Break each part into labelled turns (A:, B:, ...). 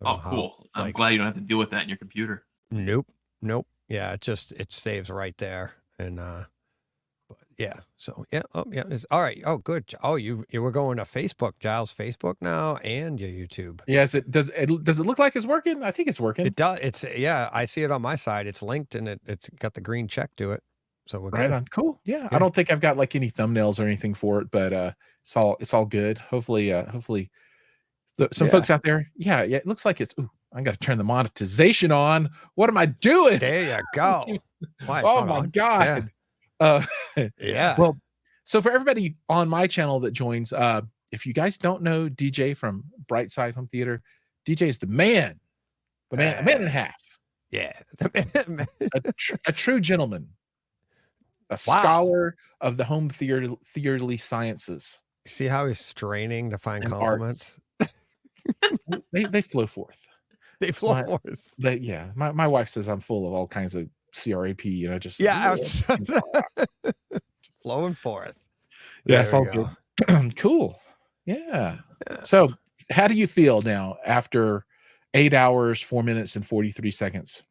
A: I don't know
B: Oh,
A: how,
B: cool. I'm
A: like,
B: glad you don't have to deal with that in your computer.
A: nope, nope. Yeah, it saves right there, and but yeah. So yeah. Oh yeah. It's all right. Oh good. Oh, you were going to Facebook, Giles Facebook now, and your YouTube.
C: Yes, does it look like it's working? I think it's working.
A: It does. It's yeah. I see it on my side. It's linked and it's got the green check to it. So we're
C: Right
A: good.
C: on. Cool. Yeah. I
A: Yeah.
C: don't think I've got like any thumbnails or anything for it, but it's all good. Hopefully some
A: Yeah.
C: folks out there. Yeah, yeah. It looks like it's I gotta turn the monetization on. What am I doing?
A: There you go. Why it's
C: Oh
A: not
C: my
A: on? Yeah.
C: God. Uh
A: Yeah.
C: well, so for everybody on my channel that joins, if you guys don't know DJ from Brightside Home Theater, DJ is the man, a man and a half,
A: Yeah.
C: a true gentleman, a
A: Wow.
C: scholar of the home theaterly sciences
A: See how he's straining to find
C: and
A: compliments?
C: arts. They flow forth.
A: They flow
C: My
A: forth.
C: yeah, my wife says I'm full of all kinds of CRAP, just
A: Yeah, I was flowing forth.
C: yeah, it's
A: There we
C: all
A: go.
C: good. Cool. Yeah.
A: Yeah.
C: So, how do you feel now after 8 hours, 4 minutes, and 43 seconds?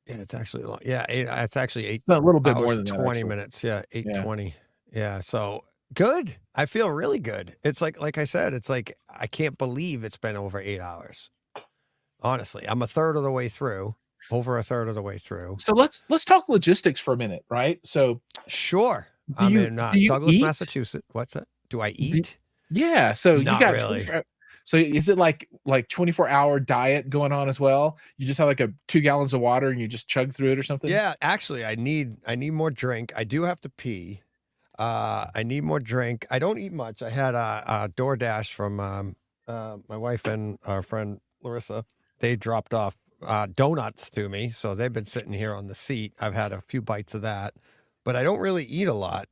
A: Yeah, it's actually long. Yeah, it's actually 8
C: It's a little bit more
A: hours,
C: than that,
A: 20
C: actually.
A: minutes. Yeah,
C: Yeah.
A: 8:20. Yeah, so good. I feel really good. It's like I said, it's like I can't believe it's been over 8 hours. Honestly, I'm a third of the way through, over a third of the way through.
C: So let's talk logistics for a minute, right? So,
A: Sure.
C: do
A: I'm
C: you
A: in
C: do you
A: Douglas,
C: eat?
A: Massachusetts. What's that? Do I
C: Do
A: eat?
C: Yeah, so you
A: Not
C: got
A: really.
C: 24 so is it like 24-hour diet going on as well? You just have like 2 gallons of water and you just chug through it or something?
A: Yeah, actually, I need more drink. I do have to pee. I need more drink. I don't eat much. I had a DoorDash from my wife and our friend Larissa. They dropped off donuts to me, so they've been sitting here on the seat. I've had a few bites of that, but I don't really eat a lot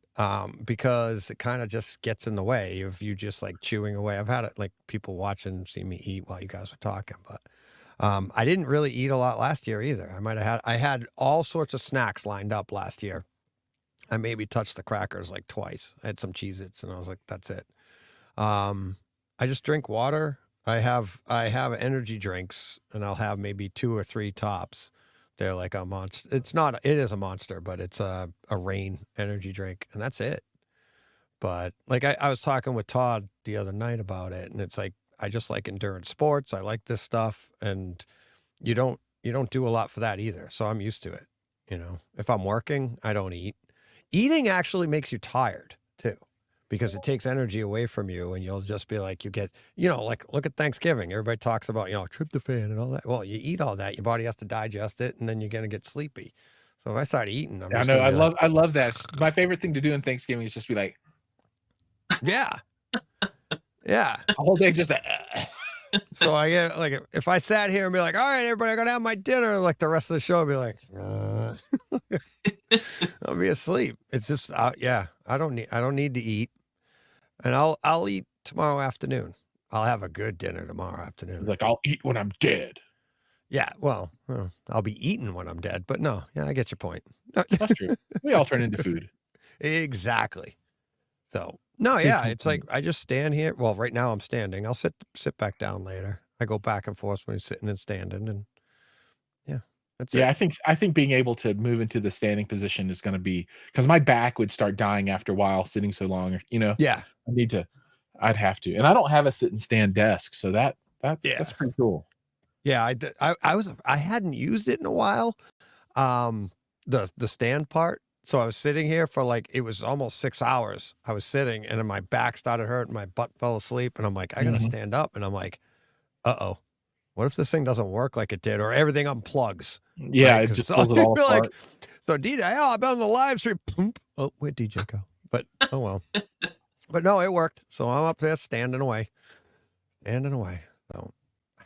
A: because it kind of just gets in the way of you just like chewing away. I've had it like people watching see me eat while you guys were talking, but I didn't really eat a lot last year either. I had all sorts of snacks lined up last year. I maybe touched the crackers like twice. I had some Cheez-Its and I was like, that's it. I just drink water. I have energy drinks and I'll have maybe 2 or 3 tops. They're like a monster. It is a monster, but it's a Reign energy drink and that's it. But like I was talking with Todd the other night about it and it's like, I just like endurance sports. I like this stuff and you don't do a lot for that either. So I'm used to it. If I'm working, I don't eat. Eating actually makes you tired too, because it takes energy away from you and you'll just be like, you get, like look at Thanksgiving. Everybody talks about, tryptophan and all that. Well, you eat all that, your body has to digest it and then you're going to get sleepy. So if I start eating, I'm
C: I
A: just
C: know.
A: going to be like,
C: I love that. My favorite thing to do in Thanksgiving is just be like,
A: yeah, yeah.
C: the whole day just
A: So I get like, if I sat here and be like, all right, everybody, I got to have my dinner. Like the rest of the show, I'd be like, I'll be asleep. It's just, yeah, I don't need to eat, and I'll eat tomorrow afternoon. I'll have a good dinner tomorrow afternoon.
C: like, I'll eat when I'm dead.
A: Yeah, well, I'll be eating when I'm dead, but no, yeah, I get your point.
C: That's true. We all turn into food.
A: Exactly. So no, yeah, it's like I just stand here. Well, right now I'm standing. I'll sit back down later. I go back and forth when I'm sitting and standing, and yeah, that's it.
C: Yeah, I think being able to move into the standing position is going to be because my back would start dying after a while sitting so long.
A: Yeah,
C: I'd have to, and I don't have a sit and stand desk, so that's pretty cool.
A: Yeah, I hadn't used it in a while. The stand part. So I was sitting here for like, it was almost 6 hours. I was sitting and then my back started hurting. My butt fell asleep and I'm like, I got to stand up. And I'm like, uh-oh, what if this thing doesn't work like it did or everything unplugs?
C: Yeah,
A: right?
C: it just pulls it all apart.
A: Like, so DJ, I've been on the live stream. Oh, where'd DJ go? But, oh well. But no, it worked. So I'm up there standing away. So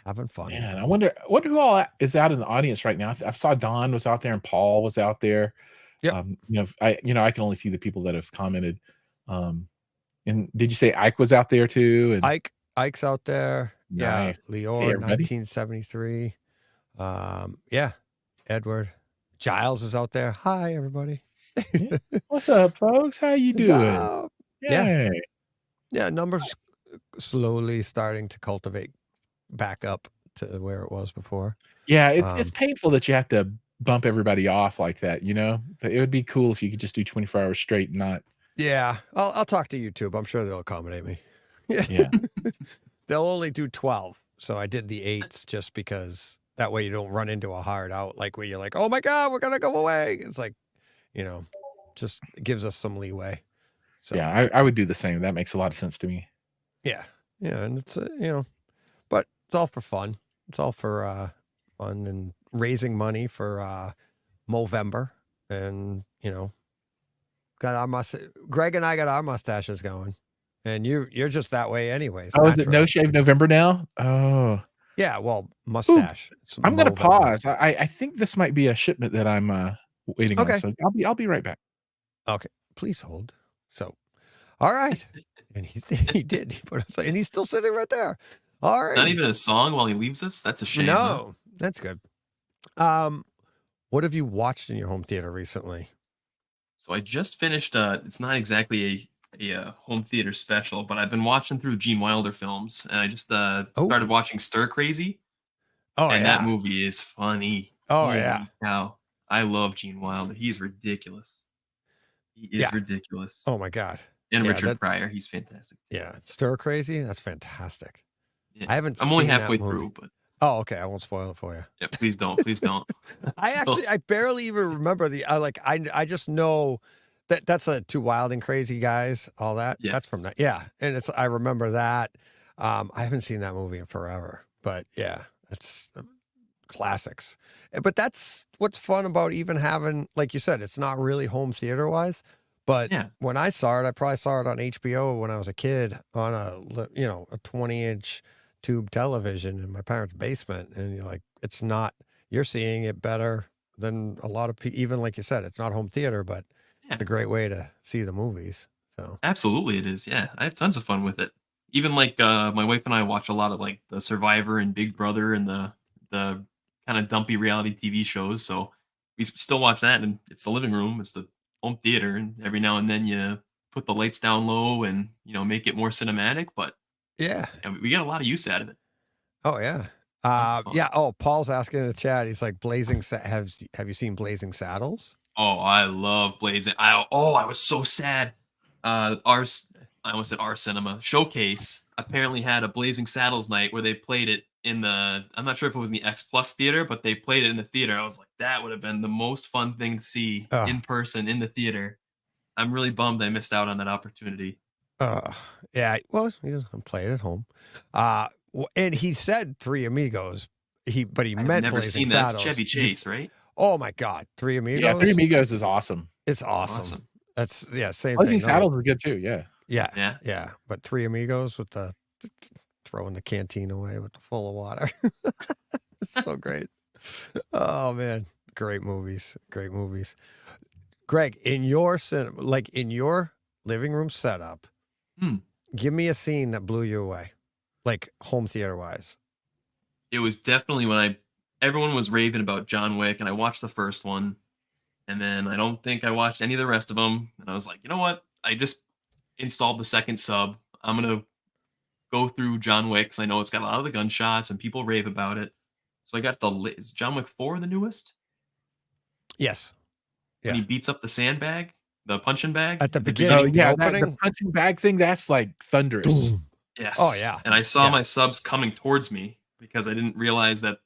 A: having fun.
C: Yeah, and I wonder who all is out in the audience right now. I saw Don was out there and Paul was out there.
A: Yep.
C: I can only see the people that have commented. And did you say Ike was out there too? And
A: Ike's out there.
C: Nice.
A: Yeah, Leor, 1973. Yeah, Edward. Giles is out there. Hi, everybody.
C: Yeah. What's up, folks? How you doing?
A: Yeah, numbers slowly starting to cultivate back up to where it was before.
C: Yeah, it's
A: Um,
C: painful that you have to bump everybody off like that, you know? But it would be cool if you could just do 24 hours straight and not.
A: yeah, I'll talk to YouTube. I'm sure they'll accommodate me. Yeah,
C: Yeah.
A: they'll only do 12, so I did the 8s just because that way you don't run into a hard out like where you're like, oh my god, we're gonna go away. It's like, you know, just gives us some leeway. So
C: Yeah, I would do the same. That makes a lot of sense to me.
A: yeah, and it's but it's all for fun. It's all for fun and raising money for Movember, and got our Greg and I got our mustaches going, and you're just that way anyways.
C: Oh, is it No
A: Naturally.
C: Shave November now? Oh.
A: Yeah, well,
C: Ooh,
A: mustache. It's
C: I'm gonna
A: Movember.
C: pause. I think this might be a shipment that I'm waiting on.
A: Okay.
C: So I'll be right back.
A: Okay, please hold. So, all right, and he did. He put us, and he's still sitting right there. All right.
B: Not even a song while he leaves us. That's a shame.
A: No,
B: Huh?
A: that's good. What have you watched in your home theater recently?
B: So I just finished. It's not exactly a home theater special, but I've been watching through Gene Wilder films, and I just started watching Stir Crazy,
A: Oh
B: and
A: yeah.
B: that movie is funny.
A: Oh
B: Holy
A: yeah.
B: cow! I love Gene Wilder. He's ridiculous. He is
A: Yeah.
B: ridiculous.
A: Oh my god.
B: And
A: Yeah,
B: Richard Pryor, he's fantastic. Too.
A: Yeah, Stir Crazy. That's fantastic.
B: Yeah.
A: I haven't.
B: I'm only
A: seen that
B: halfway
A: movie.
B: through, but
A: Oh, okay. I won't spoil it for you.
B: yeah, please don't. Please don't.
A: I barely even remember I just know that's a Too Wild and Crazy Guys. All that.
B: Yeah.
A: That's from that. Yeah, and I remember that. I haven't seen that movie in forever, but yeah, it's classics. But that's what's fun about even having, like you said, it's not really home theater wise. But
B: Yeah.
A: when I saw it, I probably saw it on HBO when I was a kid on a 20-inch tube television in my parents' basement, and you're like, it's not. You're seeing it better than a lot of people. Even like you said, it's not home theater, but it's a great way to see the movies. So
B: Absolutely, it is. Yeah, I have tons of fun with it. Even like my wife and I watch a lot of like the Survivor and Big Brother and the kind of dumpy reality TV shows. So we still watch that, and it's the living room, it's the home theater, and every now and then you put the lights down low and make it more cinematic. But
A: yeah.
B: we get a lot of use out of it.
A: Oh yeah.
B: Tons of fun.
A: Yeah. Oh, Paul's asking in the chat. He's like, have you seen Blazing Saddles?
B: Oh, I love Blazing. I was so sad. I almost said our cinema showcase apparently had a Blazing Saddles night where they played it in the. I'm not sure if it was in the X Plus theater, but they played it in the theater. I was like, that would have been the most fun thing to see in person in the theater. I'm really bummed I missed out on that opportunity.
A: Yeah. Well, I'm playing at home. And he said Three Amigos. But he meant
B: Never
A: Blazing
B: seen that.
A: Saddles.
B: It's Chevy Chase, right?
A: Oh my God, Three Amigos.
C: Yeah, Three Amigos is awesome.
A: It's awesome. That's same
C: Blazing
A: thing.
C: Saddles is good too. Yeah.
A: Yeah. But Three Amigos with the throwing the canteen away with the full of water. It's so great. Oh man, great movies. Great movies. Greg, in your in your living room setup, give me a scene that blew you away, like home theater wise.
B: It was definitely when everyone was raving about John Wick, and I watched the first one, and then I don't think I watched any of the rest of them, and I was like, you know what? I just installed the second sub. I'm gonna go through John Wick because I know it's got a lot of the gunshots and people rave about it. So I got is John Wick 4 the newest?
A: Yes.
B: When he beats up the sandbag, the punching bag
A: at the beginning.
C: Oh yeah,
A: the opening.
C: the punching bag thing. That's like thunderous.
B: Yes.
A: Oh yeah.
B: And I saw my subs coming towards me because I didn't realize that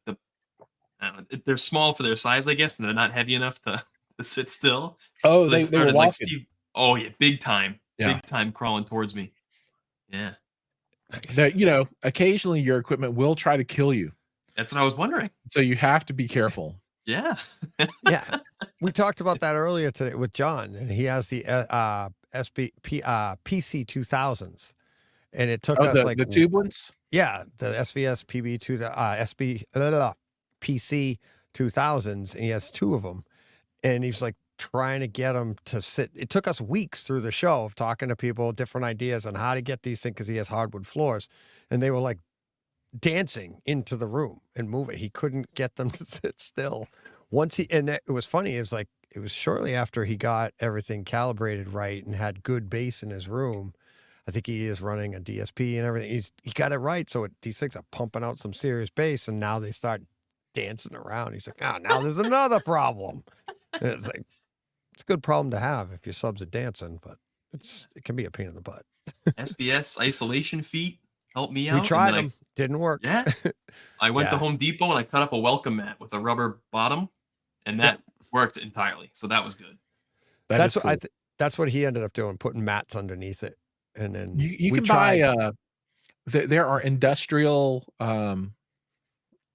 B: they're small for their size, I guess, and they're not heavy enough to sit still.
C: Oh,
B: So
C: they
B: started
C: were
B: like
C: walking.
B: Steve. Oh yeah, big time.
C: Yeah.
B: Big time crawling towards me. Yeah.
C: Nice. Occasionally your equipment will try to kill you.
B: That's what I was wondering.
C: So you have to be careful.
B: Yeah.
A: Yeah. We talked about that earlier today with John, and he has the PC 2000s, and it took us
C: the tube ones.
A: Yeah, the SVS PB2, the PC 2000s, and he has two of them, and he's like trying to get them to sit. It took us weeks through the show of talking to people, different ideas on how to get these things because he has hardwood floors, and they were like dancing into the room and moving. He couldn't get them to sit still. It was funny. It was shortly after he got everything calibrated right and had good bass in his room. I think he is running a DSP and everything. He got it right. So these things are pumping out some serious bass, and now they start dancing around. He's like, oh, now there's another problem. And it's like, it's a good problem to have if your subs are dancing, but it can be a pain in the butt.
B: SBS isolation feet helped me out.
A: We
B: and
A: tried
B: then
A: them, didn't work.
B: Yeah. I went to
A: Yeah.
B: Home Depot and I cut up a welcome mat with a rubber bottom, and that worked entirely. So that was good.
A: That's what that's what he ended up doing, putting mats underneath it, and then
C: You
A: we
C: can
A: tried.
C: buy there are industrial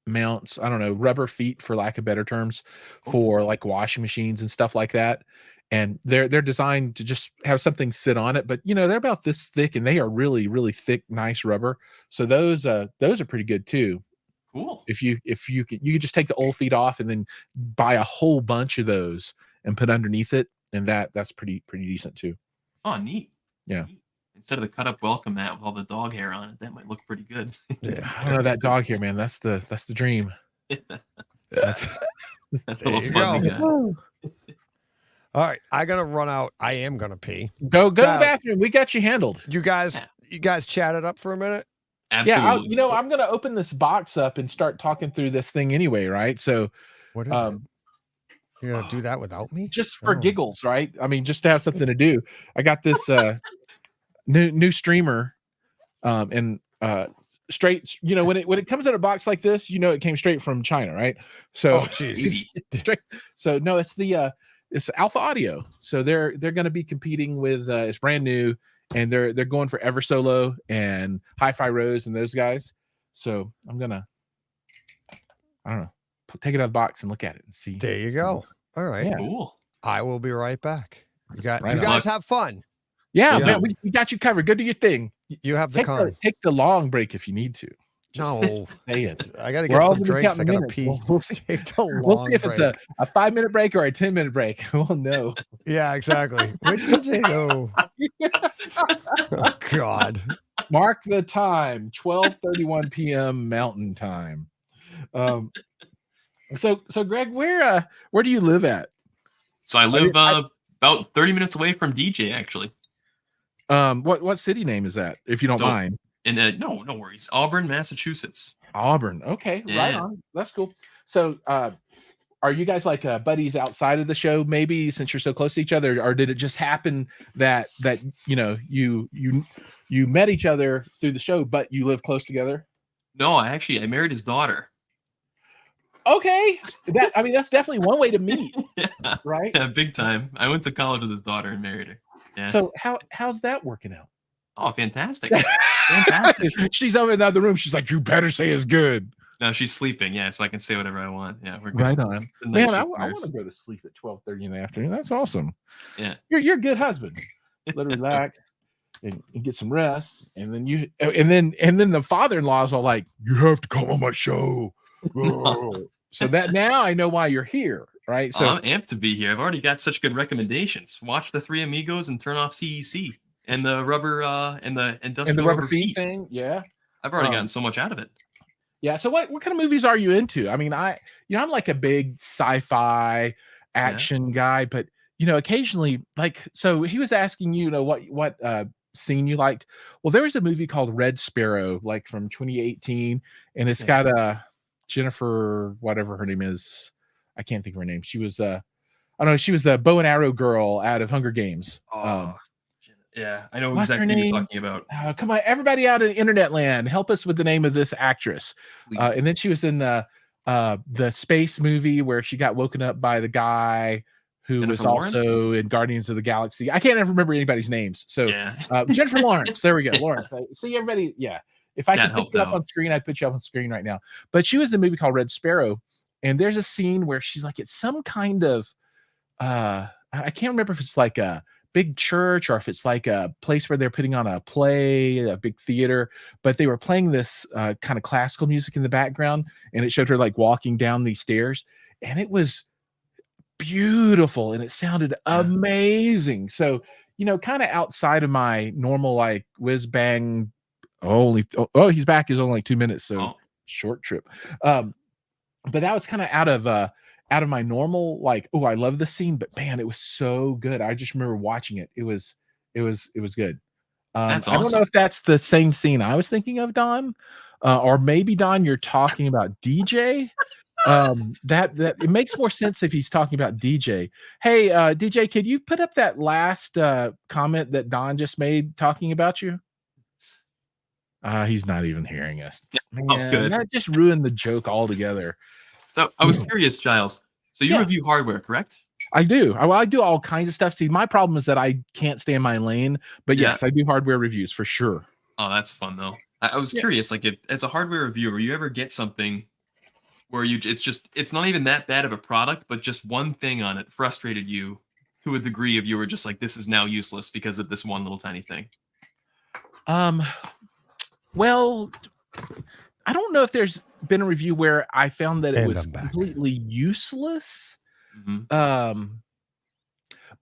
C: mounts, I don't know, rubber feet for lack of better terms, for like washing machines and stuff like that. And they're designed to just have something sit on it, but you know, they're about this thick and they are really, really thick, nice rubber. So those are pretty good too.
B: Cool.
C: If you could just take the old feet off and then buy a whole bunch of those and put underneath it, and that's pretty decent too.
B: Oh, neat.
C: Yeah.
B: Neat. Instead of the cut up welcome mat with all the dog hair on it, that might look pretty good.
A: Yeah.
C: I don't know, that dog here, man. That's the dream. That's
B: That
A: There
B: little
A: you
B: fuzzy
A: go.
B: guy.
A: All right, I gotta run out. I am gonna pee.
C: go to the
A: Tyler.
C: bathroom. We got you handled.
A: You guys chat it up for a minute.
B: Absolutely.
C: Yeah, I'm gonna open this box up and start talking through this thing anyway, right? So
A: What is it? You're gonna do that without me?
C: just for
A: Oh.
C: giggles, right? I mean, just to have something to do. I got this new streamer, and straight. You know, when it comes in a box like this, you know it came straight from China, right? So
A: Oh, jeez.
B: Easy.
C: straight. So no, it's Alpha Audio. So they're going to be competing with it's brand new, and they're going for Ever Solo and Hi-Fi Rose and those guys. So I'm gonna, I don't know, take it out of the box and look at it and see.
A: There you go. All right.
C: Yeah.
B: Cool.
A: I will be right back. You
C: Right
A: guys
B: on.
A: have fun.
C: Yeah,
A: Yeah.
C: man, we got you covered. Go do your thing.
A: You have the
C: Take
A: con.
C: the long break if you need to.
A: No,
C: Say it.
A: I gotta
C: We're
A: get
C: all
A: some
C: gonna be
A: drinks. I
C: counting
A: gotta
C: minutes.
A: pee.
C: We'll see.
A: Take the long
C: We'll see if it's
A: break.
C: a 5-minute break or a 10-minute break. We'll know.
A: Yeah, exactly. Where did DJ go? Oh, God.
C: Mark the time, 12:31 p.m. Mountain Time. So Greg, where do you live at?
B: So I live
A: I-
B: about 30 minutes away from DJ, actually.
C: What city name is that, if you don't
B: So-
C: mind?
B: And no worries. Auburn, Massachusetts.
C: Auburn. Okay, right
B: Yeah.
C: on. That's cool. So are you guys like buddies outside of the show, maybe, since you're so close to each other, or did it just happen that you know you met each other through the show, but you live close together?
B: No, I married his daughter.
C: Okay, that's definitely one way to meet,
B: Yeah,
C: right?
B: yeah, big time. I went to college with his daughter and married her. Yeah.
C: So how's that working out?
B: Oh, fantastic. Fantastic.
C: She's over in the other room. She's like, "You better say it's good."
B: No, she's sleeping. Yeah, so I can say whatever I want. Yeah, we're good.
C: Right on.
B: The night
C: Man, I
B: shift
C: want
B: nurse.
C: to go to sleep at 12:30 in the afternoon. That's awesome.
B: Yeah.
C: You're a good husband. Let her relax and get some rest. And then and then the father-in-law is all like, "You have to come on my show." Oh. So that now I know why you're here, right? So
B: I'm amped to be here. I've already got such good recommendations. Watch The Three Amigos and turn off CEC and the rubber and the industrial
C: and the rubber feet thing, yeah.
B: I've already
C: Um,
B: gotten so much out of it.
C: Yeah. So what kind of movies are you into? I mean, I'm like a big sci-fi action guy, but occasionally, like, so he was asking what scene you liked. Well, there was a movie called Red Sparrow, like from 2018, and it's got Jennifer, whatever her name is. I can't think of her name. She was I don't know, she was the bow and arrow girl out of Hunger Games.
B: Yeah, I know
C: what's her
B: exactly what you're
C: name?
B: talking about.
C: Come on, everybody out in internet land, help us with the name of this actress. And then she was in the space movie where she got woken up by the guy who was
B: Jennifer Lawrence?
C: also in Guardians of the Galaxy. I can't ever remember anybody's names. So
B: Yeah.
C: Jennifer Lawrence. There we go. Lawrence. See everybody. Yeah. If I
B: That
C: could put
B: helped
C: you up
B: out.
C: on screen, I'd put you up on screen right now. But she was in a movie called Red Sparrow. And there's a scene where she's like, it's some kind of I can't remember if it's like a big church or if it's like a place where they're putting on a play, a big theater, but they were playing this kind of classical music in the background, and it showed her like walking down these stairs, and it was beautiful and it sounded amazing. So, kind of outside of my normal like whiz bang. He's back. Is only like 2 minutes, so short trip. But that was kind of out of my normal, like, oh, I love this scene, but man, it was so good. I just remember watching it. It was good.
B: That's
C: I don't know
B: awesome.
C: if that's the same scene I was thinking of, Don, or maybe Don, you're talking about DJ. That it makes more sense if he's talking about DJ. Hey, DJ, could you put up that last comment that Don just made talking about you? He's not even hearing us.
B: Oh,
C: Man,
B: good.
C: that just ruined the joke altogether.
B: So I was curious, Giles. So you
C: Yeah.
B: review hardware, correct?
C: I do. I do all kinds of stuff. See, my problem is that I can't stay in my lane. But
B: Yeah.
C: yes, I do hardware reviews for sure.
B: Oh, that's fun though. I was
C: Yeah.
B: curious, like, if as a hardware reviewer, you ever get something where it's not even that bad of a product, but just one thing on it frustrated you to a degree of you were just like, this is now useless because of this one little tiny thing.
C: Well, I don't know if there's been a review where I found that it
A: And
C: was
A: I'm back.
C: completely useless.
B: Mhm.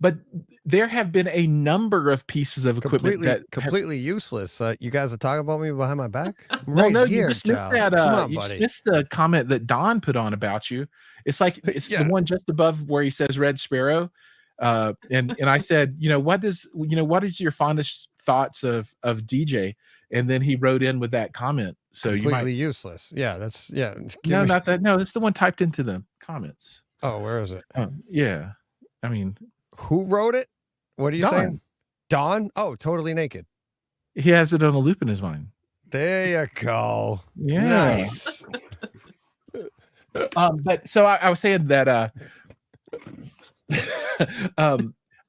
C: But there have been a number of pieces of equipment that have,
A: completely useless. You guys are talking about me behind my back. I'm
C: well,
A: right
C: no,
A: here,
C: you just missed
A: Giles.
C: that.
A: Come on,
C: You just
A: buddy.
C: missed the comment that Don put on about you. It's like it's
A: Yeah.
C: the one just above where he says Red Sparrow. And I said, what is your fondest thoughts of DJ? And then he wrote in with that comment. So you
A: Completely
C: might
A: useless. Yeah, that's yeah. give
C: no,
A: me-
C: not that. No, it's the one typed into the comments.
A: Oh, where is it?
C: Yeah, I mean,
A: Who wrote it? What are you
C: Don.
A: saying? Don? Oh, totally naked.
C: He has it on a loop in his mind.
A: There you go.
C: Yeah.
A: Nice.
C: But so I was saying that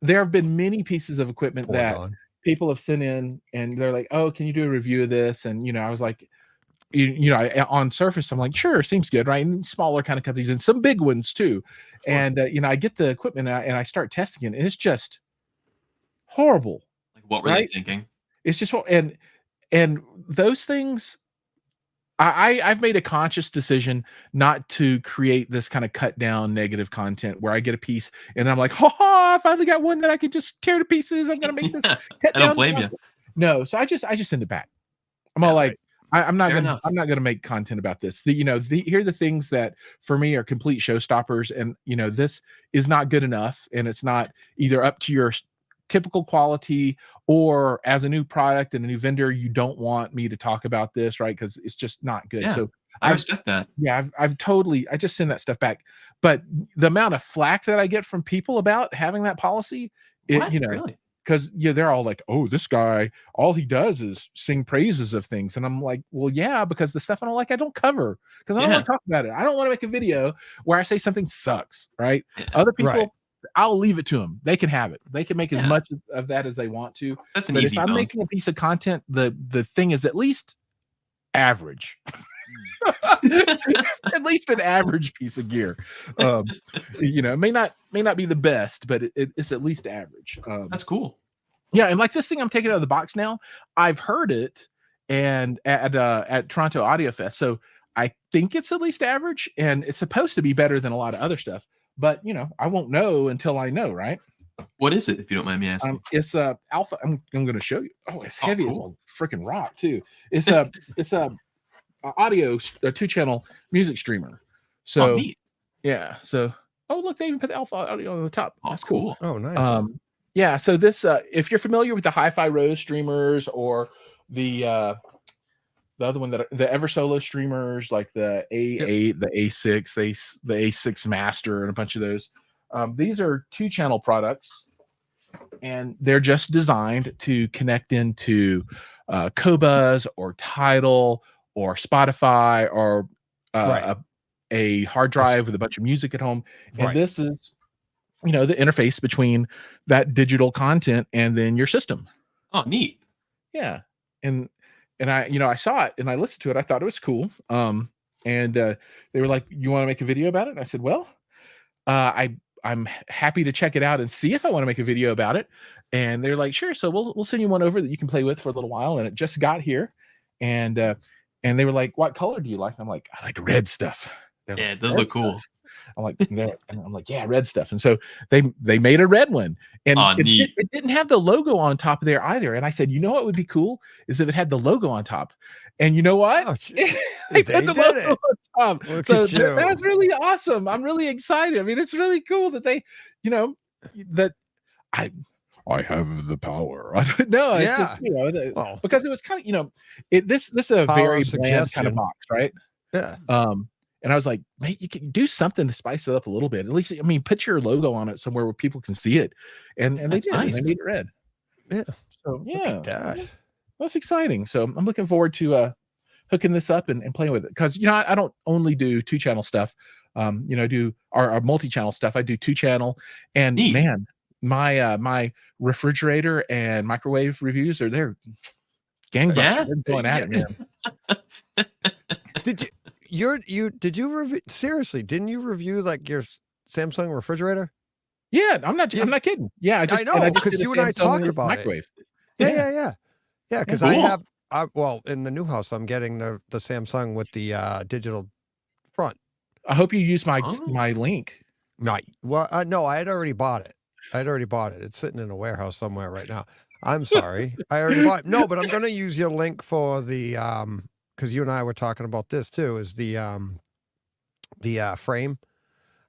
C: there have been many pieces of equipment
A: Poor
C: that
A: Don.
C: people have sent in, and they're like, "Oh, can you do a review of this?" And I was like, on surface, I'm like, "Sure, seems good, right?" And smaller kind of companies and some big ones too.
B: Sure.
C: And I get the equipment and I start testing it, and it's just horrible.
B: Like, what were
C: Right?
B: they thinking?
C: It's just and those things. I've made a conscious decision not to create this kind of cut down negative content where I get a piece and I'm like, ha ha, I finally got one that I can just tear to pieces. I'm gonna make this cut
B: I don't
C: down
B: blame you.
C: content. No, so I just send it back. I'm
B: Yeah,
C: all like, I'm not
B: Fair
C: gonna
B: enough.
C: I'm not gonna make content about this. Here are the things that for me are complete showstoppers, and this is not good enough, and it's not either up to your typical quality, or as a new product and a new vendor, you don't want me to talk about this, right? Because it's just not good.
B: Yeah.
C: So
B: I respect that.
C: yeah, I just send that stuff back. But the amount of flack that I get from people about having that policy,
B: What? Really?
C: because they're all like, "Oh, this guy, all he does is sing praises of things," and I'm like, "Well, yeah, because the stuff I don't like, I don't cover because I don't
B: Yeah.
C: want to talk about it. I don't want to make a video where I say something sucks, right?
B: Yeah.
C: Other people,
A: Right.
C: I'll leave it to them. They can have it. They can make as
B: Yeah.
C: much of that as they want to.
B: That's an
C: But
B: easy
C: if I'm
B: dunk.
C: making a piece of content, the thing is at least average." At least an average piece of gear. It may not be the best, but it's at least average.
B: That's cool.
C: Yeah, and like this thing I'm taking out of the box now, I've heard it and at Toronto Audio Fest. So I think it's at least average, and it's supposed to be better than a lot of other stuff. But I won't know until I know, right?
B: What is it, if you don't mind me asking?
C: It's Alpha. I'm going to show you. Oh, it's
B: Oh,
C: heavy as
B: cool.
C: a freaking rock too. It's a audio, a 2-channel music streamer. So
B: Oh, neat.
C: yeah. So look, they even put the Alpha audio on the top.
B: Oh,
C: That's cool.
A: Oh, nice.
C: Yeah. So this, if you're familiar with the Hi-Fi Rose streamers or the other one the Eversolo streamers, like the A8, the A6, the A6 Master, and a bunch of those. These are 2-channel products, and they're just designed to connect into Qobuz or Tidal or Spotify or
A: Right.
C: a hard drive with a bunch of music at home. And
A: Right.
C: this is, the interface between that digital content and then your system.
B: Oh, neat.
C: Yeah. And I saw it and I listened to it. I thought it was cool. And they were like, "You want to make a video about it?" And I said, "Well, I'm happy to check it out and see if I want to make a video about it." And they're like, "Sure. So we'll send you one over that you can play with for a little while." And it just got here, and they were like, "What color do you like?" And I'm like, "I like red stuff." They're
B: Yeah,
C: like,
B: it does
C: "Red
B: look cool.
C: stuff?" I'm like, "Yeah, red stuff." And so they made a red one, and
B: Aw, neat.
C: it didn't have the logo on top there either. And I said, "You know what would be cool is if it had the logo on top." And you know what?
A: Oh,
C: They
A: they
C: put the
A: did
C: logo
A: it.
C: on top.
A: Look
C: So
A: at you.
C: that's really awesome. I'm really excited. I mean, it's really cool that they, that I have the power. No, it's
A: Yeah.
C: just,
A: Well,
C: because it was kind of, this is a
A: power
C: very
A: of
C: bland kind of
A: suggestion.
C: box, right?
A: Yeah.
C: And I was like, "Mate, you can do something to spice it up a little bit. At least, I mean, put your logo on it somewhere where people can see it." And they
B: That's
C: did, and they
B: nice.
C: made it red.
A: Yeah.
C: So,
A: Look
C: yeah,
A: at that.
C: that's exciting. So I'm looking forward to hooking this up and playing with it, because I don't only do 2-channel stuff. I do our multi-channel stuff. I do 2-channel, and
B: Neat.
C: man, my refrigerator and microwave reviews are there. Gangbusters.
B: Yeah?
C: They're going at it, man.
A: Did you review, seriously, didn't you review like your Samsung refrigerator?
C: Yeah, I'm not kidding. Yeah, I
A: know,
C: just
A: 'cause
C: did a
A: you and I
C: Samsung
A: talked about it.
C: microwave.
A: Yeah. Because
B: Cool.
A: well, in the new house, I'm getting the Samsung with the digital front.
C: I hope you use my
B: Oh.
C: my link.
A: No, I had already bought it. It's sitting in a warehouse somewhere right now. I'm sorry. I already bought it. No, but I'm going to use your link for the because you and I were talking about this too. Is the frame?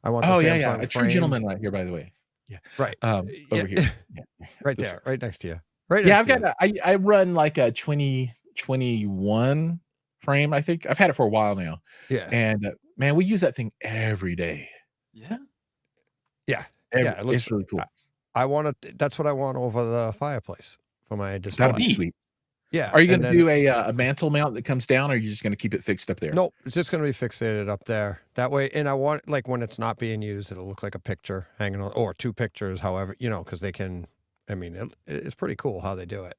A: I want the
C: Oh,
A: Samsung
C: yeah. A
A: frame.
C: true gentleman right here, by the way. Yeah.
A: Right.
C: Over
A: Yeah.
C: here. Yeah.
A: Right
C: This
A: there, right next to you. Right.
C: Yeah,
A: next
C: I've
A: to
C: got
A: you.
C: I run like a 2021 frame, I think. I've had it for a while now.
A: Yeah.
C: And man, we use that thing every day.
B: Yeah.
A: Yeah.
C: It
A: looks
C: it's really cool.
A: I want to. That's what I want over the fireplace for my display.
C: That'll be
B: Neat.
C: sweet.
A: Yeah.
C: Are you
A: and
C: going to
A: then-
C: do a mantle mount that comes down, or are you just going to keep it fixed up there?
A: Nope, it's just going to be fixated up there. That way, and I want, like, when it's not being used, it'll look like a picture hanging on, or 2 pictures, however, because they can, I mean, it's pretty cool how they do it.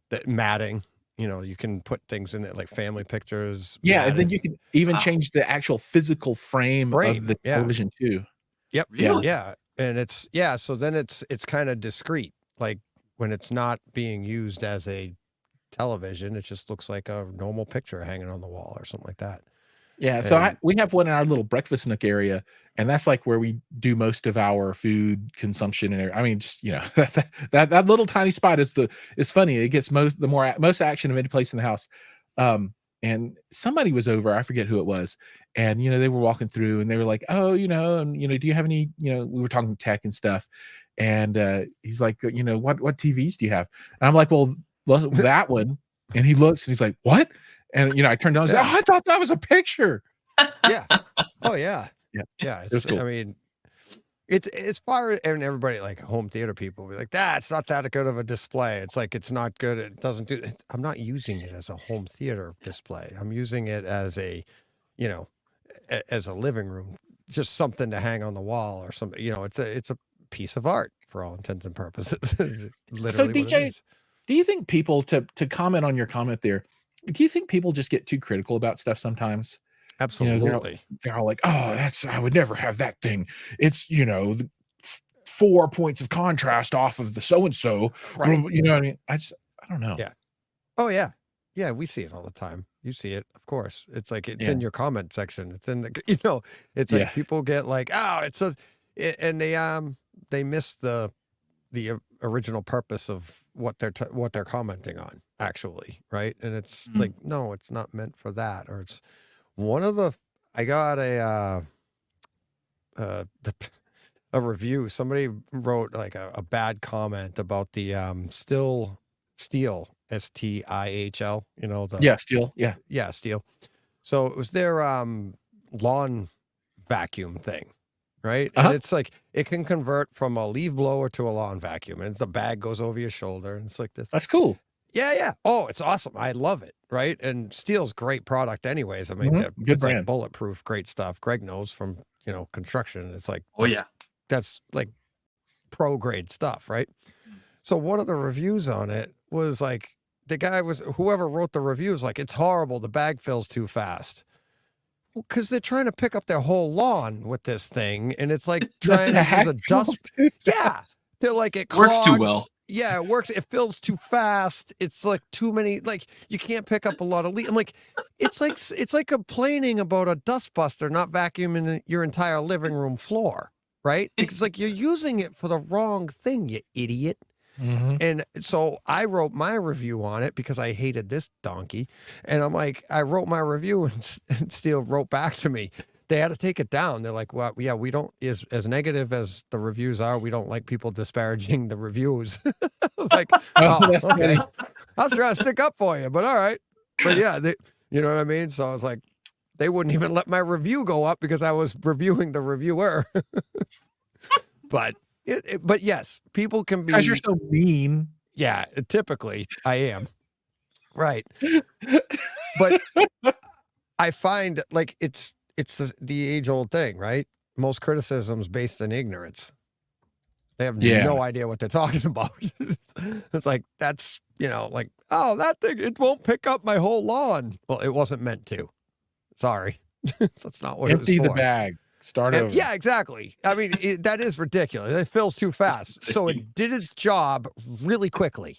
A: That matting, you can put things in it, like family pictures.
C: Yeah, and then
A: matting.
C: you can even
B: Wow.
C: change the actual physical frame of the
A: yeah.
C: television too.
A: Yep.
B: Really?
A: Yeah. And so then it's kind of discreet. Like, when it's not being used as a television, it just looks like a normal picture hanging on the wall or something like that.
C: Yeah, so
A: And-
C: we have one in our little breakfast nook area, and that's like where we do most of our food consumption. And I mean, just that little tiny spot is funny. It gets most action of any place in the house. And somebody was over, I forget who it was, and they were walking through, and they were like, "Oh, and do you have any?" We were talking tech and stuff, and he's like, "What TVs do you have?" And I'm like, "Well, that one." And he looks, and he's like, "What?" And I turned down and said,
A: Yeah.
C: "Oh, I thought that was a picture."
A: Yeah. Oh yeah.
C: Yeah.
A: Yeah.
C: It's cool.
A: I mean, it's as far as, and everybody, like home theater people, be like, it's not that good of a display. It's like, it's not good. It doesn't do. I'm not using it as a home theater display. I'm using it as a, as a living room, just something to hang on the wall or something. It's a piece of art for all intents and purposes. Literally what it
C: DJ,
A: is.
C: do you think people, to comment on your comment there, do you think people just get too critical about stuff sometimes?
A: Absolutely.
C: They're all like, "Oh, I would never have that thing. It's, 4 points of contrast off of the so-and-so."
A: Right.
C: You know what I mean? I don't know.
A: Yeah. Oh yeah. Yeah, we see it all the time. You see it, of course. It's like it's in your comment section. It's in the it's like people get like, and they miss the original purpose of what they're commenting on, actually, right? And it's like, no, it's not meant for that. Or it's one of the, I got a review. Somebody wrote like a bad comment about the Stihl, STIHL,
C: Still. Yeah.
A: Stihl. So it was their lawn vacuum thing, right? And it's like, it can convert from a leaf blower to a lawn vacuum, and the bag goes over your shoulder, and it's like this.
C: That's cool.
A: Yeah. Oh, it's awesome. I love it. Right. And Stihl's great product anyways. I mean,
C: Good
A: it's
C: brand.
A: like bulletproof, great stuff. Greg knows from, construction. It's like,
B: Oh yeah.
A: that's like pro grade stuff. Right. So one of the reviews on it was like, whoever wrote the review was like, it's horrible. The bag fills too fast. Well, because they're trying to pick up their whole lawn with this thing. And it's like trying to use a dust. Yeah. They're like, it
B: Works too
A: clogs.
B: well.
A: Yeah, it works. It fills too fast. It's like too many, like you can't pick up a lot of I'm like, it's like complaining about a dustbuster not vacuuming your entire living room floor, right? Because like you're using it for the wrong thing, you idiot.
C: Mm-hmm.
A: And so I wrote my review on it because I hated this donkey. And I'm like, I wrote my review and Stihl wrote back to me. they had to take it down. They're like, well, yeah, we don't, as negative as the reviews are, we don't like people disparaging the reviews. I was like,
C: Oh,
A: oh,
C: that's
A: okay.
C: funny.
A: I was trying to stick up for you, but all right. But yeah, you know what I mean? So I was like, they wouldn't even let my review go up because I was reviewing the reviewer. But but yes, people can be.
C: Because you're so mean.
A: Yeah, typically I am. Right. But I find like it's the age old thing, right? Most criticisms based in ignorance. They have
C: Yeah.
A: no idea what they're talking about. It's like, that's, like, oh, that thing, it won't pick up my whole lawn. Well, it wasn't meant to. Sorry. That's not what
C: Empty
A: it was
C: the
A: for.
C: bag. Start over.
A: Yeah, exactly. I mean, that is ridiculous. It fills too fast. So it did its job really quickly.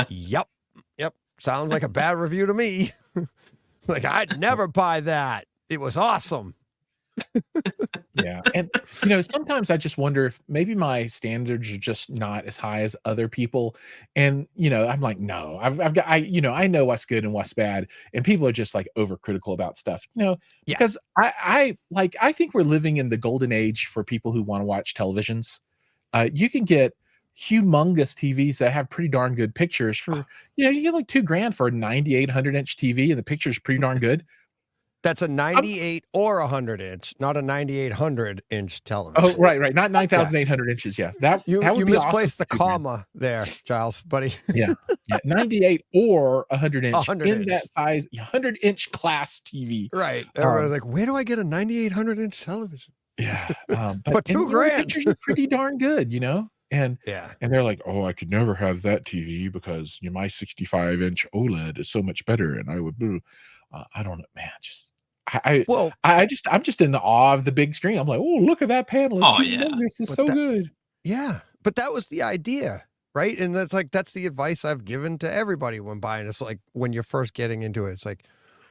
A: Yep. Sounds like a bad review to me. Like, I'd never buy that. It was awesome.
C: Yeah. And, sometimes I just wonder if maybe my standards are just not as high as other people. And, I'm like, no, I know what's good and what's bad. And people are just like overcritical about stuff, because I think we're living in the golden age for people who want to watch televisions. You can get humongous TVs that have pretty darn good pictures for, you get like $2,000 for a 9800 inch TV and the picture's pretty darn good.
A: That's a 98 or 100 inch, not a 9800 inch television.
C: Oh, right. Not 9,800 inches. Yeah. That
A: You
C: would be
A: misplaced
C: awesome
A: the comma there, Giles, buddy.
C: Yeah. 98 or 100 inch
A: 100
C: in
A: inch.
C: that size, 100 inch class TV.
A: Right. Everyone's like, where do I get a 9800 inch television?
C: Yeah.
A: But $2,000.
C: The pictures are pretty darn good, And
A: Yeah.
C: and they're like, oh, I could never have that TV because my 65 inch OLED is so much better. And I would, I don't know, man. I'm just in the awe of the big screen. I'm like, oh, look at that panel.
B: Oh, yeah.
C: This is
A: But
C: so good.
A: Yeah. But that was the idea, right? And that's the advice I've given to everybody when buying. It's like when you're first getting into it, it's like,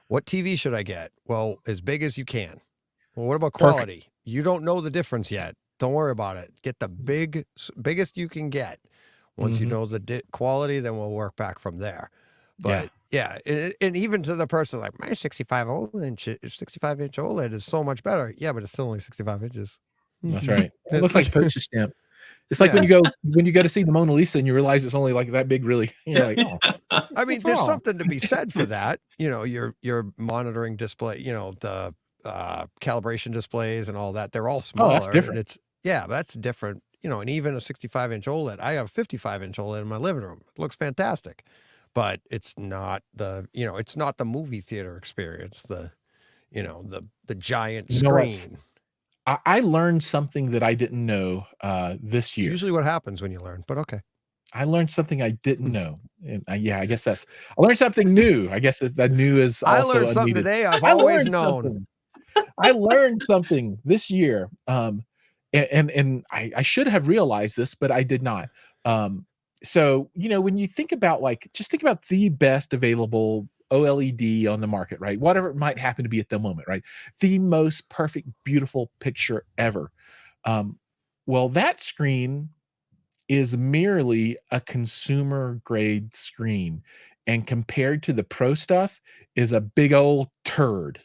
A: what TV should I get? Well, as big as you can. Well, what about quality?
C: Perfect.
A: You don't know the difference yet. Don't worry about it. Get the biggest you can get. Once you know the quality, then we'll work back from there. But yeah, and even to the person like, my 65 inch OLED is so much better. Yeah, but it's still only 65 inches.
C: That's right. It looks like a postage stamp. It's like when you go to see the Mona Lisa and you realize it's only like that big, really. You're like, oh.
A: I mean,
C: What's
A: there's
C: wrong?
A: something to be said for that. Your monitoring display, the calibration displays and all that. They're all smaller.
C: Oh, that's different.
A: But that's different. And even a 65 inch OLED. I have a 55 inch OLED in my living room. It looks fantastic, but it's not it's not the movie theater experience. The giant screen.
C: I learned something that I didn't know this
A: It's
C: year.
A: usually what happens when you learn, but okay.
C: I learned something I didn't know. And I guess I learned something new. I guess that new is also
A: I learned something
C: unneeded.
A: today I've
C: I
A: always
C: learned
A: known.
C: something. I learned something this year. And I should have realized this, but I did not. So, when you think about just think about the best available OLED on the market, right? Whatever it might happen to be at the moment, right? The most perfect, beautiful picture ever. Well, that screen is merely a consumer grade screen, and compared to the pro stuff is a big old turd.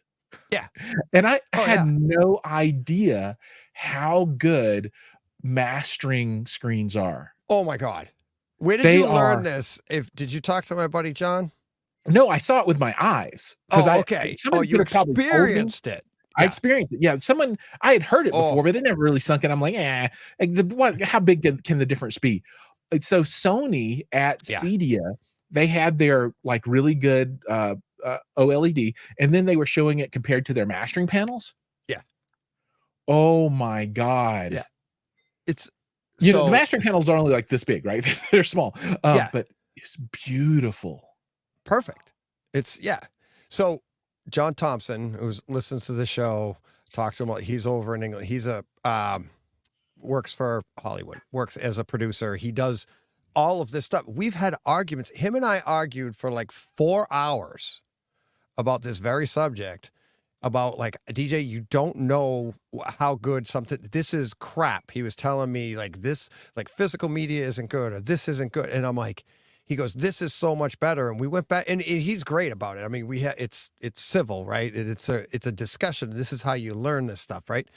A: Yeah.
C: And I had no idea how good mastering screens are.
A: Oh my God. Where did you learn this? Did you talk to my buddy John?
C: No, I saw it with my eyes.
A: Oh, okay. You experienced it.
C: I experienced it. Yeah, I had heard it before, but it never really sunk in. I'm like, how big can the difference be? So Sony at Cedia, they had their really good OLED, and then they were showing it compared to their mastering panels.
A: Yeah.
C: Oh my God.
A: Yeah. It's
C: the mastering panels are only like this big, right? They're small. But it's beautiful.
A: Perfect. So John Thompson, who listens to the show, talks to him. He's over in England. He's works for Hollywood, works as a producer. He does all of this stuff. We've had arguments. Him and I argued for 4 hours about this very subject, about DJ, you don't know how good this is crap. He was telling me this, physical media isn't good, or this isn't good. And I'm like, he goes, this is so much better. And we went back, and he's great about it. I mean, it's civil, right? It's a discussion. This is how you learn this stuff, right?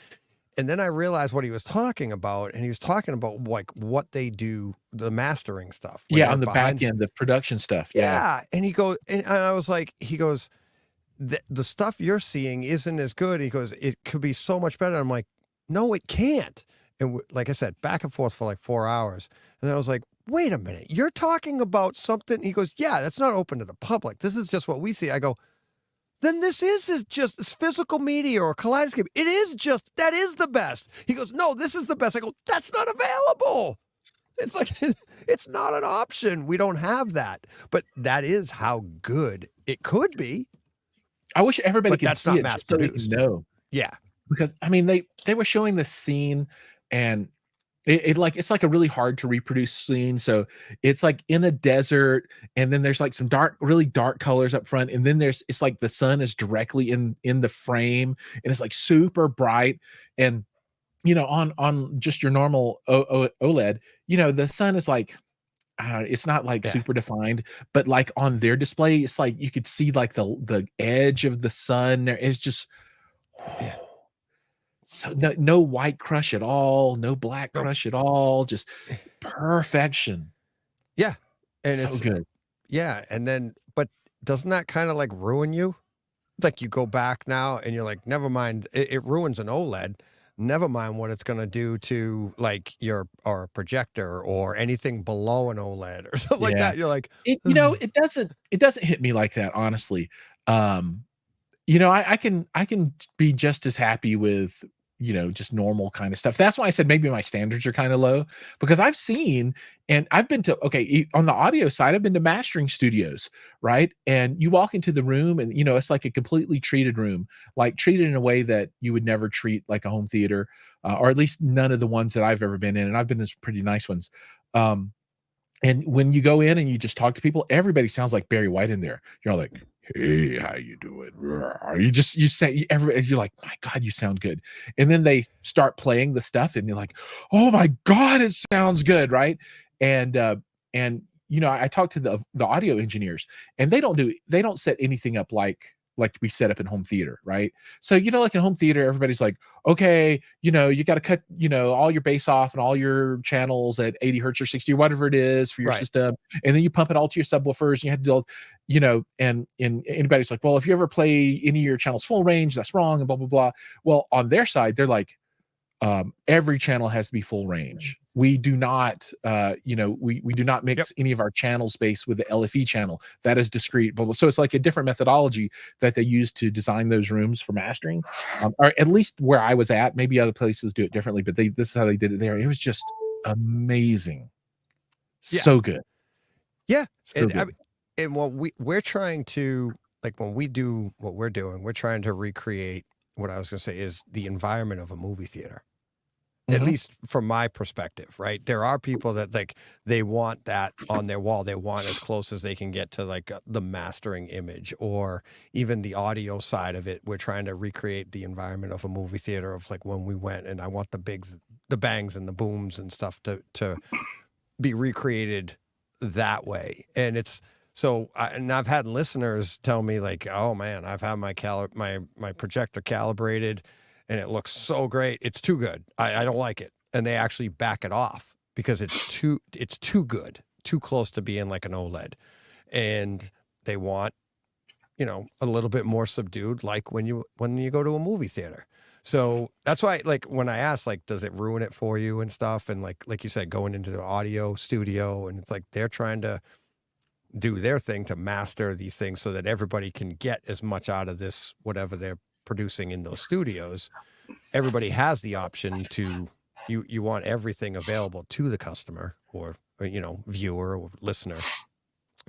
A: And then I realized what he was talking about, and he was talking about like what they do, the mastering stuff. when
C: Yeah,
A: they're
C: on the
A: behind
C: back end, the production stuff. Yeah.
A: yeah. And he goes, and I was like, he goes, the stuff you're seeing isn't as good. He goes, it could be so much better. I'm like, no, it can't. And like I said, back and forth for like 4 hours. And I was like, wait a minute, you're talking about something. He goes, yeah, that's not open to the public. This is just what we see. I go, then this is just this physical media or kaleidoscope. It is just, that is the best. He goes, no, this is the best. I go, that's not available. It's like, it's not an option. We don't have that. But that is how good it could be.
C: I wish everybody
A: But
C: could
A: that's
C: see
A: not
C: it just so they
A: mass-produced.
C: can know.
A: Yeah.
C: Because I mean, they were showing the scene, and it's like a really hard to reproduce scene. So it's like in a desert, and then there's like some really dark colors up front, and then it's like the sun is directly in the frame, and it's like super bright. And on just your normal OLED, the sun is like, it's not like
A: Yeah.
C: super defined, but like on their display, it's like you could see like the edge of the sun. There is just
A: Yeah.
C: so no white crush at all, no black
A: Nope.
C: crush at all, just perfection.
A: Yeah. And
C: So
A: it's
C: good.
A: yeah. And then, but doesn't that kind of like ruin you? Like you go back now and you're like, never mind. It ruins an OLED. Never mind what it's going to do to like your or projector or anything below an OLED or something like
C: Yeah.
A: that. You're like,
C: It doesn't hit me like that, honestly. I can be just as happy with just normal kind of stuff. That's why I said maybe my standards are kind of low, because I've seen, and I've been to, on the audio side, I've been to mastering studios, right? And you walk into the room and it's like a completely treated room, like treated in a way that you would never treat like a home theater, or at least none of the ones that I've ever been in, and I've been in some pretty nice ones. And when you go in and you just talk to people, everybody sounds like Barry White in there. You're all like, hey, how you doing? You're like, my God, you sound good. And then they start playing the stuff and you're like, oh my God, it sounds good. Right. And I talked to the audio engineers, and they don't set anything up like we set up in home theater, right? So like in home theater, everybody's like, okay, you got to cut all your bass off and all your channels at 80 hertz or 60 or whatever it is for your
A: Right.
C: system, and then you pump it all to your subwoofers, and you have to do all, and anybody's like, well, if you ever play any of your channels full range, that's wrong, and blah blah blah. Well, on their side, they're like, every channel has to be full range. We do not, we do not mix any of our channel space with the LFE channel. That is discrete. So it's like a different methodology that they use to design those rooms for mastering, or at least where I was at. Maybe other places do it differently, but this is how they did it there. It was just amazing.
A: Yeah.
C: So good.
A: yeah.
C: So
A: And,
C: good.
A: and what we're trying to, like when we do what we're doing, we're trying to recreate what I was going to say is the environment of a movie theater. At
C: Mhm.
A: least from my perspective, right? There are people that like they want that on their wall. They want as close as they can get to like the mastering image, or even the audio side of it. We're trying to recreate the environment of a movie theater of like when we went, and I want the bangs and the booms and stuff to be recreated that way. And it's so, and I've had listeners tell me like, oh man, I've had my projector calibrated and it looks so great. It's too good. I don't like it. And they actually back it off because it's too good, too close to being like an OLED. And they want, a little bit more subdued, like when you go to a movie theater. So that's why, like, when I asked, like, does it ruin it for you and stuff? And like you said, going into the audio studio, and it's like they're trying to do their thing to master these things so that everybody can get as much out of this, whatever they're producing in those studios. Everybody has the option to, you want everything available to the customer or viewer or listener.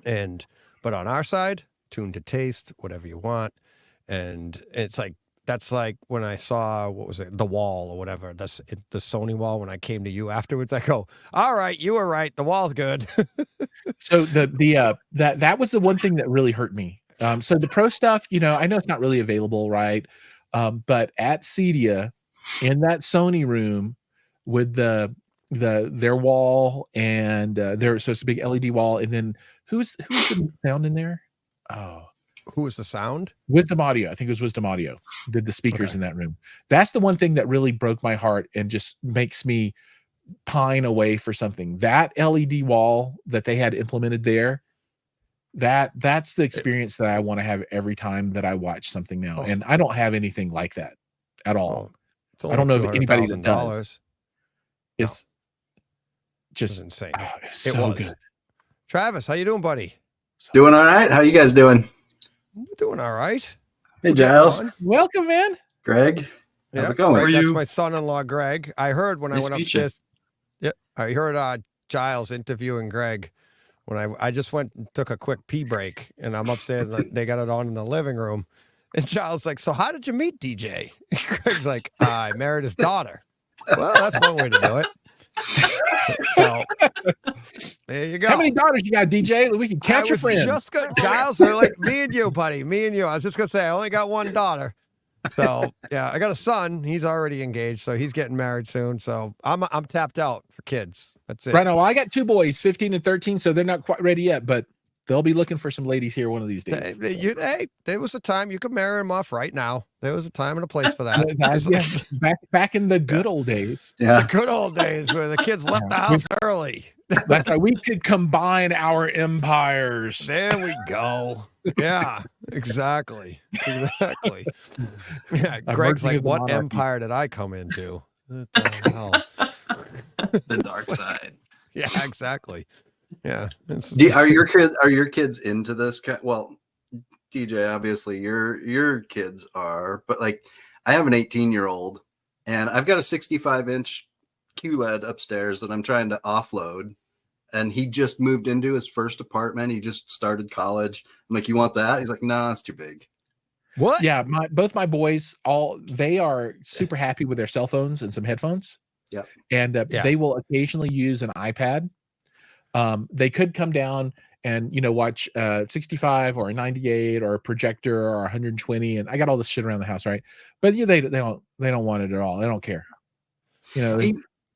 A: But on our side, tuned to taste, whatever you want. And it's like, that's like when I saw, what was it, The Wall or whatever, the Sony Wall, when I came to you afterwards, I go, all right, you were right. The Wall's good.
C: So that was the one thing that really hurt me. So the pro stuff, I know it's not really available, right? But at Cedia, in that Sony room with the their wall, and so it's a big LED wall. And then who's the sound in there? Oh,
A: Who was the sound?
C: Wisdom Audio. I think it was Wisdom Audio did the speakers
A: Okay.
C: in that room. That's the one thing that really broke my heart and just makes me pine away for something. That LED wall that they had implemented there, that's the experience that I want to have every time that I watch something now.
A: Oh.
C: And I don't have anything like that at all.
A: Oh, it's
C: I don't know if anybody that
A: $200,000.
C: does.
A: No.
C: It's
A: It was
C: just
A: insane.
C: it's
A: It
C: so
A: was.
C: good.
A: Travis, how you doing, buddy?
C: So
D: Doing all right. How you guys doing?
A: We're doing all right.
D: Hey,
A: We're getting
D: Giles.
A: on.
C: welcome, man.
D: Greg. How's
A: Yeah,
D: it going?
B: How are
A: Greg, that's
B: you?
A: my son-in-law, Greg. I heard when
B: Nice
A: I
B: to
A: went
B: meet you.
A: upstairs. Yeah, I heard Giles interviewing Greg when I just went and took a quick pee break, and I'm upstairs and they got it on in the living room. And Giles like, so how did you meet DJ? Greg's like, I married his daughter. Well, that's one way to do it. So there you go.
C: How many daughters you got, DJ? We can count
A: I
C: your
A: was
C: friends.
A: just gonna, Giles, we're like me and you, buddy. Me and you. I was just gonna say I only got one daughter. So yeah, I got a son. He's already engaged, so he's getting married soon. So I'm tapped out for kids. That's it.
C: Right now, well, I got two boys, 15 and 13, so they're not quite ready yet, but they'll be looking for some ladies here one of these days.
A: Hey, there was a time you could marry him off right now. There was a time and a place for that.
C: Guys, yeah, back in the good old days.
D: Yeah.
A: The good old days where the kids left the house early.
C: That's right. We could combine our empires.
A: There we go. Yeah, exactly. Exactly. Yeah,
C: I'm
A: Greg's
C: merging
A: like,
C: with the
A: what
C: monarchy."
A: empire did I come into? What the hell?
B: The dark side.
A: Yeah, exactly. Yeah. It's-
D: Are your kids into this? Well, DJ, obviously your kids are, but like I have an 18-year-old and I've got a 65-inch QLED upstairs that I'm trying to offload. And he just moved into his first apartment. He just started college. I'm like, you want that? He's like, no, it's too big.
A: What?
C: Yeah, both my boys, they are super happy with their cell phones and some headphones.
D: Yeah.
C: And
A: Yeah.
C: they will occasionally use an iPad. They could come down and watch 65 or a 98 or a projector or 120, and I got all this shit around the house, right? But they don't want it at all. They don't care.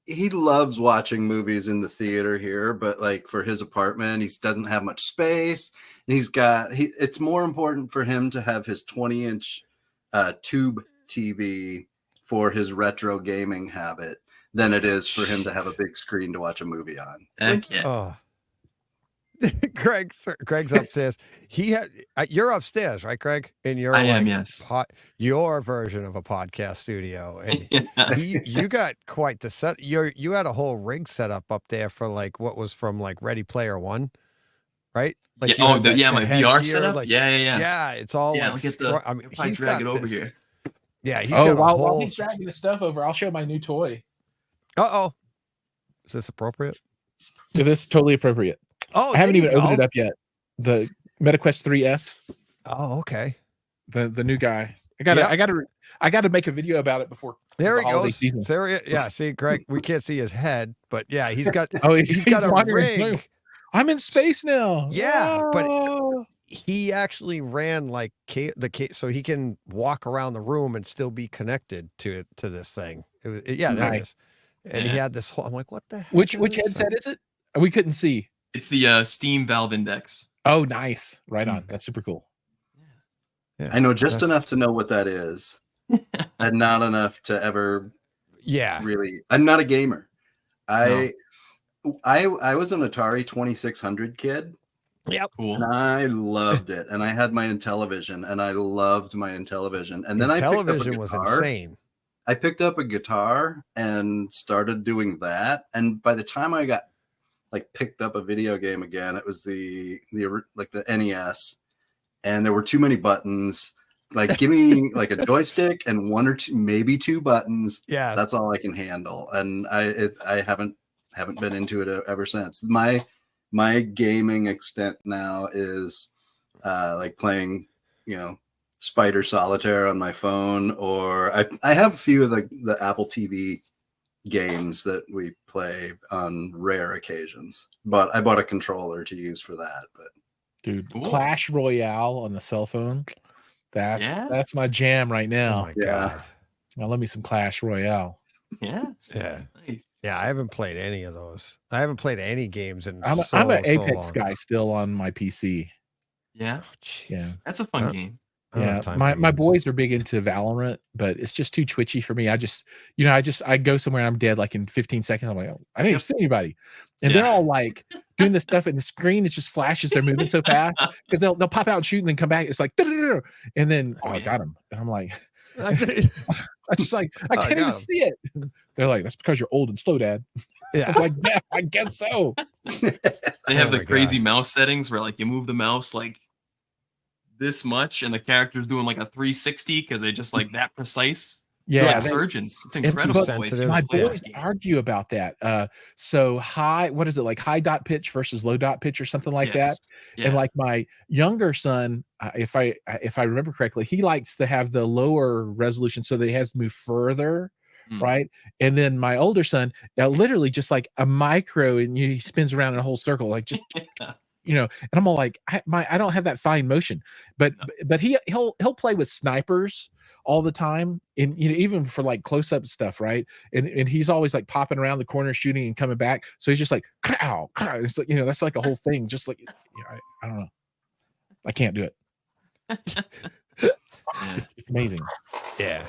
D: He loves watching movies in the theater here, but like for his apartment, he doesn't have much space. And it's more important for him to have his 20-inch tube TV for his retro gaming habit than it is for him to have a big screen to watch a movie on.
B: Heck yeah.
A: Oh. Greg's upstairs. You're upstairs, right, Greg? In your
B: I am, yes.
A: your version of a podcast studio. And
B: Yeah.
A: you got quite the set. You had a whole rig set up there for like what was from like Ready Player One, right? Like you had
B: my VR
A: headgear,
B: setup.
A: like-
B: yeah.
A: Yeah, it's all
B: Yeah,
A: like.
B: look at the.
A: I mean,
B: If I
A: he's
B: drag
A: got
B: it over
A: this-
B: here.
A: Yeah, he's got a
C: while
A: whole.
C: he's dragging the stuff over, I'll show my new toy.
A: Oh, is this appropriate?
C: So this is totally appropriate.
A: Oh,
C: I haven't
A: there
C: even
A: you
C: opened
A: go.
C: it up yet. The MetaQuest 3S,
A: Oh, okay.
C: the new guy. I gotta make a video about it before.
A: There
C: the
A: he
C: holiday
A: goes.
C: season.
A: Yeah, see, Greg, we can't see his head, but yeah, he's got
C: Oh,
A: he's got a
C: wandering.
A: rig.
C: I'm in space now.
A: Yeah, but-
C: Oh.
A: He actually ran like so he can walk around the room and still be connected to this thing. There it
C: Nice.
A: is. And he
B: Yeah.
A: had this whole. I'm like, what the heck?
C: which
A: is this
C: headset
A: thing?
C: is it? We couldn't see.
B: It's the Steam Valve Index.
C: Oh, nice. Right on. That's super cool.
A: Yeah,
D: I know just
A: that's-
D: enough to know what that is, and not enough to ever
A: Yeah,
D: really. I'm not a gamer. I was an Atari 2600 kid.
B: Cool.
D: And I loved it. And I had my Intellivision, and I loved my Intellivision. And then
A: television was insane.
D: I picked up a guitar and started doing that. And by the time I got picked up a video game again, it was the NES, and there were too many buttons. Like, give me like a joystick and one or two, maybe two buttons.
A: Yeah,
D: That's all I can handle. And I haven't been into it ever since. My gaming extent now is like playing, Spider Solitaire on my phone, or I have a few of the Apple TV games that we play on rare occasions, but I bought a controller to use for that. But
C: Dude,
B: Cool.
C: Clash Royale on the cell phone.
B: Yeah?
C: That's my jam right
A: oh
C: now.
A: my
D: Yeah.
A: god.
C: Now let me some Clash Royale.
B: Yeah.
A: Yeah.
B: Nice.
A: Yeah, I haven't played any of those. I haven't played any games in
C: I'm
A: so
C: an Apex
A: long.
C: guy still on my PC.
B: Yeah.
A: Oh, jeez.
C: Yeah.
B: That's a fun
A: Huh?
B: game.
A: I don't
C: Yeah,
A: have time
C: my
A: for
C: my
A: games.
C: boys are big into Valorant, but it's just too twitchy for me. I just, you know, I go somewhere and I'm dead like in 15 seconds. I'm like, oh, I didn't even
B: Yep.
C: see anybody, and they're
B: Yeah.
C: all like doing this stuff, and the screen it just flashes. They're moving so fast because they'll pop out and shoot and then come back. It's like, "Da-da-da-da," and then
B: Oh,
C: I
B: yeah.
C: got him, and I'm like,
A: I
C: I just like I
A: Oh, I
C: can't even
A: got 'em.
C: see it. They're like, that's because you're old and slow, Dad.
A: yeah.
C: I'm like, yeah, I guess so.
B: They have
A: Oh
B: the
A: my
B: crazy
A: God.
B: mouse settings where like you move the mouse like this much and the character's doing like a 360 because they're just like that precise. They're
C: Yeah,
B: like
C: they-
B: surgeons. It's
C: it's
B: incredible.
C: so
B: the way they
A: sensitive.
C: my
B: play
A: Yeah.
C: boys
B: these games.
C: argue about that. So what is it like high dot pitch versus low dot pitch or something like that?
B: Yes.
C: And
B: Yeah.
C: like my younger son, if I remember correctly, he likes to have the lower resolution so that he has to move further,
B: Mm.
C: right? And then my older son, literally just like a micro, and he spins around in a whole circle, like just you know. And I'm all like, I don't have that fine motion, but he'll play with snipers all the time, and you know, even for like close up stuff, right? And he's always like popping around the corner, shooting and coming back. So he's just like, crow, crow. It's like, you know, that's like a whole thing. Just like, you know, I don't know, I can't do it.
B: Yeah.
C: It's amazing.
A: Yeah.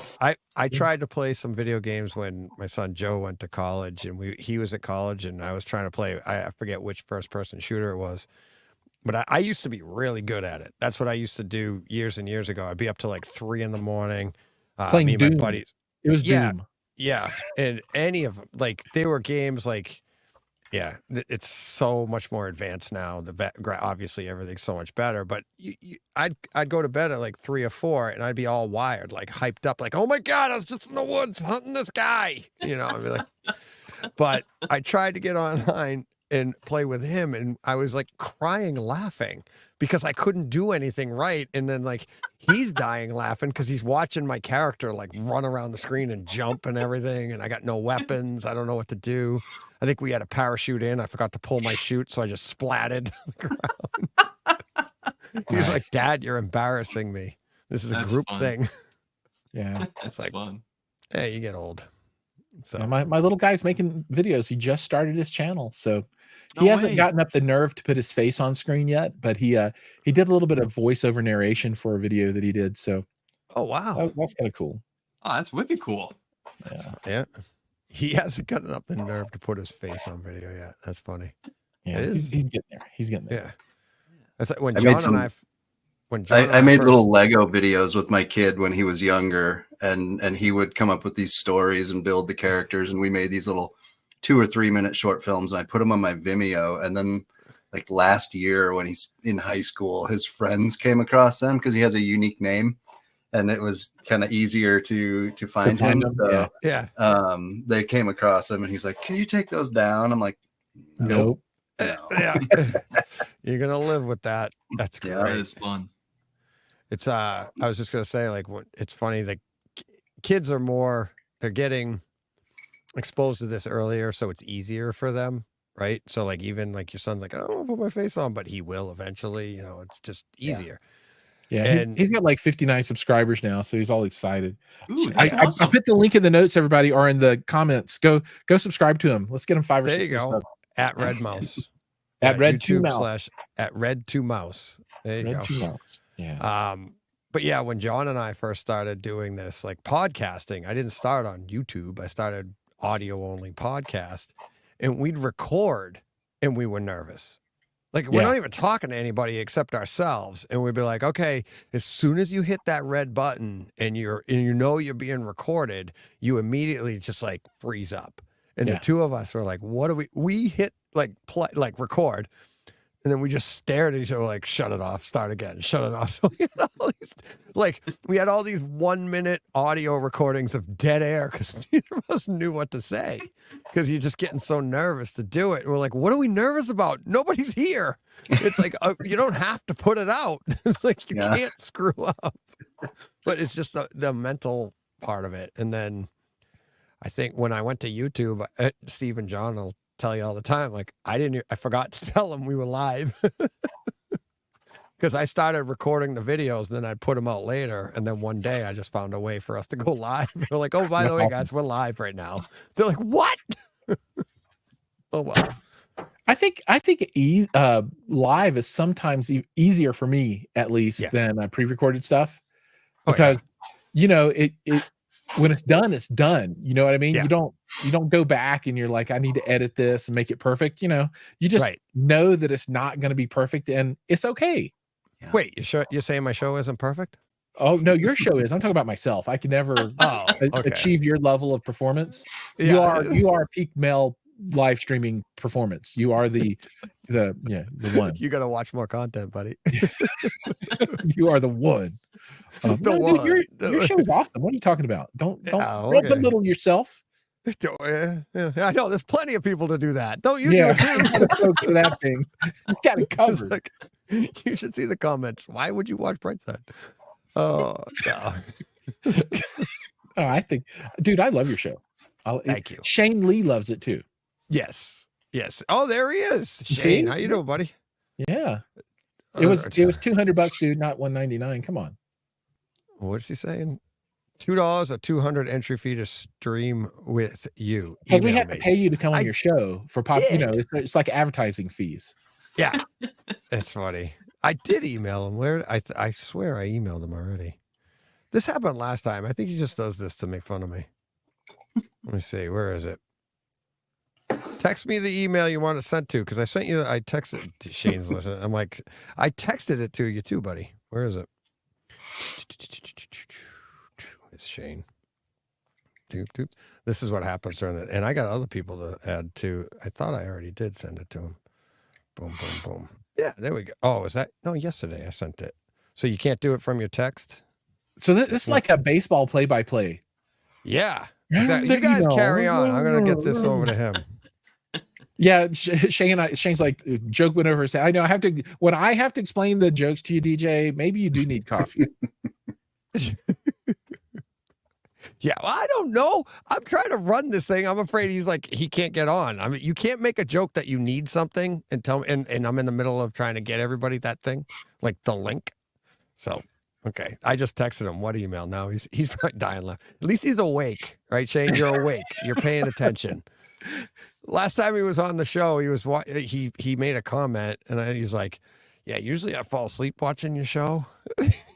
A: I tried to play some video games when my son Joe went to college, and he was at college, and I was trying to play, I forget which first person shooter it was, but I used to be really good at it. That's what I used to do years and years ago. I'd be up to like 3 a.m.
C: Playing
A: Me and my
C: Doom.
A: buddies.
C: It was
A: Yeah.
C: Doom.
A: Yeah. And any of them, like they were games like, yeah, it's so much more advanced now. Obviously everything's so much better, but I'd go to bed at like 3 or 4 and I'd be all wired, like hyped up, like, oh my God, I was just in the woods hunting this guy, you know, I'd be like, but I tried to get online and play with him, and I was like crying laughing because I couldn't do anything right. And then like he's dying laughing because he's watching my character like run around the screen and jump and everything, and I got no weapons. I don't know what to do. I think we had a parachute in. I forgot to pull my chute, so I just splatted on the ground. He's like, Dad, you're embarrassing me. This is a
B: That's
A: group
B: fun.
A: thing.
C: Yeah.
B: That's
A: like-
B: fun.
A: Hey, you get old. So
C: Yeah, my little guy's making videos. He just started his channel, so he
B: No
C: hasn't
B: way.
C: gotten up the nerve to put his face on screen yet. But he did a little bit of voiceover narration for a video that he did. So
A: oh wow.
C: that's kind of cool.
B: Oh, that's wicked cool.
C: Yeah.
A: Yeah. He hasn't gotten up the nerve to put his face on video yet. That's funny.
C: Yeah,
A: It
C: he's
A: is.
C: getting there. He's getting there.
A: Yeah. That's like when
D: I
A: John
D: made some-
A: and when John and
D: I made
A: first-
D: little Lego videos with my kid when he was younger, and he would come up with these stories and build the characters, and we made these little 2 or 3 minute short films, and I put them on my Vimeo. And then like last year when he's in high school, his friends came across them because he has a unique name, and it was kind of easier to find him.
C: find him,
D: So
C: yeah.
D: they came across him, and he's like, "Can you take those down?" I'm like,
C: Nope.
D: "No."
A: Yeah. You're gonna live with that. That's
D: Yeah.
A: great.
B: That is fun.
A: It's I was just gonna say, like, it's funny that kids are they're getting exposed to this earlier, so it's easier for them, right? So like even like your son's like, I don't want to put my face on, but he will eventually, you know, it's just
D: Yeah.
A: easier.
C: Yeah,
A: And-
C: he's got like 59 subscribers now, so he's all excited.
B: Ooh,
C: I
B: that's awesome.
C: put the link in the notes, everybody, or in the comments. Go subscribe to him. Let's get him 5 or
A: There
C: 6
A: you
C: more
A: go.
C: subs.
A: At Red Mouse.
C: At
A: Yeah,
C: Red 2
A: YouTube
C: Mouse.
A: /at Red 2 Mouse. There you
C: Red
A: go.
C: 2 Mouse. Yeah.
A: But yeah, when John and I first started doing this, like podcasting, I didn't start on YouTube. I started audio only podcast, and we'd record, and we were nervous. Like we're
C: Yeah.
A: not even talking to anybody except ourselves, and we'd be like, okay, as soon as you hit that red button and you know you're being recorded, you immediately just like freeze up. And
C: Yeah.
A: the two of us were like, what do we hit like play, like record. And then we just stared at each other like, shut it off, start again, shut it off. So we had all these, we had all these 1 minute audio recordings of dead air because neither of us knew what to say because you're just getting so nervous to do it. And we're like, what are we nervous about? Nobody's here. It's like, you don't have to put it out. It's like, you
D: Yeah.
A: can't screw up. But it's just the mental part of it. And then I think when I went to YouTube, Steve and John will tell you all the time, like I forgot to tell them we were live because I started recording the videos, and then I'd put them out later, and then one day I just found a way for us to go live. They're like, "Oh, by the
C: That's
A: way,
C: awesome.
A: guys, we're live right now." They're like, "What?" Oh well.
C: I think live is sometimes easier for me, at least,
A: Yeah.
C: than pre-recorded stuff,
A: Oh, yeah.
C: because it when it's done. You know what I mean?
A: Yeah.
C: You don't go back and you're like, I need to edit this and make it perfect. You just
A: Right.
C: know that it's not going to be perfect, and it's okay.
A: Wait, you're saying my show isn't perfect?
C: Oh no, your show is. I'm talking about myself. I can never
A: Oh, okay.
C: achieve your level of performance.
A: Yeah.
C: You are peak male live streaming performance. You are the one.
A: You got to watch more content, buddy.
C: You are the one.
A: The
C: No, dude,
A: one.
C: your show is awesome. What are you talking about? Don't
A: okay.
C: belittle yourself.
A: Yeah, I know. There's plenty of people to do that. Don't you
C: Yeah,
A: do it
C: you
A: too?
C: gotta go for that thing. You got it
A: It's
C: covered.
A: like, you should see the comments. Why would you watch Brightside? Oh, no.
C: Oh, I think, dude, I love your show.
A: Thank you.
C: Shane Lee loves it too.
A: Yes. Oh, there he is.
C: You
A: Shane,
C: see?
A: how you doing, buddy?
C: Yeah, it was $200, dude, not $199. Come on.
A: What's he saying? $2 or 200 entry fee to stream with you.
C: Because we
A: Email
C: have to
A: me.
C: pay you to come on
A: I
C: your show for pop.
A: did.
C: It's like advertising fees.
A: Yeah, it's funny. I did email him. Where I swear I emailed him already. This happened last time. I think he just does this to make fun of me. Let me see. Where is it? Text me the email you want it sent to, because I sent you. I texted Shane's listen. I'm like, I texted it to you too, buddy. Where is it? It's Shane. Doop, doop. This is what happens during it. And I got other people to add to. I thought I already did send it to him. Boom, boom, boom. Yeah, there we go. Oh, is that? No, yesterday I sent it. So you can't do it from your text?
C: So this is like a baseball play-by-play.
A: Yeah, exactly. You guys carry on. I'm going to get this over to him.
C: Yeah, Shane's like joke went over and said, I know when I have to explain the jokes to you, DJ, maybe you do need coffee.
A: Yeah, well, I don't know. I'm trying to run this thing. I'm afraid he can't get on. I mean, you can't make a joke that you need something and tell me, and I'm in the middle of trying to get everybody that thing, like the link. So, okay. I just texted him. What email? Now he's probably dying left. At least he's awake, right, Shane? You're awake. You're paying attention. Last time he was on the show, he made a comment, and then he's like, "Yeah, usually I fall asleep watching your show."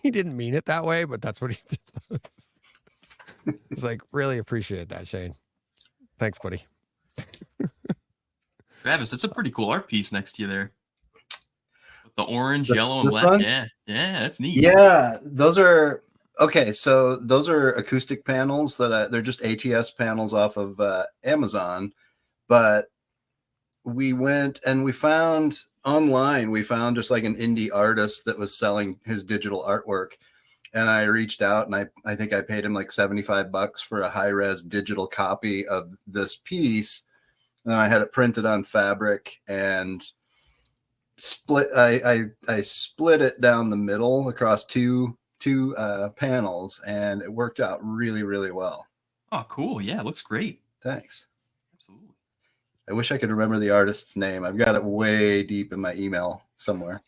A: He didn't mean it that way, but that's what he did. He's like, really appreciate that, Shane. Thanks, buddy.
B: Travis, that's a pretty cool art piece next to you there. With the orange,
D: This-
B: yellow, and
D: this
B: black.
D: one?
B: Yeah, that's neat.
D: Yeah, those are okay. So those are acoustic panels they're just ATS panels off of Amazon. But we went and we found online, just like an indie artist that was selling his digital artwork. And I reached out, and I think I paid him like $75 for a high-res digital copy of this piece. And I had it printed on fabric and split. I split it down the middle across two panels, and it worked out really, really well.
B: Oh, cool. Yeah, it looks great.
D: Thanks.
B: Absolutely.
D: I wish I could remember the artist's name. I've got it way deep in my email somewhere.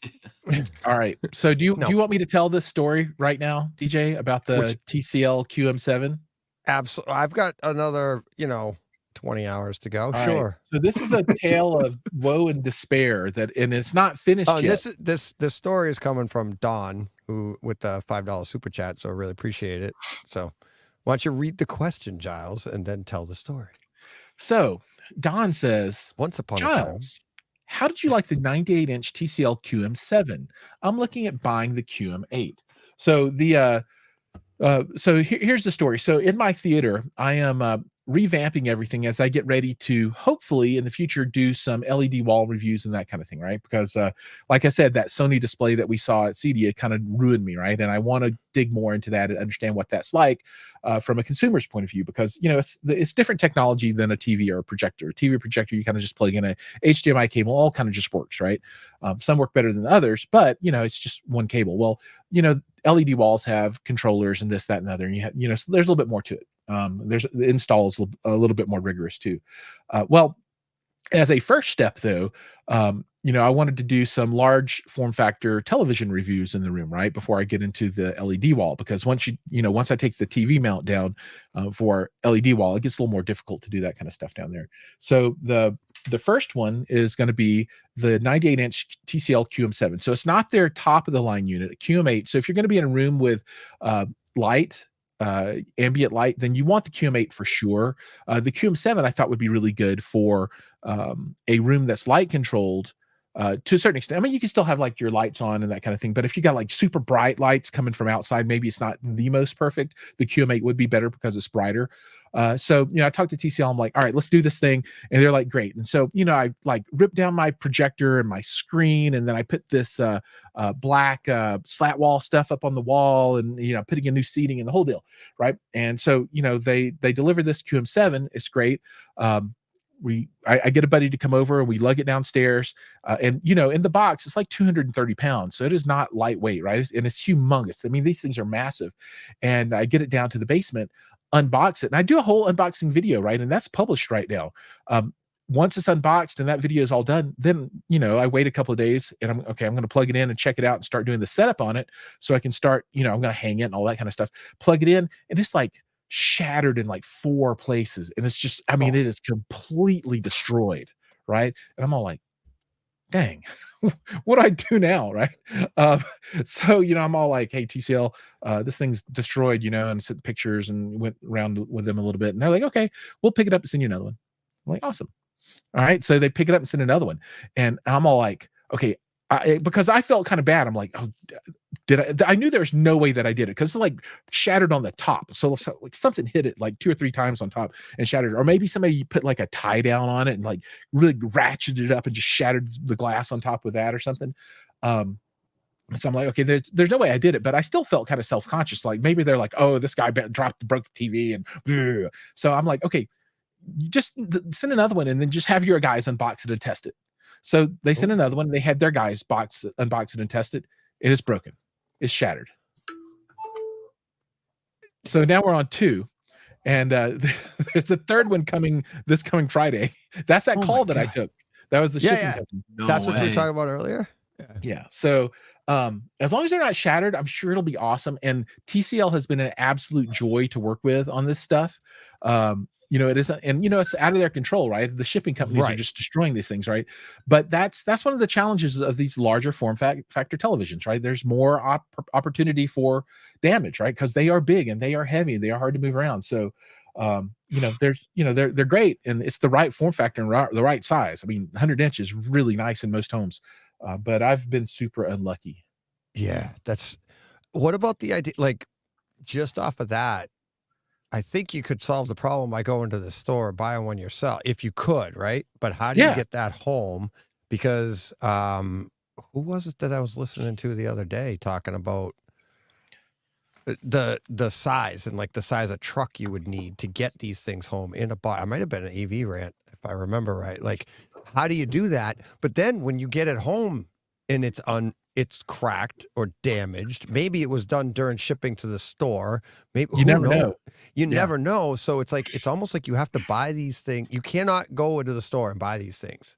C: All right. So do you want me to tell this story right now, DJ, about the
A: Which-
C: TCL QM7?
A: Absolutely. I've got another, 20 hours to go.
C: All right.
A: Sure.
C: So this is a tale of woe and despair and it's not finished
A: Oh,
C: yet.
A: this story is coming from Don, who with the $5 super chat. So I really appreciate it. So why don't you read the question, Giles, and then tell the story?
C: So Don says,
A: Once upon a time.
C: Giles, how did you like the 98-inch TCL QM7? I'm looking at buying the QM8. So here's the story. So in my theater, I am revamping everything as I get ready to hopefully in the future do some LED wall reviews and that kind of thing, right? Because like I said, that Sony display that we saw at CEDIA kind of ruined me, right? And I want to dig more into that and understand what that's like from a consumer's point of view, because it's different technology than a TV or a projector. A TV projector, you kind of just plug in a HDMI cable, all kind of just works, right? Some work better than others, but it's just one cable. Well, LED walls have controllers and this, that, and the other, and so there's a little bit more to it. The install is a little bit more rigorous too. Well, As a first step, though, I wanted to do some large form factor television reviews in the room, right? Before I get into the LED wall, because once I take the TV mount down for LED wall, it gets a little more difficult to do that kind of stuff down there. So the first one is going to be the 98-inch TCL QM7. So it's not their top of the line unit, QM8. So if you're going to be in a room with light, ambient light, then you want the QM8 for sure. The QM7 I thought would be really good for a room that's light controlled to a certain extent. I mean, you can still have like your lights on and that kind of thing, but if you got like super bright lights coming from outside, maybe it's not the most perfect. The QM8 would be better because it's brighter. So I talked to TCL. I'm like, all right, let's do this thing, and they're like, great. And so I like ripped down my projector and my screen, and then I put this black slat wall stuff up on the wall, and putting in new seating and the whole deal, right? And so they delivered this QM7. It's great. I get a buddy to come over, and we lug it downstairs, and in the box it's like 230 pounds, so it is not lightweight, right? And it's humongous. I mean, these things are massive. And I get it down to the basement, unbox it, and I do a whole unboxing video, right? And that's published right now. Once it's unboxed and that video is all done, then I wait a couple of days, and I'm going to plug it in and check it out and start doing the setup on it, so I can start I'm going to hang it and all that kind of stuff, plug it in, and it's like shattered in like 4 places, and it's just, I mean, it is completely destroyed, right? And I'm all like, dang, what do I do now, right? So I'm all like, hey, TCL, this thing's destroyed, and sent pictures and went around with them a little bit, and they're like, okay, we'll pick it up and send you another one. I'm like, awesome. All right, so they pick it up and send another one, and I'm all like, okay, because I felt kind of bad. I'm like, oh, I knew there was no way that I did it, because it's like shattered on the top. So like something hit it like 2 or 3 times on top and shattered. Or maybe somebody put like a tie down on it and like really ratcheted it up and just shattered the glass on top with that or something. So I'm like, okay, there's no way I did it, but I still felt kind of self-conscious. Like maybe they're like, oh, this guy broke the TV, and bleh. So I'm like, okay, you just send another one, and then just have your guys unbox it and test it. So they sent another one. They had their guys unbox it and test it. It is broken. It's shattered. So now we're on 2, and there's a third one coming this coming Friday. That's that call that I took. That was the shipping company.
A: That's what you were talking about earlier.
C: Yeah. So as long as they're not shattered, I'm sure it'll be awesome. And TCL has been an absolute joy to work with on this stuff. It isn't, and it's out of their control, right? The shipping companies are just destroying these things, right? But that's one of the challenges of these larger form factor televisions, right? There's more opportunity for damage, right? Because they are big and they are heavy, they are hard to move around. So they're great, and it's the right form factor and the right size. I mean, 100-inch is really nice in most homes, but I've been super unlucky.
A: Yeah, what about the idea, like, just off of that, I think you could solve the problem by going to the store, buying one yourself, if you could, right? But how do you get that home? Because who was it that I was listening to the other day talking about the size, and like the size of truck you would need to get these things home in a box? I might have been an AV rant if I remember right. Like, how do you do that? But then when you get it home and it's cracked or damaged, maybe it was done during shipping to the store. Maybe
C: you never know.
A: You never know. So it's almost like you have to buy these things. You cannot go into the store and buy these things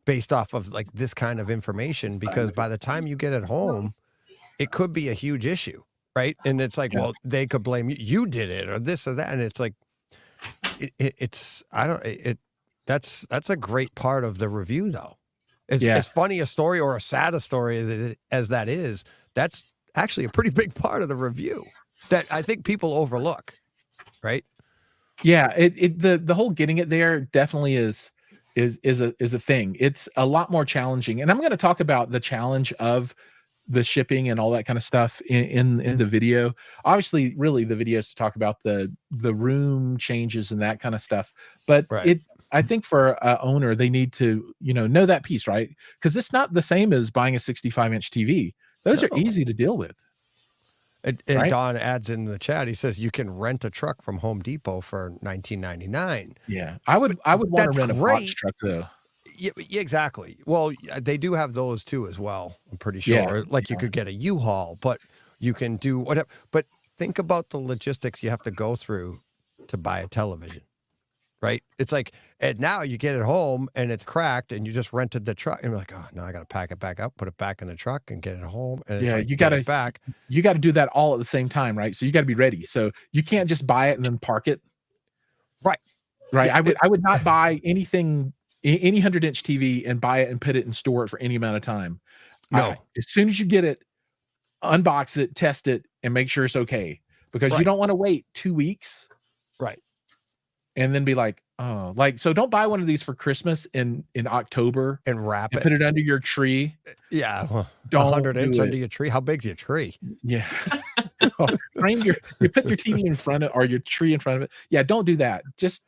A: based off of like this kind of information, because by the time you get it home, it could be a huge issue, right? And it's like, well, they could blame you did it or this or that, and it's like that's a great part of the review, though. As funny a story or a sad a story as that is, that's actually a pretty big part of the review that I think people overlook, right?
C: Yeah, the whole getting it there definitely is a thing. It's a lot more challenging, and I'm going to talk about the challenge of the shipping and all that kind of stuff in the video. Obviously, really, the video is to talk about the room changes and that kind of stuff, but I think for an owner, they need to, know that piece, right? Because it's not the same as buying a 65-inch TV. Those are easy to deal with.
A: And right? Don adds in the chat, he says you can rent a truck from Home Depot for $19.99.
C: Yeah, I would want to rent a box truck though.
A: Yeah, exactly. Well, they do have those too as well, I'm pretty sure. Yeah. Like you could get a U-Haul, but you can do whatever. But think about the logistics you have to go through to buy a television. right? It's like, and now you get it home and it's cracked and you just rented the truck and you're like, oh, now I got to pack it back up, put it back in the truck and get it home. And it's
C: Yeah,
A: like,
C: you
A: get
C: gotta
A: it back.
C: you got to do that all at the same time, right? So you got to be ready. So you can't just buy it and then park it.
A: Right.
C: Right.
A: Yeah,
C: I would not buy anything, any 100-inch TV and buy it and put it and store it for any amount of time.
A: No.
C: As soon as you get it, unbox it, test it, and make sure it's okay. Because you
A: Right.
C: don't want to wait 2 weeks.
A: Right.
C: And then be like, oh, like, so don't buy one of these for Christmas in October
A: And wrap
C: and
A: it.
C: put it under your tree.
A: Yeah. Well,
C: Don't
A: 100-inch
C: do
A: under
C: it.
A: your tree. How big's your tree?
C: Yeah. You put your TV in front of, or your tree in front of it. Yeah, don't do that. Just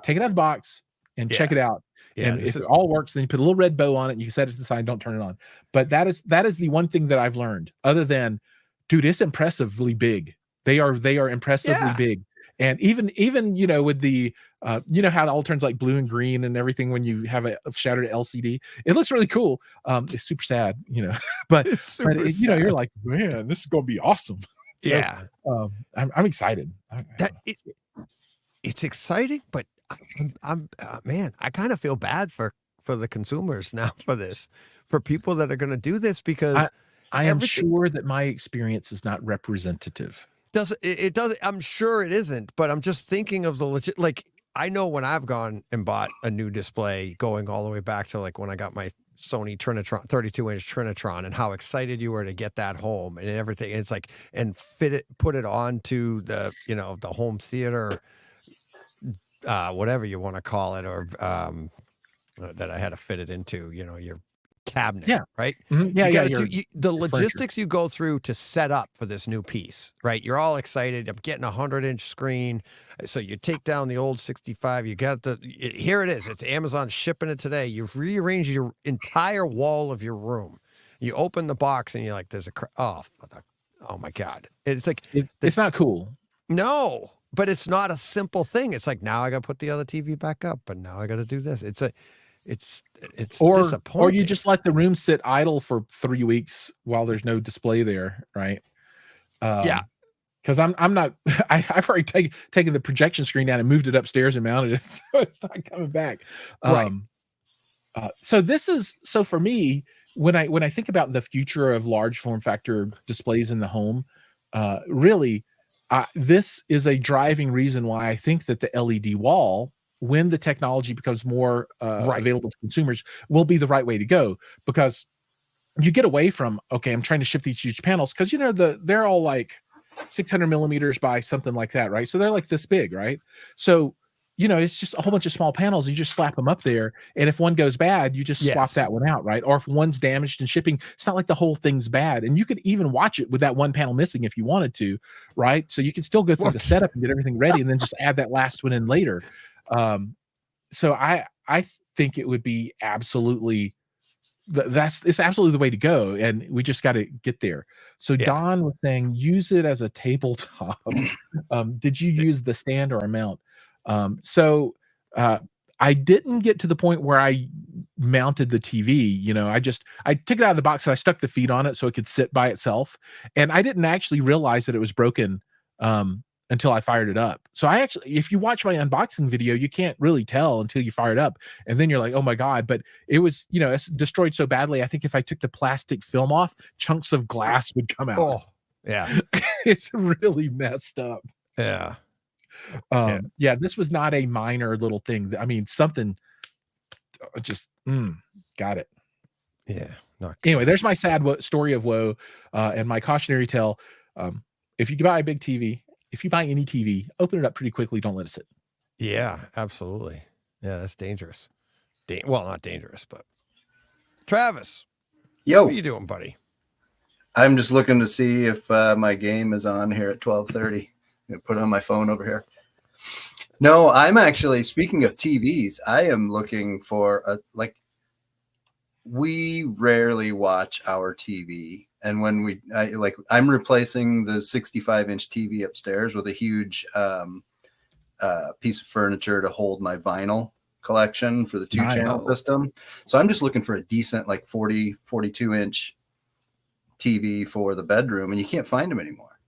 C: take it out of the box and check it out.
A: Yeah.
C: And
A: This
C: if
A: is,
C: it all works, then you put a little red bow on it and you set it to the side, don't turn it on. But that is the one thing that I've learned, other than, dude, it's impressively big. They are impressively
A: Yeah.
C: big. And even with the how it all turns like blue and green and everything when you have a shattered LCD, it looks really cool. It's super sad, but
A: it's super
C: you're
A: sad.
C: like, man, this is gonna be awesome. So,
A: Yeah.
C: I'm excited.
A: It's exciting, but I'm man, I kind of feel bad for the consumers now for this, for people that are going to do this, because
C: I am
A: everything-
C: sure that my experience is not representative.
A: it doesn't. I'm sure it isn't, but I'm just thinking of the legit. Like, I know when I've gone and bought a new display, going all the way back to like when I got my Sony Trinitron 32-inch Trinitron, and how excited you were to get that home and everything. And it's like, and put it onto the the home theater, whatever you want to call it, or that I had to fit it into, your cabinet.
C: Yeah.
A: Right.
C: Mhm. Yeah,
A: You
C: yeah.
A: gotta the
C: furniture.
A: logistics you go through to set up for this new piece, right? You're all excited. I'm getting a 100-inch screen. So you take down the old 65. You got here it is. It's Amazon shipping it today. You've rearranged your entire wall of your room. You open the box and you're like, there's oh my God. It's like,
C: It's not cool.
A: no, but it's not a simple thing. It's like, now I got to put the other TV back up, but now I got to do this. It's
C: Or
A: disappointing.
C: you just let the room sit idle for 3 weeks while there's no display there, right?
A: Yeah.
C: Because I'm not. I've already taken the projection screen down and moved it upstairs and mounted it, so it's not coming back.
A: Right.
C: So for me, when I think about the future of large form factor displays in the home, really, this is a driving reason why I think that the LED wall, when the technology becomes more
A: Right.
C: available to consumers, will be the right way to go, because you get away from, okay, I'm trying to ship these huge panels, because they're all like 600 millimeters by something like that, right? So they're like this big, right? So it's just a whole bunch of small panels. You just slap them up there, and if one goes bad, you just swap
A: Yes.
C: that one out, right? Or if one's damaged in shipping, it's not like the whole thing's bad, and you could even watch it with that one panel missing if you wanted to, right? So you can still go through the setup and get everything ready, and then just add that last one in later. So I think it would be absolutely it's absolutely the way to go, and we just got to get there. So
A: Yeah.
C: Don was saying use it as a tabletop. Did you use the stand or a mount? I didn't get to the point where I mounted the TV. I took it out of the box and I stuck the feet on it so it could sit by itself, and I didn't actually realize that it was broken until I fired it up. So if you watch my unboxing video, you can't really tell until you fire it up, and then you're like, oh my God. But it was, it's destroyed so badly. I think if I took the plastic film off, chunks of glass would come out.
A: Oh, yeah.
C: It's really messed up.
A: Yeah.
C: Yeah, this was not a minor little thing. I mean, something just got it.
A: Yeah. Not
C: Anyway, there's my sad story of woe, and my cautionary tale. If you buy a big TV, if you buy any TV, open it up pretty quickly. Don't let it sit.
A: Yeah, absolutely. Yeah, that's dangerous. Well, not dangerous, but Travis,
D: Yo,
A: what are you doing, buddy?
D: I'm just looking to see if my game is on here at 12:30. Put it on my phone over here. No, I'm actually, speaking of TVs, I am looking for we rarely watch our TV. And when I'm replacing the 65-inch TV upstairs with a huge piece of furniture to hold my vinyl collection for the 2-channel system. So I'm just looking for a decent 42-inch TV for the bedroom, and you can't find them anymore.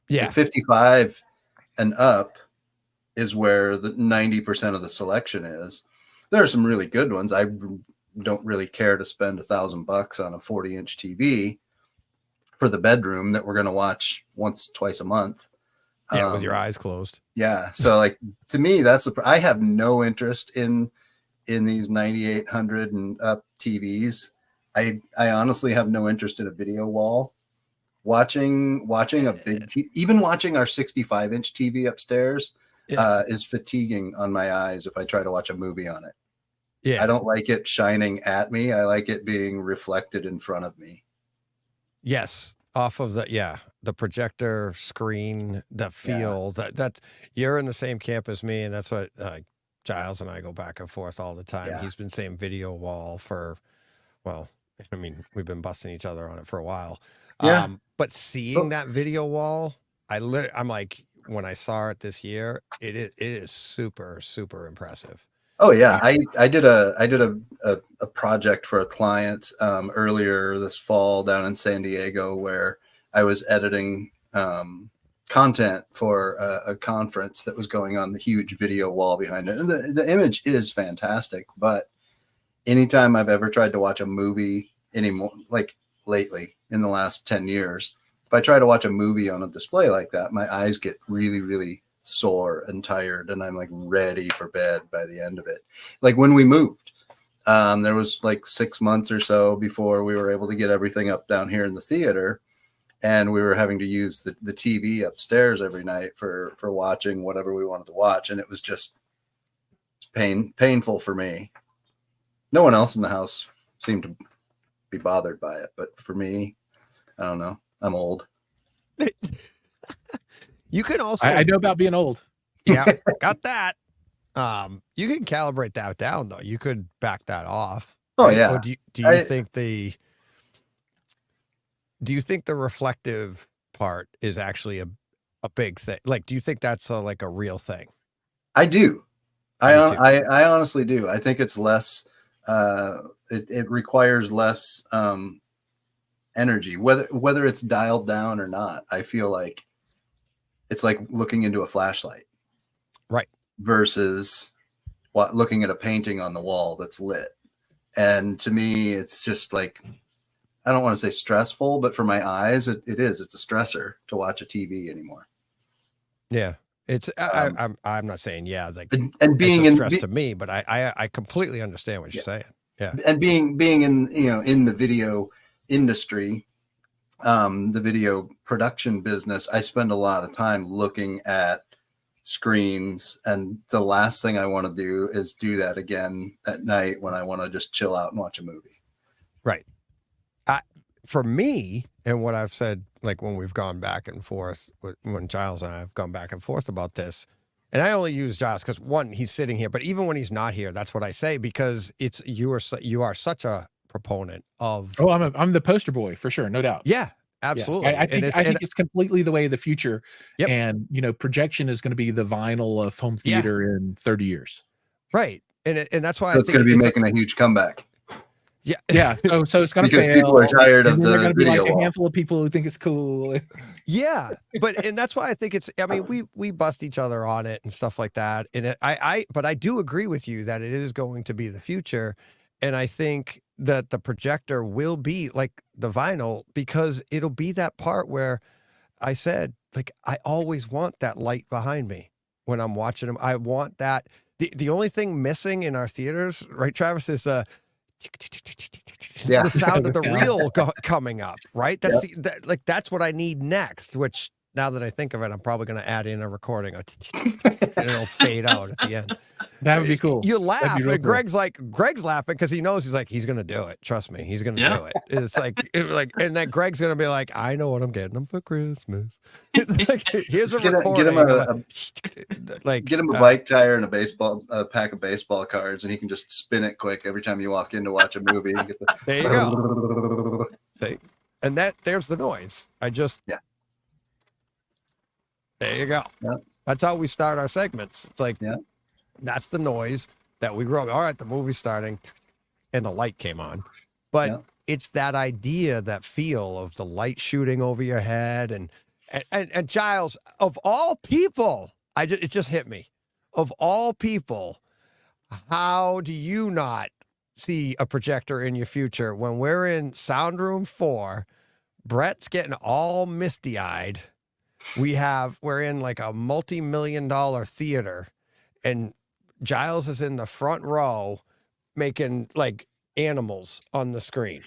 A: Yeah.
D: 55 and up, is where the 90% of the selection is. There are some really good ones. I don't really care to spend $1,000 on a 40-inch TV for the bedroom that we're going to watch once, twice a month.
A: Yeah, with your eyes closed.
D: Yeah. So like to me, I have no interest in these 9800 and up TVs. I honestly have no interest in a video wall. Watching a big even watching our 65-inch TV upstairs is fatiguing on my eyes if I try to watch a movie on it.
A: Yeah.
D: I don't like it shining at me. I like it being reflected in front of me.
A: Yes. Off of the projector screen, the feel that you're in the same camp as me. And that's what Giles and I go back and forth all the time.
D: Yeah.
A: He's been saying video wall I mean, we've been busting each other on it for a while.
D: Yeah.
A: But seeing that video wall, I'm like, when I saw it this year, it is super, super impressive.
D: Oh yeah, I did a project for a client earlier this fall down in San Diego where I was editing content for a conference that was going on, the huge video wall behind it, and the image is fantastic. But anytime I've ever tried to watch a movie anymore, like lately in the last 10 years, if I try to watch a movie on a display like that, my eyes get really, really sore and tired, and I'm like ready for bed by the end of it. Like when we moved, there was like 6 months or so before we were able to get everything up down here in the theater, and we were having to use the TV upstairs every night for watching whatever we wanted to watch, and it was just painful for me. No one else in the house seemed to be bothered by it, but for me, I don't know. I'm old.
A: You can also
C: I know about being old.
A: Yeah, got that. You can calibrate that down though. You could back that off.
D: Oh
A: right?
D: yeah.
A: Or do you think the reflective part is actually a big thing? Like, do you think that's like a real thing?
D: I do.
A: Me too.
D: I honestly do. I think it's less. It requires less energy, whether it's dialed down or not. I feel like it's like looking into a flashlight,
A: right?
D: Versus looking at a painting on the wall that's lit. And to me, it's just like, I don't want to say stressful, but for my eyes, it's a stressor to watch a TV anymore.
A: Yeah. It's I'm not saying like
D: and being
A: it's a stress to me, but I completely understand what you're saying. Yeah.
D: And being in in the video industry, the video production business, I spend a lot of time looking at screens, and the last thing I want to do is do that again at night when I want to just chill out and watch a movie.
A: Right. For me, and what I've said, like when we've gone back and forth, when Giles and I have gone back and forth about this, and I only use Giles because one, he's sitting here, but even when he's not here, that's what I say, because you are such a proponent of.
C: Oh, I'm the poster boy for sure, no doubt.
A: Yeah, absolutely.
C: Yeah. I think it's completely the way of the future. Yep. And projection is going to be the vinyl of home theater in 30 years.
A: Right, and that's why
D: so it's going to be making a huge comeback.
A: Yeah,
C: yeah. So it's going to fail.
D: People are tired of the
C: going to be
D: video
C: like
D: wall.
C: A handful of people who think it's cool.
A: Yeah, and that's why I think it's. I mean, we bust each other on it and stuff like that. And but I do agree with you that it is going to be the future, and I think that the projector will be like the vinyl, because it'll be that part where I said, like, I always want that light behind me when I'm watching them. I want that. The only thing missing in our theaters, right, Travis, is the sound of the reel coming up, right? That's that's what I need next, which now that I think of it, I'm probably going to add in a recording and it'll fade out at the end.
C: That would be cool.
A: You laugh, and
C: cool.
A: Greg's laughing because he knows, he's going to do it. Trust me, he's going to do it. It's like, and then Greg's going to be like, I know what I'm getting him for Christmas. Like, here's a recording.
D: Get him a bike tire and a pack of baseball cards, and he can just spin it quick every time you walk in to watch a movie. And get
A: there you go. See, and there's the noise. There you go.
D: Yeah.
A: That's how we start our segments. It's like, that's the noise that we grew up. All right, the movie's starting and the light came on. But it's that idea, that feel of the light shooting over your head. And Giles, of all people, it just hit me. of all people, how do you not see a projector in your future when we're in sound room 4? Brett's getting all misty-eyed. We're in like a multi-million-dollar theater, and Giles is in the front row making like animals on the screen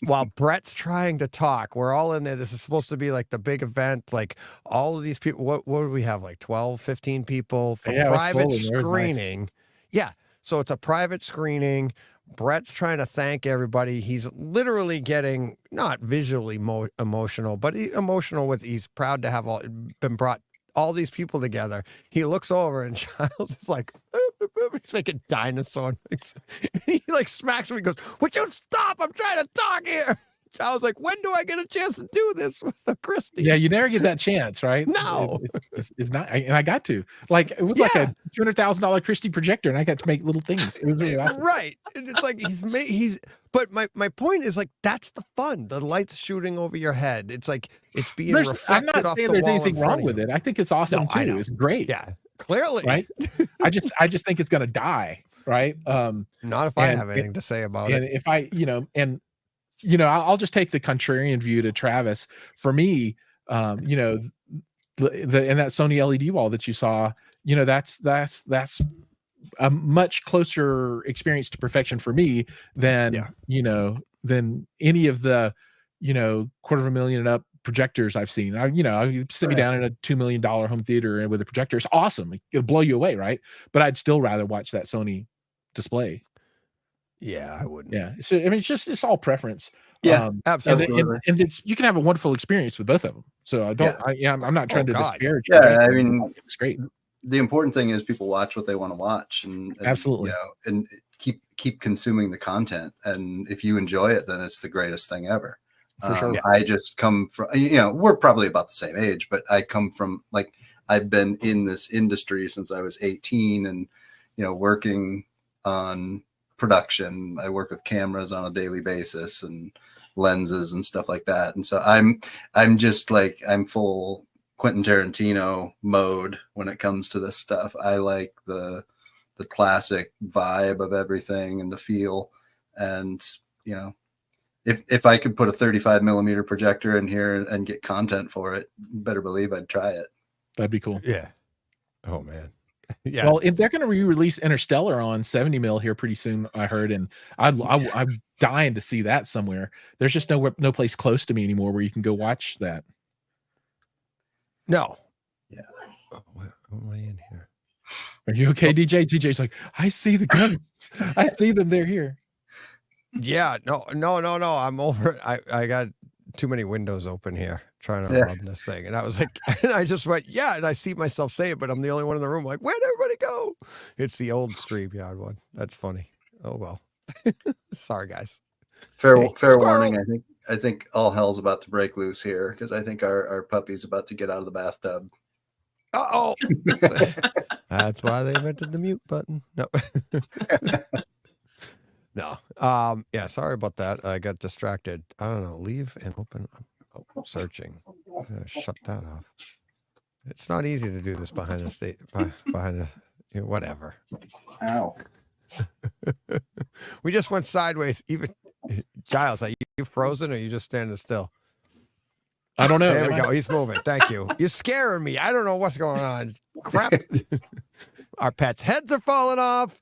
A: while Brett's trying to talk. We're all in there. This is supposed to be like the big event. Like all of these people, what do we have? Like 12, 15 people for
C: Yeah, it was
A: private
C: full, and it was nice.
A: screening. Yeah. So it's a private screening. Brett's trying to thank everybody. He's literally getting not visually emotional, but he's proud to have been brought all these people together. He looks over and Giles is like, he's making dinosaur things. He like smacks him and goes, "Would you stop? I'm trying to talk here." Giles like, "When do I get a chance to do this with the Christie?"
C: Yeah, you never get that chance, right?
A: No.
C: It's not. And I got to. Like, it was like a $200,000 Christie projector, and I got to make little things. It was really awesome.
A: Right. And it's like but my point is like, that's the fun. The lights shooting over your head. It's like, it's being
C: I'm
A: reflected
C: not
A: off
C: saying
A: the
C: there's
A: wall
C: anything
A: in front
C: wrong
A: of
C: with
A: you.
C: it. I think it's awesome
A: No, I
C: too.
A: know.
C: It's great.
A: Yeah, clearly.
C: Right. I just think it's going to die. Right.
A: Not if I have anything to say about
C: and
A: it.
C: if I, I'll just take the contrarian view to Travis. For me, and that Sony LED wall that you saw, that's a much closer experience to perfection for me than than any of the $250,000 and up projectors I've seen. You sit me down in a $2 million home theater with a projector. It's awesome. It'll blow you away, right? But I'd still rather watch that Sony display.
A: Yeah, I wouldn't.
C: Yeah. So I mean, it's all preference.
D: Yeah,
A: absolutely.
C: And you can have a wonderful experience with both of them. So I'm not trying to disparage.
D: Yeah, I mean,
C: it's great.
D: The important thing is people watch what they want to watch, and
C: absolutely,
D: and keep consuming the content. And if you enjoy it, then it's the greatest thing ever.
A: For sure.
D: I just come from, we're probably about the same age, but I come from I've been in this industry since I was 18, and working on production. I work with cameras on a daily basis and lenses and stuff like that. And so I'm just like, I'm full Quentin Tarantino mode when it comes to this stuff. I like the classic vibe of everything and the feel. And, if I could put a 35 millimeter projector in here and get content for it, better believe I'd try it.
C: That'd be cool.
A: Yeah. Oh man. Yeah.
C: Well, if they're going to re-release Interstellar on 70 mil here pretty soon, I heard, and I'm dying to see that somewhere. There's just no place close to me anymore where you can go watch that.
A: No.
D: Yeah.
A: Oh, where am I in here?
C: Are you okay, DJ? DJ's like, I see the guns. I see them. They're here.
A: Yeah. No. I'm over. I got too many windows open here trying to run this thing. And I was like, and I just went, yeah. And I see myself say it, but I'm the only one in the room. Like, where'd everybody go? It's the old StreamYard one. That's funny. Oh, well. Sorry, guys.
D: Fair
A: Squirrel.
D: warning. I think all hell's about to break loose here because I think our puppy's about to get out of the bathtub.
A: Uh-oh. That's why they invented the mute button. No. No. Yeah, sorry about that. I got distracted. I don't know. Leave and open. Oh, searching. I'm gonna shut that off. It's not easy to do this behind whatever.
D: Ow.
A: We just went sideways. Even Giles, are you frozen or are you just standing still?
C: I don't know.
A: There we go. He's moving. Thank you. You're scaring me. I don't know what's going on. Crap. Our pets' heads are falling off.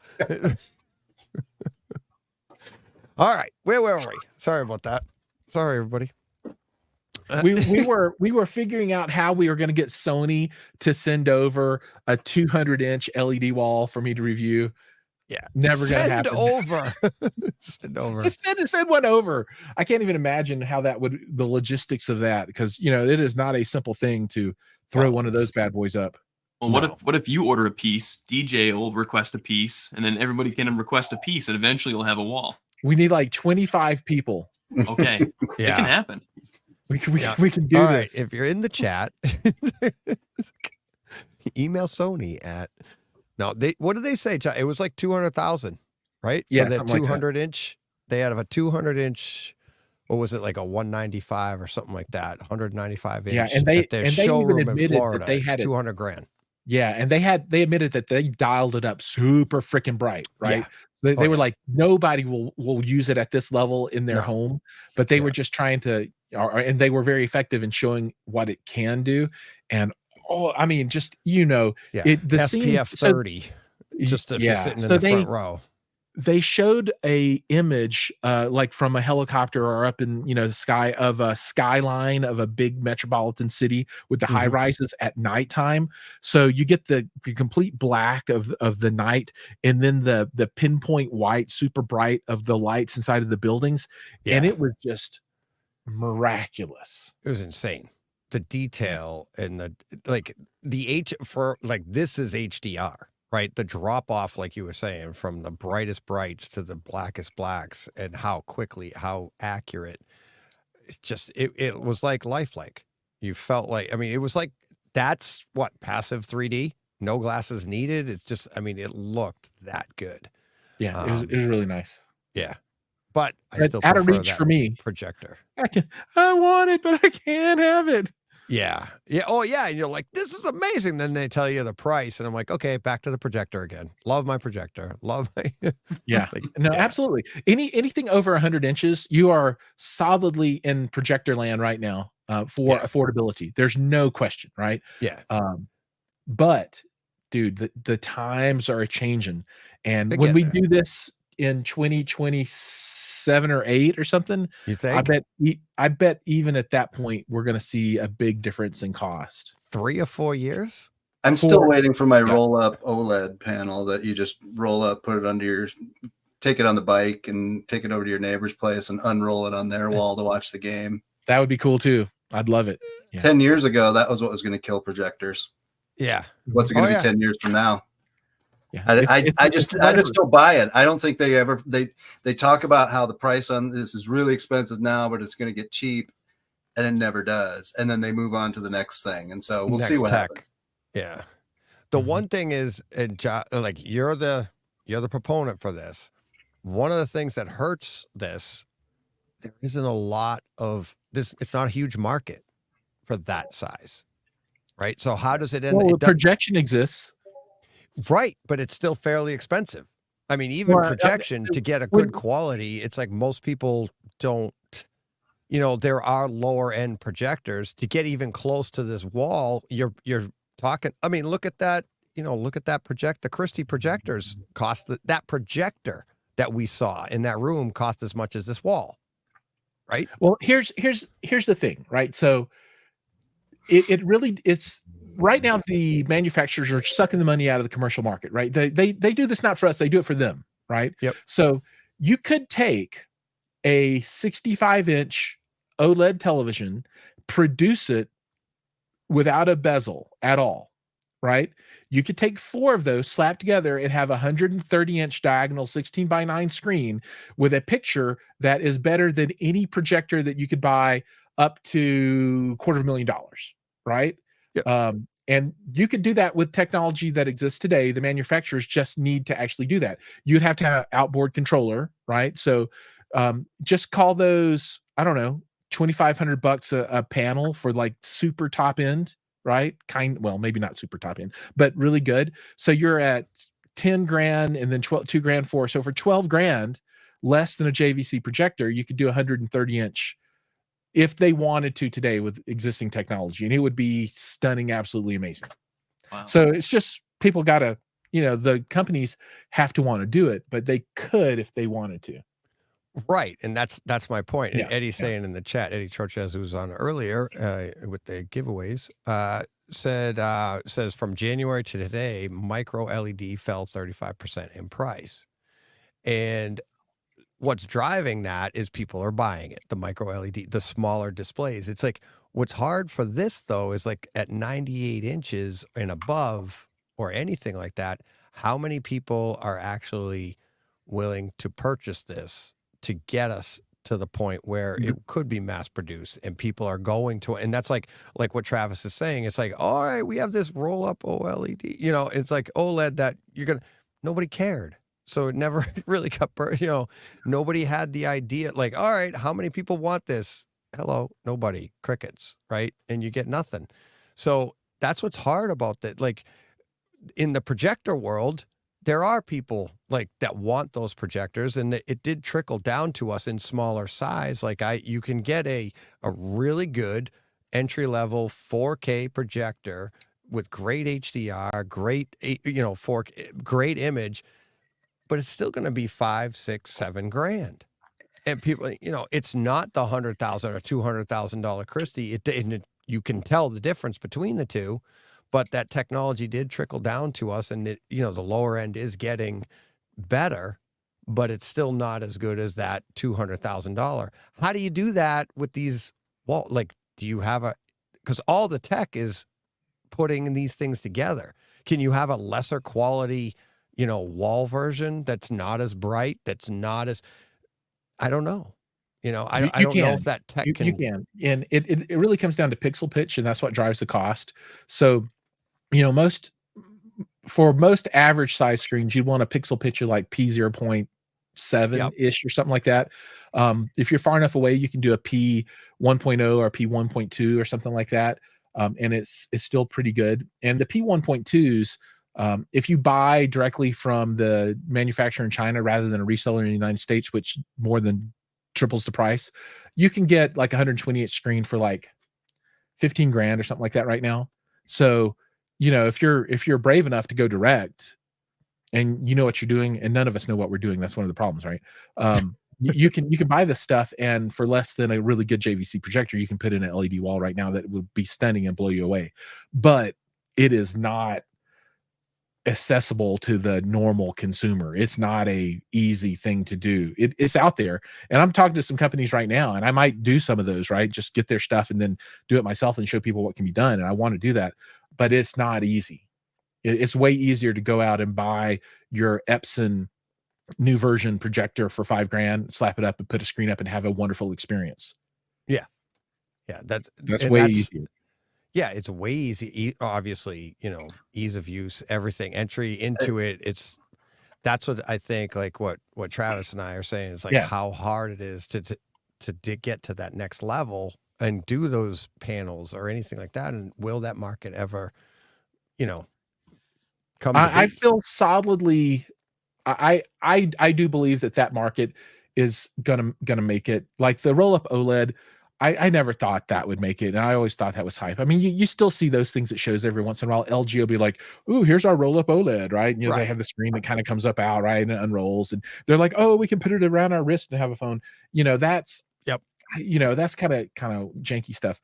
A: All right. Where were we? Sorry about that. Sorry, everybody.
C: we were figuring out how we were going to get Sony to send over a 200-inch LED wall for me to review.
A: Yeah,
C: never going to happen.
A: Send over.
C: Just send one over. I can't even imagine how the logistics of that, because it is not a simple thing to throw one of those bad boys up.
B: Well, what if you order a piece, DJ will request a piece, and then everybody can request a piece, and eventually you'll have a wall.
C: We need like 25 people.
B: Okay, It can happen.
C: We can do
A: All
C: this.
A: right, if you're in the chat, email Sony at. No, what did they say? It was like 200,000, right?
C: Yeah,
A: for that
C: something like that.
A: 200-inch. They had a 200-inch. What was it, like a 195 or something like that? 195 inch.
C: Yeah, and they
A: at their
C: even
A: showroom in
C: admitted that
A: Florida.
C: they
A: It's
C: had it.
A: $200,000.
C: Yeah, and they admitted that they dialed it up super freaking bright, right?
A: Yeah.
C: They
A: Oh,
C: were
A: yeah.
C: like, nobody will use it at this level in their
A: No.
C: home, but they
A: Yeah.
C: were just trying to, and they were very effective in showing what it can do. And I mean, just
A: Yeah.
C: the scene.
A: SPF 30, just if you're
C: Yeah,
A: sitting in
C: so
A: the front row.
C: they showed a image like from a helicopter or up in the sky of a skyline of a big metropolitan city with the high
A: Mhm.
C: rises at nighttime, so you get the complete black of the night, and then the pinpoint white super bright of the lights inside of the buildings, and
A: Yeah.
C: it was just miraculous.
A: It was insane. The detail and this is HDR, right? The drop off, like you were saying, from the brightest brights to the blackest blacks, and how accurate. It's just, it was like lifelike. You felt like, I mean, it was like, that's what passive 3D, no glasses needed. It's just, I mean, it looked that good.
C: Yeah, it was really nice.
A: Yeah. But I
C: But
A: still
C: out of
A: prefer
C: reach
A: that
C: for me.
A: projector.
C: I want it, but I can't have it.
A: Yeah. Yeah. Oh, yeah. And you're like, this is amazing. Then they tell you the price. And I'm like, okay, back to the projector again. Love my projector. Love my.
C: Yeah.
A: Like,
C: No,
A: yeah.
C: absolutely. Anything over 100 inches, you are solidly in projector land right now for
A: Yeah.
C: affordability. There's no question, right?
A: Yeah.
C: But dude, the times are changing. And
A: They're
C: when we
A: getting
C: do this in 2027 or 8 or something,
A: You
C: I
A: think
C: bet even at that point we're going to see a big difference in cost.
A: 3 or 4 years?
D: I'm still
C: For-
D: waiting for my
C: yeah.
D: roll-up OLED panel that you just roll up, put it under your, take it on the bike, and take it over to your neighbor's place and unroll it on their wall to watch the game.
C: That would be cool too. I'd love it. Yeah.
D: 10 years ago, that was what was going to kill projectors.
A: Yeah.
D: What's it going
A: Oh,
D: to
A: yeah.
D: be 10 years from now?
C: Yeah.
D: I just don't buy it. I don't think they talk about how the price on this is really expensive now, but it's going to get cheap, and it never does. And then they move on to the next thing, and so we'll see
A: Next
D: what
A: tech.
D: happens.
A: Yeah. The
C: Mhm.
A: one thing is, like you're the proponent for this. One of the things that hurts this, there isn't a lot of this. It's not a huge market for that size, right? So how does it end?
C: Well,
A: It
C: the
A: does,
C: projection exists.
A: right, but it's still fairly expensive. I mean, even
C: Well,
A: projection to get a
C: when-
A: good quality, it's like most people don't. There are lower end projectors to get even close to this wall. You're talking. I mean, look at that. Look at that the Christie projectors cost that projector that we saw in that room cost as much as this wall, right?
C: Well, here's the thing, right? So it's right now the manufacturers are sucking the money out of the commercial market, right? They do this not for us, they do it for them, right?
A: Yep.
C: So you could take a 65-inch OLED television, produce it without a bezel at all, right? You could take 4 of those, slap together, and have a 130-inch diagonal 16:9 screen with a picture that is better than any projector that you could buy up to $250,000, right?
A: Yep.
C: And you could do that with technology that exists today. The manufacturers just need to actually do that. You'd have to have an outboard controller, right? So just call those, I don't know, $2,500 a panel for like super top end, right? Well, maybe not super top end, but really good. So you're at 10 grand and then 2 grand for. So for 12 grand, less than a JVC projector, you could do 130-inch if they wanted to today with existing technology, and it would be stunning, absolutely amazing.
B: Wow.
C: So it's just people got to, the companies have to want to do it, but they could if they wanted to.
A: Right, and that's my point. And
C: Yeah,
A: Eddie's saying in the chat, Eddie Churches, who was on earlier with the giveaways, says from January to today, micro LED fell 35% in price, and what's driving that is people are buying it. The micro LED, the smaller displays. It's like what's hard for this though is like at 98 inches and above or anything like that. How many people are actually willing to purchase this to get us to the point where it could be mass produced and people are going to, and that's like what Travis is saying. It's like, all right, we have this roll up OLED, it's like OLED that nobody cared. So it never really got, nobody had the idea like, all right, how many people want this? Hello, nobody, crickets, right? And you get nothing. So that's what's hard about that. Like in the projector world, there are people like that want those projectors, and it did trickle down to us in smaller size. Like you can get a really good entry level 4K projector with great HDR, great, 4K, great image, but it's still going to be $5, $6, $7 grand. And people, it's not the $100,000 or $200,000 Christie. You can tell the difference between the two, but that technology did trickle down to us, and the lower end is getting better, but it's still not as good as that $200,000. How do you do that with these? Well, like, do you have because all the tech is putting these things together. Can you have a lesser quality, wall version that's not as bright, that's not as, I don't know. I don't know if that tech can.
C: You can. And it really comes down to pixel pitch, and that's what drives the cost. So, for most average size screens, you'd want a pixel pitch of like P0.7-ish or something like that. If you're far enough away, you can do a P1.0 or P1.2 or something like that. And it's still pretty good. And the P1.2s, if you buy directly from the manufacturer in China rather than a reseller in the United States, which more than triples the price, you can get like 120-inch screen for like 15 grand or something like that right now. So, if you're brave enough to go direct, and you know what you're doing, and none of us know what we're doing, that's one of the problems, right? You can buy this stuff, and for less than a really good JVC projector, you can put in an LED wall right now that would be stunning and blow you away. But it is not accessible to the normal consumer. It's not a easy thing to do. It's out there, and I'm talking to some companies right now, and I might do some of those, right? Just get their stuff and then do it myself and show people what can be done. And I want to do that, but it's not easy. It's way easier to go out and buy your Epson new version projector for $5 grand, slap it up and put a screen up and have a wonderful experience.
A: Yeah. That's
C: way easier.
A: Yeah, it's way easy. Obviously, ease of use, everything, entry into it. That's what I think, like what Travis and I are saying is like how hard it is to get to that next level and do those panels or anything like that. And will that market ever, come?
C: I feel solidly. I do believe that market is gonna make it. Like the roll-up OLED, I never thought that would make it, and I always thought that was hype. I mean, you still see those things at shows every once in a while. LG will be like, "Ooh, here's our roll-up OLED," right? And, they have the screen that kind of comes up out, right, and it unrolls, and they're like, "Oh, we can put it around our wrist and have a phone." That's that's kind of janky stuff.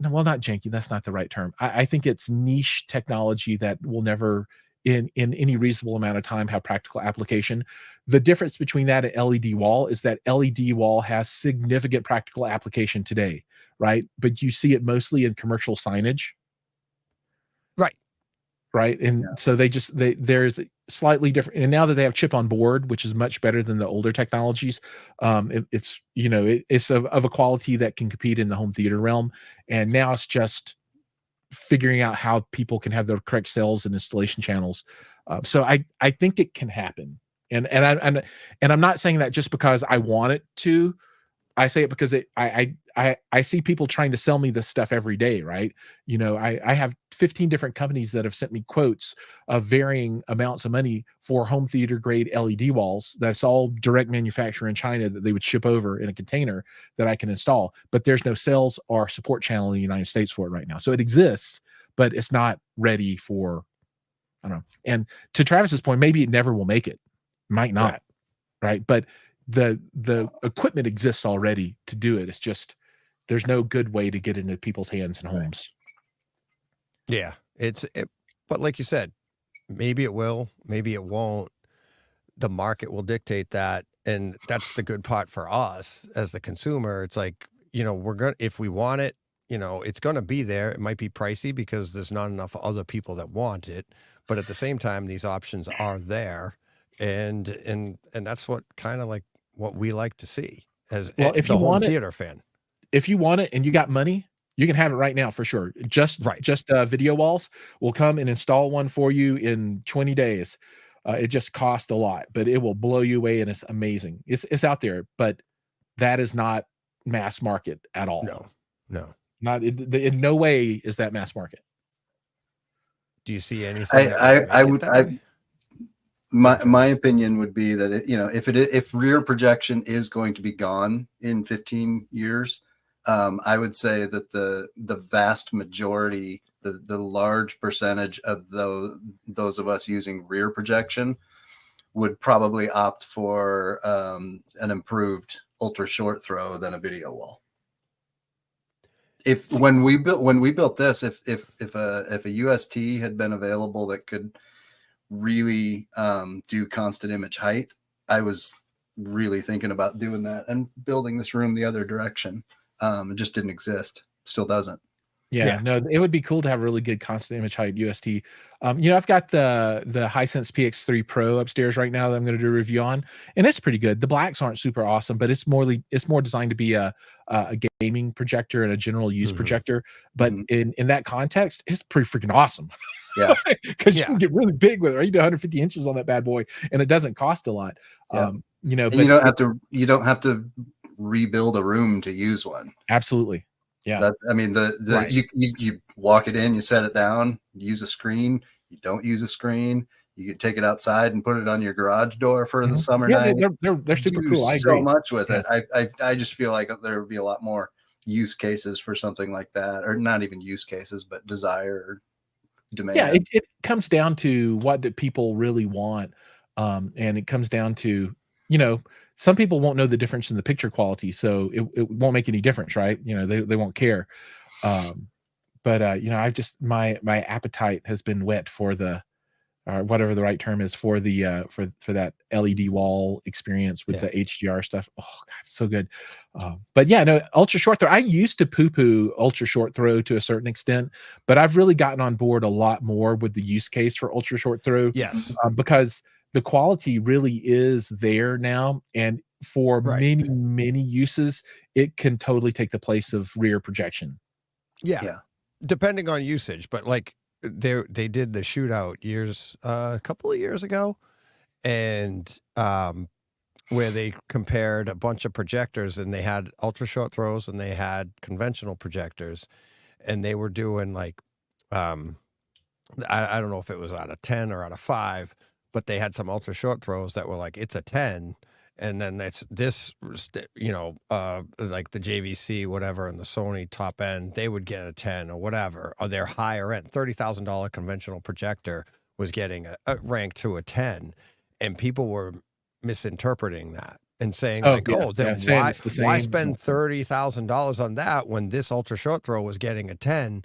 C: No, well, not janky. That's not the right term. I think it's niche technology that will never, in any reasonable amount of time, have practical application. The difference between that and LED wall is that LED wall has significant practical application today, right? But you see it mostly in commercial signage. Right. And so there's slightly different. And now that they have chip on board, which is much better than the older technologies, it's of a quality that can compete in the home theater realm. And now it's just figuring out how people can have the correct sales and installation channels. So I think it can happen. And I'm not saying that just because I want it to. I say it because I see people trying to sell me this stuff every day, right? I have 15 different companies that have sent me quotes of varying amounts of money for home theater grade LED walls. That's all direct manufacture in China that they would ship over in a container that I can install. But there's no sales or support channel in the United States for it right now. So it exists, but it's not ready for, I don't know. And to Travis's point, maybe it never will make it. Might not, right? But the equipment exists already to do it. It's just there's no good way to get into people's hands and homes.
A: Yeah, but like you said, maybe it will, maybe it won't. The market will dictate that, and that's the good part for us as the consumer. It's like, if we want it, it's gonna be there. It might be pricey because there's not enough other people that want it, but at the same time, these options are there, and that's what kind of like what we like to see as
C: if
A: the
C: you
A: home
C: want
A: theater fan.
C: If you want it and you got money, you can have it right now for sure. Just video walls. We'll come and install one for you in 20 days. It just costs a lot, but it will blow you away, and it's amazing. It's out there, but that is not mass market at all.
A: No.
C: Not in no way is that mass market.
A: Do you see anything? that
D: I
A: make it
D: would
A: that
D: I
A: way?
D: my opinion would be that if rear projection is going to be gone in 15 years, I would say that the vast majority, the large percentage of those of us using rear projection would probably opt for an improved ultra short throw than a video wall. If when we built this, if a UST had been available that could really do constant image height, I was really thinking about doing that and building this room the other direction. It just didn't exist, still doesn't.
C: Yeah, no, it would be cool to have a really good constant image height UST. I've got the Hisense PX3 Pro upstairs right now that I'm going to do a review on, and it's pretty good. The blacks aren't super awesome, but it's more designed to be a gaming projector and a general use projector. But in that context, it's pretty freaking awesome.
D: Yeah,
C: because you can get really big with it. Right? You do 150 inches on that bad boy, and it doesn't cost a lot.
D: Yeah.
C: But
D: you don't have to rebuild a room to use one.
C: Absolutely. Yeah.
D: Right. You walk it in, you set it down, use a screen, you don't use a screen, you can take it outside and put it on your garage door for the summer night.
C: They're super cool. I
D: so
C: agree.
D: much with it. I just feel like there would be a lot more use cases for something like that, or not even use cases, but desire or demand.
C: Yeah, it comes down to what do people really want. And it comes down to, some people won't know the difference in the picture quality, so it won't make any difference, right? They won't care. But I've just my appetite has been whet for the whatever the right term is for the for that LED wall experience with the HDR stuff. Oh God, it's so good. But yeah, no, ultra short throw. I used to poo-poo ultra short throw to a certain extent, but I've really gotten on board a lot more with the use case for ultra short throw.
A: Yes,
C: because the quality really is there now, and for many uses, it can totally take the place of rear projection.
A: Yeah. Depending on usage, but like they did the shootout a couple of years ago, and where they compared a bunch of projectors, and they had ultra short throws and they had conventional projectors, and they were doing like I don't know if it was out of 10 or out of 5. But they had some ultra short throws that were like, it's a 10. And then like the JVC, whatever, and the Sony top end, they would get a 10 or whatever, or their higher end $30,000 conventional projector was getting a rank to a 10. And people were misinterpreting that and saying why spend $30,000 on that when this ultra short throw was getting a 10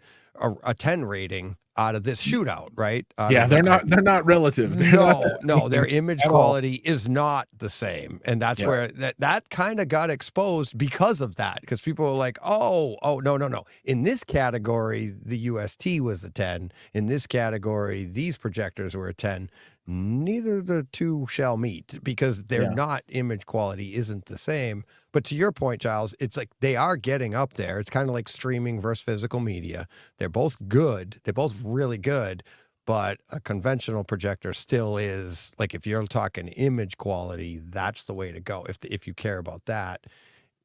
A: rating out of this shootout, right?
C: They're not relative.
A: No, their image quality is not the same. And that's where that kind of got exposed because of that. Because people were like, oh, no. In this category, the UST was a 10. In this category, these projectors were a 10. Neither the two shall meet because they're not, image quality isn't the same. But to your point, Giles, it's like they are getting up there. It's kind of like streaming versus physical media. They're both good. They're both really good. But a conventional projector still is, like, if you're talking image quality, that's the way to go. If you care about that.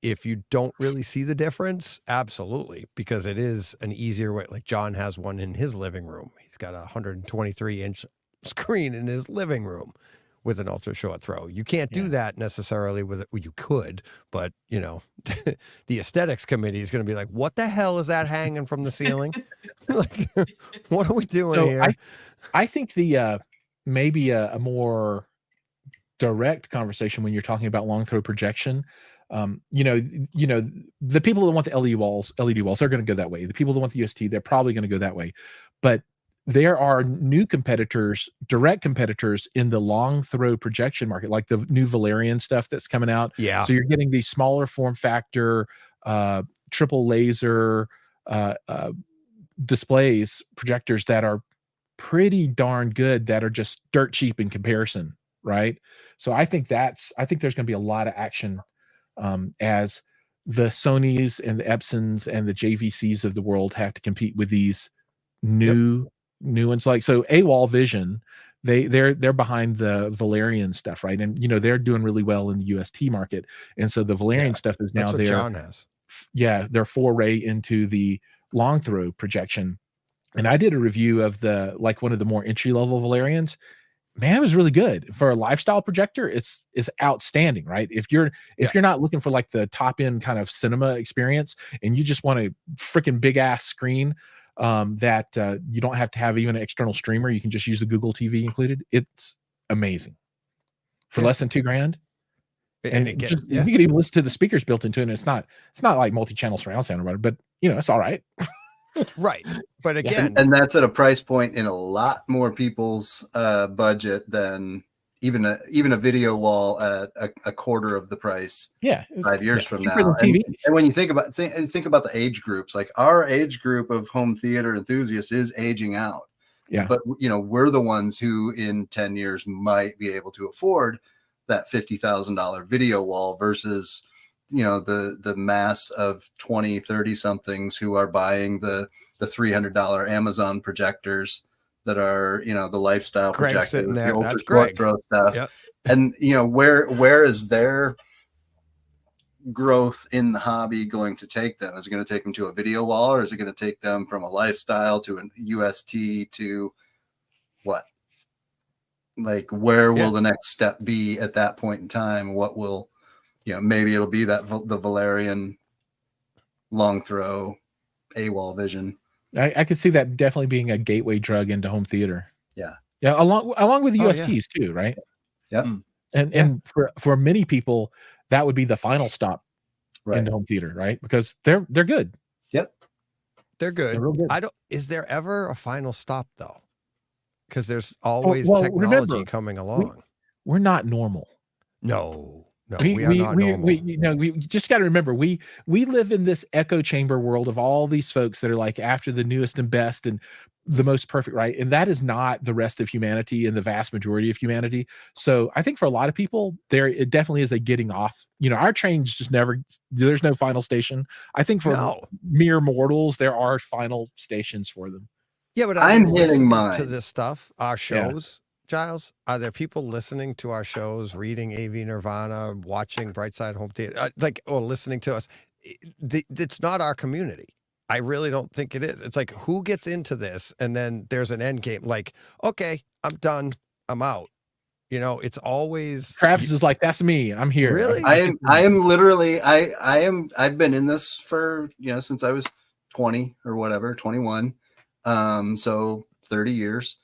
A: If you don't really see the difference, absolutely, because it is an easier way. Like John has one in his living room. He's got a 123-inch screen in his living room with an ultra short throw. You can't do that necessarily with it. Well, you could, but the aesthetics committee is going to be like, what the hell is that hanging from the ceiling? Like, what are we doing here?
C: I think the maybe a more direct conversation when you're talking about long throw projection. The people that want the LED walls, they're going to go that way. The people that want the UST, they're probably going to go that way. But there are new competitors, direct competitors in the long throw projection market, like the new Valerian stuff that's coming out.
A: Yeah.
C: So you're getting these smaller form factor, triple laser displays, projectors that are pretty darn good, that are just dirt cheap in comparison, right? So I think there's going to be a lot of action as the Sonys and the Epsons and the JVCs of the world have to compete with these new ones. Like, so AWOL Vision, they're behind the Valerian stuff, right? And they're doing really well in the UST market, and so the Valerian stuff is now
A: John has.
C: Their foray into the long throw projection. and I did a review of one of the more entry level Valerians. Man, it was really good for a lifestyle projector. It's outstanding, right? If you're not looking for like the top end kind of cinema experience, and you just want a freaking big ass screen that you don't have to have even an external streamer, you can just use the Google TV included. It's amazing for less than $2,000. And
A: again,
C: you can even listen to the speakers built into it. And it's not like multi-channel surround sound or whatever, but it's all right.
A: Right. But again,
D: and that's at a price point in a lot more people's budget than even a video wall at a quarter of the price.
C: Yeah,
D: 5 years from now.
C: TVs.
D: And when you think about the age groups, like our age group of home theater enthusiasts is aging out.
C: Yeah.
D: But we're the ones who in 10 years might be able to afford that $50,000 video wall versus the mass of 20, 30 somethings who are buying the $300 Amazon projectors that are, the lifestyle
A: Greg's
D: projectors,
A: sitting there.
D: the ultra
A: That's
D: short
A: Greg.
D: throw stuff.
A: Yep.
D: And where is their growth in the hobby going to take them? Is it going to take them to a video wall, or is it going to take them from a lifestyle to an UST to what? Like, where will the next step be at that point in time? What will, maybe it'll be that the Valerian long throw AWOL vision.
C: I could see that definitely being a gateway drug into home theater.
D: Yeah.
C: Yeah. Along with the USTs too, right?
D: Yep.
C: And for many people, that would be the final stop into home theater, right? Because they're good.
D: Yep.
A: They're good.
C: They're real good.
A: Is there ever a final stop though? Because there's always technology
C: remember,
A: coming along.
C: We're not normal.
A: No, we are not normal.
C: We just got to remember we live in this echo chamber world of all these folks that are like after the newest and best and the most perfect, right? And that is not the rest of humanity and the vast majority of humanity. So I think for a lot of people, it definitely is a getting off. Our trains just there's no final station. I think for mere mortals, there are final stations for them.
A: Yeah, but
D: I'm hitting mine
A: to this stuff. Our shows, Giles. Are there people listening to our shows, reading AV Nirvana, watching Brightside Home Theater, or listening to us? It's not our community. I really don't think it is. It's like, who gets into this, and then there's an end game. Like, okay, I'm done. I'm out. It's always
C: Travis is like, that's me. I'm here.
A: Really?
D: I am literally. I've been in this for since I was 20 or whatever, 21. So 30 years.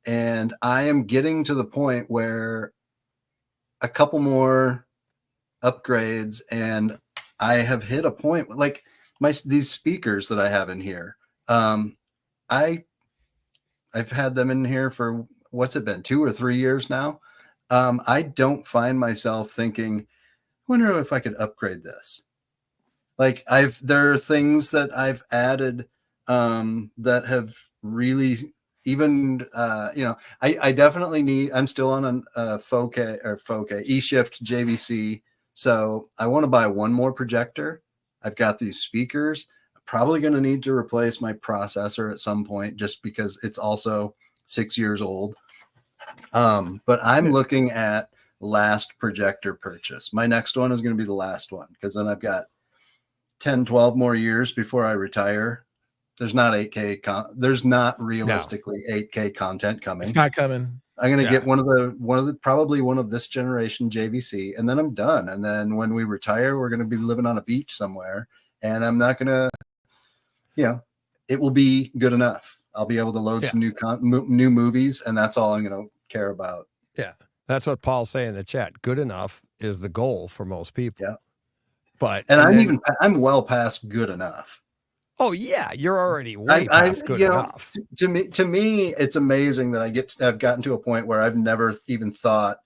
D: And I am getting to the point where a couple more upgrades and I have hit a point like these speakers that I have in here. I've had them in here for what's it been, 2 or 3 years now. I don't find myself thinking, I wonder if I could upgrade this. Like there are things that I've added that have really even I definitely I'm still on a 4K E-Shift JVC, so I want to buy one more projector. I've got these speakers. I'm probably going to need to replace my processor at some point just because it's also 6 years old. But I'm looking at last projector purchase. My next one is going to be the last one because then I've got 10, 12 more years before I retire. There's not 8K. There's not realistically 8K content coming.
C: It's not coming.
D: I'm going to get one of the probably one of this generation JVC, and then I'm done. And then when we retire, we're going to be living on a beach somewhere, and I'm not going to, it will be good enough. I'll be able to load some new movies, and that's all I'm going to care about.
A: Yeah, that's what Paul's saying in the chat. Good enough is the goal for most people.
D: Yeah,
A: but
D: I'm well past good enough.
A: Oh yeah, you're already way past good enough.
D: To me, it's amazing that I've gotten to a point where I've never even thought,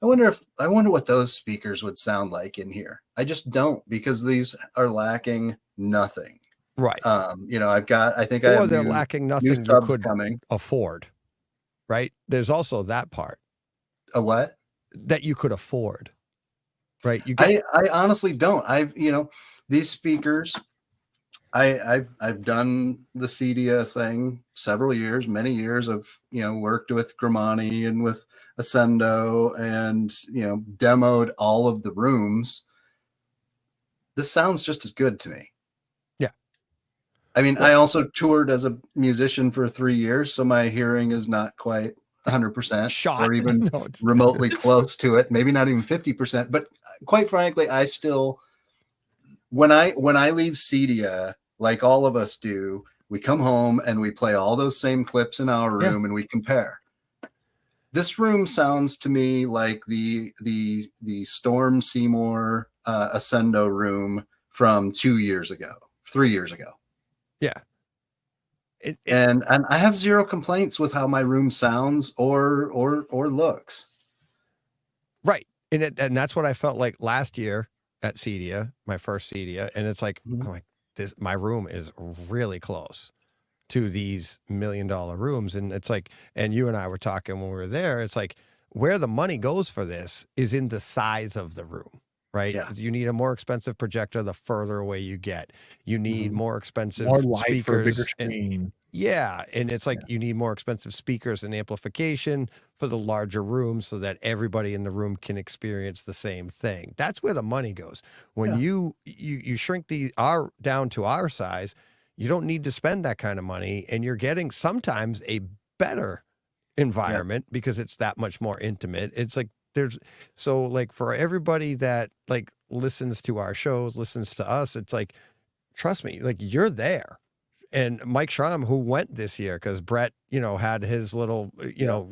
D: I wonder what those speakers would sound like in here. I just don't, because these are lacking nothing.
A: Right.
D: They're
A: lacking nothing you could afford. Right. There's also that part.
D: A what?
A: That you could afford. Right.
D: I honestly don't. These speakers. I've done the Cedia thing several years, many years. I've worked with Grimani and with Ascendo and demoed all of the rooms. This sounds just as good to me.
A: Yeah.
D: I mean, I also toured as a musician for 3 years, so my hearing is not quite 100%
A: Shot.
D: or even
A: No, it's-
D: remotely close to it. Maybe not even 50%. But quite frankly, I still, when I leave Cedia, like all of us do, we come home and we play all those same clips in our room and we compare. This room sounds to me like the Storm Seymour Ascendo room from 2 years ago, 3 years ago.
A: Yeah.
D: And I have zero complaints with how my room sounds or looks.
A: Right. And that's what I felt like last year at Cedia, my first Cedia. And it's like,
D: Mhm.
A: I'm like, my room is really close to these $1 million rooms. And it's like, and you and I were talking when we were there, it's like where the money goes for this is in the size of the room, right?
D: Yeah.
A: You need a more expensive projector the further away you get. You need more expensive
C: More light for a bigger
A: speakers. And,
C: screen.
A: yeah. And it's like you need more expensive speakers and amplification for the larger room so that everybody in the room can experience the same thing. That's where the money goes. When you shrink down to our size, you don't need to spend that kind of money, and you're getting sometimes a better environment because it's that much more intimate. It's like so like for everybody that like listens to our shows, listens to us, it's like, trust me, like you're there. And Mike Schramm, who went this year, because Brett, had his little,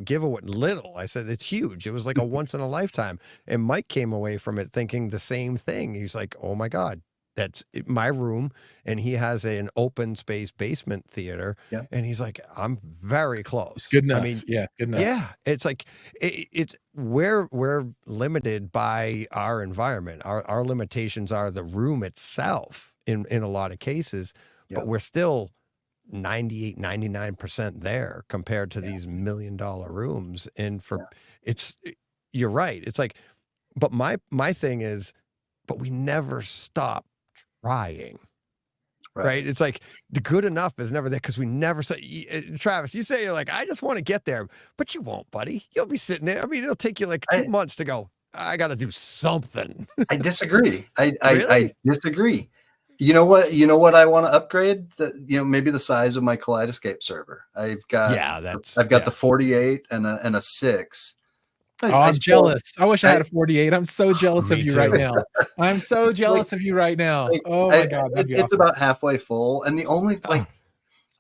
A: giveaway. Little, I said it's huge. It was like a once in a lifetime. And Mike came away from it thinking the same thing. He's like, oh my God, that's my room. And he has an open space basement theater.
D: Yeah.
A: And he's like, I'm very close.
C: Good enough.
A: I mean,
C: good enough.
A: yeah, it's like it's we're limited by our environment. Our limitations are the room itself in a lot of cases. But we're still 98, 99% there compared to these $1 million rooms. And you're right. It's like, but my thing is, but we never stop trying. Right. It's like the good enough is never there because we never say, Travis, you say you're like, I just want to get there, but you won't, buddy. You'll be sitting there. I mean, it'll take you like 2 months to go, I got to do something.
D: I disagree. I
A: Really?
D: disagree. You know what I want to upgrade? Maybe the size of my Kaleidoscape server. I've got the 48 and a 6.
C: I'm jealous. I wish I had a 48. I'm so jealous of you right now. I'm so jealous of you right now. Oh my God.
D: It's about halfway full. And the only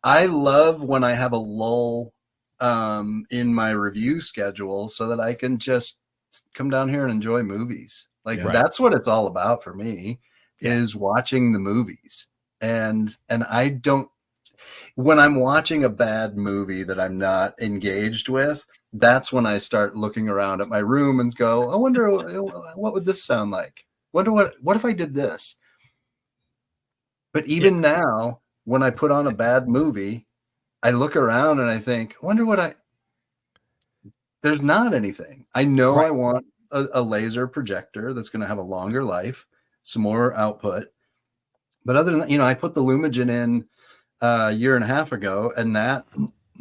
D: I love when I have a lull in my review schedule so that I can just come down here and enjoy movies. That's what it's all about for me. Is watching the movies. And I don't, when I'm watching a bad movie that I'm not engaged with, that's when I start looking around at my room and go, I wonder what would this sound like? Wonder what if I did this? But even now, when I put on a bad movie, I look around and I think, there's not anything. I know I want a laser projector that's going to have a longer life, some more output. But other than that, I put the Lumagen in a year and a half ago, and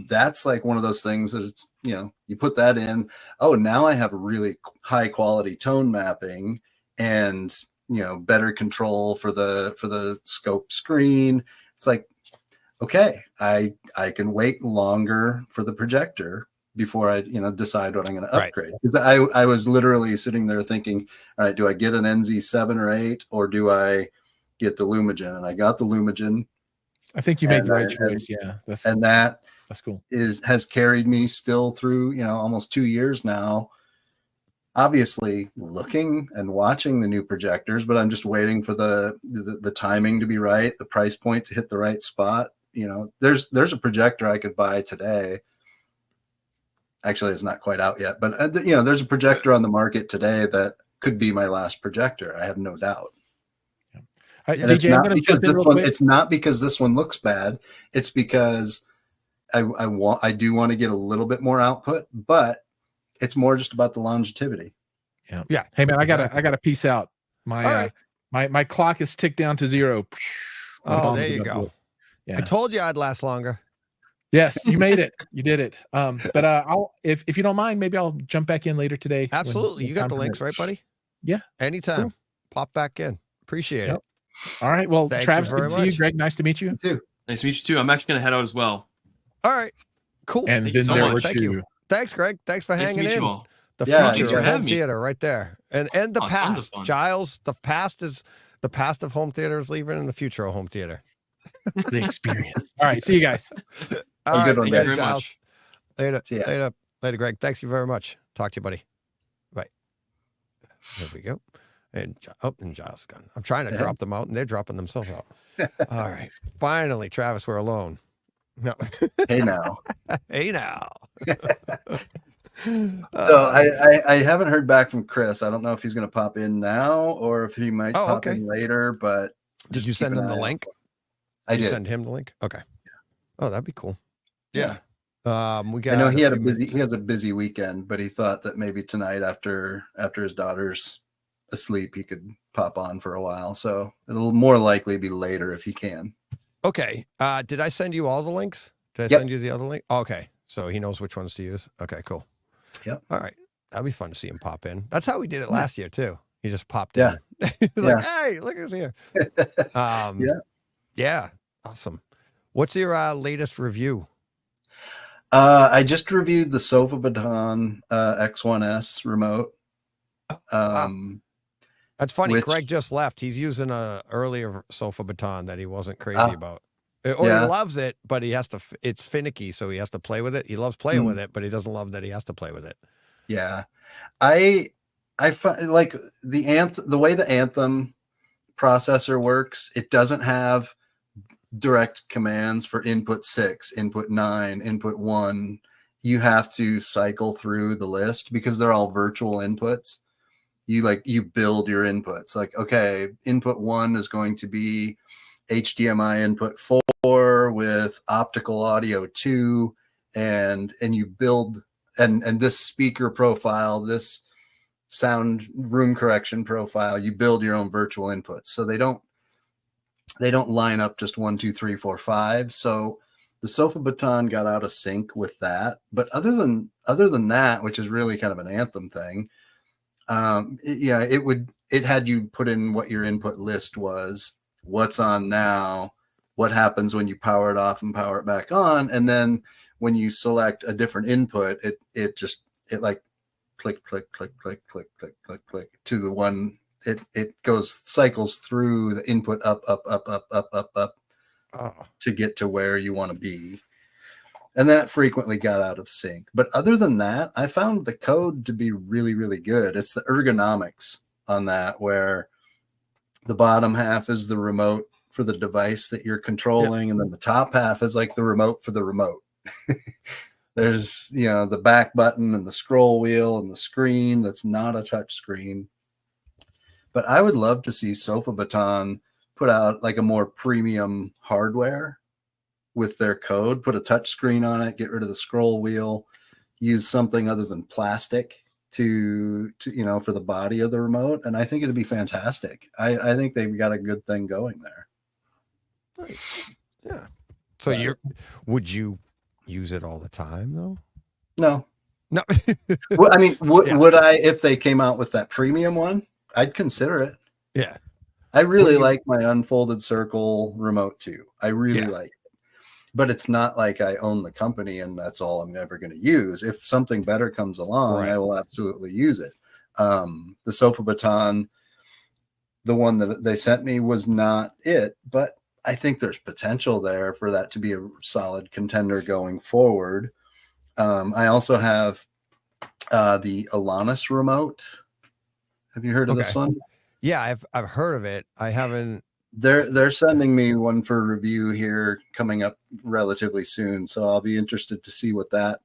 D: that's like one of those things that it's, you put that in. Oh, now I have really high quality tone mapping and, better control for the scope screen. It's like, okay, I can wait longer for the projector before I, decide what I'm going to upgrade. Because I was literally sitting there thinking, all right, do I get an NZ7 or 8 or do I get the Lumagen? And I got the Lumagen.
C: I think you made the right choice. Yeah.
D: That's
C: cool.
D: Has carried me still through, almost 2 years now. Obviously looking and watching the new projectors, but I'm just waiting for the timing to be right, the price point to hit the right spot. There's a projector I could buy today. Actually, it's not quite out yet, but there's a projector on the market today that could be my last projector. I have no doubt. And it's not because this one looks bad. It's because I do want to get a little bit more output, but it's more just about the longevity.
C: Yeah. Hey man, I gotta peace out. My clock is ticked down to 0.
A: Oh, there you go. Yeah. I told you I'd last longer.
C: Yes, you made it. You did it. But I'll if you don't mind, maybe I'll jump back in later today.
A: Absolutely. You got the links, right, buddy?
C: Yeah.
A: Anytime. Cool. Pop back in. Appreciate it.
C: All right. Well, Travis, good to see you. Greg, nice to meet you.
D: too.
B: Nice to meet you too. I'm actually gonna head out as well.
A: All right. Cool.
C: And
B: Thank you
C: then
B: so
C: there
B: much.
C: were
A: Thank you.
C: two.
A: Thanks, Greg. Thanks for
B: Nice to
A: hanging
B: meet
A: in.
B: you all.
A: The
D: Yeah,
A: future
B: thanks for
A: of
B: having
A: home
B: me.
A: theater right there. And the
B: Oh, tons of
A: past.
B: fun.
A: Giles, the past of home theater is leaving and the future of home theater.
C: The experience. All right. See you guys.
A: All
D: A
A: right,
D: good one,
B: Thank you
A: later,
B: very
A: Giles.
B: much.
A: Later,
D: See ya.
A: later, Greg. Thanks you very much. Talk to you, buddy. Bye. There we go. And Giles is gone. I'm trying to
D: Yeah.
A: drop them out, and they're dropping themselves out. All right. Finally, Travis, we're alone. No.
D: Hey now.
A: Hey now.
D: So I haven't heard back from Chris. I don't know if he's going to pop in now or if he might
A: Oh,
D: pop
A: okay.
D: in later. But
A: Did
D: just
A: you
D: keep
A: send
D: an
A: him the
D: eye out
A: link?
D: for him. I
A: you
D: did.
A: send him the link? Okay. Oh, that'd be cool.
D: Yeah.
A: We got.
D: I know he had
A: few minutes.
D: he has a busy weekend, but he thought that maybe tonight after his daughter's asleep, he could pop on for a while. So it'll more likely be later if he can.
A: Okay. Did I send you all the links? Did I
D: Yep.
A: send you the other link? Okay. So he knows which ones to use. Okay, cool.
D: Yep.
A: All right. That'd be fun to see him pop in. That's how we did it
D: Yeah.
A: last year too. He just popped
D: Yeah.
A: in. Like, hey, look who's here.
D: Yeah.
A: Yeah. Awesome. What's your latest review?
D: I just reviewed the Sofa Baton X1S remote.
A: That's funny.
D: Which-
A: Greg just left. He's using a earlier Sofa Baton that he wasn't crazy
D: Ah.
A: about. Or
D: Yeah.
A: he loves it, but he has to. It's finicky, so he has to play with it. He loves playing
D: Hmm.
A: with it, but he doesn't love that he has to play with it.
D: Yeah, I find like the way the Anthem processor works. It doesn't have direct commands for input 6, input 9, input 1. You have to cycle through the list because they're all virtual inputs. You build your inputs. Like, okay, input 1 is going to be HDMI input 4 with optical audio 2, and you build and this speaker profile, this sound room correction profile, you build your own virtual inputs. So they don't line up just 1, 2, 3, 4, 5. So the Sofa Baton got out of sync with that. But other than that, which is really kind of an Anthem thing, it had you put in what your input list was, what's on now, what happens when you power it off and power it back on, and then when you select a different input, it like click click click click click click click click to the one. It cycles through the input up
A: Oh.
D: to get to where you want to be. And that frequently got out of sync. But other than that, I found the code to be really, really good. It's the ergonomics on that, where the bottom half is the remote for the device that you're controlling, and then the top half is like the remote for the remote. There's, the back button and the scroll wheel and the screen that's not a touch screen. But I would love to see Sofa Baton put out like a more premium hardware with their code, put a touch screen on it, get rid of the scroll wheel, use something other than plastic to for the body of the remote. And I think it'd be fantastic. I think they've got a good thing going there.
A: Nice. Yeah. So would you use it all the time though?
D: No.
A: Well,
D: I mean,
A: Yeah.
D: would I, if they came out with that premium one, I'd consider it.
A: Yeah.
D: I really
A: you-
D: like my unfolded circle remote too. I really
A: Yeah.
D: like it. But it's not like I own the company and that's all I'm ever going to use. If something better comes along,
A: Right.
D: I will absolutely use it. The Sofa Baton, the one that they sent me, was not it, but I think there's potential there for that to be a solid contender going forward. I also have the Alanis remote. Have you heard of this
A: Okay.
D: one?
A: Yeah, I've heard of it. I haven't.
D: They're sending me one for review here coming up relatively soon, so I'll be interested to see what that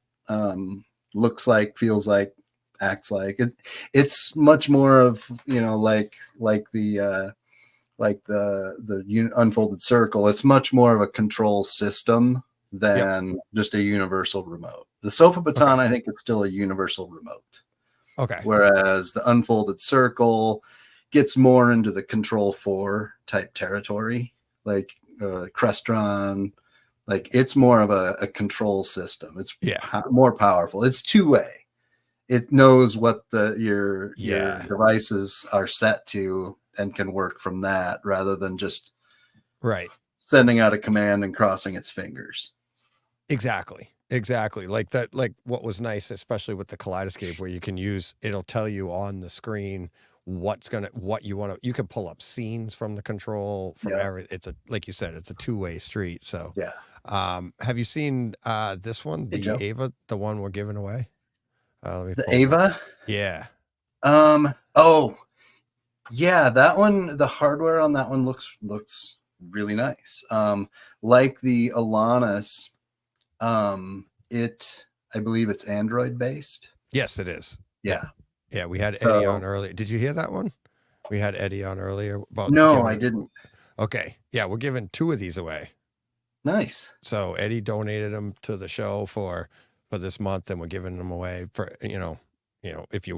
D: looks like, feels like, acts like. It's much more of like the unfolded circle. It's much more of a control system than just a universal remote. The Sofa Baton, I think, is still a universal remote.
A: Okay.
D: Whereas the unfolded circle gets more into the Control 4 type territory, like Crestron. Like, it's more of a control system. It's more powerful. It's two-way. It knows what your devices are set to and can work from that rather than just
A: Right.
D: sending out a command and crossing its fingers.
A: Exactly. Like that, like what was nice, especially with the Kaleidoscape, where you can it'll tell you on the screen what you want to, you can pull up scenes from the control from like you said, it's a two-way street. So
D: Yeah.
A: have you seen this one,
D: Hey,
A: the
D: Joe.
A: Ava, the one we're giving away? Let me
D: The
A: pull it up.
D: Ava?
A: Yeah.
D: Oh, yeah, that one, the hardware on that one looks really nice. Like the Alanis, I believe it's Android based.
A: Yes, it is.
D: Yeah.
A: Yeah, we had Eddie on earlier. Did you hear that one? We had Eddie on earlier about
D: No, I didn't.
A: Okay. Yeah, we're giving 2 of these away.
D: Nice.
A: So Eddie donated them to the show for this month, and we're giving them away for if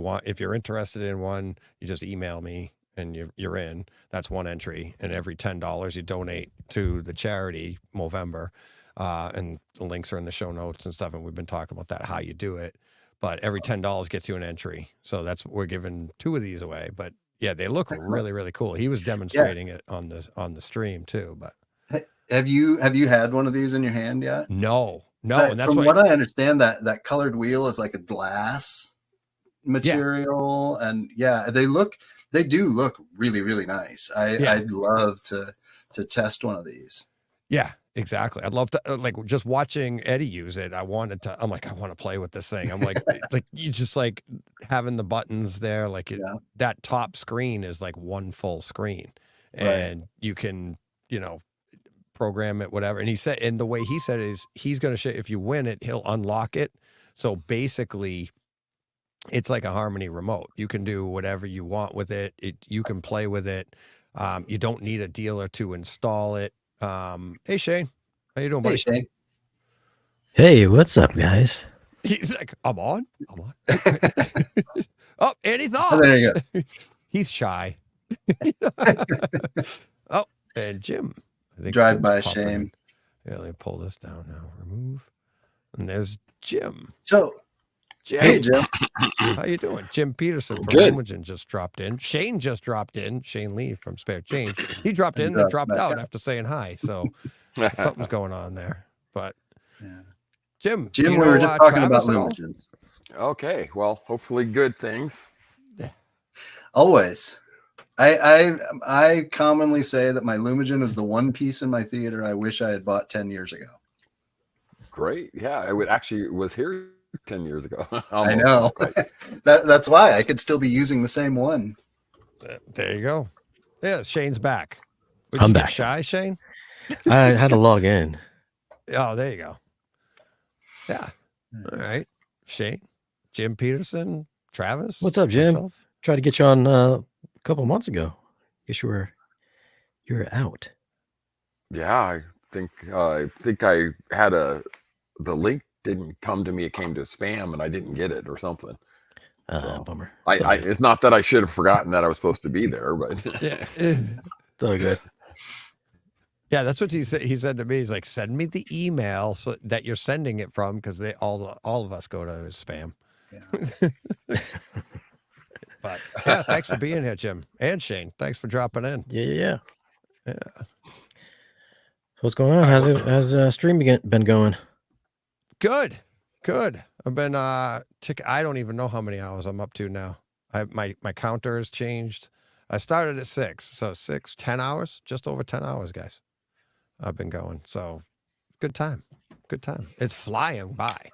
A: you're interested in one, you just email me and you're in. That's one entry, and every $10 you donate to the charity Movember, and the links are in the show notes and stuff. And we've been talking about that, how you do it. But every $10 gets you an entry. So we're giving 2 of these away. But yeah, they look really, really cool. He was demonstrating it on the stream too. But
D: have you had one of these in your hand yet?
A: No.
D: And that's from what I understand, that colored wheel is like a glass material, and they do look really, really nice. I'd love to test one of these.
A: Yeah, exactly. I'd love to, like, just watching Eddie use it. I'm like, I want to play with this thing. I'm like, like you just like having the buttons there, like that top screen is like one full screen, and you can, program it, whatever. And he said, and the way he said it is he's going to show, if you win it, he'll unlock it. So basically it's like a Harmony remote. You can do whatever you want with it. You can play with it. You don't need a dealer to install it. Hey Shane, how you doing, buddy?
D: Hey Shane.
E: Hey, what's up, guys?
A: He's like, I'm on. Oh, and he's on.
D: Oh, there you go.
A: He's shy. Oh, and Jim. I think
D: Drive
A: Jim's
D: by
A: popping
D: Shane.
A: in. Yeah, let me pull this down now. Remove. And there's Jim.
D: So,
A: Jim.
D: hey Jim.
A: How you doing? Jim Peterson from
E: Good.
A: Lumagen just dropped in. Shane just dropped in. Shane Lee from Spare Change. He dropped in and then dropped out after saying hi. So something's going on there. But Jim,
D: We were just talking about
A: Travis at all?
D: Lumagens.
F: Okay, well, hopefully good things.
D: Always. I commonly say that my Lumagen is the one piece in my theater I wish I had bought 10 years ago.
F: Great. Yeah, I was here 10 years ago.
D: I know. That's why I could still be using the same one.
A: There you go. Yeah, Shane's back.
E: I'm
A: you get
E: back.
A: Shy, Shane?
E: I had to log in.
A: Oh, there you go. Yeah. All right. Shane, Jim Peterson, Travis.
E: What's up, Jim?
A: yourself?
E: Tried to get you on a couple of months ago. Guess you were out.
F: Yeah, I think I had the link didn't come to me. It came to spam and I didn't get it or something.
E: Bummer.
F: It's not that I should have forgotten that I was supposed to be there, but
A: Yeah.
E: It's all good.
A: Yeah, that's what he said. He said to me, he's like, send me the email so that you're sending it from, because all of us go to spam.
D: Yeah.
A: But yeah, thanks for being here, Jim. And Shane, thanks for dropping in.
E: Yeah. What's going on? How's stream been going?
A: Good. I've been I don't even know how many hours I'm up to now. My counter has changed. I started at 6, so 10 hours, just over 10 hours, guys. I've been going. So good time. It's flying by,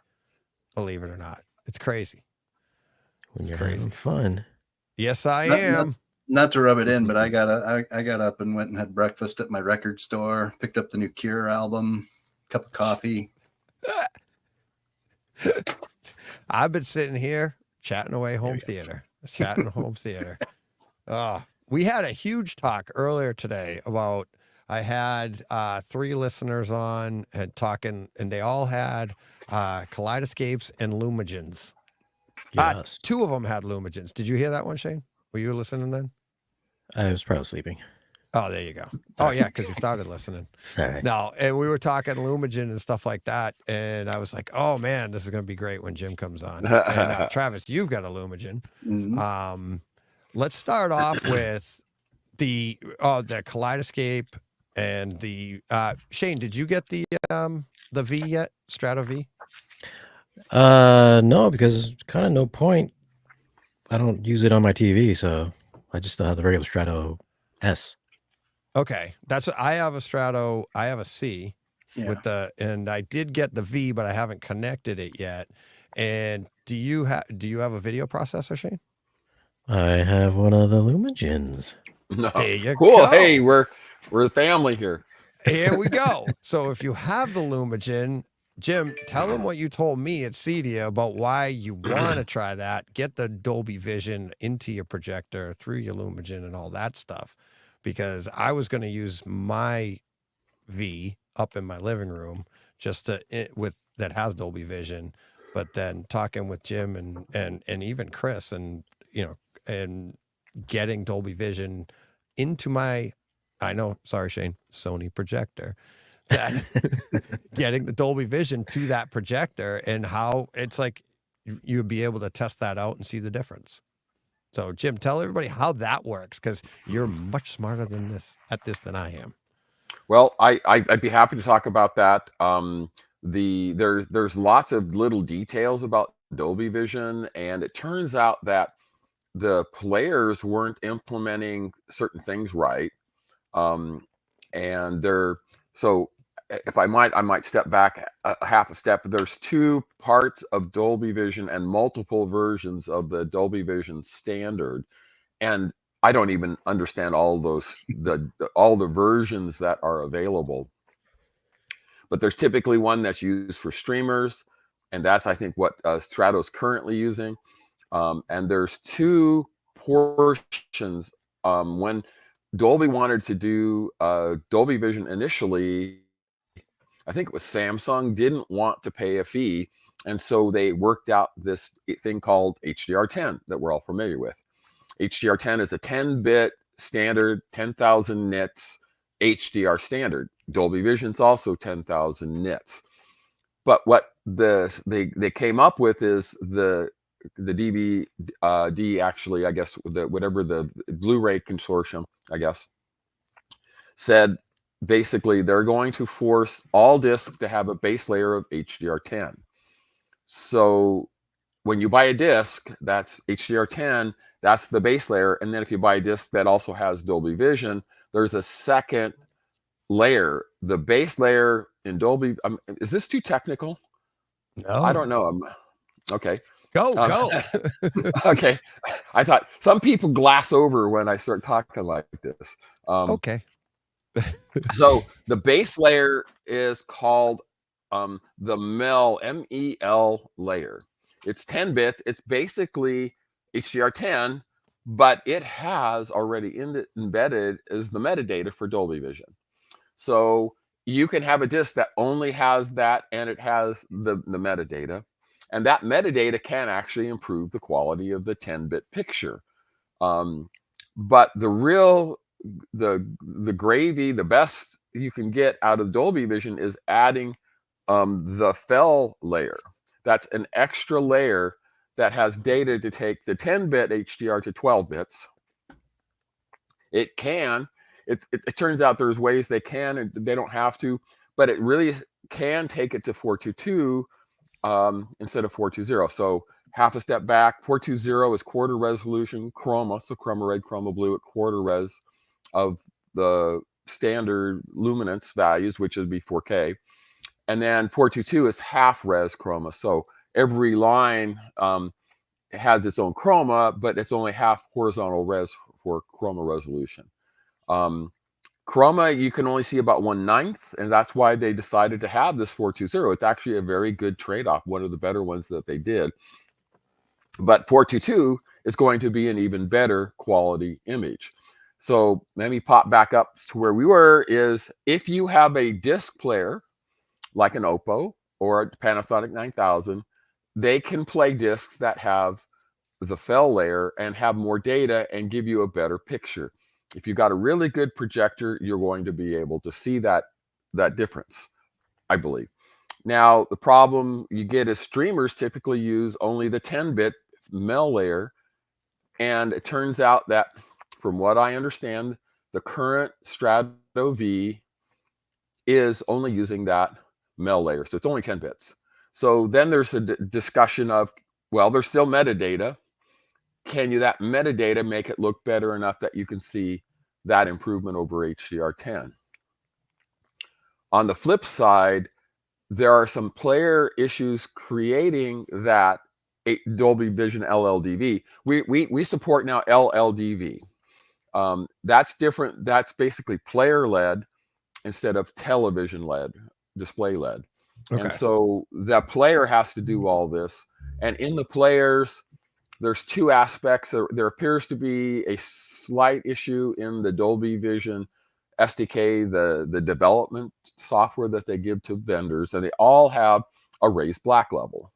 A: believe it or not. It's crazy.
E: When you're
A: Crazy.
E: having fun.
A: Yes, I
D: Not-
A: am.
D: Not to rub it in, but I got up and went and had breakfast at my record store, picked up the new Cure album, cup of coffee.
A: I've been sitting here chatting away home theater. We had a huge talk earlier today about, I had 3 listeners on and talking, and they all had Kaleidoscapes and Lumagens.
E: Yes.
A: 2 of them had Lumagens. Did you hear that one, Shane? Were you listening then?
E: I was probably sleeping.
A: Oh, there you go. Oh, yeah, because you started listening.
E: All right.
A: No, and we were talking Lumagen and stuff like that, and I was like, oh, man, this is going to be great when Jim comes on. And Travis, you've got a Lumagen.
D: Mhm.
A: Let's start off with the Kaleidoscape And the Shane, did you get the V yet? Strato V?
E: No, because kind of no point. I don't use it on my TV, so I just have the regular Strato S.
A: Okay, that's what I have a Strato. I have a C with the, and I did get the V, but I haven't connected it yet. And do you have a video processor, Shane?
E: I have one of the Lumigens.
F: No.
A: There you
F: Cool.
A: go.
F: Hey, we're a family here.
A: Here we go. So if you have the Lumigen, Jim, tell them what you told me at CEDIA about why you want to try that. Get the Dolby Vision into your projector through your Lumigen and all that stuff. Because I was going to use my V up in my living room just that has Dolby Vision, but then talking with Jim and even Chris and getting Dolby Vision into my, I know, sorry Shane, Sony projector, that getting the Dolby Vision to that projector and how it's like you'd be able to test that out and see the difference. So Jim, tell everybody how that works, because you're much smarter than than I am.
F: Well, I'd be happy to talk about that. There's lots of little details about Dolby Vision, and it turns out that the players weren't implementing certain things right. And so if I might step back a half a step. There's two parts of Dolby Vision and multiple versions of the Dolby Vision standard, and I don't even understand all those all the versions that are available. But there's typically one that's used for streamers, and that's I think what Strato's currently using. And there's two portions. When Dolby wanted to do Dolby Vision initially, I think it was Samsung didn't want to pay a fee, and so they worked out this thing called HDR10 that we're all familiar with. HDR10 is a 10-bit standard, 10,000 nits HDR standard. Dolby Vision's also 10,000 nits. But what they came up with is the DVD actually, I guess, whatever the Blu-ray consortium, I guess, said basically they're going to force all discs to have a base layer of HDR10. So when you buy a disc that's HDR10, that's the base layer. And then if you buy a disc that also has Dolby Vision, there's a second layer. The base layer in Dolby, is this too technical?
A: No,
F: I don't know. Okay.
A: Go.
F: Okay. I thought some people glass over when I start talking like this.
A: Okay.
F: So the base layer is called the MEL, M-E-L layer. It's 10 bits. It's basically HDR10, but it has already embedded is the metadata for Dolby Vision. So you can have a disc that only has that, and it has the metadata, and that metadata can actually improve the quality of the 10-bit picture. But the gravy, the best you can get out of Dolby Vision is adding the FEL layer. That's an extra layer that has data to take the 10-bit HDR to 12 bits. It turns out there's ways they can, and they don't have to, but it really can take it to 422 instead of 420. So half a step back, 420 is quarter resolution chroma, so chroma red, chroma blue at quarter res of the standard luminance values, which would be 4K. And then 422 is half res chroma. So every line has its own chroma, but it's only half horizontal res for chroma resolution. Chroma, you can only see about 1/9, and that's why they decided to have this 420. It's actually a very good trade-off, one of the better ones that they did. But 422 is going to be an even better quality image. So let me pop back up to where we were, is if you have a disc player, like an Oppo or a Panasonic 9000, they can play discs that have the FEL layer and have more data and give you a better picture. If you got a really good projector, you're going to be able to see that difference, I believe. Now, the problem you get is streamers typically use only the 10-bit MEL layer, and it turns out that, from what I understand, the current Strato V is only using that MEL layer, so it's only 10 bits. So then there's a discussion of, well, there's still metadata. Can you that metadata make it look better enough that you can see that improvement over HDR10? On the flip side, there are some player issues creating that Dolby Vision LLDV. We support now LLDV. That's different. That's basically player led instead of television led, display led.
A: Okay.
F: And so the player has to do all this. And in the players, there's two aspects. There appears to be a slight issue in the Dolby Vision SDK, the development software that they give to vendors, and they all have a raised black level.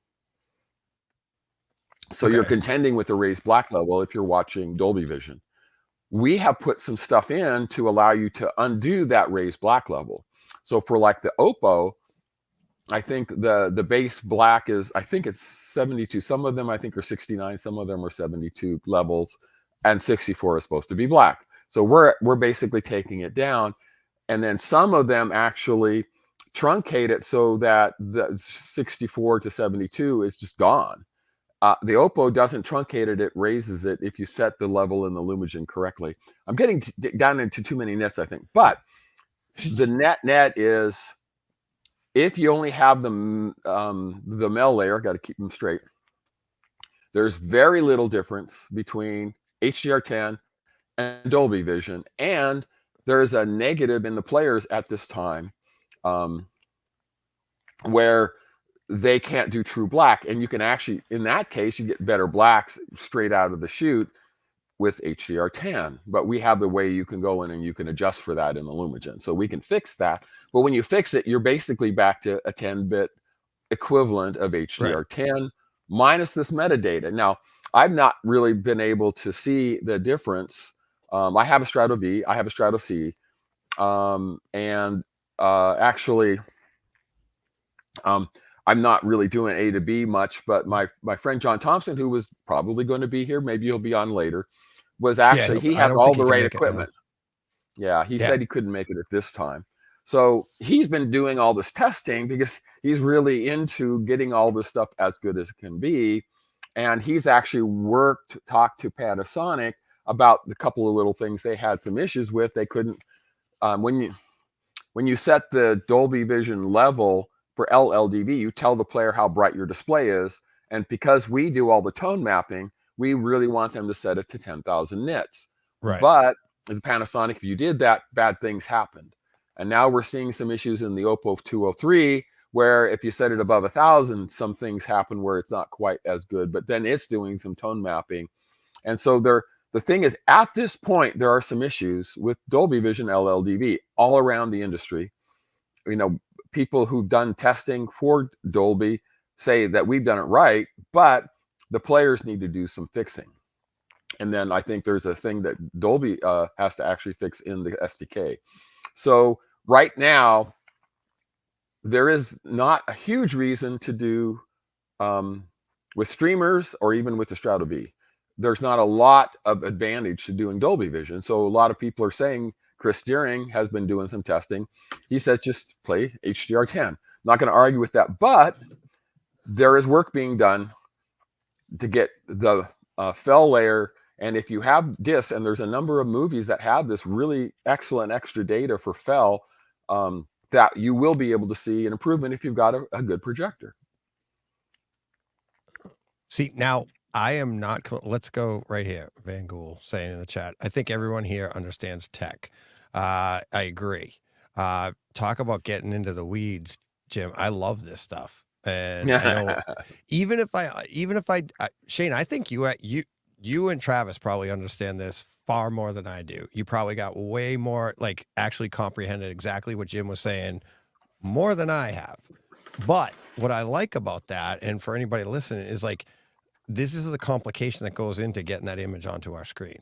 F: So you're contending with the raised black level if you're watching Dolby Vision. We have put some stuff in to allow you to undo that raised black level. So for like the Oppo, I think the base black is, I think it's 72. Some of them I think are 69. Some of them are 72 levels, and 64 is supposed to be black. So we're basically taking it down, and then some of them actually truncate it so that the 64 to 72 is just gone. The Oppo doesn't truncate it; it raises it if you set the level in the Lumagen correctly. I'm getting down into too many nits, I think, but the net is, if you only have the MEL layer, got to keep them straight. There's very little difference between HDR10 and Dolby Vision, and there's a negative in the players at this time, where they can't do true black, and you can actually, in that case, you get better blacks straight out of the chute with HDR10. But we have the way you can go in and you can adjust for that in the Lumagen, so we can fix that. But when you fix it, you're basically back to a 10-bit equivalent of HDR10 minus this metadata. Now, I've not really been able to see the difference. I have a Strato V, I have a Strato C, actually, I'm not really doing A to B much, but my friend John Thompson, who was probably going to be here, maybe he'll be on later, was actually, he has all the right equipment. Yeah, he said he couldn't make it at this time. So he's been doing all this testing because he's really into getting all this stuff as good as it can be. And he's actually talked to Panasonic about the couple of little things they had some issues with. They couldn't, when you set the Dolby Vision level for LLDV, you tell the player how bright your display is. And because we do all the tone mapping, we really want them to set it to 10,000 nits.
A: Right.
F: But with Panasonic, if you did that, bad things happened. And now we're seeing some issues in the Oppo 203, where if you set it above 1,000, some things happen where it's not quite as good, but then it's doing some tone mapping. And so the thing is, at this point, there are some issues with Dolby Vision LLDV all around the industry. You know, people who've done testing for Dolby say that we've done it right, but the players need to do some fixing. And then I think there's a thing that Dolby has to actually fix in the SDK. So right now, there is not a huge reason to do with streamers or even with the Strato V. There's not a lot of advantage to doing Dolby Vision. So a lot of people are saying, Chris Deering has been doing some testing. He says, just play HDR10. Not going to argue with that, but there is work being done to get the FEL layer. And if you have discs, and there's a number of movies that have this really excellent extra data for FEL, that you will be able to see an improvement if you've got a good projector.
A: See, now I am not, let's go right here. Van Gool saying in the chat, I think everyone here understands tech. I agree. Talk about getting into the weeds, Jim. I love this stuff. And I know, even if I, Shane, I think you and Travis probably understand this far more than I do. You probably got way more, like, actually comprehended exactly what Jim was saying more than I have. But what I like about that, and for anybody listening, is like, this is the complication that goes into getting that image onto our screen,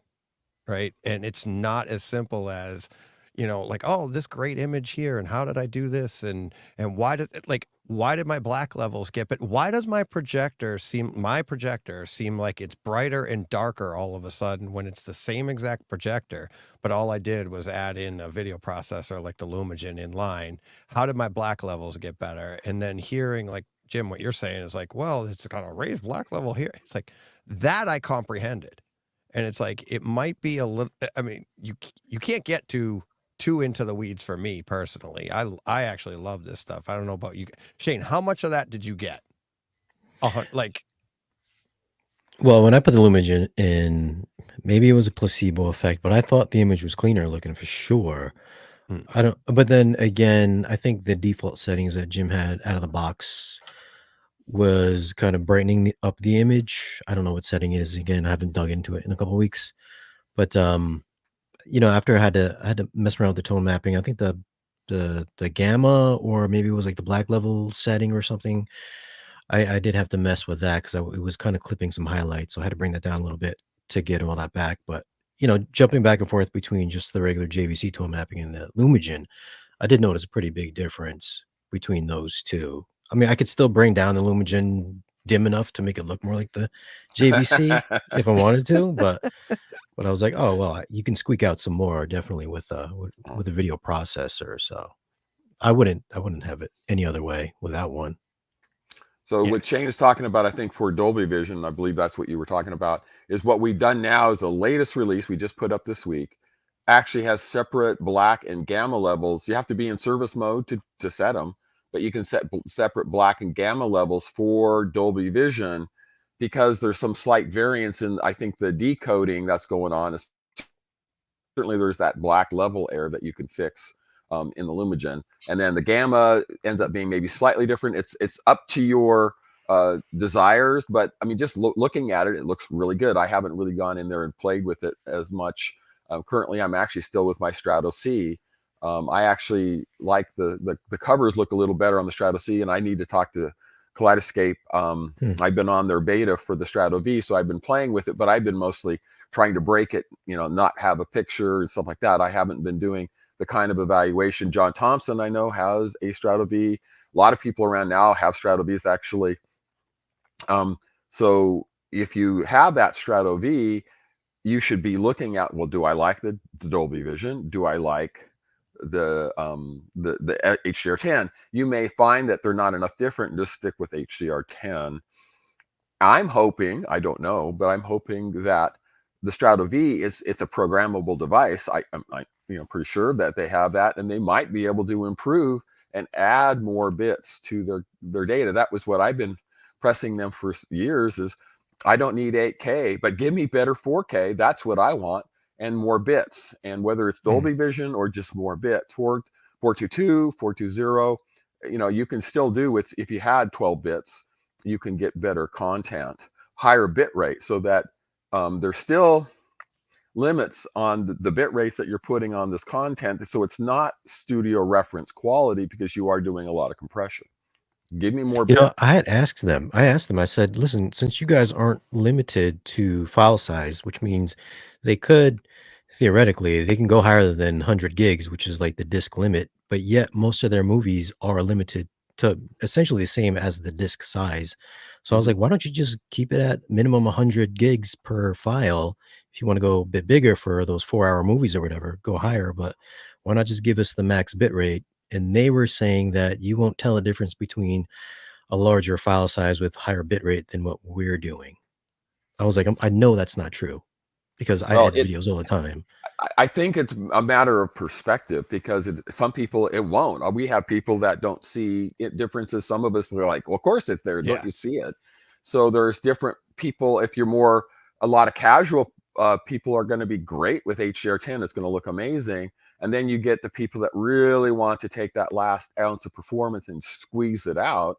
A: right? And it's not as simple as, you know, like, oh, this great image here, and how did I do this, and why did it, like, why did my black levels get, but why does my projector seem like it's brighter and darker all of a sudden when it's the same exact projector, but all I did was add in a video processor like the Lumagen in line? How did my black levels get better? And then hearing like Jim, what you're saying is like, well, it's got a raised black level here. It's like that I comprehended. And it's like, it might be a little, I mean, you can't get too into the weeds for me personally. I actually love this stuff. I don't know about you, Shane. How much of that did you get? Like,
E: Well, when I put the Lumagen in, maybe it was a placebo effect, but I thought the image was cleaner looking for sure. I don't, but then again, I think the default settings that Jim had out of the box was kind of brightening up the image. I don't know what setting it is. Again, I haven't dug into it in a couple of weeks, but after I had to mess around with the tone mapping, I think the gamma, or maybe it was like the black level setting or something. I did have to mess with that because it was kind of clipping some highlights, so I had to bring that down a little bit to get all that back. But jumping back and forth between just the regular JVC tone mapping and the Lumagen, I did notice a pretty big difference between those two. I mean, I could still bring down the Lumagen dim enough to make it look more like the JVC if I wanted to, but I was like, oh well, you can squeak out some more definitely with a video processor. So I wouldn't have it any other way without one.
F: So what Shane is talking about, I think for Dolby Vision, I believe that's what you were talking about, is what we've done now is the latest release we just put up this week actually has separate black and gamma levels. You have to be in service mode to set them, but you can set separate black and gamma levels for Dolby Vision because there's some slight variance in, I think, the decoding that's going on. Certainly there's that black level error that you can fix in the Lumagen, and then the gamma ends up being maybe slightly different. It's up to your desires, but I mean, just looking at it, it looks really good. I haven't really gone in there and played with it as much. Currently, I'm actually still with my Strato C. I actually like the covers look a little better on the Strato C, and I need to talk to Kaleidoscape. I've been on their beta for the Strato V, so I've been playing with it, but I've been mostly trying to break it, not have a picture and stuff like that. I haven't been doing the kind of evaluation. John Thompson, I know, has a Strato V. A lot of people around now have Strato Vs actually. So if you have that Strato V, you should be looking at, well, do I like the Dolby Vision? Do I like the HDR10? You may find that they're not enough different and just stick with HDR10. I'm hoping, I don't know, but I'm hoping that the Strato V it's a programmable device. I'm pretty sure that they have that, and they might be able to improve and add more bits to their data. That was what I've been pressing them for years, is I don't need 8K, but give me better 4K. That's what I want, and more bits. And whether it's Dolby Vision or just more bits, 422, 420, you can still do with, if you had 12 bits, you can get better content, higher bit rate, so that there's still limits on the bit rates that you're putting on this content. So it's not studio reference quality because you are doing a lot of compression. Give me more bits.
E: I asked them, I said, listen, since you guys aren't limited to file size, which means they could, theoretically, they can go higher than 100 gigs, which is like the disk limit, but yet most of their movies are limited to essentially the same as the disk size. So I was like, why don't you just keep it at minimum 100 gigs per file? If you want to go a bit bigger for those 4-hour movies or whatever, go higher, but why not just give us the max bit rate? And they were saying that you won't tell a difference between a larger file size with higher bit rate than what we're doing. I was like, I know that's not true because I edit videos all the time.
F: I think it's a matter of perspective, because some people, it won't. We have people that don't see differences. Some of us are like, well, of course it's there. Don't you see it? So there's different people. If you're a lot of casual people are going to be great with HDR10. It's going to look amazing. And then you get the people that really want to take that last ounce of performance and squeeze it out,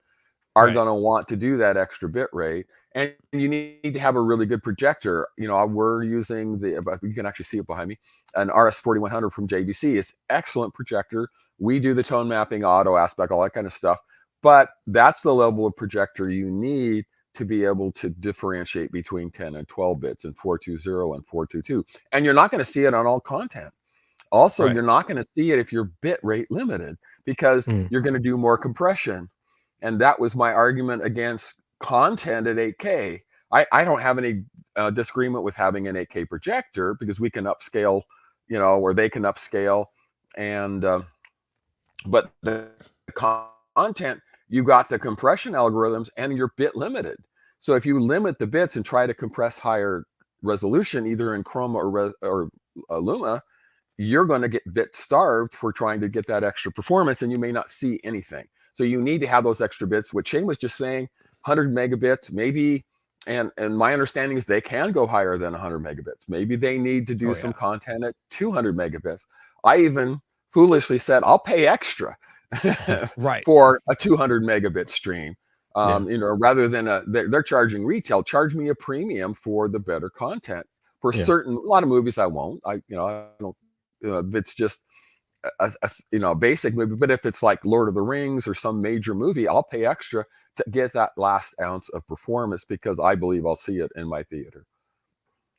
F: are going to want to do that extra bit rate. And you need to have a really good projector. We're using you can actually see it behind me, an RS4100 from JVC. It's excellent projector. We do the tone mapping, auto aspect, all that kind of stuff. But that's the level of projector you need to be able to differentiate between 10 and 12 bits and 420 and 422. And you're not going to see it on all content. Also, you're not going to see it if you're bit rate limited, because you're going to do more compression. And that was my argument against content at 8K. I don't have any disagreement with having an 8K projector because we can upscale, or they can upscale. And but the content, you got the compression algorithms and you're bit limited. So if you limit the bits and try to compress higher resolution, either in Chroma or Luma, you're going to get bit starved for trying to get that extra performance, and you may not see anything. So you need to have those extra bits. What Shane was just saying, 100 megabits, maybe, and my understanding is they can go higher than 100 megabits. Maybe they need to do some content at 200 megabits. I even foolishly said, I'll pay extra
A: Right.
F: for a 200 megabit stream. Rather than they're charging retail, charge me a premium for the better content. For a lot of movies I won't. I don't. If it's just a basic movie, but if it's like Lord of the Rings or some major movie, I'll pay extra to get that last ounce of performance because I believe I'll see it in my theater.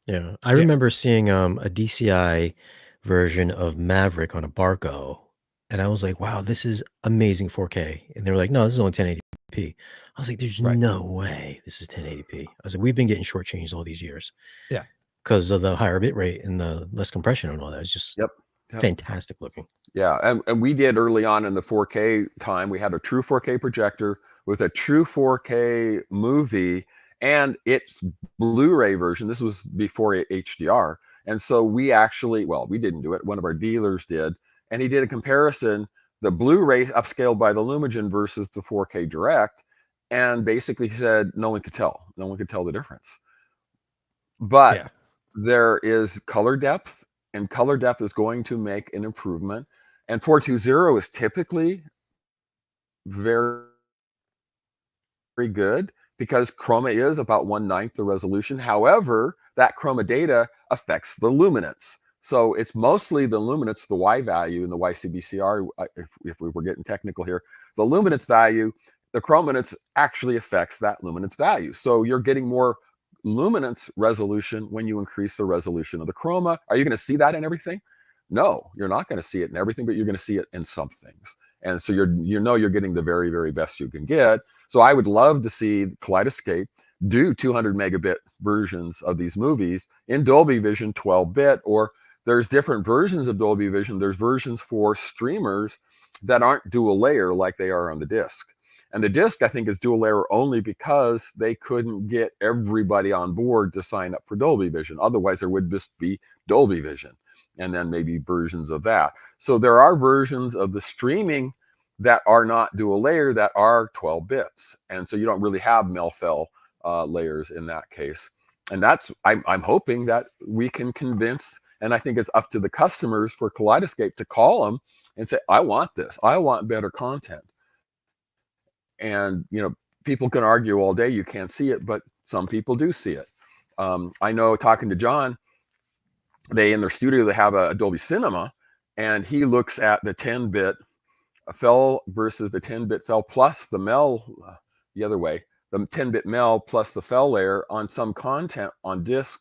E: Yeah, I remember seeing a DCI version of Maverick on a Barco, and I was like, "Wow, this is amazing 4K." And they were like, "No, this is only 1080p." I was like, "There's no way this is 1080p." I was like, "We've been getting shortchanged all these years."
A: Yeah,
E: because of the higher bit rate and the less compression and all that. It's just fantastic looking.
F: Yeah, and we did early on in the 4K time. We had a true 4K projector with a true 4K movie and its Blu-ray version. This was before HDR. And so we didn't do it. One of our dealers did. And he did a comparison, the Blu-ray upscaled by the Lumagen versus the 4K direct. And basically he said, no one could tell. No one could tell the difference. But there is color depth, and color depth is going to make an improvement. And 420 is typically very, very good because Chroma is about 1/9 the resolution. However, that Chroma data affects the luminance. So it's mostly the luminance, the Y value and the YCBCR, if we were getting technical here, the luminance value, the chrominance actually affects that luminance value. So you're getting more luminance resolution when you increase the resolution of the chroma. Are you going to see that in everything? No, you're not going to see it in everything, but you're going to see it in some things. And so you're getting the very, very best you can get. So I would love to see Kaleidoscape do 200 megabit versions of these movies in Dolby Vision 12-bit, or there's different versions of Dolby Vision. There's versions for streamers that aren't dual layer like they are on the disc. And the disc, I think, is dual layer only because they couldn't get everybody on board to sign up for Dolby Vision. Otherwise, there would just be Dolby Vision and then maybe versions of that. So there are versions of the streaming that are not dual layer that are 12 bits. And so you don't really have Melfel layers in that case. And that's, I'm hoping that we can convince, and I think it's up to the customers for Kaleidoscape to call them and say, I want this. I want better content. And, people can argue all day, you can't see it, but some people do see it. I know, talking to John, in their studio, they have a Dolby Cinema, and he looks at the 10-bit FEL versus the 10-bit FEL plus the MEL, the other way, the 10-bit MEL plus the FEL layer on some content on disc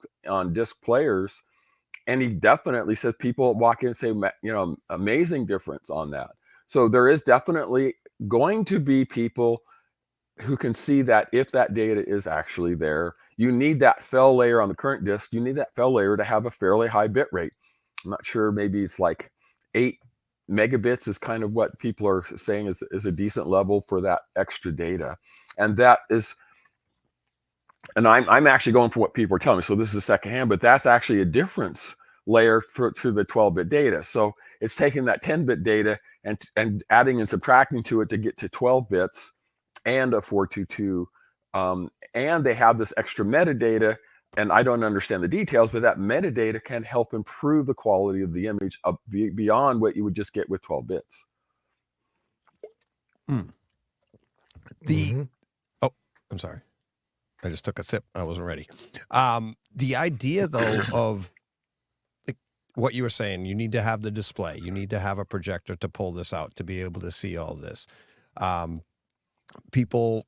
F: players. And he definitely says people walk in and say, amazing difference on that. So there is definitely going to be people who can see that if that data is actually there, you need that FEL layer on the current disk. You need that FEL layer to have a fairly high bit rate. I'm not sure, maybe it's like 8 megabits is kind of what people are saying is a decent level for that extra data. And that is, and I'm actually going for what people are telling me. So this is secondhand, but that's actually a difference layer to the 12-bit data. So it's taking that 10-bit data and adding and subtracting to it to get to 12 bits and a 422. And they have this extra metadata, and I don't understand the details, but that metadata can help improve the quality of the image beyond what you would just get with 12 bits.
A: Oh, I'm sorry. I just took a sip. I wasn't ready. The idea, though, of what you were saying, you need to have the display. You need to have a projector to pull this out to be able to see all this. People,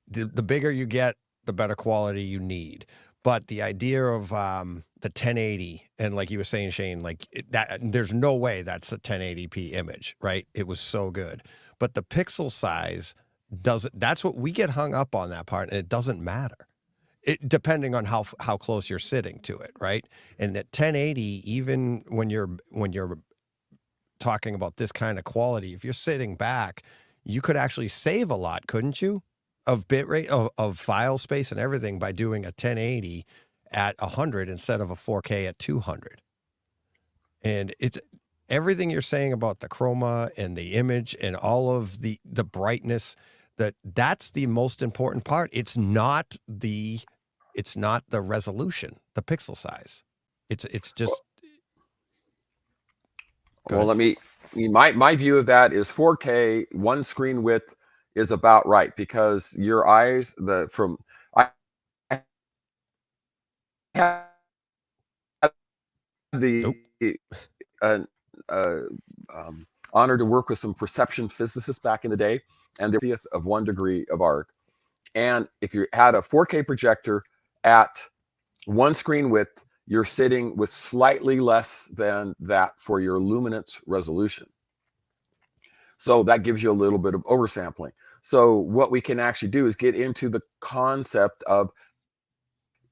A: the bigger you get, the better quality you need. But the idea of the 1080, and like you were saying, Shane, like that, there's no way that's a 1080p image, right? It was so good. but the pixel size doesn't. That's what we get hung up on, that part, and it doesn't matter. It depending on how close you're sitting to it, right? And at 1080, even when you're talking about this kind of quality, if you're sitting back, you could actually save a lot, couldn't you? Of bitrate, of file space and everything by doing a 1080 at 100 instead of a 4K at 200. And it's everything you're saying about the chroma and the image and all of the brightness, that's the most important part. It's not the resolution, the pixel size. It's just.
F: Well, my view of that is 4K, one screen width is about right, because your eyes, I had the honor to work with some perception physicists back in the day, and they're 50th of 1 degree of arc. And if you had a 4K projector at one screen width, you're sitting with slightly less than that for your luminance resolution. So that gives you a little bit of oversampling. So what we can actually do is get into the concept of,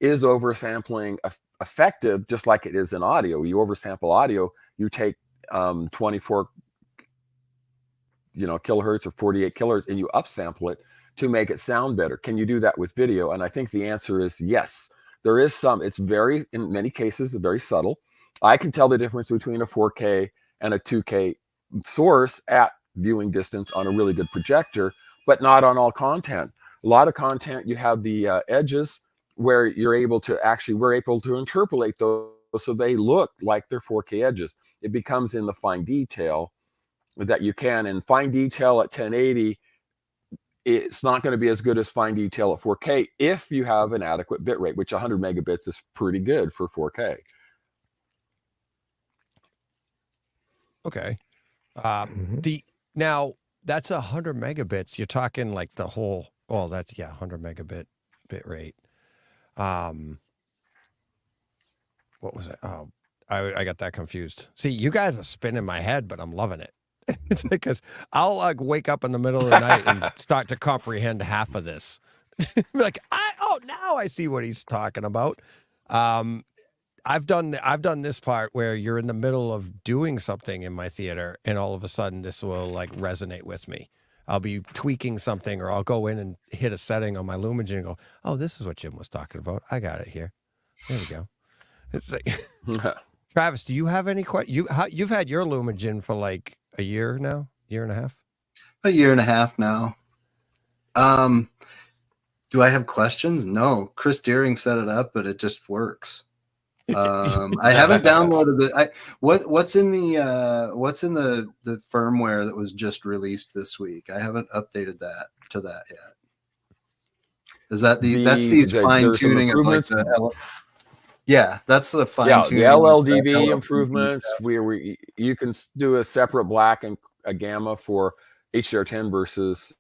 F: is oversampling effective, just like it is in audio. You oversample audio, you take 24 kilohertz or 48 kilohertz and you upsample it to make it sound better. Can you do that with video? And I think the answer is yes. There is some, it's very, in many cases, very subtle. I can tell the difference between a 4K and a 2K source at viewing distance on a really good projector, but not on all content. A lot of content, you have the edges where we're able to interpolate those so they look like they're 4K edges. It becomes in the fine detail that you can, and fine detail at 1080, it's not going to be as good as fine detail at 4K if you have an adequate bit rate, which 100 megabits is pretty good for 4K.
A: Okay. Now that's 100 megabits. You're talking like the whole. Well, that's 100 megabit bit rate. What was it? Oh, I got that confused. See, you guys are spinning my head, but I'm loving it. It's because I'll like wake up in the middle of the night and start to comprehend half of this. Like, now I see what he's talking about. I've done this part where you're in the middle of doing something in my theater, and all of a sudden this will like resonate with me. I'll be tweaking something, or I'll go in and hit a setting on my Lumagen and go, "Oh, this is what Jim was talking about. I got it here. There we go." It's like, Travis, do you have any questions? You've had your Lumagen for like a year now, year and a half?
D: A year and a half now. Do I have questions? No. Chris Deering set it up, but it just works. I haven't downloaded it. What's in the firmware that was just released this week? I haven't updated that to that yet. Is that that's these fine tuning of like the that's the fine tuning.
F: The LLDB improvements where you can do a separate black and a gamma for HDR10 versus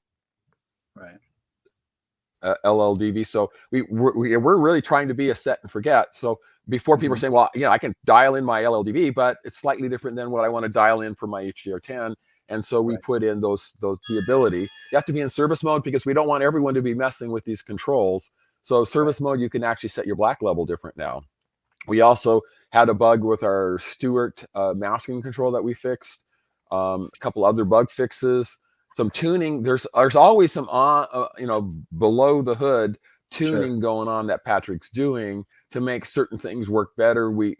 F: LLDB. So we're really trying to be a set and forget. So before people are saying, well, I can dial in my LLDB, but it's slightly different than what I want to dial in for my HDR10. And so we put in the ability. You have to be in service mode because we don't want everyone to be messing with these controls. So service mode, you can actually set your black level different now. We also had a bug with our Stewart masking control that we fixed. A couple other bug fixes, some tuning. There's always some below the hood tuning going on that Patrick's doing to make certain things work better. We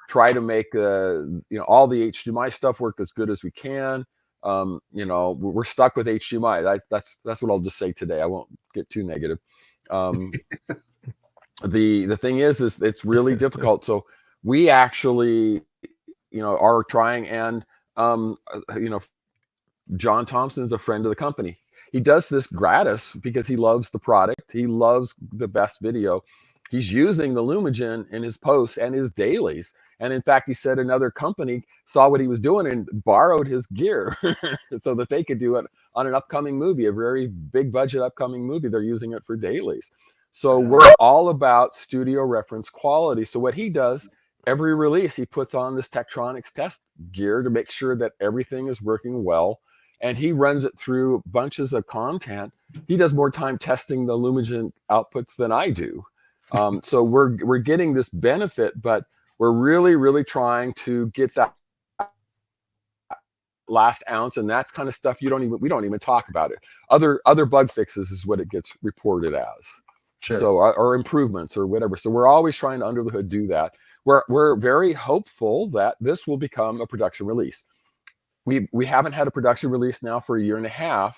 F: try to make all the HDMI stuff work as good as we can. We're stuck with HDMI. That's what I'll just say today. I won't get too negative. The thing is it's really difficult. So we actually, are trying, and John Thompson's a friend of the company. He does this gratis because he loves the product. He loves the best video. He's using the Lumagen in his posts and his dailies. And in fact, he said another company saw what he was doing and borrowed his gear so that they could do it on an upcoming movie, a very big budget upcoming movie. They're using it for dailies. So we're all about studio reference quality. So what he does, every release, he puts on this Tektronix test gear to make sure that everything is working well. and he runs it through bunches of content. He does more time testing the Lumagen outputs than I do. So we're getting this benefit, but we're really trying to get that last ounce, and that's kind of stuff we don't even talk about it. Other bug fixes is what it gets reported as.
D: Sure.
F: So or improvements or whatever. So we're always trying to under the hood do that. We're very hopeful that this will become a production release. We haven't had a production release now for 1.5 years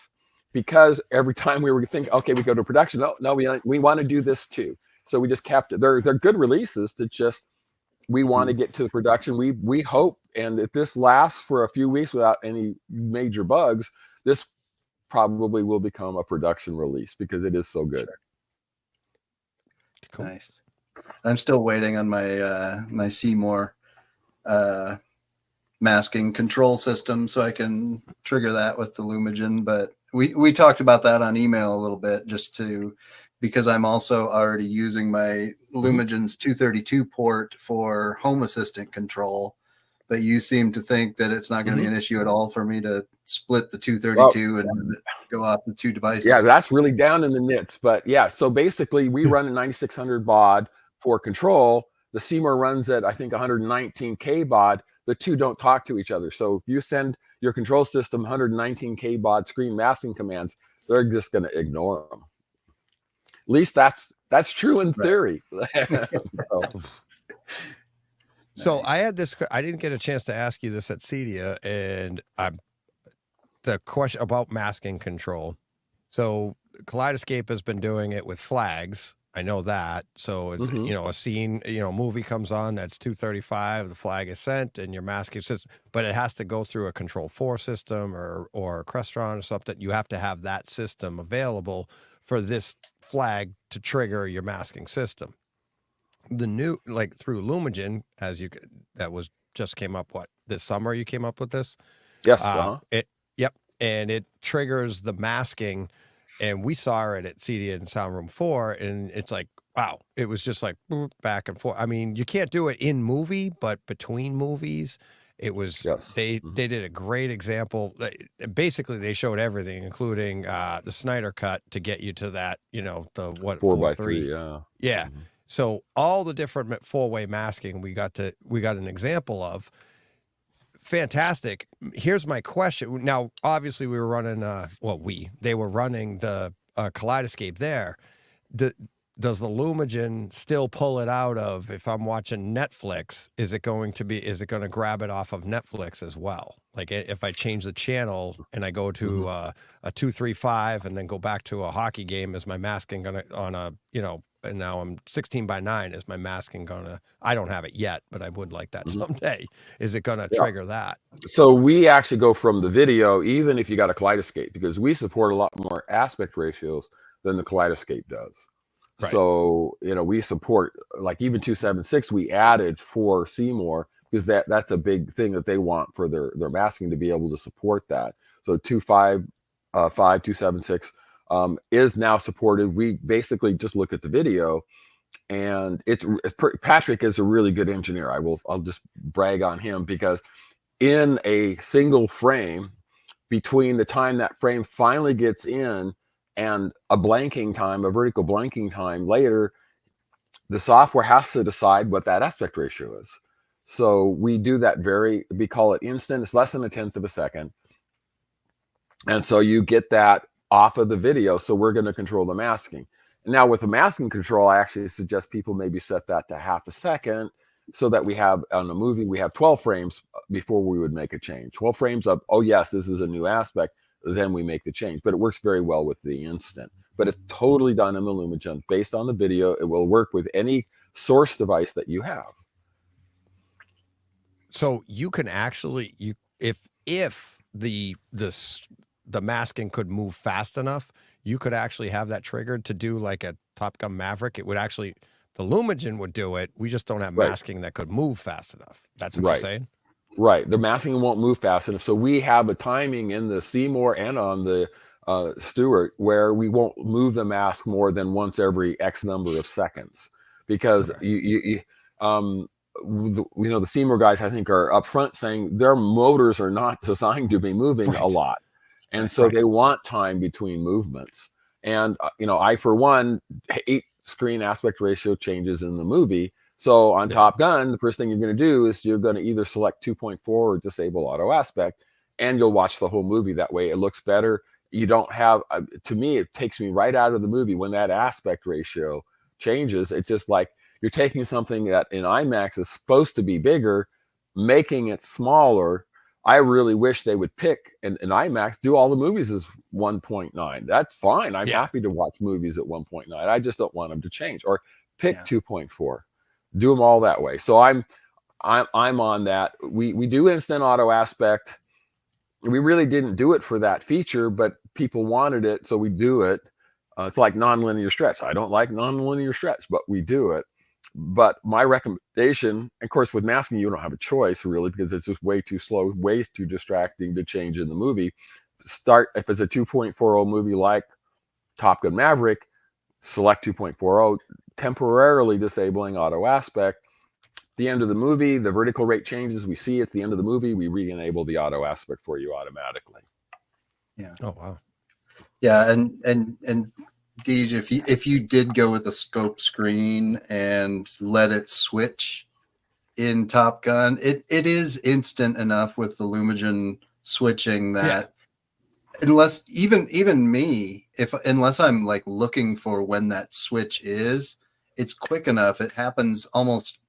F: because every time we were thinking, okay, we go to production, no, we want to do this too. So we just kept it. They're good releases that just we want to get to the production. We hope, and if this lasts for a few weeks without any major bugs, this probably will become a production release because it is so good.
D: Sure.
A: Cool.
D: Nice. I'm still waiting on my my Seymour masking control system so I can trigger that with the Lumagen. But we talked about that on email a little bit, because I'm also already using my Lumagen's 232 port for Home Assistant control. But you seem to think that it's not going to be an issue at all for me to split the 232 and go off the two devices.
F: Yeah, that's really down in the nits. But yeah, so basically we run a 9600 baud for control. The Seymour runs at, I think, 119K baud. The two don't talk to each other. So if you send your control system 119K baud screen masking commands, they're just going to ignore them. At least that's true in theory.
A: So
D: Nice.
A: I had this. I didn't get a chance to ask you this at CEDIA, and the question about masking control. So Kaleidoscape has been doing it with flags. I know that. So a scene, movie comes on that's 235. The flag is sent, and your masking system, but it has to go through a Control 4 system or a Crestron or something. You have to have that system available for this flag to trigger your masking system. The new, like through Lumagen, just came up this summer. You came up with this.
F: Yes.
A: And it triggers the masking, and we saw it at CEDIA in Sound Room 4, and it's like, wow, it was just like boop, back and forth. I mean, you can't do it in movie, but between movies, it was.
F: Yes.
A: They did a great example. Basically, they showed everything, including the Snyder cut, to get you to that. The
F: 4x3.
A: Yeah.
F: Mm-hmm.
A: So all the different four-way masking we got an example of. Fantastic. Here's my question. Now, obviously, we were running. They were running the Kaleidoscape there. Does the Lumagen still pull it out of, if I'm watching Netflix? Is it going to grab it off of Netflix as well? Like if I change the channel and I go to a 235 and then go back to a hockey game, is my masking gonna and now I'm 16:9. Is my masking gonna? I don't have it yet, but I would like that someday. Is it gonna trigger that?
F: So we actually go from the video, even if you got a Kaleidoscape, because we support a lot more aspect ratios than the Kaleidoscape does.
A: Right.
F: So we support, like, even 276 we added for Seymour, because that's a big thing that they want for their masking, to be able to support that. So 256 is now supported. We basically just look at the video, and Patrick is a really good engineer. I'll just brag on him, because in a single frame, between the time that frame finally gets in and a vertical blanking time later, the software has to decide what that aspect ratio is. So we do that we call it instant. It's less than 1/10 of a second. And so you get that off of the video. So we're going to control the masking. Now with the masking control, I actually suggest people maybe set that to 1/2 a second, so that we have, on a movie, we have 12 frames before we would make a change. 12 frames of, oh yes, this is a new aspect, then we make the change. But it works very well with the instant. But it's totally done in the Lumagen. Based on the video, it will work with any source device that you have.
A: So you can actually, if the masking could move fast enough, you could actually have that triggered to do like a Top Gun Maverick. It would actually, the Lumagen would do it. We just don't have masking that could move fast enough. That's what you're saying?
F: Right. The masking won't move fast enough. So we have a timing in the Seymour and on the Stewart where we won't move the mask more than once every X number of seconds, because the Seymour guys, I think, are upfront saying their motors are not designed to be moving a lot. And so
A: Right.
F: they want time between movements. And, I, for one, hate screen aspect ratio changes in the movie. So on
A: Yeah.
F: Top Gun, the first thing you're going to do is you're going to either select 2.4 or disable auto aspect, and you'll watch the whole movie that way. It looks better. You don't have, to me, it takes me right out of the movie when that aspect ratio changes. It's just like you're taking something that in IMAX is supposed to be bigger, making it smaller. I really wish they would pick in IMAX, do all the movies as 1.9. That's fine. I'm
A: Yeah.
F: happy to watch movies at 1.9. I just don't want them to change, or pick
C: Yeah.
F: 2.4. Do them all that way. So I'm on that. We do instant auto aspect. We really didn't do it for that feature, but people wanted it, so we do it. It's like nonlinear stretch. I don't like nonlinear stretch, but we do it. But my recommendation, of course, with masking, you don't have a choice really, because it's just way too slow, way too distracting to change in the movie. Start, if it's a 2.40 movie like Top Gun Maverick, select 2.40, temporarily disabling auto aspect. The end of the movie, the vertical rate changes. We see it's the end of the movie. We re-enable the auto aspect for you automatically.
A: Oh wow.
D: Yeah, and Deej, if you did go with the scope screen and let it switch in Top Gun, it is instant enough with the Lumigen switching that unless even me, unless I'm like looking for when that switch is, it's quick enough. It happens almost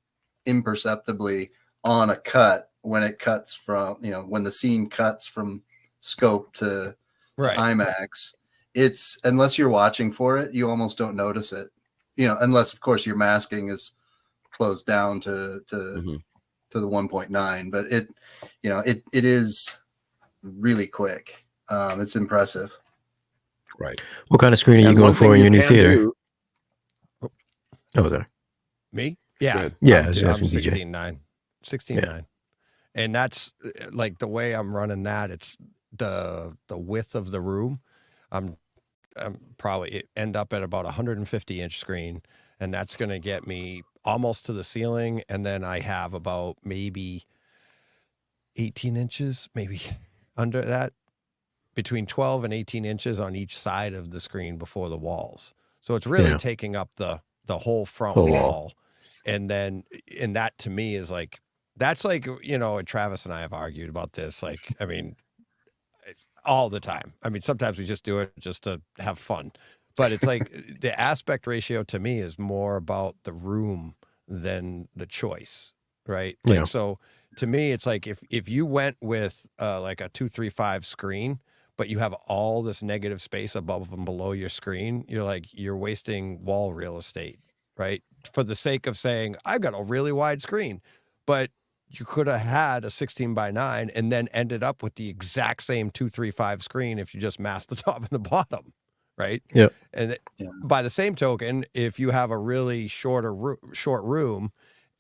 D: imperceptibly on a cut when it cuts from, when the scene cuts from scope to
A: Right.
D: IMAX. It's, unless you're watching for it, you almost don't notice it, unless of course your masking is closed down to the 1.9, but it is really quick. It's impressive.
F: Right.
E: What kind of screen are you
F: And
E: going
F: one thing
E: for in
F: you
E: your new
F: can
E: theater?
F: do-
E: Oh, there.
A: Me? Yeah.
F: ahead.
E: Yeah, I
A: I'm,
E: was
A: I'm
E: asking DJ.
A: 16.9. 16.9. And that's like the way I'm running that. It's the width of the room. I'm probably end up at about 150-inch screen, and that's going to get me almost to the ceiling. And then I have about maybe 18 inches, maybe under that, between 12 and 18 inches on each side of the screen before the walls. So it's really
E: Yeah.
A: taking up the whole front
E: Whole
A: wall.
E: wall.
A: And then, and that to me is like, that's like, and Travis and I have argued about this. Like, I mean, all the time. I mean, sometimes we just do it just to have fun, but it's like the aspect ratio to me is more about the room than the choice. Right. Like,
E: Yeah.
A: so to me, it's like, if you went with like a 235 screen, but you have all this negative space above and below your screen, you're wasting wall real estate, right? For the sake of saying, I've got a really wide screen, but you could have had a 16:9 and then ended up with the exact same 235 screen if you just masked the top and the bottom, right?
E: Yep.
A: And by the same token, if you have a really short room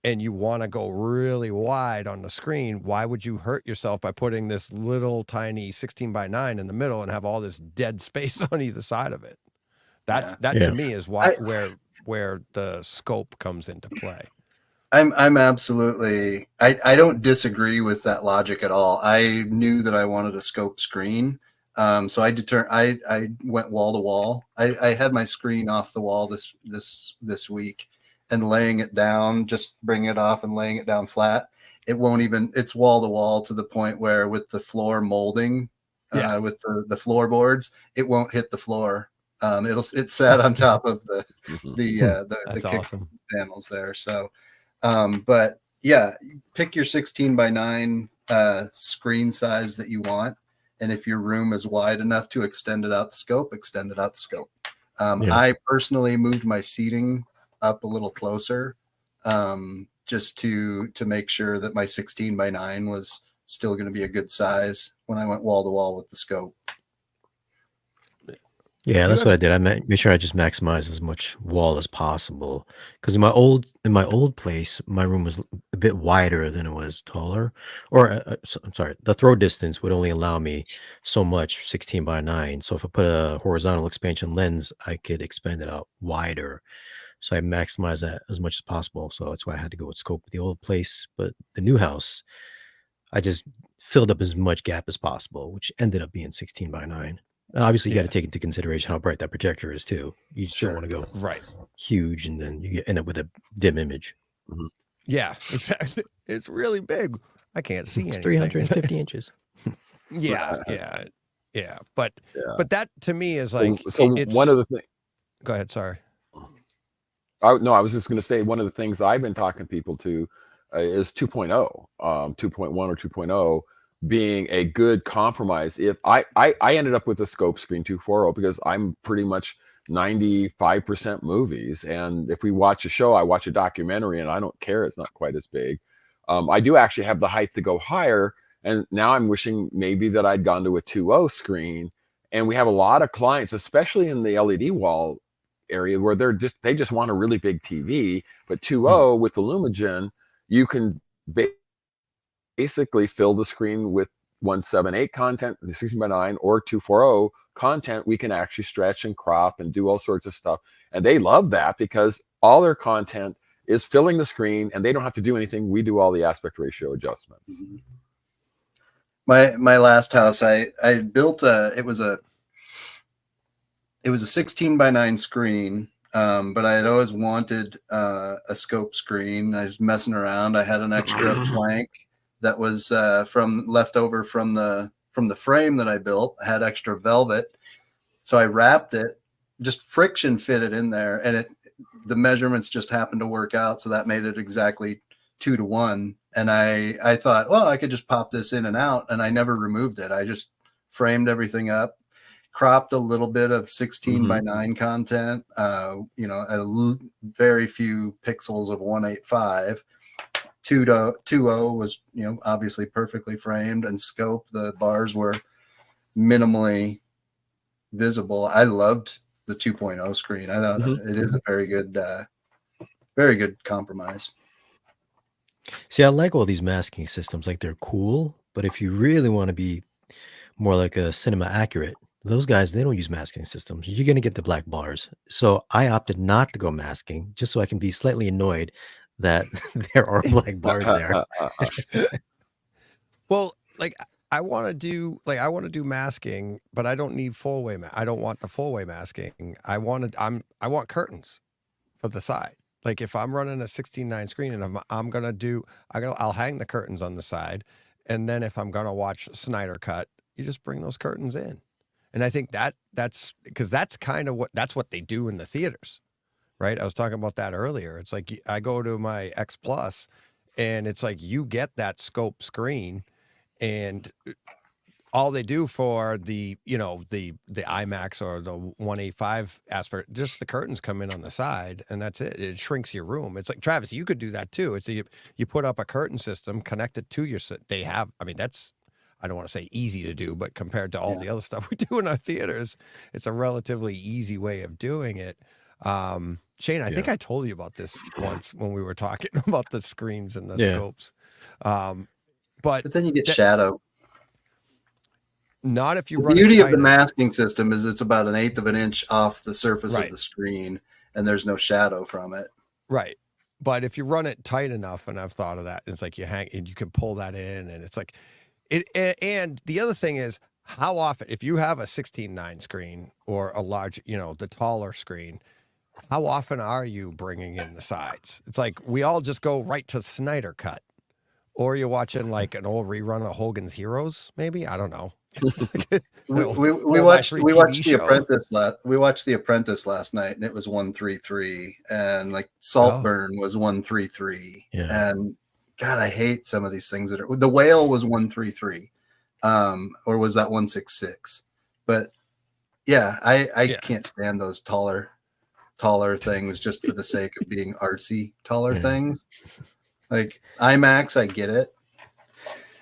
A: and you want to go really wide on the screen, why would you hurt yourself by putting this little tiny 16:9 in the middle and have all this dead space on either side of it? That
E: Yeah.
A: to me is where the scope comes into play.
D: I'm absolutely, I don't disagree with that logic at all. I knew that I wanted a scope screen. So I went wall to wall. I had my screen off the wall this week, and laying it down, just bringing it off and laying it down flat. It won't even, it's wall to wall to the point where with the floor molding, with the floorboards, it won't hit the floor. It's sat on top of the
A: That's
D: kick
A: awesome.
D: panels there. So, but yeah, pick your 16:9 screen size that you want. And if your room is wide enough to extend it out the scope, extend it out the scope. I personally moved my seating up a little closer, just to make sure that my 16:9 was still going to be a good size when I went wall to wall with the scope.
E: Yeah, that's what I did. I made sure I just maximize as much wall as possible. Because in my old place, my room was a bit wider than it was taller. Or I'm sorry, the throw distance would only allow me so much 16:9. So if I put a horizontal expansion lens, I could expand it out wider. So I maximized that as much as possible. So that's why I had to go with scope with the old place. But the new house, I just filled up as much gap as possible, which ended up being 16:9. Obviously, you got to take into consideration how bright that projector is too. You just don't want to go
A: Right.
E: huge, and then end up with a dim image.
A: Yeah, exactly. It's really big. I can't see
E: It's
A: anything.
E: 350 inches.
A: Yeah. But that to me is
F: So,
A: like it's
F: one of the things.
A: Go ahead. Sorry.
F: No, I was just going to say one of the things I've been talking people to is 2.0, 2.1 or 2.0 being a good compromise. If I ended up with a scope screen 240 because I'm pretty much 95% movies, and if we watch a show, I watch a documentary, and I don't care. It's not quite as big. I do actually have the height to go higher, and now I'm wishing maybe that I'd gone to a 2.0 screen. And we have a lot of clients, especially in the LED wall area, where they just want a really big TV. But 2.0 with the Lumagen, you can basically fill the screen with 178 content, the 16:9, or 240 content. We can actually stretch and crop and do all sorts of stuff, and they love that because all their content is filling the screen, and they don't have to do anything. We do all the aspect ratio adjustments.
D: My last house, I built it was a 16:9 screen, but I had always wanted a scope screen. I was messing around. I had an extra plank that was left over from the frame that I built. I had extra velvet, so I wrapped it, just friction fitted in there, and the measurements just happened to work out, so that made it exactly 2:1. And I thought, well, I could just pop this in and out, and I never removed it. I just framed everything up, cropped a little bit of 16:9 content, very few pixels of 185. 2.0 was, obviously perfectly framed, and scope, the bars were minimally visible. I loved the 2.0 screen. I thought it is a very good compromise.
E: See, I like all these masking systems. Like, they're cool, but if you really want to be more like a cinema accurate, those guys, they don't use masking systems. You're going to get the black bars. So I opted not to go masking, just so I can be slightly annoyed that there are black bars there.
A: Well, I want to do masking, but I don't need full way. I don't want the full way masking. I want curtains for the side. Like, if I'm running a 16:9 screen and I'll hang the curtains on the side, and then if I'm gonna watch Snyder Cut, you just bring those curtains in. And I think that's because that's kind of what they do in the theaters, right? I was talking about that earlier. It's like I go to my X Plus, and it's like you get that scope screen, and all they do for the IMAX or the 185 aspect, just the curtains come in on the side, and that's it. It shrinks your room. It's like, Travis, you could do that too. It's you put up a curtain system connected to your set. That's, I don't want to say easy to do, but compared to all the other stuff we do in our theaters, it's a relatively easy way of doing it. Shane, I think I told you about this once when we were talking about the screens and the scopes. But
D: then you get shadow.
A: Not if you
D: the
A: run
D: beauty
A: it
D: of the
A: tighter.
D: masking system is it's about 1/8 of an inch off the surface of the screen, and there's no shadow from it.
A: Right. But if you run it tight enough, and I've thought of that, it's like you can pull that in, and it's like and the other thing is, how often, if you have a 16:9 screen or a large, the taller screen, how often are you bringing in the sides? It's like we all just go right to Snyder Cut, or you're watching like an old rerun of Hogan's Heroes, maybe. I don't know.
D: We watched The Apprentice last night, and it was 133, and like Saltburn was 133, and God, I hate some of these things that are. The Whale was 133, or was that 166? But yeah, I can't stand those taller things just for the sake of being artsy. Taller things, like IMAX, I get it.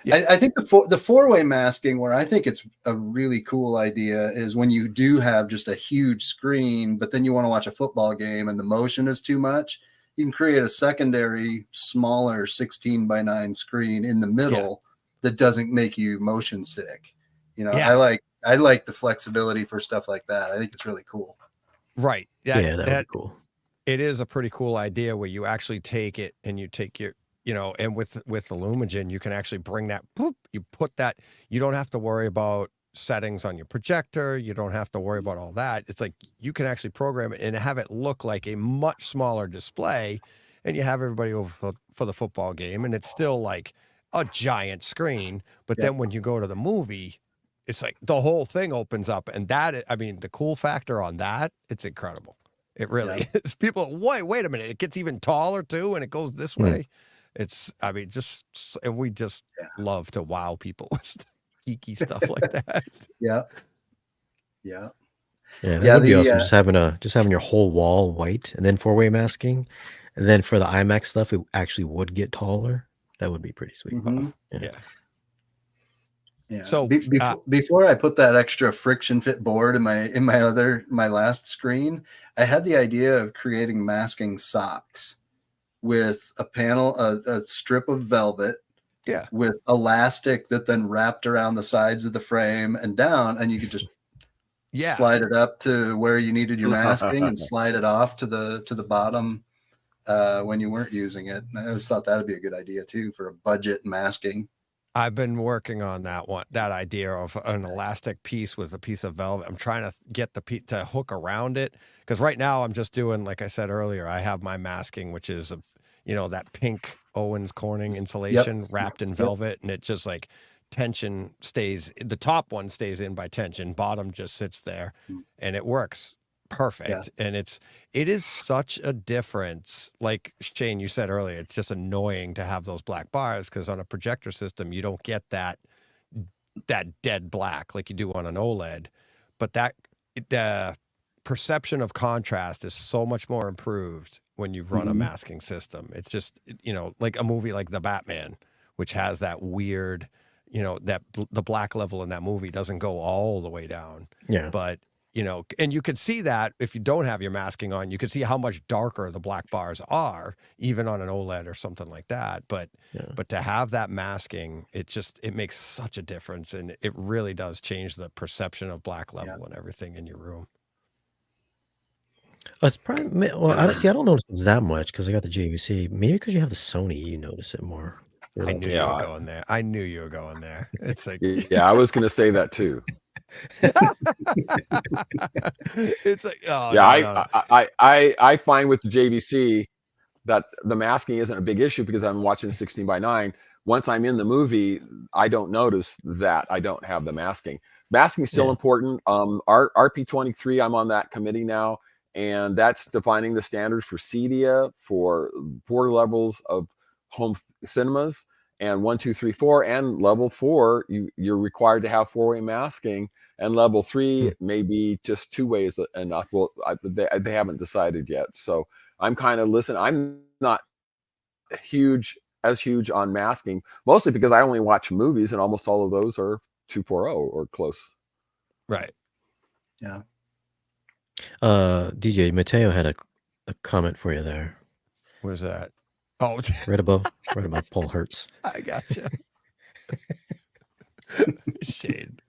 D: I think the four-way masking, where I think it's a really cool idea, is when you do have just a huge screen, but then you want to watch a football game and the motion is too much. You can create a secondary, smaller 16:9 screen in the middle that doesn't make you motion sick. I like the flexibility for stuff like that. I think it's really cool.
A: Right.
E: That would be cool.
A: It is a pretty cool idea where you actually take it and you take and with the Lumagen, you can actually bring that, you put that, you don't have to worry about settings on your projector. You don't have to worry about all that. It's like you can actually program it and have it look like a much smaller display, and you have everybody over for the football game, and it's still like a giant screen. But then when you go to the movie, it's like the whole thing opens up, and the cool factor on that, it's incredible. It really is. People, wait a minute, it gets even taller too, and it goes this way. It's, and we just love to wow people with geeky stuff like that.
E: Yeah, that would be awesome. Just having your whole wall white, and then 4-way masking, and then for the IMAX stuff, it actually would get taller. That would be pretty sweet.
D: Yeah.
A: So
D: before I put that extra friction fit board in my last screen, I had the idea of creating masking socks with a strip of velvet, with elastic that then wrapped around the sides of the frame and down, and you could just slide it up to where you needed your masking and slide it off to the bottom when you weren't using it. And I always thought that would be a good idea too for a budget masking.
A: I've been working on that idea of an elastic piece with a piece of velvet. I'm trying to get the piece to hook around it, because right now I'm just doing, like I said earlier, I have my masking, which is that pink Owens Corning insulation wrapped in velvet, and it just like tension stays. The top one stays in by tension, bottom just sits there, and it works perfect. And it is such a difference. Like Shane, you said earlier, it's just annoying to have those black bars, because on a projector system you don't get that dead black like you do on an OLED. But the perception of contrast is so much more improved when you run a masking system. It's just, like a movie like The Batman, which has that weird, that the black level in that movie doesn't go all the way down. But and you could see that if you don't have your masking on, you could see how much darker the black bars are, even on an OLED or something like that. But to have that masking, it makes such a difference, and it really does change the perception of black level and everything in your room.
E: It's probably, honestly, I don't notice it that much because I got the JVC. Maybe because you have the Sony, you notice it more.
A: I knew you were going there. I knew you were going there. It's like,
F: I was going to say that too.
A: It's like,
F: I find with the JVC that the masking isn't a big issue because I'm watching 16:9. Once I'm in the movie, I don't notice that I don't have the masking. Masking is still important. RP23, I'm on that committee now, and that's defining the standards for CEDIA for 4 levels of home cinemas, and 1, 2, 3, 4, and level 4, you're required to have 4-way masking, and level 3 maybe just 2 ways enough. Well, they haven't decided yet, so I'm kind of listening. I'm not huge on masking, mostly because I only watch movies, and almost all of those are 2.4.0 or close.
A: Right.
D: Yeah.
E: DJ Mateo had a comment for you there.
A: Where's that? Oh,
E: right above Paul Hertz.
A: I gotcha. Shade.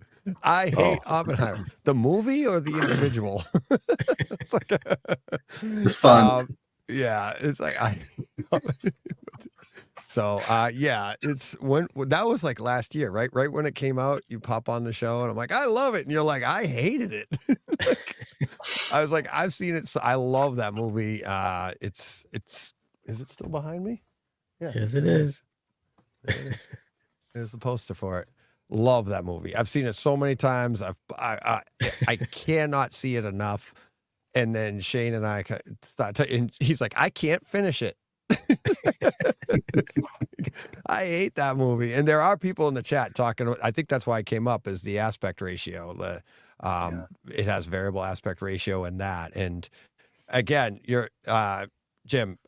A: I hate Oppenheimer. The movie or the individual? It's like
D: the fun.
A: It's like So it's when that was like last year, right? Right when it came out, you pop on the show, and I'm like, I love it, and you're like, I hated it. I was like, I've seen it, so I love that movie. It's. Is it still behind me? Yeah.
E: Yes, it is.
A: There's the poster for it. Love that movie. I've seen it so many times. I cannot see it enough. And then Shane and I start, and he's like, I can't finish it. I hate that movie. And there are people in the chat talking. I think that's why it came up, is the aspect ratio. It has variable aspect ratio in that. And again, Jim,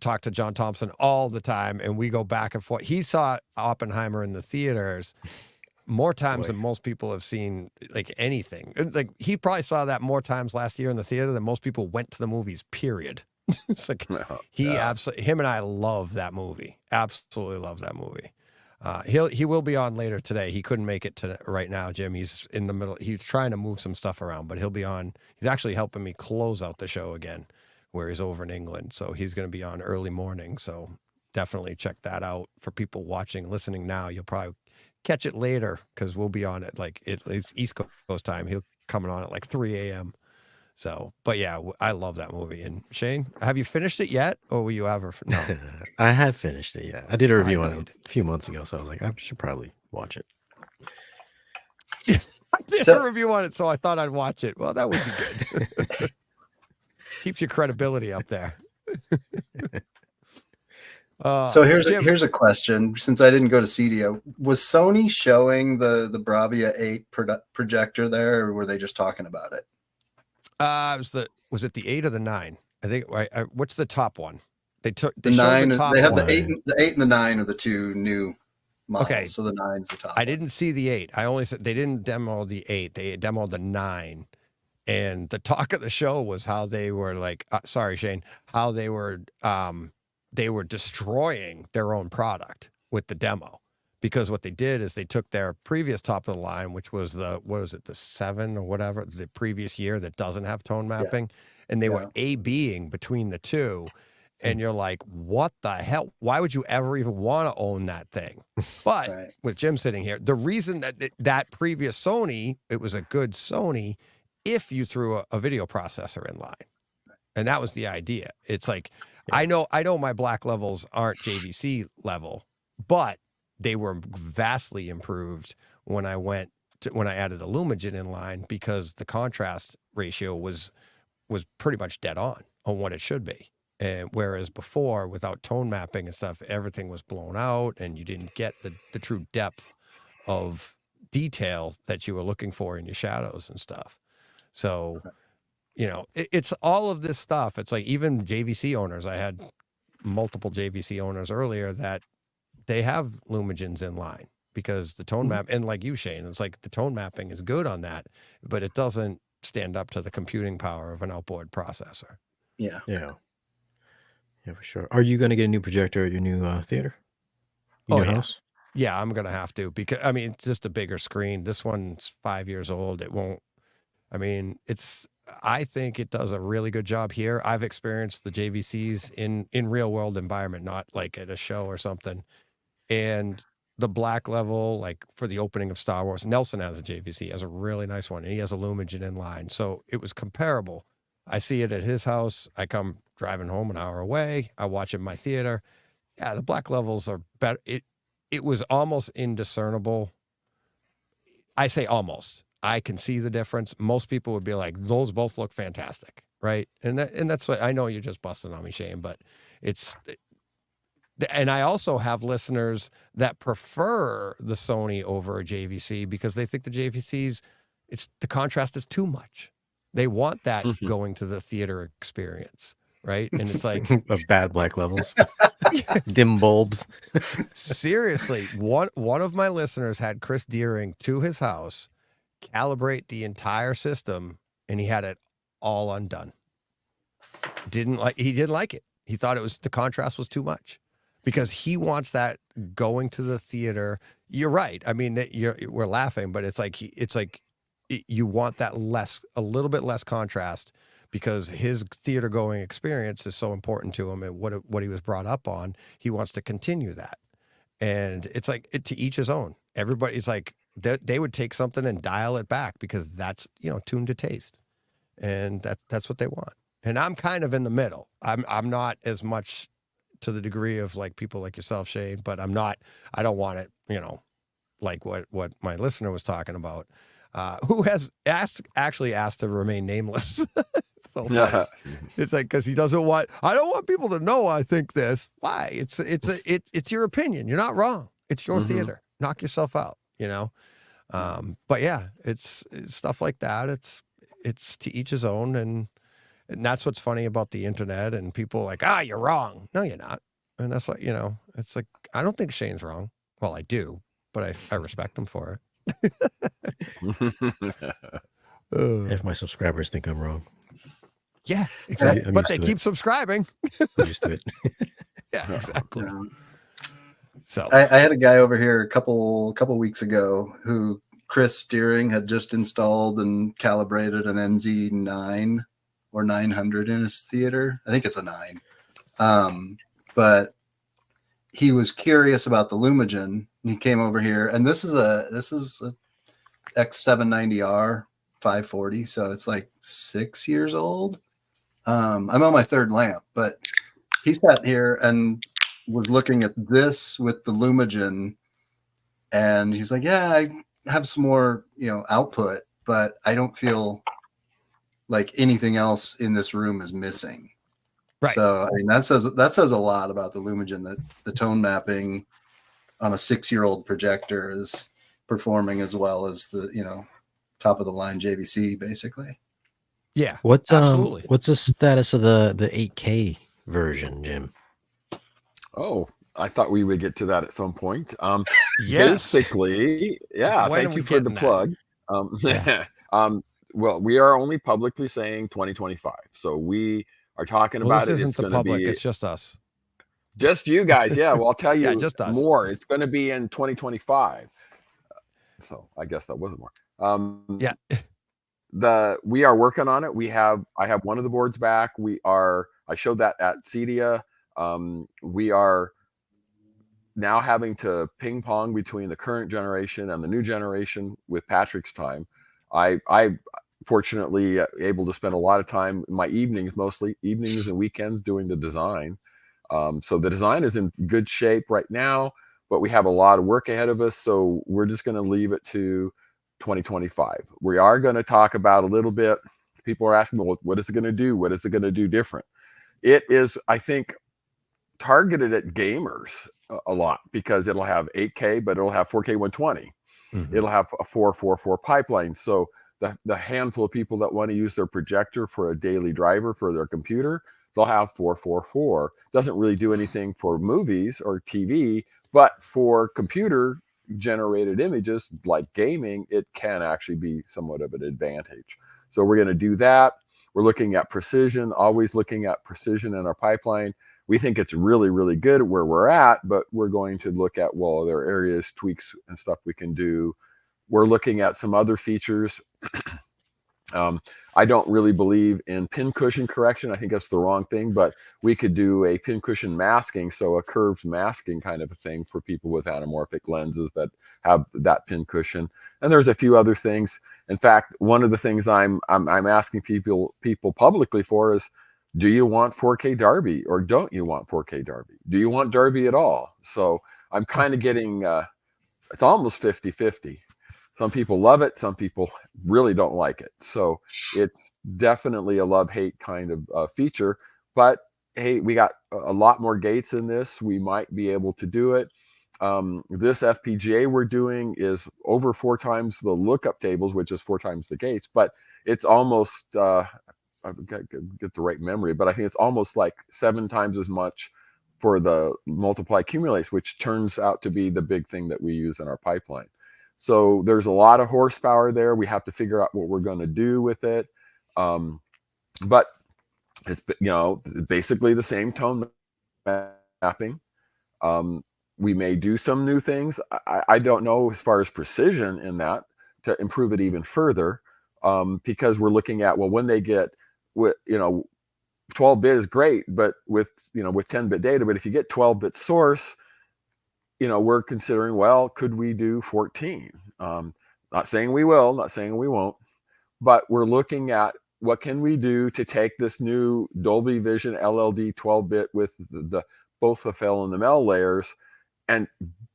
A: talk to John Thompson all the time, and we go back and forth. He saw Oppenheimer in the theaters more times than most people have seen like anything. Like he probably saw that more times last year in the theater than most people went to the movies, period. It's like him and I love that movie. Absolutely love that movie. He will be on later today. He couldn't make it right now, Jim. He's in the middle. He's trying to move some stuff around, but he'll be on. He's actually helping me close out the show again, where he's over in England. So he's going to be on early morning. So definitely check that out. For people watching, listening now, you'll probably catch it later because we'll be on it like it's East Coast time. He'll coming on at like 3 a.m. So, but yeah, I love that movie. And Shane, have you finished it yet, or will you ever? No.
E: I had finished it. Yeah, I did a review on
A: know.
E: it a few months ago, so I was like, I should probably watch it.
A: I did
D: So-
A: a review on it, so I thought I'd watch it. Well, that would be good. Keeps your credibility up there.
D: So
A: Jim,
D: here's a question. Since I didn't go to CDO, was Sony showing the Bravia 8 projector there, or were they just talking about it?
A: was it the 8 or the 9? I think. What's the top one? They showed
D: The 9.
A: the top
D: They have
A: one.
D: the 8. The 8 and the 9 are the two new models.
A: Okay.
D: So the 9's the top.
A: I
D: one.
A: didn't see the 8. I only said they didn't demo the 8. They demoed the 9. And the talk of the show was how they were like, sorry, Shane, how they were destroying their own product with the demo, because what they did is they took their previous top of the line, which was the 7 or whatever, the previous year that doesn't have tone mapping, and they were A/Bing between the two. And you're like, what the hell? Why would you ever even want to own that thing? But
D: Right.
A: with Jim sitting here, the reason that previous Sony, it was a good Sony if you threw a video processor in line. And that was the idea. It's like, I know my black levels aren't JVC level, but they were vastly improved when I added a Lumagen in line, because the contrast ratio was pretty much dead on what it should be. And whereas before, without tone mapping and stuff, everything was blown out and you didn't get the true depth of detail that you were looking for in your shadows and stuff. So, it's all of this stuff. It's like even JVC owners. I had multiple JVC owners earlier that they have Lumagens in line because the tone map, and like you, Shane, it's like the tone mapping is good on that, but it doesn't stand up to the computing power of an outboard processor.
D: Yeah.
E: Yeah, for sure. Are you going to get a new projector at your new theater? Your new house?
A: Yeah, I'm going to have to, because it's just a bigger screen. This one's 5 years old. It won't, I think it does a really good job here. I've experienced the JVCs in real world environment, not like at a show or something. And the black level, like for the opening of Star Wars, Nelson has a JVC, has a really nice one, and he has a Lumagen in line. So it was comparable. I see it at his house. I come driving home an hour away. I watch it in my theater. Yeah, the black levels are better. It was almost indiscernible. I say almost. I can see the difference. Most people would be like, those both look fantastic, right? And that's what I know. You're just busting on me, Shane, but and I also have listeners that prefer the Sony over a JVC because they think the JVCs, the contrast is too much. They want that going to the theater experience, right? And it's like
E: Of bad black levels, dim bulbs.
A: seriously, one of my listeners had Chris Deering to his house, calibrate the entire system, and he had it all undone. He didn't like it. He thought the contrast was too much, because he wants that going to the theater. You're right. We're laughing, but it's like you want that a little bit less contrast, because his theater going experience is so important to him and what he was brought up on. He wants to continue that. And it's like to each his own. Everybody's like, they would take something and dial it back because that's, tuned to taste. And that's what they want. And I'm kind of in the middle. I'm not as much to the degree of like people like yourself, Shane, but I don't want it, like what my listener was talking about, who has actually asked to remain nameless. So funny. It's like, because he doesn't want, I don't want people to know I think this. Why? It's your opinion. You're not wrong. It's your theater. Knock yourself out, but yeah, it's stuff like that. It's to each his own. And that's what's funny about the internet, and people are like, you're wrong. No, you're not. And that's like, it's like, I don't think Shane's wrong. Well, I do, but I respect him for it.
E: If my subscribers think I'm wrong,
A: Yeah, exactly.
E: I'm
A: But
E: used
A: they
E: to
A: keep
E: it.
A: subscribing.
E: I'm used to it.
A: Yeah, exactly. So
D: I had a guy over here a couple weeks ago who Chris Deering had just installed and calibrated an NZ9 or 900 in his theater. I think it's a 9. But he was curious about the Lumigen, and he came over here. And this is a X790R 540, so it's like 6 years old. I'm on my third lamp, but he sat here and was looking at this with the Lumigen, and he's like, "Yeah, I have some more, output, but I don't feel like anything else in this room is missing."
A: Right.
D: So I mean, that says a lot about the Lumigen, that the tone mapping on a 6-year-old projector is performing as well as the top of the line JVC, basically.
A: Yeah.
E: What's
A: absolutely.
E: what's the status of the 8K version, Jim?
F: Oh, I thought we would get to that at some point.
A: Yes.
F: Basically, yeah.
A: When are
F: Thank
A: we
F: you for the
A: getting that?
F: plug.
A: Yeah.
F: Well, we are only publicly saying 2025, so we are talking
A: Well,
F: about
A: this
F: it.
A: isn't
F: It's
A: the
F: going to
A: public.
F: be
A: It's just us.
F: just you guys. Yeah, well, I'll tell you
A: Yeah, just us.
F: more. It's going to be in 2025. So I guess that wasn't more.
A: Yeah.
F: We are working on it. I have one of the boards back. I showed that at CEDIA. We are now having to ping pong between the current generation and the new generation with Patrick's time. I fortunately able to spend a lot of time in my evenings, mostly evenings and weekends, doing the design. So the design is in good shape right now, but we have a lot of work ahead of us. So we're just going to leave it to 2025. We are going to talk about a little bit. People are asking, well, what is it going to do? What is it going to do different? It is, I think, targeted at gamers a lot, because it'll have 8K, but it'll have 4K 120.
A: Mhm.
F: It'll have a 444 pipeline. So the handful of people that want to use their projector for a daily driver for their computer, they'll have 444. Doesn't really do anything for movies or TV, but for computer generated images like gaming, it can actually be somewhat of an advantage. So we're going to do that. We're looking at precision, always looking at precision in our pipeline. We think it's really, really good where we're at, but we're going to look at, well, are there areas, tweaks, and stuff we can do. We're looking at some other features. I don't really believe in pincushion correction. I think that's the wrong thing, but we could do a pincushion masking, so a curved masking kind of a thing for people with anamorphic lenses that have that pincushion. And there's a few other things. In fact, one of the things I'm asking people publicly for is, do you want 4K Darby or don't you want 4K Darby? Do you want Darby at all? So I'm kind of getting, it's almost 50-50. Some people love it. Some people really don't like it. So it's definitely a love-hate kind of feature. But hey, we got a lot more gates in this. We might be able to do it. This FPGA we're doing is over 4 times the lookup tables, which is 4 times the gates. But it's almost, I've got to get the right memory, but I think it's almost like 7 times as much for the multiply accumulates, which turns out to be the big thing that we use in our pipeline. So there's a lot of horsepower there. We have to figure out what we're going to do with it. But it's, basically the same tone mapping. We may do some new things. I don't know as far as precision in that to improve it even further, because we're looking at, well, when they get, 12-bit is great, but with 10-bit data, but if you get 12-bit source, we're considering, well, could we do 14? Not saying we will, not saying we won't, but we're looking at what can we do to take this new Dolby Vision LLD 12-bit with both the FEL and the MEL layers and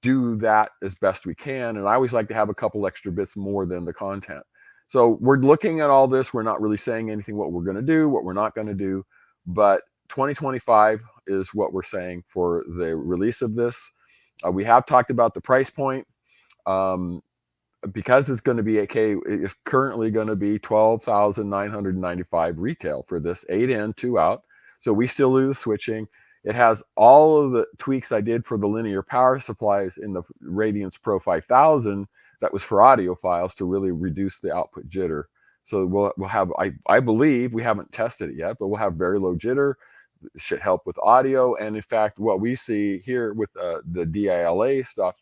F: do that as best we can. And I always like to have a couple extra bits more than the content. So we're looking at all this. We're not really saying anything what we're going to do, what we're not going to do, but 2025 is what we're saying for the release of this. We have talked about the price point. Because it's going to be 8K, it's currently going to be $12,995 retail for this 8-in, 2-out. So we still do the switching. It has all of the tweaks I did for the linear power supplies in the Radiance Pro 5000 that was for audiophiles to really reduce the output jitter. So we'll have, I believe, we haven't tested it yet, but we'll have very low jitter. It should help with audio. And in fact, what we see here with the DILA stuff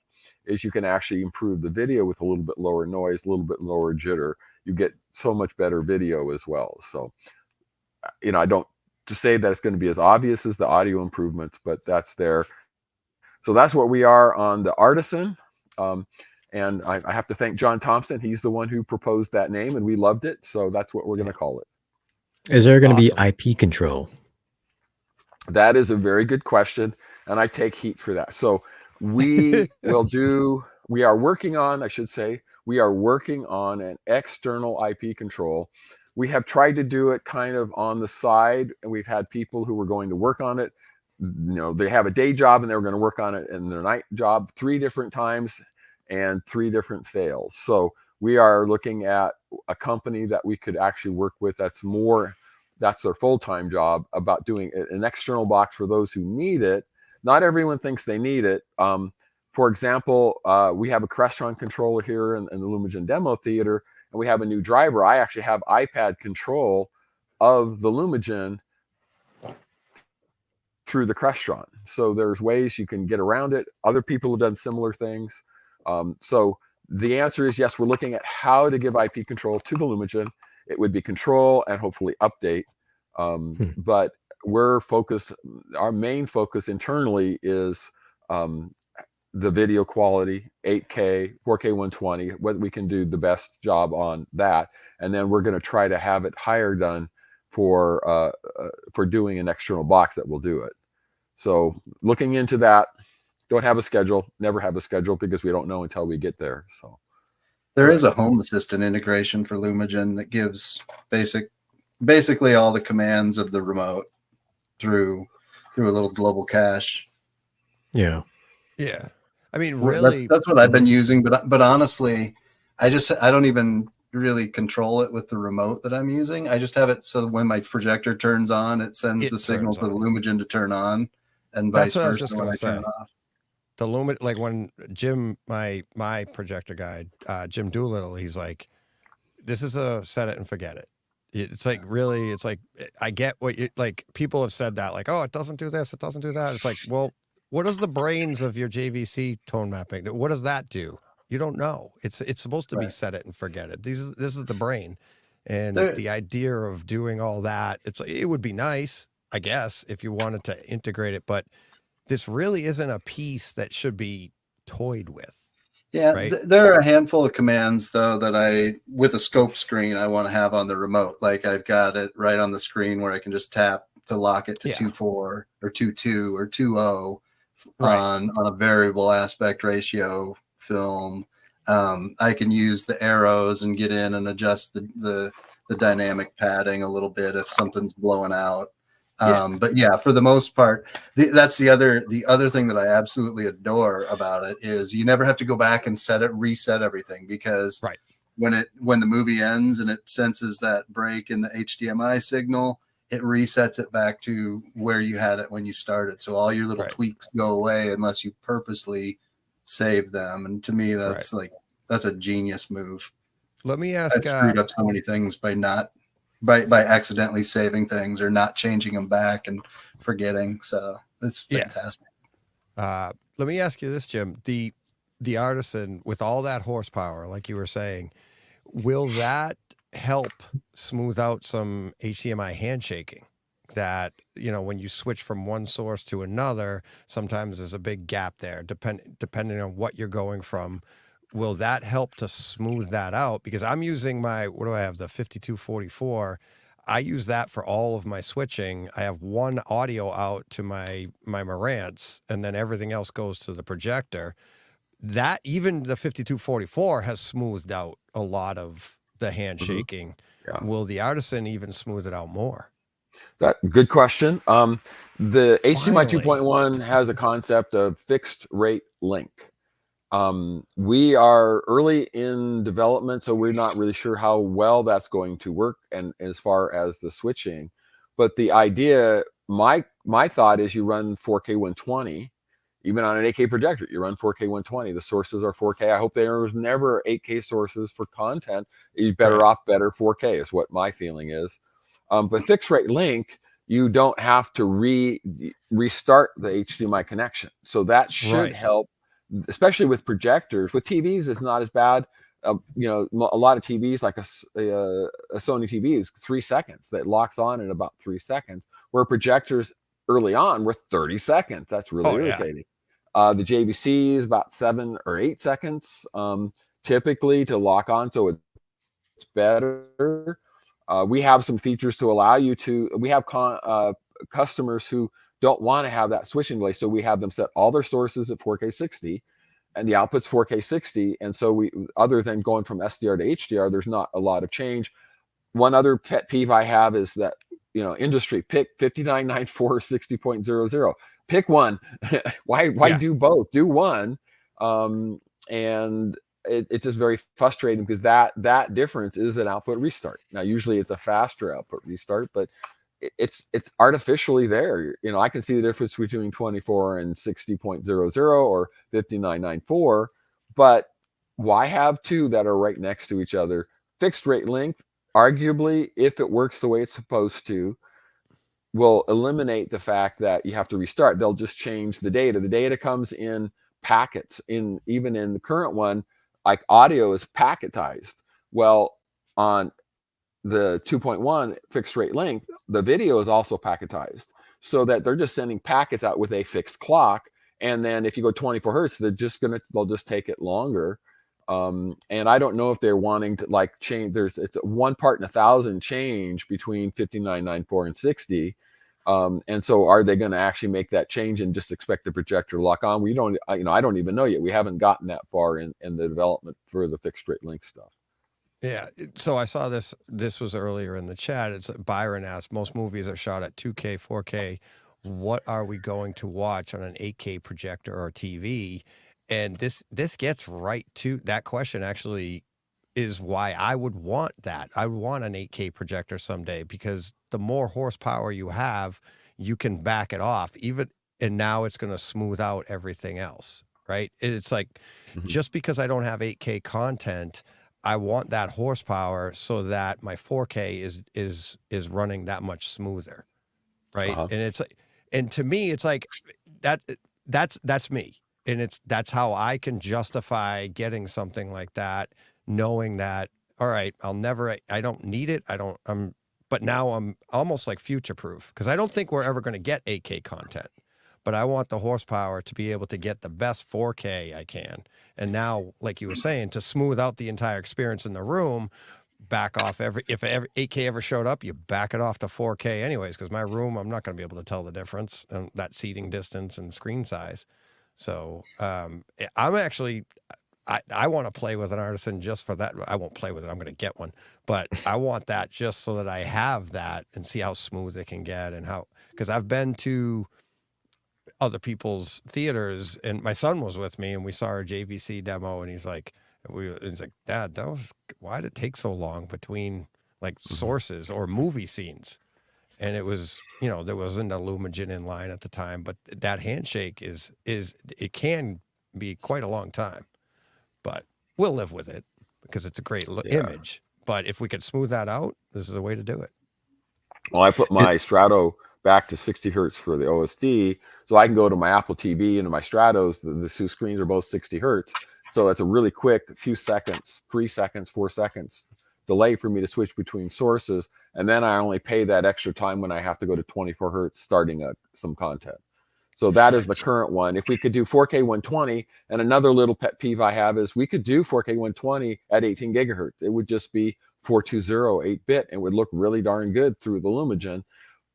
F: is you can actually improve the video with a little bit lower noise, a little bit lower jitter. You get so much better video as well. So, I don't to say that it's going to be as obvious as the audio improvements, but that's there. So that's what we are on the Artisan. And I have to thank John Thompson. He's the one who proposed that name, and we loved it. So that's what we're going to call it.
E: Is there going to be
A: Awesome.
E: IP control?
F: That is a very good question, and I take heat for that. So we are working on, I should say, we are working on an external IP control. We have tried to do it kind of on the side, and we've had people who were going to work on it. They have a day job and they were going to work on it in their night job 3 different times and 3 different fails. So we are looking at a company that we could actually work with that's their full-time job, about doing an external box for those who need it. Not everyone thinks they need it. For example, we have a Crestron controller here in the Lumagen demo theater, and we have a new driver. I actually have iPad control of the Lumagen through the Crestron. So there's ways you can get around it. Other people have done similar things. So the answer is yes, we're looking at how to give IP control to the Lumagen. It would be control and hopefully update. But we're focused, our main focus internally is the video quality, 8K, 4K 120, whether we can do the best job on that. And then we're going to try to have it higher done for doing an external box that will do it. So looking into that. Don't have a schedule, never have a schedule, because we don't know until we get there. So
D: there is a Home Assistant integration for Lumagen that gives basically all the commands of the remote through a little global cache.
E: Yeah.
A: Yeah. I mean, really,
D: that's what I've been using, but honestly, I don't even really control it with the remote that I'm using. I just have it so that when my projector turns on, it sends the signal to the Lumagen to turn on, and vice versa. That's what I was just going to say.
A: The Lumagen, like when Jim, my projector guy, Jim Doolittle, he's like, this is a set it and forget it. It's like, really, it's like, I get what you, like, people have said that, like, oh, it doesn't do this, it doesn't do that. It's like, well, what is the brains of your JVC tone mapping? What does that do? You don't know. It's supposed to be set it and forget it. This is the brain. And the idea of doing all that, it's like, it would be nice, I guess, if you wanted to integrate it, but this really isn't a piece that should be toyed with.
D: Yeah,
A: right?
D: There are a handful of commands, though, that with a scope screen, I want to have on the remote. Like I've got it right on the screen where I can just tap to lock it to 2.4 or 2.2 or 2.0 on a variable aspect ratio film. I can use the arrows and get in and adjust the dynamic padding a little bit if something's blowing out. But yeah, for the most part, that's the other thing that I absolutely adore about it is you never have to go back and reset everything, because when the movie ends and it senses that break in the HDMI signal, it resets it back to where you had it when you started. So all your little tweaks go away unless you purposely save them. And to me, that's that's a genius move.
A: Let me ask.
D: I've screwed up so many things by accidentally saving things or not changing them back and forgetting. So it's fantastic.
A: Let me ask you this, Jim. The Artisan, with all that horsepower, like you were saying, will that help smooth out some HDMI handshaking? That, when you switch from one source to another, sometimes there's a big gap there, depending on what you're going from. Will that help to smooth that out? Because I'm using the 5244. I use that for all of my switching. I have one audio out to my Marantz, and then everything else goes to the projector. That, even the 5244 has smoothed out a lot of the handshaking.
F: Yeah.
A: Will the Artisan even smooth it out more?
F: Good question. The HDMI 2.1 has a concept of fixed rate link. We are early in development, so we're not really sure how well that's going to work, and as far as the switching. But the idea, my thought is, you run 4K 120, even on an 8K projector. You run 4K 120. The sources are 4K. I hope there's never 8K sources for content. You're better off 4K is what my feeling is. But fixed rate link, you don't have to restart the HDMI connection, so that should help. Especially with projectors. With TVs, it's not as bad. A lot of TVs, like a Sony TV, is 3 seconds. That locks on in about 3 seconds. Where projectors early on were 30 seconds. That's really irritating. The JVC is about 7 or 8 seconds typically to lock on, so it's better. We have some features to allow you to. We have customers who don't want to have that switching delay, so we have them set all their sources at 4K 60, and the output's 4K 60. And so we, other than going from SDR to HDR, there's not a lot of change. One other pet peeve I have is that, you know, industry pick 5994 60.00. Pick one. why
A: Yeah.
F: do both? Do one. And it's just very frustrating because that difference is an output restart. Now, usually it's a faster output restart, but it's artificially there. You know, I can see the difference between 24 and 60.00 or 5994, but why have two that are right next to each other? Fixed rate length, arguably, if it works the way it's supposed to, will eliminate the fact that you have to restart. They'll just change the data. The data comes in packets. Even in the current one, like audio is packetized. Well, on the 2.1 fixed rate length, the video is also packetized, so that they're just sending packets out with a fixed clock. And then if you go 24 hertz, they'll just take it longer. And I don't know if they're wanting to like change. It's a 1 part in 1,000 change between 5994 and 60. And so are they going to actually make that change and just expect the projector to lock on? We don't, I don't even know yet. We haven't gotten that far in the development for the fixed rate length stuff.
A: Yeah. So I saw this was earlier in the chat. It's Byron asked, most movies are shot at 2K, 4K. What are we going to watch on an 8K projector or TV? And this gets right to that question. Actually, is why I would want that. I would want an 8K projector someday, because the more horsepower you have, you can back it off and now it's going to smooth out everything else, right? It's like, just because I don't have 8K content, I want that horsepower so that my 4K is running that much smoother, right? And it's like, and to me, it's like that's me, and that's how I can justify getting something like that, knowing that, all right, I don't need it. But now I'm almost like future proof, because I don't think we're ever going to get 8K content, but I want the horsepower to be able to get the best 4K I can. And now, like you were saying, to smooth out the entire experience in the room, back off if 8K ever showed up, you back it off to 4K anyways, because my room, I'm not going to be able to tell the difference in that seating distance and screen size. So I'm actually, I want to play with an Artisan just for that. I won't play with it. I'm going to get one, but I want that just so that I have that and see how smooth it can get, and because I've been to other people's theaters, and my son was with me, and we saw our JVC demo, and he's like, Dad, why did it take so long between like sources or movie scenes? And it was, there wasn't a Lumagen in line at the time, but that handshake it can be quite a long time, but we'll live with it because it's a great image. But if we could smooth that out, this is a way to do it.
F: Well, I put my Strato back to 60 hertz for the OSD, so I can go to my Apple TV and my Stratos. The two screens are both 60 hertz. So that's a really quick few seconds, 3 seconds, 4 seconds delay for me to switch between sources. And then I only pay that extra time when I have to go to 24 hertz starting some content. So that is the current one. If we could do 4K 120, and another little pet peeve I have is we could do 4K 120 at 18 gigahertz. It would just be 420 8-bit and would look really darn good through the Lumagen.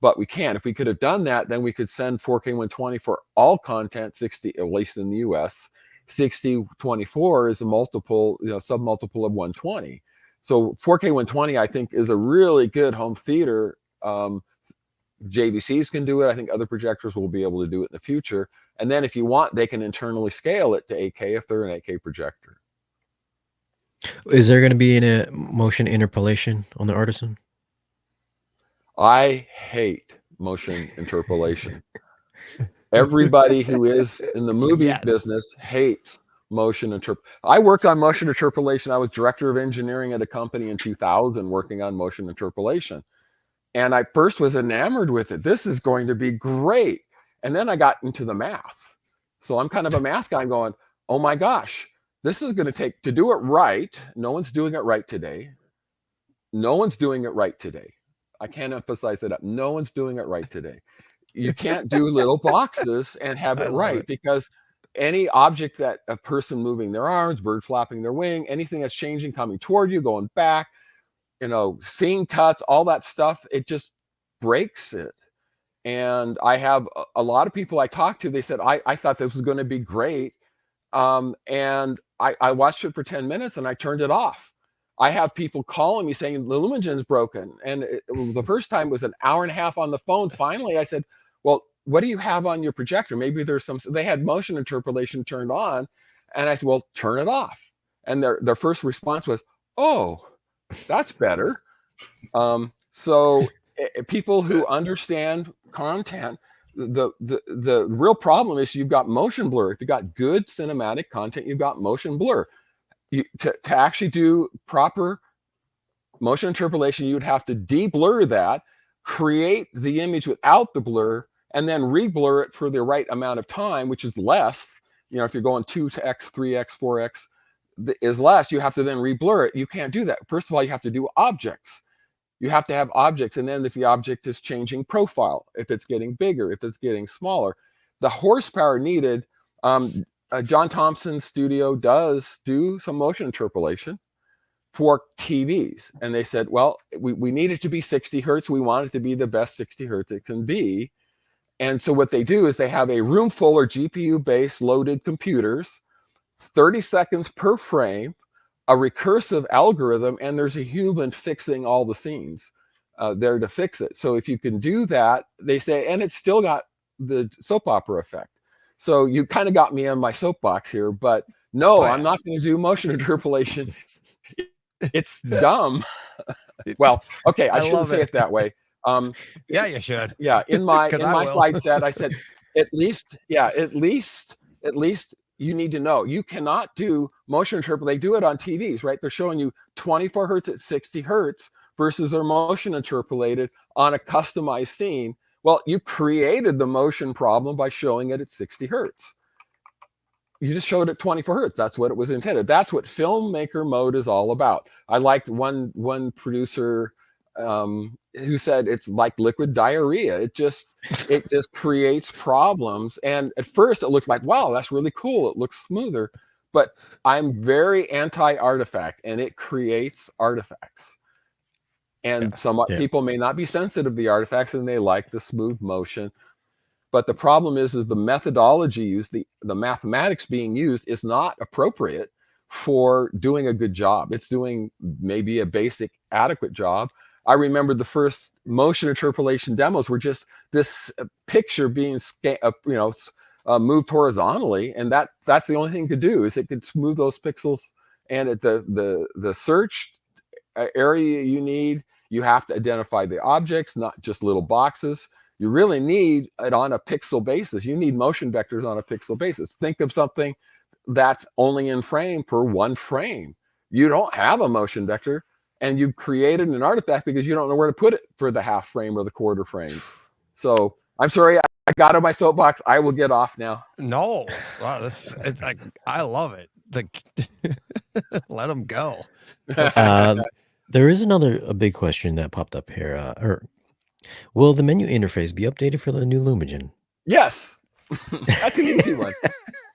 F: But we can't. If we could have done that, then we could send 4K 120 for all content, 60, at least in the US. 60/24 is a multiple, submultiple of 120. So 4K 120, I think, is a really good home theater. JVCs can do it. I think other projectors will be able to do it in the future. And then if you want, they can internally scale it to 8K if they're an 8K projector.
E: Is there going to be a motion interpolation on the Artisan?
F: I hate motion interpolation. Everybody who is in the movie business hates motion interpolation. I worked on motion interpolation. I was director of engineering at a company in 2000 working on motion interpolation. And I first was enamored with it. This is going to be great. And then I got into the math. So I'm kind of a math guy going, oh my gosh, this is going to take, to do it right. No one's doing it right today. No one's doing it right today. I can't emphasize that up. No one's doing it right today. You can't do little boxes and have it right, because any object that a person moving their arms, bird flapping their wing, anything that's changing, coming toward you, going back, scene cuts, all that stuff, it just breaks it. And I have a lot of people I talked to, they said, I thought this was going to be great. And I watched it for 10 minutes and I turned it off. I have people calling me saying the Lumigen's broken. And the first time was an hour and a half on the phone. Finally, I said, well, what do you have on your projector? Maybe there's they had motion interpolation turned on. And I said, well, turn it off. And their first response was, oh, that's better. So people who understand content, the real problem is you've got motion blur. If you've got good cinematic content, you've got motion blur. To actually do proper motion interpolation, you would have to de-blur that, create the image without the blur, and then re-blur it for the right amount of time, which is less. If you're going 2x, 3x, 4x is less, you have to then re-blur it. You can't do that. First of all, you have to do objects. You have to have objects, and then if the object is changing profile, if it's getting bigger, if it's getting smaller, the horsepower needed. John Thompson's studio does do some motion interpolation for TVs, and they said, well, we need it to be 60 hertz. We want it to be the best 60 hertz it can be. And so what they do is they have a room full of GPU-based loaded computers, 30 seconds per frame, a recursive algorithm, and there's a human fixing all the scenes there to fix it. So if you can do that, they say, and it's still got the soap opera effect. So you kind of got me on my soapbox here, but no, I'm not going to do motion interpolation. It's dumb. Well, okay, I shouldn't say it that way.
A: Yeah, you should.
F: Yeah, in my slide set, I said, at least you need to know you cannot do motion interpolation. They do it on TVs, right? They're showing you 24 hertz at 60 hertz versus their motion interpolated on a customized scene. Well, you created the motion problem by showing it at 60 hertz. You just showed it 24 hertz. That's what it was intended. That's what filmmaker mode is all about. I liked one producer who said it's like liquid diarrhea. It just creates problems. And at first it looked like, wow, that's really cool. It looks smoother. But I'm very anti-artifact, and it creates artifacts. And people may not be sensitive to the artifacts, and they like the smooth motion. But the problem is the methodology used, the mathematics being used is not appropriate for doing a good job. It's doing maybe a basic adequate job. I remember the first motion interpolation demos were just this picture being moved horizontally, and that's the only thing it could do, is it could smooth those pixels. And at the search area you need, you have to identify the objects, not just little boxes. You really need it on a pixel basis. You need motion vectors on a pixel basis. Think of something that's only in frame for one frame. You don't have a motion vector, and you've created an artifact because you don't know where to put it for the half frame or the quarter frame. So I'm sorry, I got on my soapbox. I will get off now.
A: No, wow, I love it. Let them go.
E: There is a big question that popped up here. Will the menu interface be updated for the new Lumigen?
F: Yes, that's an easy one.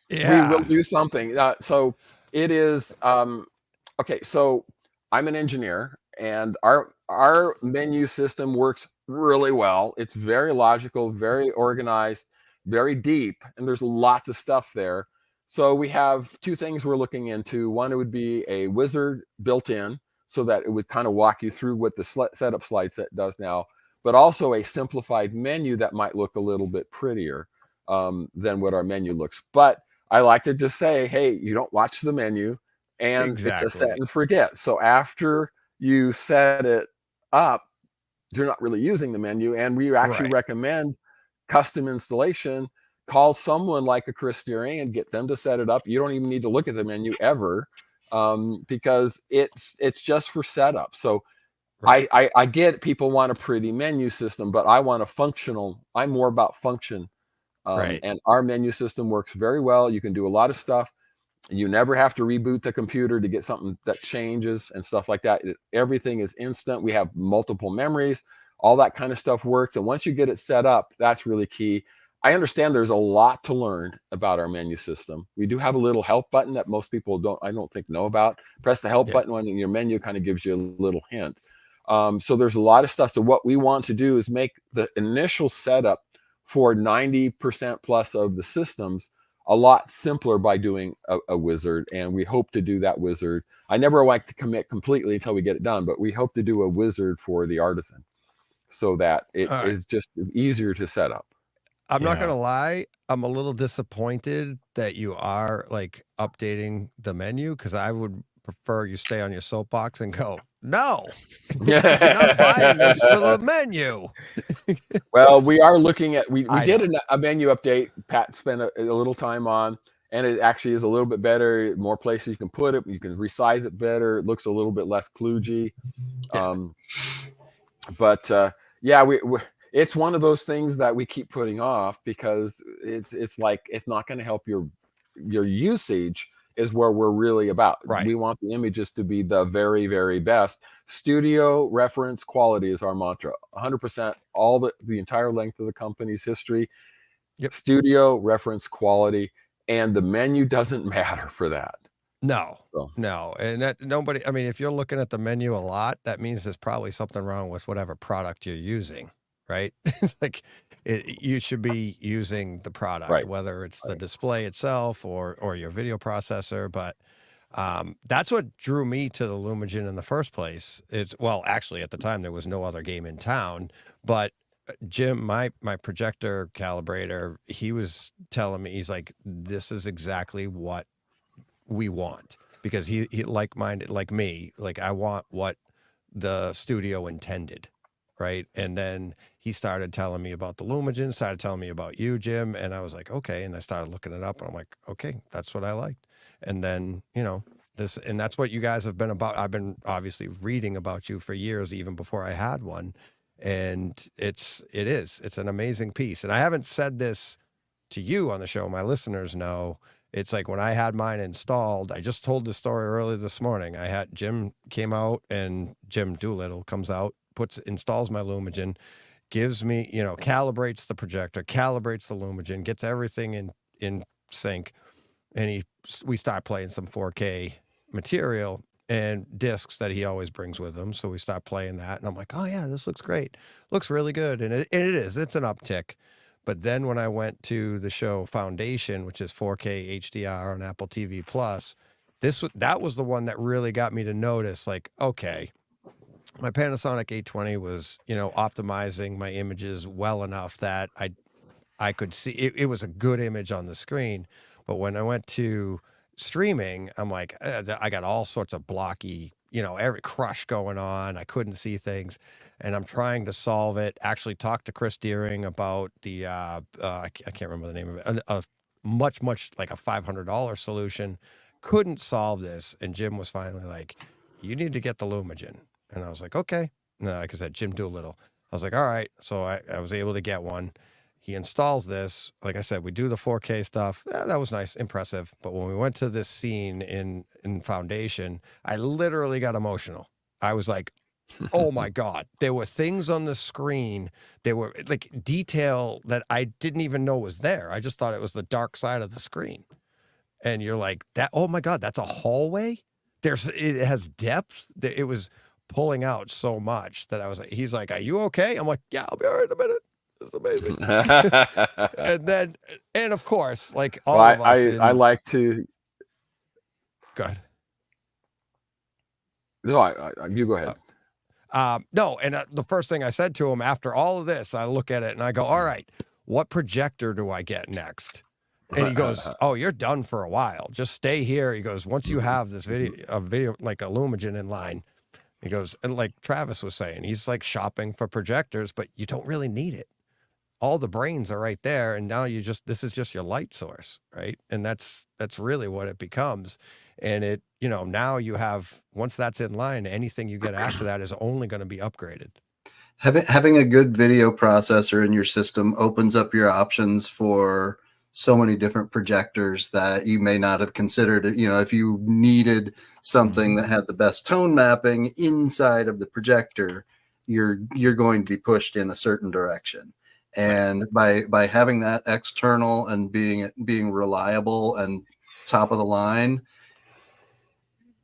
A: Yeah,
F: we will do something. So it is okay. So I'm an engineer, and our menu system works really well. It's very logical, very organized, very deep, and there's lots of stuff there. So we have two things we're looking into. One, it would be a wizard built in, so that it would kind of walk you through what the setup slide set does now, but also a simplified menu that might look a little bit prettier than what our menu looks. But I like to just say, hey, you don't watch the menu, and
A: Exactly.
F: it's a set and forget. So after you set it up, you're not really using the menu, and we actually
A: Right.
F: recommend custom installation. Call someone like a Chris Deering and get them to set it up. You don't even need to look at the menu ever, because it's just for setup. So
A: Right.
F: I get people want a pretty menu system, but I want a functional. I'm more about function.
A: Right.
F: And our menu system works very well. You can do a lot of stuff. You never have to reboot the computer to get something that changes and stuff like that. Everything is instant. We have multiple memories. All that kind of stuff works. And once you get it set up, that's really key. I understand there's a lot to learn about our menu system. We do have a little help button that most people I don't think know about. Press the help
A: Yeah.
F: button when your menu kind of gives you a little hint. So there's a lot of stuff. So what we want to do is make the initial setup for 90% plus of the systems a lot simpler by doing a wizard. And we hope to do that wizard. I never like to commit completely until we get it done, but we hope to do a wizard for the artisan so that it
A: All right.
F: is just easier to set up.
A: I'm not
C: Yeah.
A: gonna lie, I'm a little disappointed that you are like updating the menu, because I would prefer you stay on your soapbox and go, no, you're not buying this for the menu.
F: Well, we are looking at, we
A: I
F: did
A: know.
F: a menu update. Pat spent a little time on, and it actually is a little bit better. More places you can put it. You can resize it better. It looks a little bit less kludgy.
A: Yeah.
F: But yeah, we it's one of those things that we keep putting off because it's like it's not going to help your usage is where we're really about.
A: Right.
F: We want the images to be the very, very best. Studio reference quality is our mantra. 100%, all the entire length of the company's history.
A: Yep.
F: Studio reference quality, and the menu doesn't matter for that.
A: No,
F: So.
A: no. And that nobody, I mean, if you're looking at the menu a lot, that means there's probably something wrong with whatever product you're using, right? It's like you should be using the product,
F: Right.
A: whether it's the display itself or your video processor. But that's what drew me to the Lumagen in the first place. It's, well, actually at the time there was no other game in town, but Jim, my projector calibrator, he was telling me, he's like, this is exactly what we want, because he like-minded like me, like I want what the studio intended, right? And then he started telling me about the Lumagen, started telling me about you, Jim, and I was like, okay. And I started looking it up, and I'm like, okay, that's what I liked. And then, you know, this, and that's what you guys have been about. I've been obviously reading about you for years, even before I had one. And it's an amazing piece. And I haven't said this to you on the show. My listeners know. It's like when I had mine installed, I just told the story earlier this morning. I had Jim came out, and Jim Doolittle comes out, installs my Lumagen, gives me, you know, calibrates the projector, calibrates the Lumagen, gets everything in sync. And we start playing some 4K material and discs that he always brings with him. So we start playing that, and I'm like, oh yeah, this looks great. Looks really good. And it is, it's an uptick. But then when I went to the show Foundation, which is 4K HDR on Apple TV Plus, that was the one that really got me to notice, like, okay, my Panasonic 820 was, you know, optimizing my images well enough that I could see it was a good image on the screen. But when I went to streaming, I'm like, I got all sorts of blocky, you know, every crush going on. I couldn't see things. And I'm trying to solve it. Actually talked to Chris Deering about the, I can't remember the name of it, a much like a $500 solution. Couldn't solve this. And Jim was finally like, you need to get the Lumagen. And I was like, okay. No, like I said, Jim Doolittle. I was like, all right. So I was able to get one. He installs this. Like I said, we do the 4K stuff. That was nice, impressive. But when we went to this scene in Foundation, I literally got emotional. I was like, oh my God, there were things on the screen. There were like detail that I didn't even know was there. I just thought it was the dark side of the screen. And you're like, that, oh my God, that's a hallway. It has depth. It was pulling out so much that I was like, he's like, are you okay? I'm like, yeah, I'll be all right in a minute. It's amazing. and of course, like all of us.
F: I like to.
A: Go ahead.
F: No, you go ahead.
A: No, and the first thing I said to him after all of this, I look at it and I go, all right, what projector do I get next? And he goes, oh, you're done for a while. Just stay here. He goes, once you have this video like a Lumagen in line, he goes, and like Travis was saying, he's like shopping for projectors, but you don't really need it. All the brains are right there. And now this is just your light source. Right. And that's really what it becomes. And it, you know, now you have, once that's in line, anything you get after that is only going to be upgraded.
D: Having a good video processor in your system opens up your options for so many different projectors that you may not have considered. You know, if you needed something that had the best tone mapping inside of the projector, you're going to be pushed in a certain direction. And by having that external and being reliable and top of the line,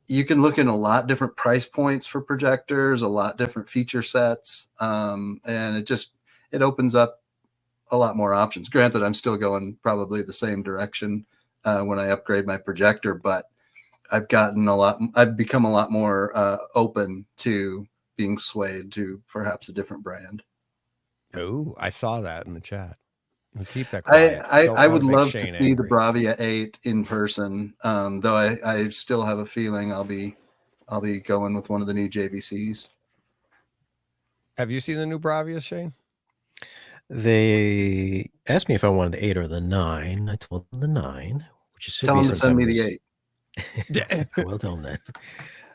D: you can look in a lot different price points for projectors, a lot different feature sets, and it opens up a lot more options. Granted, I'm still going probably the same direction when I upgrade my projector, but I've become a lot more open to being swayed to perhaps a different brand.
A: Oh, I saw that in the chat. We'll keep that quiet.
D: I would love to
A: Shane
D: see the
A: angry.
D: Bravia 8 in person, though I still have a feeling I'll be going with one of the new JVCs.
A: Have you seen the new Bravia, Shane?
E: They asked me if I wanted the 8 or the 9. I told them the 9, which should
D: Tell
E: be
D: them to send
E: sometime
D: me the
E: this-
D: 8.
E: I will tell them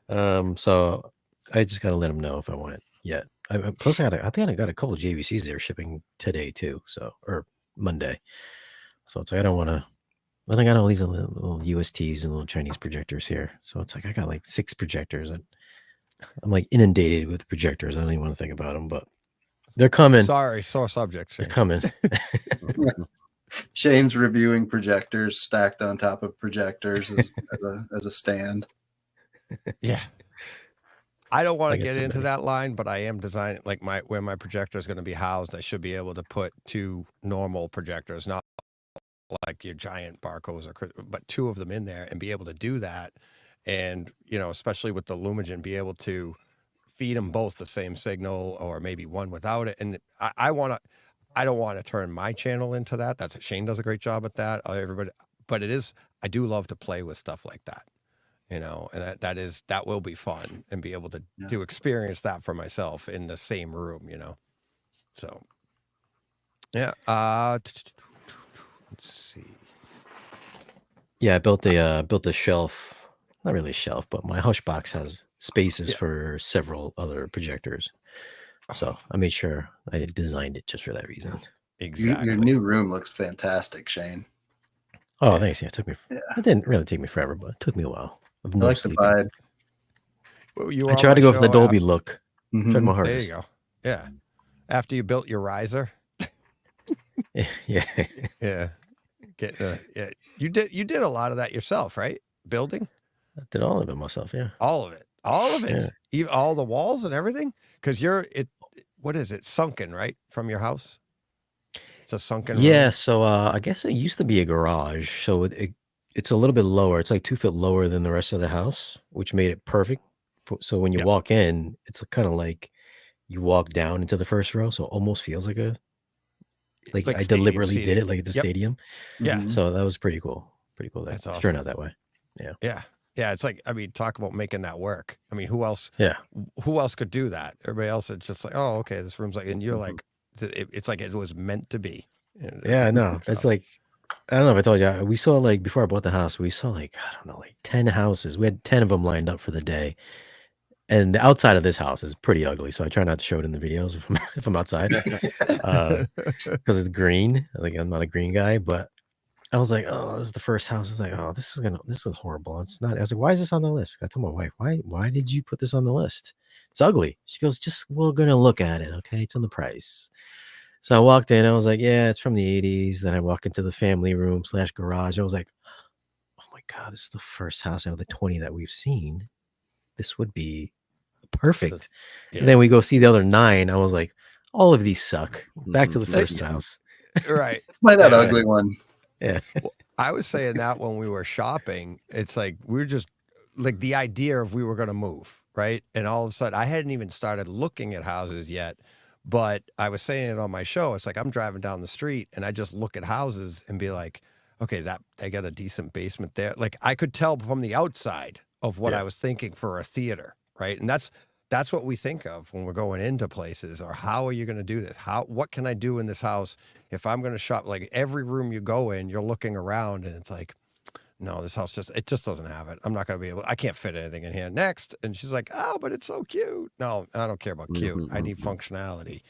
E: that. So I just got to let them know if I want it yet. Plus, I think I got a couple of JVCs there shipping today too. Or Monday. So it's like I don't want to. Then I got all these little USTs and little Chinese projectors here. So it's like I got like 6 projectors, and I'm like inundated with projectors. I don't even want to think about them, but they're coming.
A: Sorry, sore subject, Shane.
E: They're coming.
D: Shane's reviewing projectors stacked on top of projectors as a stand.
A: Yeah. I don't want
E: I
A: to
E: get
A: get
E: so
A: into
E: many.
A: that line, but I am designing like where my projector is going to be housed. I should be able to put 2 normal projectors, not like your giant Barcos, but 2 of them in there and be able to do that. And, especially with the Lumigen, be able to feed them both the same signal or maybe one without it. And I don't want to turn my channel into that. Shane does a great job at that. Everybody, but I do love to play with stuff like that. And that will be fun and be able to experience that for myself in the same room, So, yeah. Let's see.
E: Yeah, I built a shelf. Not really a shelf, but my hush box has spaces for several other projectors. So I made sure I designed it just for that reason.
A: Exactly.
D: Your new room looks fantastic, Shane.
E: Oh, thanks. Yeah, it didn't really take me forever, but it took me a while. Of
D: I
E: no
D: like the
E: sleeping.
D: vibe.
A: Well, you were
E: I
A: on
E: tried to
A: my
E: go for the
A: show
E: Dolby look.
D: Mhm.
E: Tried my
A: There
E: hardest.
A: you go. Yeah. After you built your riser.
E: Yeah.
A: Yeah. You did a lot of that yourself, right? Building?
E: I did all of it myself, yeah.
A: All of it. All of it.
E: Yeah.
A: All the walls and everything? Because what is it? Sunken, right? From your house? It's a sunken room?
E: Yeah, so I guess it used to be a garage, so it's a little bit lower. It's like 2 feet lower than the rest of the house, which made it perfect. So when you walk in, it's kind of like you walk down into the first row, so it almost feels like I
A: stadium
E: deliberately did
A: seating.
E: it like the
A: Yep.
E: stadium.
A: Yeah.
D: Mhm.
E: So that was pretty cool. Pretty cool.
A: That's
E: That
A: awesome.
E: turned out that way.
A: Yeah. Yeah. It's like, talk about making that work. Who else could do that? Everybody else is just like, oh, okay, this room's like, and you're like, it's like it was meant to be.
E: Yeah, I know. It's like, I don't know if I told you, we saw like, before I bought the house, we saw like, I don't know, like 10 houses. We had 10 of them lined up for the day. And the outside of this house is pretty ugly. So I try not to show it in the videos if I'm outside because it's green. Like I'm not a green guy, but I was like, oh, this is the first house. I was like, oh, this is horrible. It's not. I was like, why is this on the list? I told my wife, why did you put this on the list? It's ugly. She goes, we're going to look at it. Okay. It's on the price. So I walked in. I was like, yeah, it's from the 80s. Then I walk into the family room / garage. I was like, oh my God, this is the first house out of the 20 that we've seen. This would be perfect.
A: Yeah.
E: And then we go see the other 9. I was like, all of these suck. Back to the first
D: Yeah.
E: house.
A: Right.
D: Buy that
A: Yeah.
D: ugly one.
E: Yeah.
A: I was saying that when we were shopping, it's like we were just like the idea of we were going to move, right? And all of a sudden, I hadn't even started looking at houses yet, but I was saying it on my show. It's like I'm driving down the street and I just look at houses and be like, okay, that they got a decent basement there. Like I could tell from the outside of what I was thinking for a theater, right? And that's what we think of when we're going into places, or how are you going to do this? What can I do in this house if I'm going to shop? Like every room you go in, you're looking around and it's like, no, this house just doesn't have it. I'm not going to be able, I can't fit anything in here. Next. And she's like, oh, but it's so cute. No, I don't care about cute. I need functionality.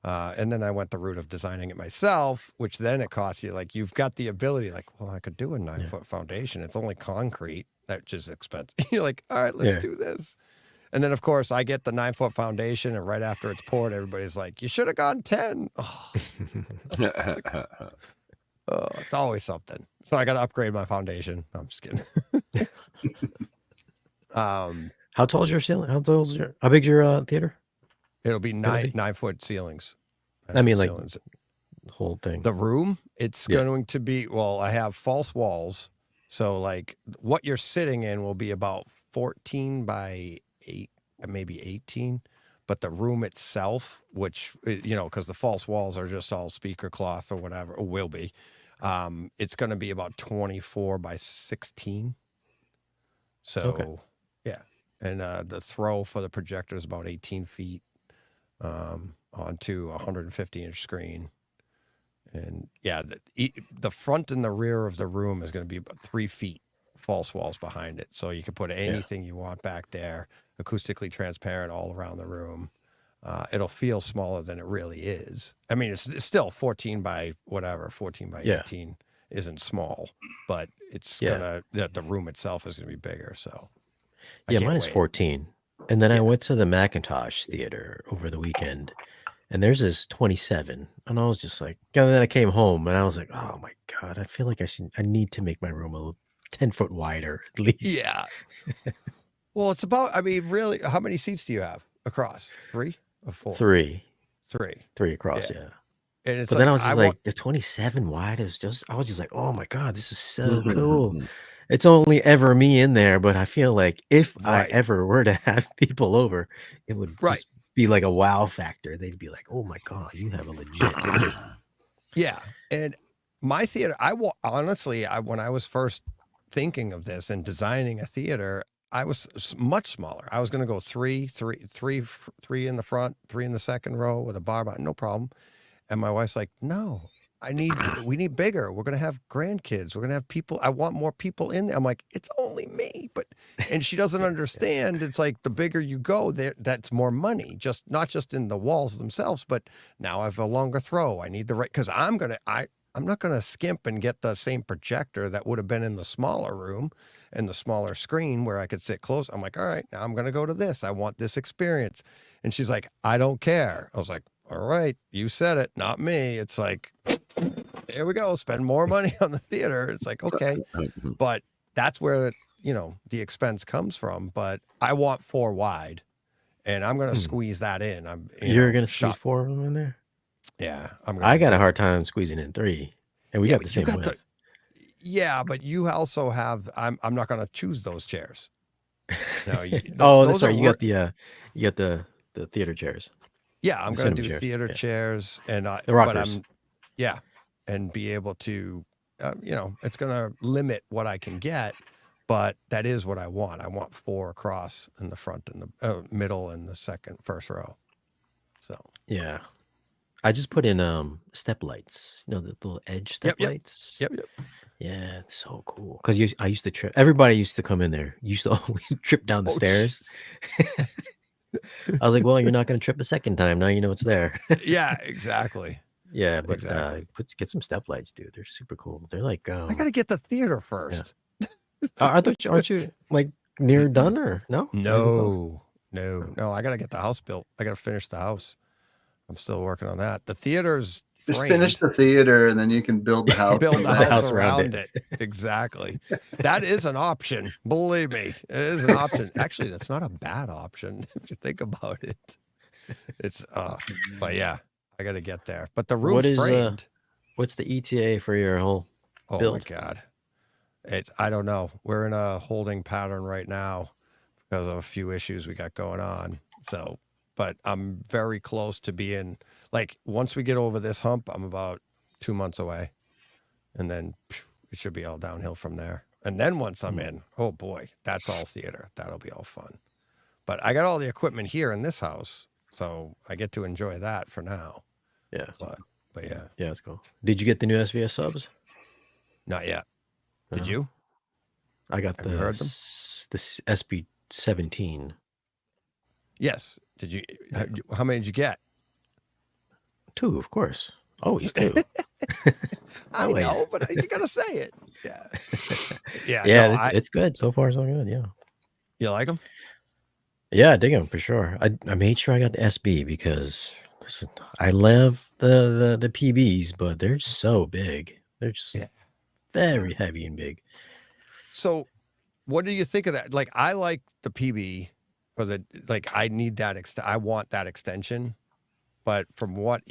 A: And then I went the route of designing it myself, which then it costs you, like, you've got the ability, like, well, I could do a 9-foot foundation. It's only concrete. That's just expensive. You're like, all right, let's do this. And then, of course, I get the 9-foot foundation, and right after it's poured, everybody's like, "You should have gone 10." Oh, it's always something. So I got to upgrade my foundation. No, I'm just kidding.
E: How tall is your ceiling? How big's your theater?
A: It'll be
E: Gonna be?
A: 9-foot ceilings.
E: I mean,
A: 9-foot
E: like
A: ceilings.
E: the whole thing.
A: The room, it's
E: Yeah.
A: going to be, well, I have false walls. So like what you're sitting in will be about 14 by 8, maybe 18. But the room itself, which, because the false walls are just all speaker cloth or whatever, or will be, it's going to be about 24 by 16. So,
E: Okay.
A: yeah. And the throw for the projector is about 18 feet onto a 150-inch screen. And yeah, the front and the rear of the room is going to be about 3 feet false walls behind it. So you can put anything you want back there, acoustically transparent all around the room. It'll feel smaller than it really is. I mean, it's still 14 by whatever, 14 by
E: Yeah.
A: 18 isn't small, but it's
E: Yeah.
A: the room itself is going to be bigger. So I
E: Yeah,
A: can't
E: mine is
A: wait.
E: 14. And then I
A: Yeah.
E: went to the Macintosh Theater over the weekend, and theirs is 27. And I was just like, and then I came home and I was like, oh my God, I feel like I need to make my room a little 10 foot wider at least.
A: Yeah. Well, it's about, I mean, really, how many seats do you have across? 3 or 4?
E: Three
A: 3.
E: across,
A: Yeah.
E: yeah.
A: And it's
E: But
A: like,
E: then I was just
A: I
E: like,
A: want,
E: the 27 wide is just, I was just like, oh my God, this is so cool. It's only ever me in there, but I feel like if I
A: Right.
E: ever were to have people over, it would
A: Right.
E: just be like a wow factor. They'd be like, oh my God, you have a legit.
A: Yeah. And my theater, honestly, when I was first thinking of this and designing a theater, I was much smaller. I was going to go three in the front, 3 in the second row with a bar behind, no problem. And my wife's like, no, we need bigger. We're going to have grandkids. We're going to have people. I want more people in there. I'm like, it's only me. And she doesn't understand. It's like the bigger you go there, that's more money, not just in the walls themselves, but now I have a longer throw. I need the right, cause I'm not going to skimp and get the same projector that would have been in the smaller room and the smaller screen where I could sit close. I'm like, all right, now I'm going to go to this. I want this experience. And she's like, I don't care. I was like, all right, you said it, not me. It's like, there we go. Spend more money on the theater. It's like, okay, but that's where, the expense comes from. But I want 4 wide and I'm going to squeeze that in.
E: You're going to squeeze 4 of them in there?
A: Yeah.
E: I got a hard time squeezing in 3. And we got the
A: but
E: same
A: you
E: width.
A: Yeah, but you also have, I'm not going to choose those chairs. No,
E: Oh,
A: those
E: that's right.
A: are
E: You got the theater chairs.
A: Yeah, I'm
E: The
A: going to
E: cinema
A: do
E: chairs,
A: theater
E: yeah.
A: chairs and
E: The
A: but
E: rockers.
A: and be able to, it's going to limit what I can get, but that is what I want. I want 4 across in the front and the middle and the first row. So
E: Yeah. I just put in step lights. The little edge step
A: Yep.
E: lights.
A: Yep.
E: Yeah, it's so cool. Because I used to trip. Everybody used to come in there. Used to always trip down the stairs.
A: jeez.
E: I was like, well, you're not going to trip a second time. Now you know it's there.
A: Yeah, exactly.
E: Yeah, but
A: Exactly.
E: get some step lights, dude. They're super cool. They're like,
A: I got to get the theater first.
E: aren't you like near done or no?
A: No. I got to get the house built. I got to finish the house. I'm still working on that. The theater's
D: Just
A: framed.
D: finish the theater and then you can build the house.
A: Build
D: on
A: the
D: that.
A: house around it. Exactly. That is an option. Believe me, it is an option. Actually, that's not a bad option if you think about it. It's but yeah, I got to get there. But the room's
E: What is,
A: framed.
E: What's the ETA for your whole
A: Oh
E: build?
A: my God. I don't know. We're in a holding pattern right now because of a few issues we got going on. So, but I'm very close to being like, once we get over this hump, I'm about 2 months away. And then it should be all downhill from there. And then once I'm in, oh boy, that's all theater. That'll be all fun. But I got all the equipment here in this house, so I get to enjoy that for now.
E: Yeah.
A: But yeah,
E: Yeah, that's cool. Did you get the new SVS subs?
A: not yet. Did
E: No.
A: you?
E: I got
A: Have you heard them?
E: the SB17.
A: Yes. Did you? How many did you get?
E: 2, of course. Always 2.
A: I
E: Always.
A: know, but you gotta say it. Yeah.
E: Yeah,
A: no,
E: it's good. So far, so good. Yeah.
A: you like them?
E: Yeah, I dig them for sure. I made sure I got the SB because listen, I love the PBs, but they're so big. They're just
A: Yeah.
E: very heavy and big.
A: So, what do you think of that? Like, I like the PB for the like. I need that. I want that extension. But from what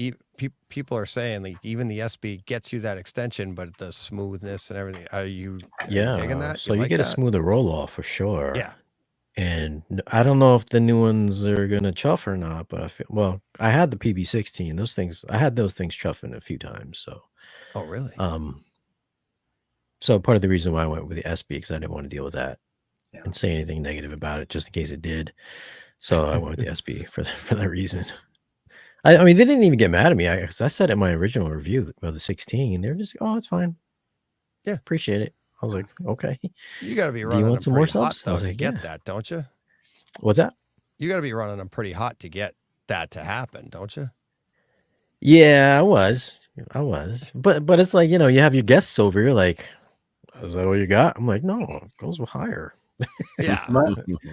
A: people are saying, like even the SB gets you that extension, but the smoothness and everything. Are you digging
E: Yeah,
A: that?
E: so you
A: like
E: get a
A: that?
E: smoother roll off for sure.
A: Yeah.
E: And I don't know if the new ones are gonna chuff or not, but I feel well. I had the PB16. Those things, I had those things chuffing a few times. So,
A: Oh, really?
E: so part of the reason why I went with the SB because I didn't want to deal with that
D: Yeah.
E: and say anything negative about it, just in case it did. So I went with the SB for that reason. I mean, they didn't even get mad at me. I said in my original review of the 16, they're just, oh, it's fine.
A: Yeah.
E: Appreciate it. I was like, okay.
A: You got to be
E: Do you
A: running
E: want
A: them
E: some more
A: pretty hot
E: subs? I
A: though
E: was
A: to
E: like,
A: get
E: yeah.
A: that, don't you?
E: What's that?
A: You got to be running them pretty hot to get that to happen, don't you?
E: Yeah, I was. But it's like, you know, you have your guests over, you're like, is that all you got? I'm like, no, it goes higher.
A: Yeah.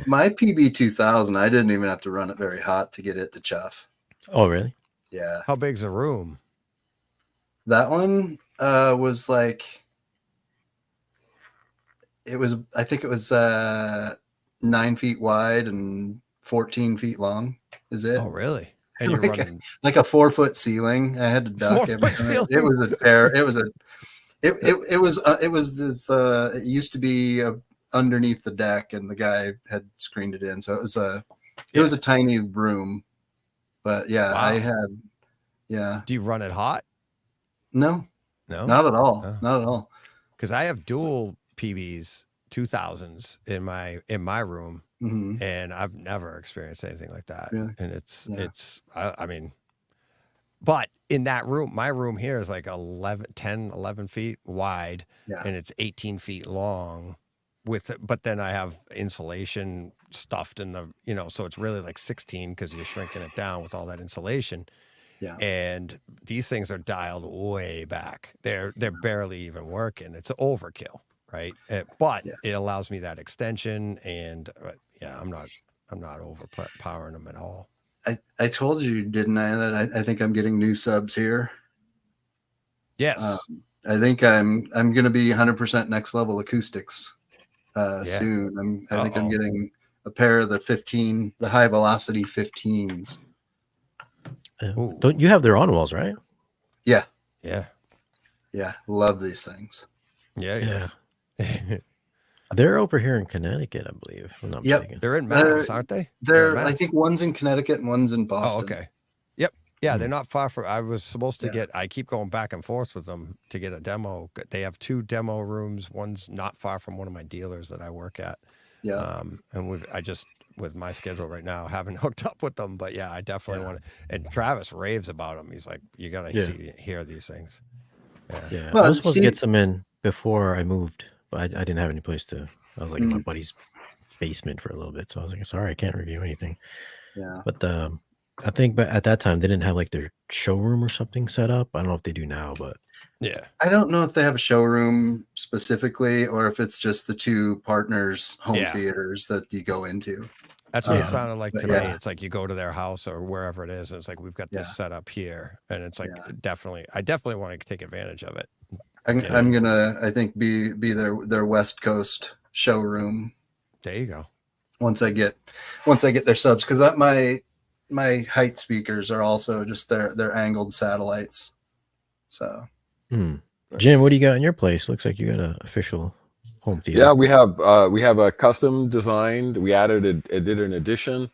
D: My PB 2000, I didn't even have to run it very hot to get it to chuff.
E: Oh, really?
D: Yeah.
A: How big's the room?
D: That one was like, I think it was 9 feet wide and 14 feet long. Is it?
A: Oh, really? And you're
D: Like
A: running
D: like a 4-foot ceiling. I had to duck
A: 4
D: every
A: foot
D: time.
A: ceiling?
D: It was a tear. It was a. It was this. It used to be underneath the deck, and the guy had screened it in. So it was a tiny room. But yeah,
A: Wow.
D: I had. Yeah.
A: Do you run it hot?
D: No,
A: No,
D: not at all.
A: Oh.
D: Not at all.
A: Because I have dual PBs 2000s in my room,
D: Mhm.
A: and I've never experienced anything like that.
D: Really?
A: And it's
D: Yeah.
A: I mean, but in that room, my room here is like 11 feet wide,
D: Yeah.
A: and it's 18 feet long. But then I have insulation stuffed in the, you know, so it's really like 16 because you're shrinking it down with all that insulation.
D: Yeah.
A: And these things are dialed way back. They're barely even working. It's overkill, right? But
D: Yeah.
A: it allows me that extension, and yeah, I'm not overpowering them at all.
D: I told you, didn't I, that I think I'm getting new subs here.
A: Yes.
D: I think I'm going to be 100% next level acoustics soon. I think I'm getting a pair of the high velocity 15s.
E: Don't you have their on walls, right?
D: Yeah.
A: Yeah.
D: Yeah. Love these things.
A: Yeah. Yes.
E: They're over here in Connecticut, I believe. If I'm not mistaken.
A: They're in Mass, aren't they?
D: They're
A: in
D: I think one's in Connecticut and one's in Boston.
A: Oh, okay. Yep. Yeah, they're not far from. I was supposed to I keep going back and forth with them to get a demo. They have 2 demo rooms. One's not far from one of my dealers that I work at.
D: Yeah.
A: And I just, with my schedule right now, haven't hooked up with them. But yeah, I definitely want to. And Travis raves about them. He's like, you got to hear these things.
E: Yeah.
D: Well,
E: I was supposed to get
D: Steve-
E: some in before I moved, but I didn't have any place to. I was like in my buddy's basement for a little bit. So I was like, sorry, I can't review anything.
D: Yeah.
E: But I think at that time they didn't have like their showroom or something set up. I don't know if they do now, but
A: yeah.
D: I don't know if they have a showroom specifically or if it's just the 2 partners home theaters that you go into.
A: That's what it sounded like to me.
D: yeah.
A: It's like you go to their house or wherever it is, and it's like, we've got this set up here. And it's like, I definitely want to take advantage of it.
D: I'm gonna, I think, be their West Coast showroom.
A: There you go.
D: Once I get their subs, because my height speakers are also just their angled satellites. So,
E: Jim, what do you got in your place? Looks like you got an official home theater.
F: Yeah, we have a custom designed. We did an addition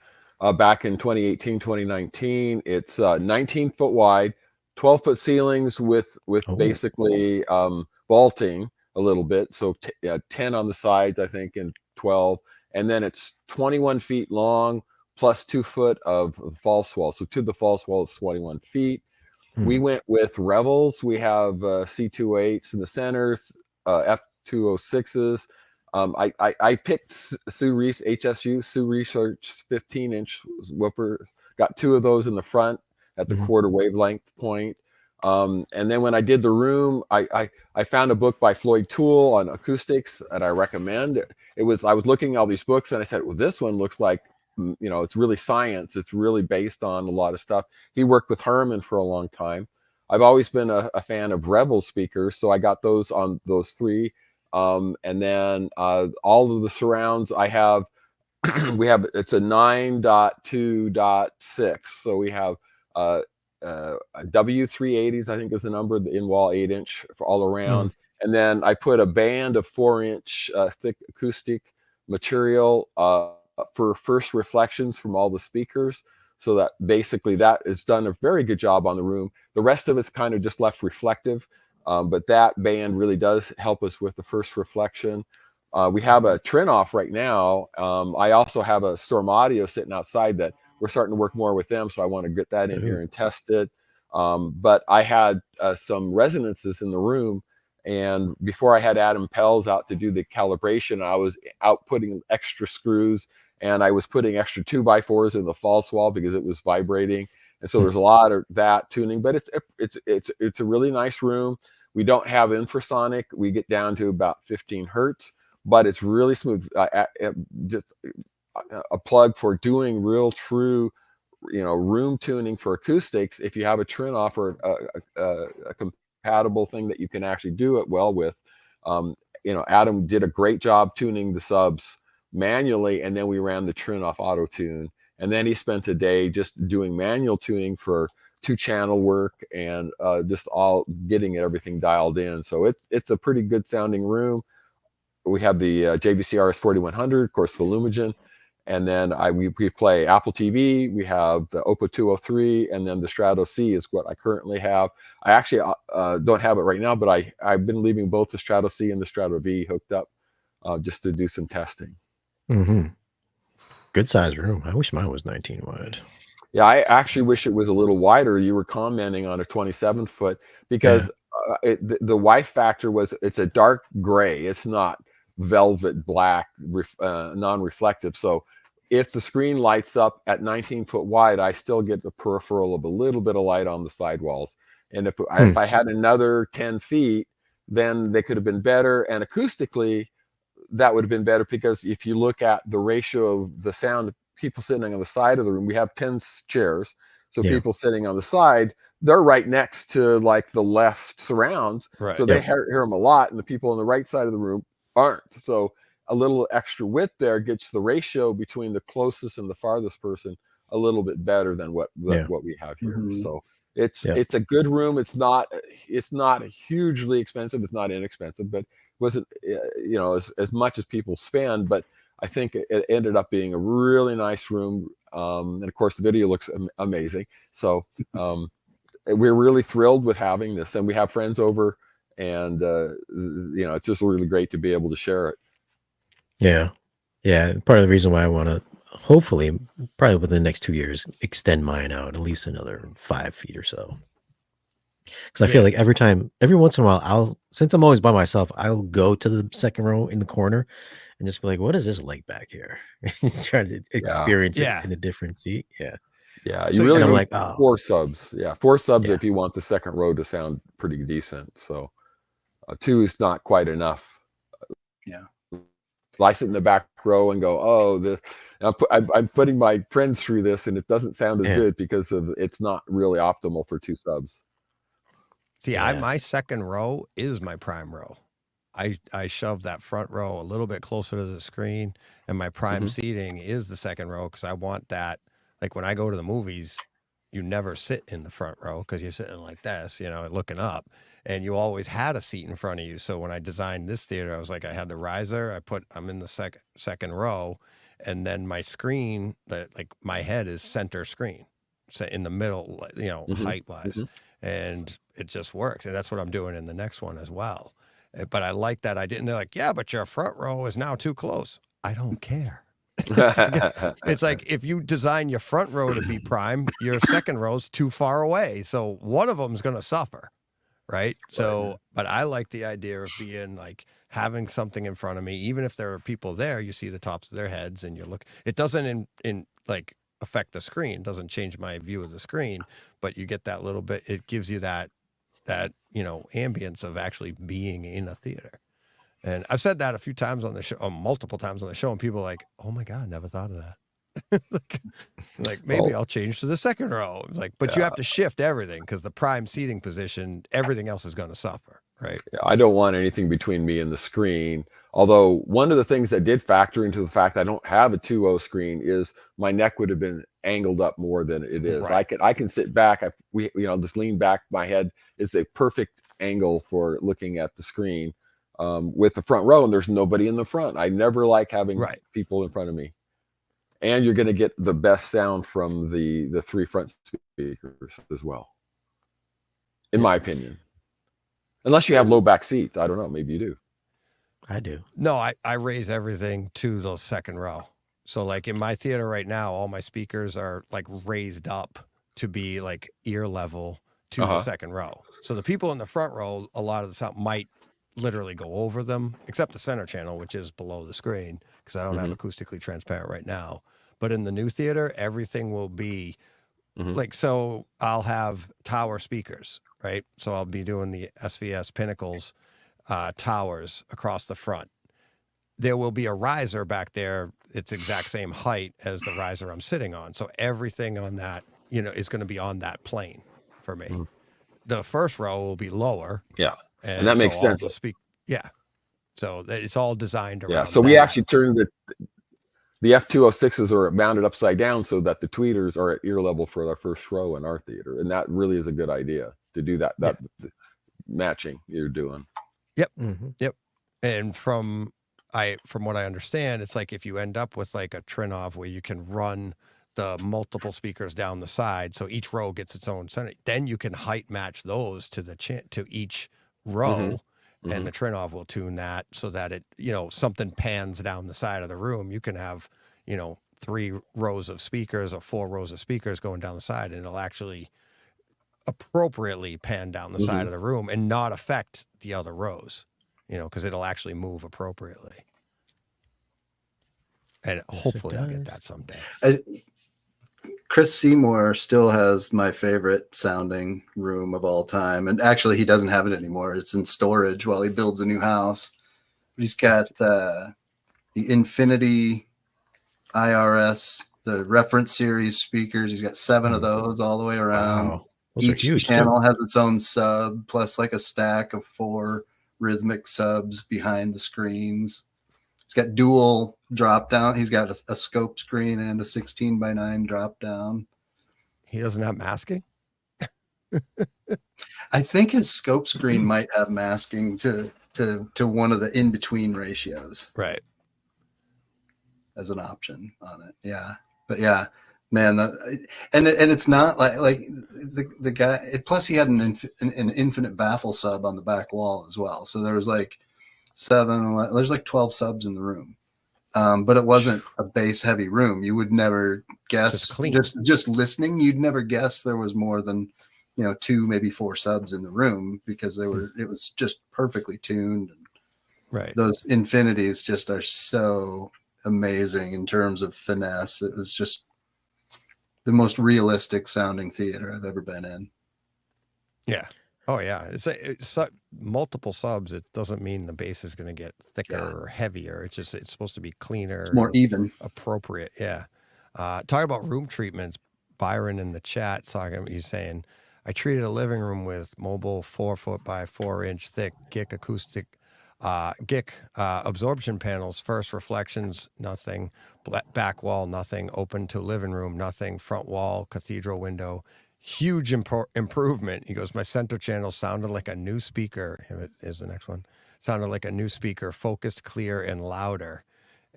F: back in 2018, 2019. It's 19 foot wide, 12 foot ceilings with basically vaulting a little bit. So 10 on the sides, I think, and 12. And then it's 21 feet long plus 2 foot of false wall. So to the false wall is 21 feet. We went with Revels. We have C28s in the centers, F206s. I picked Sue Reese HSU, Sue Research 15-inch whooper. Got 2 of those in the front at the quarter wavelength point. And then when I did the room, I found a book by Floyd Toole on acoustics that I recommend. I was looking at all these books and I said, well, this one looks like it's really science. It's really based on a lot of stuff. He worked with Harman for a long time. I've always been a fan of Rebel speakers, so I got those on those 3. And then all of the surrounds I have, it's a 9.2.6. So we have W380s, I think is the number, in wall 8-inch for all around. And then I put a band of 4-inch thick acoustic material for first reflections from all the speakers. So that basically that has done a very good job on the room. The rest of it's kind of just left reflective, but that band really does help us with the first reflection. We have a Trinoff right now. I also have a Storm Audio sitting outside that we're starting to work more with them, so I want to get that in here and test it. But I had some resonances in the room, and before I had Adam Pels out to do the calibration, I was out putting extra screws, and I was putting extra 2x4s in the false wall because it was vibrating. And so there's a lot of that tuning, but it's a really nice room. We don't have infrasonic. We get down to about 15 hertz, but it's really smooth. Just a plug for doing real true, room tuning for acoustics. If you have a Trinoff or a compatible thing that you can actually do it well with, Adam did a great job tuning the subs manually, and then we ran the Trinoff auto tune, and then he spent a day just doing manual tuning for 2-channel work and just all getting everything dialed in. So it's a pretty good sounding room. We have the JVC RS4100, of course, the Lumigen, and then we play Apple TV. We have the Oppo 203, and then the Strato C is what I currently have. I actually don't have it right now, but I've been leaving both the Strato C and the Strato V hooked up just to do some testing.
E: Good size room. I wish mine was 19 wide.
F: Yeah, I actually wish it was a little wider. You were commenting on a 27-foot because the wife factor was it's a dark gray. It's not velvet black, non-reflective. So if the screen lights up at 19-foot wide, I still get the peripheral of a little bit of light on the sidewalls. And if I had another 10 feet, then they could have been better. And acoustically, that would have been better, because if you look at the ratio of the sound of people sitting on the side of the room, we have 10 chairs. So people sitting on the side, they're right next to like the left surrounds.
A: Right.
F: So they hear them a lot, and the people on the right side of the room aren't. So a little extra width there gets the ratio between the closest and the farthest person a little bit better than what we have here. So it's a good room. It's not hugely expensive. It's not inexpensive, but wasn't as much as people spend. But I think it ended up being a really nice room, and of course the video looks amazing. So we're really thrilled with having this, and we have friends over, and it's just really great to be able to share it.
E: Yeah, part of the reason why I want to hopefully probably within the next 2 years extend mine out at least another 5 feet or so. Because I feel like every once in a while, since I'm always by myself, I'll go to the second row in the corner and just be like, what is this like back here? Trying to experience it in a different seat. Yeah,
F: you really need
E: like
F: 4 subs. 4 subs if you want the second row to sound pretty decent. So 2 is not quite enough. I sit in the back row and go, I'm putting my friends through this, and it doesn't sound as good because it's not really optimal for 2 subs.
A: See, my second row is my prime row. I shove that front row a little bit closer to the screen, and my prime seating is the second row, because I want that. Like when I go to the movies, you never sit in the front row because you're sitting like this, looking up, and you always had a seat in front of you. So when I designed this theater, I was like, I had the riser. I'm in the second row, and then my screen, like my head is center screen, so in the middle, height wise, and it just works. And that's what I'm doing in the next one as well. But I like that idea. And they're like, yeah, but your front row is now too close. I don't care. It's like if you design your front row to be prime, your second row's too far away. So one of them's going to suffer, right? So, but I like the idea of being like having something in front of me, even if there are people there, you see the tops of their heads and you look. It doesn't like affect the screen. It doesn't change my view of the screen, but you get that little bit. It gives you that ambience of actually being in a theater. And I've said that a few times on the show, multiple times on the show, and people are like, oh my God, never thought of that. like maybe
F: Well-
A: I'll change to the second row. Like, but you have to shift everything because the prime seating position, everything else is going to suffer, right?
F: Yeah, I don't want anything between me and the screen. Although one of the things that did factor into the fact I don't have a 2.0 screen is my neck would have been angled up more than it is.
A: Right.
F: I can sit back. Just lean back. My head is a perfect angle for looking at the screen with the front row, and there's nobody in the front. I never like having
A: Right.
F: people in front of me. And you're going to get the best sound from the 3 front speakers as well, in my opinion. Unless you have low back seats. I don't know. Maybe you do.
E: I do.
A: No, I raise everything to the second row. So like in my theater right now, all my speakers are like raised up to be like ear level to the second row. So the people in the front row, a lot of the sound might literally go over them, except the center channel, which is below the screen, because I don't have acoustically transparent right now. But in the new theater, everything will be like, so I'll have tower speakers, right? So I'll be doing the SVS Pinnacles towers across the front. There will be a riser back there. It's exact same height as the riser I'm sitting on. So everything on that, is going to be on that plane for me. The first row will be lower.
F: Yeah. And that makes
A: all
F: sense.
A: the So it's all designed around.
F: Yeah. So we
A: that.
F: actually turned the F206s are mounted upside down so that the tweeters are at ear level for our first row in our theater. And that really is a good idea to do that matching you're doing.
A: Yep.
E: Mm-hmm.
A: Yep. And from what I understand, it's like if you end up with like a Trinnov where you can run the multiple speakers down the side, so each row gets its own center, then you can height match those to to each row. And the Trinnov will tune that so that it, something pans down the side of the room. You can have, 3 rows of speakers or 4 rows of speakers going down the side, and it'll actually appropriately pan down the side of the room and not affect the other rows, because it'll actually move appropriately. And hopefully I'll get that someday.
D: Chris Seymour still has my favorite sounding room of all time. And actually, he doesn't have it anymore. It's in storage while he builds a new house. But he's got the Infinity IRS, the reference series speakers. He's got 7 of those all the way around.
E: Wow. Those are
D: Each
E: huge,
D: channel has its own sub, plus like a stack of 4 rhythmic subs behind the screens. It's got dual drop down. He's got a scope screen and a 16:9 drop down.
A: He doesn't have masking?
D: I think his scope screen might have masking to one of the in-between ratios
A: Right.
D: as an option on it. Yeah. But yeah, man, and it's not like the guy, plus he had an infinite baffle sub on the back wall as well. So there was like 12 subs in the room. But it wasn't a bass heavy room. You would never guess, just listening, you'd never guess there was more than 2, maybe 4 subs in the room, because it was just perfectly tuned. And
A: Right.
D: those Infinities just are so amazing in terms of finesse. It was just the most realistic sounding theater I've ever been in.
A: Yeah. Oh yeah. It's multiple subs. It doesn't mean the bass is going to get thicker or heavier. It's supposed to be cleaner,
D: It's more even,
A: appropriate. Yeah. Talking about room treatments, Byron in the chat he's saying, I treated a living room with mobile 4 foot by 4 inch thick GIC acoustic GIC absorption panels. First reflections, nothing. Back wall, nothing. Open to living room, nothing. Front wall, cathedral window. Huge improvement. He goes, my center channel sounded like a new speaker. Here's the next one. Sounded like a new speaker, focused, clear, and louder.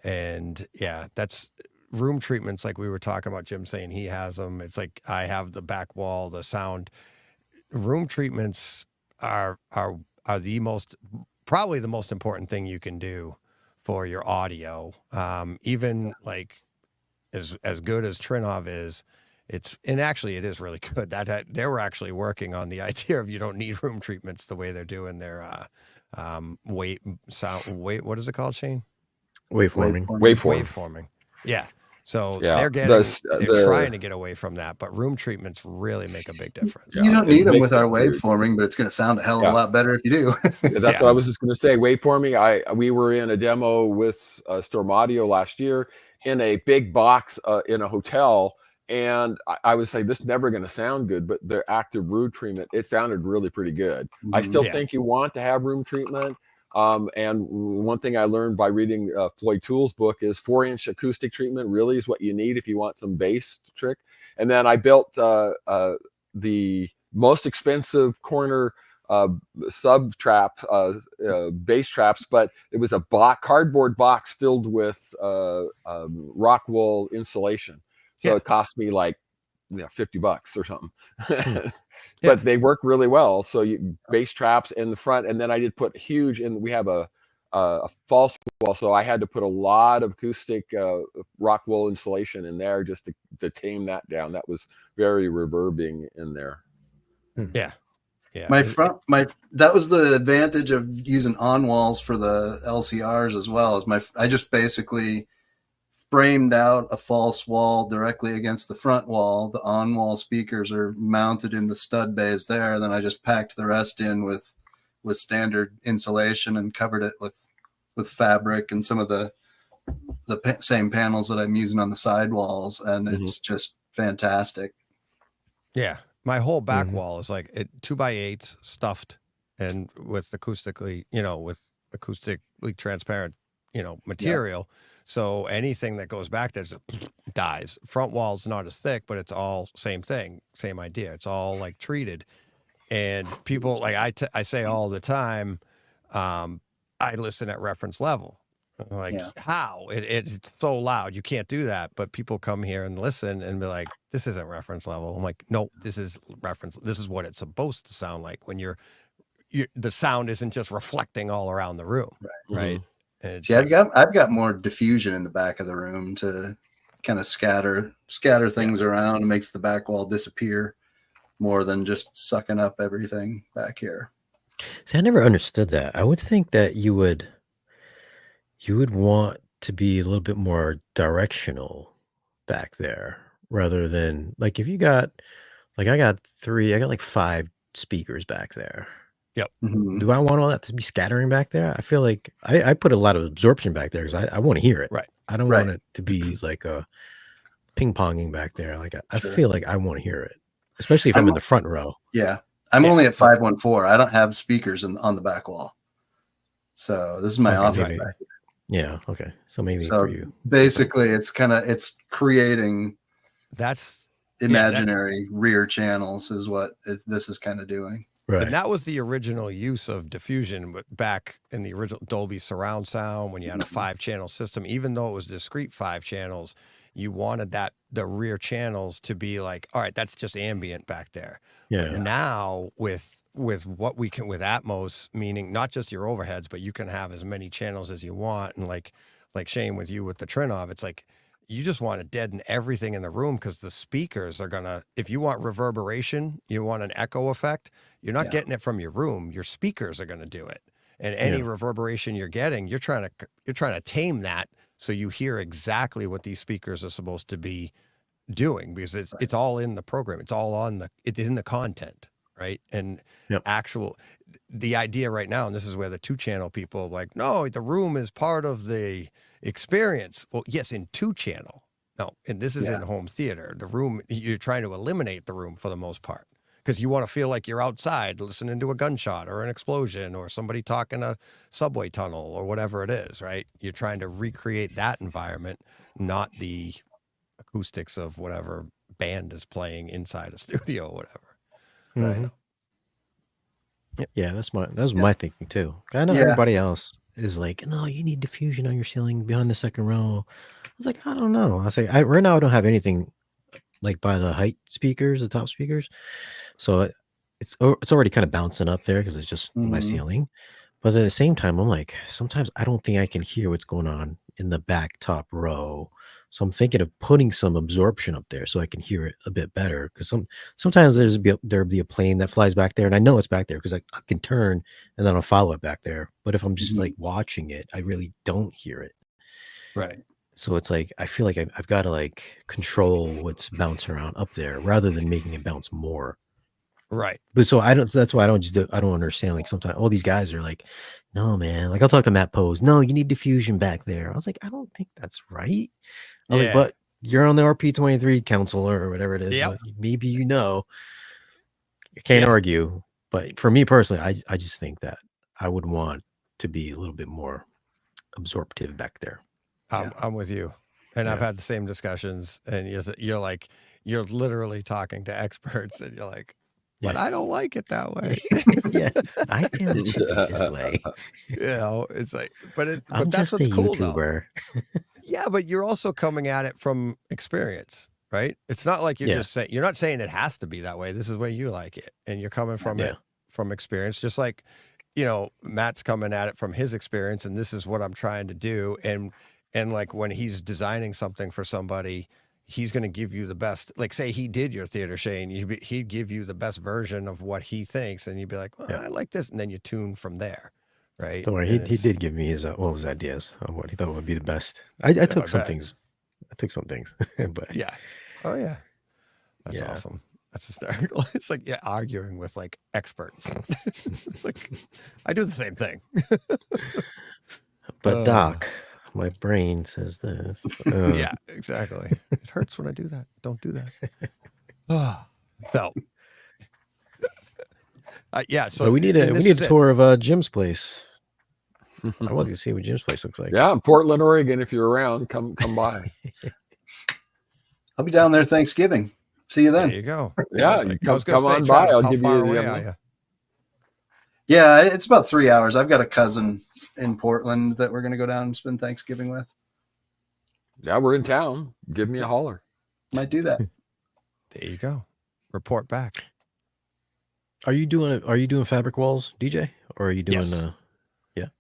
A: And yeah, that's room treatments like we were talking about, Jim saying he has them. It's like I have the back wall, the sound. Room treatments are probably the most important thing you can do for your audio. Even like as good as Trinnov is, it is really good. That they were actually working on the idea of you don't need room treatments the way they're doing their what is it called, Shane?
E: Waveforming.
F: Waveform.
A: Waveforming. Yeah. So
F: Yeah,
A: they're
F: the
A: trying to get away from that, but room treatments really make a big difference.
D: You don't
F: it
D: need them
F: makes
D: with
F: it
D: our
F: huge.
D: waveforming, but it's going to sound a hell of a
F: Yeah.
D: lot better if you do.
F: Yeah, that's what I was just going to say. Waveforming. We were in a demo with Storm Audio last year in a big box in a hotel, and I was saying this is never going to sound good, but the active room treatment, it sounded really pretty good. I still
A: Yeah.
F: think you want to have room treatment. And one thing I learned by reading Floyd Toole's book is 4-inch acoustic treatment really is what you need if you want some bass trick. And then I built the most expensive corner sub trap, bass traps, but it was a cardboard box filled with rock wool insulation. So
A: Yeah.
F: it cost me like $50 or something.
A: Yeah.
F: But they work really well. So you bass traps in the front, and then I did put huge, and we have a false wall, so I had to put a lot of acoustic rock wool insulation in there just to tame that down. That was very reverbing in there.
A: Yeah. Yeah.
D: That was the advantage of using on walls for the LCRs as well. I just basically framed out a false wall directly against the front wall. The on wall speakers are mounted in the stud bays there. Then I just packed the rest in with standard insulation and covered it with fabric and some of the same panels that I'm using on the side walls, and it's just fantastic.
A: Yeah. My whole back
E: Mhm.
A: wall is like 2x8s stuffed and with acoustically transparent, material. So anything that goes back there just dies. Front wall's not as thick, but it's all same thing, same idea. It's all like treated. And people like I say all the time, I listen at reference level. I'm like,
D: Yeah.
A: how? It's so loud. You can't do that. But people come here and listen and be like, this isn't reference level. I'm like, no, this is reference. This is what it's supposed to sound like when the sound isn't just reflecting all around the room. Right. And it's
D: See,
A: like,
D: I've got more diffusion in the back of the room to kind of scatter things around. It makes the back wall disappear more than just sucking up everything back here.
E: See, I never understood that. I would think that you would want to be a little bit more directional back there rather than like if you got like I got like 5 speakers back there.
D: Mhm.
E: Do I want all that to be scattering back there? I feel like I put a lot of absorption back there because I want to hear it.
A: Right.
E: I don't
D: Right.
E: want it to be like a ping-ponging back there. Like I
D: Sure.
E: feel like I want to hear it, especially if I'm in the front row.
D: Yeah. I'm only at 514. I don't have speakers on the back wall. So this is my
E: Okay,
D: office
E: maybe.
D: back here.
E: Yeah. Okay. So maybe
D: So
E: for you.
D: basically it's creating
A: that's
D: imaginary rear channels is what this is kind of doing.
E: Right.
A: And that was the original use of diffusion back in the original Dolby surround sound when you had a 5-channel system. Even though it was discrete 5 channels, you wanted the rear channels to be like, all right, that's just ambient back there.
E: Yeah.
A: But now with what we can with Atmos, meaning not just your overheads, but you can have as many channels as you want. And like Shane with you with the Trinov, it's like you just want to deaden everything in the room because the speakers are gonna. If you want reverberation, you want an echo effect. You're not getting it from your room. Your speakers are going to do it. And any reverberation you're getting, you're trying to tame that so you hear exactly what these speakers are supposed to be doing because it's all in the program. It's all it's in the content, right? And the idea right now, and this is where the 2-channel people are like, no, the room is part of the experience. Well, yes, in 2-channel. No, and this is in home theater. The room, you're trying to eliminate the room for the most part. Because you want to feel like you're outside listening to a gunshot or an explosion or somebody talking a subway tunnel or whatever it is, right? You're trying to recreate that environment, not the acoustics of whatever band is playing inside a studio or whatever.
E: Mhm.
A: Right. Yep.
E: Yeah, that was my thinking too. I know everybody else is like, no, you need diffusion on your ceiling behind the second row. I was like, I don't know. I say, right now I don't have anything like by the height speakers, the top speakers. So it's already kind of bouncing up there because it's just my ceiling. But at the same time, I'm like, sometimes I don't think I can hear what's going on in the back top row. So I'm thinking of putting some absorption up there so I can hear it a bit better. Because sometimes there'll be a plane that flies back there, and I know it's back there because I can turn and then I'll follow it back there. But if I'm just like watching it, I really don't hear it.
A: Right.
E: So it's like I feel like I've got to like control what's bouncing around up there rather than making it bounce more.
A: Right.
E: But so I don't. So that's why I don't understand. Like sometimes all these guys are like, no man. Like I'll talk to Matt Pose. No, you need diffusion back there. I was like, I don't think that's right. I was like,
A: Yeah.
E: but you're on the RP23 council or whatever it is.
A: Yep.
E: Like, maybe you know. I can't
A: Yeah.
E: argue, but for me personally, I just think that I would want to be a little bit more absorptive back there.
A: I'm with you. And I've
E: Yeah.
A: had the same discussions, and you're like, you're literally talking to experts, and you're like, but
E: Yeah.
A: I don't like it that way.
E: Yeah, I feel it should be this way.
A: You know, it's like, but
E: I'm
A: that's
E: just a
A: what's cool though.
E: YouTuber.
A: Yeah, but you're also coming at it from experience, right? It's not like you're
E: Yeah.
A: just saying, you're not saying it has to be that way. This is where you like it, and you're coming from
E: Yeah.
A: it from experience, just like, you know, Matt's coming at it from his experience, and this is what I'm trying to do. And like when he's designing something for somebody, he's going to give you the best. Like, say he did your theater, Shane, he'd give you the best version of what he thinks, and you'd be like, well,
E: Yeah.
A: I like this, and then you tune from there, right?
E: Don't worry,
A: And
E: he
A: it's-
E: did give me his ideas on what he thought would be the best. I
A: I
E: took some
A: bet.
E: things. I took some things, but
A: Yeah. Oh yeah. That's
E: Yeah.
A: awesome. That's hysterical. It's like, yeah, arguing with like experts. It's like, I do the same thing.
E: but
A: Uh.
E: Doc, my brain says this.
A: Yeah, exactly. It hurts when I do that. Don't do that. So, yeah. So
E: So we need
A: and
E: a
A: this is it.
E: tour of Jim's place. I want to see what Jim's place looks like.
F: Yeah, in Portland, Oregon. If you're around, come by.
D: I'll be down there Thanksgiving. See you
A: There
D: then.
A: you go.
F: Yeah,
A: I was
F: you
A: gonna
F: come
A: say,
F: on by.
A: Travis,
F: I'll
A: how
F: give you
A: far
F: the
A: away
F: other
A: are
F: one.
A: you?
D: Yeah, it's about 3 hours. I've got a cousin in Portland that we're going to go down and spend Thanksgiving with.
F: Yeah, we're in town. Give me a holler.
D: Might do that.
A: There you go. Report back.
E: Are you doing fabric walls, DJ, or are you doing?
A: Yes.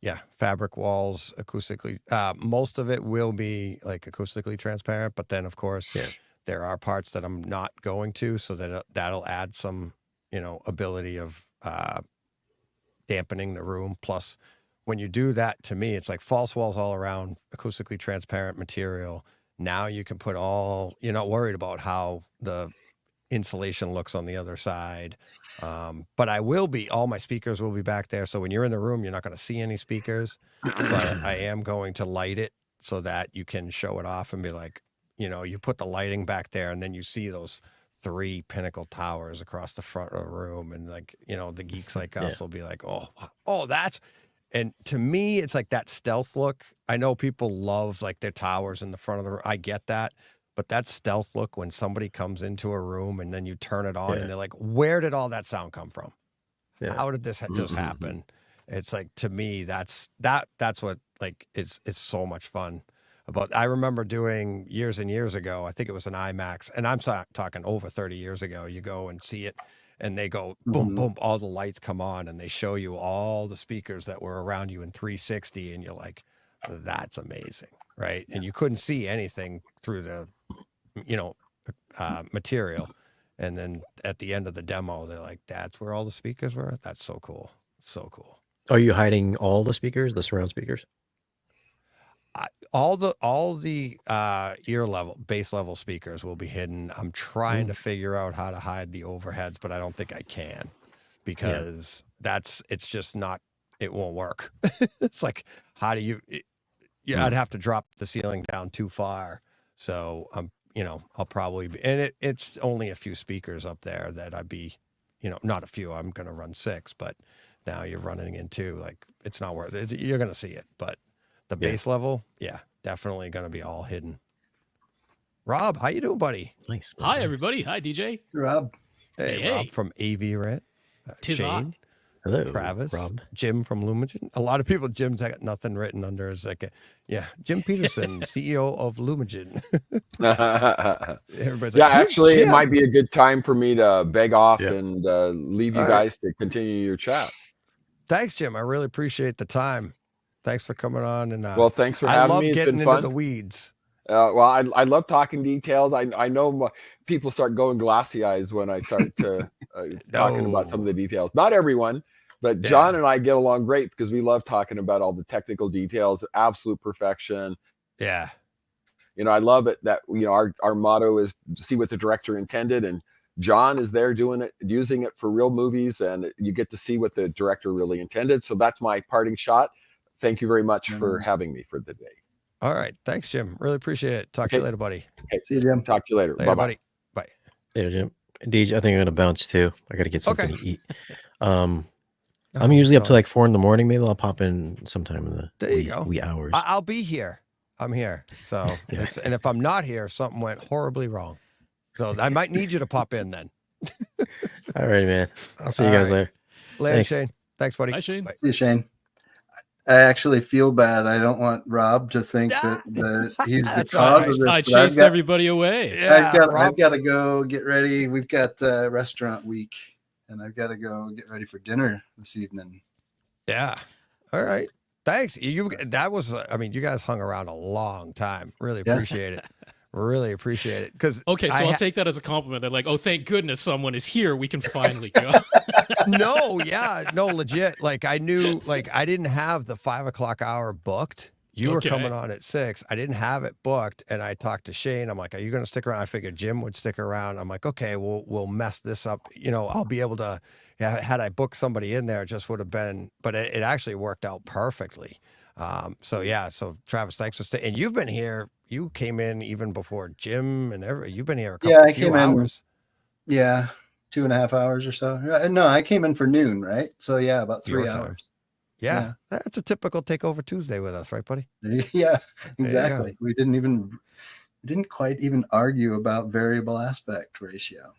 A: Yeah, fabric walls, acoustically. Most of it will be like acoustically transparent, but then of course,
E: Yeah.
A: there are parts that I'm not going to, so that that'll add some, ability of dampening the room. Plus, when you do that, to me, it's like false walls all around, acoustically transparent material. Now you can put you're not worried about how the insulation looks on the other side. But all my speakers will be back there. So when you're in the room, you're not going to see any speakers, but I am going to light it so that you can show it off and be like, you put the lighting back there, and then you see those 3 pinnacle towers across the front of the room. And like, the geeks like us will be like, oh, and to me, it's like that stealth look. I know people love like their towers in the front of the room. I get that. But that stealth look when somebody comes into a room and then you turn it on and they're like, where did all that sound come from?
E: Yeah.
A: How did this just happen? It's like, to me, that's what like it's so much fun about. I remember doing years and years ago, I think it was an IMAX, and I'm talking over 30 years ago. You go and see it and they go boom, boom, all the lights come on and they show you all the speakers that were around you in 360. And you're like, that's amazing. Right. And you couldn't see anything through the, material. And then at the end of the demo, they're like, that's where all the speakers were. That's so cool. So cool.
E: Are you hiding all the speakers, the surround speakers?
A: All the ear level, base level speakers will be hidden. I'm trying to figure out how to hide the overheads, but I don't think I can, because it's just not, it won't work. It's like, how do you, I'd have to drop the ceiling down too far. So I'll probably be, and it's only a few speakers up there that I'd be, not a few, I'm going to run 6, but now you're running into, like, it's not worth it. You're going to see it, but the base level, definitely going to be all hidden. Rob, how you doing, buddy?
E: Nice.
G: Hi, everybody. Hi, DJ.
D: Rob.
A: Hey,
G: Hey.
A: Rob from AV Rent.
G: Tis
A: Shane,
E: Hello,
A: Travis,
E: Rob.
A: Jim from Lumigen. A lot of people, Jim's got nothing written under his, like, Jim Peterson, CEO of Lumigen. Everybody's
F: Yeah,
A: like, "Who's
F: actually, it
A: Jim?"
F: might be a good time for me to beg off
E: Yeah.
F: and leave you
A: All right.
F: guys to continue your chat.
A: Thanks, Jim. I really appreciate the time. Thanks for coming on. And
F: Well, thanks for
A: I
F: having
A: love
F: me. It's
A: getting
F: been
A: into
F: fun.
A: the weeds.
F: Well, I love talking details. I know people start going glassy eyes when I start to talking about some of the details. Not everyone, but
A: Yeah.
F: John and I get along great because we love talking about all the technical details, absolute perfection.
A: Yeah.
F: I love it that our motto is to see what the director intended, and John is there doing it, using it for real movies, and you get to see what the director really intended. So that's my parting shot. Thank you very much for having me for the day.
A: All right. Thanks, Jim. Really appreciate it. Talk to you later, buddy.
F: Okay.
D: See you, Jim.
F: Talk to you later.
A: Later,
F: Bye-bye.
A: buddy. Bye.
E: Yeah, Jim. Deej, I think I'm gonna bounce too. I gotta get something
A: Okay.
E: to eat. I'm
A: Oh,
E: usually up to
A: God.
E: like 4 a.m. Maybe I'll pop in sometime in the
A: There you go.
E: wee hours.
A: I'll be here. I'm here. So,
E: Yeah.
A: and if I'm not here, something went horribly wrong. So I might need you to pop in then.
E: All right, man. I'll see you
A: All
E: guys
A: right.
E: later.
A: Later,
E: Thanks.
A: Shane. Thanks, buddy.
G: Hi, Shane.
A: Bye.
D: See you, Shane. I actually feel bad. I don't want Rob to think that he's the
A: That's all
D: cause
A: right.
D: of this.
G: I
D: but I've
G: chased
D: got-
G: everybody away.
A: Yeah,
D: I've
A: Rob.
D: got to go get ready. We've got restaurant week, and I've got to go get ready for dinner this evening.
A: Yeah. All right. Thanks. That was, I mean, you guys hung around a long time. Really
D: Yeah.
A: appreciate it. Really appreciate it. Because
G: Okay, so I'll take that as a compliment. They're like, "Oh, thank goodness someone is here. We can finally go."
A: no, legit. Like I knew, like I didn't have the 5 o'clock hour booked. You were
G: Okay.
A: coming on at 6. I didn't have it booked, and I talked to Shane. I'm like, "Are you going to stick around?" I figured Jim would stick around. I'm like, "Okay, we'll mess this up. I'll be able to." Yeah, had I booked somebody in there, it just would have been. But it actually worked out perfectly. So Travis, thanks for staying. And you've been here. You came in even before Jim and you've been here a couple
D: I
A: few
D: came in.
A: hours.
D: Yeah, 2.5 hours or so. No, I came in for noon, right? So yeah, about
A: Your
D: 3
A: time.
D: hours.
A: Yeah, that's a typical takeover Tuesday with us, right, buddy?
D: Yeah,
A: go.
D: exactly. We didn't quite even argue about variable aspect ratio.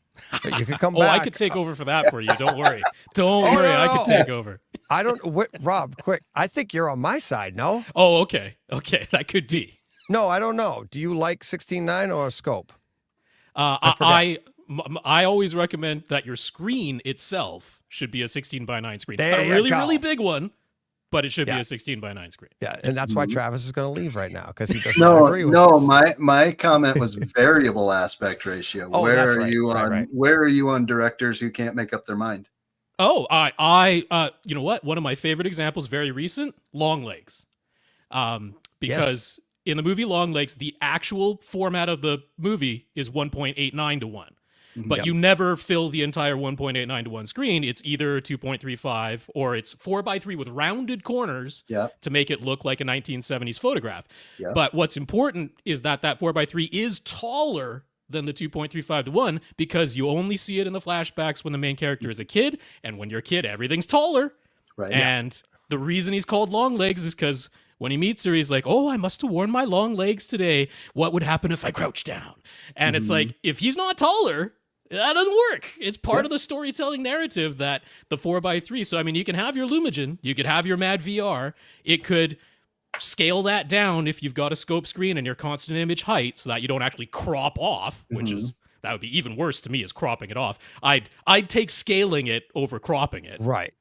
A: But you could come
G: Oh,
A: back.
G: I could take over for that for you. Don't worry. Don't
A: Oh,
G: worry.
A: no,
G: I
A: no.
G: could take over.
A: I don't. Rob, quick. I think you're on my side. No,
G: Oh, okay. Okay, that could be.
A: no, I don't know. Do you like 16:9 or scope?
G: I always recommend that your screen itself should be a 16:9 screen.
A: There
G: A
A: you
G: really,
A: go.
G: really big one, but it should be
A: Yeah.
G: a 16:9 screen.
A: Yeah, and that's why Travis is going to leave right now because he doesn't
D: No,
A: agree with
D: no,
A: us.
D: my comment was variable aspect ratio.
A: Oh,
D: where
A: that's
D: are
A: right,
D: you
A: right,
D: on
A: right.
D: where are you on directors who can't make up their mind?
G: Oh, you know what? One of my favorite examples, very recent, Longlegs. Because in the movie Longlegs, the actual format of the movie is 1.89 to 1. But
A: Yep.
G: you never fill the entire 1.89 to 1 screen. It's either 2.35 or it's 4:3 with rounded corners
D: Yeah.
G: to make it look like a 1970s photograph.
D: Yeah.
G: But what's important is that 4:3 is taller than the 2.35 to 1 because you only see it in the flashbacks when the main character is a kid. And when you're a kid, everything's taller.
D: Right.
G: And the reason he's called Longlegs is because when he meets her, he's like, "Oh, I must have worn my long legs today. What would happen if I crouched down?" And it's like, if he's not taller, that doesn't work. It's part of the storytelling narrative that the 4:3. So, I mean, you can have your Lumigen, you could have your Mad VR. It could scale that down if you've got a scope screen and your constant image height so that you don't actually crop off, which is, that would be even worse to me, is cropping it off. I'd take scaling it over cropping it
A: Right.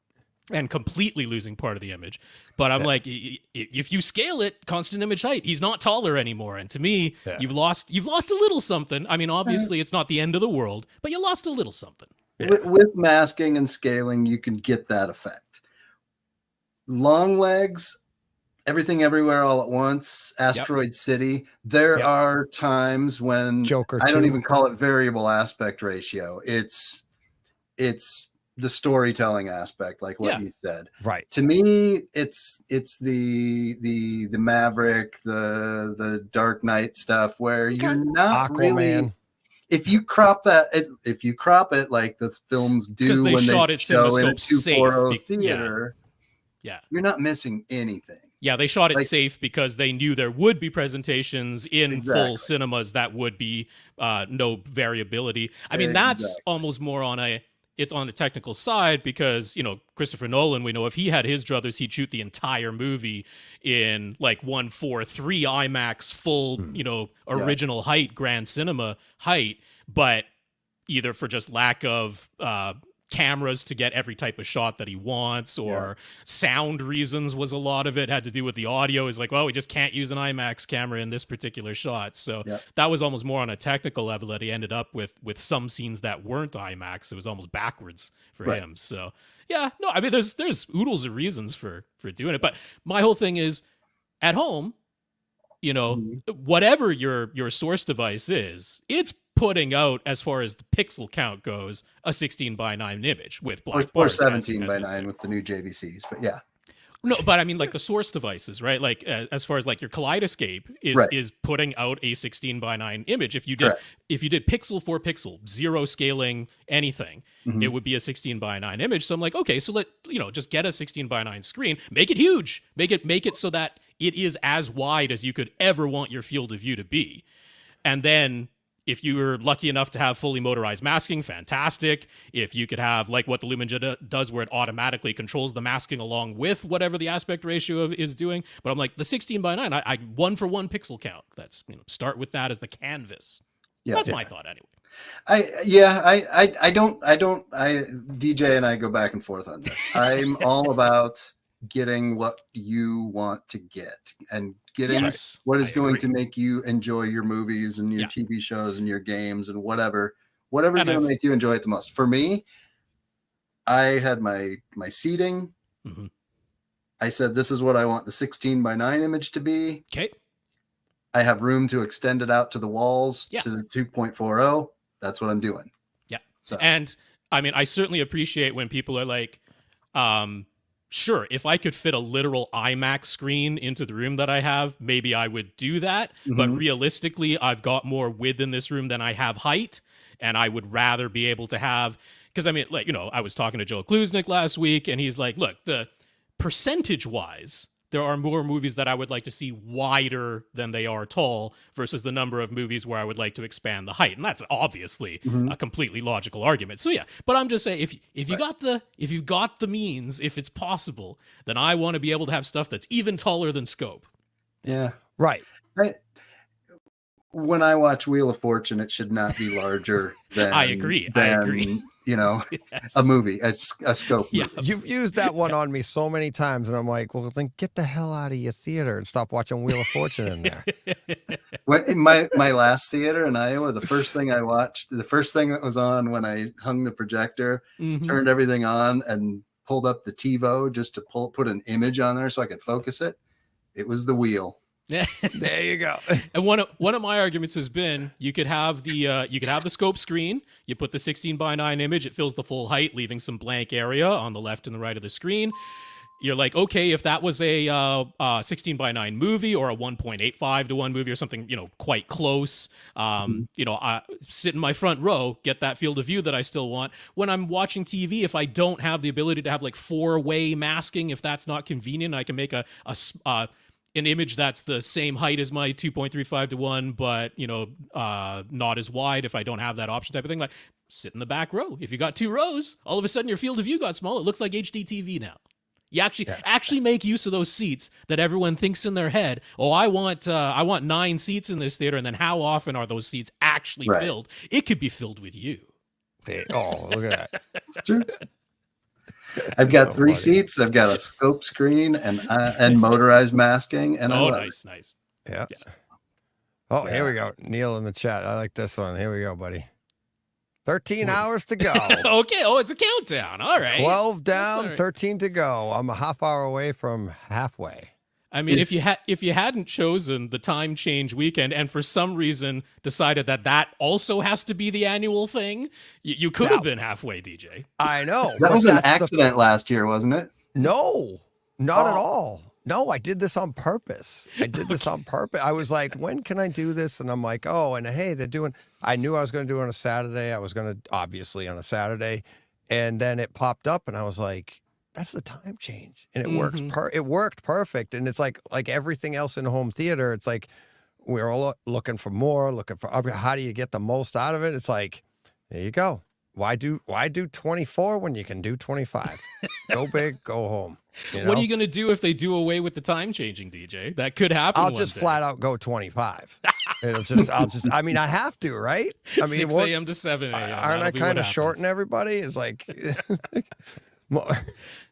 G: and completely losing part of the image. But I'm like, if you scale it, constant image height, he's not taller anymore. And to me,
A: Yeah.
G: you've lost a little something. I mean, obviously, it's not the end of the world, but you lost a little something.
D: With masking and scaling, you can get that effect. Long legs, everything everywhere all at once, Asteroid City. There
A: Yep.
D: are times when
A: Joker
D: I don't
A: 2.
D: even call it variable aspect ratio. It's the storytelling aspect, like what
G: Yeah.
D: you said.
A: Right.
D: To me, it's the Maverick, the Dark Knight stuff where you're not really.
A: Aquaman.
D: If you crop it like the films
G: 'Cause
D: do
G: they
D: when
G: shot
D: they
G: it
D: show in a
G: CinemaScope safe
D: 240
G: be- yeah.
D: theater,
G: Yeah.
D: you're not missing anything.
G: Yeah, they shot it
D: Like-
G: safe because they knew there would be presentations in full
D: Exactly.
G: cinemas that would be no variability. I mean, that's
D: Exactly.
G: almost more on a technical side because, Christopher Nolan, we know if he had his druthers, he'd shoot the entire movie in like 1:4:3 IMAX full, original height, grand cinema height, but either for just lack of cameras to get every type of shot that he wants or sound reasons was a lot of it, had to do with the audio. Is like, well, we just can't use an IMAX camera in this particular shot. So that was almost more on a technical level that he ended up with some scenes that weren't IMAX. It was almost backwards for him. So yeah, no, I mean, there's oodles of reasons for doing it. But my whole thing is, at home, you know,
D: Mhm.
G: whatever your source device is, it's putting out, as far as the pixel count goes, a 16 by 9 image with black
D: Or
G: bars.
D: 17 by 9
G: necessary.
D: with the new JVCs, but yeah.
G: No, but I mean, like the source devices, right? Like as far as like your Kaleidoscape is
D: Right.
G: is putting out a 16 by 9 image. If you did pixel for pixel, zero scaling anything,
D: Mhm.
G: it would be a 16 by 9 image. So I'm like, okay, so just get a 16 by 9 screen, make it huge, make it so that it is as wide as you could ever want your field of view to be, and then. If you were lucky enough to have fully motorized masking, fantastic. If you could have like what the Lumenjet does where it automatically controls the masking along with whatever the aspect ratio is doing. But I'm like, the 16 by 9, I 1-for-1 pixel count. That's, start with that as the canvas.
D: Yeah.
G: That's my thought anyway.
D: DJ and I go back and forth on this. I'm all about getting what you want to get and getting
G: Yes,
D: what is
G: I
D: going
G: agree.
D: to make you enjoy your movies and your
G: Yeah.
D: TV shows and your games and whatever's going to
G: I've-
D: make you enjoy it the most. For me, I had my seating.
G: Mhm.
D: I said, this is what I want the 16 by 9 image to be.
G: Okay.
D: I have room to extend it out to the walls
G: Yeah.
D: to the 2.40. That's what I'm doing.
G: Yeah.
D: So
G: And I mean, I certainly appreciate when people are like, sure, if I could fit a literal IMAX screen into the room that I have, maybe I would do that. But
D: Mhm.
G: realistically, I've got more width in this room than I have height. And I would rather be able to have, because I mean, like, I was talking to Joe Kluznik last week, and he's like, look, the percentage wise, there are more movies that I would like to see wider than they are tall versus the number of movies where I would like to expand the height. And that's obviously
D: Mhm.
G: a completely logical argument. So yeah, but I'm just saying if you've
D: Right.
G: got the means, if it's possible, then I want to be able to have stuff that's even taller than scope.
D: Yeah.
A: Right.
D: When I watch Wheel of Fortune, it should not be larger than
G: I agree. Yes.
D: a movie, a scope
G: Yeah.
D: movie.
A: You've used that one on me so many times, and I'm like, well, then get the hell out of your theater and stop watching Wheel of Fortune in there.
D: In my last theater in Iowa, the first thing I watched, the first thing that was on when I hung the projector,
G: Mhm.
D: turned everything on and pulled up the TiVo just to put an image on there so I could focus it. It was The Wheel.
A: There you go.
G: And one of my arguments has been you could have the scope screen, you put the 16 by 9 image, it fills the full height, leaving some blank area on the left and the right of the screen. You're like, okay, if that was a 16 by 9 movie or a 1.85 to 1 movie or something, quite close, I sit in my front row, get that field of view that I still want. When I'm watching TV, if I don't have the ability to have like 4-way masking, if that's not convenient, I can make an image that's the same height as my 2.35 to 1, but not as wide if I don't have that option type of thing. Like, sit in the back row. If you got 2 rows, all of a sudden your field of view got small. It looks like HD TV now. You actually make use of those seats that everyone thinks in their head. Oh, I want 9 seats in this theater, and then how often are those seats actually
D: Right.
G: filled? It could be filled with you.
A: Oh, look at that.
D: It's true. I've got
A: So
D: 3
A: funny.
D: seats. I've got a scope screen and motorized masking. And I
G: Oh,
D: love it.
G: nice.
A: Yeah.
G: Yeah.
A: Oh, here we go. Neil in the chat. I like this one. Here we go, buddy. 13 hours to go.
G: Okay. Oh, it's a countdown. All right.
A: 12
G: all
A: down,
G: right.
A: 13 to go. I'm a half hour away from halfway.
G: I mean,
D: Is-
G: if you hadn't chosen the time change weekend and for some reason decided that also has to be the annual thing, you could have been halfway, DJ.
A: I know.
D: That
A: but
D: was an
A: that's the-
D: accident last year, wasn't it?
A: No, not at
D: Oh.
A: all. No, I did this on purpose. I did this on purpose. I was like, when can I do this? And I'm like, oh, and hey, I knew I was going to do it on a Saturday. I was going to, obviously, on a Saturday. And then it popped up and I was like, that's the time change. And it works.
G: Mhm.
A: It worked perfect. And it's like everything else in home theater, it's like, we're all looking for more, how do you get the most out of it? It's like, there you go. Why do 24 when you can do 25? Go big, go home.
G: What
A: know?
G: are you going to do if they do away with the time changing, DJ? That could happen.
A: I'll
G: one
A: just
G: day.
A: flat out go 25. I mean, I have to, right? I mean,
G: 6
A: what-
G: a.m. to 7 a.m.
A: aren't
G: That'll
A: I
G: be
A: kind
G: what
A: of shorting
G: happens.
A: everybody? It's like,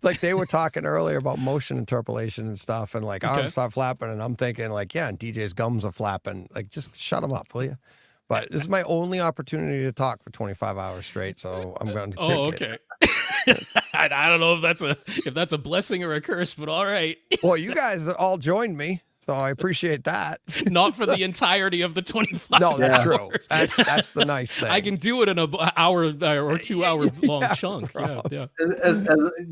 A: like they were talking earlier about motion interpolation and stuff, and like
G: Okay.
A: arms start flapping, and I'm thinking like, yeah, and DJ's gums are flapping. Like, just shut them up, will you? But this is my only opportunity to talk for 25 hours straight, so I'm going to take
G: Oh,
A: it.
G: okay. I don't know if that's a blessing or a curse, but all right.
A: Well, you guys all joined me, So I appreciate that.
G: Not for the entirety of the 25
A: No, that's
D: Yeah.
A: true. That's the nice thing.
G: I can do it in an hour or 2 hour long
A: Yeah,
G: chunk. Yeah,
A: Rob.
G: yeah.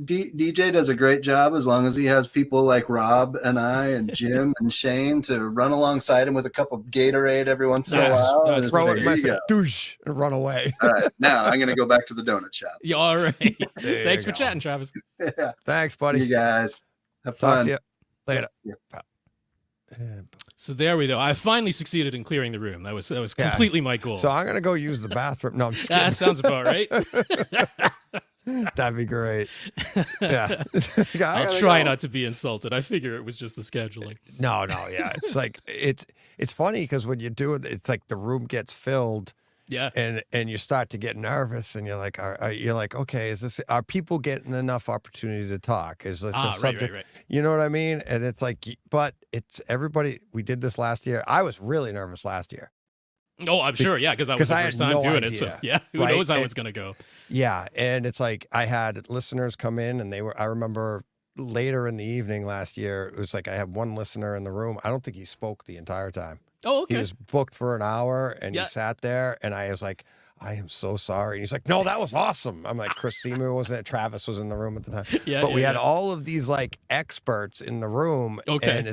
D: DJ does a great job as long as he has people like Rob and I and Jim and Shane to run alongside him with a cup of Gatorade every once in a
G: Yes,
D: while.
G: that's
D: And it's
A: Throw
D: like,
A: it in
D: "Here
A: my
D: you
A: face,
D: go."
A: douche, and run away.
D: All right, now I'm going to go back to the donut shop.
G: Yeah, all right.
A: There
G: Thanks
A: you
G: for
A: go.
G: chatting, Travis.
D: Yeah.
A: Thanks,
D: You
A: buddy.
D: guys have
A: Talk
D: fun.
A: to you later.
D: Yeah.
G: So there we go. I finally succeeded in clearing the room. That was
A: Yeah.
G: completely my goal.
A: So I'm gonna go use the bathroom. No, I'm just kidding.
G: That sounds about right.
A: That'd be great. Yeah.
G: I'll try not to be insulted. I figure it was just the scheduling.
A: No, yeah. It's like it's funny because when you do it, it's like the room gets filled
G: Yeah.
A: and you start to get nervous and you're like, you're like, okay, are people getting enough opportunity to talk? Is it the
G: Right,
A: subject?
G: right.
A: You know what I mean? And it's like, but it's everybody. We did this last year. I was really nervous last year.
G: Oh, I'm sure. Yeah, because that was
A: 'cause
G: the
A: I had
G: first time
A: no
G: doing it. So
A: idea,
G: yeah, who
A: right?
G: knows how
A: And-
G: it's gonna go?
A: Yeah, and it's like I had listeners come in, and I remember later in the evening last year, it was like I had one listener in the room. I don't think he spoke the entire time.
G: Oh, okay.
A: He was booked for an hour, and
G: Yeah.
A: he sat there, and I was like, I am so sorry. And he's like, no, that was awesome. I'm like, Chris Seymour wasn't it? Travis was in the room at the time.
G: Yeah,
A: But we
G: yeah,
A: had
G: yeah.
A: all of these like experts in the room.
G: Okay.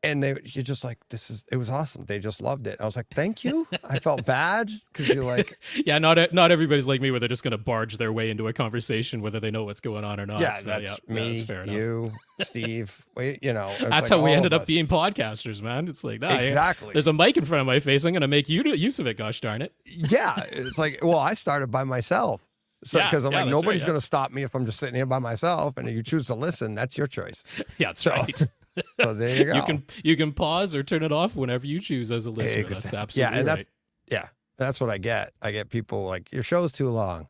A: And you're just like, it was awesome. They just loved it. I was like, thank you. I felt bad because you're like,
G: Yeah, not everybody's like me where they're just gonna barge their way into a conversation whether they know what's going on or not.
A: yeah,
G: So,
A: that's
G: yeah,
A: me,
G: that's fair enough.
A: you, Steve. You know, it's
G: That's
A: like
G: how we
A: all
G: ended
A: of
G: up
A: us.
G: being podcasters, man. It's like, nah,
A: Exactly.
G: there's a mic in front of my face. I'm gonna make use of it. Gosh darn it.
A: Yeah, it's like, well, I started by myself. So,
G: Yeah,
A: because I'm
G: yeah,
A: like,
G: that's right,
A: nobody's
G: yeah.
A: going to stop me if I'm just sitting here by myself. And if you choose to listen, that's your choice.
G: Yeah, that's
A: So,
G: right.
A: So there you go.
G: You can pause or turn it off whenever you choose as a listener. That's
A: Exactly.
G: absolutely
A: Yeah, and
G: right.
A: that's what I get. I get people like, your show's too long.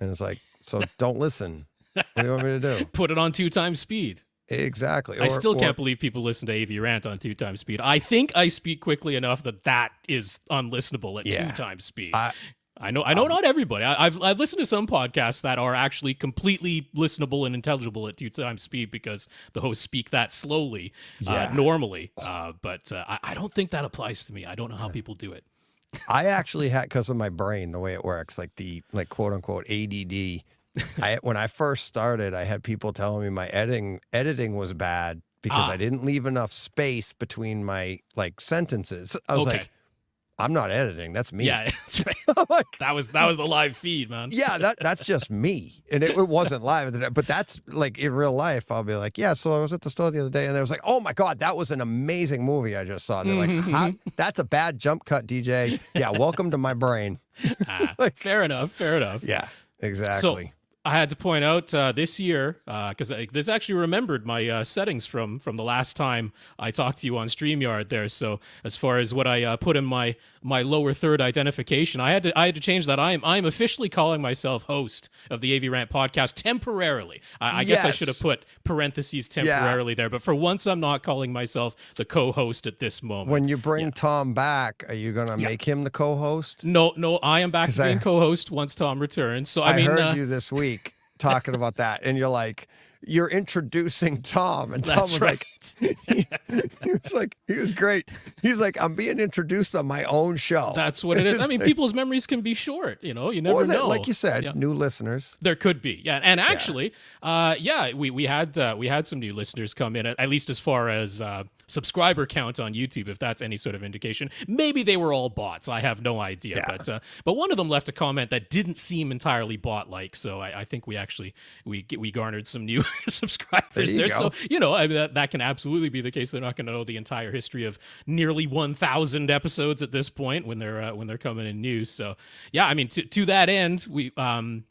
A: And it's like, so don't listen. What do you want me to do?
G: Put it on 2x speed.
A: Exactly.
G: I still can't believe people listen to AV Rant on 2x speed. I think I speak quickly enough that is unlistenable at
A: Yeah.
G: 2x speed.
A: I-
G: I know not everybody. I've listened to some podcasts that are actually completely listenable and intelligible at 2x speed because the hosts speak that slowly
A: Yeah.
G: normally. But I don't think that applies to me. I don't know how people do it.
A: I actually had, because of my brain, the way it works, like the quote unquote ADD. When I first started, I had people telling me my editing was bad because I didn't leave enough space between my like sentences. I was
G: Okay.
A: like, I'm not editing. That's me.
G: Yeah, that's right.
A: I'm like,
G: That was the live feed, man.
A: yeah, that's just me. And it wasn't live, but that's like in real life. I'll be like, yeah. So I was at the store the other day, and they was like, oh my god, that was an amazing movie I just saw. And they're like, How? That's a bad jump cut, DJ. Yeah, welcome to my brain. Like-
G: Fair enough.
A: Yeah, exactly.
G: I had to point out this year because this actually remembered my settings from the last time I talked to you on StreamYard there. So as far as what I put in my lower third identification, I had to change that. I'm officially calling myself host of the AV Rant podcast temporarily. I guess I should have
A: Yes.
G: put parentheses temporarily there, but for once I'm not calling myself the co-host at this moment.
A: When you bring Tom back, are you gonna make him the co-host?
G: No, I am back
A: 'Cause
G: to being
A: I-
G: co-host once Tom returns. So
A: I
G: I mean,
A: heard you this week talking about that, and you're like, you're introducing Tom, and Tom
G: that's
A: was
G: right.
A: like, he was great. He's like, I'm being introduced on my own show.
G: That's what it is. I
A: It's
G: mean,
A: like-
G: people's memories can be short. You know, you
A: What
G: never
A: was it?
G: know.
A: Like you said,
G: Yeah.
A: new listeners.
G: There could be, yeah, and actually, we had some new listeners come in, at least as far as subscriber count on YouTube, if that's any sort of indication. Maybe they were all bots. I have no idea,
A: Yeah.
G: but one of them left a comment that didn't seem entirely bot-like. So I think we garnered some new subscribers
A: There you
G: there. So
A: go.
G: you know, I mean, that can absolutely be the case. They're not going to know the entire history of nearly 1,000 episodes at this point when they're coming in new. So yeah, I mean, to that end, we Tom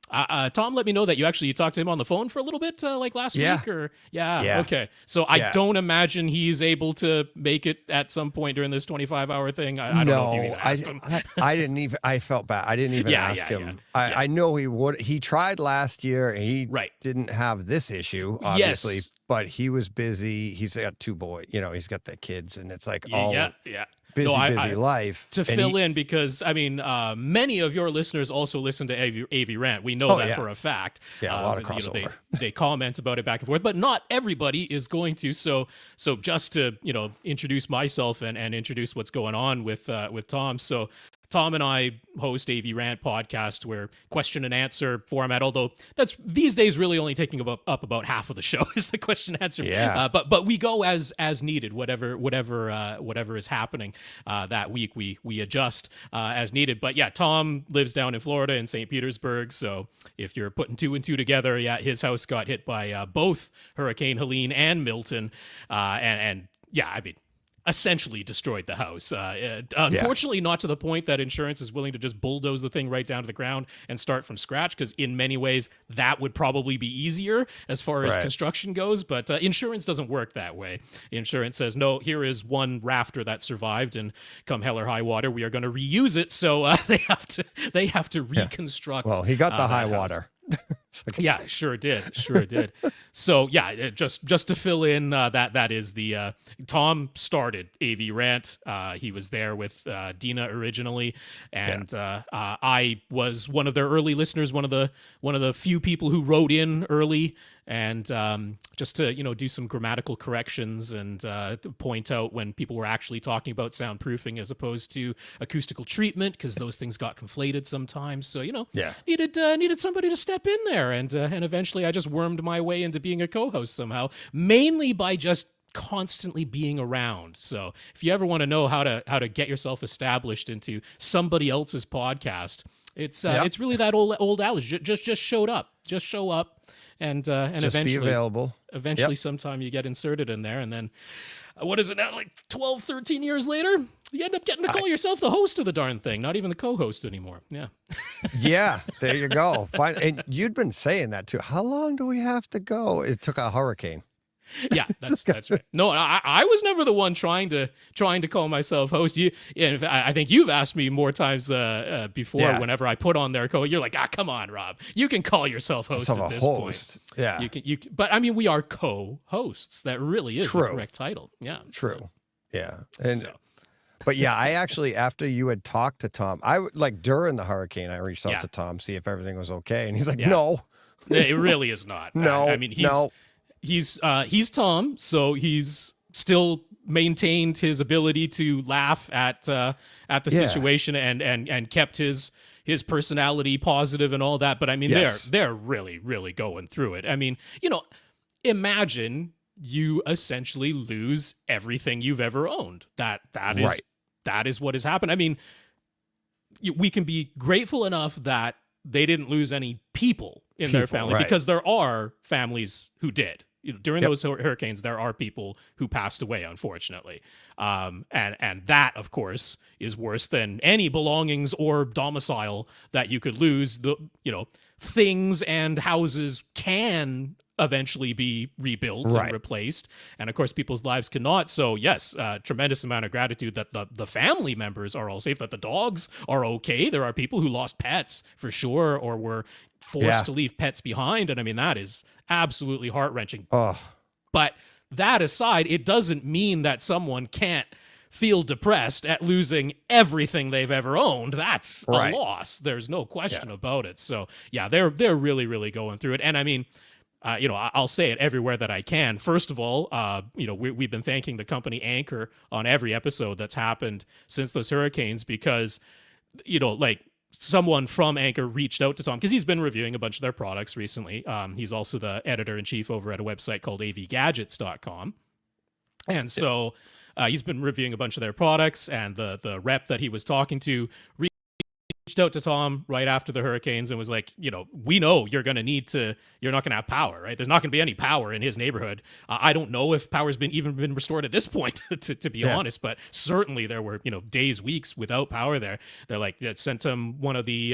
G: let me know that you talked to him on the phone for a little bit, like last
A: Yeah.
G: week, or yeah,
A: Yeah.
G: okay. So I
A: Yeah.
G: don't imagine he's able to make it at some point during this 25-hour thing. I don't know if you even asked him.
A: I didn't even. I felt bad. I didn't even
G: Yeah,
A: ask
G: yeah,
A: him.
G: yeah.
A: I know he would. He tried last year, and he
G: Right.
A: didn't have this issue, obviously.
G: Yes.
A: But he was busy. He's got two boys. You know, he's got the kids, and it's like all.
G: Yeah.
A: busy
G: I-
A: life.
G: to
A: and
G: fill in, because I mean, many of your listeners also listen to AV Rant. We know
A: Oh,
G: that
A: yeah.
G: for a fact.
A: Yeah, a lot of
G: You know,
A: crossover.
G: they comment about it back and forth, but not everybody is going to. So just to introduce myself and introduce what's going on with Tom. So Tom and I host AV Rant podcast, where question and answer format, although that's these days really only taking up about half of the show is the question and answer.
A: Yeah.
G: But we go as needed, whatever is happening that week, we adjust as needed. But yeah, Tom lives down in Florida in St. Petersburg, so if you're putting two and two together, yeah, his house got hit by both Hurricane Helene and Milton, and yeah, I mean, essentially destroyed the house. Unfortunately, not to the point that insurance is willing to just bulldoze the thing right down to the ground and start from scratch, because in many ways that would probably be easier as far as
A: Right.
G: construction goes. But insurance doesn't work that way. Insurance says, no, here is one rafter that survived, and come hell or high water, we are going to reuse it. So they have to reconstruct.
A: Well, he got the
G: that
A: high
G: house.
A: water. It's like,
G: Yeah, sure did. So yeah, just to fill in, that is the Tom started AV Rant. He was there with Dina originally, and I was one of their early listeners, one of the few people who wrote in early, and just to do some grammatical corrections and to point out when people were actually talking about soundproofing as opposed to acoustical treatment, because those things got conflated sometimes. So
A: Yeah.
G: needed somebody to step in there, and eventually I just wormed my way into being a co-host somehow, mainly by just constantly being around. So if you ever want to know how to get yourself established into somebody else's podcast, it's really that old adage. Just show up, and
A: just
G: eventually
A: be available.
G: Eventually, sometime you get inserted in there, and then what is it now, like 12, 13 years later, you end up getting to call yourself the host of the darn thing, not even the co-host anymore. Yeah.
A: Yeah, there you go. Fine. And you'd been saying that too. How long do we have to go? It took a hurricane.
G: Yeah, that's right. No, I was never the one trying to call myself host. I think you've asked me more times before.
A: Yeah.
G: Whenever I put on there, you're like, come on, Rob, you can call yourself host
A: Of
G: at
A: a
G: this
A: host.
G: point.
A: Yeah.
G: You can, but I mean, we are co-hosts. That really is the
A: True.
G: correct title. Yeah,
A: True. Yeah. And
G: So,
A: but yeah, I actually, after you had talked to Tom, like during the hurricane, I reached out
G: Yeah.
A: to Tom, see if everything was okay. And he's like,
G: Yeah.
A: no,
G: it really is not.
A: no,
G: I mean,
A: no.
G: he's Tom, so he's still maintained his ability to laugh at the
A: Yeah.
G: situation and kept his personality positive and all that. But I mean,
A: Yes.
G: they're really, really going through it. I mean, imagine you essentially lose everything you've ever owned. That is
A: Right.
G: that is what has happened. I mean, we can be grateful enough that they didn't lose any people in their
A: People,
G: family,
A: right.
G: because there are families who did. During
A: Yep.
G: those hurricanes, there are people who passed away, unfortunately, and that, of course, is worse than any belongings or domicile that you could lose. Things and houses can eventually be rebuilt
A: Right.
G: and replaced, and of course people's lives cannot. So yes, tremendous amount of gratitude that the family members are all safe, that the dogs are okay. There are people who lost pets for sure, or were forced
A: Yeah.
G: to leave pets behind, and I mean, that is absolutely heart-wrenching.
A: Oh,
G: But that aside, it doesn't mean that someone can't feel depressed at losing everything they've ever owned. That's
A: Right.
G: a loss. There's no question about it. So yeah, they're really, really going through it. And I mean, I'll say it everywhere that I can. First of all, we've been thanking the company Anchor on every episode that's happened since those hurricanes, because, like, someone from Anchor reached out to Tom, because he's been reviewing a bunch of their products recently. He's also the editor-in-chief over at a website called avgadgets.com. And so he's been reviewing a bunch of their products, and the rep that he was talking to reached out to Tom right after the hurricanes and was like, we know you're not going to have power, right? There's not going to be any power in his neighborhood. I don't know if power's even been restored at this point, to be honest, but certainly there were, days, weeks without power there. They're like, that sent him one of the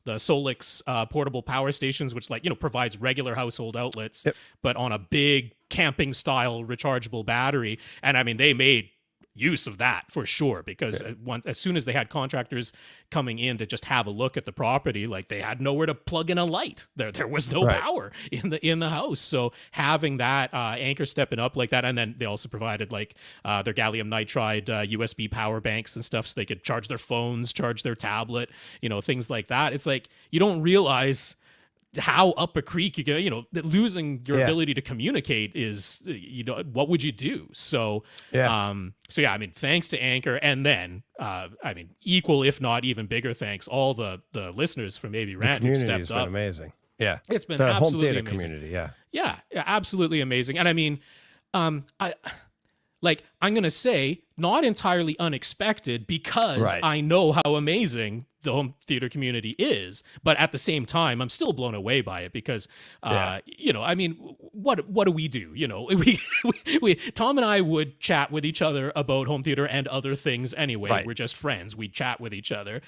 G: Solix portable power stations, which provides regular household outlets,
A: Yep.
G: but on a big camping style rechargeable battery. And I mean, they made use of that for sure, because as soon as they had contractors coming in to just have a look at the property, like they had nowhere to plug in a light. There was no power in the house. So having that Anchor stepping up like that, and then they also provided like their gallium nitride USB power banks and stuff, so they could charge their phones, charge their tablet, things like that. It's like you don't realize how up a creek you go, that losing your ability to communicate is, what would you do? So, I mean, thanks to Anchor. And then, equal, if not even bigger thanks, all the listeners from Maybe Rant who stepped
A: Community's been
G: up.
A: amazing. Yeah.
G: It's been
A: The home
G: absolutely
A: theater
G: amazing.
A: community. Yeah.
G: Yeah, absolutely amazing. And I mean, I'm going to say not entirely unexpected, because I know how amazing the home theater community is, but at the same time, I'm still blown away by it because, I mean, what do we do? We Tom and I would chat with each other about home theater and other things anyway.
A: Right.
G: We're just friends. We chat with each other.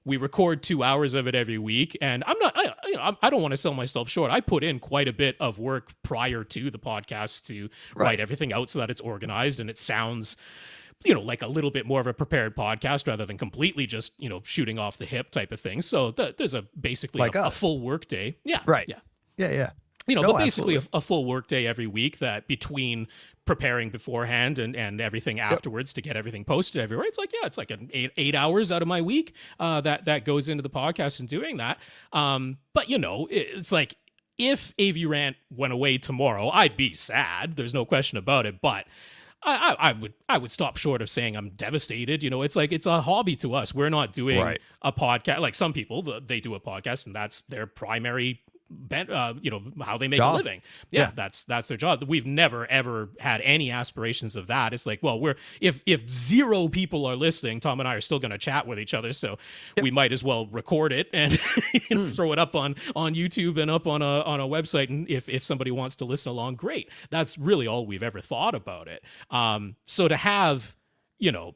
G: We record 2 hours of it every week, and I don't want to sell myself short. I put in quite a bit of work prior to the podcast to write everything out so that it's organized and it sounds like a little bit more of a prepared podcast rather than completely just, shooting off the hip type of thing. So there's basically
A: Like
G: a
A: us.
G: full work day. Yeah.
A: Right.
G: Yeah.
A: Yeah.
G: But basically a full work day every week, that between preparing beforehand and everything afterwards to get everything posted everywhere. It's like an eight hours out of my week that goes into the podcast and doing that. But it's like, if AV Rant went away tomorrow, I'd be sad. There's no question about it. But I would stop short of saying I'm devastated. It's like, it's a hobby to us. We're not doing a podcast like some people. They do a podcast and that's their primary how they make a living. That's their job. We've never ever had any aspirations of that. It's like, well, if 0 people are listening, Tom and I are still going to chat with each other, so we might as well record it and throw it up on YouTube and up on a website, and if somebody wants to listen along, great. That's really all we've ever thought about it. So to have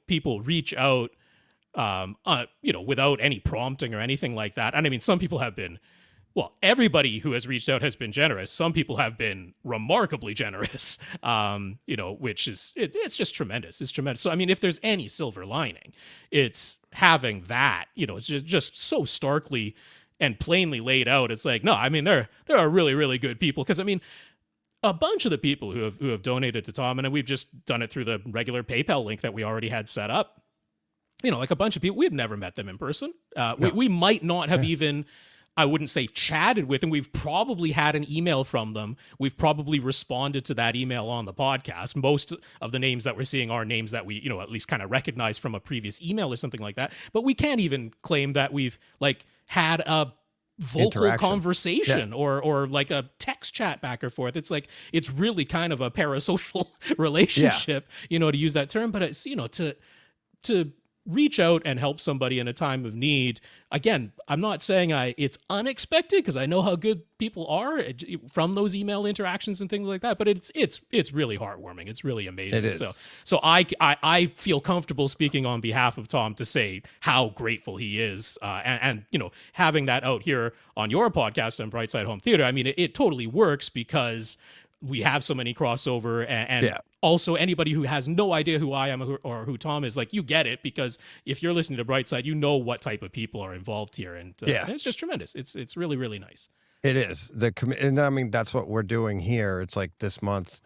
G: people reach out without any prompting or anything like that, and I mean, some people have been, well, everybody who has reached out has been generous. Some people have been remarkably generous, which is, it's just tremendous. It's tremendous. So, I mean, if there's any silver lining, it's having that, it's just so starkly and plainly laid out. It's like, no, I mean, there are really, really good people. Because, I mean, a bunch of the people who have donated to Tom, and we've just done it through the regular PayPal link that we already had set up, like a bunch of people, we've never met them in person. We might not have even... I wouldn't say chatted with, and we've probably had an email from them. We've probably responded to that email on the podcast. Most of the names that we're seeing are names that we, at least kind of recognize from a previous email or something like that. But we can't even claim that we've had a vocal conversation or like a text chat back and forth. It's like, it's really kind of a parasocial relationship, to use that term. But it's, to reach out and help somebody in a time of need. Again, I'm not saying it's unexpected, because I know how good people are from those email interactions and things like that, but it's really heartwarming. It's really amazing.
A: It is.
G: So I feel comfortable speaking on behalf of Tom to say how grateful he is. And having that out here on your podcast on Brightside Home Theater, I mean, it totally works because we have so many crossover, and also anybody who has no idea who I am or who Tom is, like, you get it, because if you're listening to Brightside, you know what type of people are involved here, and it's just tremendous. It's really, really nice.
A: It is. And I mean, that's what we're doing here. It's like this month,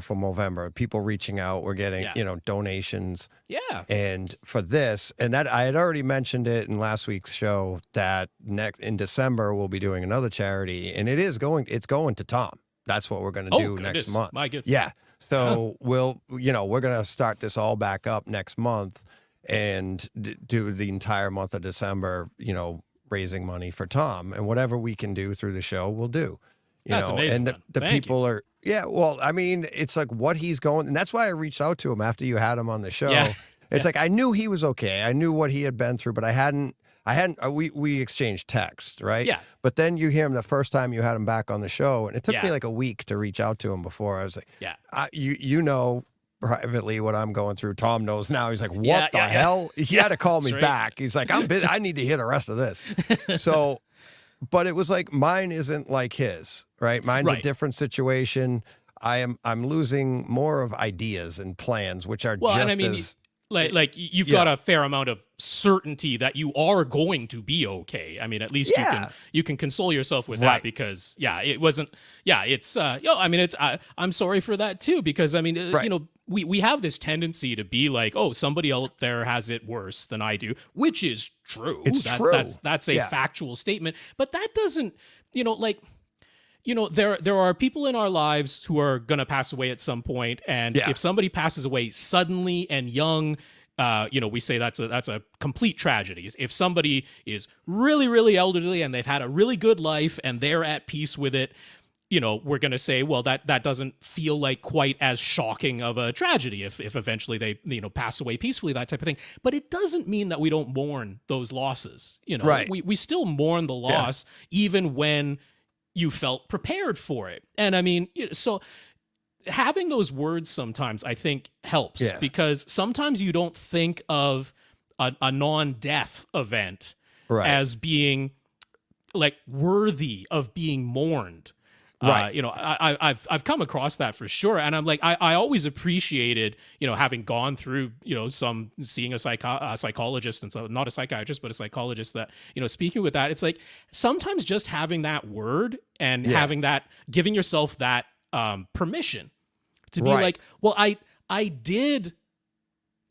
A: for November, people reaching out, we're getting, donations. Yeah. And for this, and that I had already mentioned it in last week's show, that in December, we'll be doing another charity, and it's going to Tom. That's what we're going to do next month.
G: My goodness.
A: Yeah. So we're going to start this all back up next month and do the entire month of December, raising money for Tom, and whatever we can do through the show, we'll do.
G: That's amazing.
A: And the people are, well, I mean, it's like what he's going, and that's why I reached out to him after you had him on the show.
G: Yeah.
A: It's like, I knew he was okay. I knew what he had been through, but we exchanged text, right?
G: Yeah.
A: But then you hear him the first time you had him back on the show, and it took me like a week to reach out to him before. I was like, privately what I'm going through. Tom knows now. He's like, what the hell? He had to call me back. He's like, I'm busy. I need to hear the rest of this. So, but it was like, mine isn't like his, right? Mine's a different situation. I'm losing more of ideas and plans, which are
G: Well,
A: just
G: and I mean,
A: as
G: you've
A: Yeah.
G: got a fair amount of certainty that you are going to be okay. I mean, at least
A: Yeah.
G: you can console yourself with
A: Right.
G: that, because it wasn't. Yeah, it's I mean, it's I'm sorry for that too, because I mean,
A: Right.
G: we have this tendency to be like, oh, somebody out there has it worse than I do, which is true.
A: It's true.
G: That's a
A: Yeah.
G: factual statement, but that doesn't, there are people in our lives who are going to pass away at some point, and
A: Yeah.
G: if somebody passes away suddenly and young, we say that's a complete tragedy. If somebody is really, really elderly and they've had a really good life and they're at peace with it, we're going to say, well, that doesn't feel like quite as shocking of a tragedy if eventually they, pass away peacefully, that type of thing. But it doesn't mean that we don't mourn those losses.
A: Right.
G: We still mourn the loss even when you felt prepared for it. And I mean, so having those words sometimes I think helps,
A: Yeah.
G: because sometimes you don't think of a non-death event
A: Right.
G: as being like worthy of being mourned.
A: Right.
G: I've come across that for sure, and I'm like, I always appreciated, having gone through, seeing a psychologist, and so not a psychiatrist, but a psychologist, that, speaking with that, it's like sometimes just having that word and
A: Yeah.
G: having that, giving yourself that permission to be
A: Right.
G: like, well, I did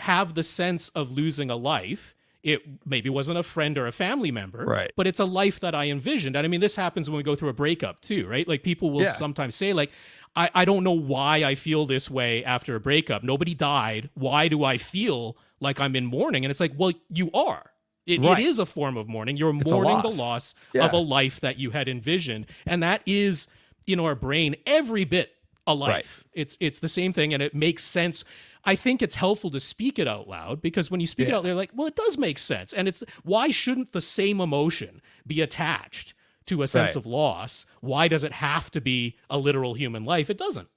G: have the sense of losing a life. It maybe wasn't a friend or a family member,
A: Right.
G: but it's a life that I envisioned. And I mean, this happens when we go through a breakup too, right? Like people will
A: Yeah.
G: sometimes say like, I don't know why I feel this way after a breakup. Nobody died. Why do I feel like I'm in mourning? And it's like, well, you are. It
A: Right.
G: is a form of mourning. You're
A: It's a
G: mourning the
A: loss.
G: loss
A: Yeah.
G: of a life that you had envisioned. And that is, in our brain, every bit a life. It's the same thing, and it makes sense. I think it's helpful to speak it out loud, because when you speak it
A: Yeah.
G: out, they're like, well, it does make sense. And it's, why shouldn't the same emotion be attached to a sense
A: Right.
G: of loss? Why does it have to be a literal human life? It doesn't.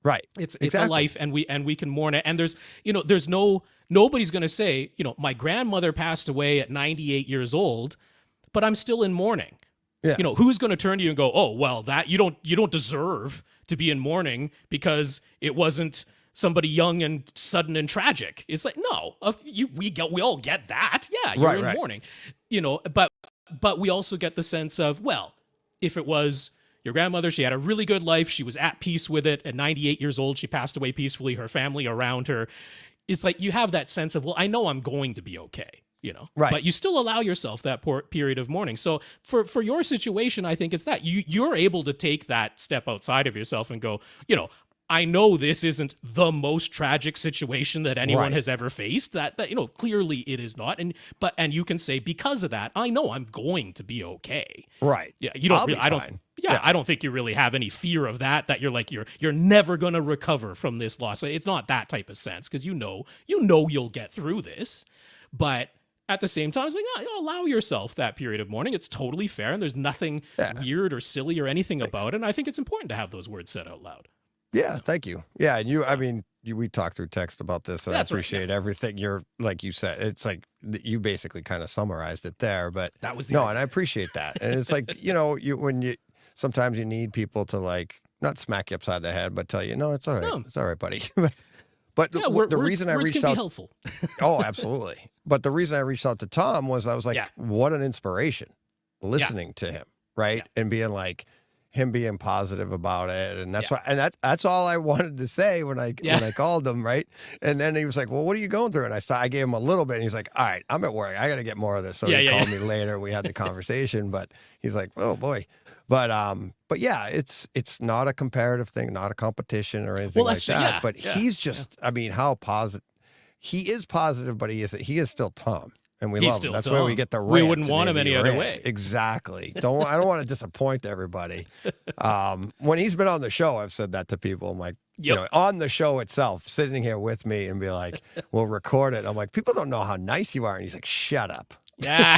A: Right.
G: It's
A: Exactly.
G: a life, and we can mourn it. And there's nobody's going to say, my grandmother passed away at 98 years old, but I'm still in mourning.
A: Yeah.
G: Who's going to turn to you and go, oh, well, that you don't deserve to be in mourning because it wasn't somebody young and sudden and tragic. It's like, no, we all get that. Yeah, you're
A: Right,
G: in
A: right.
G: mourning, but we also get the sense of, well, if it was your grandmother, she had a really good life, she was at peace with it. At 98 years old, she passed away peacefully, her family around her. It's like you have that sense of, well, I know I'm going to be okay.
A: Right.
G: But you still allow yourself that period of mourning. So for your situation, I think it's that you're able to take that step outside of yourself and go, I know this isn't the most tragic situation that anyone
A: Right.
G: has ever faced. That clearly it is not. And you can say, because of that, I know I'm going to be okay.
A: Right.
G: Yeah, you don't.
A: I'll be
G: I don't.
A: fine.
G: Yeah, I don't think you really have any fear of that. That you're like you're never gonna recover from this loss. It's not that type of sense, because you know you'll get through this, but at the same time, it's like, allow yourself that period of mourning. It's totally fair, and there's nothing
A: Yeah.
G: weird or silly or anything about it. And I think it's important to have those words said out loud.
A: Yeah. Thank you. Yeah. And we talked through text about this, and
G: That's
A: I
G: right, yeah.
A: appreciate everything. You're, like you said, it's like you basically kind of summarized it there, but
G: That was the
A: no,
G: idea.
A: and I appreciate that. And it's like, sometimes you need people to like, not smack you upside the head, but tell you, no, it's all right.
G: No.
A: It's all right, buddy. But
G: Yeah,
A: the
G: words
A: reason I
G: words
A: reached
G: can be
A: out,
G: helpful.
A: oh, absolutely. But the reason I reached out to Tom was I was like,
G: Yeah.
A: what an inspiration listening to him, right?
G: Yeah.
A: And being like, him being positive about it, and that's
G: Yeah.
A: why, and that's all I wanted to say when I called him, right? And then he was like, "Well, what are you going through?" And I gave him a little bit, and he's like, "All right, I'm at work. I got to get more of this." So he
G: Yeah,
A: called
G: yeah.
A: me later. We had the conversation, but he's like, "Oh boy." But yeah, it's not a comparative thing, not a competition or anything
G: Well,
A: like
G: that's-
A: that.
G: yeah,
A: But
G: yeah,
A: he's just, I mean, how positive he is positive, but he is still Tom. And we
G: He's
A: love
G: still
A: him. That's where we
G: Tom.
A: get the
G: We
A: rant
G: wouldn't want him
A: and he
G: any other
A: rants.
G: way.
A: Exactly. I don't want to disappoint everybody. When he's been on the show, I've said that to people. I'm like,
G: Yep.
A: on the show itself, sitting here with me and be like, we'll record it. I'm like, people don't know how nice you are. And he's like, shut up.
G: Yeah.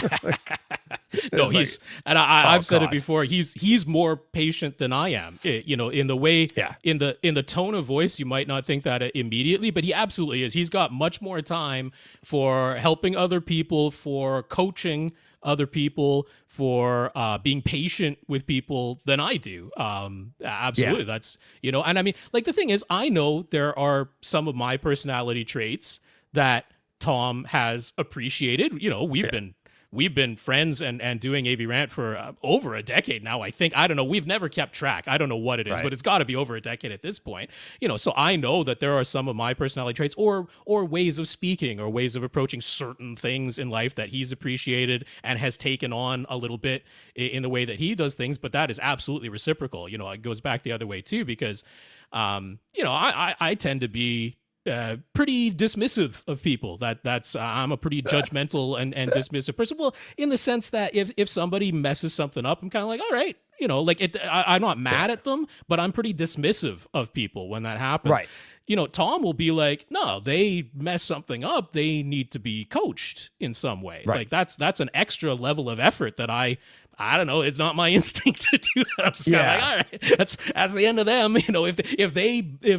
G: No,
A: It's
G: he's
A: like,
G: and I've said it
A: God.
G: before. He's more patient than I am. You know, in the way,
A: Yeah.
G: in the tone of voice, you might not think that immediately, but he absolutely is. He's got much more time for helping other people, for coaching other people, for being patient with people than I do. Absolutely, that's and I mean, like the thing is, I know there are some of my personality traits that Tom has appreciated. We've been friends and doing AV Rant for over a decade now, I think. I don't know. We've never kept track. I don't know what it is,
A: Right.
G: but it's got to be over a decade at this point. So I know that there are some of my personality traits or ways of speaking or ways of approaching certain things in life that he's appreciated and has taken on a little bit in the way that he does things. But that is absolutely reciprocal. It goes back the other way too, because, I tend to be pretty dismissive of people. That's I'm a pretty judgmental and dismissive person. Well, in the sense that if somebody messes something up, I'm kind of like, all right, I'm not mad at them, but I'm pretty dismissive of people when that happens.
A: Right.
G: Tom will be like, no, they mess something up, they need to be coached in some way.
A: Right.
G: Like that's an extra level of effort that I don't know. It's not my instinct to do that. I'm just kind of like, all right, that's the end of them. If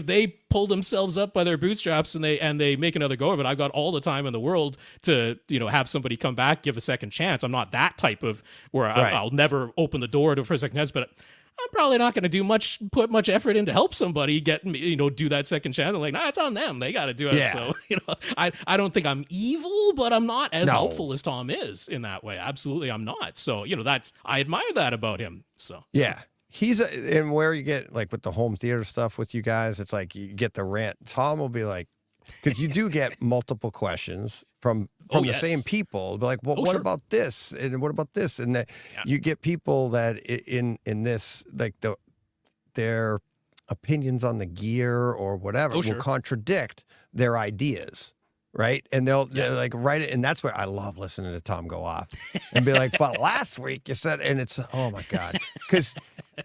G: they pull themselves up by their bootstraps and they make another go of it, I've got all the time in the world to have somebody come back, give a second chance. I'm not that type of where
A: Right.
G: I'll never open the door for a second chance, but I'm probably not going to put much effort in to help somebody get do that second chance. I'm like, nah, it's on them. They got to do it.
A: Yeah.
G: So I don't think I'm evil, but I'm not as
A: No.
G: helpful as Tom is in that way. Absolutely, I'm not. So I admire that about him. So
A: Yeah. And where you get like with the home theater stuff with you guys, it's like you get the rant. Tom will be like, because you do get multiple questions from
G: Oh,
A: the
G: yes.
A: same people. Be like, well,
G: Oh,
A: what
G: sure.
A: about this? And what about this? And that
G: Yeah.
A: you get people that in this, like their opinions on the gear or whatever
G: Oh,
A: will
G: sure.
A: contradict their ideas. Right. And they'll
G: Yeah.
A: like write it. And that's where I love listening to Tom go off and be like, but last week you said, and it's, oh my God. Because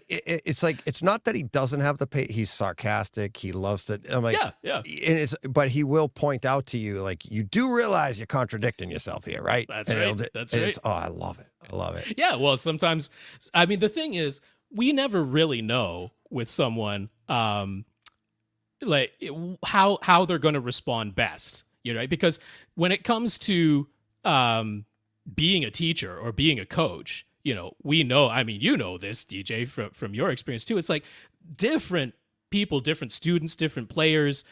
A: it's like, it's not that he doesn't have the pay. He's sarcastic. He loves it. I'm like,
G: yeah.
A: but he will point out to you, like, you do realize you're contradicting yourself here, right?
G: That's
A: And
G: right.
A: it'll-
G: That's
A: and
G: right.
A: it's, oh, I love it. I love it.
G: Yeah, well, sometimes, I mean, the thing is, we never really know with someone, like how they're going to respond best, right? Because when it comes to being a teacher or being a coach, we know. I mean, this, DJ, from your experience too. It's like different people, different students, different players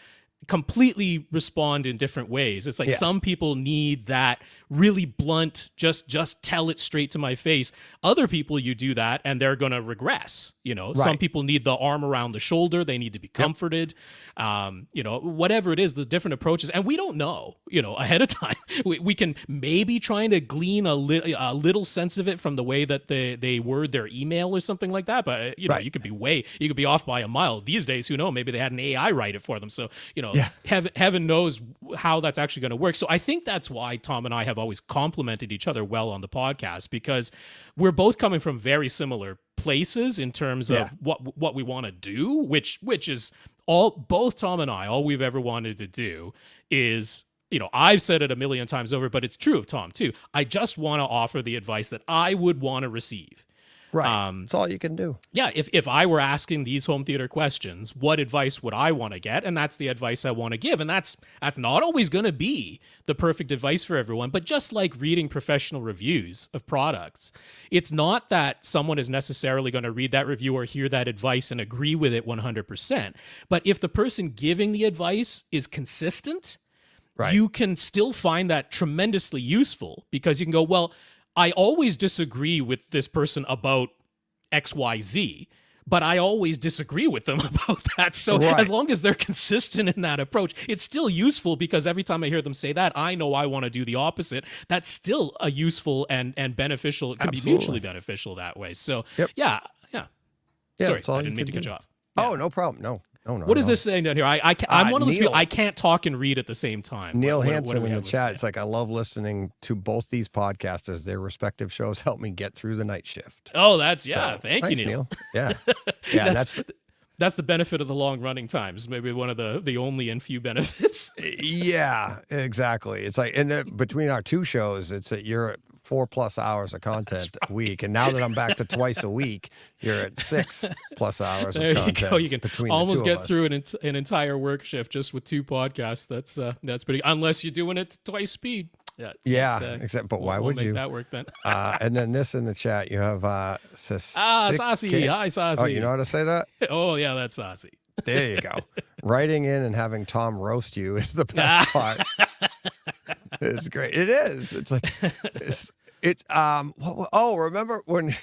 G: completely respond in different ways. It's like
A: Yeah.
G: some people need that really blunt, just tell it straight to my face. Other people, you do that and they're going to regress. Some
A: Right.
G: people need the arm around the shoulder. They need to be comforted. Whatever it is, the different approaches. And we don't know, ahead of time. We can maybe trying to glean a little sense of it from the way that they word their email or something like that. But,
A: Right.
G: you could be off by a mile. These days, who knows? Maybe they had an AI write it for them. So,
A: Yeah.
G: heaven knows how that's actually going to work. So I think that's why Tom and I have always complimented each other well on the podcast, because we're both coming from very similar places in terms of
A: Yeah.
G: what we want to do, which is both Tom and I, all we've ever wanted to do is, I've said it a million times over, but it's true of Tom too. I just want to offer the advice that I would want to receive.
A: Right. That's all you can do.
G: Yeah, if I were asking these home theater questions, what advice would I want to get? And that's the advice I want to give. And that's not always going to be the perfect advice for everyone. But just like reading professional reviews of products, it's not that someone is necessarily going to read that review or hear that advice and agree with it 100%. But if the person giving the advice is consistent,
A: Right.
G: you can still find that tremendously useful, because you can go, well, I always disagree with this person about XYZ, but I always disagree with them about that. So
A: Right.
G: as long as they're consistent in that approach, it's still useful, because every time I hear them say that, I know I want to do the opposite. That's still a useful and beneficial. It can be
A: Absolutely.
G: mutually beneficial that way. So
A: Yep.
G: yeah.
A: Yeah,
G: Sorry,
A: that's all
G: I
A: you
G: didn't mean to
A: can
G: cut
A: do.
G: you off.
A: Oh, no problem. No.
G: What is this saying down here? I'm one of those people,
A: Neil.
G: I can't talk and read at the same time.
A: Neil
G: What do
A: Hansen
G: we
A: in the
G: have listed?
A: chat. It's like, I love listening to both these podcasters. Their respective shows help me get through the night shift.
G: Oh, that's
A: So,
G: thank
A: thanks,
G: you, Neil.
A: Yeah. Yeah.
G: That's the benefit of the long running times. Maybe one of the only and few benefits.
A: Yeah, exactly. It's like, and between our two shows, it's that you're 4+ hours of content a week, and now that I'm back to twice a week, you're at 6+ hours
G: There
A: of
G: you
A: content
G: go. You can
A: between
G: almost
A: the two
G: get
A: of us.
G: through an entire work shift just with 2 podcasts. That's pretty. Unless you're doing it twice speed.
A: Yeah,
G: but,
A: except why
G: we'll
A: would
G: make
A: you?
G: that work then?
A: And then this in the chat, you have
G: Saucy. Hi, Saucy.
A: Oh, you know how to say that?
G: Oh, yeah, that's Saucy.
A: There you go. Writing in and having Tom roast you is the best part. It's great. It is. It's like remember when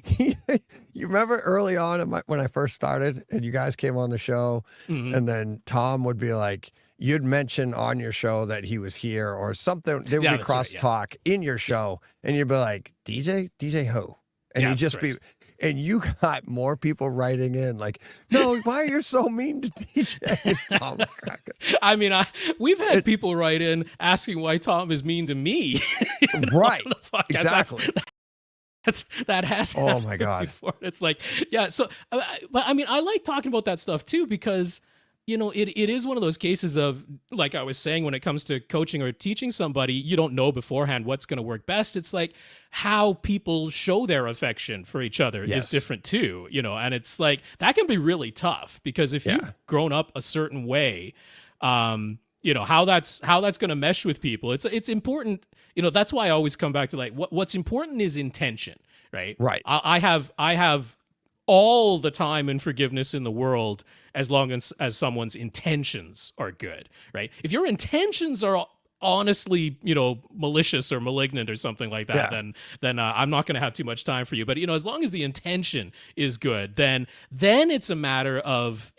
A: you remember early on when I first started and you guys came on the show,
G: Mhm.
A: and then Tom would be like, you'd mention on your show that he was here or something. There would
G: Yeah,
A: be
G: that's right, yeah.
A: crosstalk in your show, and you'd be like, DJ who? And
G: Yeah,
A: you'd just
G: that's
A: be
G: right.
A: and you got more people writing in like, no, why are you so mean to DJ? Tom Cracker.
G: I mean, we've had
A: It's-
G: people write in asking why Tom is mean to me.
A: Right.
G: on the podcast.
A: Exactly.
G: That has
A: Oh,
G: happened
A: my God.
G: before. It's like, yeah. So, but I mean, I like talking about that stuff too because it is one of those cases of, like I was saying, when it comes to coaching or teaching somebody, you don't know beforehand what's going to work best. It's like how people show their affection for each other
A: Yes.
G: is different too, and it's like that can be really tough because if
A: Yeah.
G: you've grown up a certain way, how that's going to mesh with people. It's important. That's why I always come back to like what's important is intention, right?
A: Right.
G: I have all the time and forgiveness in the world as long as someone's intentions are good, right? If your intentions are honestly, malicious or malignant or something like that,
A: Yeah.
G: then I'm not going to have too much time for you. But as long as the intention is good, then it's a matter of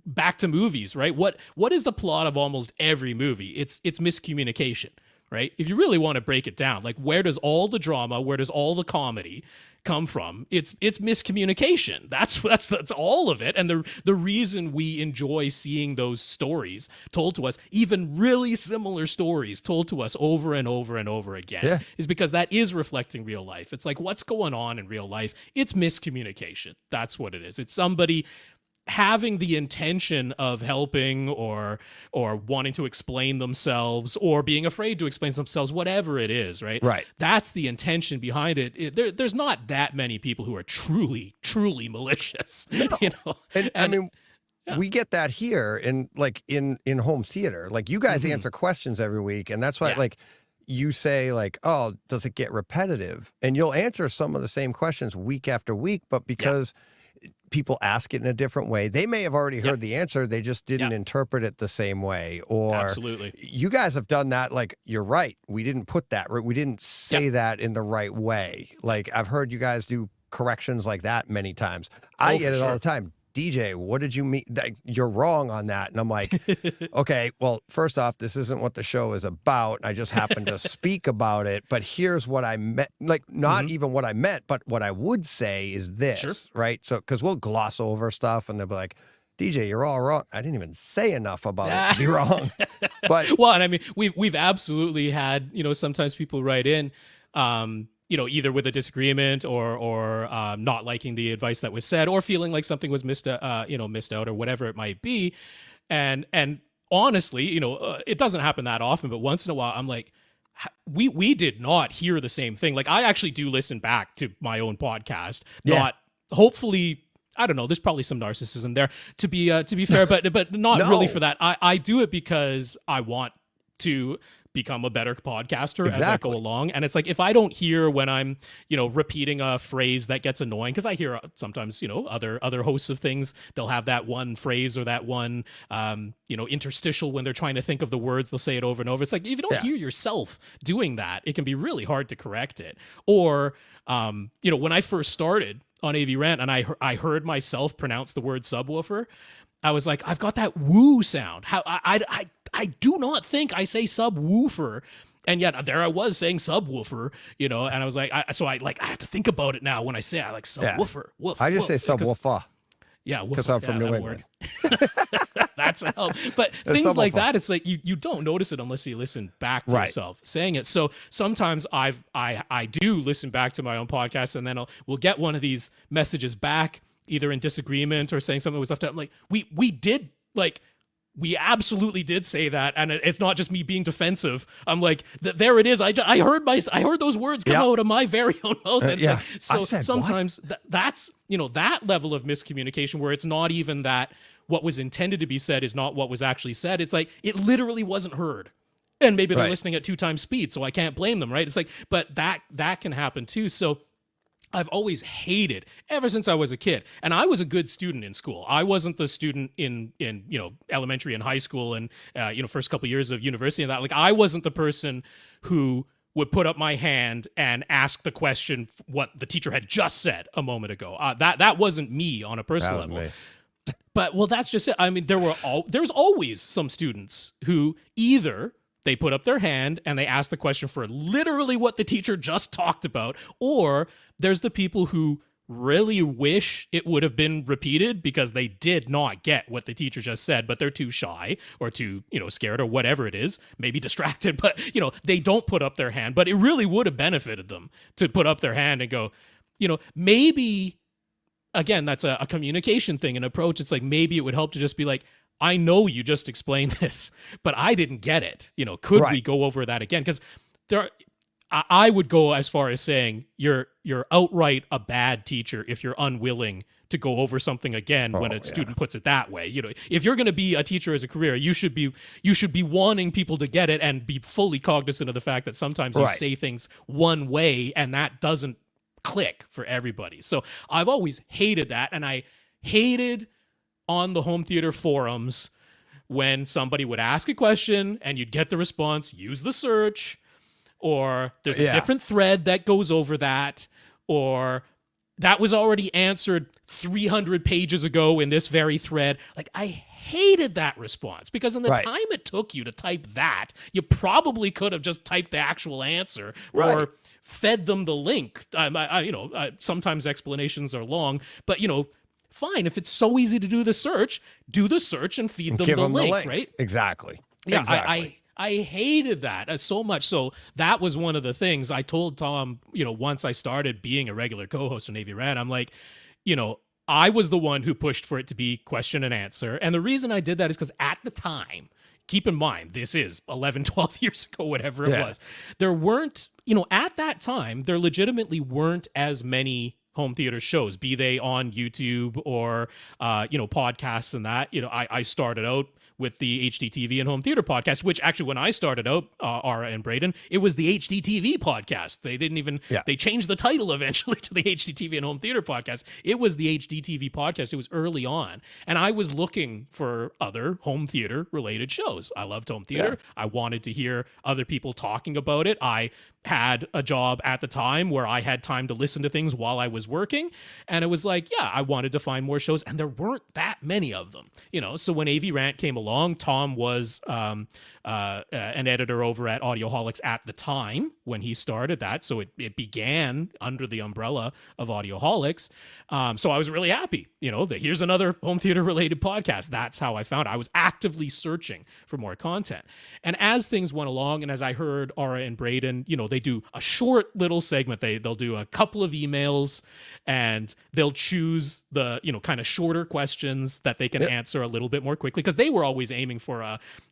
G: back to movies, right? What is the plot of almost every movie? It's miscommunication, right? If you really want to break it down, like where does all the drama, where does all the comedy come from? It's miscommunication. That's all of it. And the reason we enjoy seeing those stories told to us, even really similar stories told to us over and over and over again,
A: Yeah.
G: is because that is reflecting real life. It's like what's going on in real life. It's miscommunication. That's what it is. It's somebody having the intention of helping or wanting to explain themselves or being afraid to explain themselves, whatever it is, right?
A: Right.
G: That's the intention behind it. There's not that many people who are truly malicious,
A: And I mean,
G: yeah.
A: we get that here in home theater. Like you guys
G: Mhm.
A: answer questions every week, and that's why
G: Yeah.
A: like you say like, oh, does it get repetitive? And you'll answer some of the same questions week after week, but because people ask it in a different way, they may have already heard the answer, they just didn't interpret it the same way. Or
G: Absolutely.
A: you guys have done that. Like, you're right, we didn't put that, we didn't say that in the right way. Like, I've heard you guys do corrections like that many times. I get
G: for
A: it all
G: sure.
A: the time. DJ, what did you mean? You're wrong on that. And I'm like, okay, well, first off, this isn't what the show is about. I just happened to speak about it, but here's what I meant. Like, not even what I meant, but what I would say is this,
G: Sure.
A: right? So, because we'll gloss over stuff and they'll be like, DJ, you're all wrong. I didn't even say enough about it to be wrong. But
G: Well, and I mean, we've absolutely had, sometimes people write in, either with a disagreement or not liking the advice that was said or feeling like something was missed out or whatever it might be. And honestly, it doesn't happen that often, but once in a while I'm like, we did not hear the same thing. Like I actually do listen back to my own podcast, not hopefully, I don't know, there's probably some narcissism there to be fair, but not really
A: No.
G: for that. I do it because I want to become a better podcaster as I go
A: Exactly.
G: along. And it's like, if I don't hear when I'm, repeating a phrase that gets annoying, because I hear sometimes, other hosts of things, they'll have that one phrase or that one, interstitial when they're trying to think of the words, they'll say it over and over. It's like, if you don't hear yourself doing that, it can be really hard to correct it. Or, when I first started on AV Rant and I heard myself pronounce the word subwoofer, I was like, I've got that woo sound. How I do not think I say subwoofer, and yet there I was saying subwoofer, and I was like, I have to think about it now when I say it. I like subwoofer. Woof,
A: I just say
G: woof, 'cause-
A: subwoofer
G: Yeah,
A: because I'm from New
G: that'll
A: England.
G: work. That's a help. But
A: It's
G: things like
A: subwoofer.
G: that, it's like you don't notice it unless you listen back to
A: Right.
G: yourself saying it. So sometimes I do listen back to my own podcast, and then we'll get one of these messages back, either in disagreement or saying something was left out. I'm like, we did like we absolutely did say that, and it's not just me being defensive. I'm like, there it is. I heard those words come out of my very own mouth. And
A: yeah.
G: it's like,
A: I
G: so
A: said,
G: sometimes that's that level of miscommunication where it's not even that what was intended to be said is not what was actually said. It's like it literally wasn't heard. And maybe they're
A: Right.
G: listening at 2 times speed, so I can't blame them, right? It's like, but that can happen too. So I've always hated ever since I was a kid, and I was a good student in school. I wasn't the student in elementary and high school and first couple years of university and that. Like I wasn't the person who would put up my hand and ask the question what the teacher had just said a moment ago. That wasn't me on a personal
A: That was
G: level.
A: me.
G: But well, that's just it. I mean, there's always some students who either they put up their hand and they ask the question for literally what the teacher just talked about, or there's the people who really wish it would have been repeated because they did not get what the teacher just said, but they're too shy or too, scared or whatever it is, maybe distracted, but they don't put up their hand. But it really would have benefited them to put up their hand and go, maybe, again, that's a communication thing, an approach. It's like, maybe it would help to just be like, I know you just explained this, but I didn't get it. Could we
A: Right.
G: go over that again? Because I would go as far as saying you're outright a bad teacher if you're unwilling to go over something again when
A: Oh,
G: a
A: yeah.
G: student puts it that way. If you're going to be a teacher as a career, you should be wanting people to get it and be fully cognizant of the fact that sometimes you
A: Right.
G: say things one way and that doesn't click for everybody. So I've always hated that, and I hated on the home theater forums when somebody would ask a question and you'd get the response, use the search, or there's a
A: Yeah.
G: different thread that goes over that, or that was already answered 300 pages ago in this very thread. Like, I hated that response because in the
A: Right.
G: time it took you to type that, you probably could have just typed the actual answer
A: Right.
G: or fed them the link. Sometimes explanations are long, but fine. If it's so easy to do the search and feed them
A: Give
G: the
A: them
G: link,
A: the link.
G: right?
A: Exactly.
G: Yeah,
A: Exactly.
G: I hated that so much. So that was one of the things I told Tom, once I started being a regular co-host on AV Rant, I'm like, I was the one who pushed for it to be question and answer. And the reason I did that is because at the time, keep in mind, this is 11, 12 years ago, whatever it
A: Yeah.
G: was, there weren't, at that time, there legitimately weren't as many home theater shows, be they on YouTube or, podcasts and that. I started out with the HDTV and home theater podcast, which actually when I started out, Ara and Braden, it was the HDTV podcast. They didn't even,
A: Yeah.
G: they changed the title eventually to the HDTV and home theater podcast. It was the HDTV podcast. It was early on. And I was looking for other home theater related shows. I loved home theater. I wanted to hear other people talking about it. I had a job at the time where I had time to listen to things while I was working. And it was like, yeah, I wanted to find more shows, and there weren't that many of them, So when AV Rant came along, Tom was an editor over at Audioholics at the time when he started that. So it began under the umbrella of Audioholics. So I was really happy, that here's another home theater related podcast. That's how I found it. I was actively searching for more content. And as things went along, and as I heard Ara and Braden, they do a short little segment. They'll do a couple of emails and they'll choose the, kind of shorter questions that they can
A: Yep.
G: answer a little bit more quickly, because they were always aiming for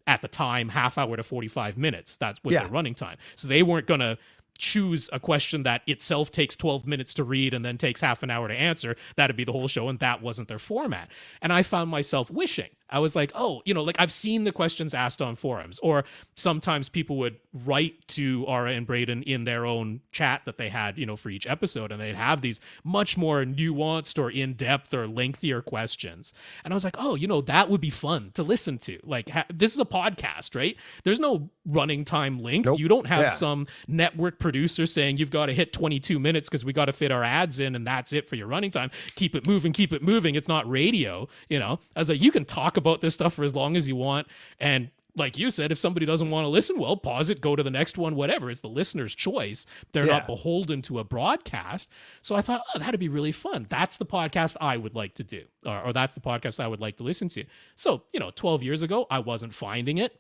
G: at the time, half hour to 45 minutes. That was
A: Yeah.
G: their running time. So they weren't going to choose a question that itself takes 12 minutes to read and then takes half an hour to answer. That'd be the whole show, and that wasn't their format. And I found myself wishing, I was like, oh, like I've seen the questions asked on forums, or sometimes people would write to Ara and Braden in their own chat that they had, for each episode, and they'd have these much more nuanced or in-depth or lengthier questions. And I was like, oh, that would be fun to listen to. Like, this is a podcast, right? There's no running time link.
A: Nope.
G: You don't have
A: Yeah.
G: some network producer saying you've got to hit 22 minutes because we got to fit our ads in and that's it for your running time. Keep it moving, keep it moving. It's not radio, I was like, you can talk about this stuff for as long as you want. And like you said, if somebody doesn't want to listen, well, pause it, go to the next one, whatever. It's the listener's choice. They're
A: Yeah.
G: not beholden to a broadcast. So I thought, oh, that'd be really fun. That's the podcast I would like to do, or that's the podcast I would like to listen to. So, 12 years ago, I wasn't finding it.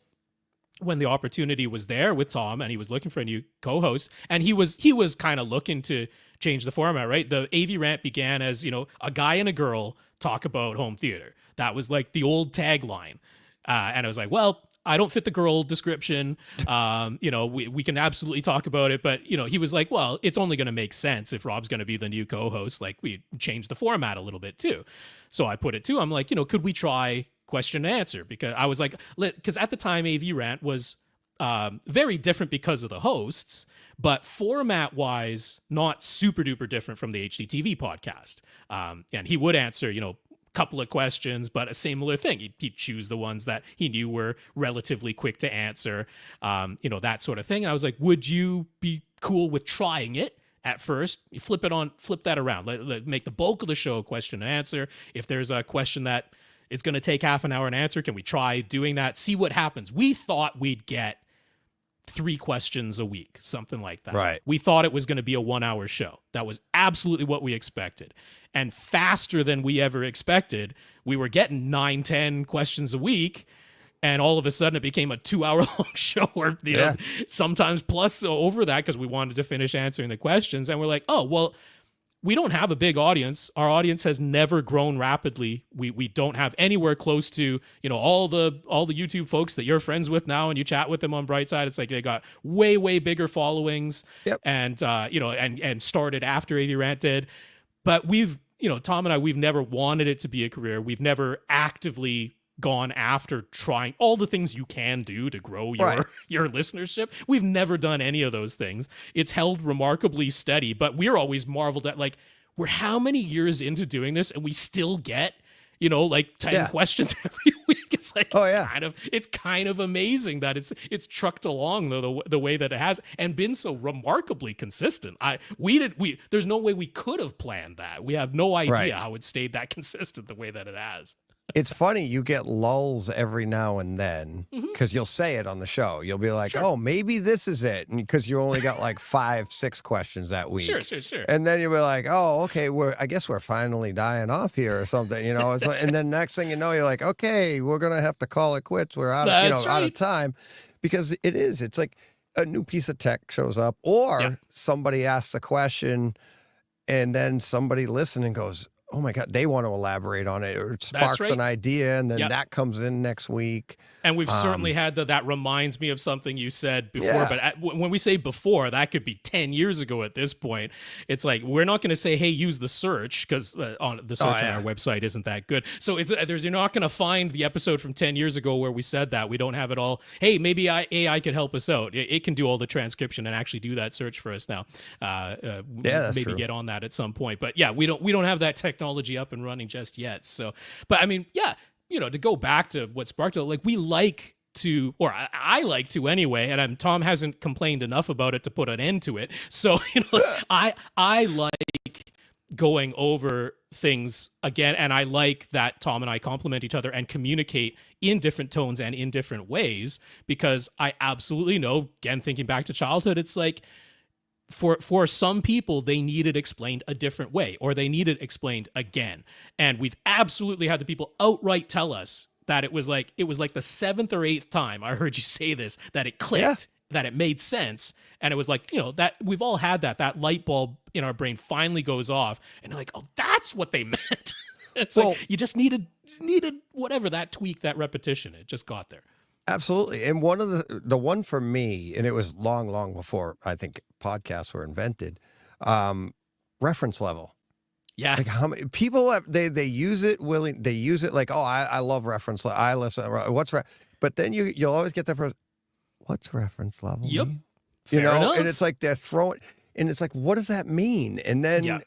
G: When the opportunity was there with Tom and he was looking for a new co-host, and he was kind of looking to change the format, right? The AV Rant began as, a guy and a girl talk about home theater. That was like the old tagline. And I was like, well, I don't fit the girl description. We can absolutely talk about it. But, he was like, well, it's only going to make sense if Rob's going to be the new co-host. Like, we changed the format a little bit too. So I put it to him like, could we try question and answer? Because I was like, because at the time AV Rant was very different because of the hosts, but format wise, not super duper different from the HDTV podcast. And he would answer, couple of questions, but a similar thing. He'd choose the ones that he knew were relatively quick to answer, that sort of thing. And I was like, would you be cool with trying it at first? You flip that around. Make the bulk of the show question and answer. If there's a question that it's going to take half an hour an answer, can we try doing that? See what happens. We thought we'd get 3 questions a week, something like that.
A: Right.
G: We thought it was going to be a 1-hour show. That was absolutely what we expected. And faster than we ever expected, we were getting 9-10 questions a week. And all of a sudden it became a 2-hour-long show, or sometimes plus over that, because we wanted to finish answering the questions. And we're like, oh, well, we don't have a big audience. Our audience has never grown rapidly. We don't have anywhere close to, all the YouTube folks that you're friends with now, and you chat with them on Brightside. It's like they got way, way bigger followings.
A: Yep.
G: And and started after AV Rant did. But Tom and I, we've never wanted it to be a career. We've never actively gone after trying all the things you can do to grow your listenership. We've never done any of those things. It's held remarkably steady, but we're always marveled at, like, we're how many years into doing this and we still get 10 questions every week. It's like, it's kind of amazing that it's trucked along the way that it has, and been so remarkably consistent. There's no way we could have planned that. We have no idea how it stayed that consistent the way that it has.
A: It's funny, you get lulls every now and then, because you'll say it on the show. You'll be like, oh, maybe this is it. And because you only got like 5-6 questions that week.
G: Sure.
A: And then you'll be like, oh, okay, I guess we're finally dying off here or something. It's like, and then next thing you know, you're like, okay, we're going to have to call it quits. We're out, out of time. Because it's like a new piece of tech shows up, or somebody asks a question and then somebody listening goes, oh my God, they want to elaborate on it, or it sparks an idea, and then that comes in next week.
G: And we've certainly had that reminds me of something you said before. But when we say before, that could be 10 years ago at this point. It's like, we're not going to say, hey, use the search, because on the search on our website isn't that good. So you're not going to find the episode from 10 years ago where we said that. We don't have it all. Hey, maybe AI could help us out. It can do all the transcription and actually do that search for us now. Maybe
A: true.
G: get on that at some point. But we don't have that technology up and running just yet. So, but I mean, to go back to what sparked it, like, we like to, or I like to anyway, and Tom hasn't complained enough about it to put an end to it. So, I like going over things again, and I like that Tom and I complement each other and communicate in different tones and in different ways, because I absolutely know, again, thinking back to childhood, it's like, for some people, they need it explained a different way, or they need it explained again. And we've absolutely had the people outright tell us that it was like the 7th or 8th time I heard you say this, that it clicked, that it made sense. And it was like, that we've all had that light bulb in our brain finally goes off, and they're like, oh, that's what they meant. It's like, you just needed whatever, that tweak, that repetition. It just got there.
A: Absolutely. And one of the one for me, and it was long before I think podcasts were invented, reference level.
G: Yeah.
A: Like, how many people have, they use it they use it like, oh, I love reference level. I listen. But then you'll always get that person, what's reference level mean?
G: Fair enough.
A: And it's like they're throwing, and it's like, what does that mean? And then,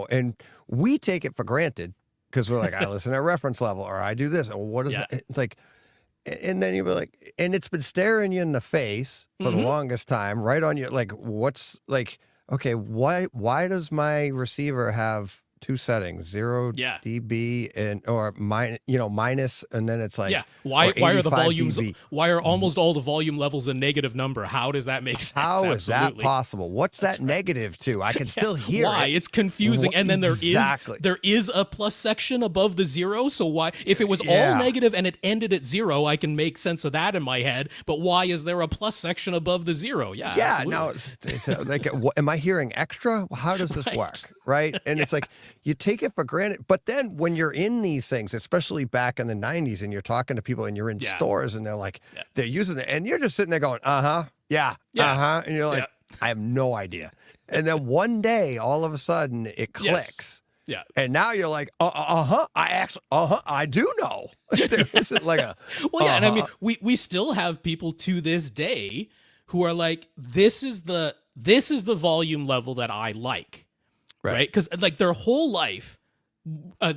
A: and we take it for granted, because we're like, I listen at reference level, or I do this. And what is that? It's like, and then you'll be like, and it's been staring you in the face for the longest time, right on you. Like, what's like, okay, why does my receiver have 2 settings, 0 dB or minus, and then it's like,
G: why are the volumes
A: dB.
G: Why are almost all the volume levels a negative number? How does that make sense?
A: How is that possible? What's that negative to? I can still hear
G: why?
A: it.
G: It's confusing. And then there is a plus section above the 0. So why, if it was all negative and it ended at 0, I can make sense of that in my head. But why is there a plus section above the 0?
A: Now it's like, am I hearing extra? How does this work? Right? And it's like, you take it for granted. But then when you're in these things, especially back in the 90s, and you're talking to people and you're in
G: Yeah.
A: stores and they're like,
G: Yeah.
A: they're using it, and you're just sitting there going, yeah,
G: Yeah.
A: and you're like,
G: Yeah.
A: I have no idea. And then one day, all of a sudden, it
G: Yes.
A: clicks.
G: Yeah.
A: And now you're like, I do know. There isn't like a,
G: Well, yeah, and I mean, we still have people to this day who are like, this is the volume level that I like, right? Because like their whole life,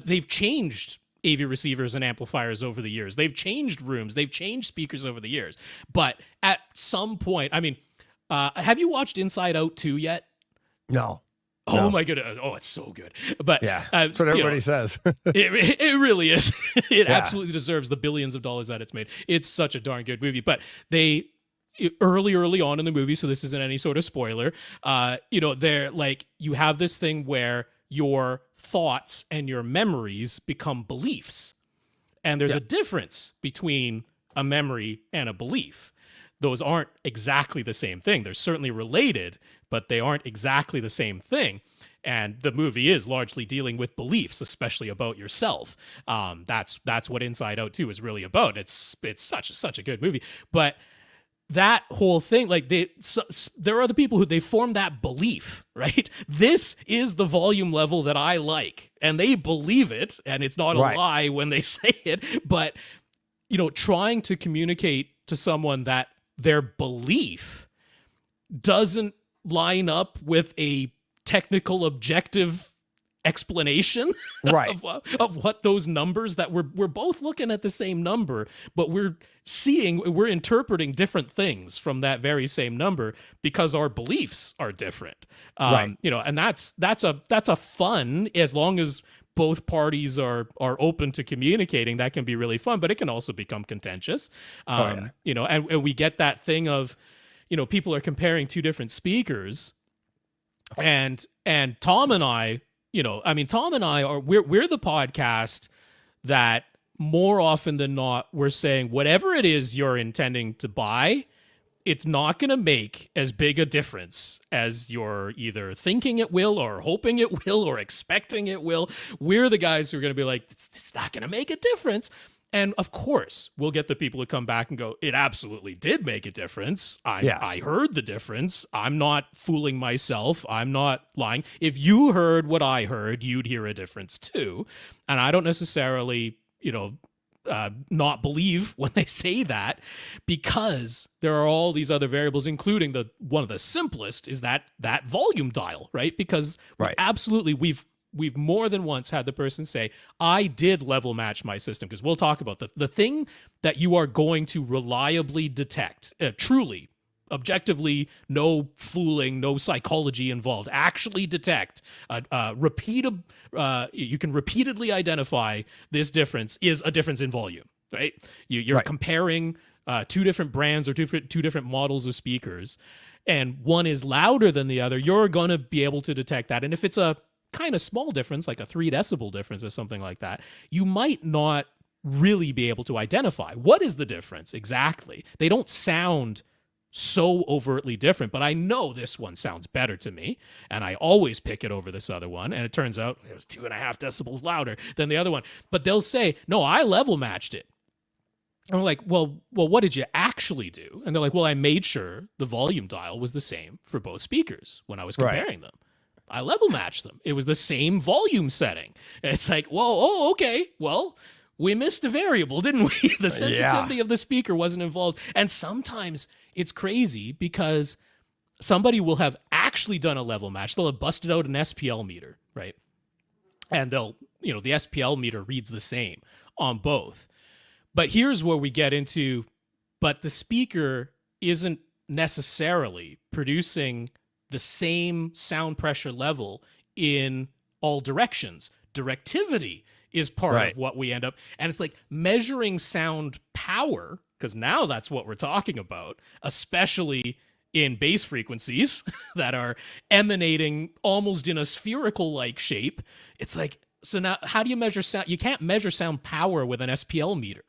G: they've changed AV receivers and amplifiers over the years. They've changed rooms, they've changed speakers over the years. But at some point, I mean, have you watched Inside Out 2 yet?
A: no.
G: Oh
A: No.
G: my goodness! Oh, it's so good. But
A: Yeah.
G: that's
A: That's what everybody says.
G: it really is. It
A: Yeah.
G: absolutely deserves the billions of dollars that it's made. It's such a darn good movie. But they early on in the movie, so this isn't any sort of spoiler. They're like, you have this thing where your thoughts and your memories become beliefs, and there's a difference between a memory and a belief. Those aren't exactly the same thing. They're certainly related, but they aren't exactly the same thing. And the movie is largely dealing with beliefs, especially about yourself. That's what Inside Out 2 is really about. It's such a good movie. But that whole thing, like there are other people who they form that belief, right? This is the volume level that I like, and they believe it, and it's not a
A: Right.
G: lie when they say it. But trying to communicate to someone that their belief doesn't line up with a technical objective explanation
A: Right.
G: of what those numbers that we're both looking at the same number, but we're interpreting different things from that very same number because our beliefs are different.
A: Right.
G: And that's a fun, as long as both parties are open to communicating, that can be really fun, but it can also become contentious. And we get that thing of, people are comparing two different speakers, and Tom and I, Tom and I we're the podcast that more often than not, we're saying whatever it is you're intending to buy, it's not going to make as big a difference as you're either thinking it will or hoping it will or expecting it will. We're the guys who are going to be like, it's not going to make a difference. And of course, we'll get the people who come back and go, it absolutely did make a difference. I heard the difference. I'm not fooling myself. I'm not lying. If you heard what I heard, you'd hear a difference too. And I don't necessarily, not believe when they say that, because there are all these other variables, including one of the simplest is that volume dial, right? Because absolutely we've more than once had the person say, I did level match my system, because we'll talk about the thing that you are going to reliably detect, truly, objectively, no fooling, no psychology involved, actually detect, you can repeatedly identify this difference is a difference in volume, right? You're comparing two different brands or two different models of speakers, and one is louder than the other, you're going to be able to detect that. And if it's a kind of small difference, like a 3 decibel difference or something like that, you might not really be able to identify what is the difference exactly. They don't sound so overtly different, but I know this one sounds better to me, and I always pick it over this other one, and it turns out it was 2.5 decibels louder than the other one. But they'll say, no, I level matched it. And we're like, well, what did you actually do? And they're like, well, I made sure the volume dial was the same for both speakers when I was comparing them. I level matched them. It was the same volume setting. It's like, whoa, okay. Well, we missed a variable, didn't we? The sensitivity of the speaker wasn't involved. And sometimes it's crazy because somebody will have actually done a level match. They'll have busted out an SPL meter, right? And the SPL meter reads the same on both. But here's where we get into, but the speaker isn't necessarily producing the same sound pressure level in all directions. Directivity is part of what we end up, and it's like measuring sound power, because now that's what we're talking about, especially in bass frequencies that are emanating almost in a spherical like shape. It's like, so now how do you measure sound? You can't measure sound power with an SPL meter.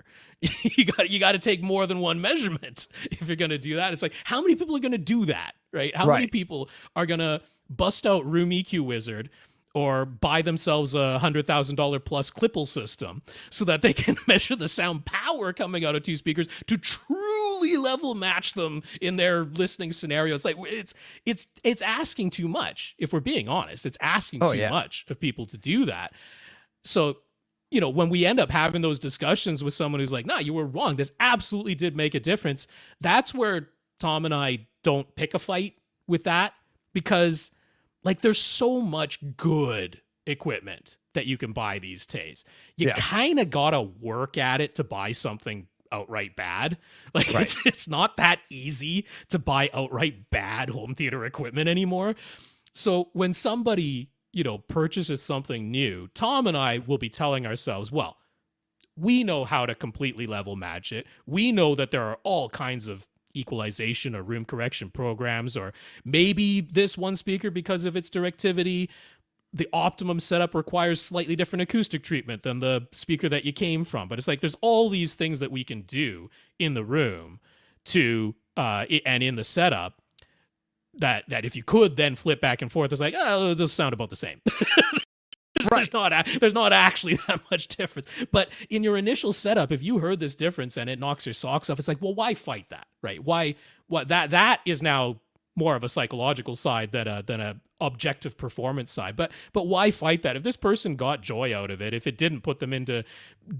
G: You got to take more than one measurement if you're going to do that. It's like, how many people are going to do that, right? How many people are going to bust out Room EQ Wizard, or buy themselves a $100,000 plus Klippel system so that they can measure the sound power coming out of two speakers to truly level match them in their listening scenario. It's like it's asking too much. If we're being honest, it's asking too much of people to do that. So, you know, when we end up having those discussions with someone who's like, nah, you were wrong, this absolutely did make a difference, that's where Tom and I don't pick a fight with that, because like there's so much good equipment that you can buy these days. You kind of got to work at it to buy something outright bad. Like it's not that easy to buy outright bad home theater equipment anymore. So when somebody, you know, purchases something new, Tom and I will be telling ourselves, well, we know how to completely level match it. We know that there are all kinds of equalization or room correction programs, or maybe this one speaker, because of its directivity, the optimum setup requires slightly different acoustic treatment than the speaker that you came from. But it's like there's all these things that we can do in the room to and in the setup that if you could then flip back and forth, it's like, oh, those sound about the same. There's not actually that much difference. But in your initial setup, if you heard this difference and it knocks your socks off, it's like, well, why fight that, right? That is now more of a psychological side than a objective performance side. But why fight that? If this person got joy out of it, if it didn't put them into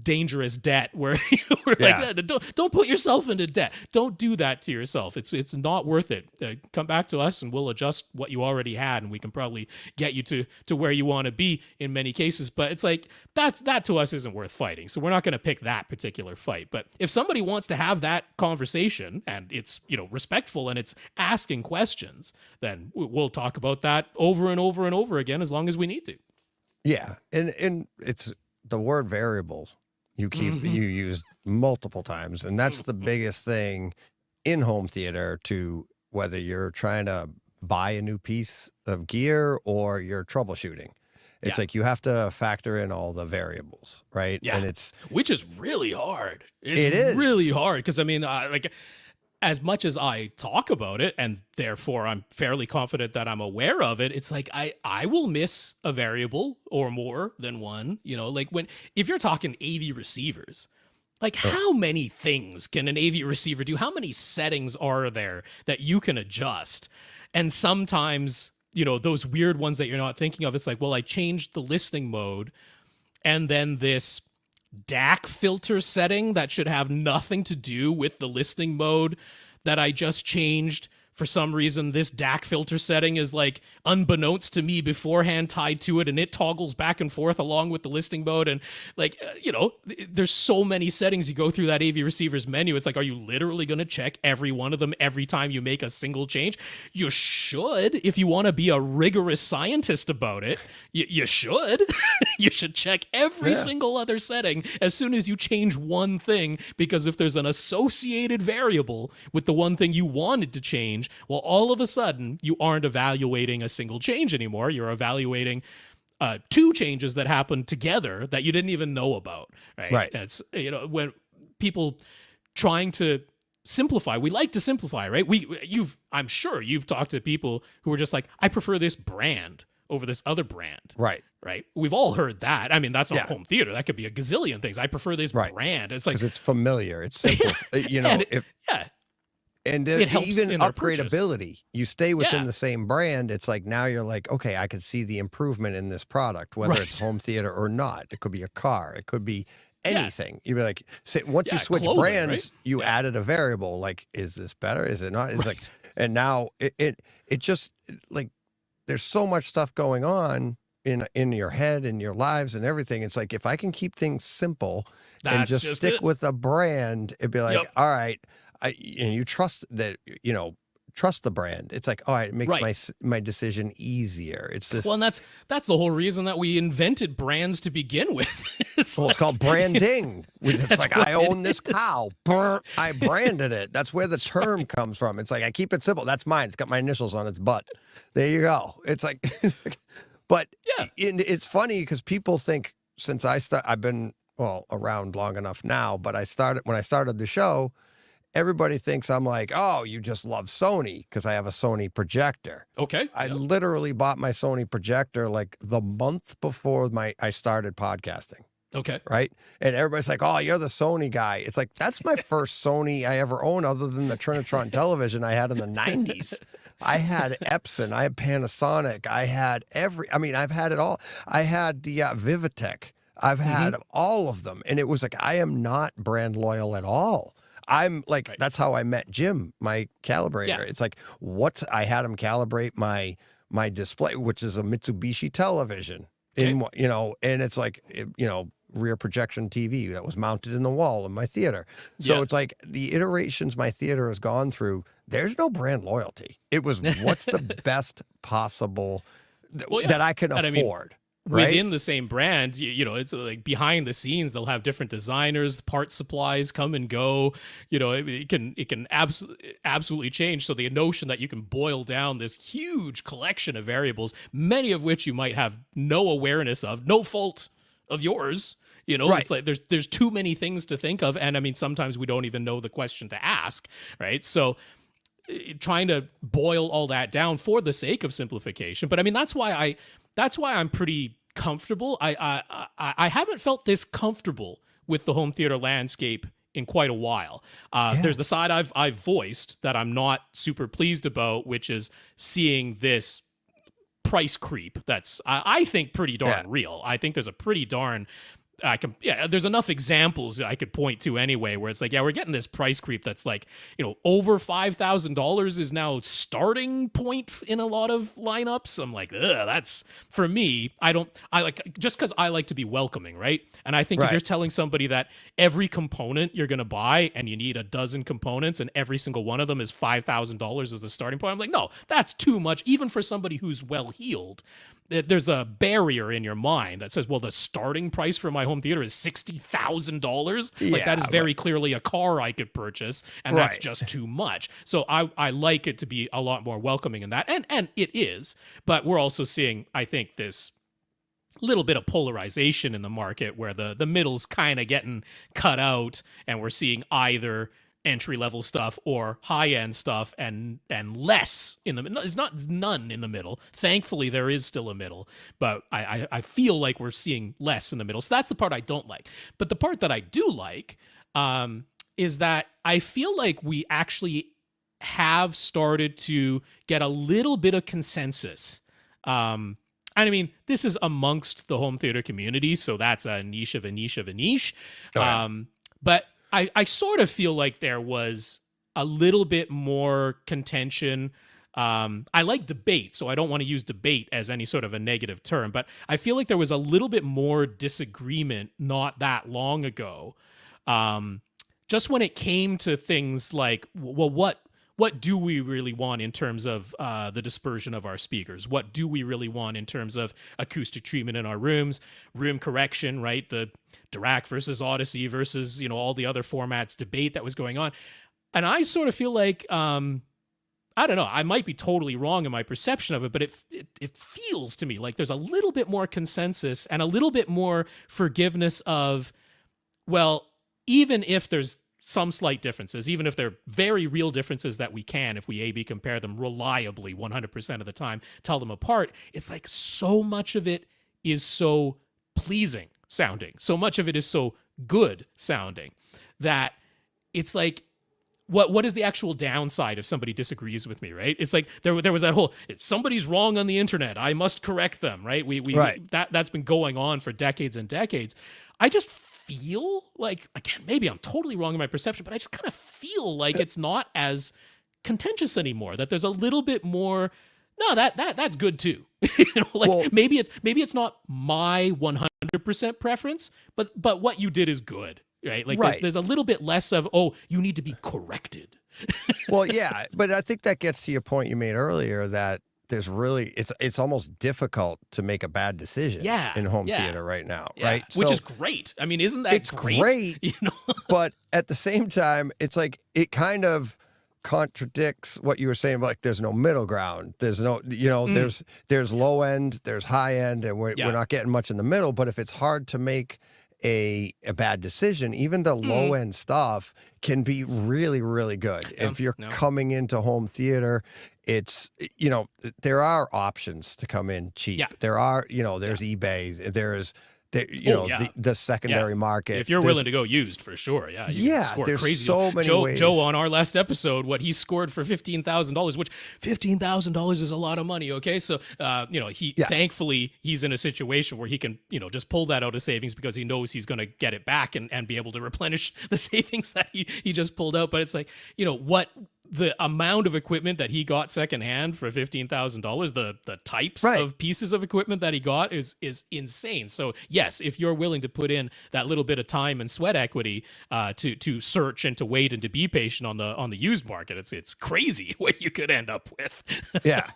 G: dangerous debt where you were like, don't put yourself into debt. Don't do that to yourself. It's not worth it. Come back to us and we'll adjust what you already had, and we can probably get you to where you want to be in many cases. But it's like that to us isn't worth fighting. So we're not going to pick that particular fight. But if somebody wants to have that conversation and it's, you know, respectful and it's asking questions, then we'll talk about that over and over and over again as long as we need to.
A: Yeah. And it's the word variables you use multiple times. And that's the biggest thing in home theater, to whether you're trying to buy a new piece of gear or you're troubleshooting. It's like you have to factor in all the variables, right?
G: Yeah.
A: And
G: which is really hard.
A: It is
G: really hard, because I mean, like, as much as I talk about it, and therefore I'm fairly confident that I'm aware of it, it's like I will miss a variable or more than one. You know, like if you're talking AV receivers, like how many things can an AV receiver do? How many settings are there that you can adjust? And sometimes, you know, those weird ones that you're not thinking of, it's like, well, I changed the listening mode, and then this DAC filter setting that should have nothing to do with the listening mode that I just changed. For some reason, this DAC filter setting is like unbeknownst to me beforehand tied to it, and it toggles back and forth along with the listening mode. And like, you know, there's so many settings you go through that AV receiver's menu. It's like, are you literally going to check every one of them every time you make a single change? You should, if you want to be a rigorous scientist about it. You should. You should check every single other setting as soon as you change one thing, because if there's an associated variable with the one thing you wanted to change, well, all of a sudden you aren't evaluating a single change anymore. You're evaluating two changes that happened together that you didn't even know about. Right. That's, you know, when people trying to simplify, we like to simplify, right? I'm sure you've talked to people who are just like, I prefer this brand over this other brand. Right. We've all heard that. I mean, that's not home theater. That could be a gazillion things. I prefer this brand. It's like,
A: because it's familiar. It's simple. You know, and
G: it helps
A: even
G: in their
A: upgradability. You stay within the same brand. It's like now you're like, okay, I can see the improvement in this product, whether it's home theater or not. It could be a car. It could be anything. You'd be like, say, once you switch brands, you added a variable. Like, is this better? Is it not? It's like, and now it just like, there's so much stuff going on in your head and your lives and everything. It's like, if I can keep things simple and just stick with a brand, it'd be like, all right. And you trust that, you know, trust the brand. It's like, all right, it makes my decision easier. It's this.
G: Well, and that's the whole reason that we invented brands to begin with.
A: It's called branding. It's like, I own this cow. I branded it. That's where the term comes from. It's like, I keep it simple. That's mine. It's got my initials on its butt. There you go. It's like, but it's funny because people think, since I've been around long enough now, but when I started the show, everybody thinks I'm like, oh, you just love Sony because I have a Sony projector.
G: Okay.
A: I
G: yeah.
A: literally bought my Sony projector like the month before I started podcasting,
G: Okay.
A: right? And everybody's like, oh, you're the Sony guy. It's like, that's my first Sony I ever owned other than the Trinitron television I had in the 90s. I had Epson, I had Panasonic, I've had it all. I had the Vivitech. I've had all of them. And it was like, I am not brand loyal at all. I'm like,
G: Right.
A: that's how I met Jim, my calibrator.
G: Yeah.
A: It's like, I had him calibrate my display, which is a Mitsubishi television and it's like, rear projection TV that was mounted in the wall in my theater. So
G: Yeah.
A: it's like the iterations my theater has gone through, there's no brand loyalty. It was what's the best possible
G: Well, yeah.
A: that I can
G: And I mean,
A: afford. Right?
G: Within the same brand, it's like behind the scenes, they'll have different designers, part supplies come and go. It can absolutely change. So the notion that you can boil down this huge collection of variables, many of which you might have no awareness of, no fault of yours.
A: Right.
G: It's like there's too many things to think of, and I mean sometimes we don't even know the question to ask, right? So trying to boil all that down for the sake of simplification. But I mean that's why I'm pretty comfortable. I haven't felt this comfortable with the home theater landscape in quite a while. There's the side I've voiced that I'm not super pleased about, which is seeing this price creep that's I think pretty darn real. I think there's a pretty darn there's enough examples I could point to anyway where it's like, we're getting this price creep that's like, over $5,000 is now starting point in a lot of lineups. I'm like, that's for me. Just because I like to be welcoming, right? And I think if
A: Right.
G: you're telling somebody that every component you're going to buy and you need a dozen components and every single one of them is $5,000 as the starting point, I'm like, no, that's too much, even for somebody who's well-heeled. There's a barrier in your mind that says, well, the starting price for my home theater is $60,000. Like that is very clearly a car I could purchase, and that's
A: Right.
G: just too much. So I like it to be a lot more welcoming in that, and it is. But we're also seeing, I think, this little bit of polarization in the market where the middle's kind of getting cut out, and we're seeing either entry level stuff or high end stuff and less in the middle. It's not none in the middle. Thankfully, there is still a middle, but I feel like we're seeing less in the middle. So that's the part I don't like. But the part that I do like is that I feel like we actually have started to get a little bit of consensus. And I mean, this is amongst the home theater community, so that's a niche of a niche of a niche.
A: Oh, yeah.
G: But I sort of feel like there was a little bit more contention. I like debate, so I don't want to use debate as any sort of a negative term, but I feel like there was a little bit more disagreement not that long ago. Just when it came to things like, well, what do we really want in terms of the dispersion of our speakers? What do we really want in terms of acoustic treatment in our rooms, room correction, right? The Dirac versus Odyssey versus, all the other formats debate that was going on. And I sort of feel like, I don't know, I might be totally wrong in my perception of it, but it feels to me like there's a little bit more consensus and a little bit more forgiveness of, well, even if there's some slight differences, even if they're very real differences that we can, if we A/B compare them reliably 100% of the time, tell them apart, it's like so much of it is so pleasing sounding. So much of it is so good sounding that it's like, what is the actual downside if somebody disagrees with me, right? It's like there was that whole, if somebody's wrong on the internet, I must correct them, right?
A: Right.
G: That's been going on for decades and decades. I just feel like, again, maybe I'm totally wrong in my perception, but I just kind of feel like it's not as contentious anymore, that there's a little bit more, no, that's good too.
A: Well-
G: maybe it's not my 100% preference, but what you did is good. Right. Like
A: Right.
G: There's a little bit less of, oh, you need to be corrected.
A: Well, yeah, but I think that gets to your point you made earlier that there's really it's almost difficult to make a bad decision in home theater right now, right?
G: Which
A: So
G: is great. I mean, isn't that
A: it's great, but at the same time, it's like it kind of contradicts what you were saying about like there's no middle ground. There's no, there's low end, there's high end, and we're not getting much in the middle. But if it's hard to make a bad decision. Even the low end stuff can be really, really good.
G: Yeah,
A: If you're
G: yeah.
A: coming into home theater, it's, there are options to come in cheap.
G: Yeah.
A: There are, there's eBay, there's,
G: yeah.
A: the secondary market.
G: If you're
A: There's-
G: willing to go used, for sure, you can
A: Yeah,
G: score
A: there's
G: crazy.
A: so many
G: Joe,
A: ways.
G: Joe on our last episode, what he scored for $15,000, which $15,000 is a lot of money. Okay, so he
A: Yeah.
G: thankfully he's in a situation where he can just pull that out of savings because he knows he's going to get it back and be able to replenish the savings that he just pulled out. But it's like what. The amount of equipment that he got secondhand for $15,000, the types
A: Right.
G: of pieces of equipment that he got is insane. So yes, if you're willing to put in that little bit of time and sweat equity to search and to wait and to be patient on the used market, it's crazy what you could end up with.
A: Yeah.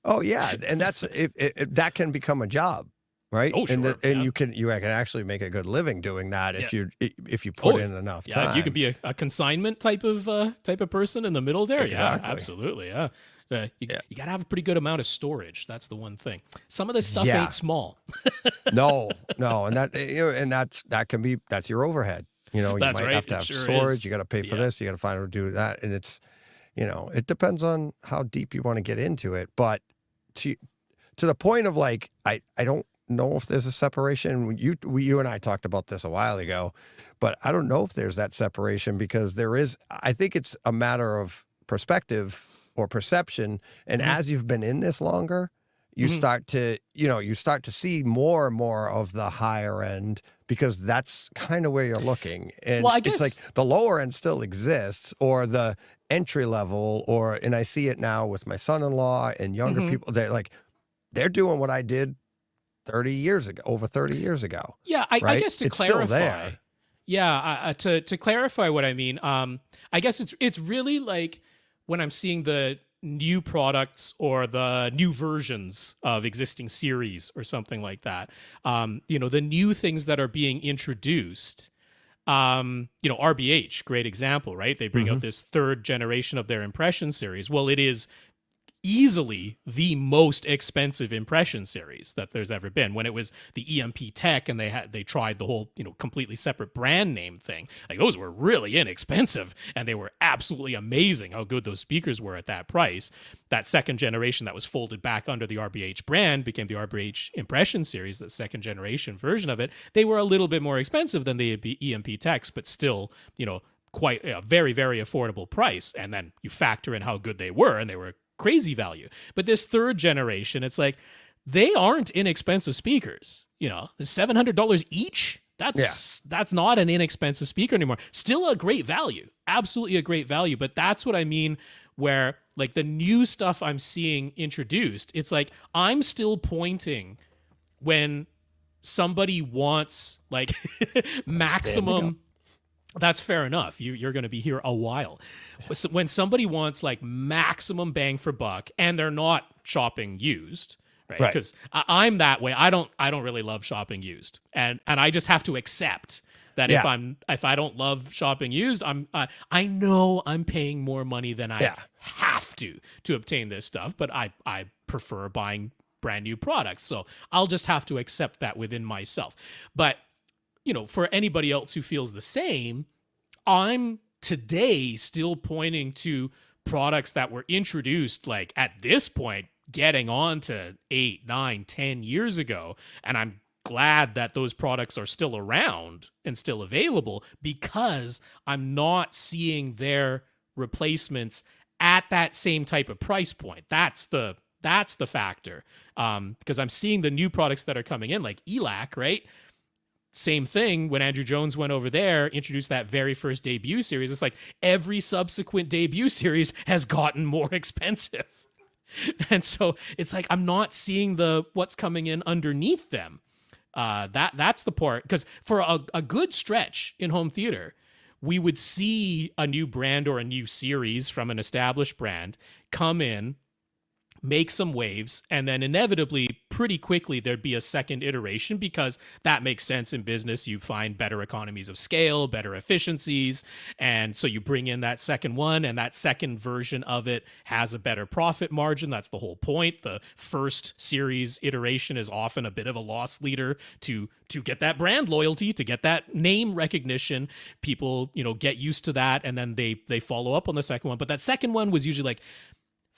A: Oh yeah, and that's that can become a job, right?
G: Oh,
A: And
G: sure,
A: and
G: yeah.
A: you can actually make a good living doing that if you
G: Oh,
A: put in enough
G: Yeah,
A: time.
G: you could be a consignment type of person in the middle there.
A: Exactly.
G: Yeah, absolutely. Yeah. You
A: Yeah.
G: got to have a pretty good amount of storage. That's the one thing. Some of this stuff
A: Yeah.
G: ain't small.
A: No, and that's your overhead. You
G: That's
A: might
G: right,
A: have to
G: it
A: have
G: sure
A: storage.
G: is.
A: You got to pay for
G: Yeah.
A: this. You got to find out to do that, and it's, it depends on how deep you want to get into it. But to the point of like, I don't know if there's a separation. You and I talked about this a while ago, but I don't know if there's that separation because there is. I think it's a matter of perspective or perception, and as you've been in this longer, you start to see more and more of the higher end because that's kind of where you're looking. And
G: Well, I
A: it's
G: guess-
A: like the lower end still exists, or the entry level, and I see it now with my son-in-law and younger people. They're doing what I did 30 years ago, over 30 years ago.
G: Yeah, I
A: Right?
G: guess to
A: It's still
G: clarify.
A: there.
G: Yeah, to clarify what I mean, I guess it's really like when I'm seeing the new products or the new versions of existing series or something like that. The new things that are being introduced. RBH, great example, right? They bring out this third generation of their impression series. Well, it is easily the most expensive impression series that there's ever been. When it was the EMP Tech and they tried the whole completely separate brand name thing, like those were really inexpensive and they were absolutely amazing how good those speakers were at that price. That second generation that was folded back under the RBH brand became the RBH Impression series, that second generation version of it. They were a little bit more expensive than the EMP Techs, but still quite a very, very affordable price. And then you factor in how good they were, and they were crazy value. But this third generation, it's like they aren't inexpensive speakers. $700 each. That's not an inexpensive speaker anymore. Still a great value, absolutely a great value. But that's what I mean, where like the new stuff I'm seeing introduced, it's like I'm still pointing when somebody wants like maximum. That's fair enough. You're going to be here a while. So when somebody wants like maximum bang for buck and they're not shopping used, right?
A: Right.
G: Because I'm that way. I don't really love shopping used, and I just have to accept that
A: Yeah.
G: if I don't love shopping used, I know I'm paying more money than I
A: Yeah.
G: have to obtain this stuff, but I prefer buying brand new products, so I'll just have to accept that within myself. But for anybody else who feels the same, I'm today still pointing to products that were introduced like at this point, getting on to 8, 9, 10 years ago. And I'm glad that those products are still around and still available because I'm not seeing their replacements at that same type of price point. That's the factor. Because I'm seeing the new products that are coming in, like ELAC, right? Same thing when Andrew Jones went over there, introduced that very first debut series. It's like every subsequent debut series has gotten more expensive. And so it's like I'm not seeing what's coming in underneath them. That's the part, because for a good stretch in home theater, we would see a new brand or a new series from an established brand come in, make some waves, and then inevitably pretty quickly there'd be a second iteration, because that makes sense in business. You find better economies of scale, better efficiencies, and so you bring in that second one, and that second version of it has a better profit margin. That's the whole point. The first series iteration is often a bit of a loss leader to get that brand loyalty, to get that name recognition. People, get used to that, and then they follow up on the second one. But that second one was usually like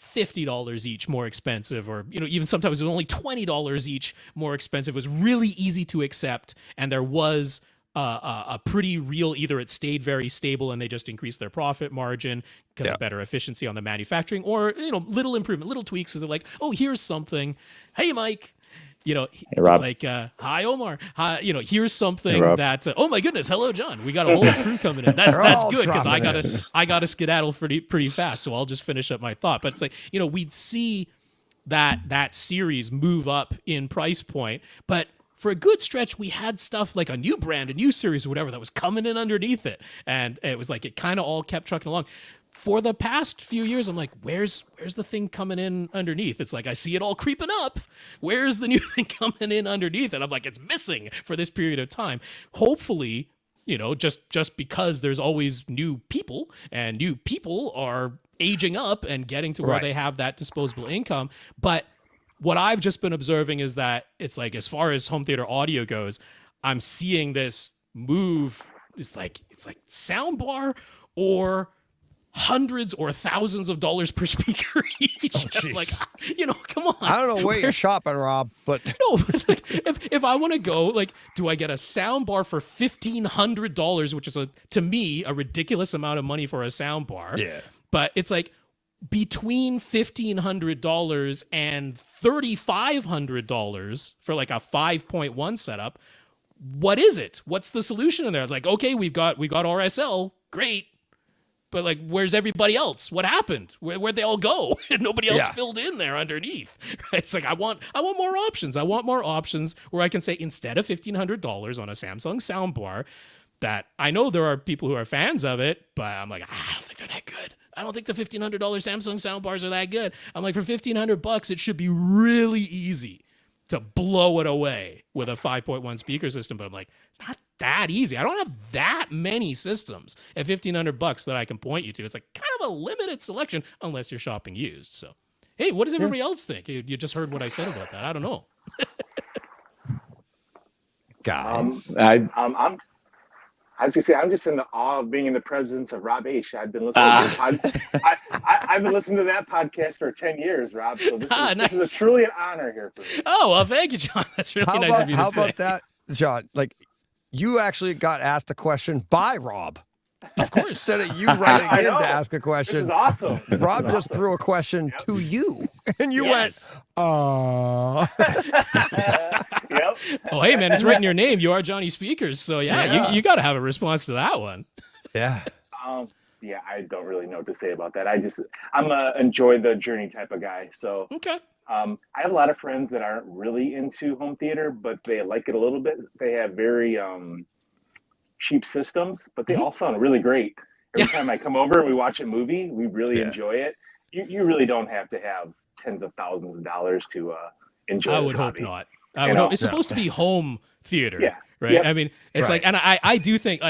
G: $50 each more expensive, or even sometimes it was only $20 each more expensive. It was really easy to accept, and there was a pretty real, either it stayed very stable and they just increased their profit margin because of better efficiency on the manufacturing, or little improvement, little tweaks. So they're like, oh, here's something. Hey, Mike. It's like, hi, Omar. Hi, here's something that, oh my goodness, hello, John. We got a whole crew coming in. That's good, because I gotta skedaddle pretty fast. So I'll just finish up my thought. But it's like, we'd see that series move up in price point, but for a good stretch, we had stuff like a new brand, a new series, or whatever, that was coming in underneath it, and it was like it kind of all kept trucking along. For the past few years, I'm like, where's the thing coming in underneath? It's like I see it all creeping up. Where's the new thing coming in underneath? And I'm like, it's missing for this period of time. Hopefully, just because there's always new people, and new people are aging up and getting to where they have that disposable income. But what I've just been observing is that it's like, as far as home theater audio goes, I'm seeing this move. It's like soundbar or hundreds or thousands of dollars per speaker each. Like, come on.
A: I don't know where you're shopping, Rob, but
G: no, like, if I want to go, like, do I get a sound bar for $1,500, which is to me a ridiculous amount of money for a sound bar?
A: Yeah.
G: But it's like between $1,500 and $3,500 for like a 5.1 setup. What is it? What's the solution in there? Like, okay, we got RSL, great. But like, where's everybody else? What happened? Where'd they all go? And nobody else filled in there underneath. It's like, I want more options. I want more options where I can say, instead of $1,500 on a Samsung soundbar, that I know there are people who are fans of it, but I'm like, I don't think they're that good. I don't think the $1,500 Samsung soundbars are that good. I'm like, for $1,500, it should be really easy to blow it away with a 5.1 speaker system. But I'm like, it's not that easy. I don't have that many systems at $1,500 that I can point you to. It's like kind of a limited selection, unless you're shopping used. So, hey, what does everybody else think? You just heard what I said about that. I don't know.
A: guys,
H: I was gonna say, I'm just in the awe of being in the presence of Rob H. I've been listening I've been listening to that podcast for 10 years, Rob. So this is truly an honor here for me.
G: Oh, well, thank you, John. That's really nice of you to say.
A: How about that, John? Like, you actually got asked a question by Rob. Of course. Instead of you writing in to ask a question.
H: This is awesome.
A: Rob just threw a question to you, and you went,
H: Yep.
G: Oh, hey, man, it's right in your name. You are Johnny Speakers. So, yeah. You got to have a response to that one.
A: Yeah.
H: Yeah, I don't really know what to say about that. I'm a enjoy the journey type of guy. So,
G: okay.
H: I have a lot of friends that aren't really into home theater, but they like it a little bit. They have very cheap systems, but they all sound really great. Every time I come over and we watch a movie, we really enjoy it. You really don't have to have tens of thousands of dollars to enjoy
G: I
H: this
G: would
H: hobby.
G: hope not. I would hope. It's supposed to be home theater.
H: Yeah.
G: Right.
H: Yep.
G: I mean, it's like, and I do think,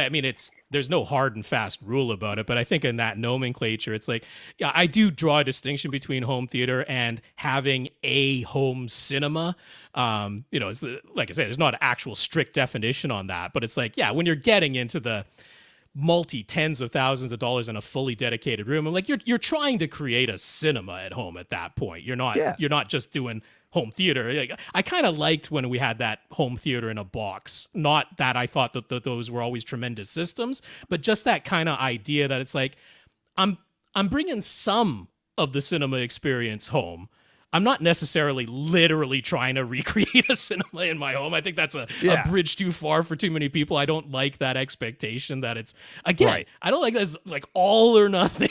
G: there's no hard and fast rule about it, but I think in that nomenclature, it's like, yeah, I do draw a distinction between home theater and having a home cinema. It's like I said, there's not an actual strict definition on that, but it's like, yeah, when you're getting into the tens of thousands of dollars in a fully dedicated room, I'm like, you're trying to create a cinema at home at that point. You're not just doing home theater. Like, I kind of liked when we had that home theater in a box. Not that I thought that those were always tremendous systems, but just that kind of idea that it's like, I'm bringing some of the cinema experience home. I'm not necessarily literally trying to recreate a cinema in my home. I think that's a bridge too far for too many people. I don't like that expectation that it's, again, I don't like this like all or nothing.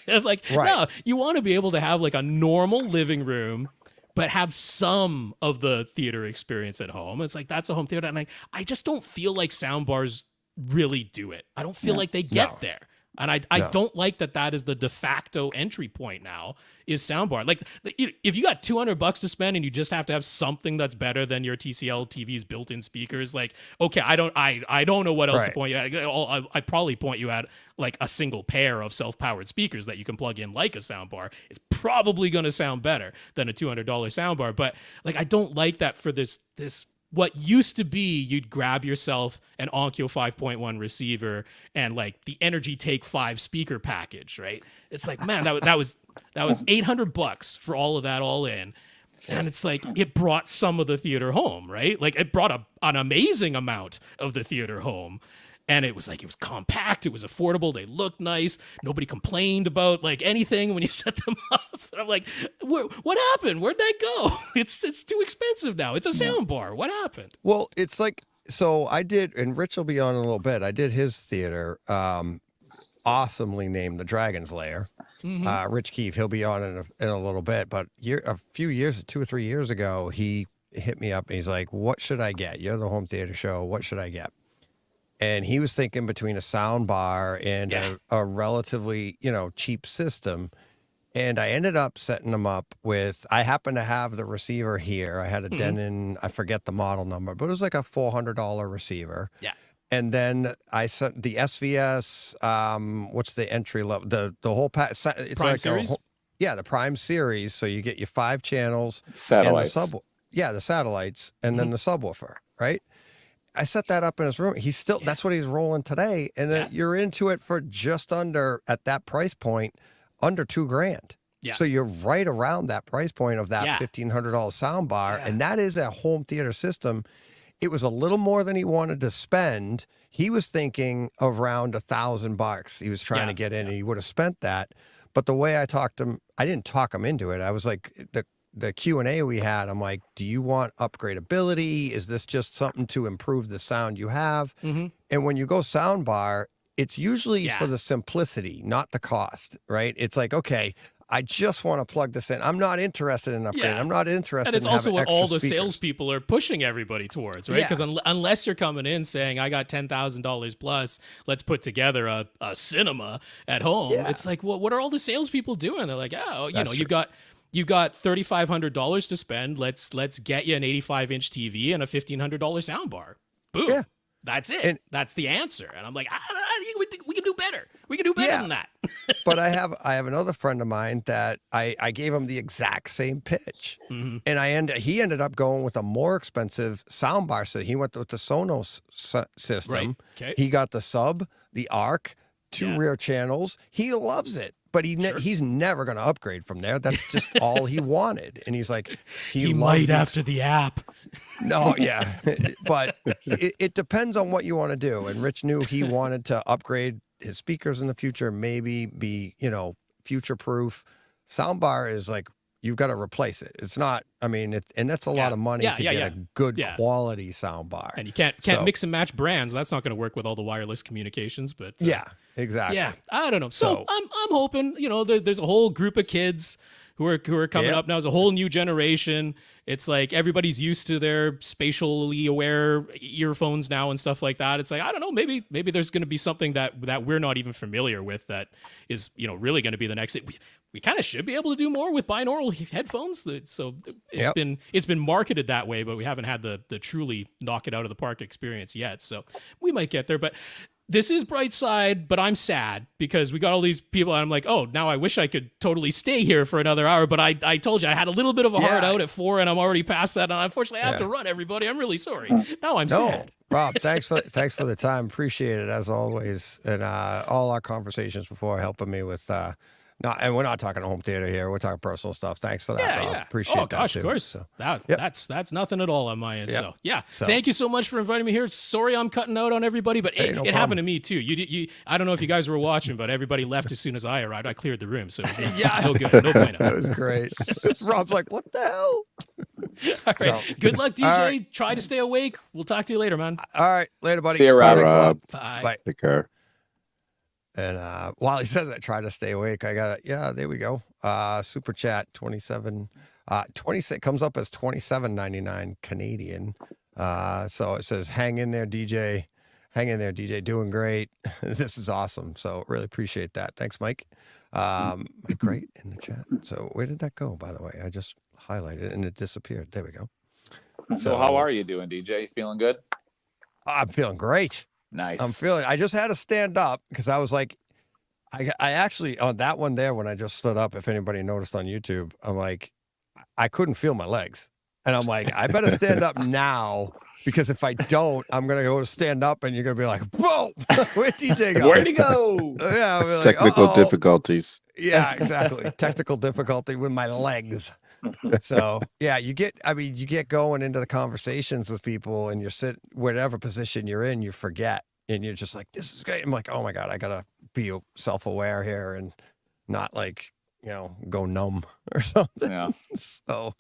G: It's like, no, you want to be able to have like a normal living room, but have some of the theater experience at home. It's like, that's a home theater. And I just don't feel like sound bars really do it. I don't feel like they get there. And I
A: No.
G: don't like that is the de facto entry point now is soundbar. Like if you got $200 to spend and you just have to have something that's better than your TCL TV's built-in speakers, like, okay, I don't know what else to
A: Right.
G: point you at. I'd probably point you at like a single pair of self-powered speakers that you can plug in like a soundbar. It's probably going to sound better than a $200 soundbar. But like, I don't like that for this what used to be, you'd grab yourself an Onkyo 5.1 receiver and like the Energy Take 5 speaker package, right? It's like, man, that was $800 for all of that all in. And it's like, it brought some of the theater home, right? Like it brought an amazing amount of the theater home. And it was compact, it was affordable, they looked nice, nobody complained about like anything when you set them up. And I'm like, what happened? Where'd that go? It's too expensive now. It's a sound bar. What happened?
A: Well, it's like, so I did, and Rich will be on in a little bit. I did his theater, awesomely named the Dragon's Lair. Rich Keefe, he'll be on in a little bit. But a few years, 2 or 3 years ago, he hit me up and he's like, "What should I get? You're the home theater show. What should I get?" And he was thinking between a sound bar and a relatively, cheap system. And I ended up setting them up with, I happen to have the receiver here. I had a Denon, I forget the model number, but it was like a $400 receiver.
G: Yeah.
A: And then I sent the SVS, what's the entry level? The whole it's
G: Prime
A: like
G: series?
A: the Prime series. So you get your 5 channels.
H: Satellites.
A: And the satellites, and then the subwoofer, right? I set that up in his room. He's still, that's what he's rolling today. And then you're into it for just under, at that price point, under $2,000.
G: Yeah.
A: So you're right around that price point of that $1,500 sound bar. And that is a home theater system. It was a little more than he wanted to spend. He was thinking around $1,000. He was trying to get in and he would have spent that. But the way I talked him, I didn't talk him into it. I was like, the Q&A we had, I'm like, do you want upgradability? Is this just something to improve the sound you have? And when you go soundbar, it's usually for the simplicity, not the cost, right? It's like, okay, I just want to plug this in. I'm not interested in upgrading.
G: Yeah.
A: I'm not interested
G: And it's
A: in
G: also
A: having
G: what all
A: extra
G: the
A: speakers.
G: salespeople are pushing everybody towards, right?
A: Yeah.
G: Because unless you're coming in saying, I got $10,000 plus, let's put together a cinema at home. It's like, well, what are all the salespeople doing? They're like, oh,
A: That's
G: you've got $3,500 to spend. Let's get you an 85-inch TV and a $1,500 soundbar. Boom.
A: Yeah.
G: That's it.
A: And-
G: That's the answer. And I'm like, we can do better. We can do better than that.
A: But I have another friend of mine that I gave him the exact same pitch, and he ended up going with a more expensive soundbar. So he went with the Sonos system.
G: Right. Okay.
A: He got the sub, the ARC, 2 rear channels. He loves it, but he's never going to upgrade from there. That's just all he wanted. And he's like, he loves
G: might
A: the
G: after the app.
A: No, yeah, but it depends on what you want to do. And Rich knew he wanted to upgrade his speakers in the future, maybe be, future proof. Soundbar is like, you've got to replace it. It's not, and that's a lot of money to get a good quality soundbar.
G: And you can't mix and match brands. That's not going to work with all the wireless communications, but
A: yeah, exactly.
G: yeah, I don't know. So I'm hoping, there's a whole group of kids who are coming up now. There's a whole new generation. It's like everybody's used to their spatially aware earphones now and stuff like that. It's like, I don't know, maybe there's going to be something that we're not even familiar with that is, really going to be the next. We kind of should be able to do more with binaural headphones. So it's been marketed that way, but we haven't had the truly knock it out of the park experience yet. So we might get there, but this is bright side, but I'm sad because we got all these people and I'm like, oh, now I wish I could totally stay here for another hour. But I told you I had a little bit of a hard out at 4 and I'm already past that. And unfortunately I have to run, everybody. I'm really sorry. Now I'm sad.
A: Rob, thanks for the time. Appreciate it as always. And all our conversations before helping me with and we're not talking home theater here. We're talking personal stuff. Thanks for that, Rob. Appreciate that.
G: Oh gosh,
A: too.
G: of course.
A: So,
G: That's nothing at all on my end. So thank you so much for inviting me here. Sorry I'm cutting out on everybody, but it happened to me too. You I don't know if you guys were watching, but everybody left as soon as I arrived. I cleared the room, so no good. No bueno.
A: That was great. Rob's like, what the hell?
G: All right.
A: So,
G: Good luck, DJ.
A: right.
G: Try to stay awake. We'll talk to you later, man.
A: All right, later, buddy.
I: See you, Rob.
A: Thanks a lot.
G: Bye.
A: Bye.
I: Take care.
A: And while he says that, try to stay awake. I got it. Yeah, there we go. Super chat 27, 26 comes up as 27.99 Canadian. So it says, hang in there, DJ. Hang in there, DJ. Doing great. This is awesome. So really appreciate that. Thanks, Mike. Great in the chat. So where did that go, by the way? I just highlighted it and it disappeared. There we go.
I: So how are you doing, DJ? Feeling good?
A: I'm feeling great.
I: Nice.
A: I just had to stand up because I was like, I actually, on that one there, when I just stood up, if anybody noticed on YouTube, I'm like, I couldn't feel my legs. And I'm like, I better stand up now because if I don't, I'm going to go to stand up and you're going to be like, whoa, where'd DJ go?
I: Where'd he go?
A: Yeah. I'll be like,
J: Technical
A: "Uh-oh."
J: difficulties.
A: Yeah, exactly. Technical difficulty with my legs. So yeah, you get going into the conversations with people and you're whatever position you're in, you forget and you're just like, this is great. I'm like, oh my God, I gotta be self-aware here and not like, go numb or something.
I: Yeah.
A: So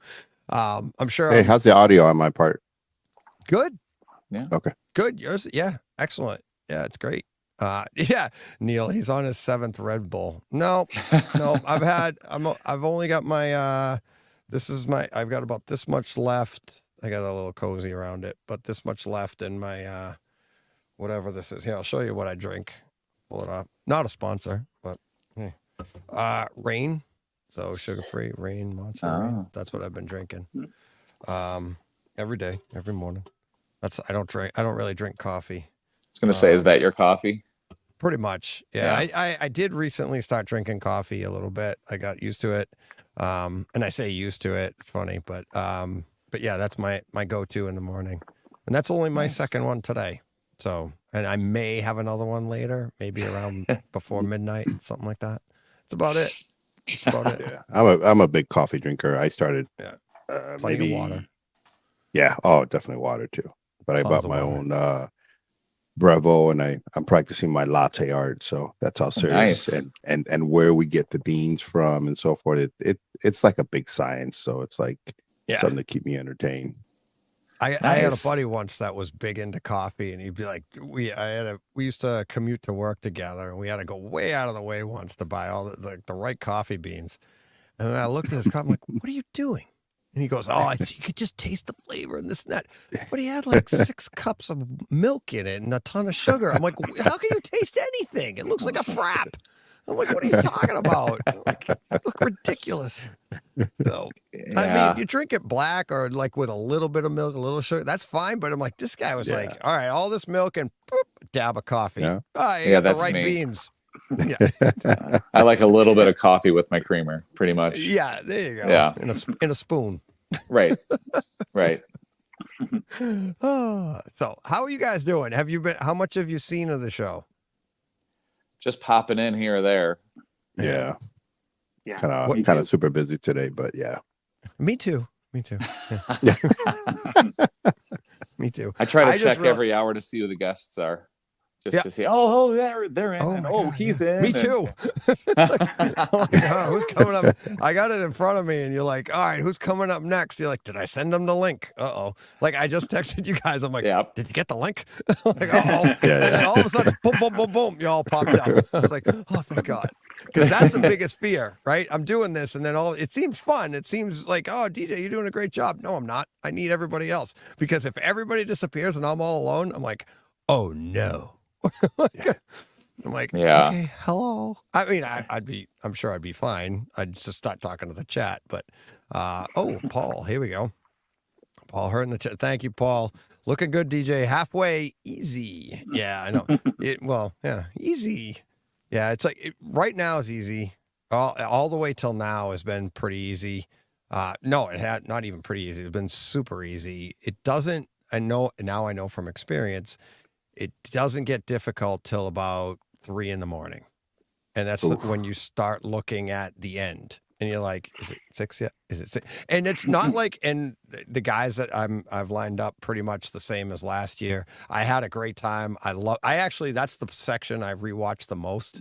A: I'm sure
J: Hey, how's the audio on my part?
A: good.
I: Yeah.
J: Okay.
A: Good. Yours, yeah, excellent. Yeah, it's great. Yeah, Neil, he's on his 7th Red Bull. No, I've only got my I've got about this much left. I got a little cozy around it, but this much left in my whatever this is. Here, I'll show you what I drink. Pull it up. Not a sponsor, but hey. Rain. So sugar-free Rain, Monster Rain. That's what I've been drinking. Every day, every morning. I don't really drink coffee.
I: I was gonna say, is that your coffee?
A: Pretty much. Yeah. I did recently start drinking coffee a little bit. I got used to it. And I say used to it. It's funny, but yeah, that's my go-to in the morning. And that's only my second one today. So, and I may have another one later, maybe around before midnight, something like that. That's about it. That's about it.
J: Yeah, I'm a big coffee drinker. I started
A: Plenty of water.
J: Yeah, oh, definitely water too. But
A: Tons
J: I bought
A: of
J: my
A: water.
J: own Bravo, and I'm practicing my latte art. So that's how serious
I: Nice.
J: and where we get the beans from and so forth. It's like a big science. So it's like something to keep me entertained.
A: I had a
I: Nice.
A: buddy once that was big into coffee, and he'd be like, we used to commute to work together, and we had to go way out of the way once to buy all the right coffee beans. And then I looked at his cup, I'm like, what are you doing? And he goes, oh, you could just taste the flavor and this and that. But he had like 6 cups of milk in it and a ton of sugar. I'm like, how can you taste anything? It looks like a frap. I'm like, what are you talking about? Like, you look ridiculous. So, I mean, if you drink it black or like with a little bit of milk, a little sugar, that's fine. But I'm like, this guy was like, all right, all this milk and boop, dab of coffee.
J: Yeah.
A: Oh, you
I: Yeah,
A: got the
I: that's
A: right
I: me.
A: beans. Yeah.
I: I like a little bit of coffee with my creamer, pretty much.
A: Yeah, there you go.
I: Yeah.
A: In a spoon.
I: Right. Right.
A: So how are you guys doing? How much have you seen of the show?
I: Just popping in here or there.
J: Yeah.
H: Yeah.
J: Kind of super busy today, but yeah.
A: Me too.
J: Yeah.
A: Me too.
I: I try to
A: just
I: check
A: real-
I: every hour to see who the guests are. Just
A: Yeah.
I: to see, oh, they're in.
A: Oh,
I: and,
A: my
I: oh,
A: God,
I: he's
A: yeah.
I: in.
A: Me
I: and-
A: too. Oh my God, who's coming up? I got it in front of me, and you're like, all right, who's coming up next? You're like, did I send them the link? Uh-oh. Like, I just texted you guys. I'm like,
I: Yep.
A: did you get the link? Like, uh-oh. And then all of a sudden, boom, boom, boom, boom, you all popped up. I was like, oh, thank God. Because that's the biggest fear, right? I'm doing this, and then it seems fun. It seems like, oh, DJ, you're doing a great job. No, I'm not. I need everybody else. Because if everybody disappears and I'm all alone, I'm like, oh, no. I'm like,
I: Yeah.
A: okay, hello. I mean, I'm sure I'd be fine. I'd just start talking to the chat. But, oh, Paul, here we go. Paul heard in the chat. Thank you, Paul. Looking good, DJ. Halfway easy. Yeah, I know. Easy. Yeah, it's like right now is easy. All the way till now has been pretty easy. No, it had not even pretty easy. It's been super easy. It doesn't. I know from experience. It doesn't get difficult till about 3 a.m, and that's when you start looking at the end, and you're like, "Is it 6 yet? Is it 6?" And it's not like, and the guys that I've lined up pretty much the same as last year. I had a great time. That's the section I rewatched the most,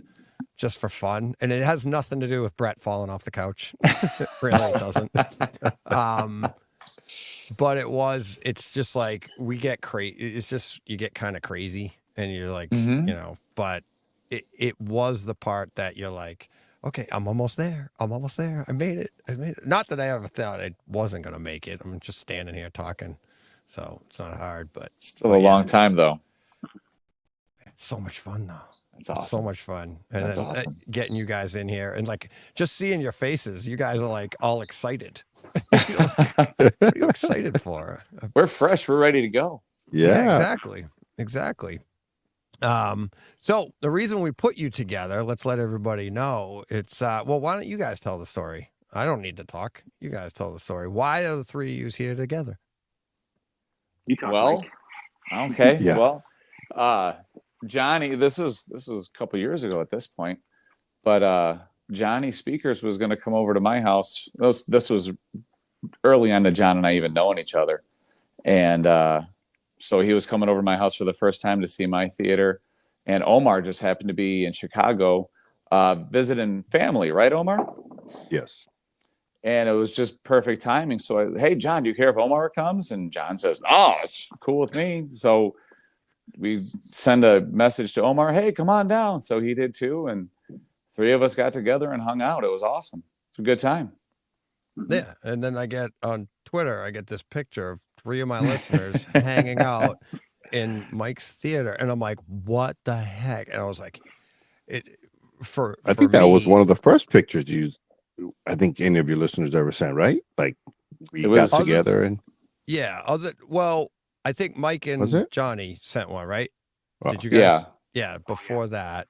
A: just for fun, and it has nothing to do with Brett falling off the couch. Really, it doesn't. But it's just like we get crazy. It's just, you get kind of crazy and you're like, but it was the part that you're like, okay, I'm almost there. I made it. Not that I ever thought I wasn't going to make it. I'm just standing here talking. So it's not hard, but
I: Still a long time, though.
A: So much fun though.
I: That's
A: So
I: awesome.
A: much fun. And
I: That's
A: then
I: awesome.
A: getting you guys in here and like just seeing your faces. You guys are like all excited. You're like, what are you excited for?
I: We're fresh. We're ready to go.
J: Yeah.
A: Exactly. So the reason we put you together, let's let everybody know. It's well, why don't you guys tell the story? I don't need to talk. You guys tell the story. Why are the three of you here together?
H: You talk,
I: Well,
H: Mike.
I: okay.
J: Yeah.
I: Well, Johnny, this is a couple years ago at this point, but Johnny Speakers was going to come over to my house. This was early on to John and I even knowing each other, and so he was coming over to my house for the first time to see my theater, and Omar just happened to be in Chicago visiting family, right, Omar?
J: Yes.
I: And it was just perfect timing. So, hey, John, do you care if Omar comes? And John says, oh, it's cool with me. So we send a message to Omar, hey, come on down. So he did too. And three of us got together and hung out. It was awesome. It's a good time.
A: Yeah. And then I get on Twitter, I get this picture of three of my listeners hanging out in Mike's theater. And I'm like, what the heck? And I was like, I
J: think that was one of the first pictures I think any of your listeners ever sent, right? Like we got together and
A: yeah. I think Mike and Johnny sent one, right?
J: Oh.
A: Did you guys? Yeah. Before that,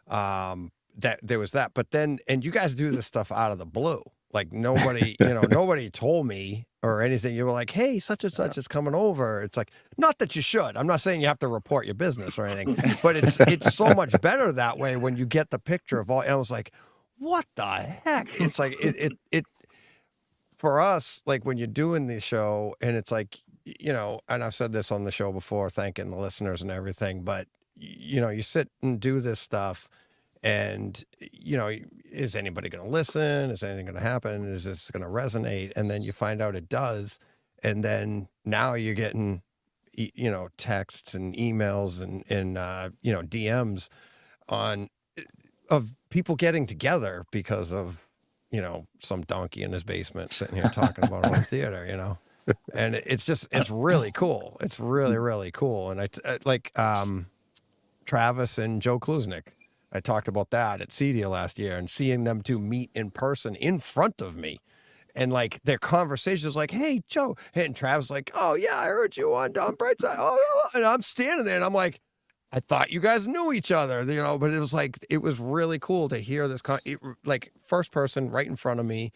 A: that there was that, but then, and you guys do this stuff out of the blue. Like nobody, nobody told me or anything. You were like, hey, such and such is coming over. It's like, not that you should. I'm not saying you have to report your business or anything, but it's so much better that way when you get the picture of all. And I was like, what the heck? It's like it for us, like when you're doing the show and it's like, and I've said this on the show before, thanking the listeners and everything, but you sit and do this stuff and, is anybody going to listen? Is anything going to happen? Is this going to resonate? And then you find out it does. And then now you're getting, texts and emails and DMs of people getting together because of, some donkey in his basement sitting here talking about home theater, and it's really cool. It's really, really cool. And I like Travis and Joe Kluznik. I talked about that at CEDIA last year and seeing them two meet in person in front of me. And like their conversation was like, hey, Joe. And Travis like, oh, yeah, I heard you on Don Brightside. Oh, and I'm standing there and I'm like, I thought you guys knew each other, but it was like, it was really cool to hear this, like first person right in front of me,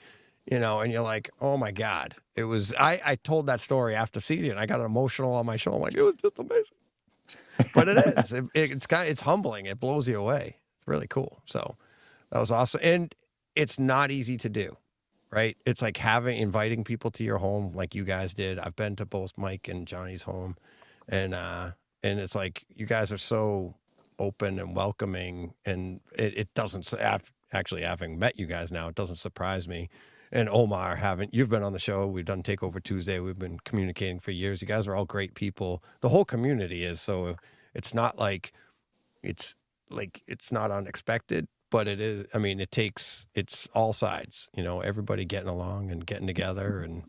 A: and you're like, oh my God. It was, I told that story after CEDIA and I got emotional on my show. I'm like, it was just amazing. But it is, it's humbling. It blows you away. It's really cool. So that was awesome. And it's not easy to do, right? It's like inviting people to your home like you guys did. I've been to both Mike and Johnny's home and it's like, you guys are so open and welcoming and it doesn't, actually having met you guys now, it doesn't surprise me. And Omar, you've been on the show. We've done Takeover Tuesday. We've been communicating for years. You guys are all great people. The whole community is. So it's not like it's not unexpected, but it is. I mean, it's all sides, everybody getting along and getting together and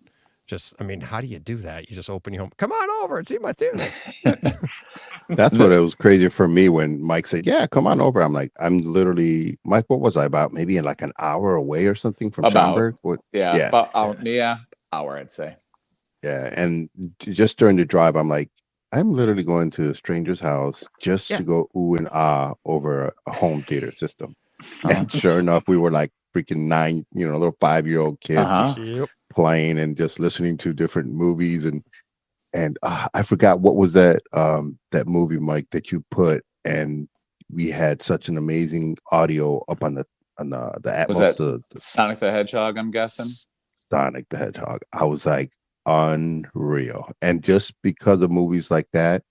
A: how do you do that? You just open your home. Come on over and see my theater.
J: That's what it was crazy for me when Mike said, yeah, come on over. I'm like, I'm literally, Mike, what was I about? Maybe in like an hour away or something from Schaumburg?
I: About hour, I'd say.
J: Yeah. And just during the drive, I'm like, I'm literally going to a stranger's house just to go ooh and ah over a home theater system. And sure enough, we were like freaking 9, little 5-year-old kids playing and just listening to different movies and I forgot what was that movie, Mike, that you put, and we had such an amazing audio up on the Atmos.
I: Was that Sonic the Hedgehog? I'm guessing.
J: Sonic the Hedgehog. I was like, unreal. And just because of movies like that,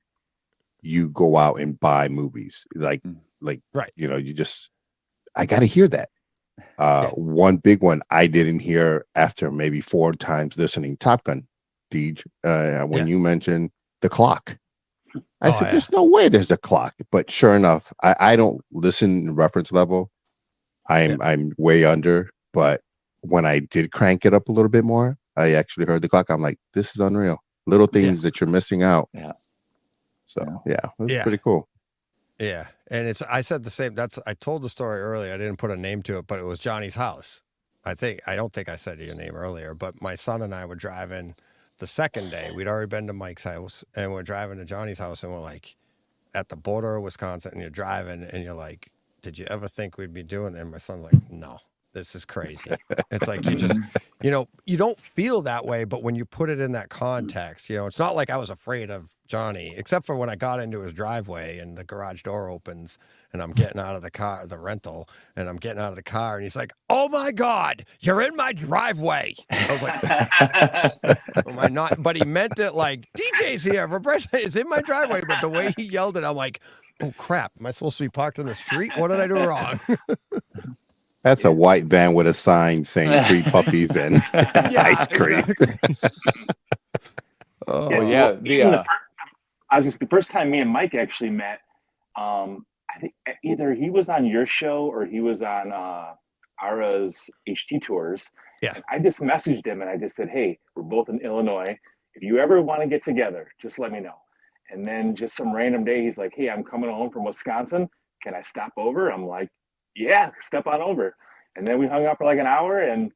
J: you go out and buy movies right. You just, I got to hear that. One big one I didn't hear after maybe 4 times listening Top Gun, Deej, when you mentioned the clock. I said, there's no way there's a clock. But sure enough, I don't listen in reference level. I'm way under. But when I did crank it up a little bit more, I actually heard the clock. I'm like, this is unreal. Little things that you're missing out.
I: Yeah.
J: So, it was pretty cool.
A: Yeah, and I said the same. I told the story earlier. I didn't put a name to it, but it was Johnny's house. I don't think I said your name earlier, but my son and I were driving the second day. We'd already been to Mike's house, and we're driving to Johnny's house, and we're like at the border of Wisconsin, and you're driving, and you're like, did you ever think we'd be doing that? And my son's like, no, this is crazy. It's like you just, you don't feel that way, but when you put it in that context, it's not like I was afraid of Johnny, except for when I got into his driveway and the garage door opens and I'm getting out of the car, the rental, and I'm getting out of the car and he's like, oh my God, you're in my driveway. I was like, am I not? But he meant it like, DJ's here for president. It's in my driveway. But the way he yelled it, I'm like, oh crap, am I supposed to be parked in the street? What did I do wrong?
J: That's a white van with a sign saying free puppies and ice cream.
H: The first time me and Mike actually met, I think either he was on your show or he was on Ara's HT Tours.
A: Yeah.
H: And I just messaged him and I just said, hey, we're both in Illinois. If you ever want to get together, just let me know. And then just some random day, he's like, hey, I'm coming home from Wisconsin. Can I stop over? I'm like, yeah, step on over. And then we hung out for like an hour and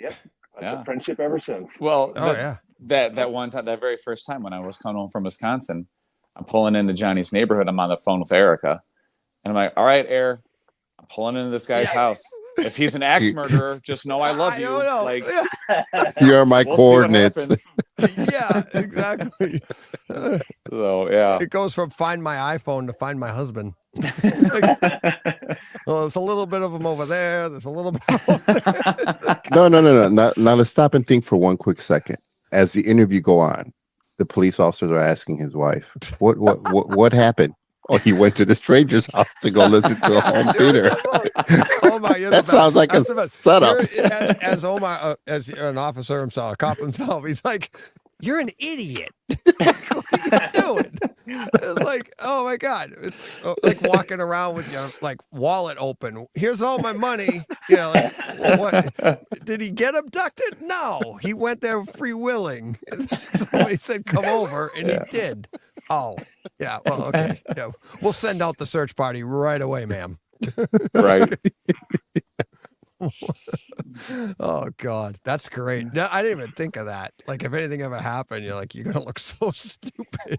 H: that's a friendship ever since.
I: Well,
H: that
I: one time, that very first time when I was coming home from Wisconsin, I'm pulling into Johnny's neighborhood. I'm on the phone with Erica. And I'm like, all right, I'm pulling into this guy's house. If he's an axe murderer, just know I love you. Like,
J: you're my coordinates.
A: Yeah, exactly.
I: So, yeah.
A: It goes from find my iPhone to find my husband. Well, there's a little bit of them over there. There's a little bit over there.
J: No. Now let's stop and think for one quick second. As the interview go on, the police officers are asking his wife, what happened? Oh, he went to the stranger's house to go listen to a home theater.
A: Omar,
J: that sounds like a setup.
A: As Omar, as an officer himself, a cop himself, he's like, you're an idiot. What are you doing? It's like, oh my God. It's like walking around with your wallet open. Here's all my money. What? Did he get abducted? No. He went there free willing. Somebody said come over and he did. Oh, yeah. Well, okay. Yeah. We'll send out the search party right away, ma'am.
I: Right.
A: Oh God, that's great. No, I didn't even think of that. Like, if anything ever happened, you're gonna look so stupid.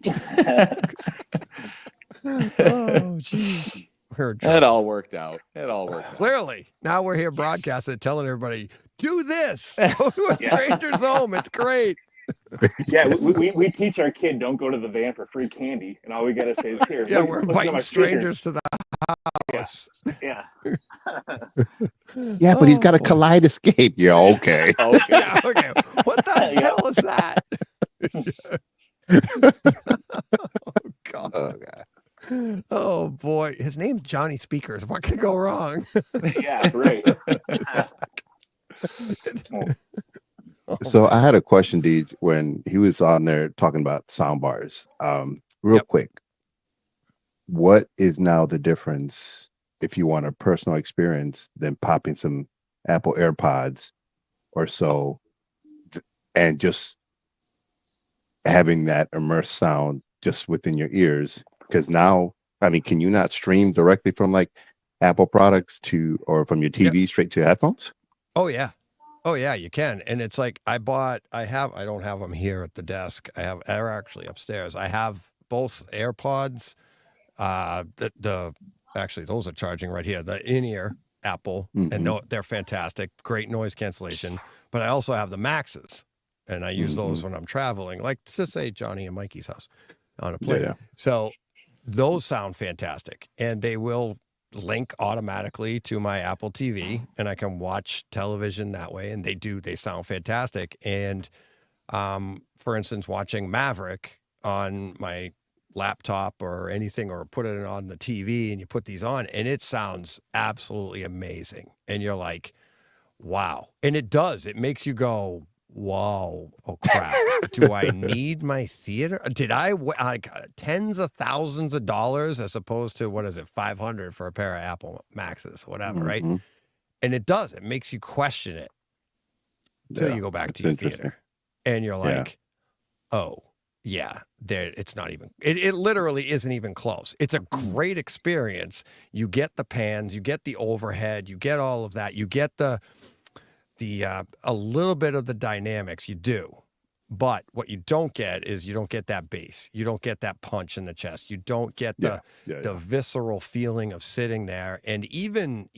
A: Oh geez.
I: It all worked out.
A: Clearly, now we're here broadcasting, telling everybody, do this. Go to a stranger's home. It's great.
H: Yeah, we teach our kid, don't go to the van for free candy, and all we gotta say is here.
A: Yeah, we're inviting strangers to the house.
H: Yeah.
J: Yeah, but he's got a kaleidoscope. Yeah, okay.
A: Yeah, okay. What the hell is that? Oh God.
J: Oh God.
A: Oh boy, his name's Johnny Speakers. What could go wrong?
H: Yeah, right.
J: So I had a question, Deej, when he was on there talking about sound bars. Real quick, what is now the difference if you want a personal experience than popping some Apple AirPods or so and just having that immersed sound just within your ears? Because now, I mean, can you not stream directly from like Apple products or from your TV straight to headphones?
A: Oh yeah. Oh yeah, you can. And it's like I don't have them here at the desk. They're actually upstairs. I have both AirPods. Actually those are charging right here. The in-ear Apple, and they're fantastic. Great noise cancellation. But I also have the Maxes, and I use those when I'm traveling, like to say Johnny and Mikey's house on a plane. Yeah. So those sound fantastic, and they will link automatically to my Apple TV, and I can watch television that way. And they sound fantastic. And for instance, watching Maverick on my laptop or anything, or put it on the TV, and you put these on, and it sounds absolutely amazing. And you're like, wow. And it does. It makes you go, whoa, oh crap. Do I need my theater? Did I like tens of thousands of dollars as opposed to, what is it, $500 for a pair of Apple Maxes, whatever, right? And it does. It makes you question it until you go back to your theater. And you're like, oh, yeah, it's not even, it literally isn't even close. It's a great experience. You get the pans, you get the overhead, you get all of that, you get a little bit of the dynamics, you do. But what you don't get is you don't get that bass. You don't get that punch in the chest. You don't get the visceral feeling of sitting there. And even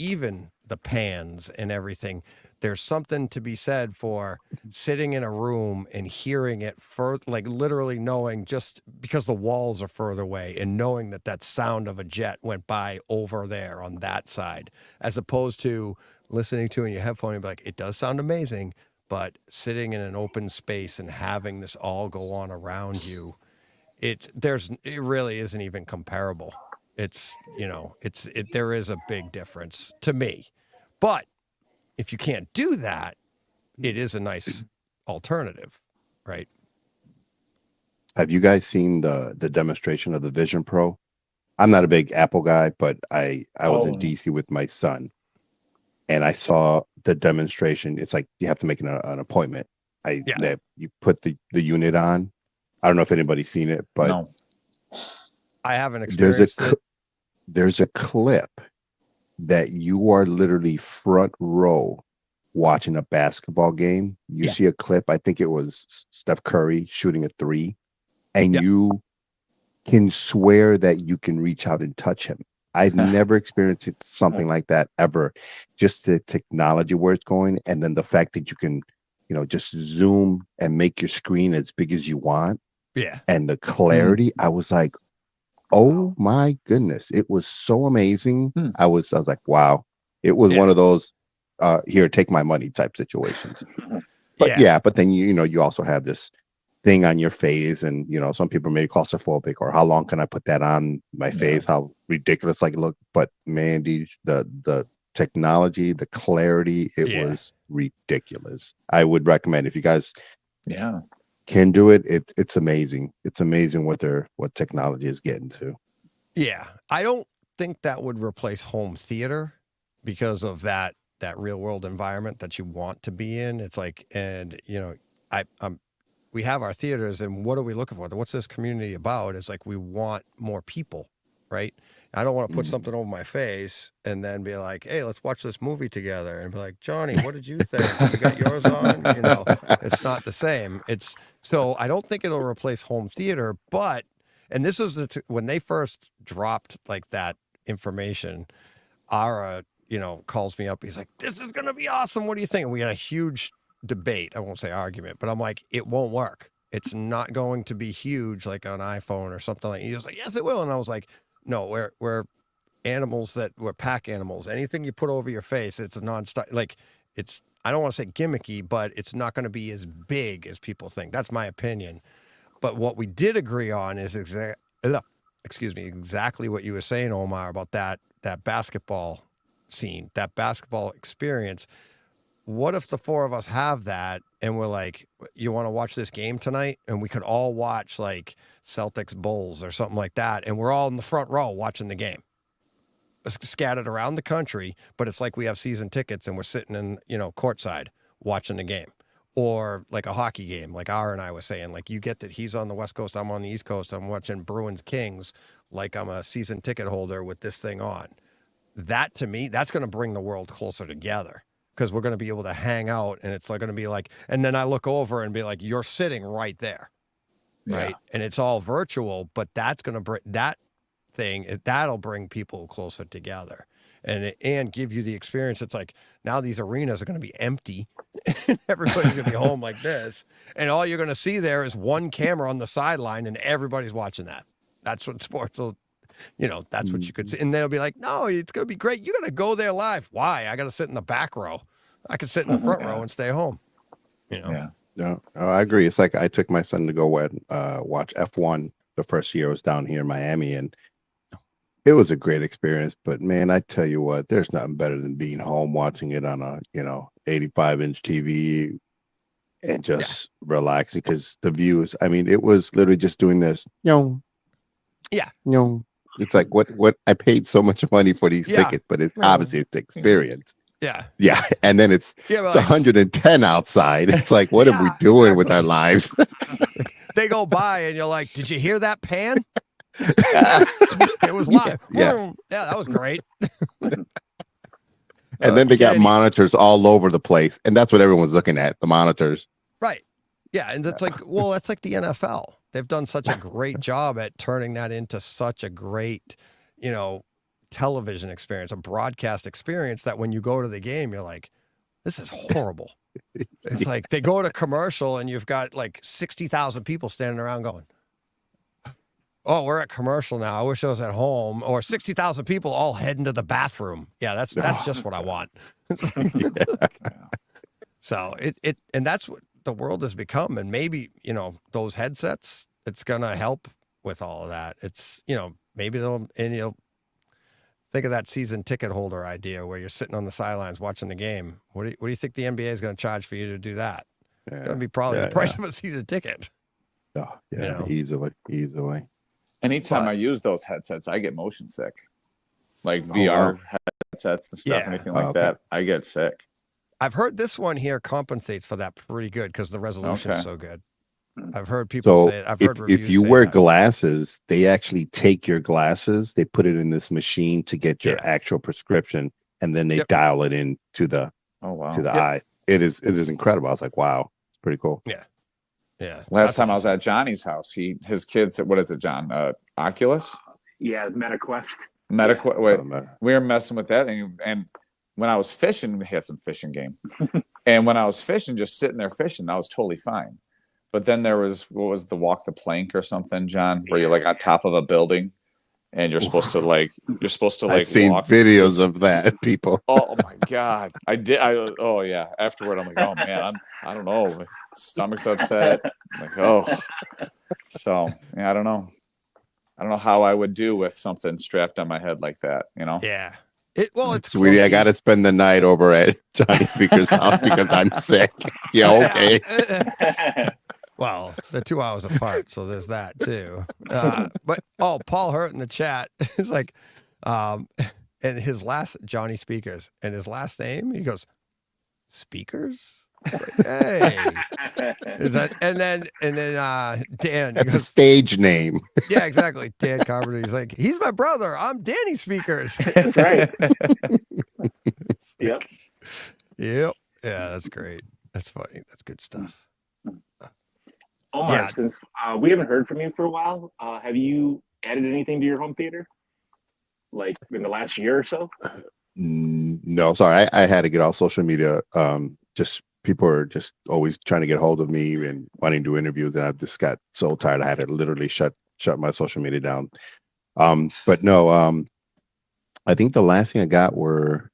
A: the pans and everything, there's something to be said for sitting in a room and hearing it like literally knowing, just because the walls are further away, and knowing that sound of a jet went by over there on that side, as opposed to listening to it in your headphone and be like, it does sound amazing. But sitting in an open space and having this all go on around you, it really isn't even comparable. There is a big difference to me. But if you can't do that, it is a nice alternative, right?
J: Have you guys seen the demonstration of the Vision Pro? I'm not a big Apple guy, but I was in DC with my son, and I saw the demonstration. It's like you have to make an appointment. You put the unit on. I don't know if anybody's seen it, but
I: No.
A: I haven't experienced it.
J: There's a clip that you are literally front row watching a basketball game. You see a clip, I think it was Steph Curry shooting a 3, and you can swear that you can reach out and touch him. I've never experienced something like that ever. Just the technology where it's going, and then the fact that you can, just zoom and make your screen as big as you want.
A: Yeah.
J: And the clarity, I was like, oh my goodness, it was so amazing. I was like, wow. It was one of those here, take my money type situations. But but then you also have this thing on your face, and some people may be claustrophobic, or how long can I put that on my face? How ridiculous it look. But man, the technology, the clarity, it was ridiculous. I would recommend, if you guys can do it, it's amazing. It's amazing what technology is getting to.
A: Yeah. I don't think that would replace home theater because of that real world environment that you want to be in. It's like, and we have our theaters, and what are we looking for? What's this community about? It's like, we want more people, right? I don't want to put something over my face and then be like, hey, let's watch this movie together, and be like, Johnny, what did you think? You got yours on? It's not the same. So I don't think it'll replace home theater, but, and this was when they first dropped like that information, Ara, calls me up. He's like, this is going to be awesome. What do you think? And we had a huge debate. I won't say argument, but I'm like, it won't work. It's not going to be huge like on iPhone or something like that. He was like, yes, it will. And I was like, no, we're animals, we're pack animals. Anything you put over your face, it's a non-stop. Like, I don't want to say gimmicky, but it's not going to be as big as people think. That's my opinion. But what we did agree on is exactly what you were saying, Omar, about that basketball scene, that basketball experience. What if the four of us have that and we're like, you want to watch this game tonight? And we could all watch like Celtics Bulls or something like that. And we're all in the front row watching the game, scattered around the country. But it's like we have season tickets and we're sitting in, courtside watching the game. Or like a hockey game, like Ara and I was saying, like, you get that he's on the West Coast, I'm on the East Coast, I'm watching Bruins Kings, like I'm a season ticket holder with this thing on. That, to me, that's going to bring the world closer together. Because we're going to be able to hang out, and it's like going to be like, and then I look over and be like, you're sitting right there, right? And it's all virtual, but that's going to bring that'll bring people closer together, and give you the experience. It's like, now these arenas are going to be empty, and everybody's going to be home like this, and all you're going to see there is one camera on the sideline, and everybody's watching that. That's what sports will. That's what you could see. And they'll be like, no, it's going to be great. You got to go there live. Why? I got to sit in the back row. I could sit in the front row and stay home.
J: No, I agree. It's like I took my son to go watch F1 the first year I was down here in Miami, and it was a great experience. But man, I tell you what, there's nothing better than being home watching it on a 85-inch TV and just relaxing, because the views. I mean, it was literally just doing this. It's like what I paid so much money for these tickets, but it's obviously it's the experience. Yeah. And then it's 110 outside. It's like, what are we doing with our lives?
A: they go by and you're like, did you hear that pan? It was live.
J: Yeah.
A: Yeah, that was great.
J: And then they got
A: Okay.
J: monitors all over the place, and that's what everyone's looking at, the monitors.
A: Right. Yeah, and it's like, well, that's like the NFL. They've done such a great job at turning that into such a great, television experience, a broadcast experience, that when you go to the game, you're like, this is horrible. It's like they go to commercial and you've got like 60,000 people standing around going, oh, we're at commercial now. I wish I was at home. Or 60,000 people all heading to the bathroom. Yeah, that's just what I want. So and that's what the world has become. And maybe, those headsets, it's going to help with all of that. It's, maybe you'll think of that season ticket holder idea where you're sitting on the sidelines watching the game. What do you think the NBA is going to charge for you to do that? It's going to be probably the price of a season ticket.
J: Oh, yeah, easily.
I: Anytime I use those headsets, I get motion sick. Like VR headsets and stuff, anything like that, I get sick.
A: I've heard this one here compensates for that pretty good because the resolution is so good. I've heard people say it. I've heard reviews
J: if you
A: say
J: wear
A: that.
J: glasses, they actually take your glasses, they put it in this machine to get your actual prescription, and then they dial it in to the eye. It is incredible. I was like, wow, it's pretty cool.
A: Yeah.
I: Last time I was at Johnny's house, his kids, what is it, John? Oculus?
H: Yeah, MetaQuest.
I: MetaQuest. Wait, we were messing with that, and when I was fishing, we had some fishing game, and when I was fishing, just sitting there fishing, I was totally fine. But then there was the walk the plank or something, John, where you're like on top of a building, and you're supposed to
J: I've seen
I: walk
J: videos of that, people.
I: Oh my God. Oh yeah. Afterward, I'm like, oh man, I don't know. My stomach's upset. I'm like, oh. So yeah, I don't know. I don't know how I would do with something strapped on my head like that,
A: Yeah. It's
J: Sweetie, I
A: clunky.
J: got to spend the night over at Johnny Speaker's house because I'm sick. Yeah, okay.
A: Well, they're 2 hours apart, so there's that too. But Paul Hurt in the chat is like, and his last Johnny Speakers and his last name, he goes, Speakers? Like, hey, is that? And then Dan,
J: That's a stage name.
A: yeah, exactly. Dan Carpenter. He's like, he's my brother. I'm Danny Speakers.
H: That's right. Yep.
A: Yep. Yeah, that's great. That's funny. That's good stuff.
H: Omar, since we haven't heard from you for a while, have you added anything to your home theater? Like in the last year or so?
J: No, sorry. I had to get off social media. Just people are just always trying to get hold of me and wanting to do interviews, and I just got so tired. I had to literally shut my social media down. But no, I think the last thing I got were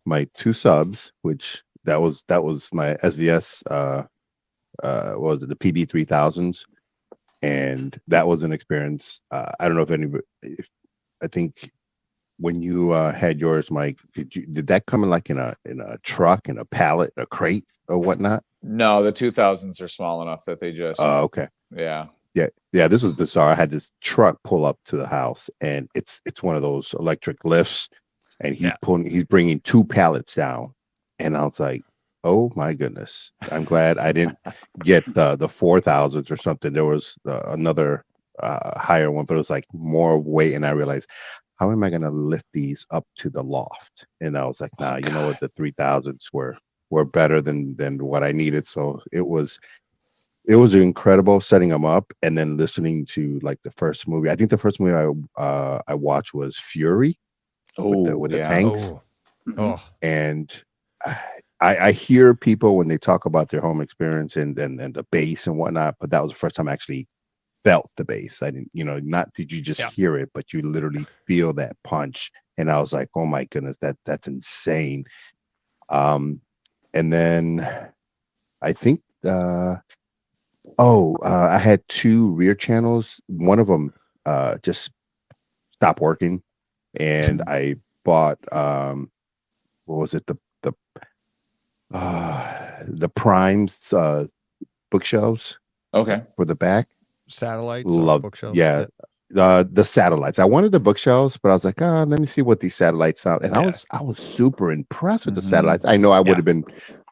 J: my 2 subs, which that was my SVS. Was it the PB3000s, and that was an experience. I don't know if I think when you had yours, Mike, did that come in like in a truck, in a pallet, a crate, or whatnot?
I: No, the 2000s are small enough that they just.
J: Oh, okay.
I: Yeah.
J: This was bizarre. I had this truck pull up to the house, and it's one of those electric lifts, and he's bringing 2 pallets down, and I was like, oh my goodness! I'm glad I didn't get the 4000s or something. There was another higher one, but it was like more weight, and I realized, how am I going to lift these up to the loft? And I was like, nah, you know what? The 3000s were better than what I needed. So it was incredible setting them up, and then listening to like the first movie. I think the first movie I watched was Fury with the tanks. And I hear people when they talk about their home experience and the bass and whatnot, but that was the first time I actually felt the bass. I didn't, not did you just hear it, but you literally feel that punch. And I was like, oh my goodness, that's insane. And then I think I had 2 rear channels. One of them just stopped working, and I bought what was it, the Prime's bookshelves.
I: Okay.
J: For the back.
A: Satellites.
J: Love
A: bookshelves.
J: Yeah. The satellites. I wanted the bookshelves, but I was like, let me see what these satellites sound. And I was super impressed with the satellites. I know I would have been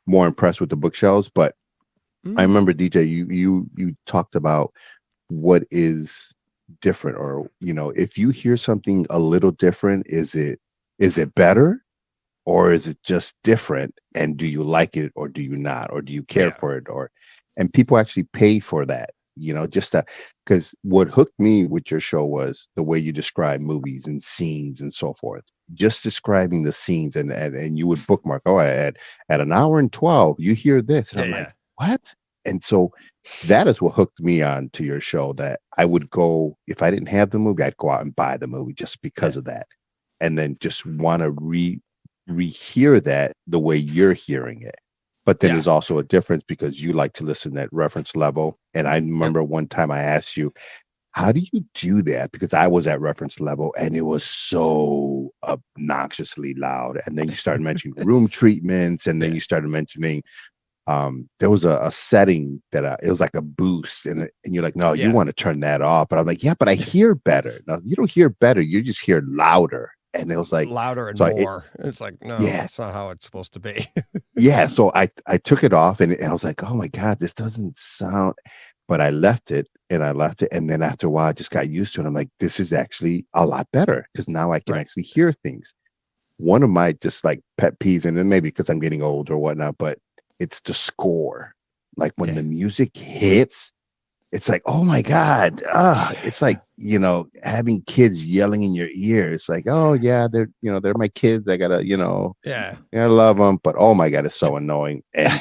J: more impressed with the bookshelves, but I remember DJ, you talked about what is different, or if you hear something a little different, is it better, or is it just different, and do you like it or do you not, or do you care for it, and people actually pay for that, just because what hooked me with your show was the way you describe movies and scenes and so forth, just describing the scenes, and you would bookmark, at an hour and 12 you hear this, and I'm like, what? And so that is what hooked me on to your show, that I would go, if I didn't have the movie, I'd go out and buy the movie just because of that. And then just want to rehear that the way you're hearing it. But then there's also a difference because you like to listen at reference level. And I remember one time I asked you, how do you do that? Because I was at reference level and it was so obnoxiously loud. And then you started mentioning room treatments, and then you started mentioning there was a setting that it was like a boost, and you're like, no, you want to turn that off. But I'm like, but I hear better. No, you don't hear better. You just hear louder. And it was like
A: louder and more. It's like, no, that's not how it's supposed to be.
J: So I took it off, and I was like, oh my God, this doesn't sound. But I left it, and then after a while I just got used to it. I'm like, this is actually a lot better because now I can actually hear things. One of my just like pet peeves, and then maybe because I'm getting old or whatnot, but it's the score. Like when the music hits, it's like, oh my God. It's like, having kids yelling in your ear. It's like, oh yeah, they're my kids. I gotta, I love them, but oh my God, it's so annoying. And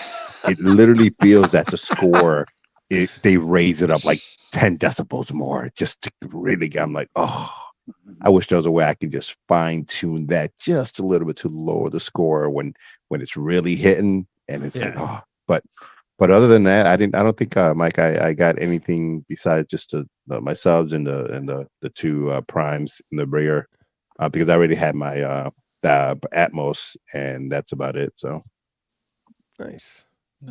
J: it literally feels that the score, they raise it up like 10 decibels more just to really get, I'm like, oh, I wish there was a way I could just fine tune that just a little bit to lower the score when it's really hitting. And it's like, oh, but other than that, I don't think, Mike, I got anything besides just my subs and the two primes in the rear, because I already had my the Atmos, and that's about it. So
A: nice.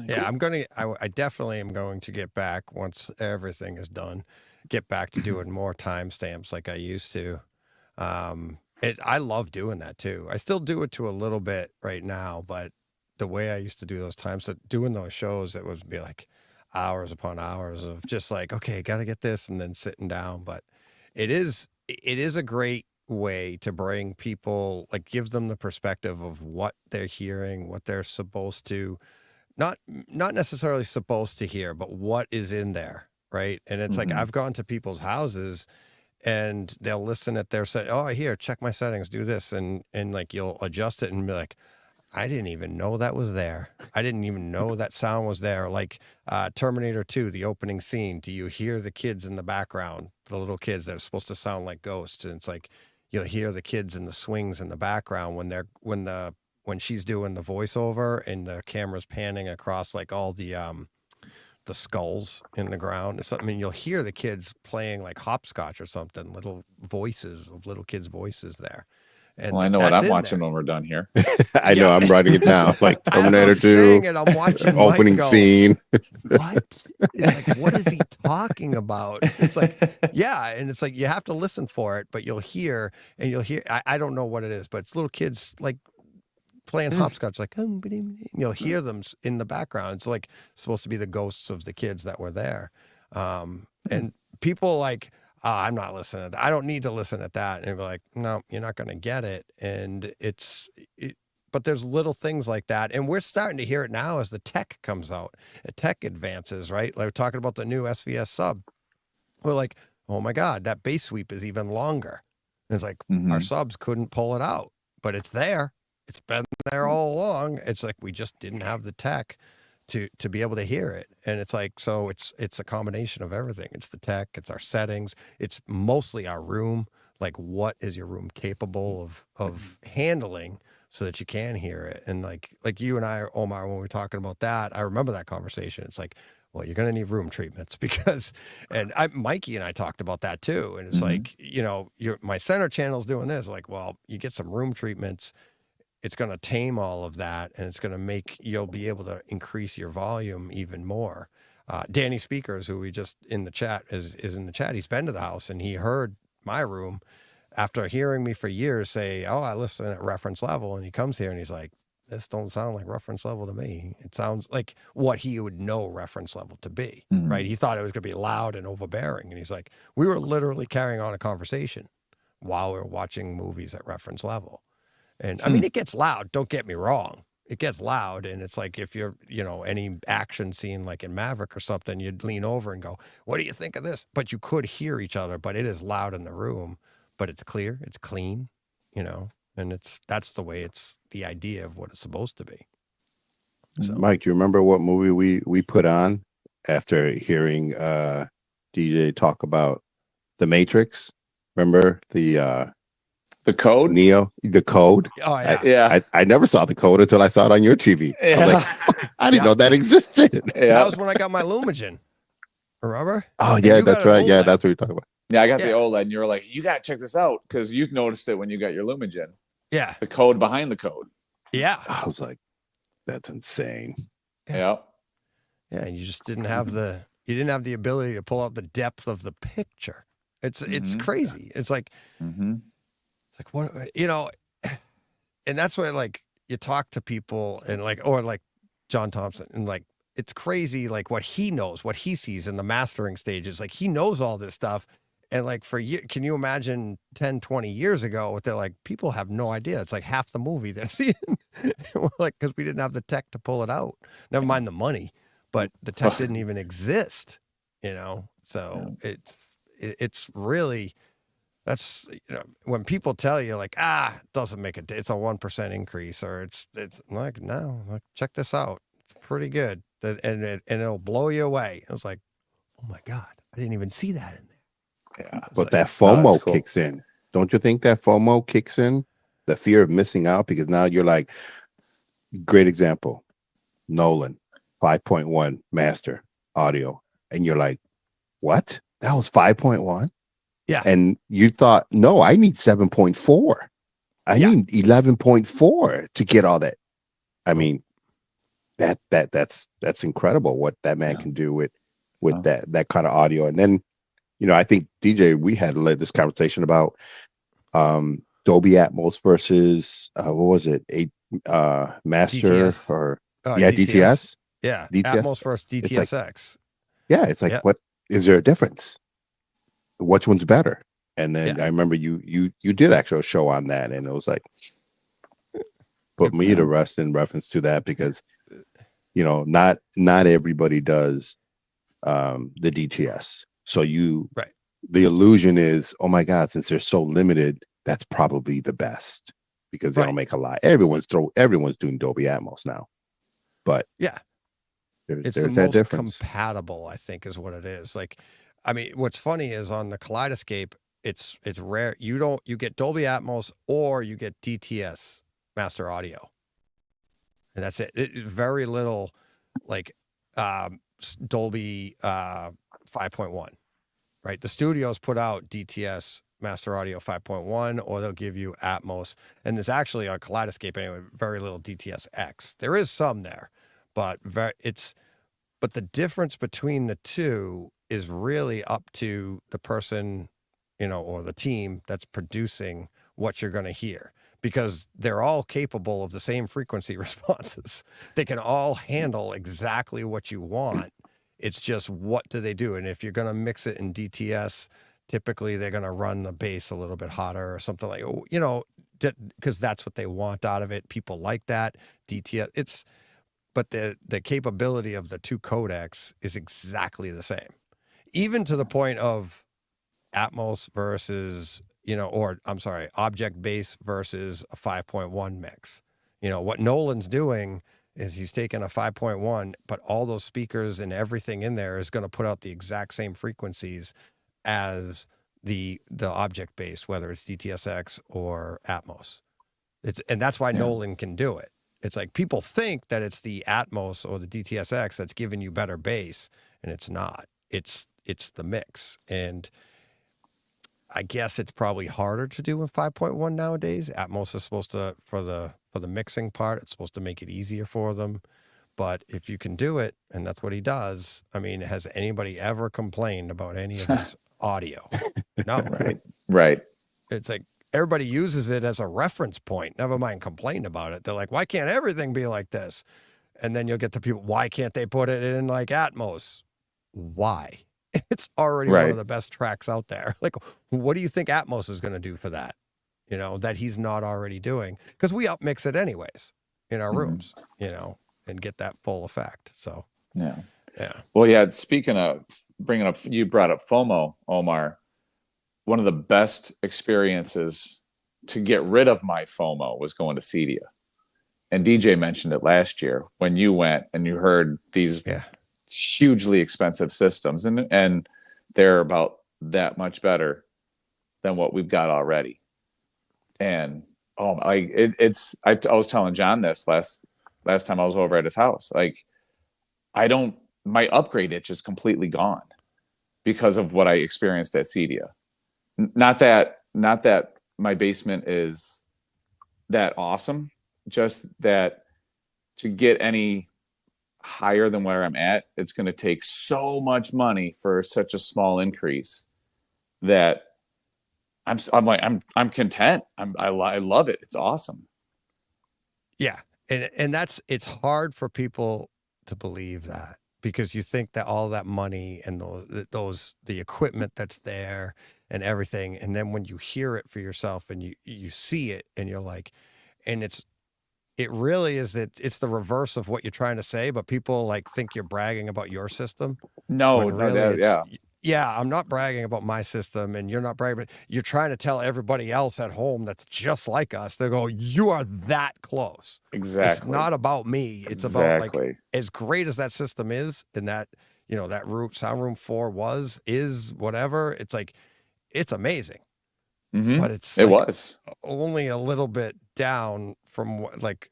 A: Yeah, I definitely am going to get back once everything is done. Get back to doing more timestamps like I used to. I love doing that too. I still do it to a little bit right now, but the way I used to do those times, doing those shows, it would be like hours upon hours of just like, okay, got to get this, and then sitting down. But it is a great way to bring people, like, give them the perspective of what they're hearing, what they're supposed to, not necessarily supposed to hear, but what is in there, right? And it's like, I've gone to people's houses and they'll listen at their set. Oh, here, check my settings, do this, and like you'll adjust it and be like, I didn't even know that was there. I didn't even know that sound was there. Like Terminator 2, the opening scene. Do you hear the kids in the background? The little kids that are supposed to sound like ghosts. And it's like, you'll hear the kids in the swings in the background when she's doing the voiceover and the camera's panning across like all the skulls in the ground. It's something, you'll hear the kids playing like hopscotch or something, little kids' voices there. And
I: well, I know what I'm watching when we're done here.
J: I know, I'm writing it down. Like Terminator 2,
A: I'm watching
J: opening scene.
A: What? Like, what is he talking about? It's like, and it's like you have to listen for it, but you'll hear. I don't know what it is, but it's little kids like playing hopscotch, like, and you'll hear them in the background. It's like supposed to be the ghosts of the kids that were there, and people like, I'm not listening. I don't need to listen at that. And we're like, no, you're not going to get it. And but there's little things like that. And we're starting to hear it now as the tech comes out. Tech advances, right? Like we're talking about the new SVS sub. We're like, oh my God, that bass sweep is even longer. And it's like, our subs couldn't pull it out, but it's there. It's been there all along. It's like, we just didn't have the tech to be able to hear it. And it's like, so it's a combination of everything. It's the tech, it's our settings, it's mostly our room. Like, what is your room capable of handling so that you can hear it? And like you and I, Omar, when we were talking about that, I remember that conversation. It's like, well, you're going to need room treatments because, and Mikey and I talked about that too. And it's like, my center channel's doing this. Like, well, you get some room treatments, it's going to tame all of that, and it's going to make, you'll be able to increase your volume even more. Danny Speakers, who we just in the chat is in the chat. He's been to the house and he heard my room after hearing me for years say, oh, I listen at reference level. And he comes here and he's like, this don't sound like reference level to me. It sounds like what he would know reference level to be,
I: Mhm.
A: right? He thought it was going to be loud and overbearing. And he's like, we were literally carrying on a conversation while we were watching movies at reference level. And I mean, it gets loud. Don't get me wrong. It gets loud. And it's like, if you're, any action scene like in Maverick or something, you'd lean over and go, what do you think of this? But you could hear each other, but it is loud in the room, but it's clear, it's clean, and that's the way it's the idea of what it's supposed to be. So,
J: Mike, do you remember what movie we put on after hearing DJ talk about The Matrix? Remember the
I: Code?
J: Neo, the Code?
A: oh yeah.
I: Yeah.
J: I never saw the Code until I saw it on your TV. I was like, I didn't
A: Yeah.
J: know that existed.
A: That
I: Yeah.
A: was when I got my Lumigen. Remember?
J: Oh
A: And
J: yeah,
A: you got
J: that's
A: an
J: right. Yeah,
A: OLED.
J: that's what you're talking about.
I: Yeah, I got
A: Yeah.
I: the OLED, and you were like, you got to check this out because you noticed it when you got your Lumigen.
A: Yeah.
I: The code behind the code.
A: Yeah.
J: I was like, that's insane.
I: Yeah.
A: Yeah. You just didn't have the ability to pull out the depth of the picture. It's
I: Mhm.
A: crazy. It's like
I: Mm-hmm.
A: what, and that's why like you talk to people and or like John Thompson and like, it's crazy. Like what he knows, what he sees in the mastering stages, like he knows all this stuff. And like for you, can you imagine 10, 20 years ago what they're like, people have no idea. It's like half the movie they're seeing. Like, cause we didn't have the tech to pull it out. Never mind the money, but the tech didn't even exist, so it's really, that's, when people tell you like, it doesn't make it's a 1% increase or it's like, no, like, check this out. It's pretty good. And it'll blow you away. It was like, oh my God, I didn't even see that in there.
I: Yeah.
A: It's
J: But
A: like,
J: that
I: Oh,
J: FOMO
I: that's cool.
J: kicks in. Don't you think that FOMO kicks in? The fear of missing out, because now you're like, great example, Nolan, 5.1 master audio. And you're like, what? That was 5.1?
A: Yeah.
J: And you thought, no, I need 7.4. I
A: Yeah.
J: need 11.4 to get all that. I mean, that's incredible what that man
I: Yeah.
J: can do with
I: Wow.
J: that kind of audio. And then, I think DJ, we had led this conversation about Dolby Atmos versus what was it? Master
A: DTS.
J: or
A: DTS.
J: DTS.
A: Yeah.
J: DTS.
A: Atmos versus
J: It's like-
A: DTSX.
J: Yeah, it's like,
A: Yep.
J: what is there a difference? Which one's better? And then
A: Yeah.
J: I remember you did actually a show on that, and it was like put me to rest in reference to that, because not everybody does the DTS. So
A: Right.
J: the illusion is, oh my God, since they're so limited, that's probably the best because they
A: Right.
J: don't make a lot. Everyone's doing Dolby Atmos now, but
A: Yeah.
J: there's
A: It's the
J: that
A: most
J: difference.
A: compatible, I think, is what it is. Like, I mean, what's funny is on the Kaleidoscape, it's rare. You get Dolby Atmos or you get DTS master audio. And that's it. Very little like Dolby 5.1, right? The studios put out DTS master audio 5.1, or they'll give you Atmos. And there's actually on Kaleidoscape anyway, very little DTS-X. There is some there, but but the difference between the two is really up to the person, or the team that's producing what you're going to hear, because they're all capable of the same frequency responses. They can all handle exactly what you want. It's just, what do they do? And if you're going to mix it in DTS, typically they're going to run the bass a little bit hotter or something like, because that's what they want out of it. People like that. DTS, but the capability of the two codecs is exactly the same, even to the point of Atmos versus, object bass versus a 5.1 mix. What Nolan's doing is he's taking a 5.1, but all those speakers and everything in there is going to put out the exact same frequencies as the object bass, whether it's DTS:X or Atmos. And that's why Nolan can do it. It's like people think that it's the Atmos or the DTS:X that's giving you better bass, and it's not. It's the mix. And I guess it's probably harder to do in 5.1 nowadays. Atmos is supposed to, for the mixing part, it's supposed to make it easier for them. But if you can do it, and that's what he does, I mean, has anybody ever complained about any of his audio? No.
I: Right.
A: It's like, everybody uses it as a reference point. Never mind complain about it. They're like, why can't everything be like this? And then you'll get the people, why can't they put it in like Atmos? Why? It's already one
I: Right.
A: of the best tracks out there. Like, what do you think Atmos is going to do for that? You know, that he's not already doing, because we upmix it anyways in our
I: Mhm.
A: rooms, you know, and get that full effect. So,
I: Yeah.
A: yeah.
I: Well, yeah. Speaking of bringing up, you brought up FOMO, Omar. One of the best experiences to get rid of my FOMO was going to Cedia. And DJ mentioned it last year when you went and you heard these
A: Yeah.
I: hugely expensive systems, and they're about that much better than what we've got already. And I was telling John this last time I was over at his house. Like, my upgrade itch is completely gone because of what I experienced at Cedia. Not that my basement is that awesome, just that to get any higher than where I'm at, it's going to take so much money for such a small increase that I'm content. I love it. It's awesome.
A: Yeah. And it's hard for people to believe that, because you think that all that money and the equipment that's there and everything, and then when you hear it for yourself and you see it and you're like, and it really is, it's the reverse of what you're trying to say, but people like think you're bragging about your system.
I: No,
A: when really
I: that,
A: yeah, I'm not bragging about my system, and you're not bragging, but you're trying to tell everybody else at home that's just like us. They go, you are that close.
I: exactly.
A: It's not about me. It's about like, as great as that system is, and that, you know, that sound room 4 is whatever. It's like, it's amazing,
I: Mhm.
A: but it's
I: It
A: like
I: was.
A: only a little bit down from what, like,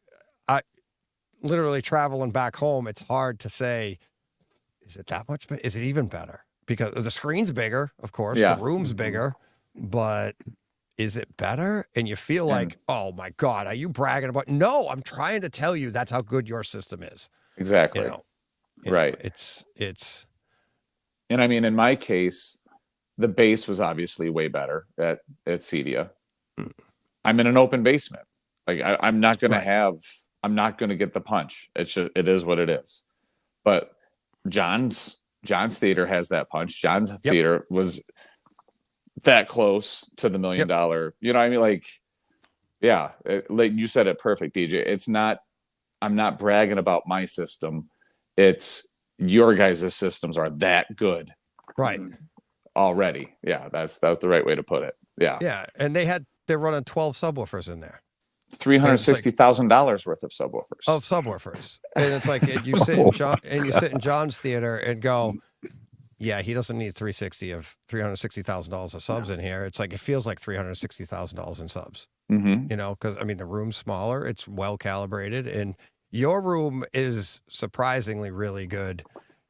A: I literally traveling back home. It's hard to say, is it that much better? Is it even better? Because the screen's bigger, of course,
I: Yeah.
A: the room's bigger, but is it better? And you feel like, oh my God, are you bragging about? No, I'm trying to tell you that's how good your system is.
I: Exactly.
A: You know,
I: Right.
A: It's
I: And I mean, in my case, the bass was obviously way better at Cedia. I'm in an open basement. Like, I'm not going to I'm not going to get the punch. It is what it is. But John's theater has that punch. John's theater was that close to the $1 million. You know what I mean? Like, yeah, like you said it perfect, DJ. It's not, I'm not bragging about my system. It's your guys' systems are that good.
A: right.
I: Already. Yeah, that's the right way to put it. Yeah.
A: Yeah. And they're running 12 subwoofers in there.
I: $360,000 worth of subwoofers.
A: Of subwoofers. And it's like, you sit in John's theater and go, yeah, he doesn't need $360,000 of subs in here. It's like, it feels like $360,000 in subs,
I: Mm-hmm.
A: you know, because I mean, the room's smaller, it's well calibrated, and your room is surprisingly really good.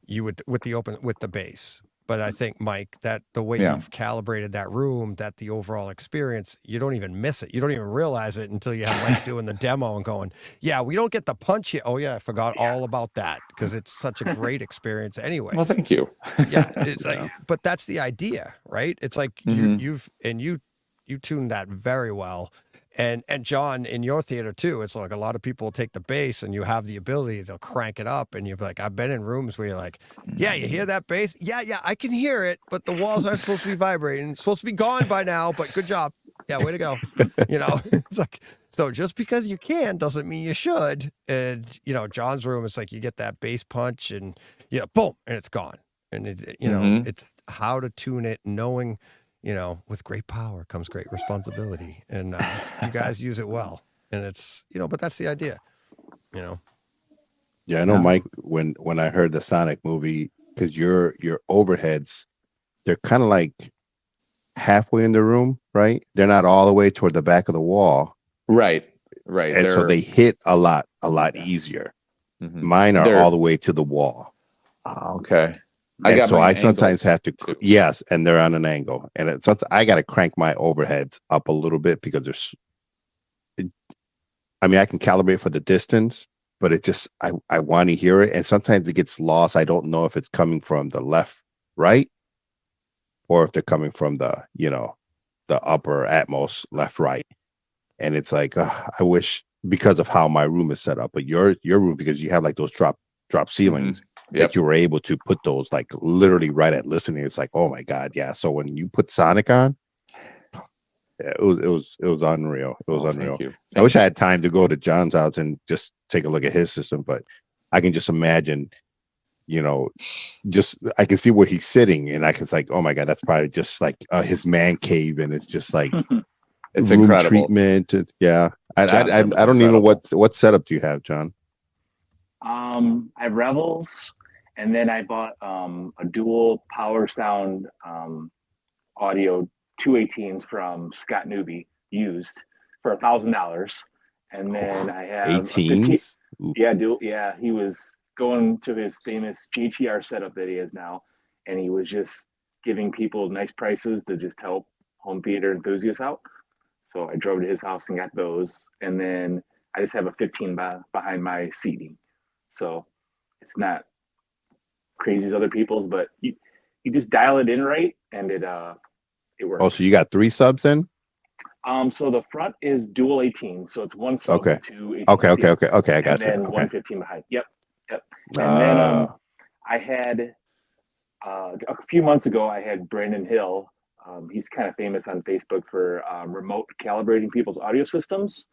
A: With the bass. But I think, Mike, that the way you've calibrated that room, that the overall experience, you don't even miss it. You don't even realize it until you have Mike doing the demo and going, yeah, we don't get the punch here. Oh yeah, I forgot all about that, because it's such a great experience anyway.
I: Well, thank you.
A: Yeah, it's like, but that's the idea, right? It's like you tuned that very well. And John, in your theater too, it's like a lot of people take the bass and you have the ability, they'll crank it up, and you're like, I've been in rooms where you're like, yeah, you hear that bass? Yeah, I can hear it, but the walls aren't supposed to be vibrating. It's supposed to be gone by now, but good job. Yeah, way to go. You know, it's like, so just because you can doesn't mean you should. And, you know, John's room, it's like you get that bass punch and boom, and it's gone. And it's how to tune it, knowing, you know, with great power comes great responsibility, and you guys use it well, and it's, you know, but that's the idea, you know.
J: Yeah, I know, Mike, when I heard the Sonic movie, because your overheads, they're kind of like halfway in the room, right? They're not all the way toward the back of the wall.
I: Right.
J: And so they hit a lot easier.
I: Mm-hmm.
J: Mine are all the way to the wall.
I: Oh, okay.
J: I sometimes have to, yes, and they're on an angle, and it's something I got to crank my overheads up a little bit, because I can calibrate for the distance, but it just, I want to hear it, and sometimes it gets lost. I don't know if it's coming from the left, right, or if they're coming from the, you know, the upper Atmos left, right, and it's like I wish because of how my room is set up, but your room because you have like those drop ceilings that you were able to put those like literally right at listening. It's like, oh my god, yeah. So when you put Sonic on, yeah, it was unreal. It was unreal.
I: Thank you.
J: I wish I had time to go to John's house and just take a look at his system, but I can just imagine, you know, just I can see where he's sitting, and I can like, oh my god, that's probably just like his man cave, and it's just like
I: It's
J: room
I: incredible.
J: treatment. Yeah, I
I: John's room is
J: don't even know
I: incredible.
J: what setup do you have, John?
H: I have Revels, and then I bought a dual power sound audio 218s from Scott Newby used for $1,000, and then I have
J: 18s.
H: yeah, he was going to his famous GTR setup that he has now, and he was just giving people nice prices to just help home theater enthusiasts out. So I drove to his house and got those, and then I just have a 15 behind my seating. So it's not crazy as other people's, but you just dial it in right, and it works.
J: Oh, so you got 3 subs in?
H: So the front is dual 18, so it's one sub
J: Okay.
H: with 2 18.
J: Okay. I got
H: and
J: you.
H: then
J: Okay.
H: 115 behind. Yep. And then I had a few months ago, I had Brandon Hill. He's kind of famous on Facebook for remote calibrating people's audio systems.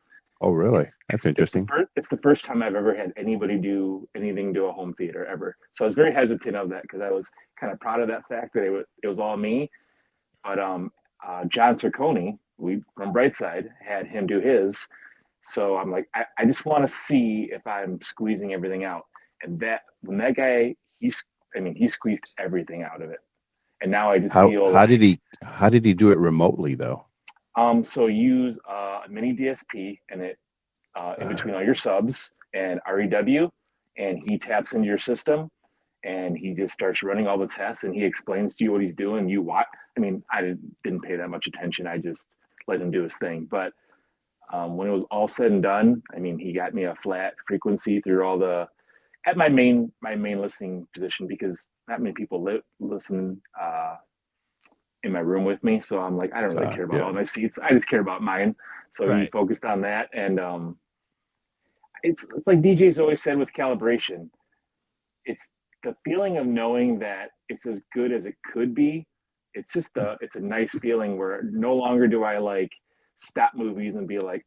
J: Oh, really? That's interesting.
H: It's the first time I've ever had anybody do anything to a home theater ever. So I was very hesitant of that because I was kind of proud of that fact that it was all me. But John Cerconi, from Brightside, had him do his. So I'm like, I just want to see if I'm squeezing everything out. And when that guy, he squeezed everything out of it. And now I just feel
J: how did he do it remotely though?
H: So use a mini DSP and it in between all your subs and REW, and he taps into your system and he just starts running all the tests and he explains to you what he's doing. You watch. I mean, I didn't pay that much attention. I just let him do his thing. But when it was all said and done, I mean, he got me a flat frequency through all the at my main listening position because not many people listen in my room with me. So I'm like, I don't really care about all my seats. I just care about mine. So he focused on that. And it's like DJ's always said with calibration, it's the feeling of knowing that it's as good as it could be. It's just it's a nice feeling where no longer do I like stop movies and be like,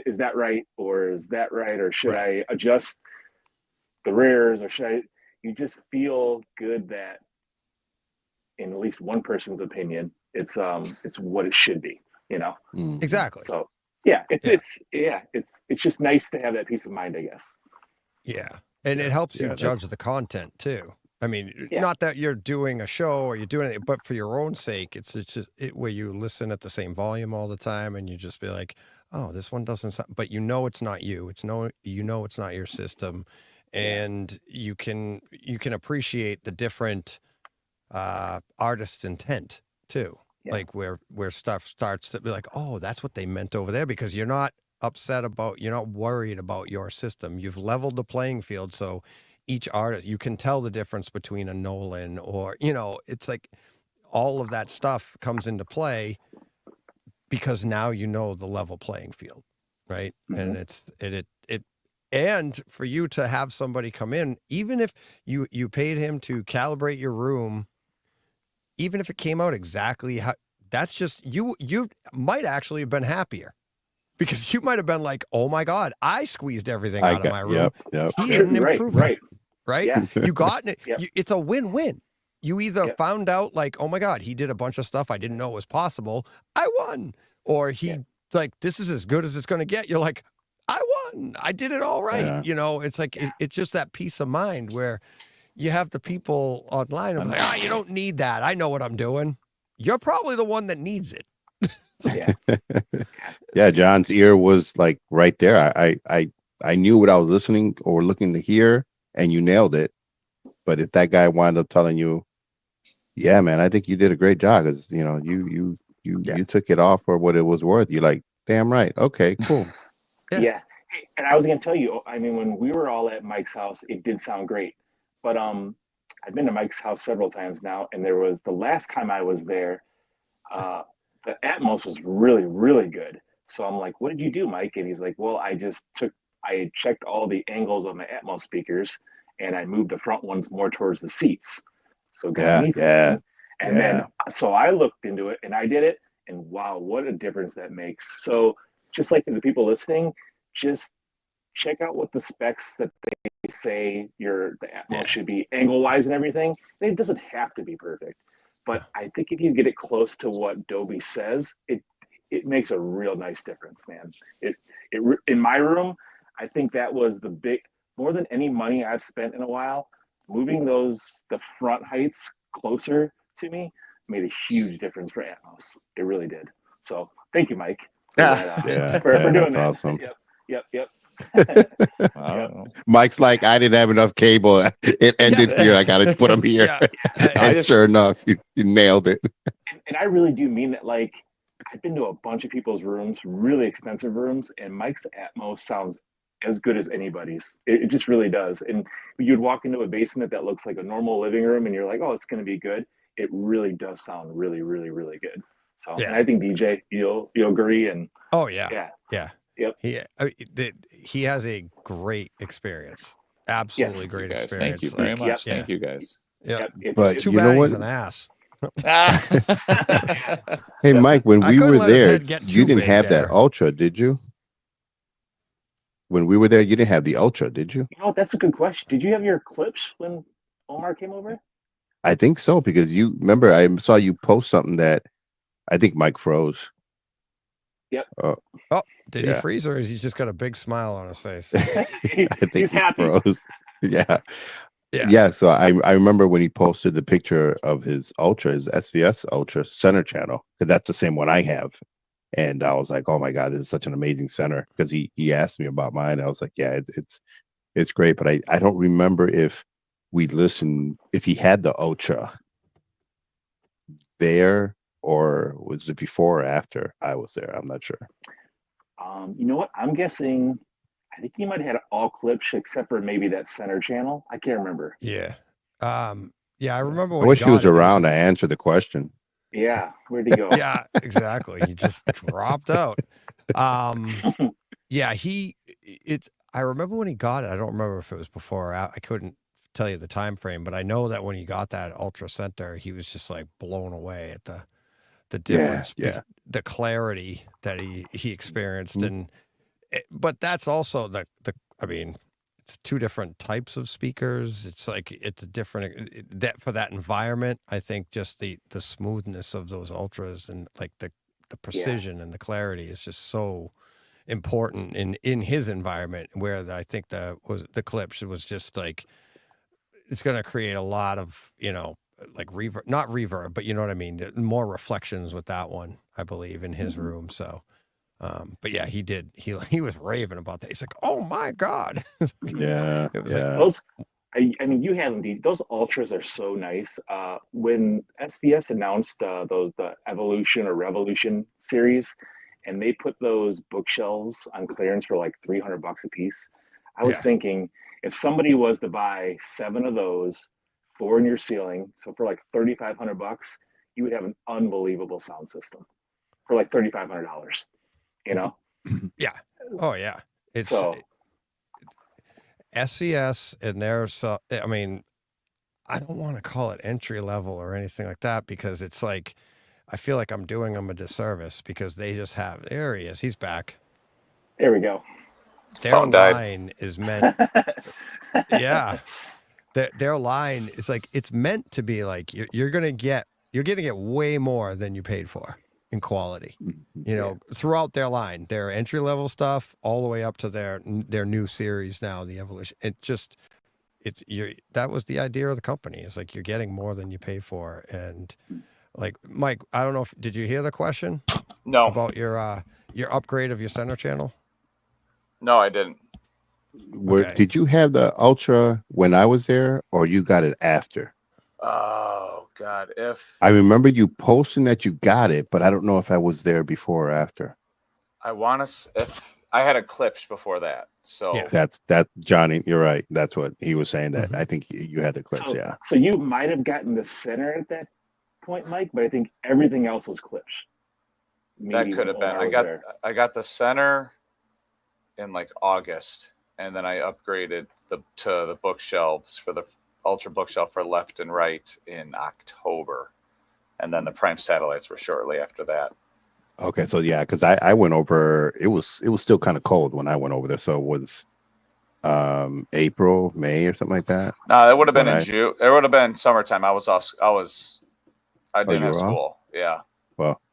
H: is that right? Or is that right? Or should I adjust the rears? Or you just feel good that in at least one person's opinion, it's what it should be, you know?
A: Exactly.
H: So it's just nice to have that peace of mind, I guess.
A: Yeah. And it helps you judge the content too. I mean, not that you're doing a show or you're doing it, but for your own sake, it's just where you listen at the same volume all the time and you just be like, oh, this one doesn't sound, but you know it's not you. It's not your system. And you can appreciate the different artist's intent too. Like where stuff starts to be like, oh, that's what they meant over there, because you're not worried about your system. You've leveled the playing field. So each artist, you can tell the difference between a Nolan or, it's like all of that stuff comes into play because now you know the level playing field. Right. Mm-hmm. And and for you to have somebody come in, even if you paid him to calibrate your room, even if it came out exactly how, that's just, you might actually have been happier because you might have been like, oh my God, I squeezed everything out of my room.
J: Yep.
H: He didn't improve it.
A: Right.
H: Yeah.
A: You got it. It's a win-win. You either found out like, oh my God, he did a bunch of stuff I didn't know was possible. I won. Or he like, this is as good as it's going to get. You're like, I won. I did it all right.
J: Yeah.
A: It's like, it's just that peace of mind where you have the people online and like, you don't need that. I know what I'm doing. You're probably the one that needs it.
J: Yeah. John's ear was like right there. I knew what I was listening or looking to hear, and you nailed it. But if that guy wound up telling you, yeah, man, I think you did a great job, because you took it off for what it was worth, you're like, damn right. Okay, cool.
H: Yeah. And I was going to tell you, I mean, when we were all at Mike's house, it did sound great. But I've been to Mike's house several times now, and there was the last time I was there, the Atmos was really, really good. So I'm like, what did you do, Mike? And he's like, well, I checked all the angles of my Atmos speakers and I moved the front ones more towards the seats. So it got
J: Yeah,
H: me
J: yeah,
H: thinking. And then, so I looked into it and I did it. And wow, what a difference that makes. So just like the people listening, just check out what the specs that they say the Atmos should be angle wise and everything. It doesn't have to be perfect. But I think if you get it close to what Dolby says, it makes a real nice difference, man. It in my room, I think that was more than any money I've spent in a while. Moving the front heights closer to me made a huge difference for Atmos. It really did. So thank you, Mike, for doing that.
J: Awesome.
H: Yep.
J: Mike's like, I didn't have enough cable. It ended here. I got to put them here. And sure enough, you nailed it.
H: And I really do mean that. Like, I've been to a bunch of people's rooms, really expensive rooms, and Mike's Atmos sounds as good as anybody's. It just really does. And you'd walk into a basement that looks like a normal living room, and you're like, oh, it's going to be good. It really does sound really, really, really good. So, and I think DJ, you'll agree. And Yep.
A: He has a great experience. Absolutely great experience.
I: Thank you very much. Thank you guys.
A: Yeah.
J: But
A: It's too
J: you
A: bad
J: know
A: he's
J: what?
A: an ass.
J: Hey, Mike, when
A: I
J: we
A: couldn't
J: were
A: let his
J: there,
A: head get
J: you
A: too
J: didn't
A: big
J: have
A: there.
J: that Ultra, did you? When we were there, you didn't have the Ultra, did you?
H: You know, that's a good question. Did you have your clips when Omar came over?
J: I think so, because you remember I saw you post something that I think Mike froze.
H: Yep.
A: Did he freeze, or is he just got a big smile on his face?
J: I think
H: He's
J: he
H: happy.
J: froze. Yeah. So I remember when he posted the picture of his Ultra, his SVS Ultra center channel, because that's the same one I have. And I was like, oh my God, this is such an amazing center. Because he asked me about mine. I was like, yeah, it's great. But I don't remember if we listened, if he had the Ultra there, or was it before or after I was there? I'm not sure.
H: You know what? I'm guessing. I think he might have had all clips except for maybe that center channel. I can't remember.
A: Yeah. I remember
J: I
A: when
J: wish he was
A: got it,
J: around to answer the question.
H: Yeah, where'd he go?
A: Yeah, exactly. He just dropped out. Yeah, I remember when he got it. I don't remember if it was before or after. I couldn't tell you the time frame, but I know that when he got that Ultra Center, he was just like blown away at the difference, the clarity that he experienced, but that's also I mean, it's two different types of speakers. It's like it's a different that for that environment. I think just the smoothness of those Ultras and like the precision and the clarity is just so important in his environment, where I think the clips was just like it's going to create a lot of like reverb, not reverb, but you know what I mean, more reflections with that one, I believe, in his room. So but yeah, he was raving about that. He's like, oh my God.
J: Yeah.
A: It was
H: Those, I mean, you have them. Those Ultras are so nice. When SBS announced the Evolution or Revolution series, and they put those bookshelves on clearance for like $300 a piece, I was thinking if somebody was to buy 7 of those, 4 in your ceiling, so for like $3,500, you would have an unbelievable sound system for like $3,500. You know?
A: Yeah. Oh yeah. It's
H: so
A: SCS, and I mean, I don't want to call it entry level or anything like that, because it's like I feel like I'm doing them a disservice, because they just have, there he is, he's back.
H: There we go.
A: Their line is meant their line is like, it's meant to be like you're gonna get way more than you paid for in quality, throughout their line, their entry level stuff all the way up to their new series now, the Evolution. That was the idea of the company. It's like you're getting more than you pay for. And like, Mike, I don't know did you hear the question?
I: No.
A: About your upgrade of your center channel?
I: No, I didn't.
J: Did you have the Ultra when I was there, or you got it after?
I: Oh God!
J: I remember you posting that you got it, but I don't know if I was there before or after.
I: I want to. If I had a clips before that, so
J: that's Johnny. You're right. That's what he was saying. That I think you had the clips.
H: So you might have gotten the center at that point, Mike, but I think everything else was clips.
I: That
H: maybe
I: could
H: when
I: have been.
H: Omar was there.
I: I got the center in like August, and then I upgraded to the bookshelves for the Ultra bookshelf for left and right in October, and then the Prime satellites were shortly after that.
J: Okay, so yeah, because I went over. It was still kind of cold when I went over there, so it was April, May, or something like that.
I: No, it would have been
J: When
I: in June. It would have been summertime. I didn't
J: you
I: have
J: were off?
I: school. Yeah.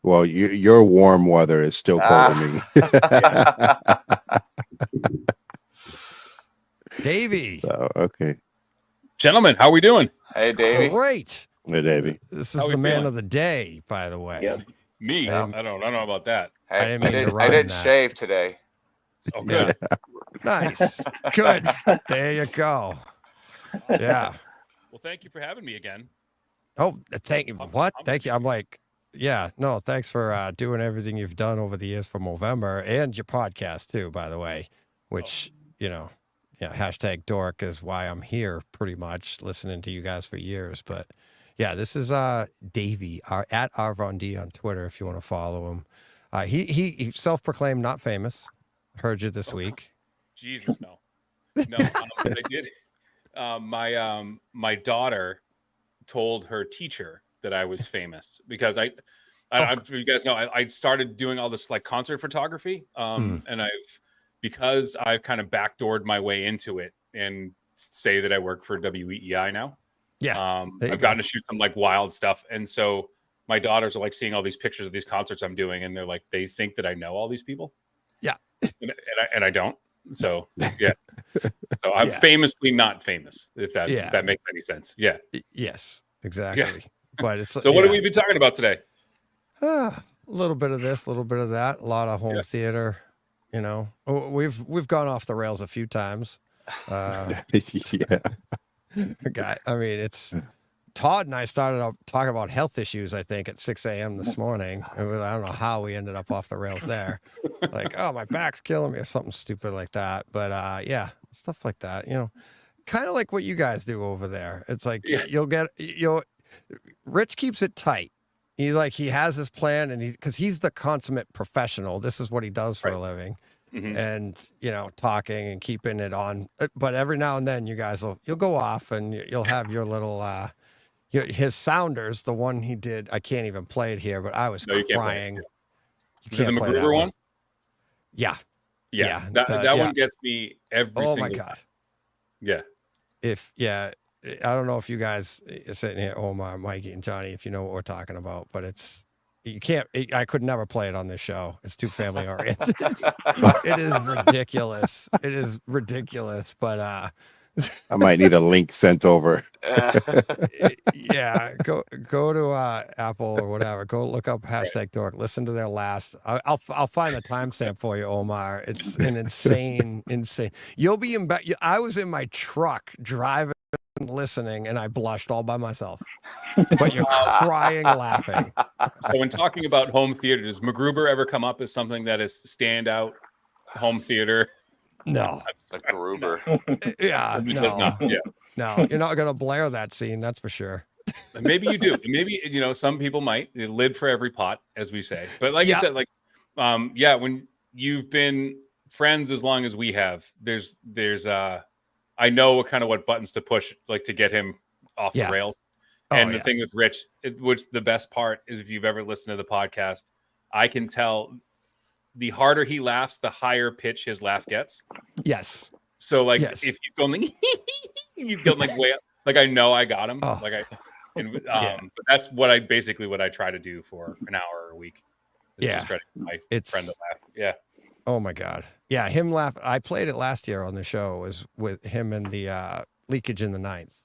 J: Well, your warm weather is still cold to me.
A: Davey.
J: So, okay.
K: Gentlemen, how we doing?
I: Hey, Davey.
A: Great.
J: Hey, Davey.
A: This
K: How
A: is
K: we
A: the man
K: feeling?
A: of the day, by the way.
H: Yep.
K: Me?
A: Yeah.
K: I don't know about that.
A: I
I: Hey,
A: didn't mean to
I: I
A: rhyme
I: didn't
A: that.
I: shave today.
K: Oh, good.
A: Nice. Good. There you go. Yeah.
K: Well, thank you for having me again.
A: Oh, thank you. What? Thank you. I'm like, yeah, no, thanks for doing everything you've done over the years for Movember and your podcast too, by the way, which, you know, yeah, hashtag dork is why I'm here pretty much listening to you guys for years. But yeah, this is Davey, at Arvon on Twitter if you want to follow him. He self-proclaimed not famous. Heard you this week.
K: Jesus, no. No, I did. My daughter told her teacher that I was famous because you guys know, I started doing all this like concert photography. And because I've kind of backdoored my way into it and say that I work for WEEI now.
A: Yeah.
K: I've gotten to shoot some like wild stuff. And so my daughters are like seeing all these pictures of these concerts I'm doing. And they're like, they think that I know all these people.
A: Yeah.
K: And I don't. So, yeah. So I'm famously not famous, if that makes any sense. Yeah.
A: Yes, exactly.
K: Yeah.
A: But it's
K: So what have we been talking about today?
A: A little bit of this, a little bit of that, a lot of home theater. You know, we've gone off the rails a few times.
J: Yeah.
A: Guy, I mean, it's Todd and I started up talking about health issues, I think, at 6 a.m. this morning. I don't know how we ended up off the rails there. Like, oh, my back's killing me or something stupid like that. But yeah, stuff like that, you know, kind of like what you guys do over there. It's like Rich keeps it tight. He has his plan, and because he's the consummate professional. This is what he does for a living.
K: Mm-hmm.
A: And, you know, talking and keeping it on. But every now and then you guys you'll go off and you'll have your little, his Sounders, the one he did. I can't even play it here, but I was crying.
K: Is it the MacGruber one?
A: Yeah.
K: Yeah. That one gets me every single
A: my
K: time.
A: God.
K: Yeah.
A: I don't know if you guys are sitting here, Omar, Mikey, and Johnny, if you know what we're talking about, but I could never play it on this show. It's too family oriented. It is ridiculous. It is ridiculous, but
J: I might need a link sent over.
A: yeah, go to Apple or whatever. Go look up #dork. Listen to their last. I'll find the timestamp for you, Omar. It's an insane. You'll be in bed. I was in my truck driving, listening, and I blushed all by myself. But you're crying, laughing.
K: So when talking about home theater, does MacGruber ever come up as something that is standout home theater?
A: No.
I: MacGruber.
A: Yeah,
K: It does not. Yeah.
A: No, you're not gonna blare that scene. That's for sure.
K: Maybe you do. Maybe, you know, some people might. The lid for every pot, as we say. But like you said, like, when you've been friends as long as we have, there's I know what buttons to push, like, to get him off the rails. And the thing with Rich, which the best part is, if you've ever listened to the podcast, I can tell the harder he laughs, the higher pitch his laugh gets.
A: Yes.
K: So like if he's going like he's going like way up, like I know I got him. But that's what I try to do for an hour a week. Just try to get my friend to laugh. Yeah.
A: Oh my God. Yeah, him laugh. I played it last year on the show. Was with him and the Leakage in the Ninth,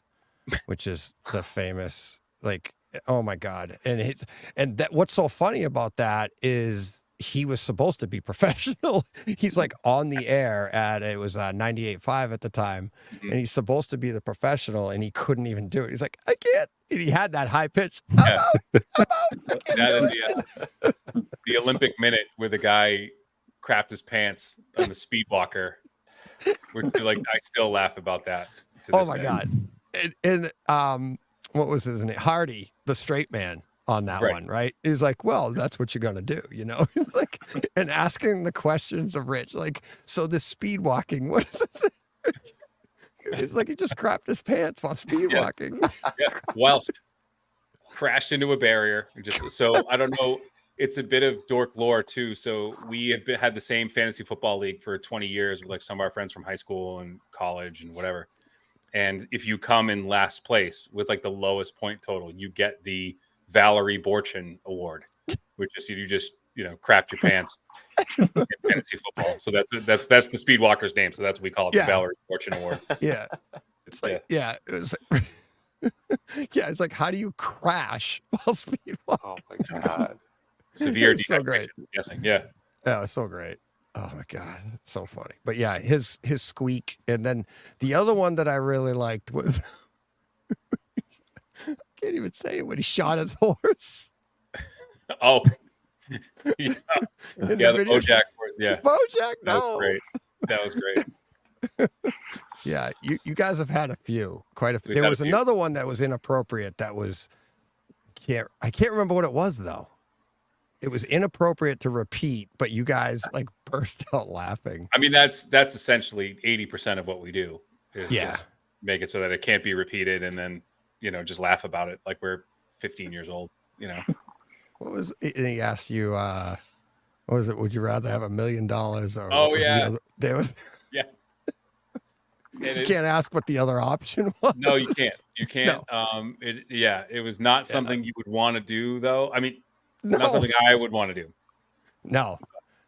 A: which is the famous, like, oh my God. And that what's so funny about that is he was supposed to be professional. He's like on the air it was 98.5 at the time. And he's supposed to be the professional, and he couldn't even do it. He's like, I can't. And he had that high pitch. I'm out.
K: That is the Olympic minute where the guy crapped his pants on the speed walker. We're like, I still laugh about that.
A: Oh my God. And what was his name? Hardy, the straight man. on that
K: Right.
A: one, right? He's like, well, that's what you're gonna do, you know? It's like, and asking the questions of Rich, like, so this speed walking, what is this? It's like he just crapped his pants while speed
K: Yeah.
A: walking.
K: Yeah, whilst crashed into a barrier. Just so I don't know, it's a bit of dork lore too. So we have had the same fantasy football league for 20 years with like some of our friends from high school and college and whatever. And if you come in last place with like the lowest point total, you get the Valerie Borchin Award, which is you just crapped your pants in fantasy football. So that's the speedwalker's name. So that's what we call it, the
A: Yeah.
K: Valerie Borchin Award.
A: Yeah. It's like, yeah, it was yeah, it's like, how do you crash while speed walking?
I: Oh my god.
K: Severe
A: It's so great.
K: dehydration, I'm guessing. Yeah.
A: Yeah, it's so great. Oh my god, so funny. But yeah, his squeak, and then the other one that I really liked was I can't even say it when he shot his horse.
K: Oh, yeah,
A: In
K: yeah,
A: the
K: the
A: video.
K: Bojack horse. Yeah,
A: Bojack,
K: that was
A: no.
K: great. That was great.
A: Yeah, you guys have had a few, quite a few.
K: We've
A: There
K: had a
A: was
K: few.
A: another one that was inappropriate. That was I can't remember what it was though. It was inappropriate to repeat, but you guys like burst out laughing.
K: I mean, that's essentially 80% of what we do. Is
A: Yeah.
K: just make it so that it can't be repeated, and then just laugh about it like we're 15 years old.
A: What was it? And he asked you, what was it? Would you rather have $1 million or?
K: Oh,
A: what was the
K: yeah.
A: other- there was.
K: Yeah.
A: You
K: And
A: can't ask what the other option was.
K: No, you can't. You can't. It was not something you would want to do, though. I mean,
A: No.
K: not something I would want to do.
A: No,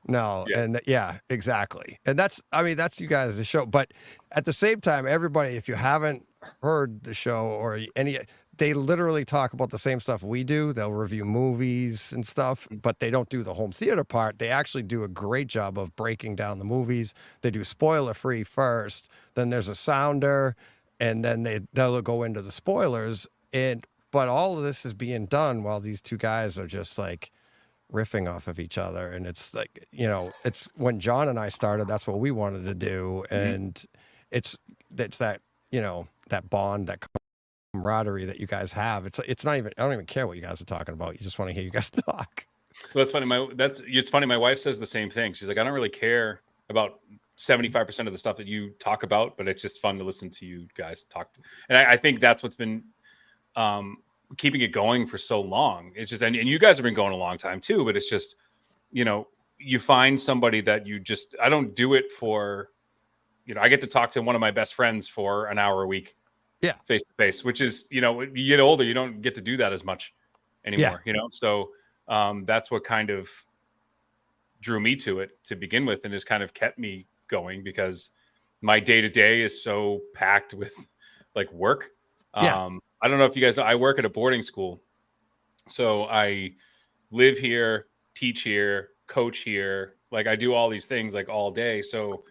K: Yeah.
A: and exactly. And that's you guys the show. But at the same time, everybody, if you haven't heard the show or they literally talk about the same stuff we do. They'll review movies and stuff, but they don't do the home theater part. They actually do a great job of breaking down the movies. They do spoiler free first, then there's a sounder, and then they'll go into the spoilers. But all of this is being done while these two guys are just like riffing off of each other. And it's like, it's when John and I started, that's what we wanted to do. And it's that, that bond, that camaraderie that you guys have. It's not even, I don't even care what you guys are talking about. You just want to hear you guys talk.
K: Well, that's funny. It's funny. My wife says the same thing. She's like, I don't really care about 75% of the stuff that you talk about, but it's just fun to listen to you guys talk. And I think that's what's been keeping it going for so long. It's just, and you guys have been going a long time too, but it's just, you find somebody that I don't do it for, I get to talk to one of my best friends for an hour a week.
A: Yeah.
K: Face to face, which is, you get older, you don't get to do that as much anymore, So that's what kind of drew me to it to begin with, and has kind of kept me going because my day to day is so packed with like work.
A: Yeah.
K: I don't know if you guys know, I work at a boarding school. So I live here, teach here, coach here. Like I do all these things like all day. So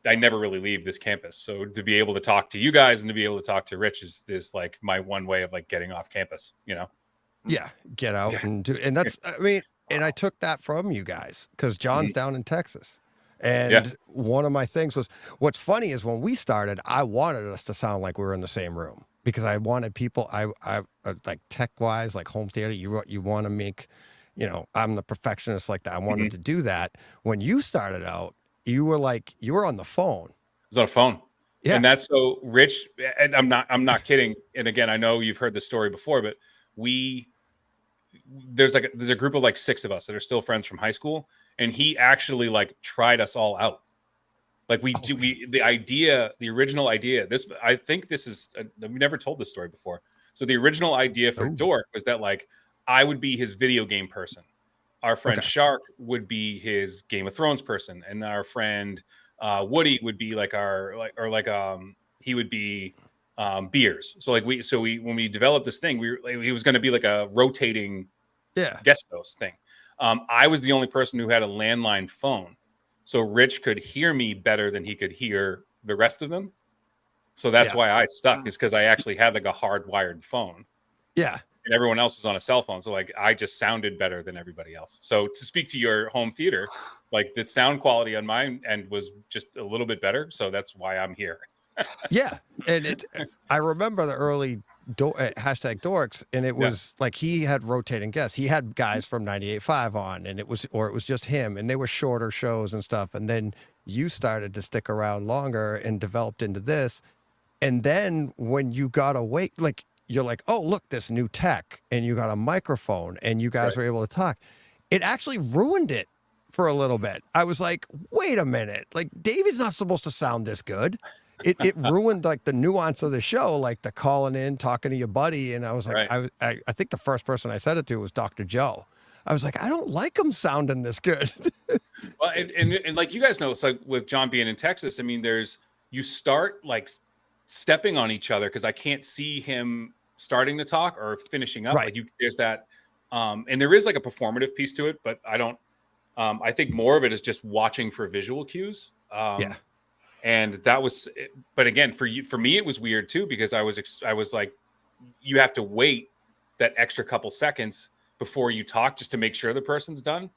K: I never really leave this campus. So to be able to talk to you guys and to be able to talk to Rich is like my one way of like getting off campus,
A: Yeah. Get out and do, and that's, I mean, and I took that from you guys because John's down in Texas. And one of my things was, what's funny is when we started, I wanted us to sound like we were in the same room because I wanted people, I like tech wise, like home theater, you want to make, I'm the perfectionist like that. I wanted to do that. When you started out, you were on the phone.
K: It was on a phone.
A: Yeah.
K: And that's so Rich, and I'm not kidding. And again, I know you've heard the story before, but there's a group of like 6 of us that are still friends from high school. And he actually like tried us all out. Like the original idea, I think this is, I've never told this story before. So the original idea for Dork was that like, I would be his video game person. Our friend Shark would be his Game of Thrones person. And our friend Woody would be like he would be beers. So like when we developed this thing, he was going to be like a rotating guest host thing. I was the only person who had a landline phone. So Rich could hear me better than he could hear the rest of them. So that's why I stuck, is because I actually had like a hardwired phone.
A: Yeah.
K: And everyone else was on a cell phone. So like I just sounded better than everybody else. So to speak to your home theater, like the sound quality on my end was just a little bit better. So that's why I'm here.
A: Yeah, and I remember the early hashtag dorks, and it was like he had rotating guests. He had guys from 98.5 on, and it was just him, and they were shorter shows and stuff. And then you started to stick around longer and developed into this. And then when you got away, like you're like, oh look, this new tech, and you got a microphone, and you guys were able to talk. It actually ruined it for a little bit. I was like, wait a minute, like David's not supposed to sound this good. It ruined like the nuance of the show, like the calling in, talking to your buddy. And I was like, I think the first person I said it to was Dr. Joe. I was like, I don't like him sounding this good.
K: Well, and like you guys know, it's like with John being in Texas, I mean, you start like stepping on each other because I can't see him starting to talk or finishing up. Like there's that, and there is like a performative piece to it, but I don't, I think more of it is just watching for visual cues. And that was, but again, for me, it was weird too, because I was like, you have to wait that extra couple seconds before you talk just to make sure the person's done.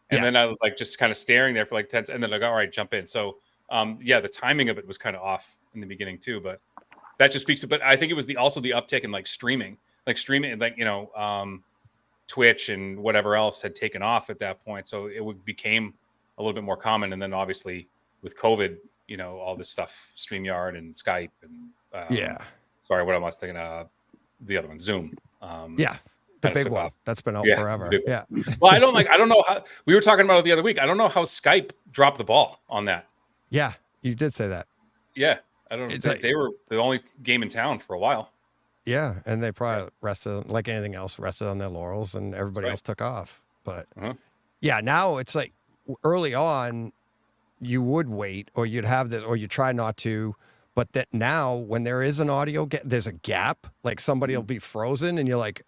K: And then I was like, just kind of staring there for like 10 and then like, all right, jump in. So the timing of it was kind of off in the beginning too, but that just speaks to, but I think it was also the uptick in like streaming, like Twitch and whatever else had taken off at that point. So it became a little bit more common. And then obviously with COVID, all this stuff, StreamYard and Skype and sorry, what am I thinking? The other one, Zoom.
A: The big one that's been out forever. Yeah.
K: Well, I don't know how we were talking about it the other week. I don't know how Skype dropped the ball on that.
A: Yeah, you did say that.
K: Yeah, I don't know. They were the only game in town for a while.
A: Yeah, and they probably rested like anything else, rested on their laurels, and everybody else took off. But now it's like early on, you would wait, or you'd have that, or you try not to. But that now, when there is an audio, there's a gap. Like somebody will be frozen, and you're like,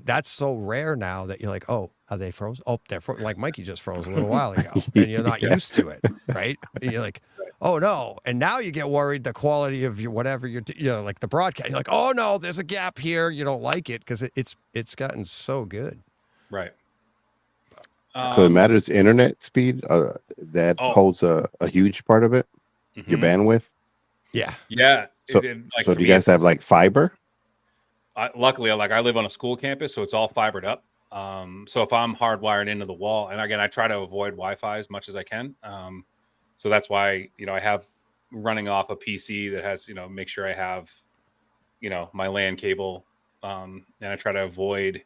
A: that's so rare now that you're like, oh, are they frozen? Oh, they're like Mikey just froze a little while ago, and you're not used to it, right? And you're like, oh no, and now you get worried the quality of your whatever you're, like the broadcast. You're like, oh no, there's a gap here. You don't like it because it's gotten so good,
K: right?
J: So it matters internet speed. That holds a huge part of it. Your bandwidth.
A: Yeah.
J: So do you guys have like fiber?
K: Luckily, I live on a school campus, so it's all fibered up. So if I'm hardwired into the wall, and again, I try to avoid Wi-Fi as much as I can. So that's why, I have running off a PC that has, make sure I have, my LAN cable. And I try to avoid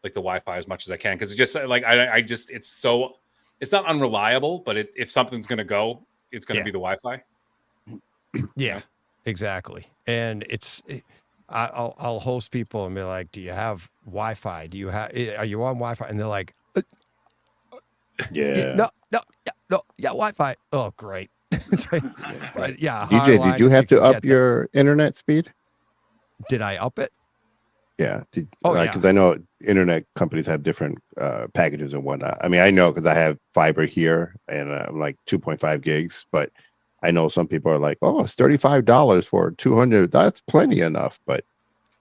K: like the Wi-Fi as much as I can. Cause it just like, it's not unreliable, but if something's going to go, it's going to be the Wi-Fi.
A: Yeah, exactly. And I'll host people and be like, do you have Wi-Fi? Are you on Wi-Fi? And they're like, no, Wi-Fi. Oh, great. But yeah.
J: DJ, did you have to up your internet speed?
A: Did I up it?
J: Yeah. Because I know internet companies have different packages and whatnot. I mean, I know because I have fiber here and I'm like 2.5 gigs, but I know some people are like, oh, it's $35 for 200. That's plenty enough. But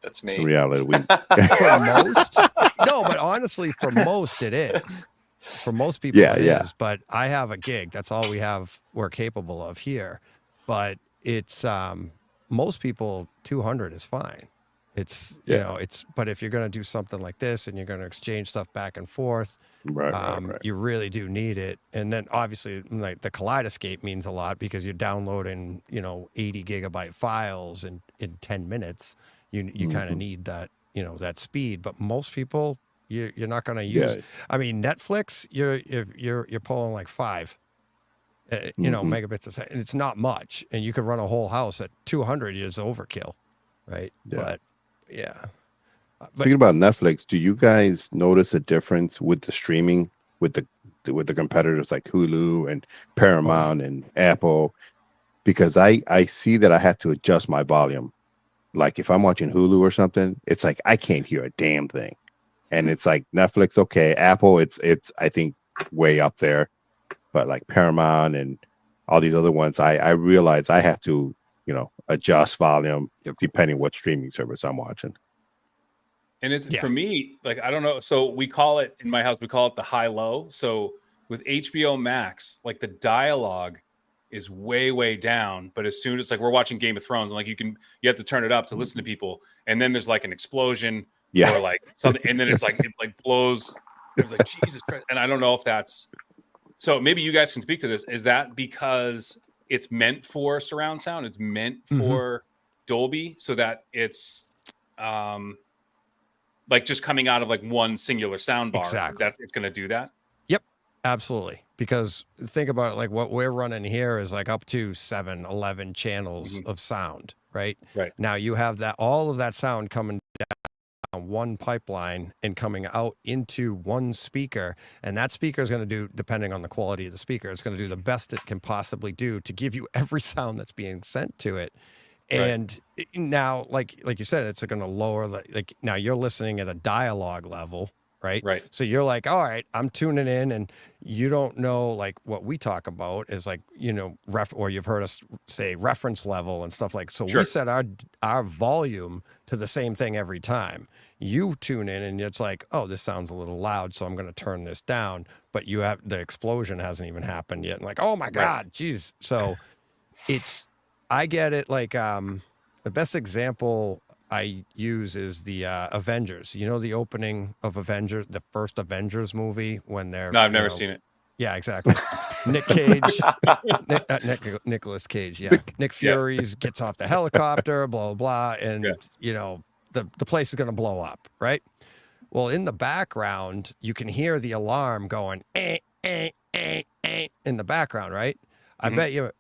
L: that's me.
J: In reality,
A: for most, no, but honestly, for most it is. For most people, it is. But I have a gig. That's all we're capable of here. But it's most people 200 is fine. It's but if you're going to do something like this and you're going to exchange stuff back and forth, you really do need it. And then obviously like the Kaleidoscape means a lot because you're downloading 80 gigabyte files in 10 minutes. You kind of need that that speed. But most people you're not going to use. I mean, Netflix you're pulling like 5 megabits a second. It's not much, and you could run a whole house at 200 is overkill, right? But
J: speaking about Netflix, do you guys notice a difference with the streaming with the competitors like Hulu and Paramount and Apple? Because I see that I have to adjust my volume. Like if I'm watching Hulu or something, it's like I can't hear a damn thing. And it's like Netflix, okay, Apple, it's I think way up there, but like Paramount and all these other ones, I realize I have to adjust volume depending what streaming service I'm watching.
K: And for me, like, I don't know. So we call it in my house, we call it the high low. So with HBO Max, like the dialogue is way down, but as soon as like we're watching Game of Thrones and like you have to turn it up to listen to people, and then there's like an explosion
J: Yeah.
K: or like something, and then it's like it like blows. It was like Jesus Christ, and I don't know if that's so. Maybe you guys can speak to this. Is that because it's meant for surround sound? It's meant for Dolby, so that it's like just coming out of like one singular sound bar.
A: Exactly.
K: That's it's going to do that.
A: Yep, absolutely. Because think about it, like what we're running here is like up to 7, 11 channels of sound, right?
K: Right.
A: Now you have that all of that sound coming down one pipeline and coming out into one speaker, and that speaker is going to do, depending on the quality of the speaker, it's going to do the best it can possibly do to give you every sound that's being sent to it. And now, like you said, it's going to lower like now you're listening at a dialogue level, right?
K: Right.
A: So you're like, all right, I'm tuning in, and you don't know like what we talk about is like, you know, or you've heard us say reference level and stuff like. So
K: Sure.
A: we set our volume to the same thing every time. You tune in and it's like, oh, this sounds a little loud, so I'm going to turn this down. But you have the explosion hasn't even happened yet, and like, oh my God, geez. So I get it. Like the best example I use is the Avengers. You know, the opening of Avengers, the first Avengers movie when they're.
K: No, I've never seen it.
A: Yeah, exactly. Nick Cage, Nicholas Cage. Yeah, Nick Fury's gets off the helicopter, blah blah, and you know the place is going to blow up, right? Well, in the background, you can hear the alarm going in the background, right? I bet you.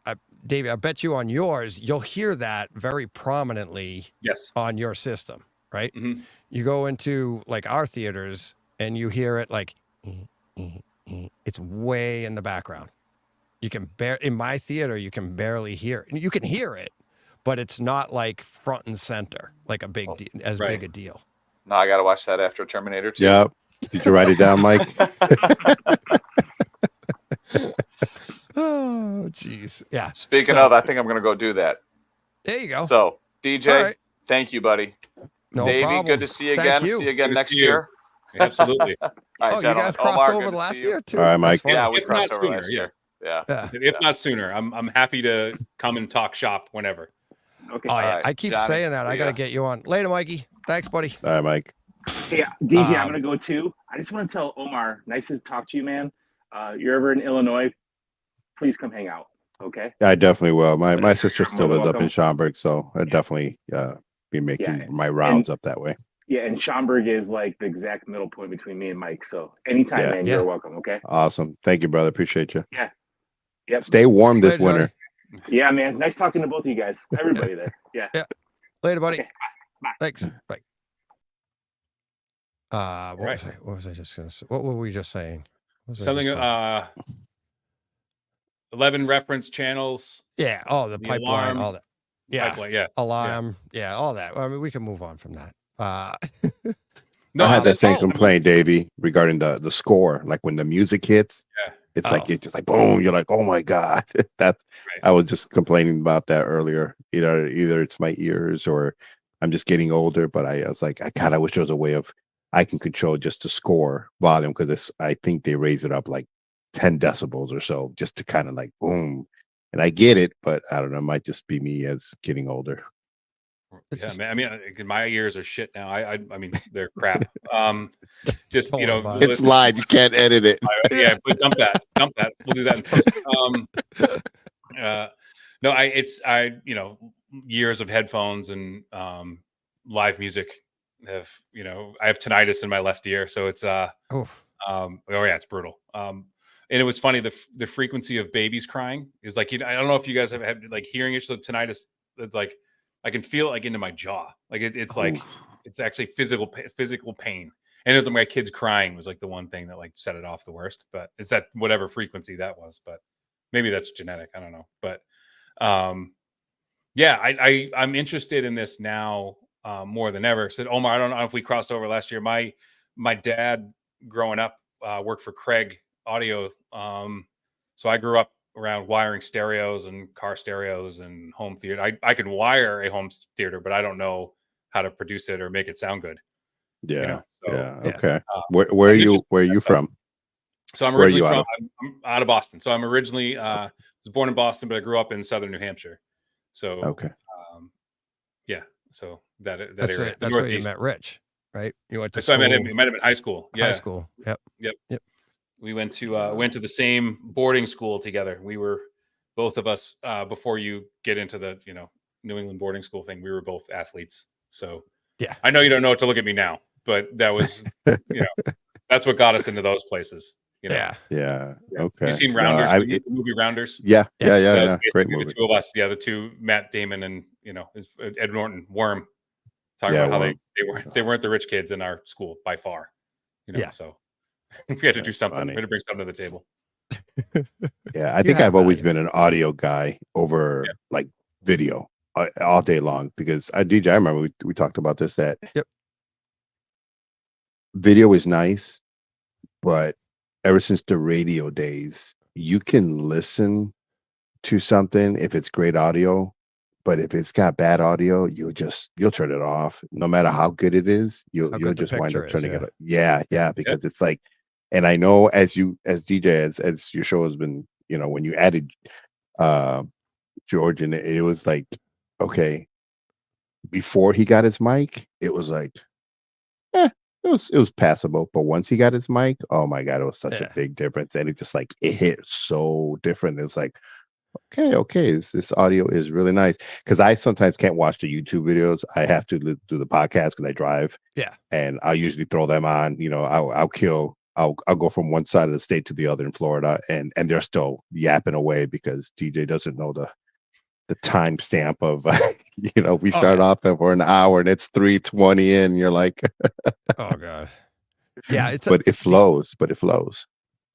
A: Davey, I bet you on yours, you'll hear that very prominently on your system, right? You go into like our theaters and you hear it like, it's way in the background. You can in my theater, you can barely hear it. You can hear it, but it's not like front and center, like a big, big a deal.
I: Now I got to watch that after Terminator 2.
J: Yep. Did you write it down, Mike?
A: Oh, geez. Yeah.
I: Speaking of, I think I'm going to go do that.
A: There you go.
I: So, DJ,
A: right.
I: Thank you, buddy.
A: No
I: Davey,
A: problem.
I: good to see you
A: Thank
I: again.
A: you.
I: See you again
K: Good to
I: next
K: see you.
I: year.
K: Absolutely.
I: All right,
A: You
I: gentlemen.
A: guys crossed
I: Omar,
A: over
I: good to
A: last
I: see you.
A: year too.
J: All right,
A: That's
J: Mike.
A: fun.
I: Yeah, we
K: If
I: crossed
K: not
I: over
K: sooner,
I: last year. Yeah.
K: If not sooner, I'm happy to come and talk shop whenever.
H: Okay.
A: Oh yeah,
I: right,
A: I keep
I: Johnny,
A: saying that.
I: see
A: I got to
I: ya.
A: get you on later, Mikey. Thanks, buddy.
J: All right, Mike.
H: Hey, DJ, I'm
A: Um,
H: gonna go too. I just want to tell Omar, nice to talk to you, man. You're ever in Illinois, please come hang out. Okay.
J: I definitely will. My sister still
H: More than
J: lives up in
H: welcome.
J: Schaumburg, so I definitely be making my rounds up that way.
H: Yeah, and Schaumburg is like the exact middle point between me and Mike. So anytime,
J: Yeah.
H: man,
A: Yeah.
H: you're welcome. Okay.
J: Awesome. Thank you, brother. Appreciate you.
H: Yep.
J: Stay warm this
A: Later, Johnny.
J: winter.
H: Yeah, man. Nice talking to both of you guys. Everybody there. Yeah.
A: Later, buddy.
H: Okay. Bye.
A: Thanks. Bye. What
K: Right.
A: was I? What was I just gonna say? What were we just saying? What was I
K: Something
A: just talking-
K: 11 reference channels.
A: Yeah. Oh, the
K: the
A: pipeline.
K: alarm,
A: All that. Yeah.
K: Pipeline, yeah.
A: Alarm. Yeah. All that. I mean, we can move on from that.
K: No,
J: I had that
K: that's
J: same
K: all.
J: complaint, Davey, regarding the score. Like when the music hits,
K: Yeah.
J: it's
A: Oh.
J: like it's just like boom. You're like, oh my god. That's.
K: Right.
J: I was just complaining about that earlier. Either it's my ears or I'm just getting older. But I was like, I wish there was a way of I can control just the score volume because I think they raise it up like 10 decibels or so just to kind of like boom. And I get it, but I don't know. It might just be me as getting older.
A: It's
K: Yeah,
A: just-
K: man. I mean, my ears are shit now. I mean, they're crap. Just
A: Don't
K: you
A: worry
K: know,
A: about it.
J: It's live. You can't edit it.
K: yeah, but dump that. We'll do that in post. No, I you know, years of headphones and live music have, you know, I have tinnitus in my left ear, so it's
A: Oof.
K: oh yeah, it's brutal. And it was funny, the frequency of babies crying is like, you know, I don't know if you guys have had like hearing issues. So tinnitus, it's like I can feel it like into my jaw, like it's like it's actually physical pain. And it was like my kids crying was like the one thing that like set it off the worst. But it's that whatever frequency that was, but maybe that's genetic. I don't know. But yeah, I'm interested in this now more than ever. Said Omar, I don't know if we crossed over last year. My dad growing up worked for Craig Audio, so I grew up around wiring stereos and car stereos and home theater. I can wire a home theater, but I don't know how to produce it or make it sound good.
J: Yeah.
K: You know? So,
J: Yeah.
A: Yeah.
J: Okay. Where are you from?
K: So I'm
J: Where are
K: originally
J: you out
K: from
J: of?
K: I'm out of Boston. So I'm originally was born in Boston, but I grew up in southern New Hampshire. So
J: Okay.
K: yeah, so that
A: That's
K: area,
A: it.
K: the
A: That's where you
K: Northeast.
A: met Rich, right? You went to
K: So I met
A: school,
K: him in high school.
A: high
K: Yeah,
A: school. Yep.
K: yep.
A: Yep.
K: We went to the same boarding school together. We were both of us before you get into the New England boarding school thing. We were both athletes. So
A: Yeah.
K: I know you don't know what to look at me now, but that was that's what got us into those places.
A: Yeah.
J: Yeah.
K: Yeah.
J: Okay.
K: You seen
J: No,
K: Rounders,
J: I,
K: the movie Rounders?
J: yeah.
A: Yeah.
J: Yeah.
K: That was
J: Yeah. Great
K: basically
J: movie.
K: the two of us, the two, Matt Damon and Ed Norton, Worm, talking
J: Yeah,
K: about how
J: Worm.
K: they weren't the rich kids in our school by far.
A: Yeah.
K: So we had to do
J: That's
K: something.
J: funny.
K: We had to bring something to the table.
J: Yeah, I
A: You
J: think
A: have
J: I've always
A: value.
J: been an audio guy over
K: Yeah.
J: like video all day long because DJ, I remember we talked about this, that
A: Yep.
J: video is nice, but ever since the radio days, you can listen to something if it's great audio, but if it's got bad audio, you'll turn it off. No matter how good it is,
A: How
J: you'll
A: good the
J: just wind
A: picture
J: up
A: is,
J: turning
A: yeah.
J: it off. Yeah,
A: Yeah.
J: because it's like, and I know as DJ, as your show has been, when you added uh George, and it was like, okay, before he got his mic, it was like, it was passable. But once he got his mic, oh my God, it was such a
A: Yeah.
J: big difference. And it just like it hit so different. It's like, okay, this audio is really nice. Because I sometimes can't watch the YouTube videos. I have to do the podcast because I drive.
A: Yeah.
J: And I'll usually throw them on. I'll go from one side of the state to the other in Florida, and they're still yapping away because DJ doesn't know the timestamp of we start
A: yeah.
J: off for an hour and it's 3:20 in. You're like,
A: Oh God. Yeah. It's
J: but it flows.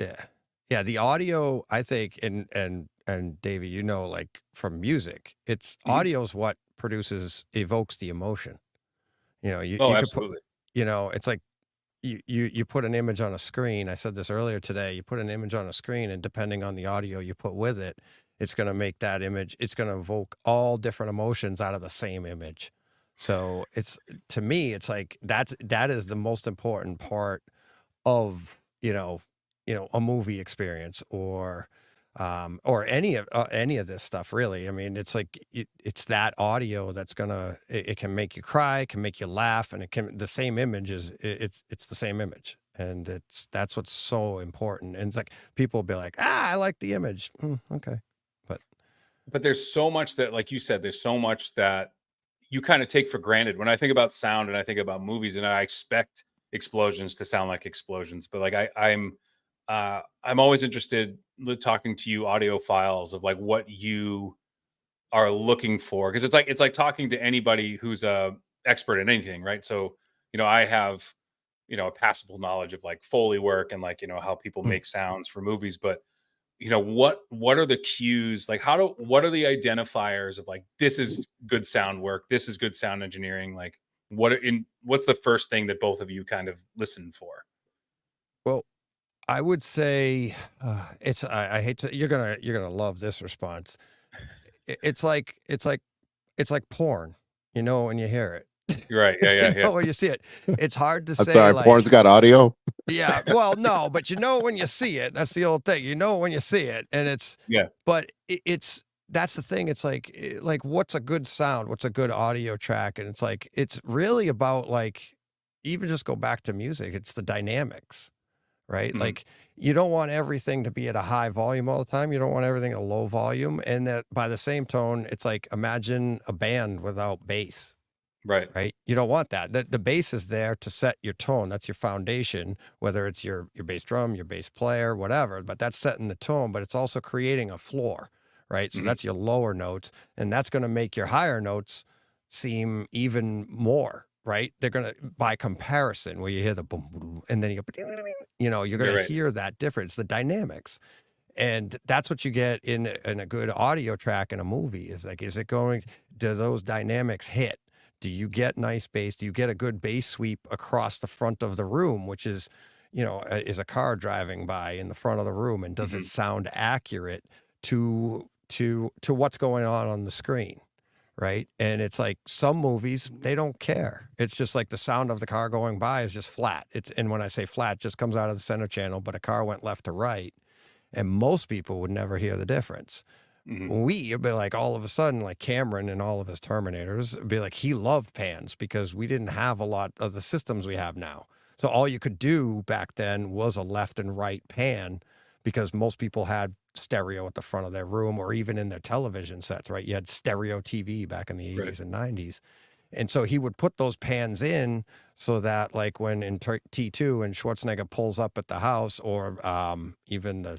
A: Yeah. Yeah. The audio, I think, and Davey, like from music, it's audio's what evokes the emotion. You could
K: Absolutely.
A: put, it's like you put an image on a screen. I said this earlier today. You put an image on a screen, and depending on the audio you put with it, it's going to make that image, it's going to evoke all different emotions out of the same image. So to me, it's like that is the most important part of, a movie experience or any of this stuff, really. I mean, it's like it's that audio that's it can make you cry, it can make you laugh, and the same image it's the same image, and that's what's so important. And it's like people will be like, I like the image. Okay,
K: But there's so much that, like you said, there's so much that you kind of take for granted. When I think about sound and I think about movies, and I expect explosions to sound like explosions, but like I'm always interested talking to you audiophiles of like what you are looking for, because it's like talking to anybody who's a expert in anything, right? So I have a passable knowledge of like Foley work and like how people make sounds for movies, but what are the cues, like what are the identifiers of like, this is good sound work, this is good sound engineering, like what's the first thing that both of you kind of listen for?
A: Well, I would say I hate to, you're gonna love this response. It's like porn, when you hear it.
K: Right. Yeah.
A: When you see it, it's hard to
J: I'm
A: say.
J: sorry,
A: Like,
J: porn's got audio.
A: Yeah, well, no, but when you see it, that's the old thing. When you see it, and but that's the thing. It's like what's a good sound? What's a good audio track? And it's like, it's really about like, even just go back to music. It's the dynamics, right?
K: Mhm.
A: Like, you don't want everything to be at a high volume all the time. You don't want everything at a low volume. And that by the same tone, it's like, imagine a band without bass.
K: Right.
A: You don't want that. The bass is there to set your tone. That's your foundation, whether it's your bass drum, your bass player, whatever, but that's setting the tone, but it's also creating a floor, right? So that's your lower notes, and that's going to make your higher notes seem even more, right? They're going to, by comparison, where you hear the boom, boom, and then you go, you're going to
K: right.
A: hear that difference, the dynamics. And that's what you get in a good audio track in a movie, is like, do those dynamics hit? Do you get nice bass? Do you get a good bass sweep across the front of the room, which is, is a car driving by in the front of the room? And does it sound accurate to what's going on the screen? right? And it's like some movies, they don't care. It's just like the sound of the car going by is just flat. And when I say flat, it just comes out of the center channel, but a car went left to right. And most people would never hear the difference. It'd be like all of a sudden, like Cameron and all of his Terminators, it'd be like he loved pans because we didn't have a lot of the systems we have now. So all you could do back then was a left and right pan because most people had stereo at the front of their room or even in their television sets, right? You had stereo TV back in the 80s and 90s. And so he would put those pans in so that like when in T2 and Schwarzenegger pulls up at the house or even the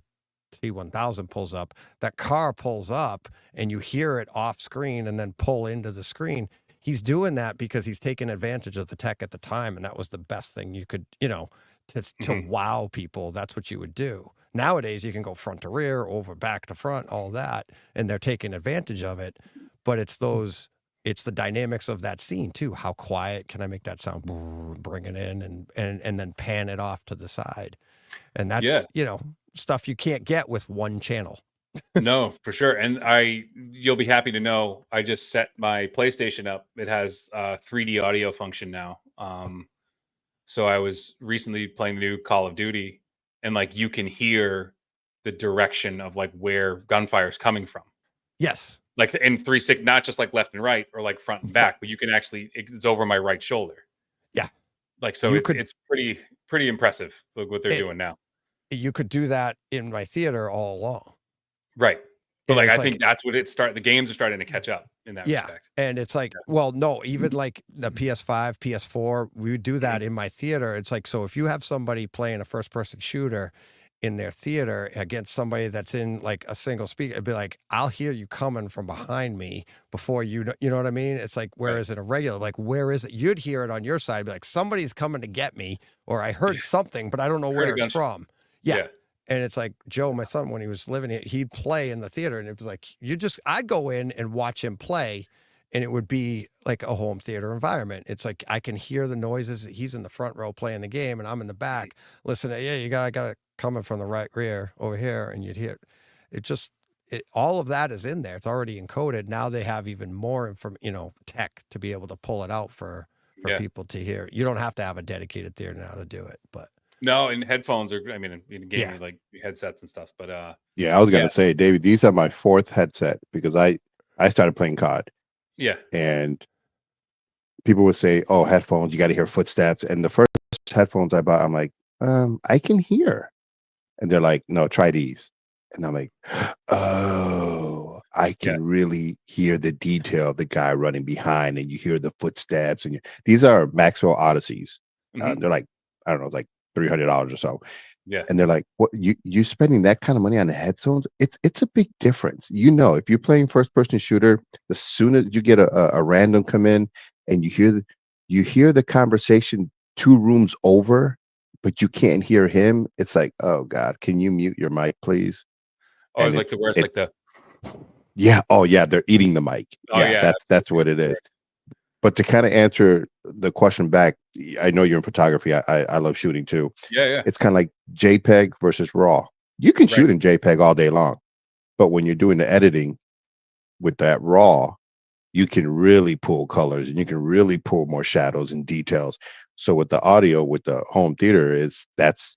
A: T1000 pulls up, that car pulls up and you hear it off screen and then pull into the screen. He's doing that because he's taking advantage of the tech at the time. And that was the best thing you could, to wow people. That's what you would do. Nowadays, you can go front to rear, over, back to front, all that, and they're taking advantage of it. But it's the dynamics of that scene too. How quiet can I make that sound? Bring it in and then pan it off to the side. And that's, stuff you can't get with one channel.
K: No, for sure. And you'll be happy to know I just set my PlayStation up. It has 3D audio function now. So I was recently playing the new Call of Duty, and like you can hear the direction of like where gunfire is coming from.
A: Yes.
K: Like in 360, not just like left and right or like front and back, but you can actually, it's over my right shoulder.
A: Yeah.
K: Like, so it's pretty impressive. Look what they're doing now.
A: You could do that in my theater all along.
K: Right. But
A: And
K: like, I think that's what the games are starting to catch up in that respect.
A: And it's like, well, no, even like the PS5, PS4, we would do that in my theater. It's like, so if you have somebody playing a first person shooter in their theater against somebody that's in like a single speaker, it'd be like, I'll hear you coming from behind me before you know what I mean? It's like, whereas in a regular, like, where is it? You'd hear it on your side, be like, somebody's coming to get me, or I heard something, but I don't know where it's from. Yeah. And it's like Joe, my son, when he was living here, he'd play in the theater and it'd be like, I'd go in and watch him play and it would be like a home theater environment. It's like, I can hear the noises. He's in the front row playing the game and I'm in the back listening. Yeah, you got it coming from the right rear over here. And you'd hear all of that is in there. It's already encoded. Now they have even more tech to be able to pull it out for people to hear. You don't have to have a dedicated theater now to do it, but.
K: No, and headphones are, I mean, in gaming, like headsets and stuff, but
J: I was going to say, David, these are my fourth headset because I started playing COD.
K: Yeah.
J: And people would say, oh, headphones, you got to hear footsteps. And the first headphones I bought, I'm like, I can hear. And they're like, no, try these. And I'm like, oh, I can really hear the detail of the guy running behind and you hear the footsteps. And these are Maxwell Odysseys. They're like, I don't know, it's like $300 or so.
K: Yeah.
J: And they're like, what, you spending that kind of money on the headphones? It's a big difference. If you're playing first person shooter, the sooner you get a random come in and you hear the conversation 2 rooms over, but you can't hear him. It's like, oh God, can you mute your mic, please?
K: Oh, it's like the worst, like the.
J: Yeah. Oh yeah. They're eating the mic.
K: Oh, yeah.
J: That's what it is. But to kind of answer the question back, I know you're in photography. I love shooting too.
K: Yeah.
J: It's kind of like JPEG versus RAW. You can shoot in JPEG all day long, but when you're doing the editing with that RAW, you can really pull colors and you can really pull more shadows and details. So with the audio, with the home theater, that's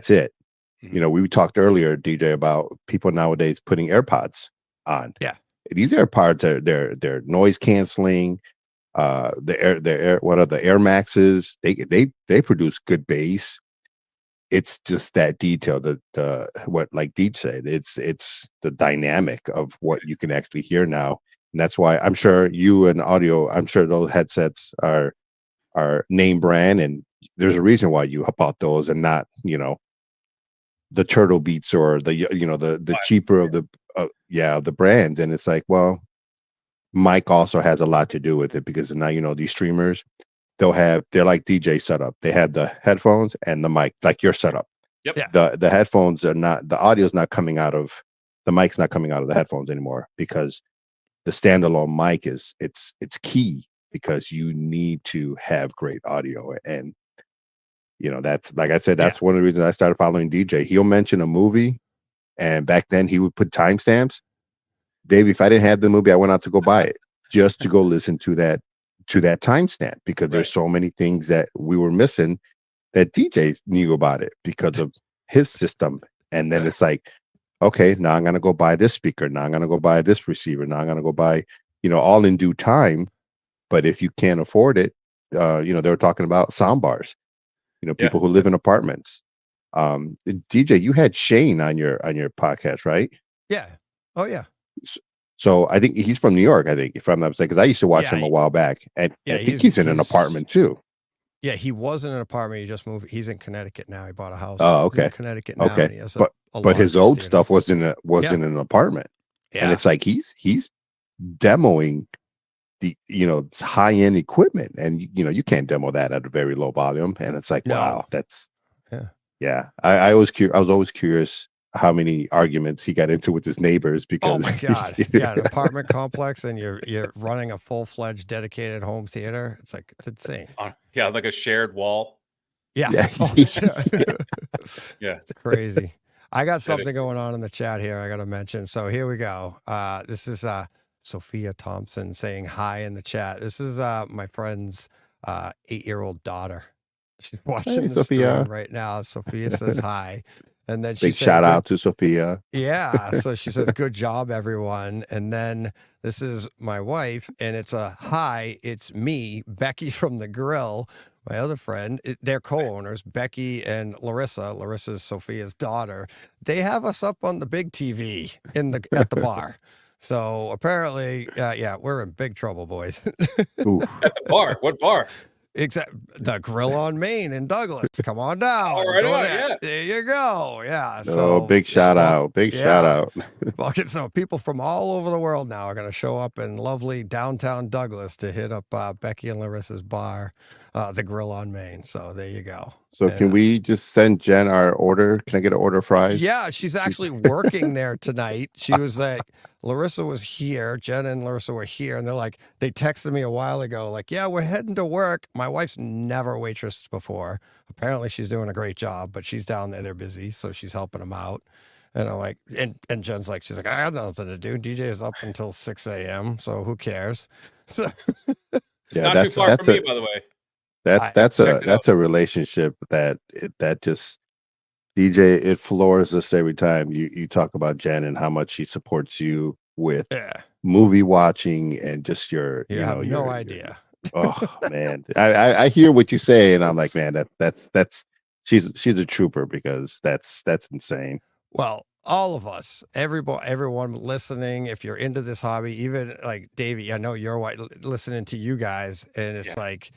J: it. We talked earlier, DJ, about people nowadays putting AirPods on.
A: Yeah,
J: these AirPods are they're noise canceling. What are the Air Maxes? They produce good bass. It's just that detail, the what like Deej said, it's the dynamic of what you can actually hear now. And that's why I'm sure you and audio, I'm sure those headsets are name brand, and there's a reason why you bought those and not, the Turtle Beats or the cheaper of the brands. And it's like, well, mic also has a lot to do with it because now, these streamers, they're like DJ setup. They have the headphones and the mic, like your setup.
K: Yep.
J: Yeah. The headphones are not, the audio's not coming out of, the mic's not coming out of the headphones anymore because the standalone mic it's key because you need to have great audio. And, that's, like I said, that's one of the reasons I started following DJ. He'll mention a movie, and back then he would put timestamps. Dave, if I didn't have the movie, I went out to go buy it. just to go listen to that timestamp, because there's so many things that we were missing that DJ knew about it because of his system. And then it's like, okay, now I'm going to go buy this speaker. Now I'm going to go buy this receiver. Now I'm going to go buy, all in due time. But if you can't afford it, they were talking about sound bars, people who live in apartments. DJ, you had Shane on your podcast, right?
A: Yeah. Oh yeah.
J: So I think he's from New York, I think, if I'm not mistaken, because I used to watch him a while back. And I think he's in an apartment too.
A: Yeah, he was in an apartment. He just moved. He's in Connecticut now. He bought a house.
J: Oh, okay.
A: In Connecticut now.
J: Okay.
A: And he has
J: but his old stuff was in an apartment.
A: Yeah.
J: And it's like he's demoing the high end equipment, and you can't demo that at a very low volume. And it's like, wow, that's I was always curious how many arguments he got into with his neighbors because
A: oh my god, an apartment complex, and you're running a full-fledged dedicated home theater. It's insane.
K: Yeah, like a shared wall.
A: Yeah.
J: Yeah.
K: Yeah.
A: It's crazy. I got something going on in the chat here I got to mention. So here we go. This is Sophia Thompson saying hi in the chat. This is my friend's 8-year-old daughter. She's watching the
J: Sophia.
A: stream right now. Sophia says hi. And then she
J: big
A: said,
J: shout out to Sophia.
A: Yeah. So she says, good job, everyone. And then this is my wife, and it's a hi, it's me, Becky from the Grill, my other friend. They're co-owners, Becky and Larissa. Larissa's Sophia's daughter. They have us up on the big TV at the bar. So apparently, we're in big trouble, boys.
K: At the bar. What bar?
A: Except the Grill on Main in Douglas. Come on down.
K: All right,
A: yeah. There you go. Yeah.
J: So big shout out. Big shout out.
A: So people from all over the world now are going to show up in lovely downtown Douglas to hit up Becky and Larissa's bar, the Grill on Main. So there you go.
J: So can we just send Jen our order? Can I get an order of fries?
A: Yeah, she's actually working there tonight. She was like, Larissa was here. Jen and Larissa were here. And they texted me a while ago, like, yeah, we're heading to work. My wife's never waitressed before. Apparently she's doing a great job, but she's down there. They're busy. So she's helping them out. And I'm like, and Jen's like, she's like, I got nothing to do. DJ is up until 6 a.m. So who cares? So
K: it's not too far from me, by the way.
J: That's a relationship that just DJ, it floors us every time you talk about Jen and how much she supports you with movie watching and just your
A: no idea.
J: Oh man, I hear what you say and I'm like, man, that's she's a trooper, because that's insane.
A: Well, all of us, everyone listening, if you're into this hobby, even like Davey, I know you're listening to you guys, and it's like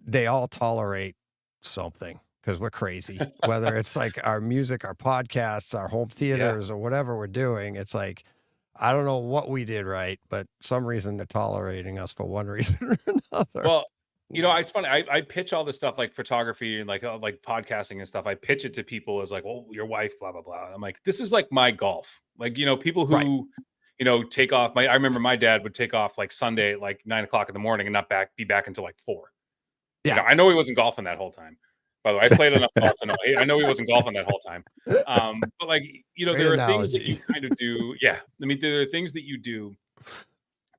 A: they all tolerate something because we're crazy. Whether it's like our music, our podcasts, our home theaters, or whatever we're doing, it's like, I don't know what we did right, but some reason they're tolerating us for one reason or another.
K: Well, it's funny. I pitch all this stuff like photography and like podcasting and stuff. I pitch it to people as like, well, your wife, blah, blah, blah. And I'm like, this is like my golf. Like, people who, take off. I remember my dad would take off like Sunday at like 9 o'clock in the morning and not be back until like 4. Yeah. I know he wasn't golfing that whole time. By the way, I played enough golf to know. I know he wasn't golfing that whole time. But like, there are things that you kind of do. Yeah. I mean, there are things that you do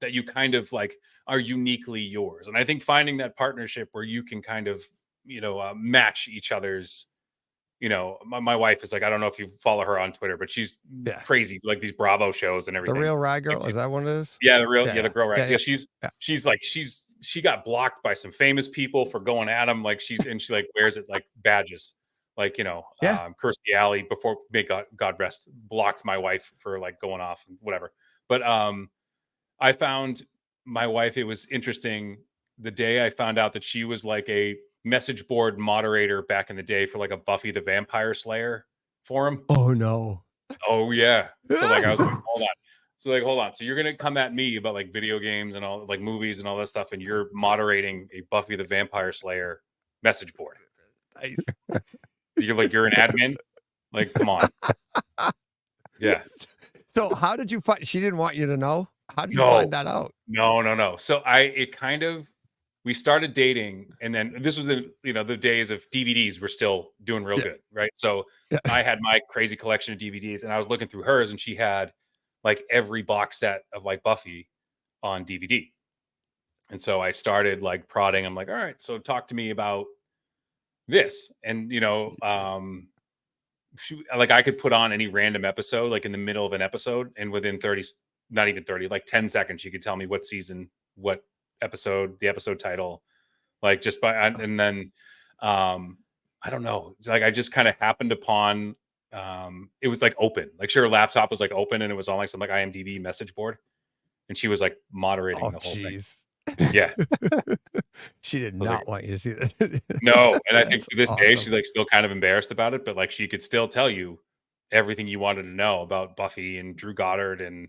K: that you kind of like are uniquely yours. And I think finding that partnership where you can kind of, match each other's, my wife is like, I don't know if you follow her on Twitter, but she's crazy. Like these Bravo shows and everything.
A: The Real Rag Girl. Is that what it is?
K: Yeah. The Girl Rag. Yeah. She's like, she got blocked by some famous people for going at him. Like she like wears it like badges. Like, Kirstie Alley, before may God rest, blocked my wife for like going off and whatever. But I found my wife, it was interesting the day I found out that she was like a message board moderator back in the day for like a Buffy the Vampire Slayer forum.
A: Oh no.
K: Oh yeah. So like I was like, hold on. So you're gonna come at me about like video games and all like movies and all that stuff, and you're moderating a Buffy the Vampire Slayer message board. You're an admin? Like, come on. Yeah.
A: So how did you find? She didn't want you to know. How did you find that out?
K: No. So we started dating, and then this was the days of DVDs were still doing real good, right? So I had my crazy collection of DVDs, and I was looking through hers, and she had like every box set of like Buffy, on DVD. And so I started like prodding. I'm like, all right, so talk to me about this. And, like I could put on any random episode, like in the middle of an episode, and within 30, not even 30, like 10 seconds, she could tell me what season, what episode, the episode title, like just by, and then, I don't know. It's like I just kind of happened upon, it was like open, like her laptop was like open and it was on like some like IMDb message board. And she was like moderating the whole thing. Yeah.
A: She did
K: I was
A: not
K: like,
A: want you to see that.
K: no. And I think
A: That's
K: to this day,
A: awesome.
K: she's like still kind of embarrassed about it, but like she could still tell you everything you wanted to know about Buffy and Drew Goddard and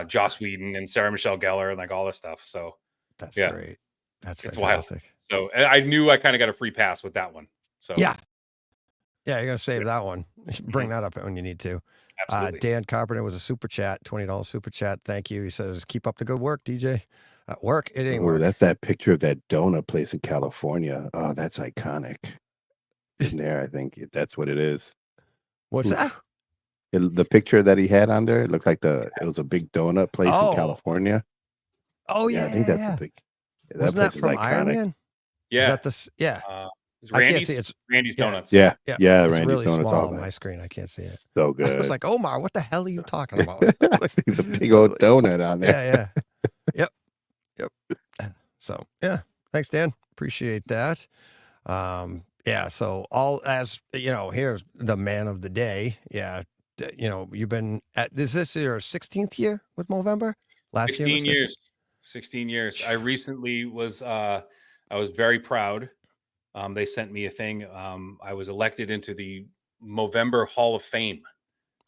K: Joss Whedon and Sarah Michelle Gellar and like all this stuff. So
A: That's
K: yeah,
A: great. That's
K: it's wild.
A: fantastic.
K: So I knew I kind of got a free pass with that one. So
A: Yeah. Yeah, you're gonna save that one. Bring that up when you need to.
K: absolutely.
A: Dan Carpenter was a super chat, $20 super chat. Thank you. He says, "Keep up the good work, DJ." Work? It ain't
J: Oh,
A: work.
J: that's that picture of that donut place in California. Oh, that's iconic. In there, I think that's what it is.
A: What's
J: Oof.
A: that?
J: The picture that he had on there, it looked like it was a big donut place
A: Oh.
J: in California.
A: Oh yeah,
J: I think that's
A: yeah.
J: a big. That
A: Wasn't that
J: place is
A: from Iron
J: iconic.
A: Man? Is
K: Yeah.
A: that this? Yeah.
K: It's
A: I can't
K: Randy's,
A: see. It's
K: Randy's
A: yeah.
K: Donuts.
J: Yeah,
A: yeah.
J: yeah.
A: It's
J: Randy's
A: really
J: donuts,
A: small
J: all
A: on
J: that.
A: my screen. I can't see it.
J: So
A: I was
J: good.
A: like, Omar, what the hell are you talking about?
J: It's a big old donut on there.
A: Yeah. Yep. So yeah, thanks, Dan. Appreciate that. Yeah. So all as you know, here's the man of the day. Yeah. You've been at this your 16th year with Movember? Last
K: 16
A: year was 15?
K: years. 16 years. I recently was I was very proud. They sent me a thing. I was elected into the Movember Hall of Fame.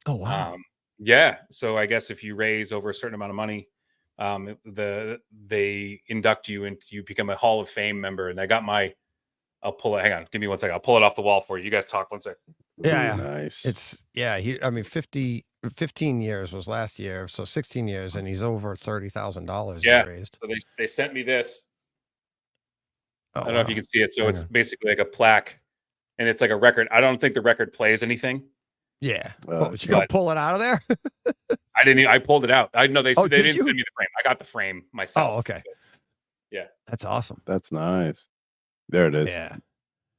A: Oh wow.
K: Yeah. So I guess if you raise over a certain amount of money, they induct you and you become a Hall of Fame member. And I got I'll pull it. Hang on. Give me 1 second. I'll pull it off the wall for you. You guys talk 1 second.
A: Yeah.
J: Nice.
A: It's 15 years was last year, so 16 years, and he's over $30,000
K: Yeah.
A: raised.
K: So they sent me this.
A: Oh,
K: I don't know if you
A: wow.
K: can see it. So
A: I
K: it's
A: know.
K: basically like a plaque and it's like a record. I don't think the record plays anything.
A: Yeah.
J: Well,
A: What, you go
K: but-
A: pull it out of there?
K: I pulled it out. I know they
A: Oh, did
K: didn't
A: you?
K: send me the frame. I got the frame myself.
A: Oh, okay.
K: Yeah.
A: That's awesome.
J: That's nice. There it is.
A: Yeah.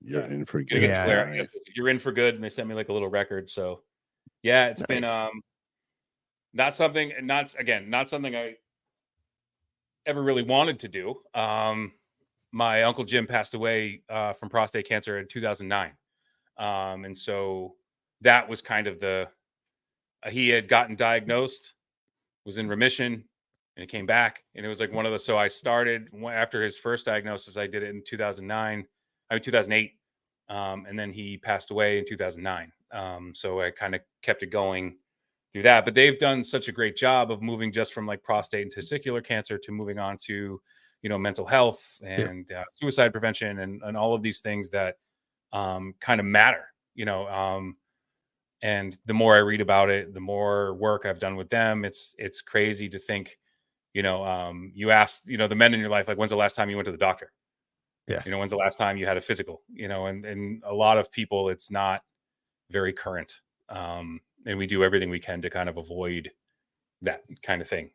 J: You're
K: Yeah.
J: in for
K: Gonna
J: good.
K: get the glare.
J: Nice.
K: Yes, you're in for good. And they sent me like a little record. So yeah, it's been
A: Nice.
K: not something I ever really wanted to do. My Uncle Jim passed away from prostate cancer in 2009. And so that was kind of he had gotten diagnosed, was in remission, and it came back. And it was like one of those. So I started after his first diagnosis, I did it in 2008. And then he passed away in 2009. So I kind of kept it going through that. But they've done such a great job of moving just from like prostate and testicular cancer to moving on to, mental health and suicide prevention and all of these things that kind of matter, and the more I read about it, the more work I've done with them. It's crazy to think, you asked, the men in your life, like, when's the last time you went to the doctor?
A: Yeah.
K: When's the last time you had a physical, and a lot of people, it's not very current. And we do everything we can to kind of avoid that kind of thing.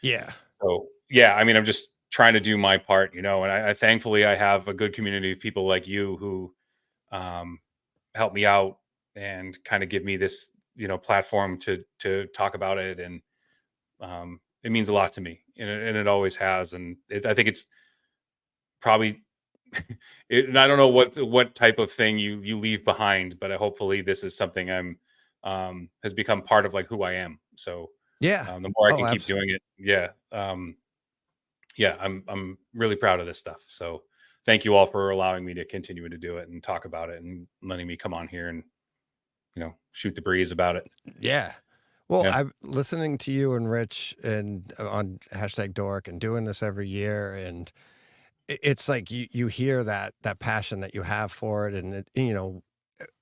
A: Yeah.
K: So yeah, I mean, I'm just trying to do my part, and I thankfully I have a good community of people like you who help me out and kind of give me this, platform to talk about it. And it means a lot to me, and it always has. And I think it's probably, and I don't know what type of thing you leave behind, but hopefully this is something has become part of like who I am. So
A: Yeah.
K: the more I
A: Oh,
K: can keep doing it. Yeah. I'm really proud of this stuff. So thank you all for allowing me to continue to do it and talk about it and letting me come on here and, shoot the breeze about it.
A: Yeah. Well,
K: Yeah.
A: I'm listening to you and Rich and on #Dork and doing this every year. And it's like you hear that passion that you have for it. And,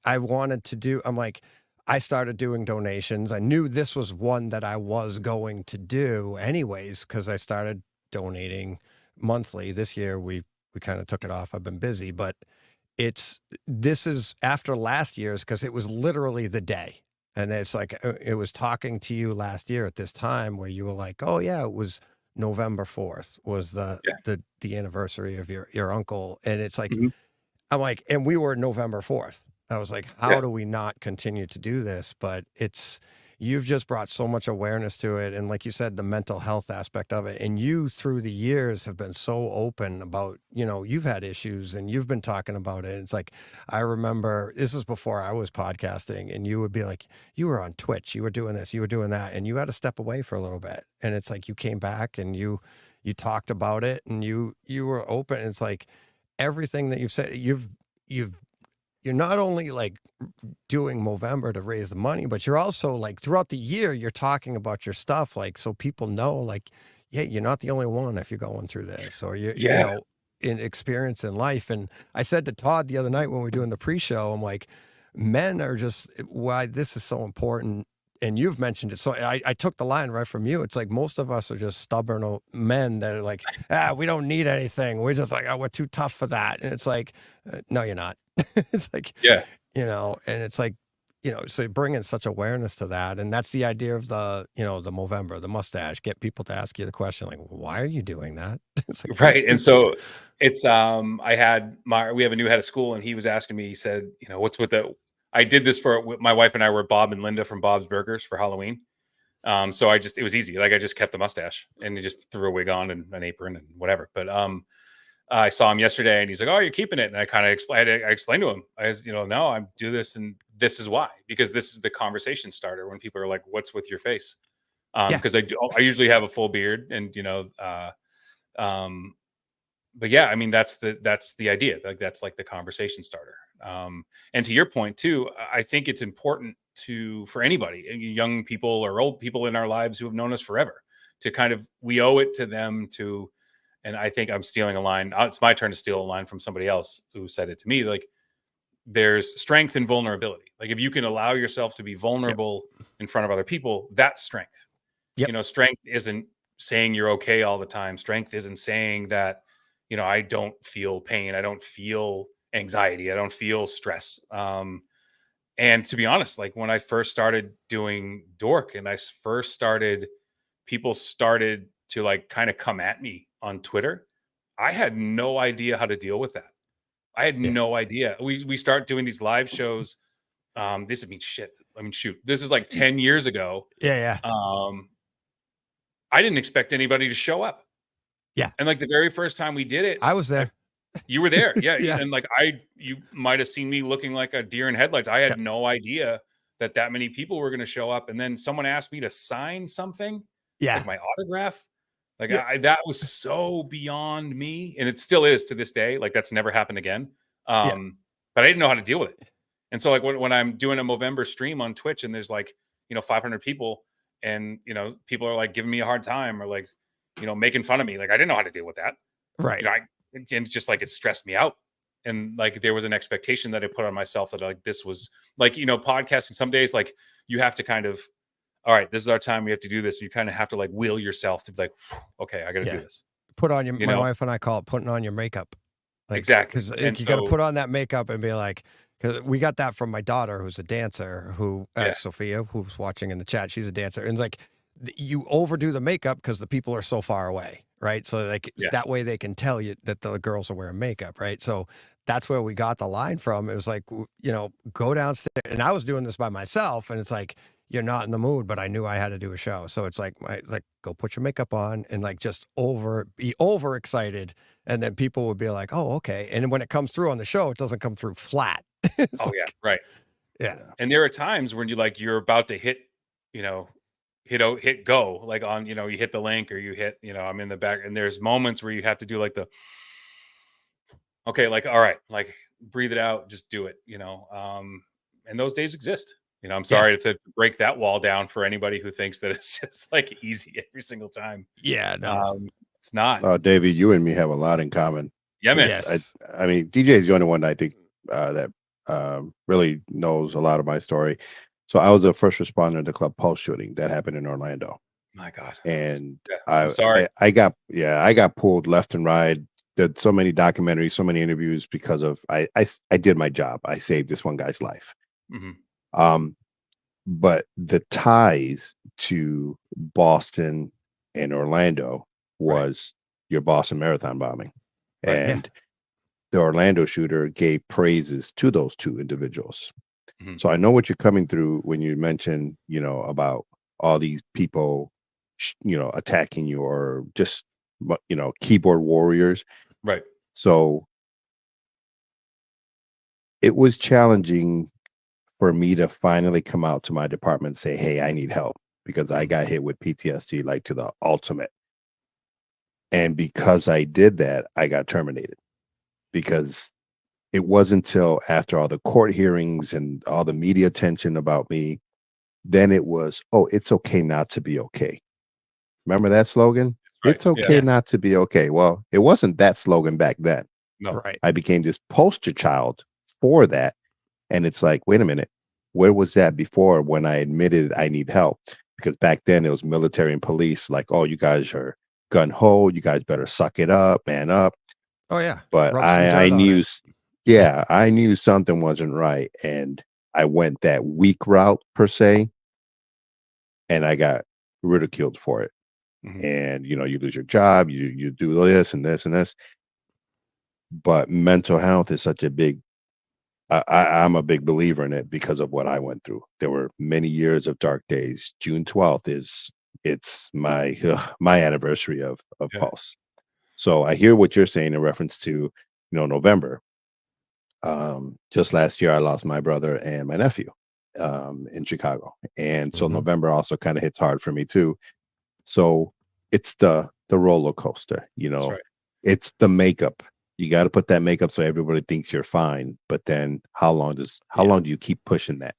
A: I wanted to do, I'm like, I started doing donations. I knew this was one that I was going to do anyways, because I started donating monthly. This year we kind of took it off. I've been busy, but this is after last year's, because it was literally the day. And it's like, it was talking to you last year at this time where you were like, oh yeah, it was November 4th was the anniversary of your uncle, and it's like I'm like, and we were November 4th. I was like, how do we not continue to do this? But you've just brought so much awareness to it. And like you said, the mental health aspect of it. And you, through the years, have been so open about, you've had issues and you've been talking about it. It's like, I remember this was before I was podcasting, and you would be like, you were on Twitch, you were doing this, you were doing that, and you had to step away for a little bit. And it's like, you came back and you talked about it, and you were open. And it's like, everything that you've said, you're not only like doing Movember to raise the money, but you're also like throughout the year, you're talking about your stuff, like, so people know, like, yeah, you're not the only one if you're going through this, or you know, in experience in life. And I said to Todd the other night when we were doing the pre-show, I'm like, men are just why this is so important. And you've mentioned it. So I took the line right from you. It's like, most of us are just stubborn men that are like, we don't need anything. We're just like, we're too tough for that. And it's like, no, you're not. It's like, and it's like, so bringing such awareness to that. And that's the idea of the Movember, the mustache, get people to ask you the question, like, why are you doing that? It's like,
K: right. And so it's, we have a new head of school, and he was asking me, he said, what's with I did this my wife and I were Bob and Linda from Bob's Burgers for Halloween. So it was easy. Like, I just kept the mustache and just threw a wig on and an apron and whatever. But, I saw him yesterday, and he's like, "Oh, you're keeping it." And I kind of explained to him, no, I do this, and this is why, because this is the conversation starter when people are like, "What's with your face?" Because I usually have a full beard, and but yeah, I mean, that's the idea. Like, that's like the conversation starter. And to your point too, I think it's important for anybody, young people or old people in our lives who have known us forever, to we owe it to them to. And I think I'm stealing a line. It's my turn to steal a line from somebody else who said it to me. Like, there's strength in vulnerability. Like, if you can allow yourself to be vulnerable in front of other people, that's strength. Strength isn't saying you're okay all the time. Strength isn't saying that, I don't feel pain. I don't feel anxiety. I don't feel stress. And to be honest, like, when I first started doing Dork and people started to like kind of come at me on Twitter, I had no idea how to deal with that. I had no idea. We start doing these live shows. This means shit. I mean, shoot, this is like 10 years ago.
A: Yeah.
K: I didn't expect anybody to show up.
A: Yeah.
K: And like the very first time we did it,
A: I was there.
K: You were there. Yeah.
A: Yeah.
K: And like, you might've seen me looking like a deer in headlights. I had no idea that many people were going to show up. And then someone asked me to sign something.
A: Yeah.
K: Like my autograph. Like, that was so beyond me, and it still is to this day. Like, that's never happened again. But I didn't know how to deal with it. And so like when I'm doing a Movember stream on Twitch, and there's like, 500 people, and, people are like giving me a hard time, or like, making fun of me. Like, I didn't know how to deal with that.
A: Right.
K: And it's just like, it stressed me out. And like, there was an expectation that I put on myself that like, this was like, podcasting, some days, like, you have to kind of, all right, this is our time. We have to do this. You kind of have to like will yourself to be like, okay, I got to do this.
A: Put on my wife and I call it putting on your makeup. Like,
K: exactly.
A: Because you got to put on that makeup and be like, because we got that from my daughter, who's a dancer, Sophia, who's watching in the chat. She's a dancer. And like, you overdo the makeup because the people are so far away, right? So like that way they can tell you that the girls are wearing makeup, right? So that's where we got the line from. It was like, go downstairs. And I was doing this by myself, and it's like, you're not in the mood, but I knew I had to do a show. So it's like, go put your makeup on and like just be over excited. And then people would be like, oh, okay. And when it comes through on the show, it doesn't come through flat.
K: Right.
A: Yeah.
K: And there are times when you're about to hit go, like on, you hit the link, or you hit, I'm in the back, and there's moments where you have to do like okay, like, all right, like breathe it out, just do it, and those days exist. I'm sorry to break that wall down for anybody who thinks that it's just like easy every single time.
A: Yeah, no,
K: it's not.
J: David, you and me have a lot in common.
K: Yeah, man.
A: Yes.
J: I mean, DJ is the only one I think that really knows a lot of my story. So I was a first responder to the Club Pulse shooting that happened in Orlando.
K: My God.
J: And
K: I'm sorry.
J: I got pulled left and right. Did so many documentaries, so many interviews because of I did my job. I saved this one guy's life.
K: Mm-hmm.
J: But the ties to Boston and Orlando was your Boston Marathon bombing.
K: Right.
J: And the Orlando shooter gave praises to those two individuals.
K: Mhm.
J: So I know what you're coming through when you mention, about all these people, attacking you, or just, keyboard warriors.
K: Right.
J: So it was challenging for me to finally come out to my department and say, hey, I need help, because I got hit with PTSD, like to the ultimate. And because I did that, I got terminated, because it wasn't until after all the court hearings and all the media attention about me, then it was, oh, it's okay not to be okay. Remember that slogan?
K: Right.
J: It's okay
K: Yeah.
J: not to be okay. Well, it wasn't that slogan back then.
K: No.
A: Right.
J: I became this poster child for that. And it's like, wait a minute, where was that before, when I admitted I need help? Because back then it was military and police, like, oh, you guys are gun ho, you guys better suck it up, man up.
A: Oh yeah.
J: But
A: Rub some
J: I
A: dirt on
J: knew,
A: it.
J: yeah, I knew something wasn't right. And I went that weak route, per se, and I got ridiculed for it.
K: Mhm.
J: And, you lose your job, you do this and this and this. But mental health is such a big, I'm a big believer in it because of what I went through. There were many years of dark days. June 12th it's my my anniversary of
K: Yeah.
J: Pulse. So I hear what you're saying in reference to, November. Just last year I lost my brother and my nephew in Chicago. And so
A: Mhm.
J: November also kind of hits hard for me too. So it's the roller coaster,
K: That's right.
J: it's the makeup. You got to put that makeup so everybody thinks you're fine. But then how long
A: Yeah.
J: do you keep pushing that?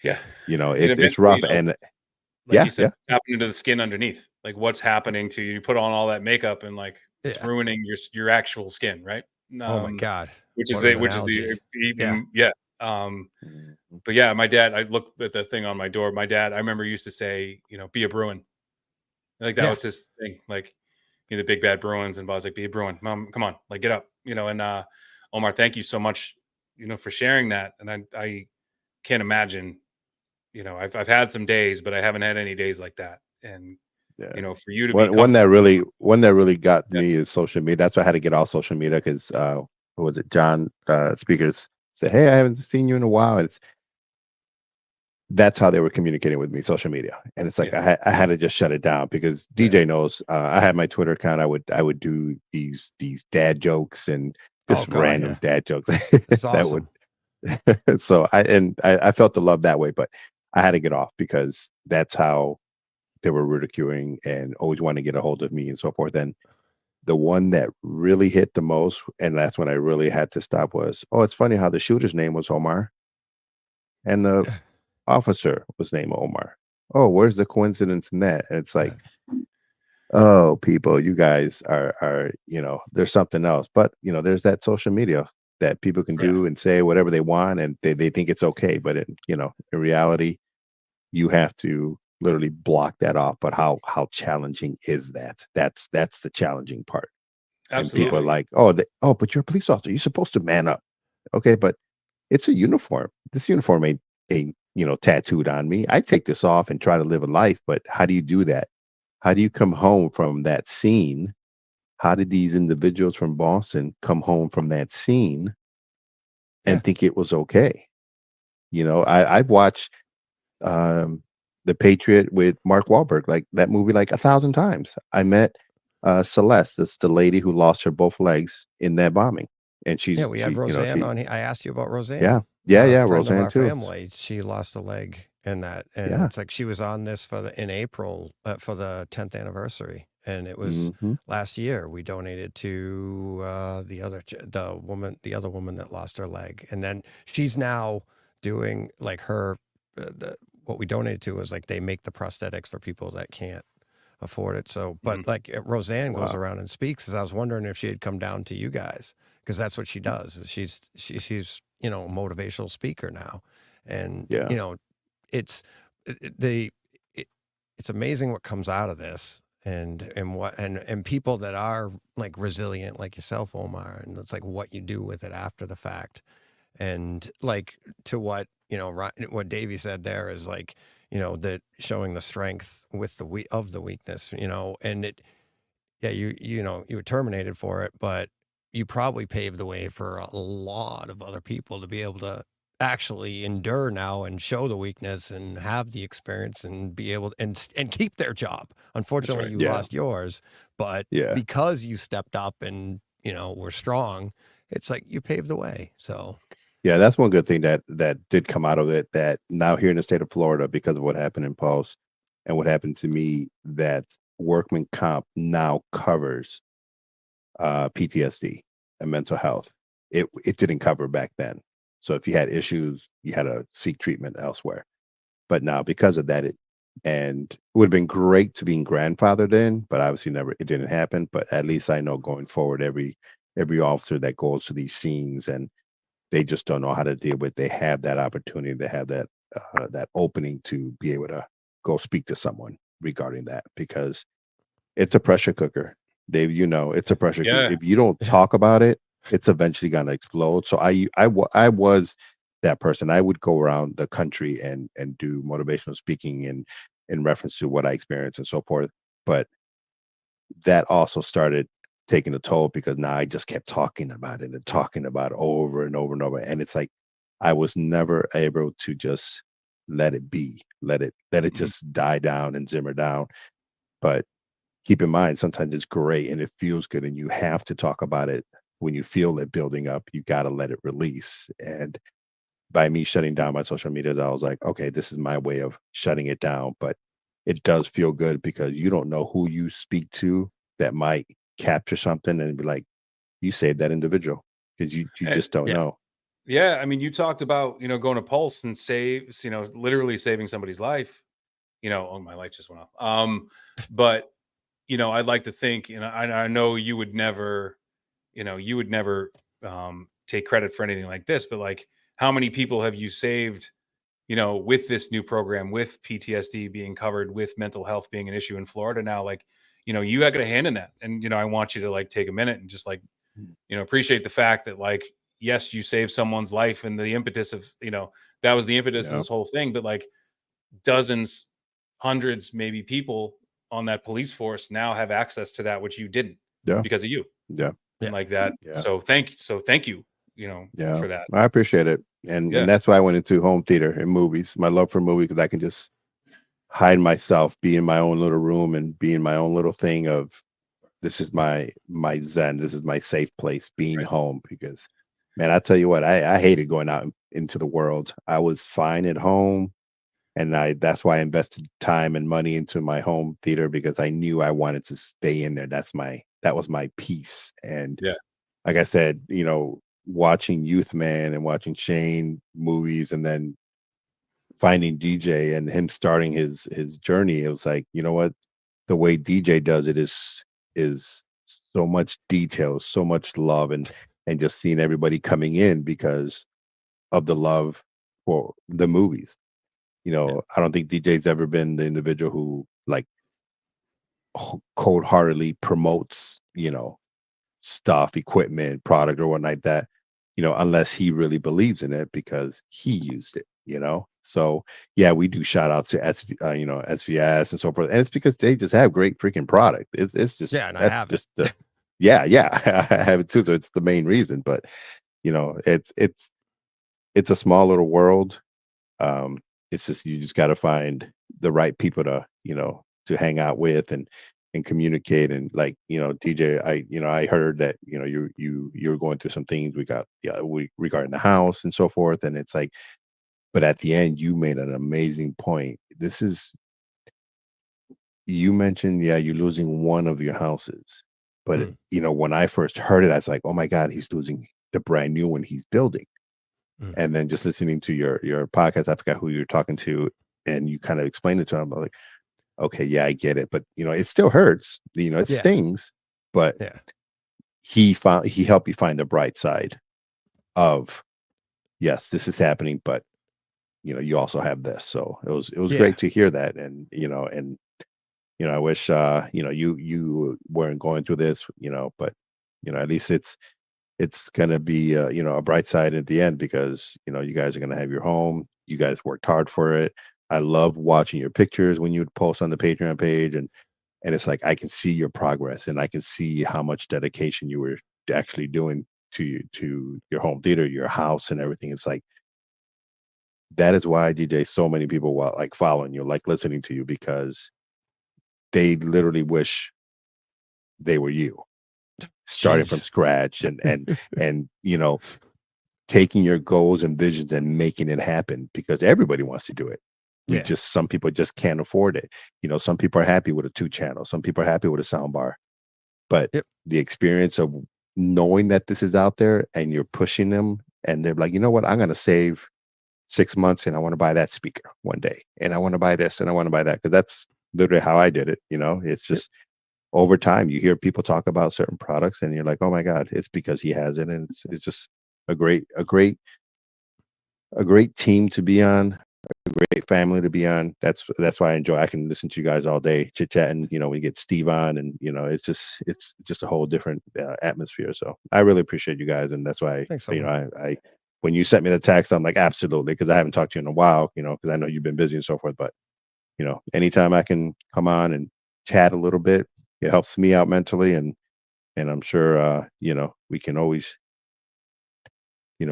K: Yeah. And
J: It's
K: eventually,
J: rough. And
K: like
J: yeah,
K: you said, it's happening to the skin underneath. Like what's happening to you? You put on all that makeup and like it's
A: Yeah.
K: ruining your actual skin, right?
A: Oh my God.
K: Which is
A: What
K: the
A: an
K: which is
A: analogy.
K: the even yeah. But yeah, my dad, I looked at the thing on my door. My dad, I remember used to say, be a Bruin. Like that
A: Yeah.
K: was his thing. Like the big bad Bruins, and Bob's like, be a Bruin, Mom, come on, like get up, and Omar, thank you so much, for sharing that. And I can't imagine, I've had some days, but I haven't had any days like that. And
J: yeah.
K: for you to be
J: One that really got
K: Yeah.
J: me is social media. That's why I had to get off social media, because what was it? John Speakers said, hey, I haven't seen you in a while. And that's how they were communicating with me, social media. And it's like
K: Yeah.
J: I had to just shut it down, because DJ knows I had my Twitter account. I would do these dad jokes and just
A: Oh God,
J: random
A: yeah.
J: dad jokes.
A: That's
J: that
A: awesome.
J: would so I felt the love that way, but I had to get off, because that's how they were ridiculing and always wanting to get a hold of me and so forth. And the one that really hit the most, and that's when I really had to stop, was, oh, it's funny how the shooter's name was Omar and the officer was named Omar. Oh, where's the coincidence in that? And it's like, oh, people, you guys are there's something else. But there's that social media that people can do and say whatever they want, and they think it's okay. But in reality, you have to literally block that off. But how challenging is that? That's the challenging part. And people are
K: Absolutely.
J: like, oh, but you're a police officer. You're supposed to man up. Okay, but it's a uniform. This uniform ain't tattooed on me. I take this off and try to live a life. But how do you do that? How do you come home from that scene? How did these individuals from Boston come home from that scene and think it was okay? I've watched The Patriot with Mark Wahlberg, like that movie, like 1,000 times. I met Celeste. That's the lady who lost her both legs in that bombing, and
A: Yeah, we had Roseanne on. I asked you about Roseanne.
J: Yeah,
A: Friend
J: Roseanne
A: of our
J: too.
A: family. She lost a leg in that, and
J: Yeah.
A: it's like she was on this in April for the 10th anniversary, and it was last year. We donated to the other woman that lost her leg, and then she's now doing like her. What we donated to was like they make the prosthetics for people that can't afford it. So, but like Roseanne goes around and speaks. As I was wondering if she had come down to you guys, because that's what she does. Is she's a motivational speaker now, and it's it's amazing what comes out of this, and people that are like resilient like yourself, Omar, and it's like what you do with it after the fact, and like to what what Davey said there is like that showing the strength with the weakness, and yeah, you know, you were terminated for it, but you probably paved the way for a lot of other people to be able to actually endure now and show the weakness and have the experience and be able and keep their job. Unfortunately,
K: right.
A: you
J: Yeah.
A: lost yours, but
J: Yeah.
A: because you stepped up and, you know, were strong, it's like you paved the way. So
J: Yeah, that's one good thing that did come out of it. That now here in the state of Florida, because of what happened in Pulse and what happened to me, that workman comp now covers PTSD and mental health. It didn't cover back then. So if you had issues, you had to seek treatment elsewhere. But now because of that, it would have been great to being grandfathered in, but obviously never it didn't happen. But at least I know going forward, every officer that goes to these scenes and they just don't know how to deal with. They have that opportunity. They have that opening to be able to go speak to someone regarding that because it's a pressure cooker, Dave. You know, it's a pressure cooker.
K: Yeah.
J: If you don't talk about it, it's eventually gonna explode. So I was that person. I would go around the country and do motivational speaking in reference to what I experienced and so forth. But that also started taking a toll because now I just kept talking about it and talking about it over and over and over. And it's like I was never able to just let it be, let it just die down and simmer down. But keep in mind, sometimes it's great and it feels good, and you have to talk about it when you feel it building up. You got to let it release. And by me shutting down my social media, I was like, okay, this is my way of shutting it down. But it does feel good because you don't know who you speak to that might capture something and be like, you saved that individual because you
K: And-
J: just don't
A: Yeah.
J: know.
K: Yeah, I mean, you talked about, going to Pulse and literally saving somebody's life. Oh, my light just went off. But I'd like to think, I know you would never, take credit for anything like this, but like, how many people have you saved, with this new program, with PTSD being covered, with mental health being an issue in Florida now? Like, you got a hand in that, and I want you to like take a minute and just like, appreciate the fact that like, yes, you saved someone's life, and the impetus of, that was the impetus of
J: Yep.
K: this whole thing, but like dozens, hundreds, maybe people on that police force now have access to that, which you didn't
J: Yeah.
K: because of you.
J: Yeah.
K: And like that.
J: Yeah.
K: So thank you,
J: Yeah.
K: for that.
J: I appreciate it. And
K: Yeah.
J: that's why I went into home theater and movies. My love for movies, because I can just hide myself, be in my own little room and be in my own little thing of this is my zen, this is my safe place, being home. Because man, I tell you what, I hated going out into the world. I was fine at home. And that's why I invested time and money into my home theater, because I knew I wanted to stay in there. That was my peace. And
K: Yeah.
J: like I said, watching Youth Man and watching Shane movies and then finding DJ and him starting his journey, it was like, you know what? The way DJ does it is so much detail, so much love, and just seeing everybody coming in because of the love for the movies. I don't think DJ's ever been the individual who like cold-heartedly promotes, stuff, equipment, product, or whatnot like that, unless he really believes in it because he used it. So yeah, we do shout out to SVS and so forth, and it's because they just have great freaking product. It's just
A: Yeah, and I
J: that's
A: have
J: just the yeah, I have it too. So it's the main reason, but it's a small little world. It's just you just got to find the right people to hang out with and communicate. And like DJ, I heard that you're going through some things regarding the house and so forth, and it's like, but at the end you made an amazing point. You mentioned, yeah, you're losing one of your houses, but when I first heard it, I was like, oh my god, he's losing the brand new one he's building. And then just listening to your podcast, I forgot who you're talking to, and you kind of explained it to him. I'm like, okay, yeah, I get it, but it still hurts. It stings, but he helped you find the bright side of, yes, this is happening, but you also have this. So it was great to hear that, and I wish you weren't going through this, but at least it's going to be a bright side at the end, because you guys are going to have your home. You guys worked hard for it. I love watching your pictures when you would post on the Patreon page, and And it's like I can see your progress, and I can see how much dedication you were actually doing to your home theater, your house, and everything. It's like that is why DJ so many people like following you, like listening to you, because they literally wish they were you, starting from
A: Jeez.
J: scratch, and taking your goals and visions and making it happen, because everybody wants to do it.
A: Yeah.
J: Some people just can't afford it. Some people are happy with a 2-channel. Some people are happy with a sound bar. But
A: Yep.
J: the experience of knowing that this is out there and you're pushing them, and they're like, you know what, I'm going to save 6 months and I want to buy that speaker one day, and I want to buy this and I want to buy that, because that's literally how I did it. It's just over time you hear people talk about certain products and you're like, oh my God, it's because he has it. And it's just a great team to be on, a great family to be on. That's why I can listen to you guys all day chit chatting. We get Steve on, and it's just a whole different atmosphere. So I really appreciate you guys, and that's why
A: Thanks so
J: I when you sent me the text, I'm like, absolutely, because I haven't talked to you in a while, because I know you've been busy and so forth. But anytime I can come on and chat a little bit, it helps me out mentally, and I'm sure we can always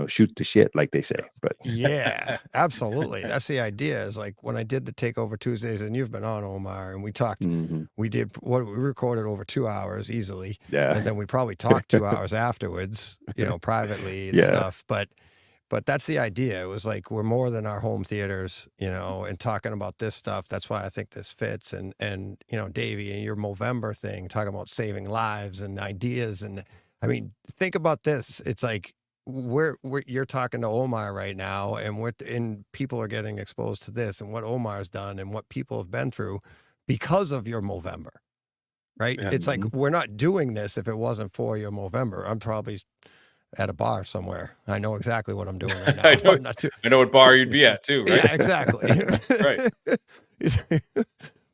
J: shoot the shit, like they say. But
A: Yeah, absolutely. That's the idea. Is like when I did the Takeover Tuesdays, and you've been on, Omar, and we talked. We did we recorded over 2 hours easily,
J: yeah,
A: and then we probably talked 2 hours afterwards, privately and
J: Yeah.
A: stuff. But that's the idea. It was like we're more than our home theaters, and talking about this stuff. That's why I think this fits. And Davey, and your Movember thing, talking about saving lives and ideas. And I mean, think about this. It's like you're talking to Omar right now, and people are getting exposed to this and what Omar's done and what people have been through because of your Movember, right?
K: Yeah.
A: It's like we're not doing this if it wasn't for your Movember. I'm probably at a bar somewhere. I know exactly what I'm doing right now.
K: I know what bar you'd be at too, right?
A: Yeah, exactly.
K: Right.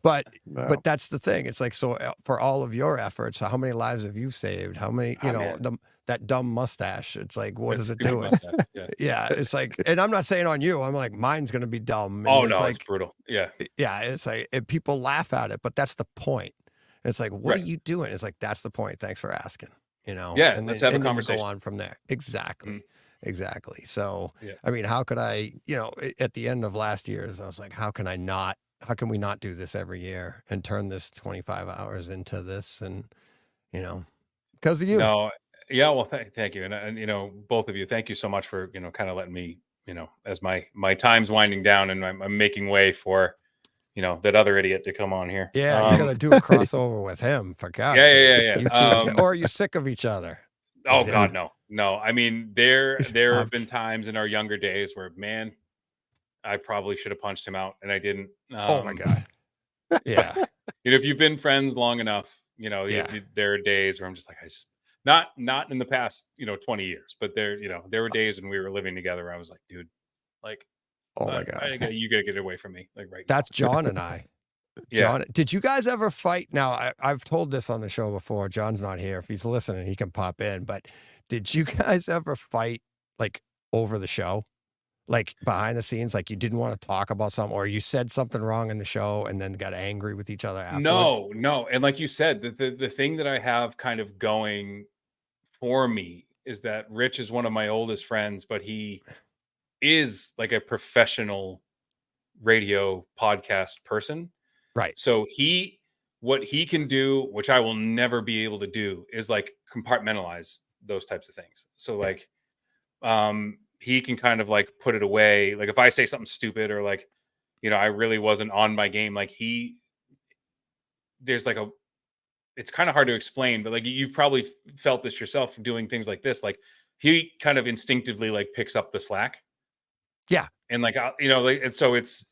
A: But
J: Wow.
A: that's the thing. It's like, so for all of your efforts, how many lives have you saved? How many,
K: man.
A: that dumb mustache? It's like, what
K: That's
A: is it
K: stupid
A: doing?
K: mustache, yeah.
A: Yeah, it's like, and I'm not saying on you. I'm like, mine's gonna be dumb. And
K: Oh
A: it's
K: no,
A: like,
K: it's brutal. Yeah.
A: yeah, it's like people laugh at it, but that's the point. It's like, what
K: Right.
A: are you doing? It's like, that's the point. Thanks for asking.
K: Yeah,
A: and
K: let's
A: then,
K: have a
A: and then you
K: conversation.
A: go on from there. Exactly. Exactly. So,
K: Yeah.
A: I mean, how could I, at the end of last year's, I was like, how can we not do this every year and turn this 25 hours into this? And, because of you.
K: No, yeah, well, thank you, and both of you, thank you so much for kind of letting me, as my time's winding down, and I'm making way for, that other idiot to come on here.
A: Yeah, you're gonna do a crossover with him, for God's
K: Yeah.
A: sakes. You two, or are you sick of each other?
K: Oh
A: Yeah.
K: God, no. I mean, there have been times in our younger days where, man, I probably should have punched him out, and I didn't.
A: Oh my God. Yeah.
K: If you've been friends long enough,
A: Yeah.
K: there are days where I'm just like, not in the past, 20 years, but there were days when we were living together where I was like, dude, like,
A: Oh my God.
K: you gotta get away from me, like right
A: That's John and I.
K: Yeah.
A: John, did you guys ever fight? Now, I've told this on the show before. John's not here. If he's listening, he can pop in. But did you guys ever fight like over the show? Like behind the scenes, like you didn't want to talk about something, or you said something wrong in the show and then got angry with each other afterwards?
K: No. And like you said, the thing that I have kind of going for me is that Rich is one of my oldest friends, but he is like a professional radio podcast person.
A: Right.
K: So what he can do, which I will never be able to do, is like compartmentalize those types of things. So like, he can kind of like put it away. Like if I say something stupid or like, I really wasn't on my game, like there's like it's kind of hard to explain, but like you've probably felt this yourself doing things like this. Like he kind of instinctively like picks up the slack.
A: Yeah.
K: And like, and so it's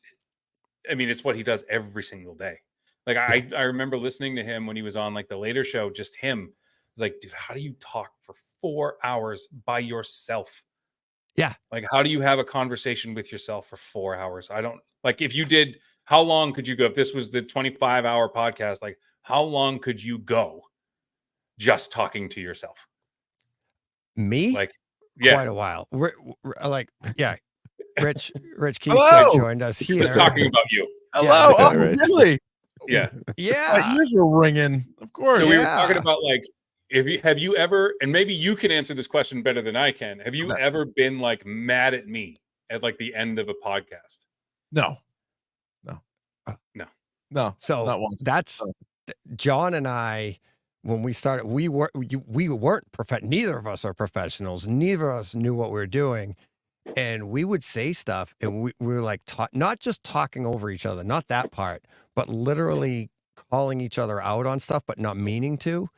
K: what he does every single day. Like I remember listening to him when he was on like the Later Show, just him. It's like, dude, how do you talk for 4 hours by yourself?
A: Yeah.
K: Like, how do you have a conversation with yourself for 4 hours? I don't like, if you did, how long could you go? If this was the 25-hour podcast, like how long could you go just talking to yourself?
A: Me?
K: Like, yeah.
A: Quite a while. Yeah. Rich Keith
C: Hello.
A: joined us here.
K: Just talking about you.
C: Hello.
J: Yeah,
C: Oh,
J: right.
C: really?
K: Yeah.
A: Yeah.
C: Ears were ringing. Of course.
K: So we were
A: Yeah.
K: talking about like, have you ever, and maybe you can answer this question better than I can. Have you ever been like mad at me at like the end of a podcast?
C: No.
A: So
C: not once.
A: that's John and I. When we started, we weren't neither of us are professionals. Neither of us knew what we were doing. And we would say stuff and we were like, not just talking over each other, not that part, but literally calling each other out on stuff, but not meaning to.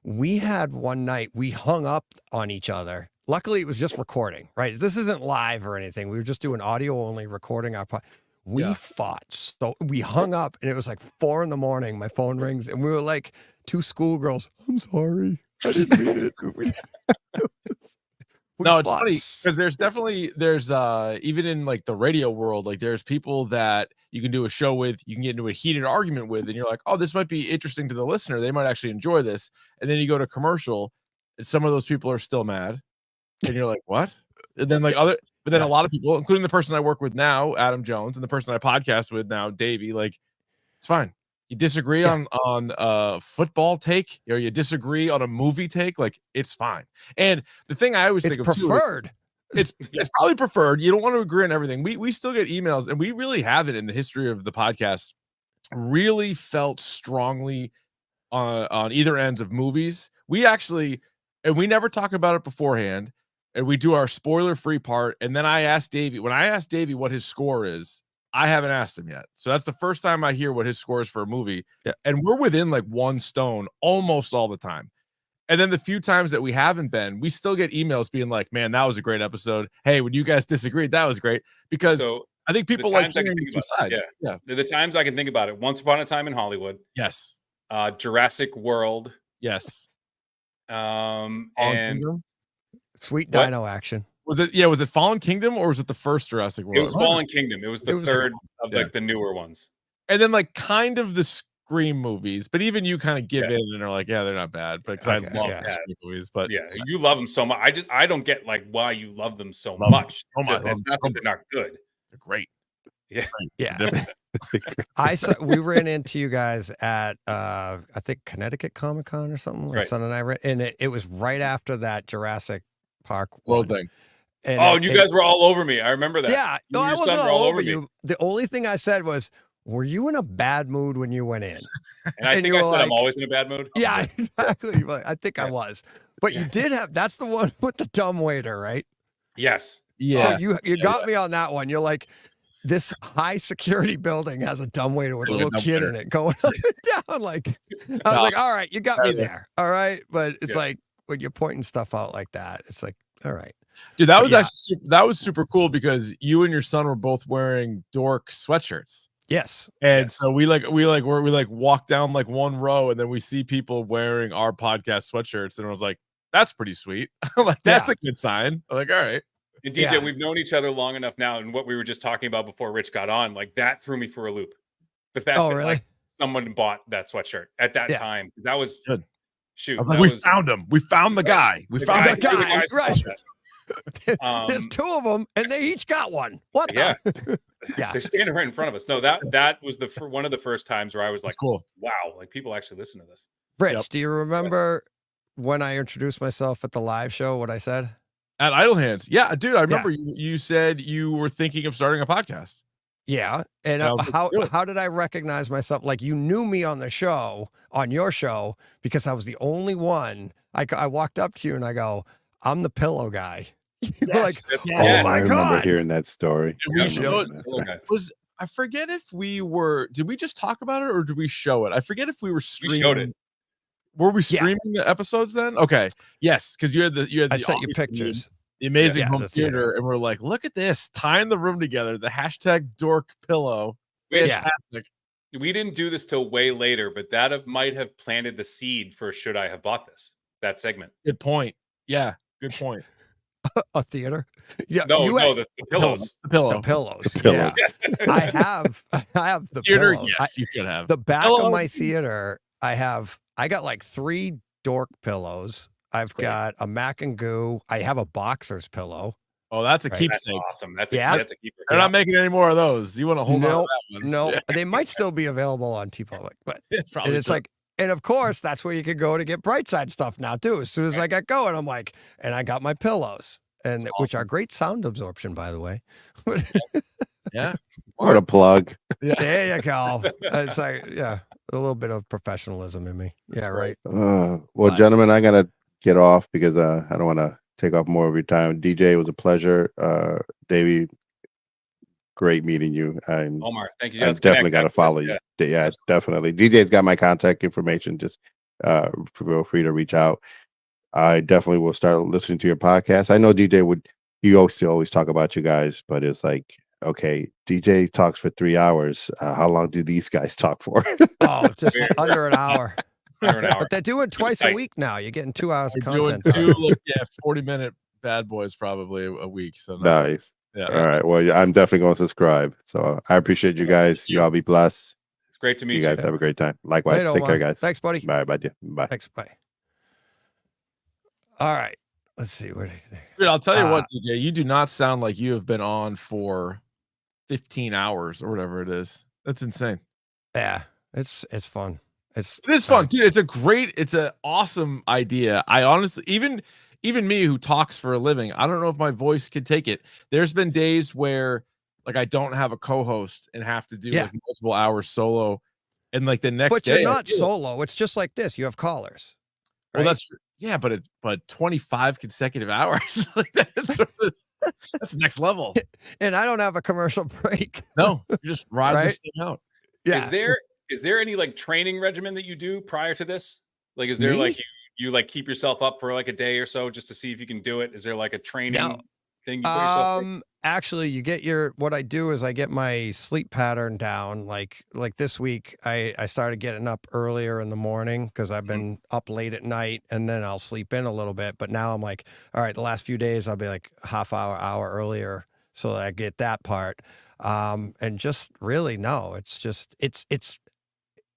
A: We had one night, we hung up on each other. Luckily, it was just recording, right? This isn't live or anything. We were just doing audio only, recording our We fought. So we hung up and it was like 4 a.m. My phone rings and we were like two schoolgirls. I'm sorry. I didn't mean it.
C: No, it's funny because there's even in like the radio world, like there's people that you can do a show with, you can get into a heated argument with, and you're like, oh, this might be interesting to the listener. They might actually enjoy this. And then you go to commercial, and some of those people are still mad. And you're like, what? And then a lot of people, including the person I work with now, Adam Jones, and the person I podcast with now, Davey, like, it's fine. You disagree on a football take, or you disagree on a movie take, like it's fine. And the thing I always think of
A: preferred.
C: It's probably preferred. You don't want to agree on everything. We still get emails, and we really haven't in the history of the podcast really felt strongly on either ends of movies. We actually, and we never talk about it beforehand, and we do our spoiler-free part. And then when I asked Davey what his score is, I haven't asked him yet. So that's the first time I hear what his score is for a movie. Yeah. And we're within like one stone almost all the time. And then the few times that we haven't been, we still get emails being like, man, that was a great episode. Hey, when you guys disagreed, that was great. Because I think people like hearing two sides.
K: Yeah. The times I can think about it. Once Upon a Time in Hollywood.
C: Yes.
K: Jurassic World.
C: Yes.
K: And
A: Sweet Dino action.
C: Was it Fallen Kingdom or was it the first Jurassic World?
K: It was Fallen Kingdom. It was the third of like the newer ones.
C: And then like kind of the Scream movies, but even you kind of give in and are like, yeah, they're not bad. But because I love the Scream movies, but
K: you love them so much. I don't get like why you love them so much. It's not that they're not good.
C: They're great.
K: Yeah.
A: We ran into you guys at I think Connecticut Comic-Con or something. My son and I ran, and it was right after that Jurassic Park
C: World thing.
K: And you guys were all over me. I remember that.
A: Yeah. No, I wasn't all over you. The only thing I said was, were you in a bad mood when you went in?
K: And I think I said I'm always in a bad mood.
A: Yeah, exactly. I think I was. But you did have, that's the one with the dumb waiter, right?
K: Yes.
C: Yeah.
A: So you got me on that one. You're like, this high security building has a dumb waiter with a little kid in it going up and down. Like, I was like, all right, you got me there. All right. But it's like, when you're pointing stuff out like that, it's like, all right.
C: Dude, that was actually super cool because you and your son were both wearing dork sweatshirts.
A: Yes.
C: And so we walk down like one row and then we see people wearing our podcast sweatshirts. And I was like, that's pretty sweet. Like, that's a good sign. I'm like, all right.
K: And DJ, we've known each other long enough now. And what we were just talking about before Rich got on, like that threw me for a loop. The fact that like someone bought that swatshirt at that time. That was good. Shoot.
C: We found him. We found the guy. We found the guy.
A: Right. There's two of them and they each got one. What?
K: Yeah. They're standing right in front of us. No, that was one of the first times where I was like,
C: cool.
K: Wow, like people actually listen to this.
A: Rich, do you remember when I introduced myself at the live show, what I said?
C: At Idle Hands. Yeah, dude, I remember you said you were thinking of starting a podcast.
A: Yeah. And how did I recognize myself? Like, you knew me on the show, on your show, because I was the only one. I walked up to you and I go, I'm the pillow guy. You're like, oh my
J: I remember
A: God.
J: hearing that story.
C: I forget if did we just talk about it or did we show it? I forget if we were streaming.
K: We showed it.
C: Were we streaming the episodes then? Okay. Yes, because you had
A: I sent you pictures.
C: The amazing home
A: the
C: theater, and we're like, look at this, tying the room together. The hashtag dork pillow. Fantastic.
K: We didn't do this till way later, but that might have planted the seed for should I have bought this? That segment.
C: Good point. Yeah, good point.
A: A theater? Yeah.
K: No, the pillows.
C: The pillow.
A: The pillows.
J: The pillows.
A: Yeah. I have the
C: theater.
A: pillows.
C: Yes, you should have.
A: The back of my theater, I got like 3 dork pillows. I've got a Mac and Goo. I have a boxer's pillow.
L: Oh, that's a
A: Right.
K: That's
L: keepsake.
K: awesome. That's
A: Yeah.
K: that's a keeper.
L: They're not making any more of those. You want to hold on to
A: Nope,
L: that one.
A: no,
L: Yeah,
A: they might still be available on TeePublic, but
L: it's
A: and
L: probably
A: it's
L: true.
A: like, and of course, that's where you could go to get Brightside stuff now too. As soon as I got going, I'm like, and I got my pillows, and
L: That's
A: which are
L: awesome.
A: great sound absorption, by the way.
L: Yeah.
J: What a plug.
L: Yeah.
A: There you go. It's like, yeah, a little bit of professionalism in me. Yeah, right.
J: Well,
A: But-
J: gentlemen, I gotta get off because I don't want to take off more of your time. DJ, it was a pleasure. Davey, great meeting you.
K: Omar, thank you.
J: I
K: Let's
J: definitely
K: connect
J: got to
K: after
J: follow
K: this.
J: you. Yeah, definitely. DJ's got my contact information. Just feel free to reach out. I definitely will start listening to your podcast. I know DJ would. He always talk about you guys, but it's like, okay, DJ talks for 3 hours. How long do these guys talk for?
A: Oh, just under an hour.
K: Under an hour.
A: But they're doing twice a
K: Tight.
A: week now. You're getting 2 hours of
L: We're doing
A: content.
L: two, like, 40-minute bad boys probably a week. So
J: Nice.
L: Yeah.
J: All right. Well, yeah, I'm definitely going to subscribe. So I appreciate you guys. You all be blessed.
K: It's great to meet
J: You
K: you.
J: guys have a great time. Likewise.
A: Later,
J: Take care,
A: Omar.
J: guys.
A: Thanks, buddy.
J: Bye. Bye. Bye.
A: Thanks. Bye. All right. Let's see.
L: Dude, I'll tell you
A: Uh,
L: what, DJ, you do not sound like you have been on for 15 hours or whatever it is. That's insane.
A: Yeah, it's fun.
L: It is fun, dude. It's an awesome idea. I honestly, even me who talks for a living, I don't know if my voice could take it. There's been days where like I don't have a co-host and have to do like multiple hours solo, and like the next
A: But
L: day,
A: you're
L: I
A: not
L: feel-
A: solo. It's just like this. You have callers.
L: Well,
A: right?
L: that's yeah, but 25 consecutive hours, like that's next level.
A: And I don't have a commercial break.
L: No, you just ride
A: Right?
L: this thing out.
A: Yeah.
K: Is there any like training regimen that you do prior to this? Like, is there
A: Me?
K: like you like keep yourself up for like a day or so just to see if you can do it? Is there like a training
A: No.
K: thing you put yourself through?
A: Actually, you get what I do is I get my sleep pattern down. Like this week, I started getting up earlier in the morning because I've been up late at night, and then I'll sleep in a little bit. But now I'm like, all right, the last few days I'll be like half hour earlier so that I get that part. And just really no,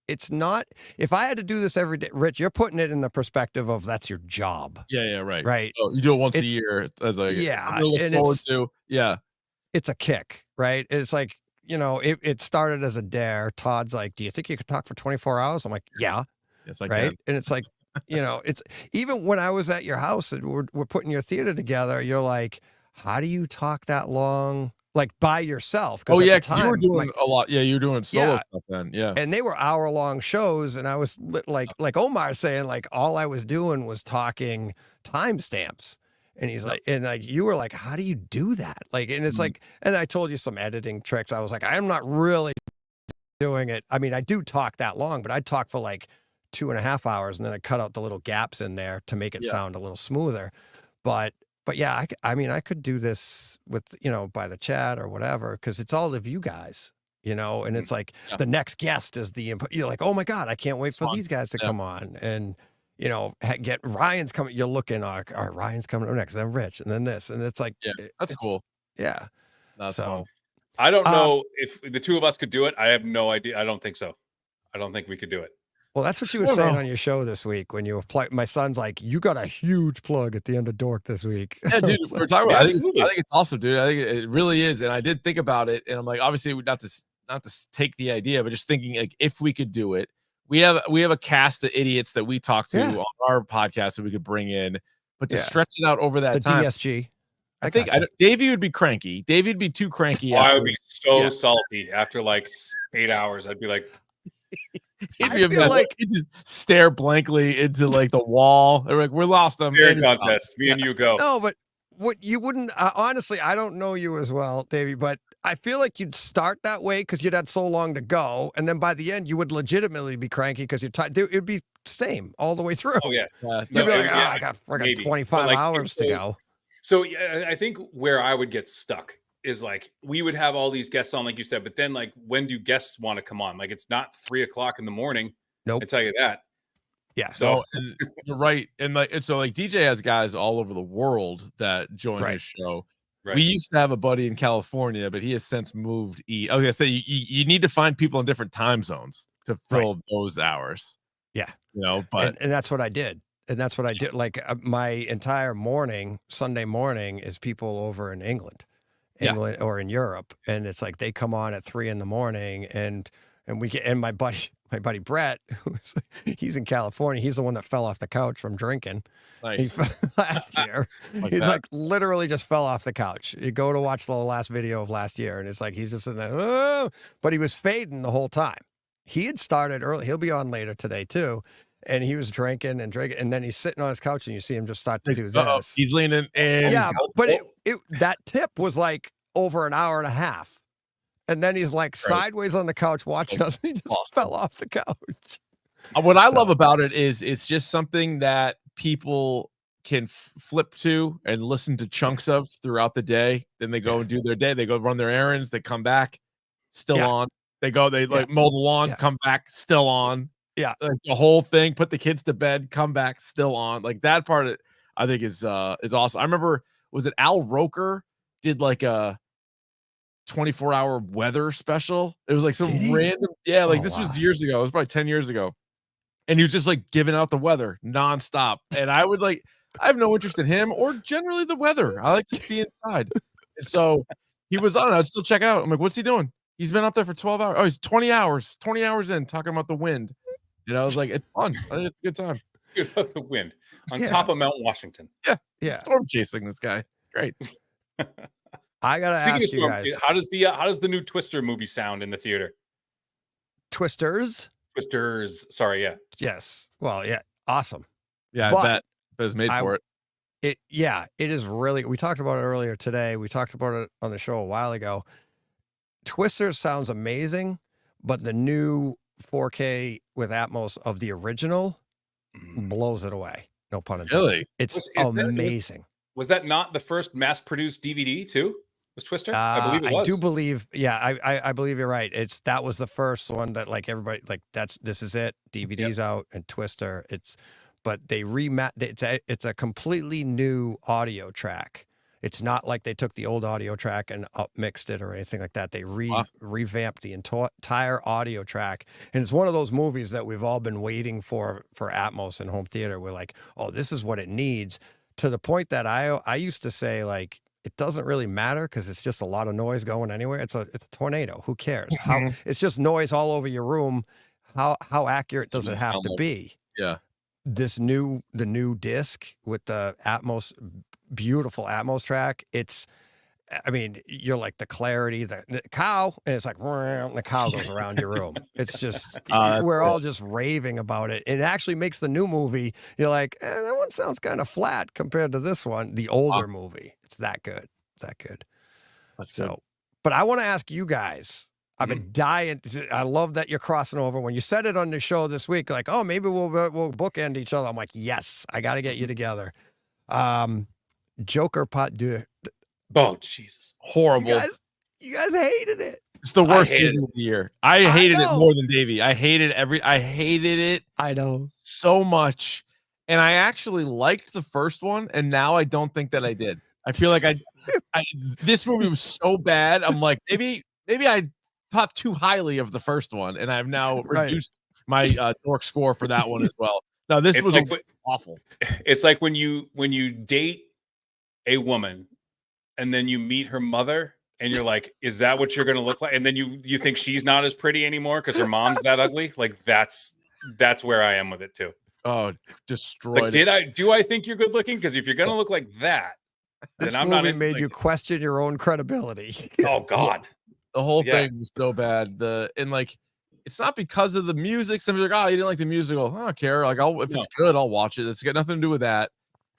A: it's not. If I had to do this every day, Rich, you're putting it in the perspective of that's your job.
L: Yeah, right.
A: Right.
L: Oh, you do it once a year as a
A: Yeah,
L: something to look
A: and
L: forward
A: it's-
L: to. Yeah.
A: It's a kick, right? It's like, it started as a dare. Todd's like, do you think you could talk for 24 hours? I'm like, yeah.
L: Yes, I
A: Right.
L: can.
A: And it's like, it's even when I was at your house and we're putting your theater together, you're like, how do you talk that long? Like by yourself.
L: Oh
A: at
L: yeah,
A: the
L: 'cause you were
A: time,
L: doing a lot. Yeah, you were doing solo
A: Yeah.
L: stuff then. Yeah.
A: and they were hour-long shows, and I was like Omar saying, like all I was doing was talking timestamps. And he's like, and like you were like, how do you do that? Like, and it's like, and I told you some editing tricks. I was like, I'm not really doing it. I mean, I do talk that long, but I'd talk for like 2.5 hours, and then I cut out the little gaps in there to make it sound a little smoother. But yeah, I mean, I could do this with, by the chat or whatever, because it's all of you guys, and it's like the next guest is you're like, oh my God, I can't wait for these guys to come on. And, get Ryan's coming, you're looking, all right, Ryan's coming up next, then Rich, and then this. And it's like,
L: That's cool.
A: Yeah.
L: That's
A: so,
L: fun.
K: I don't know if the two of us could do it. I have no idea. I don't think so. I don't think we could do it.
A: well, that's what you were
L: I don't
A: saying
L: know.
A: on your show this week when you applied. My son's like, you got a huge plug at the end of Dork this week.
L: Yeah, dude, we're talking about. I think
K: Absolutely.
L: it's awesome, dude. I think it really is, and I did think about it, and I'm like, obviously, not to take the idea, but just thinking like if we could do it, we have a cast of idiots that we talk to
A: Yeah.
L: on our podcast that we could bring in, but to
A: Yeah.
L: stretch it out over that
A: The
L: time,
A: DSG.
L: I think Davey would be cranky. Davey would be too cranky.
K: Oh, I
L: after-
K: would be so
L: yeah.
K: salty after like 8 hours. I'd be like,
L: He'd
A: I
L: be a
A: feel
L: mess.
A: like-
L: He'd just stare blankly into like the wall. They're like, we're lost him.
K: fair contest. Me and you go.
A: No, but what you wouldn't, honestly, I don't know you as well, Davey, but I feel like you'd start that way because you'd had so long to go. And then by the end, you would legitimately be cranky because you're tired. It'd be same all the way through.
K: Oh yeah.
A: You'd
K: No,
A: be like,
K: yeah,
A: I got friggin'
K: maybe.
A: 25
K: But, like,
A: hours to
K: it was-
A: go.
K: So yeah, I think where I would get stuck is like we would have all these guests on, like you said, but then like when do guests want to come on? Like it's not 3 o'clock in the morning.
A: Nope.
K: I tell you that.
A: Yeah.
K: So
L: So and you're right, and so DJ has guys all over the world that join
A: Right.
L: his show.
K: right.
L: We used to have a buddy in California, but he has since moved. I was gonna say you need to find people in different time zones to fill those hours.
A: Yeah.
L: But
A: And that's what I did. and that's what I did. Like my entire morning, Sunday morning, is people over in England,
K: Yeah.
A: or in Europe, and it's like they come on at 3 in the morning, and we get, and my buddy Brett, he's in California. He's the one that fell off the couch from drinking. He
L: Nice.
A: last year.
L: Like
A: He
L: that.
A: like literally just fell off the couch. You go to watch the last video of last year, and it's like he's just in there, "Oh," but he was fading the whole time. He had started early. He'll be on later today too. And he was drinking, and then he's sitting on his couch, and you see him just start to do
L: Uh-oh,
A: this.
L: he's leaning in.
A: Yeah, but that tip was like over an hour and a half. And then he's like sideways on the couch watching us, and he just fell off the couch.
L: What I love about it is it's just something that people can flip to and listen to chunks of throughout the day. Then they go and do their day. They go run their errands. They come back, still on. They go, they like mow the lawn, come back, still on.
A: Yeah.
L: Like the whole thing, put the kids to bed, come back, still on. Like that part of it, I think is awesome. I remember, was it Al Roker did like a 24-hour weather special? It was like some random, this was years ago. It was probably 10 years ago. And he was just like giving out the weather nonstop. And I have no interest in him or generally the weather. I like to be inside. And so he was on. I'd still check it out. I'm like, what's he doing? He's been up there for 12 hours. Oh, he's 20 hours in talking about the wind. You know, I was like, it's fun. I think it's a good time.
K: About the wind on top of Mount Washington.
A: Yeah.
L: Storm chasing this guy. It's great.
A: I gotta
K: Speaking of
A: ask you
K: storm,
A: guys,
K: how does the new Twister movie sound in the theater?
A: Twisters?
K: Sorry, yeah.
A: Yes. Well, yeah, awesome.
L: Yeah,
A: But
L: I bet it was made for it.
A: It is really. We talked about it earlier today. We talked about it on the show a while ago. Twister sounds amazing, but the new 4K with Atmos of the original blows it away. No pun intended.
L: Really?
A: It's amazing.
K: Was that not the first mass-produced DVD too? Was Twister? I believe it was.
A: I do believe. Yeah, I believe you're right. That was the first one that like everybody like this is it. DVD's out and Twister. But they it's a completely new audio track. It's not like they took the old audio track and upmixed it or anything like that. They revamped the entire audio track. And it's one of those movies that we've all been waiting for Atmos in home theater. We're like, oh, this is what it needs. To the point that I used to say, like, it doesn't really matter because it's just a lot of noise going anywhere. It's a tornado. Who cares? It's just noise all over your room. How accurate does it have to be?
L: Yeah.
A: The new disc with the Atmos, beautiful Atmos track. You're like the clarity, the cow, and it's like the cow goes around your room. It's just we're all just raving about it. It actually makes the new movie. You're like, that one sounds kind of flat compared to this one, the older movie. It's that good. It's that good.
L: That's good.
A: So, but I want to ask you guys. I've been dying. I love that you're crossing over. When you said it on the show this week, like, oh, maybe we'll bookend each other. I'm like, yes, I got to get you together. Joker Part 2.
K: Oh, Jesus.
L: Horrible.
A: You guys hated it.
L: It's the worst movie of the year. I hated it more than Davey. I hated it.
A: I know.
L: So much. And I actually liked the first one, and now I don't think that I did. I feel like this movie was so bad. I'm like, maybe I thought too highly of the first one, and I've now reduced my dork score for that one as well. No, this was awful.
K: It's like when you date a woman and then you meet her mother and you're like, is that what you're going to look like? And then you think she's not as pretty anymore because her mom's that ugly. Like that's where I am with it too.
L: Oh, destroyed.
K: Like, do I think you're good looking? Because if you're going to look like that,
A: this
K: then I'm
A: movie
K: not
A: made you question your own credibility.
K: Oh God.
L: The whole thing was so bad. It's not because of the music. Somebody's like, oh, you didn't like the musical. I don't care. Like, if it's good, I'll watch it. It's got nothing to do with that.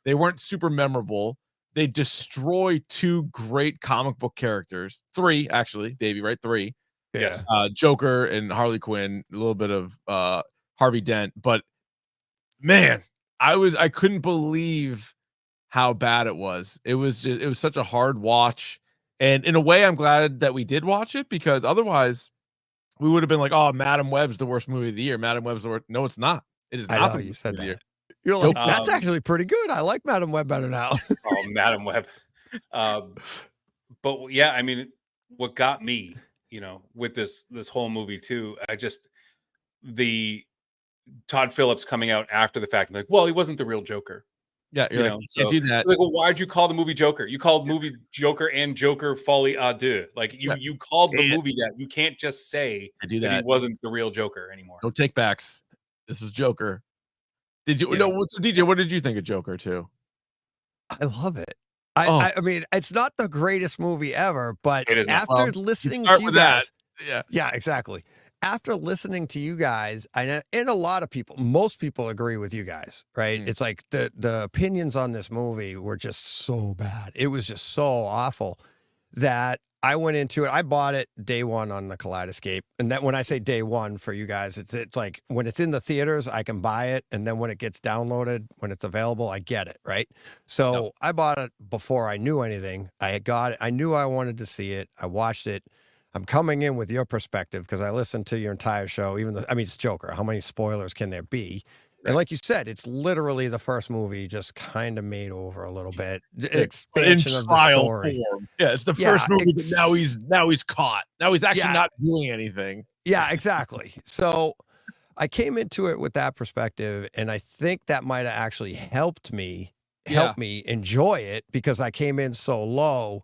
L: They weren't super memorable. They destroy two great comic book characters. 3, actually, Davey, right? 3.
K: Yes.
L: Joker and Harley Quinn, a little bit of Harvey Dent. But man, I couldn't believe how bad it was. It was such a hard watch. And in a way, I'm glad that we did watch it because otherwise we would have been like, oh, Madam Web's the worst movie of the year. Madam Web's the worst. No, it's not. It is not.
A: I know, you said that. You're like, that's actually pretty good. I like Madam Web better now.
K: Oh, Madam Web. But yeah, I mean, what got me, with this whole movie too, the Todd Phillips coming out after the fact, like, well, he wasn't the real Joker.
L: Yeah,
K: You
L: you're like,
K: know,
L: you can't do that.
K: Like, well, why'd you call the movie Joker? You called movie Joker and Joker Folie à Deux. Like, you called the movie that. You can't just say
L: I do
K: that he
L: that.
K: wasn't the real Joker anymore.
L: No take backs. This was Joker. Did you
A: Yeah.
L: no? So DJ, what did you think of Joker too?
A: I love it.
L: Oh.
A: I mean, it's not the greatest movie ever, but
K: It is not.
A: after
L: Well,
A: listening
L: start
A: to you
L: with that.
A: guys,
L: Yeah.
A: exactly. After listening to you guys, and a lot of people, most people agree with you guys, right?
L: Mm.
A: It's like the opinions on this movie were just so bad. It was just so awful that I went into it. I bought it day one on the Kaleidoscape, and that when I say day one for you guys, it's like when it's in the theaters, I can buy it, and then when it gets downloaded, when it's available, I get it, right? So I bought it before I knew anything. I got it. I knew I wanted to see it. I watched it. I'm coming in with your perspective because I listened to your entire show. Even though, I mean, it's Joker. How many spoilers can there be? And like you said, it's literally the first movie just kind of made over a little bit. Expansion of the story.
L: form. Yeah, it's the
A: Yeah,
L: first movie, but now he's caught. Now he's actually
A: Yeah.
L: not doing anything.
A: Yeah, exactly. So I came into it with that perspective, and I think that might have actually helped me enjoy it because I came in so low.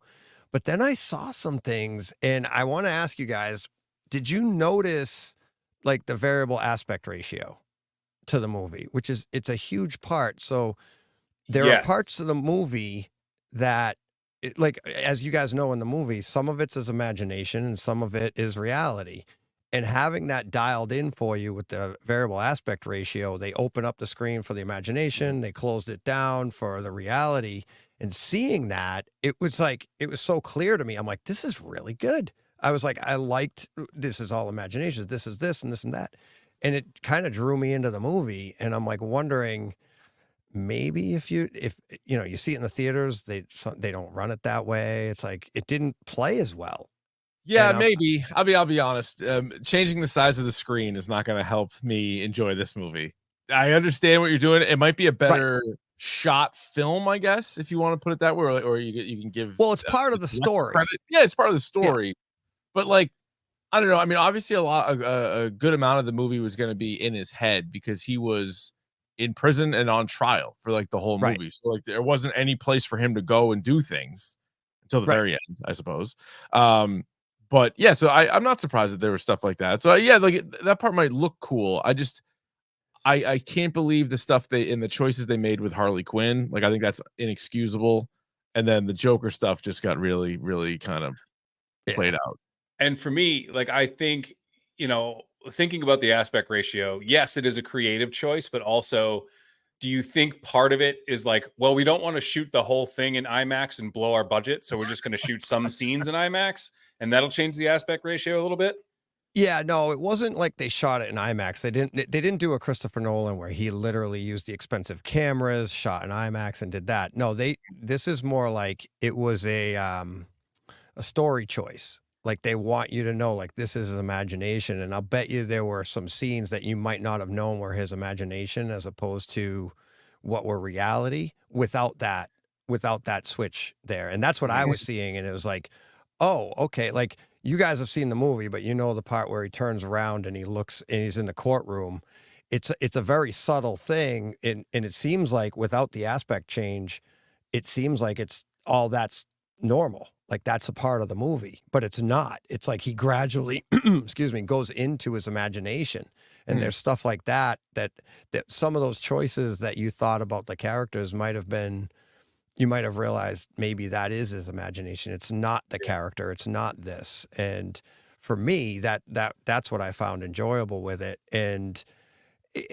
A: But then I saw some things, and I want to ask you guys, did you notice like the variable aspect ratio to the movie, which is it's a huge part. So there are
K: Yes.
A: parts of the movie that like as you guys know in the movie, some of it's imagination and some of it is reality. And having that dialed in for you with the variable aspect ratio, they open up the screen for the imagination, they closed it down for the reality. And seeing that, it was so clear to me. I'm like, this is really good. I was like, I liked this is all imagination. This is this and this and that. And it kind of drew me into the movie. And I'm like wondering, maybe if you see it in the theaters, they don't run it that way. It's like it didn't play as well.
L: Yeah,
A: And
L: maybe. I'll be honest. Changing the size of the screen is not going to help me enjoy this movie. I understand what you're doing. It might be a better shot film, I guess, if you want to put it that way, or you can give.
A: Well, it's part of the story.
L: Credit. Yeah, it's part of the story. But like, I don't know. I mean, obviously, a good amount of the movie was going to be in his head because he was in prison and on trial for like the whole movie. So like, there wasn't any place for him to go and do things until the very end, I suppose. But yeah, so I'm not surprised that there was stuff like that. So yeah, like that part might look cool. I can't believe the stuff in the choices they made with Harley Quinn. Like I think that's inexcusable. And then the Joker stuff just got really, really kind of played out.
K: And for me, like I think, thinking about the aspect ratio, yes, it is a creative choice, but also do you think part of it is like, well, we don't want to shoot the whole thing in IMAX and blow our budget, so we're just going to shoot some scenes in IMAX and that'll change the aspect ratio a little bit?
A: Yeah, no, it wasn't like they shot it in IMAX. They didn't do a Christopher Nolan where he literally used the expensive cameras, shot in IMAX and did that. No, this is more like it was a story choice. Like they want you to know like this is his imagination, and I'll bet you there were some scenes that you might not have known were his imagination as opposed to what were reality without that switch there. And that's what I was seeing, and it was like, oh, okay, like you guys have seen the movie, but you know the part where he turns around and he looks and he's in the courtroom. It's a very subtle thing, and it seems like without the aspect change, it seems like it's all that's normal. Like that's a part of the movie, but it's not. It's like he gradually, goes into his imagination. And there's stuff like that some of those choices that you thought about the characters you might have realized maybe that is his imagination. It's not the character. It's not this. And for me, that's what I found enjoyable with it. And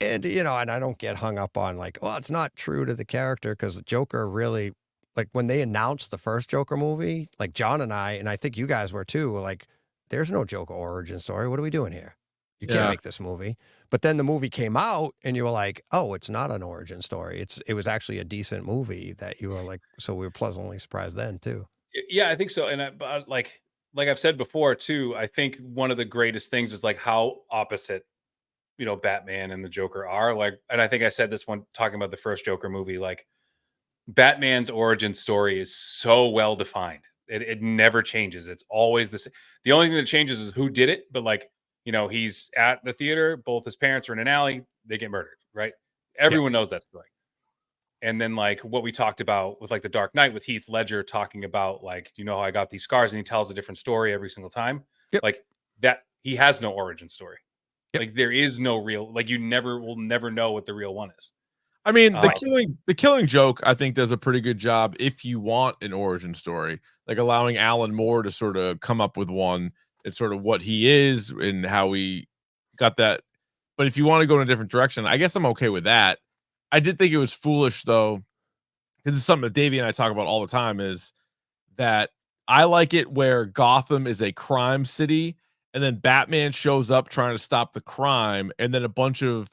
A: and I don't get hung up on like, well, it's not true to the character because the Joker really, like when they announced the first Joker movie, like John and I think you guys were too, were like, there's no Joker origin story. What are we doing here? You can't make this movie. But then the movie came out and you were like, oh, it's not an origin story. It was actually a decent movie that you were like, so we were pleasantly surprised then too.
K: Yeah, I think so. And but like I've said before too, I think one of the greatest things is like how opposite, Batman and the Joker are. Like, and I think I said this one talking about the first Joker movie, like Batman's origin story is so well defined. It never changes. It's always the same. The only thing that changes is who did it, but like You know, he's at the theater, both his parents are in an alley, they get murdered, right? Everyone knows that story. And then like what we talked about with like The Dark Knight with Heath Ledger talking about like, you know how I got these scars, and he tells a different story every single time. Like that, he has no origin story. Like there is no real, like you will never know what the real one is.
L: I mean, the Killing Joke, I think, does a pretty good job if you want an origin story, like allowing Alan Moore to sort of come up with one and sort of what he is and how he got that. But if you want to go in a different direction, I guess I'm okay with that. I did think it was foolish, though, because it's something that Davey and I talk about all the time, is that I like it where Gotham is a crime city, and then Batman shows up trying to stop the crime, and then a bunch of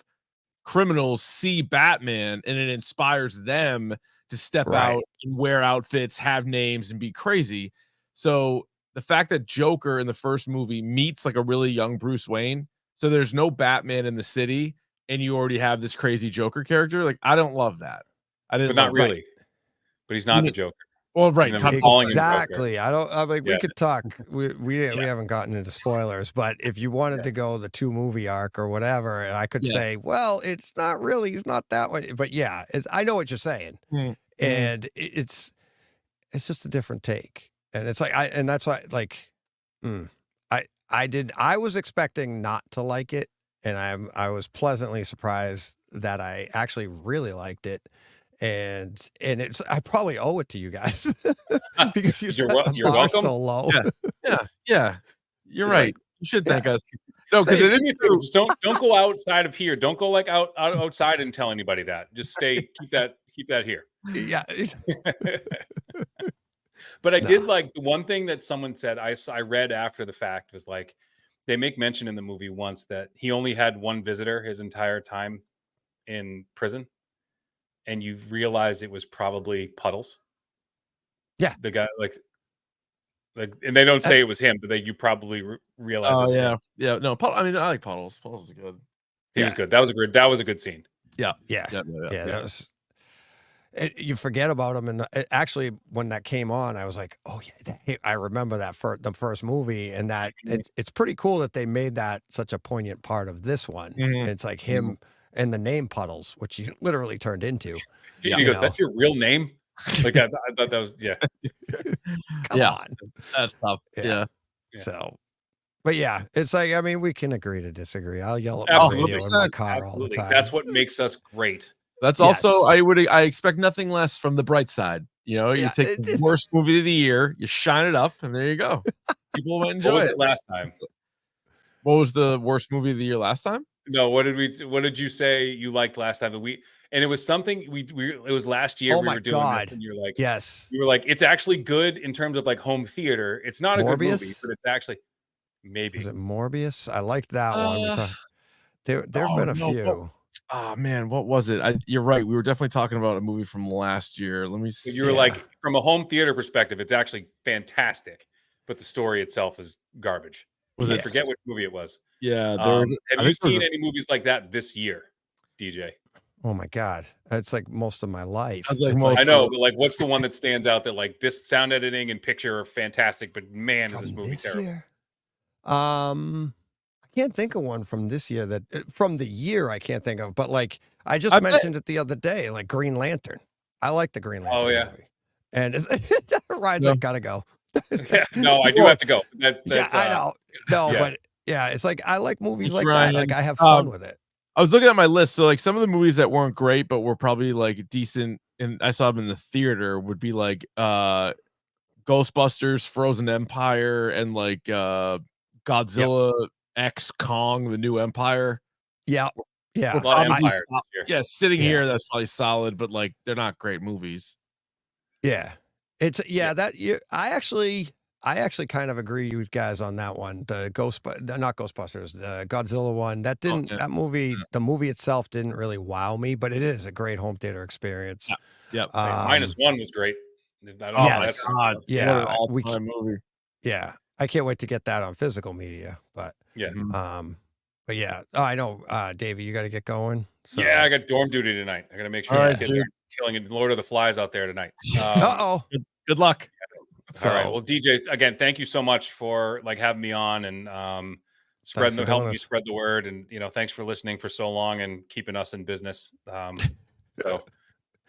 L: criminals see Batman, and it inspires them to step out and wear outfits, have names, and be crazy. So the fact that Joker in the first movie meets like a really young Bruce Wayne, so there's no Batman in the city, and you already have this crazy Joker character. Like, I don't love that. I didn't,
K: but not really. But he's not the Joker.
L: Well, right,
A: exactly. I don't. I mean, we could talk. We haven't gotten into spoilers, but if you wanted to go the 2-movie arc or whatever, and I could say, well, it's not really. It's not that way. But yeah, I know what you're saying, and it's just a different take, and it's like and that's why like, I was expecting not to like it, and I was pleasantly surprised that I actually really liked it. And it's, I probably owe it to you guys because you set the bar so low.
L: Yeah. You're right. You should thank us.
K: No, because just don't go outside of here. Don't go like outside and tell anybody that. Just stay. Keep that here.
A: Yeah.
K: But I did like the one thing that someone said. I read after the fact was like they make mention in the movie once that he only had one visitor his entire time in prison. And you realize it was probably Puddles.
A: Yeah.
K: The guy like, and they don't say it was him, but you probably realize.
L: Oh,
K: it was him.
L: Yeah. No, I mean, I like Puddles. Puddles was good.
K: He was good. That was a good scene.
A: Yeah. That was. You forget about him, and actually, when that came on, I was like, "Oh yeah, I remember that for the first movie." And that it's pretty cool that they made that such a poignant part of this one. It's like him. And the name Puddles, which he literally turned into.
K: He goes, "That's your real name?" Like I thought that was
A: Come on,
L: that's tough. Yeah.
A: So, but yeah, it's like, I mean, we can agree to disagree. I'll yell at my radio in my car all the time.
K: That's what makes us great.
L: That's also I expect nothing less from the bright side. You know, you take the worst movie of the year, you shine it up, and there you go. People might enjoy it.
K: Last time?
L: What was the worst movie of the year last time?
K: No, what did you say you liked last time? And it was something it was last year we were doing this, and you're like,
A: yes,
K: you were like, it's actually good in terms of like home theater. It's not a good movie, but it's actually maybe.
A: Is it Morbius? I liked that one. There've been a few.
L: Oh man, what was it? You're right. We were definitely talking about a movie from last year. Let me see.
K: You were like, from a home theater perspective, it's actually fantastic, but the story itself is garbage. I forget which movie it was.
L: Yeah.
K: Have you seen any movies like that this year, DJ?
A: Oh my God. That's like most of my life.
K: I know, but like, what's the one that stands out that like this sound editing and picture are fantastic, but man, is this movie terrible.
A: Year? I can't think of one from this year from the year I can't think of, but like I just mentioned it the other day, like Green Lantern. I like the Green Lantern movie. And Ryan's like, gotta go.
K: No, I do have to go. That's
A: I know. No, but yeah, it's like I like movies like that. Like I have fun with it.
L: I was looking at my list, so like some of the movies that weren't great but were probably like decent, and I saw them in the theater, would be like Ghostbusters, Frozen Empire, and like Godzilla X Kong: The New Empire.
A: Yeah.
K: A lot of Empire.
L: Sitting here, that's probably solid, but like they're not great movies.
A: Yeah. It's that you I actually kind of agree with you guys on that one. The not Ghostbusters, the Godzilla one. That didn't that movie, the movie itself didn't really wow me, but it is a great home theater experience.
L: Yep.
K: -1 was great.
A: Yes. Yeah.
L: All-time movie.
A: Yeah. I can't wait to get that on physical media. But but yeah. Oh, I know, Davey, you gotta get going. So.
K: Yeah, I got dorm duty tonight. I gotta make sure the kids aren't killing it. Lord of the Flies out there tonight.
L: Good luck.
K: All right. Well, DJ, again, thank you so much for like having me on, and spreading
A: for
K: the helping
A: doing
K: you
A: this.
K: spread the word, and thanks for listening for so long and keeping us in business. So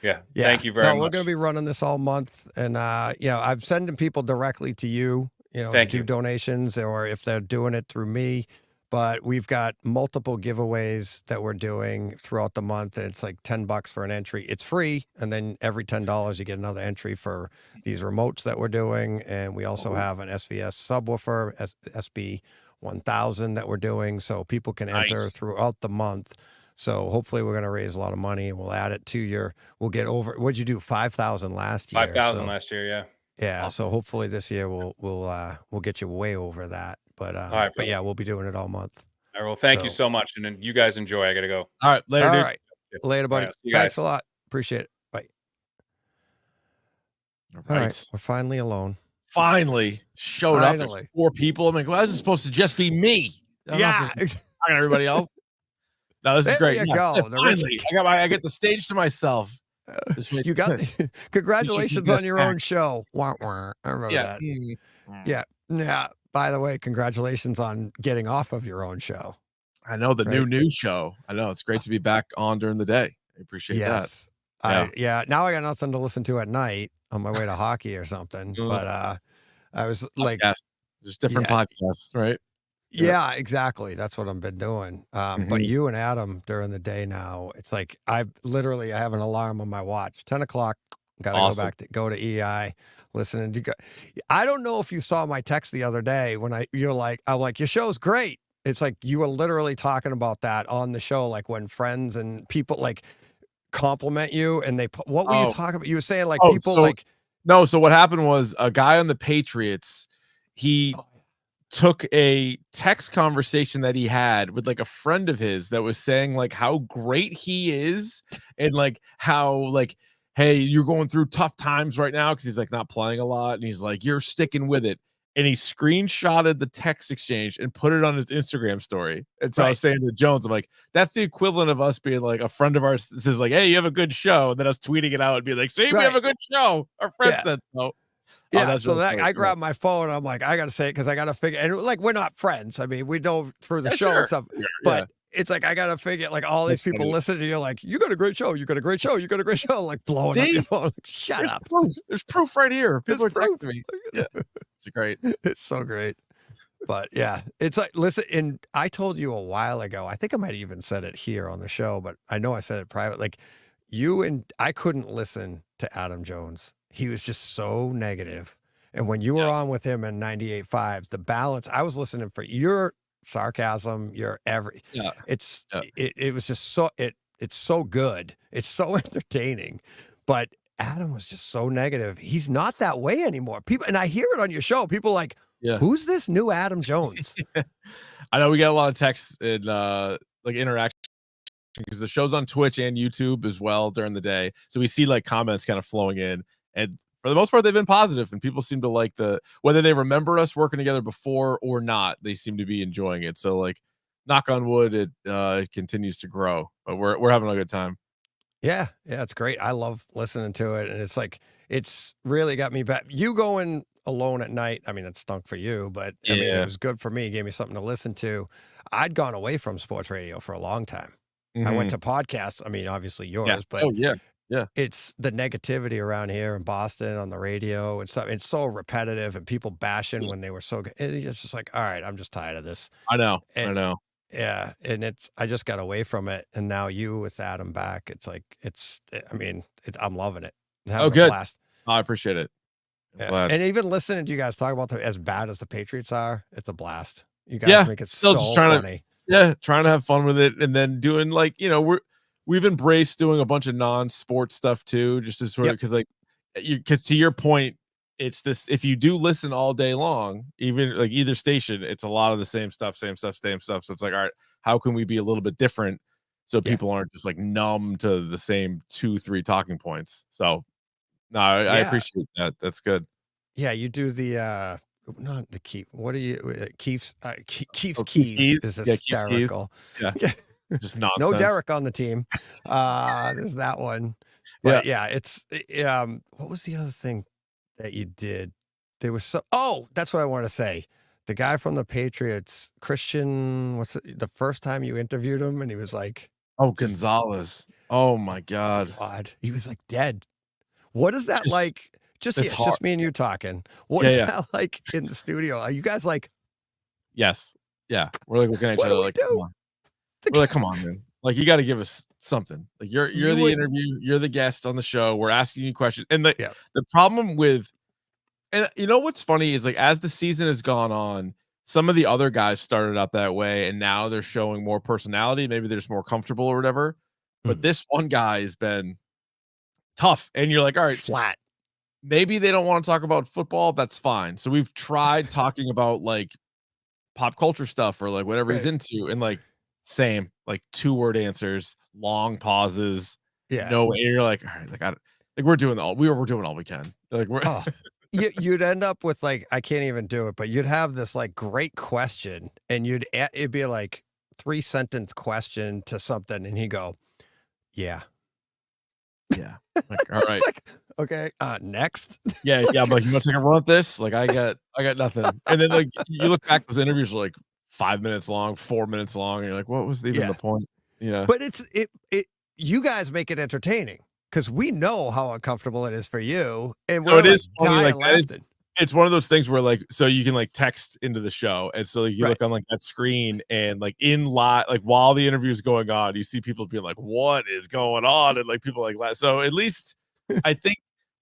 K: yeah, thank you very
A: no,
K: much.
A: we're going to be running this all month, and I'm sending people directly to you,
K: Thank
A: to do
K: you.
A: donations, or if they're doing it through me. But we've got multiple giveaways that we're doing throughout the month, and it's like $10 for an entry. It's free, and then every $10 you get another entry for these remotes that we're doing, and we also have an SVS subwoofer, SB 1000 that we're doing, so people can enter
K: Nice.
A: throughout the month. So hopefully we're going to raise a lot of money, and we'll add it to we'll get over. What'd you do? 5,000 last year.
K: 5,000
A: so,
K: last year. Yeah.
A: yeah. So hopefully this year we'll get you way over that. But
K: right,
A: but yeah, we'll be doing it all month.
K: All right. Well, thank you
A: So-
K: so much, and then you guys enjoy. I gotta go.
L: All right, later,
A: All
L: dude.
A: right. Later, buddy.
K: All right, see you
A: Thanks
K: guys.
A: a lot. Appreciate it. Bye.
L: All
A: All
L: right.
A: right. We're finally alone.
L: Finally showed up.
A: Finally.
L: There's 4 people. I'm like, well, this is supposed to just be me. I'm not
A: Yeah.
L: supposed to be talking to everybody else. No, this is
A: There
L: great.
A: you
L: Yeah,
A: go.
L: yeah,
A: The rich-
L: finally, I get the stage to myself. This makes
A: You got congratulations
L: this
A: on your
L: back.
A: own show. Wah, wah. I remember
L: Yeah.
A: that.
L: Mm.
A: Yeah. Yeah. By the way, congratulations on getting off of your own show.
L: I know the
A: Right.
L: new show. I know it's great to be back on during the day. I appreciate
A: Yes.
L: that.
A: Now I got nothing to listen to at night on my way to hockey or something. But I was like,
L: Podcasts. There's different
A: Yeah.
L: podcasts, right?
A: yeah, exactly. That's what I've been doing. But
L: Mhm.
A: you and Adam during the day now, it's like I have an alarm on my watch. 10 o'clock. Got to
L: Awesome.
A: go to EI. Listening to. I don't know if you saw my text the other day when I'm like, your show's great. It's like you were literally talking about that on the show, like when friends and people like compliment you and what were you
L: Oh.
A: talking about? You were saying like
L: Oh,
A: people
L: so-
A: like
L: No, so what happened was a guy on the Patriots, he took a text conversation that he had with like a friend of his that was saying like how great he is and like how like, hey, you're going through tough times right now because he's like not playing a lot and he's like, you're sticking with it. And he screenshotted the text exchange and put it on his Instagram story. And so I was saying to Jones, I'm like, that's the equivalent of us being like a friend of ours says like, hey, you have a good show. And then us tweeting it out and be like, see, we have
A: Right.
L: a good show. Our friend
A: Yeah.
L: said so.
A: Yeah,
L: that's
A: so
L: really
A: that
L: funny.
A: I
L: Yeah.
A: grabbed my phone and I'm like, I gotta say it because I gotta figure and like we're not friends. I mean, we know through the
L: Yeah,
A: show
L: sure.
A: and stuff,
L: Yeah,
A: but it's like I gotta figure like all these
L: That's
A: people
L: funny.
A: listen to you like, you got a great show, you got a great show, you got a great show, like blowing up
L: See?
A: your phone. Like, shut
L: There's
A: up.
L: proof. There's proof right here. People
A: There's
L: are texting me. Yeah, it's great.
A: It's so great. But yeah, it's like listen, and I told you a while ago, I think I might have even said it here on the show, but I know I said it private. Like I couldn't listen to Adam Jones. He was just so negative. And when you were on with him in 98.5, the balance, I was listening for your sarcasm, your
L: Yeah.
A: it was just it's so good. It's so entertaining. But Adam was just so negative. He's not that way anymore. People, and I hear it on your show. People like,
L: Yeah.
A: who's this new Adam Jones?
L: I know we get a lot of texts and like interaction because the show's on Twitch and YouTube as well during the day. So we see like comments kind of flowing in. And for the most part, they've been positive, and people seem to like whether they remember us working together before or not, they seem to be enjoying it. So like knock on wood, it continues to grow, but we're having a good time.
A: Yeah, it's great. I love listening to it, and it's like it's really got me back. You going alone at night, I mean, it stunk for you, but I mean,
L: Yeah.
A: it was good for me. It gave me something to listen to. I'd gone away from sports radio for a long time. I went to podcasts. I mean, obviously yours,
L: Yeah.
A: but
L: Oh yeah.
A: it's the negativity around here in Boston on the radio and stuff. It's so repetitive, and people bashing when they were so good. It's just like, all right, I'm just tired of this.
L: I know.
A: And-
L: I know.
A: Yeah, and I just got away from it, and now you with Adam back, it's like I'm loving it. Having
L: Oh,
A: a
L: good.
A: blast.
L: I appreciate it. I'm
A: Yeah.
L: glad.
A: And even listening to you guys talk about as bad as the Patriots are, it's a blast. You guys make it
L: still
A: so
L: just trying to-
A: funny.
L: Yeah, trying to have fun with it, and then doing like we've embraced doing a bunch of non-sports stuff too, just to sort of because to your point, it's this. If you do listen all day long, even like either station, it's a lot of the same stuff. So it's like, all right, how can we be a little bit different so people aren't just like numb to the same 2-3 talking points? So no, I
A: Yeah.
L: appreciate that. That's good.
A: Yeah, you do the not the Keith. What are you Keith's Keith's
L: Oh,
A: keys
L: Keith's
A: is
L: Keys. Yeah, Keith's keys.
A: hysterical.
L: Yeah. Just nonsense.
A: No Derek on the team. There's that one. But yeah, it's what was the other thing that you did? There was that's what I want to say. the guy from the Patriots, Christian, the first time you interviewed him, and he was like,
L: Oh, Gonzalez. Oh my God.
A: God, he was like dead. What is that
L: Just-
A: like?
L: it's
A: It's
L: hard.
A: just me and you talking. What
L: Yeah,
A: is
L: yeah.
A: that like in the studio? Are you guys like,
L: Yes. Yeah. We're like looking at each
A: What do
L: other
A: we
L: like,
A: do?
L: come on. We're like, come on, man. Like, you got to give us something. Like, you're
A: You
L: the
A: would-
L: interview, you're the guest on the show. We're asking you questions. And
A: Yeah.
L: the problem with, and you know what's funny is like as the season has gone on, some of the other guys started out that way, and now they're showing more personality. Maybe they're just more comfortable or whatever. But this one guy has been tough, and you're like, all right,
A: flat?
L: maybe they don't want to talk about football. That's fine. So we've tried talking about like pop culture stuff or like whatever he's
A: Right.
L: into, and like same like 2-word answers, long pauses.
A: Yeah.
L: No, and you're like, all right, like we're doing all we can. Like we're
A: Oh, you'd end up with like, I can't even do it, but you'd have this like great question, and it'd be like 3-sentence question to something, and he'd go, yeah.
L: yeah. Like, all right.
A: It's like, okay, next.
L: Yeah, yeah, but you want to take a run at this? Like I got nothing. And then like you look back, those interviews are like 5 minutes long, 4 minutes long, and you're like, what was even
A: Yeah.
L: the point? Yeah.
A: But you guys make it entertaining because we know how uncomfortable it is for you, and
L: So
A: we're
L: it is
A: like
L: funny,
A: dying
L: like that is,
A: laughing.
L: it's one of those things where like so you can like text into the show, and so like, you
A: Right.
L: look on like that screen, and like in live, like while the interview is going on, you see people being like, what is going on? And like people like that. So at least I think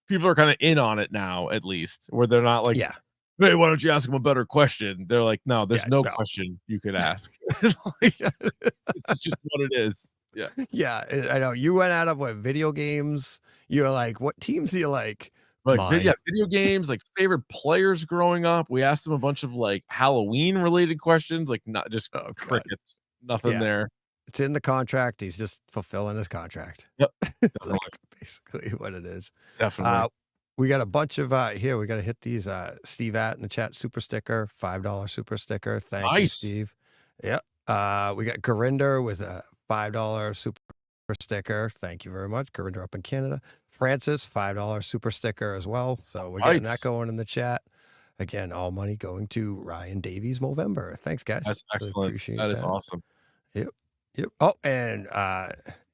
L: people are kind of in on it now, at least, where they're not like,
A: Yeah.
L: hey, why don't you ask them a better question? They're like, no, there's
A: Yeah,
L: no
A: no.
L: question you could ask. Like, this is just what it is. Yeah.
A: Yeah, I know. You went out of what video games? You're like, what teams do you like?
L: Like
A: Mine.
L: video games, like favorite players growing up. We asked them a bunch of like Halloween related questions, like not just
A: Oh, God.
L: crickets, nothing
A: Yeah.
L: there.
A: It's in the contract. He's just fulfilling his contract.
L: Yep.
A: That's
L: Definitely.
A: like basically what it is.
L: Definitely.
A: We got a bunch of here. We got to hit these. Steve at in the chat, super sticker, $5 super sticker. Thank you,
L: Nice.
A: Steve. Yep. We got Garinder with a $5 super sticker. Thank you very much, Garinder up in Canada. Francis, $5 super sticker as well. So we're getting
L: Nice.
A: that going in the chat. Again, all money going to Ryan Davies Movember. Thanks, guys.
L: That's
A: Really
L: excellent.
A: appreciate
L: That is awesome.
A: Yep. Oh, and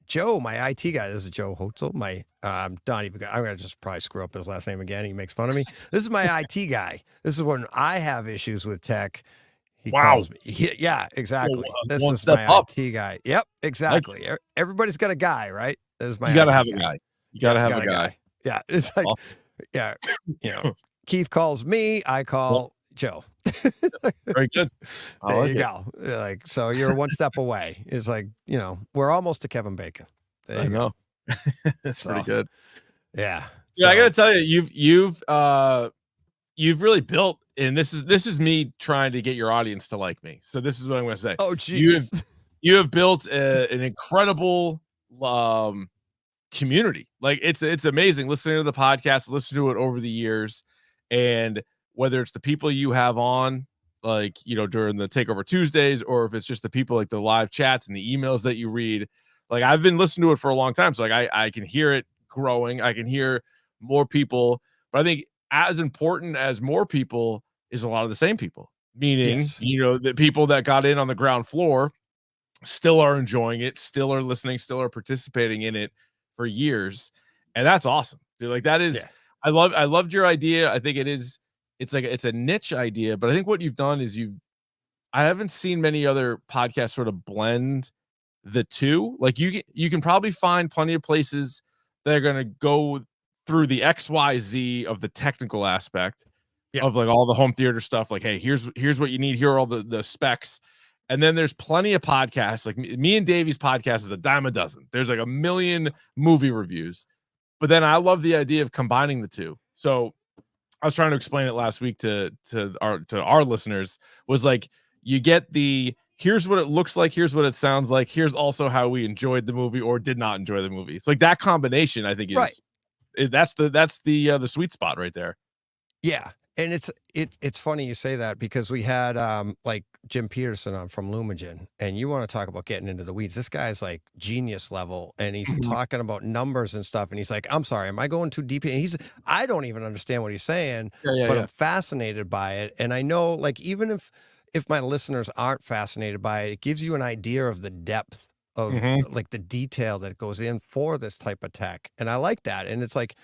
A: Joe, my IT guy. This is Joe Hotzel. My not even. I'm gonna just probably screw up his last name again. He makes fun of me. This is my IT guy. This is when I have issues with tech. He
L: Wow.
A: calls me. Yeah, exactly. This
L: one
A: is
L: step
A: my
L: up.
A: IT guy. Yep, exactly. Everybody's got a guy, right? This is my
L: You gotta
A: IT
L: have a guy. You gotta have
A: got
L: a guy.
A: Yeah, it's like, yeah, Keith calls me. I call Joe.
L: Very good. I
A: There
L: like
A: you
L: it.
A: go. Like, so you're one step away. It's like, we're almost to Kevin Bacon. There
L: I
A: you go.
L: know. That's pretty
A: So,
L: good.
A: Yeah.
L: Yeah, I
A: So-
L: gotta tell you, you've really built, and this is me trying to get your audience to like me. So this is what I'm gonna say.
A: Oh,
L: You
A: jeez.
L: you have built an incredible community. Like it's amazing listening to the podcast, listen to it over the years, and whether it's the people you have on, like during the Takeover Tuesdays, or if it's just the people like the live chats and the emails that you read. Like I've been listening to it for a long time, so like I can hear it growing. I can hear more people, but I think as important as more people is a lot of the same people. Meaning,
A: Yes.
L: the people that got in on the ground floor still are enjoying it, still are listening, still are participating in it for years, and that's awesome, dude. Like that is,
A: Yeah.
L: I loved your idea. I think it's a niche idea, but I think what you've done is I haven't seen many other podcasts sort of blend the two. Like you can probably find plenty of places that are going to go through the XYZ of the technical aspect of like all the home theater stuff. Like, hey, here's what you need. Here are all the specs. And then there's plenty of podcasts. Like me and Davey's podcast is a dime a dozen. There's like a million movie reviews. But then I love the idea of combining the two. So I was trying to explain it last week to our listeners, was like, you get here's what it looks like, here's what it sounds like, here's also how we enjoyed the movie or did not enjoy the movie. It's like that combination, I think, that's the sweet spot right there.
A: Yeah. And it's funny you say that, because we had like Jim Peterson on from Lumagen, and you want to talk about getting into the weeds. This guy's like genius level, and he's talking about numbers and stuff. And he's like, "I'm sorry, am I going too deep?" And I don't even understand what he's saying, but I'm fascinated by it. And I know, like, even if my listeners aren't fascinated by it, it gives you an idea of the depth of like the detail that goes in for this type of tech. And I like that. And it's like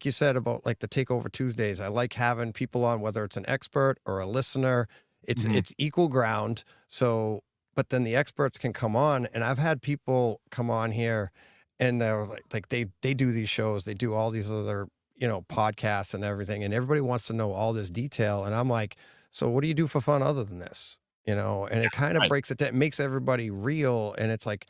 A: you said about like the Takeover Tuesdays, I like having people on, whether it's an expert or a listener. It's equal ground. So, but then the experts can come on, and I've had people come on here, and they're like they do these shows, they do all these other, you know, podcasts and everything, and everybody wants to know all this detail, and I'm like, so what do you do for fun other than this? You know, and it kind of breaks it down, it makes everybody real, and it's like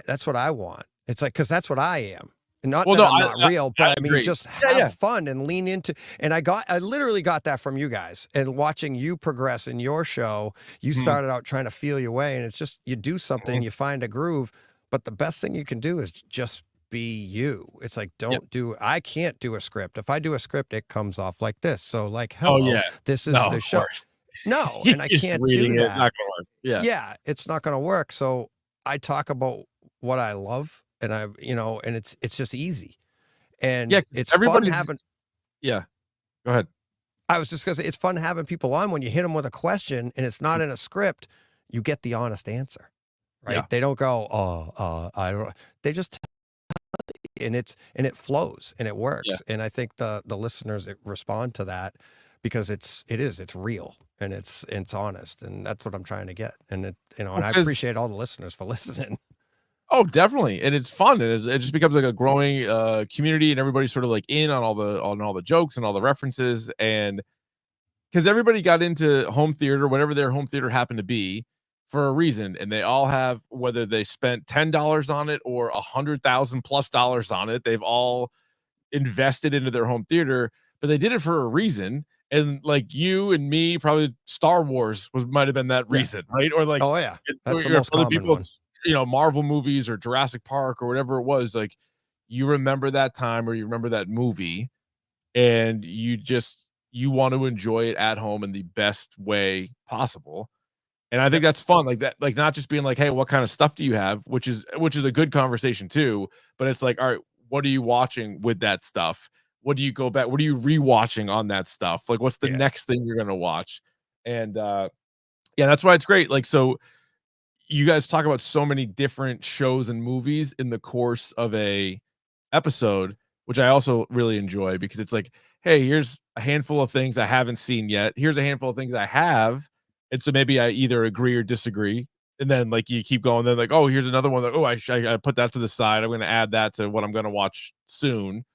A: that's what I want. It's like, because that's what I am. Not that I'm not real, but I mean, just have fun and lean into. And I literally got that from you guys. And watching you progress in your show, you started out trying to feel your way, and it's just you do something, you find a groove. But the best thing you can do is just be you. It's like I can't do a script. If I do a script, it comes off like this. So like, hello, this is the show. No, and I can't do that.
L: It's not gonna work.
A: Yeah, it's not gonna work. So I talk about what I love. And and it's just easy, and it's fun having.
L: Yeah, go ahead.
A: I was just gonna say it's fun having people on when you hit them with a question and it's not in a script. You get the honest answer, right? They don't go, I don't. They just, and it flows and it works. And I think the listeners respond to that because it's real and it's honest, and that's what I'm trying to get. And and I appreciate all the listeners for listening.
L: Oh, definitely, and it's fun, and it just becomes like a growing community, and everybody's sort of like in on all the jokes and all the references, and because everybody got into home theater, whatever their home theater happened to be, for a reason, and they all have, whether they spent $10 on it or $100,000+ on it, they've all invested into their home theater, but they did it for a reason. And like you and me, probably Star Wars might have been that reason, right? Or like,
A: that's the most common one.
L: You know, Marvel movies or Jurassic Park or whatever it was, like you remember that time or you remember that movie, and you want to enjoy it at home in the best way possible. And I think that's fun, like that, like not just being like, hey, what kind of stuff do you have, which is a good conversation too, but it's like, all right, what are you watching with that stuff? What do you go back? What are you rewatching on that stuff? Like, what's the next thing you're gonna watch? And that's why it's great. Like, so you guys talk about so many different shows and movies in the course of a episode, which I also really enjoy, because it's like, hey, here's a handful of things I haven't seen yet. Here's a handful of things I have. And so maybe I either agree or disagree. And then like you keep going, then like, oh, here's another one that, oh, I put that to the side. I'm going to add that to what I'm going to watch soon.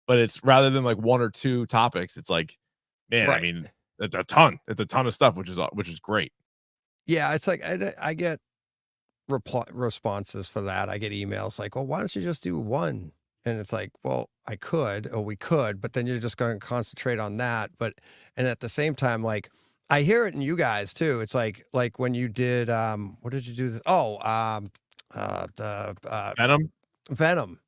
L: But it's rather than like one or two topics, it's like, man, I mean, it's a ton of stuff, which is great.
A: Yeah. It's like, I get responses for that. I get emails like, well, why don't you just do one? And it's like, well, I could, or we could, but then you're just going to concentrate on that. And at the same time, like I hear it in you guys too. It's like when you did, what did you do? Venom.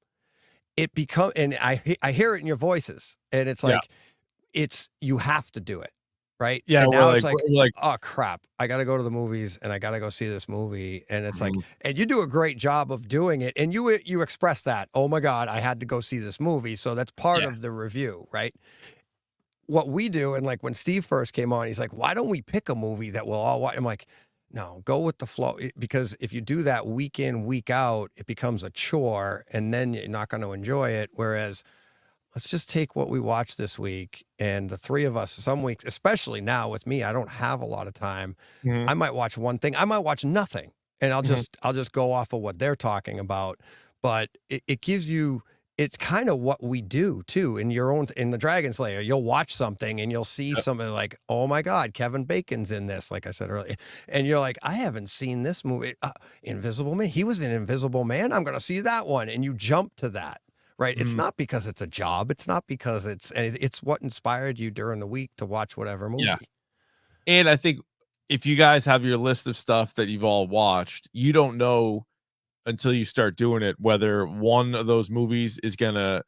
A: It become, and I hear it in your voices, and it's like, you have to do it. Right.
L: Yeah.
A: And now it's like, oh crap, I got to go to the movies and I got to go see this movie. And it's like, and you do a great job of doing it. And you express that, oh my God, I had to go see this movie. So that's part of the review, right? What we do. And like when Steve first came on, he's like, why don't we pick a movie that we'll all watch? I'm like, no, go with the flow, because if you do that week in, week out, it becomes a chore and then you're not going to enjoy it. Whereas let's just take what we watched this week, and the three of us, some weeks, especially now with me, I don't have a lot of time. I might watch one thing. I might watch nothing, and I'll just go off of what they're talking about. But it gives you, it's kind of what we do too in the Dragon Slayer. You'll watch something and you'll see something like, oh my God, Kevin Bacon's in this, like I said earlier. And you're like, I haven't seen this movie. Invisible Man. He was in Invisible Man. I'm going to see that one. And you jump to that. Right. It's not because it's a job. It's not because it's what inspired you during the week to watch whatever movie.
L: Yeah. And I think if you guys have your list of stuff that you've all watched, you don't know until you start doing it whether one of those movies is going to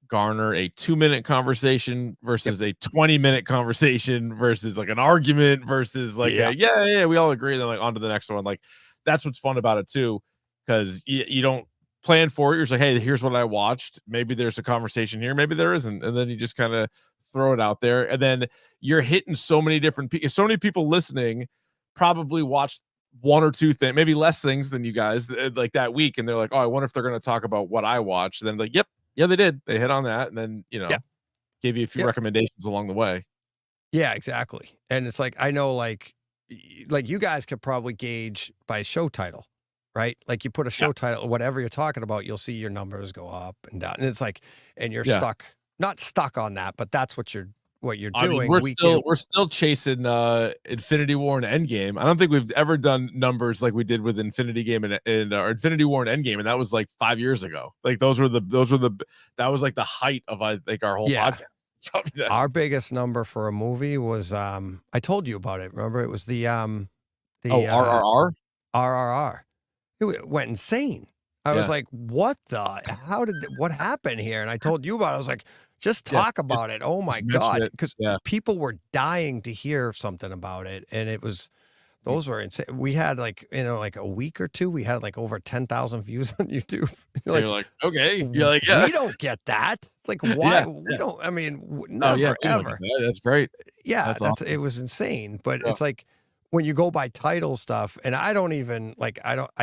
L: garner a 2-minute conversation versus a 20-minute conversation versus like an argument versus like we all agree, then like on to the next one. Like that's what's fun about it too, because you don't plan for it. You're just like, hey, here's what I watched. Maybe there's a conversation here, maybe there isn't, and then you just kind of throw it out there, and then you're hitting so many different people. So many people listening probably watched one or two things, maybe less things than you guys like that week, and they're like, oh, I wonder if they're going to talk about what I watched. And then like, yep, yeah, they did. They hit on that, and then gave you a few recommendations along the way.
A: Yeah, exactly. And it's like I know, like you guys could probably gauge by show title, right? Like you put a show title, whatever you're talking about, you'll see your numbers go up and down, and it's like, and you're not stuck on that, but that's what you're doing.
L: I mean, we're still chasing Infinity War and Endgame. I don't think we've ever done numbers like we did with Infinity Game and Infinity War and Endgame, and that was like 5 years ago. Like that was like the height of I think our whole podcast.
A: Our biggest number for a movie was I told you about it. Remember, it was the
L: RRR.
A: RRR. It went insane. I was like, what happened here? And I told you about it. I was like, just talk about it. Oh my God. Because people were dying to hear something about it. And those were insane. We had like a week or two, we had like over 10,000 views on YouTube.
L: You're like, okay. You're like,
A: we don't get that. Like, why? We don't, I mean, never, ever.
L: That's great.
A: Yeah.
L: Awesome.
A: It was insane. But it's like, when you go by title stuff, and I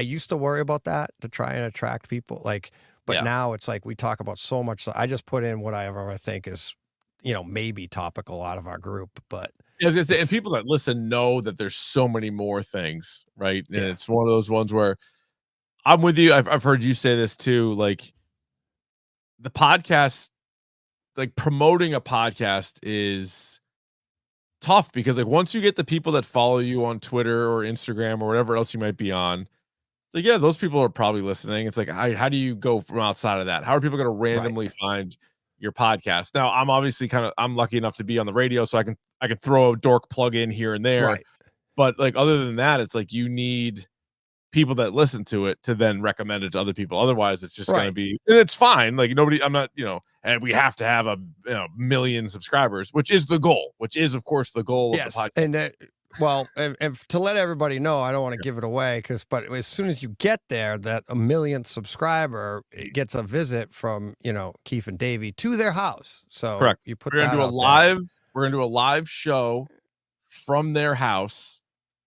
A: used to worry about that to try and attract people, but now it's like we talk about so much. So I just put in whatever I think is, maybe topical out of our group. But
L: I was gonna say, and people that listen know that there's so many more things, right? And it's one of those ones where I'm with you. I've heard you say this too. Like the podcast, like promoting a podcast is tough because like once you get the people that follow you on Twitter or Instagram or whatever else you might be on, it's like, yeah, those people are probably listening. It's like, how do you go from outside of that? How are people going to randomly find your podcast? Now, I'm lucky enough to be on the radio, so I can throw a dork plug in here and there. Right. But like other than that, it's like you need people that listen to it to then recommend it to other people. Otherwise, it's just going to be, and it's fine. Like I'm not, and we have to have a million subscribers, which is the goal, which is of course the goal of the podcast.
A: And and to let everybody know, I don't want to give it away but as soon as you get there, that 1 millionth subscriber gets a visit from, Keith and Davey to their house. So
L: correct.
A: You put
L: we're gonna do a live show from their house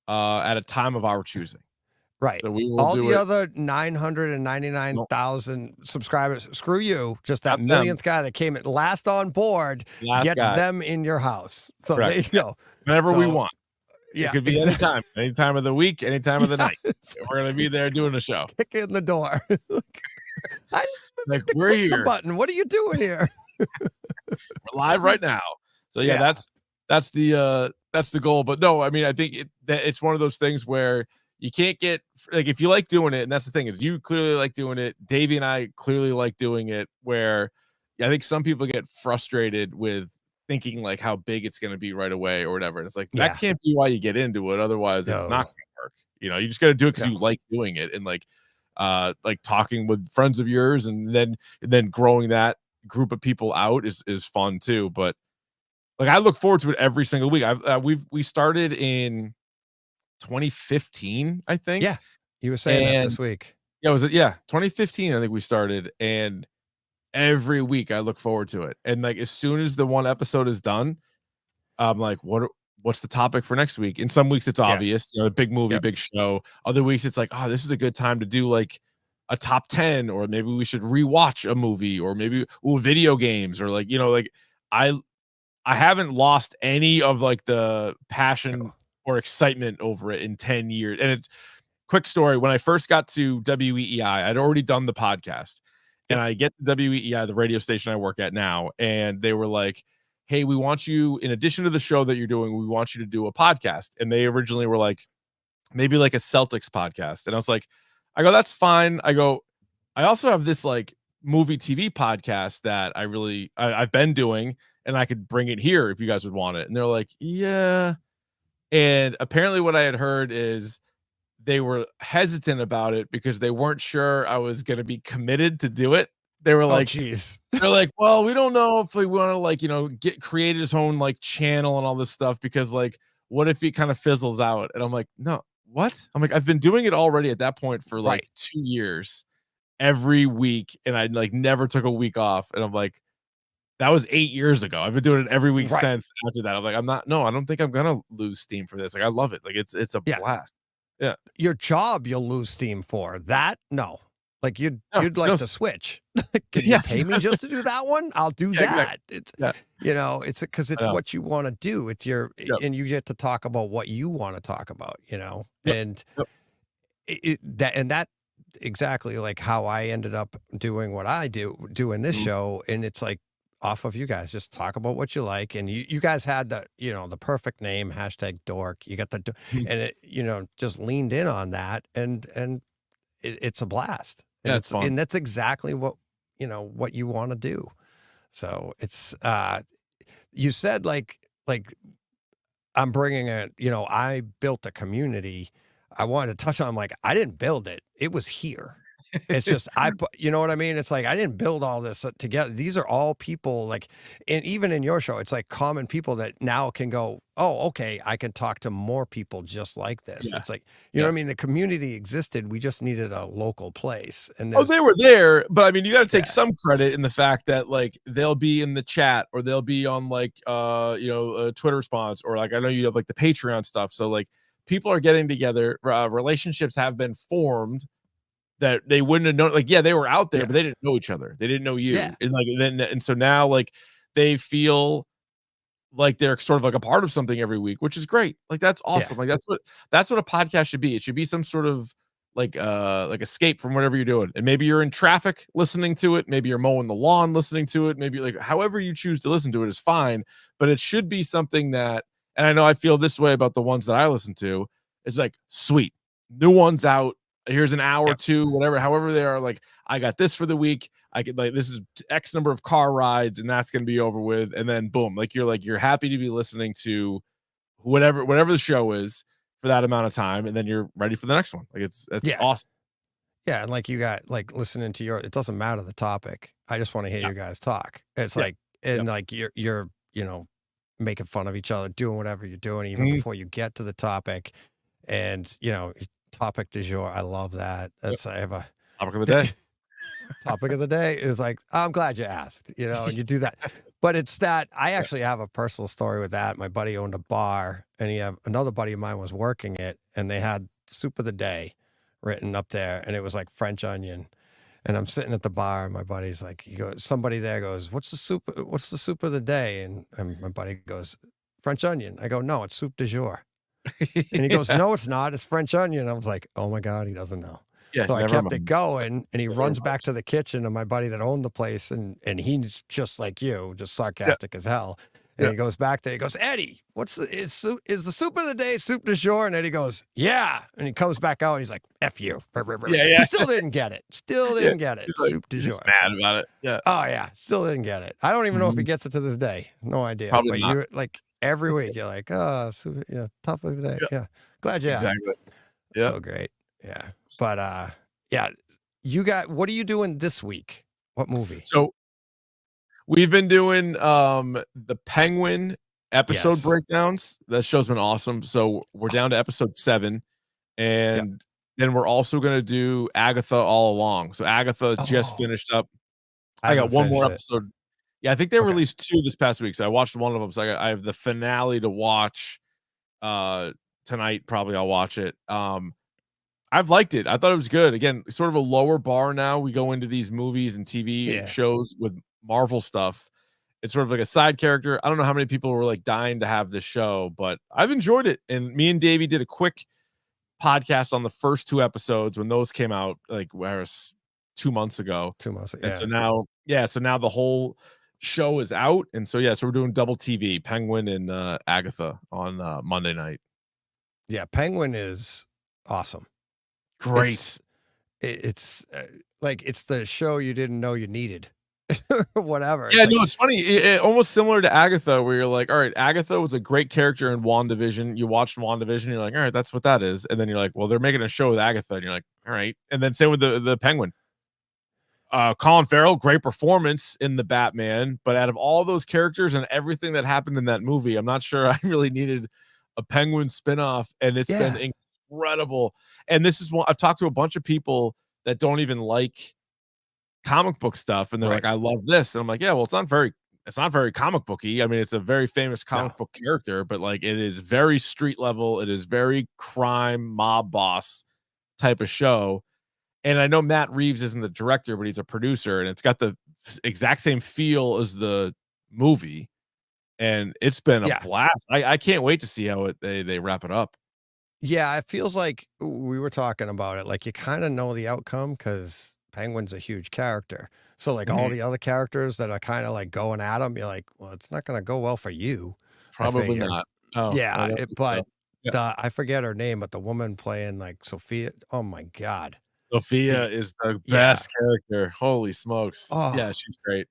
L: at a time of our choosing.
A: Right.
L: So we will
A: all the other 999,000 subscribers, screw you. Just that millionth guy that came at last on board gets them in your house. So there you go.
L: Whenever we want.
A: Yeah.
L: It could be any time of the week, any time of the night. We're going to be there doing a show.
A: Kick in the door.
L: We're here.
A: The button. What are you doing here?
L: We're live right now. So that's the goal. But no, I mean, I think it's one of those things where you can't get like, if you like doing it, and that's the thing is you clearly like doing it. Davey and I clearly like doing it, where I think some people get frustrated with thinking like how big it's going to be right away or whatever. And it's like, that can't be why you get into it. Otherwise it's not going to work. You just got to do it because you like doing it. And like talking with friends of yours and then growing that group of people out is fun too. But like, I look forward to it every single week. We started in 2015, I think.
A: Yeah. You were saying that this week.
L: Yeah. Was it? Yeah. 2015. I think we started, and every week I look forward to it. And like, as soon as the one episode is done, I'm like, what's the topic for next week? In some weeks it's obvious, a big movie, big show. Other weeks it's like, oh, this is a good time to do like a top 10, or maybe we should rewatch a movie, or maybe video games, or like, like I haven't lost any of like the passion or excitement over it in 10 years. And it's quick story. When I first got to WEEI, I'd already done the podcast, and I get to WEEI, the radio station I work at now. And they were like, hey, we want you, in addition to the show that you're doing, we want you to do a podcast. And they originally were like, maybe like a Celtics podcast. And I was like, that's fine. I also have this like movie TV podcast that I've been doing, and I could bring it here if you guys would want it. And they're like, yeah. And apparently what I had heard is they were hesitant about it because they weren't sure I was going to be committed to do it, They were
A: Oh,
L: like,
A: jeez.
L: they're like, well, we don't know if we want to like, get create his own like channel and all this stuff because like, what if he kind of fizzles out? And I'm like, no, what? I'm like, I've been doing it already at that point for like 2 years, every week, and I like never took a week off. And I'm like, that was 8 years ago. I've been doing it every week since after that. I'm like, I don't think I'm gonna lose steam for this. Like, I love it. Like, it's a blast. Yeah.
A: Your job, you'll lose steam for that. No, like you'd like to switch. Can you pay me just to do that one? I'll do that.
L: Exactly.
A: It's it's because it's what you want to do. It's your and you get to talk about what you want to talk about. And that exactly like how I ended up doing what I doing this show, and it's like off of you guys, just talk about what you like, and you guys had the perfect name, #dork. You got the and it just leaned in on that, and it's a blast. And
L: Yeah, it's fun.
A: and that's exactly what what you want to do. So it's you said like I'm bringing I built a community. I wanted to touch on like I didn't build it. It was here. It's just you know what I mean? It's like I didn't build all this together. These are all people like, and even in your show, it's like common people that now can go, oh, okay, I can talk to more people just like this.
L: Yeah.
A: It's like, you know what I mean? The community existed. We just needed a local place. And
L: they were there, but I mean, you got to take some credit in the fact that like they'll be in the chat or they'll be on like a Twitter response, or like I know you have like the Patreon stuff. So like people are getting together. Relationships have been formed that they wouldn't have known. Like, yeah, they were out there, but they didn't know each other. They didn't know you.
A: Yeah.
L: And like and so now like they feel like they're sort of like a part of something every week, which is great. Like that's awesome. Like that's what a podcast should be. It should be some sort of like escape from whatever you're doing. And maybe you're in traffic listening to it, maybe you're mowing the lawn listening to it, maybe like however you choose to listen to it is fine, but it should be something that, and I know I feel this way about the ones that I listen to, it's like, sweet, new one's out. Here's an hour or two, whatever, however they are. Like, I got this for the week. I could like, this is X number of car rides, and that's going to be over with. And then boom, you're happy to be listening to whatever the show is for that amount of time, and then you're ready for the next one. Like it's awesome.
A: Yeah, and like you got like listening to it doesn't matter the topic. I just want to hear you guys talk. It's like, and like you're making fun of each other, doing whatever you're doing, even before you get to the topic. And topic du jour. I love that. That's I have a
L: topic of the day.
A: Topic of the day is like, I'm glad you asked, and you do that. But it's that I actually have a personal story with that. My buddy owned a bar, and another buddy of mine was working it, and they had soup of the day written up there, and it was like French onion. And I'm sitting at the bar, and my buddy's like, somebody there goes, what's the soup of the day? And my buddy goes, French onion. I go, no, it's soup du jour. And he goes, no, it's not. It's French onion. I was like, oh my God, he doesn't know.
L: Yeah,
A: so I kept it going, and he runs back to the kitchen, and my buddy that owned the place, and he's just like you, just sarcastic as hell. And he goes back there. He goes, Eddie, is the soup of the day soup du jour? And Eddie goes, yeah. And he comes back out. And he's like, F you.
L: Yeah.
A: He still didn't get it. Soup du jour.
L: Just mad about it. Yeah.
A: Oh yeah. Still didn't get it. I don't even know if he gets it to this day. No idea.
L: Probably
A: but
L: not.
A: you like every week you're like, soup, top of the day. Yeah. Glad you asked.
L: Exactly. Yeah.
A: So great. Yeah. But what are you doing this week? What movie?
L: So we've been doing the Penguin episode breakdowns. That show's been awesome. So we're down to episode 7, and then we're also going to do Agatha All Along. So Agatha just finished up. I got one more episode. Yeah, I think they released 2 this past week. So I watched one of them. So I have the finale to watch tonight. Probably I'll watch it. I've liked it. I thought it was good. Again, sort of a lower bar now. We go into these movies and TV shows with Marvel stuff. It's sort of like a side character. I don't know how many people were like dying to have this show, but I've enjoyed it. And me and Davey did a quick podcast on the first 2 episodes when those came out, like 2 months ago.
A: 2 months.
L: And so now the whole show is out. And so, so we're doing double TV, Penguin and Agatha on Monday night.
A: Yeah. Penguin is awesome.
L: Great.
A: It's like it's the show you didn't know you needed. Whatever.
L: Yeah, no, it's funny. It almost similar to Agatha, where you're like, all right, Agatha was a great character in WandaVision. You watched WandaVision, you're like, all right, that's what that is. And then you're like, well, they're making a show with Agatha, and you're like, all right. And then same with the Penguin. Colin Farrell, great performance in the Batman, but out of all those characters and everything that happened in that movie, I'm not sure I really needed a Penguin spinoff, and it's been incredible. And this is one I've talked to a bunch of people that don't even like comic book stuff, and they're like, I love this. And I'm like, yeah, well, it's not very comic booky. I mean, it's a very famous comic book character, but like it is very street level. It is very crime mob boss type of show. And I know Matt Reeves isn't the director, but he's a producer, and it's got the exact same feel as the movie. And it's been a blast. I can't wait to see how they wrap it up.
A: Yeah, it feels like we were talking about it. Like you kind of know the outcome because Penguin's a huge character. So like all the other characters that are kind of like going at him, you're like, well, it's not going to go well for you.
L: Probably not. Oh,
A: yeah, but
L: so.
A: I forget her name, but the woman playing like Sophia. Oh my God.
L: Sophia is the best character. Holy smokes. Yeah, she's great.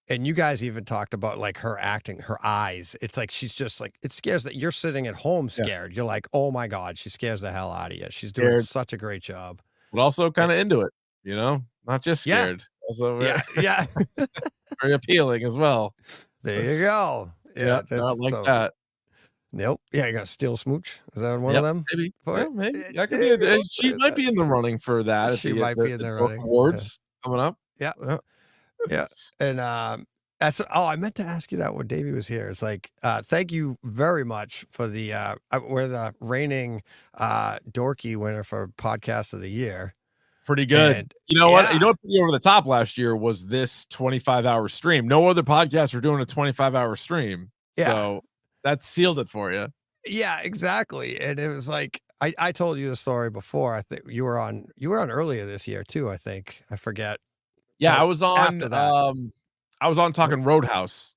A: And you guys even talked about like her acting, her eyes. It's like she's just like, it scares that you're sitting at home scared. You're like, oh my God, she scares the hell out of you. She's doing such a great job.
L: But also kind of into it, you know, not just scared. Also very appealing as well.
A: There you go. Yeah,
L: not like that.
A: Nope. Yeah, you got to steal smooch. Is that one of them?
L: Maybe. Maybe. That could be she might be in the running for that.
A: She might be in the running.
L: Awards coming up.
A: Yeah. And that's I meant to ask you that when Davey was here. It's like, thank you very much for the we're the reigning dorky winner for podcast of the year.
L: Pretty good. And, you know what? You know what put you over the top last year was this 25-hour stream. No other podcasts were doing a 25-hour stream. Yeah. So that sealed it for you.
A: Yeah, exactly. And it was like I told you the story before. I think you were on earlier this year too, I think. I forget.
L: Yeah, I was on I was on talking Roadhouse.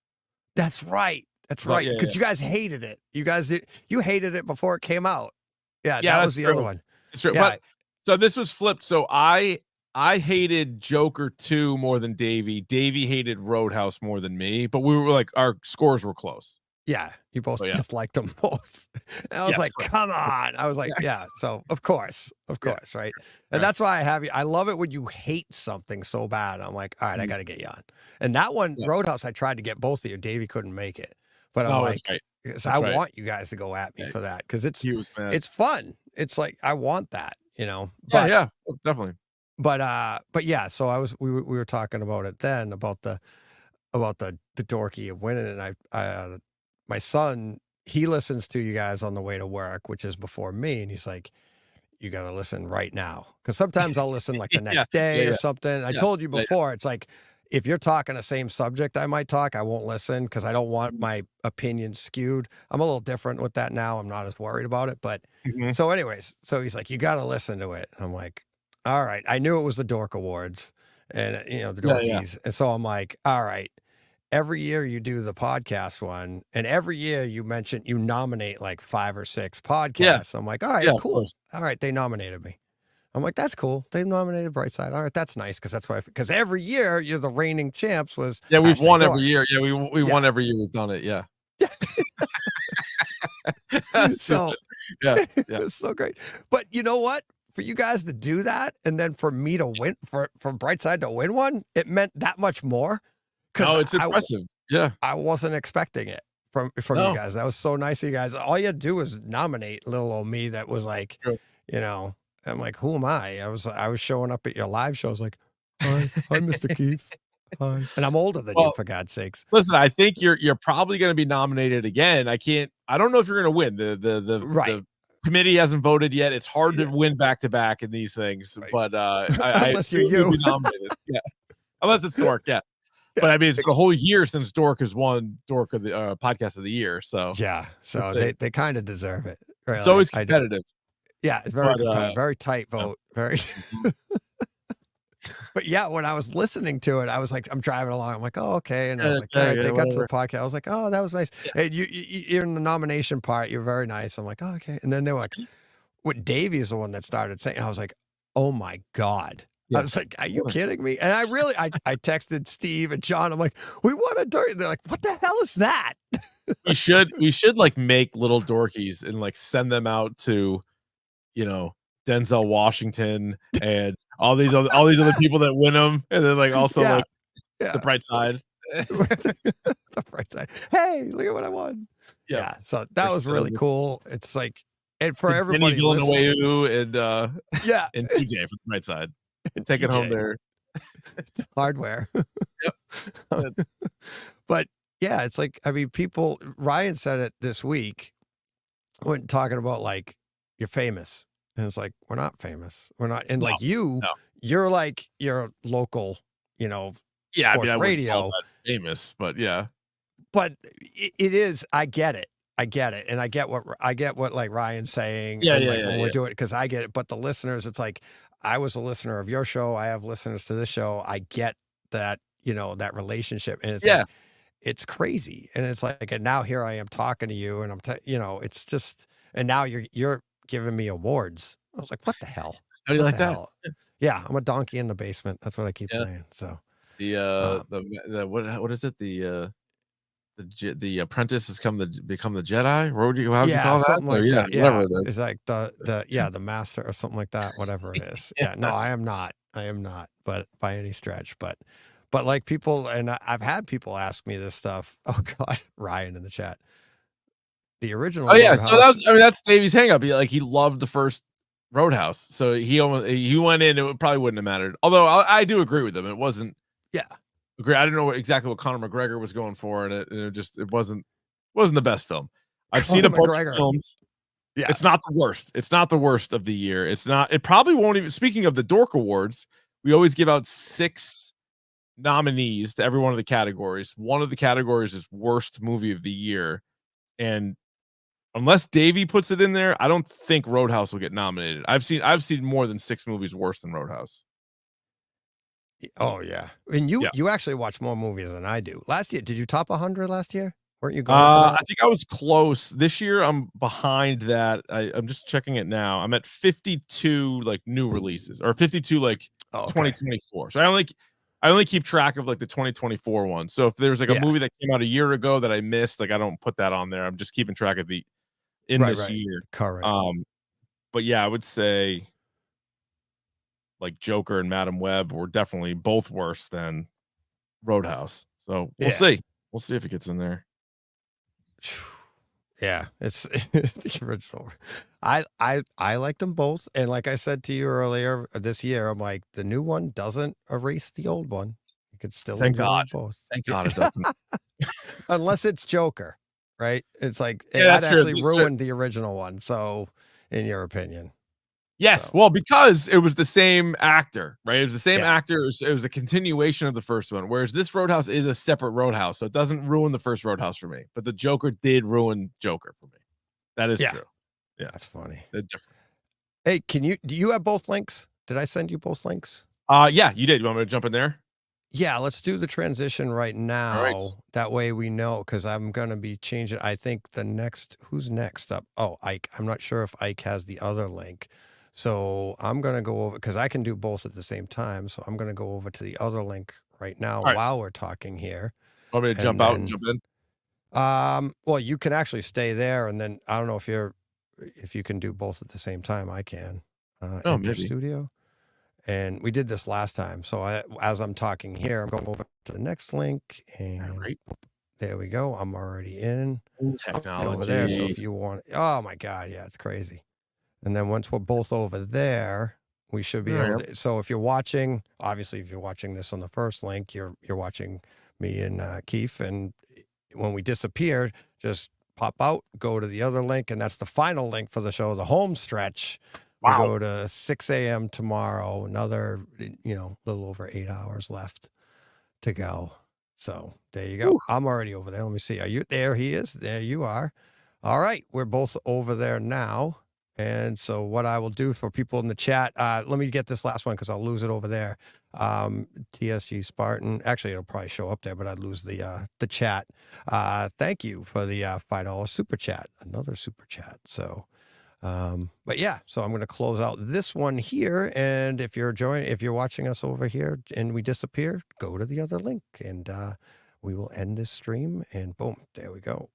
A: That's right. That's right. Because you guys hated it. You hated it before it came out. Yeah, that was the other one.
L: It's true. Yeah. But so this was flipped. So I hated Joker 2 more than Davey. Davey hated Roadhouse more than me, but we were like our scores were close.
A: Yeah, you both disliked them both. And I was like, come on. I was like, so of course, right? And that's why I have you. I love it when you hate something so bad. I'm like, all right, I got to get you on. And that one, Roadhouse, I tried to get both of you. Davey couldn't make it. But I'm like, I want you guys to go at me for that because it's fun. It's like, I want that, you know? But,
L: yeah, definitely.
A: But yeah, so we were talking about it then, about the dorky of winning. And I my son, he listens to you guys on the way to work, which is before me. And he's like, you got to listen right now. Because sometimes I'll listen like the next day or something. I told you before, it's like, if you're talking the same subject I might talk, I won't listen because I don't want my opinion skewed. I'm a little different with that now. I'm not as worried about it. But so anyways, so he's like, you got to listen to it. I'm like, all right. I knew it was the Dork Awards and, you know, the Dorkies. And so I'm like, all right. Every year you do the podcast one, and every year you nominate like 5 or 6 podcasts. I'm like, all right, cool. All right, they nominated me. I'm like, that's cool. They nominated Brightside. All right, that's nice because that's why. Because every year you're the reigning champs. Was
L: we've won every year. Yeah, we won every year we've done it. Yeah.
A: So it's so great. But you know what? For you guys to do that, and then for me to win, for Brightside to win one, it meant that much more.
L: No, it's impressive.
A: I wasn't expecting it from you guys. That was so nice of you guys. All you had to do was nominate little old me. That was like, you know, I'm like, who am I? I was showing up at your live shows like, hi, Mr. Keith. Hi. And I'm older than you, for God's sakes.
L: Listen, I think you're probably going to be nominated again. I don't know if you're going to win. The committee hasn't voted yet. It's hard to win back to back in these things, but
A: unless you're you,
L: be nominated. Unless it's Dork, But I mean, it's the whole year since Dork has won Dork of the podcast of the year. So
A: so they kind of deserve it. Really.
L: It's always competitive.
A: It's very competitive, very tight vote. Very. But yeah, when I was listening to it, I was like, I'm driving along. I'm like, oh, okay. And I was like, they got to the podcast. I was like, oh, that was nice. And you're in the nomination part. You're very nice. I'm like, oh, okay. And then they were like, what Davey is the one that started saying, I was like, oh my God. I was like, are you kidding me? And I texted Steve and John. I'm like, we want a dork. They're like, what the hell is that?
L: we should like make little dorkies and like send them out to, you know, Denzel Washington and all these other people that win them, and then like also
A: Yeah.
L: like
A: Yeah.
L: the bright side.
A: The bright side. Hey, look at what I won. Yeah. So that was really cool. It's like, and for everybody
L: Denny
A: listening,
L: Villeneuve and
A: yeah,
L: and TJ from the bright side. Take it home
A: TJ.
L: there.
A: Hardware. But yeah, it's like, I mean, people, Ryan said it this week when talking about like, you're famous. And it's like, we're not famous. We're not. And like you're like your local, you know,
L: Yeah,
A: sports
L: I wouldn't
A: radio.
L: call that famous, but yeah.
A: But it is, I get it. And I get what like Ryan's saying.
L: Yeah,
A: and
L: yeah,
A: like
L: yeah,
A: when we're
L: yeah.
A: doing it, because I get it. But the listeners, it's like, I was a listener of your show. I have listeners to this show. I get that, you know, that relationship. And it's
L: Yeah.
A: like, it's crazy. And it's like, and now here I am talking to you, and you know, it's just, and now you're giving me awards. I was like, what the hell?
L: How do you
A: What
L: like
A: the
L: that?
A: hell? Yeah, I'm a donkey in the basement. That's what I keep
L: Yeah.
A: saying. So
L: The what is it? The apprentice has become the Jedi. How would you call that?
A: something like
L: yeah,
A: that. Yeah,
L: whatever it is.
A: it's like the master or something like that. Whatever it is. Yeah, no, I am not, but by any stretch. But like people, and I've had people ask me this stuff. Oh God, Ryan in the chat. The original.
L: Oh yeah, so
A: Roadhouse-
L: that's Davey's hang up. He loved the first Roadhouse, so he went in. It probably wouldn't have mattered. Although I do agree with him. It wasn't.
A: Yeah.
L: Agree. I don't know exactly what Conor McGregor was going for, and it wasn't the best film. I've seen a
A: Conor
L: bunch
A: McGregor.
L: of films.
A: Yeah.
L: It's not the worst. It's not the worst of the year. It's not. It probably won't even. Speaking of the Dork Awards, we always give out 6 nominees to every one of the categories. One of the categories is worst movie of the year, and unless Davey puts it in there, I don't think Roadhouse will get nominated. I've seen more than 6 movies worse than Roadhouse.
A: Oh yeah, and you actually watch more movies than I do. Last year, did you top 100 last year? Weren't you going for that?
L: I think I was close. This year, I'm behind that. I'm just checking it now. I'm at 52 like new releases, or 52 like 2024. So I only keep track of like the 2024 one. So if there's like a movie that came out a year ago that I missed, like I don't put that on there. I'm just keeping track of this year.
A: Current.
L: But yeah, I would say like Joker and Madam Web were definitely both worse than Roadhouse. So we'll see. We'll see if it gets in there.
A: Yeah, it's the original. I liked them both, and like I said to you earlier this year, I'm like, the new one doesn't erase the old one. You could still
L: Thank
A: enjoy
L: God.
A: both.
L: Thank God it doesn't.
A: Unless it's Joker, right? It's like
L: Yeah,
A: that
L: that's true.
A: actually ruined the original one. So, in your opinion,
L: Yes, well, because it was the same actor, right? It was the same
A: Yeah.
L: actor. It was a continuation of the first one, whereas this Roadhouse is a separate Roadhouse, so it doesn't ruin the first Roadhouse for me. But the Joker did ruin Joker for me. That is
A: Yeah.
L: true. Yeah,
A: that's funny.
L: they're different.
A: Hey, do you have both links? Did I send you both links?
L: Yeah, you did. You want me to jump in there?
A: Yeah, let's do the transition right now.
L: right.
A: That way we know, because I'm going to be changing. I think who's next up? Oh, Ike. I'm not sure if Ike has the other link. So I'm going to go over, because I can do both at the same time. So I'm going to go over to the other link right now
L: All right.
A: while we're talking here.
L: Want me to jump out and jump in?
A: Well, you can actually stay there, and then I don't know if you can do both at the same time. I can. Enter
L: maybe.
A: Studio. And we did this last time. So as I'm talking here, I'm going over to the next link, and there we go. I'm already in over there. So if you want, oh my God, yeah, it's crazy. And then once we're both over there, we should be able to. So if you're watching, obviously, if you're watching this on the first link, you're watching me and Keith. And when we disappeared, just pop out, go to the other link, and that's the final link for the show, the home stretch. We go to 6 a.m. tomorrow. Another, little over 8 hours left to go. So there you go. I'm already over there. Let me see. Are you there? He is. There you are. All right. We're both over there now. And so what I will do for people in the chat, let me get this last one because I'll lose it over there. TSG Spartan. Actually, it'll probably show up there, but I'd lose the chat. Thank you for the $5 super chat. Another super chat. So, but yeah, so I'm going to close out this one here. And if you're watching us over here and we disappear, go to the other link and we will end this stream. And boom, there we go.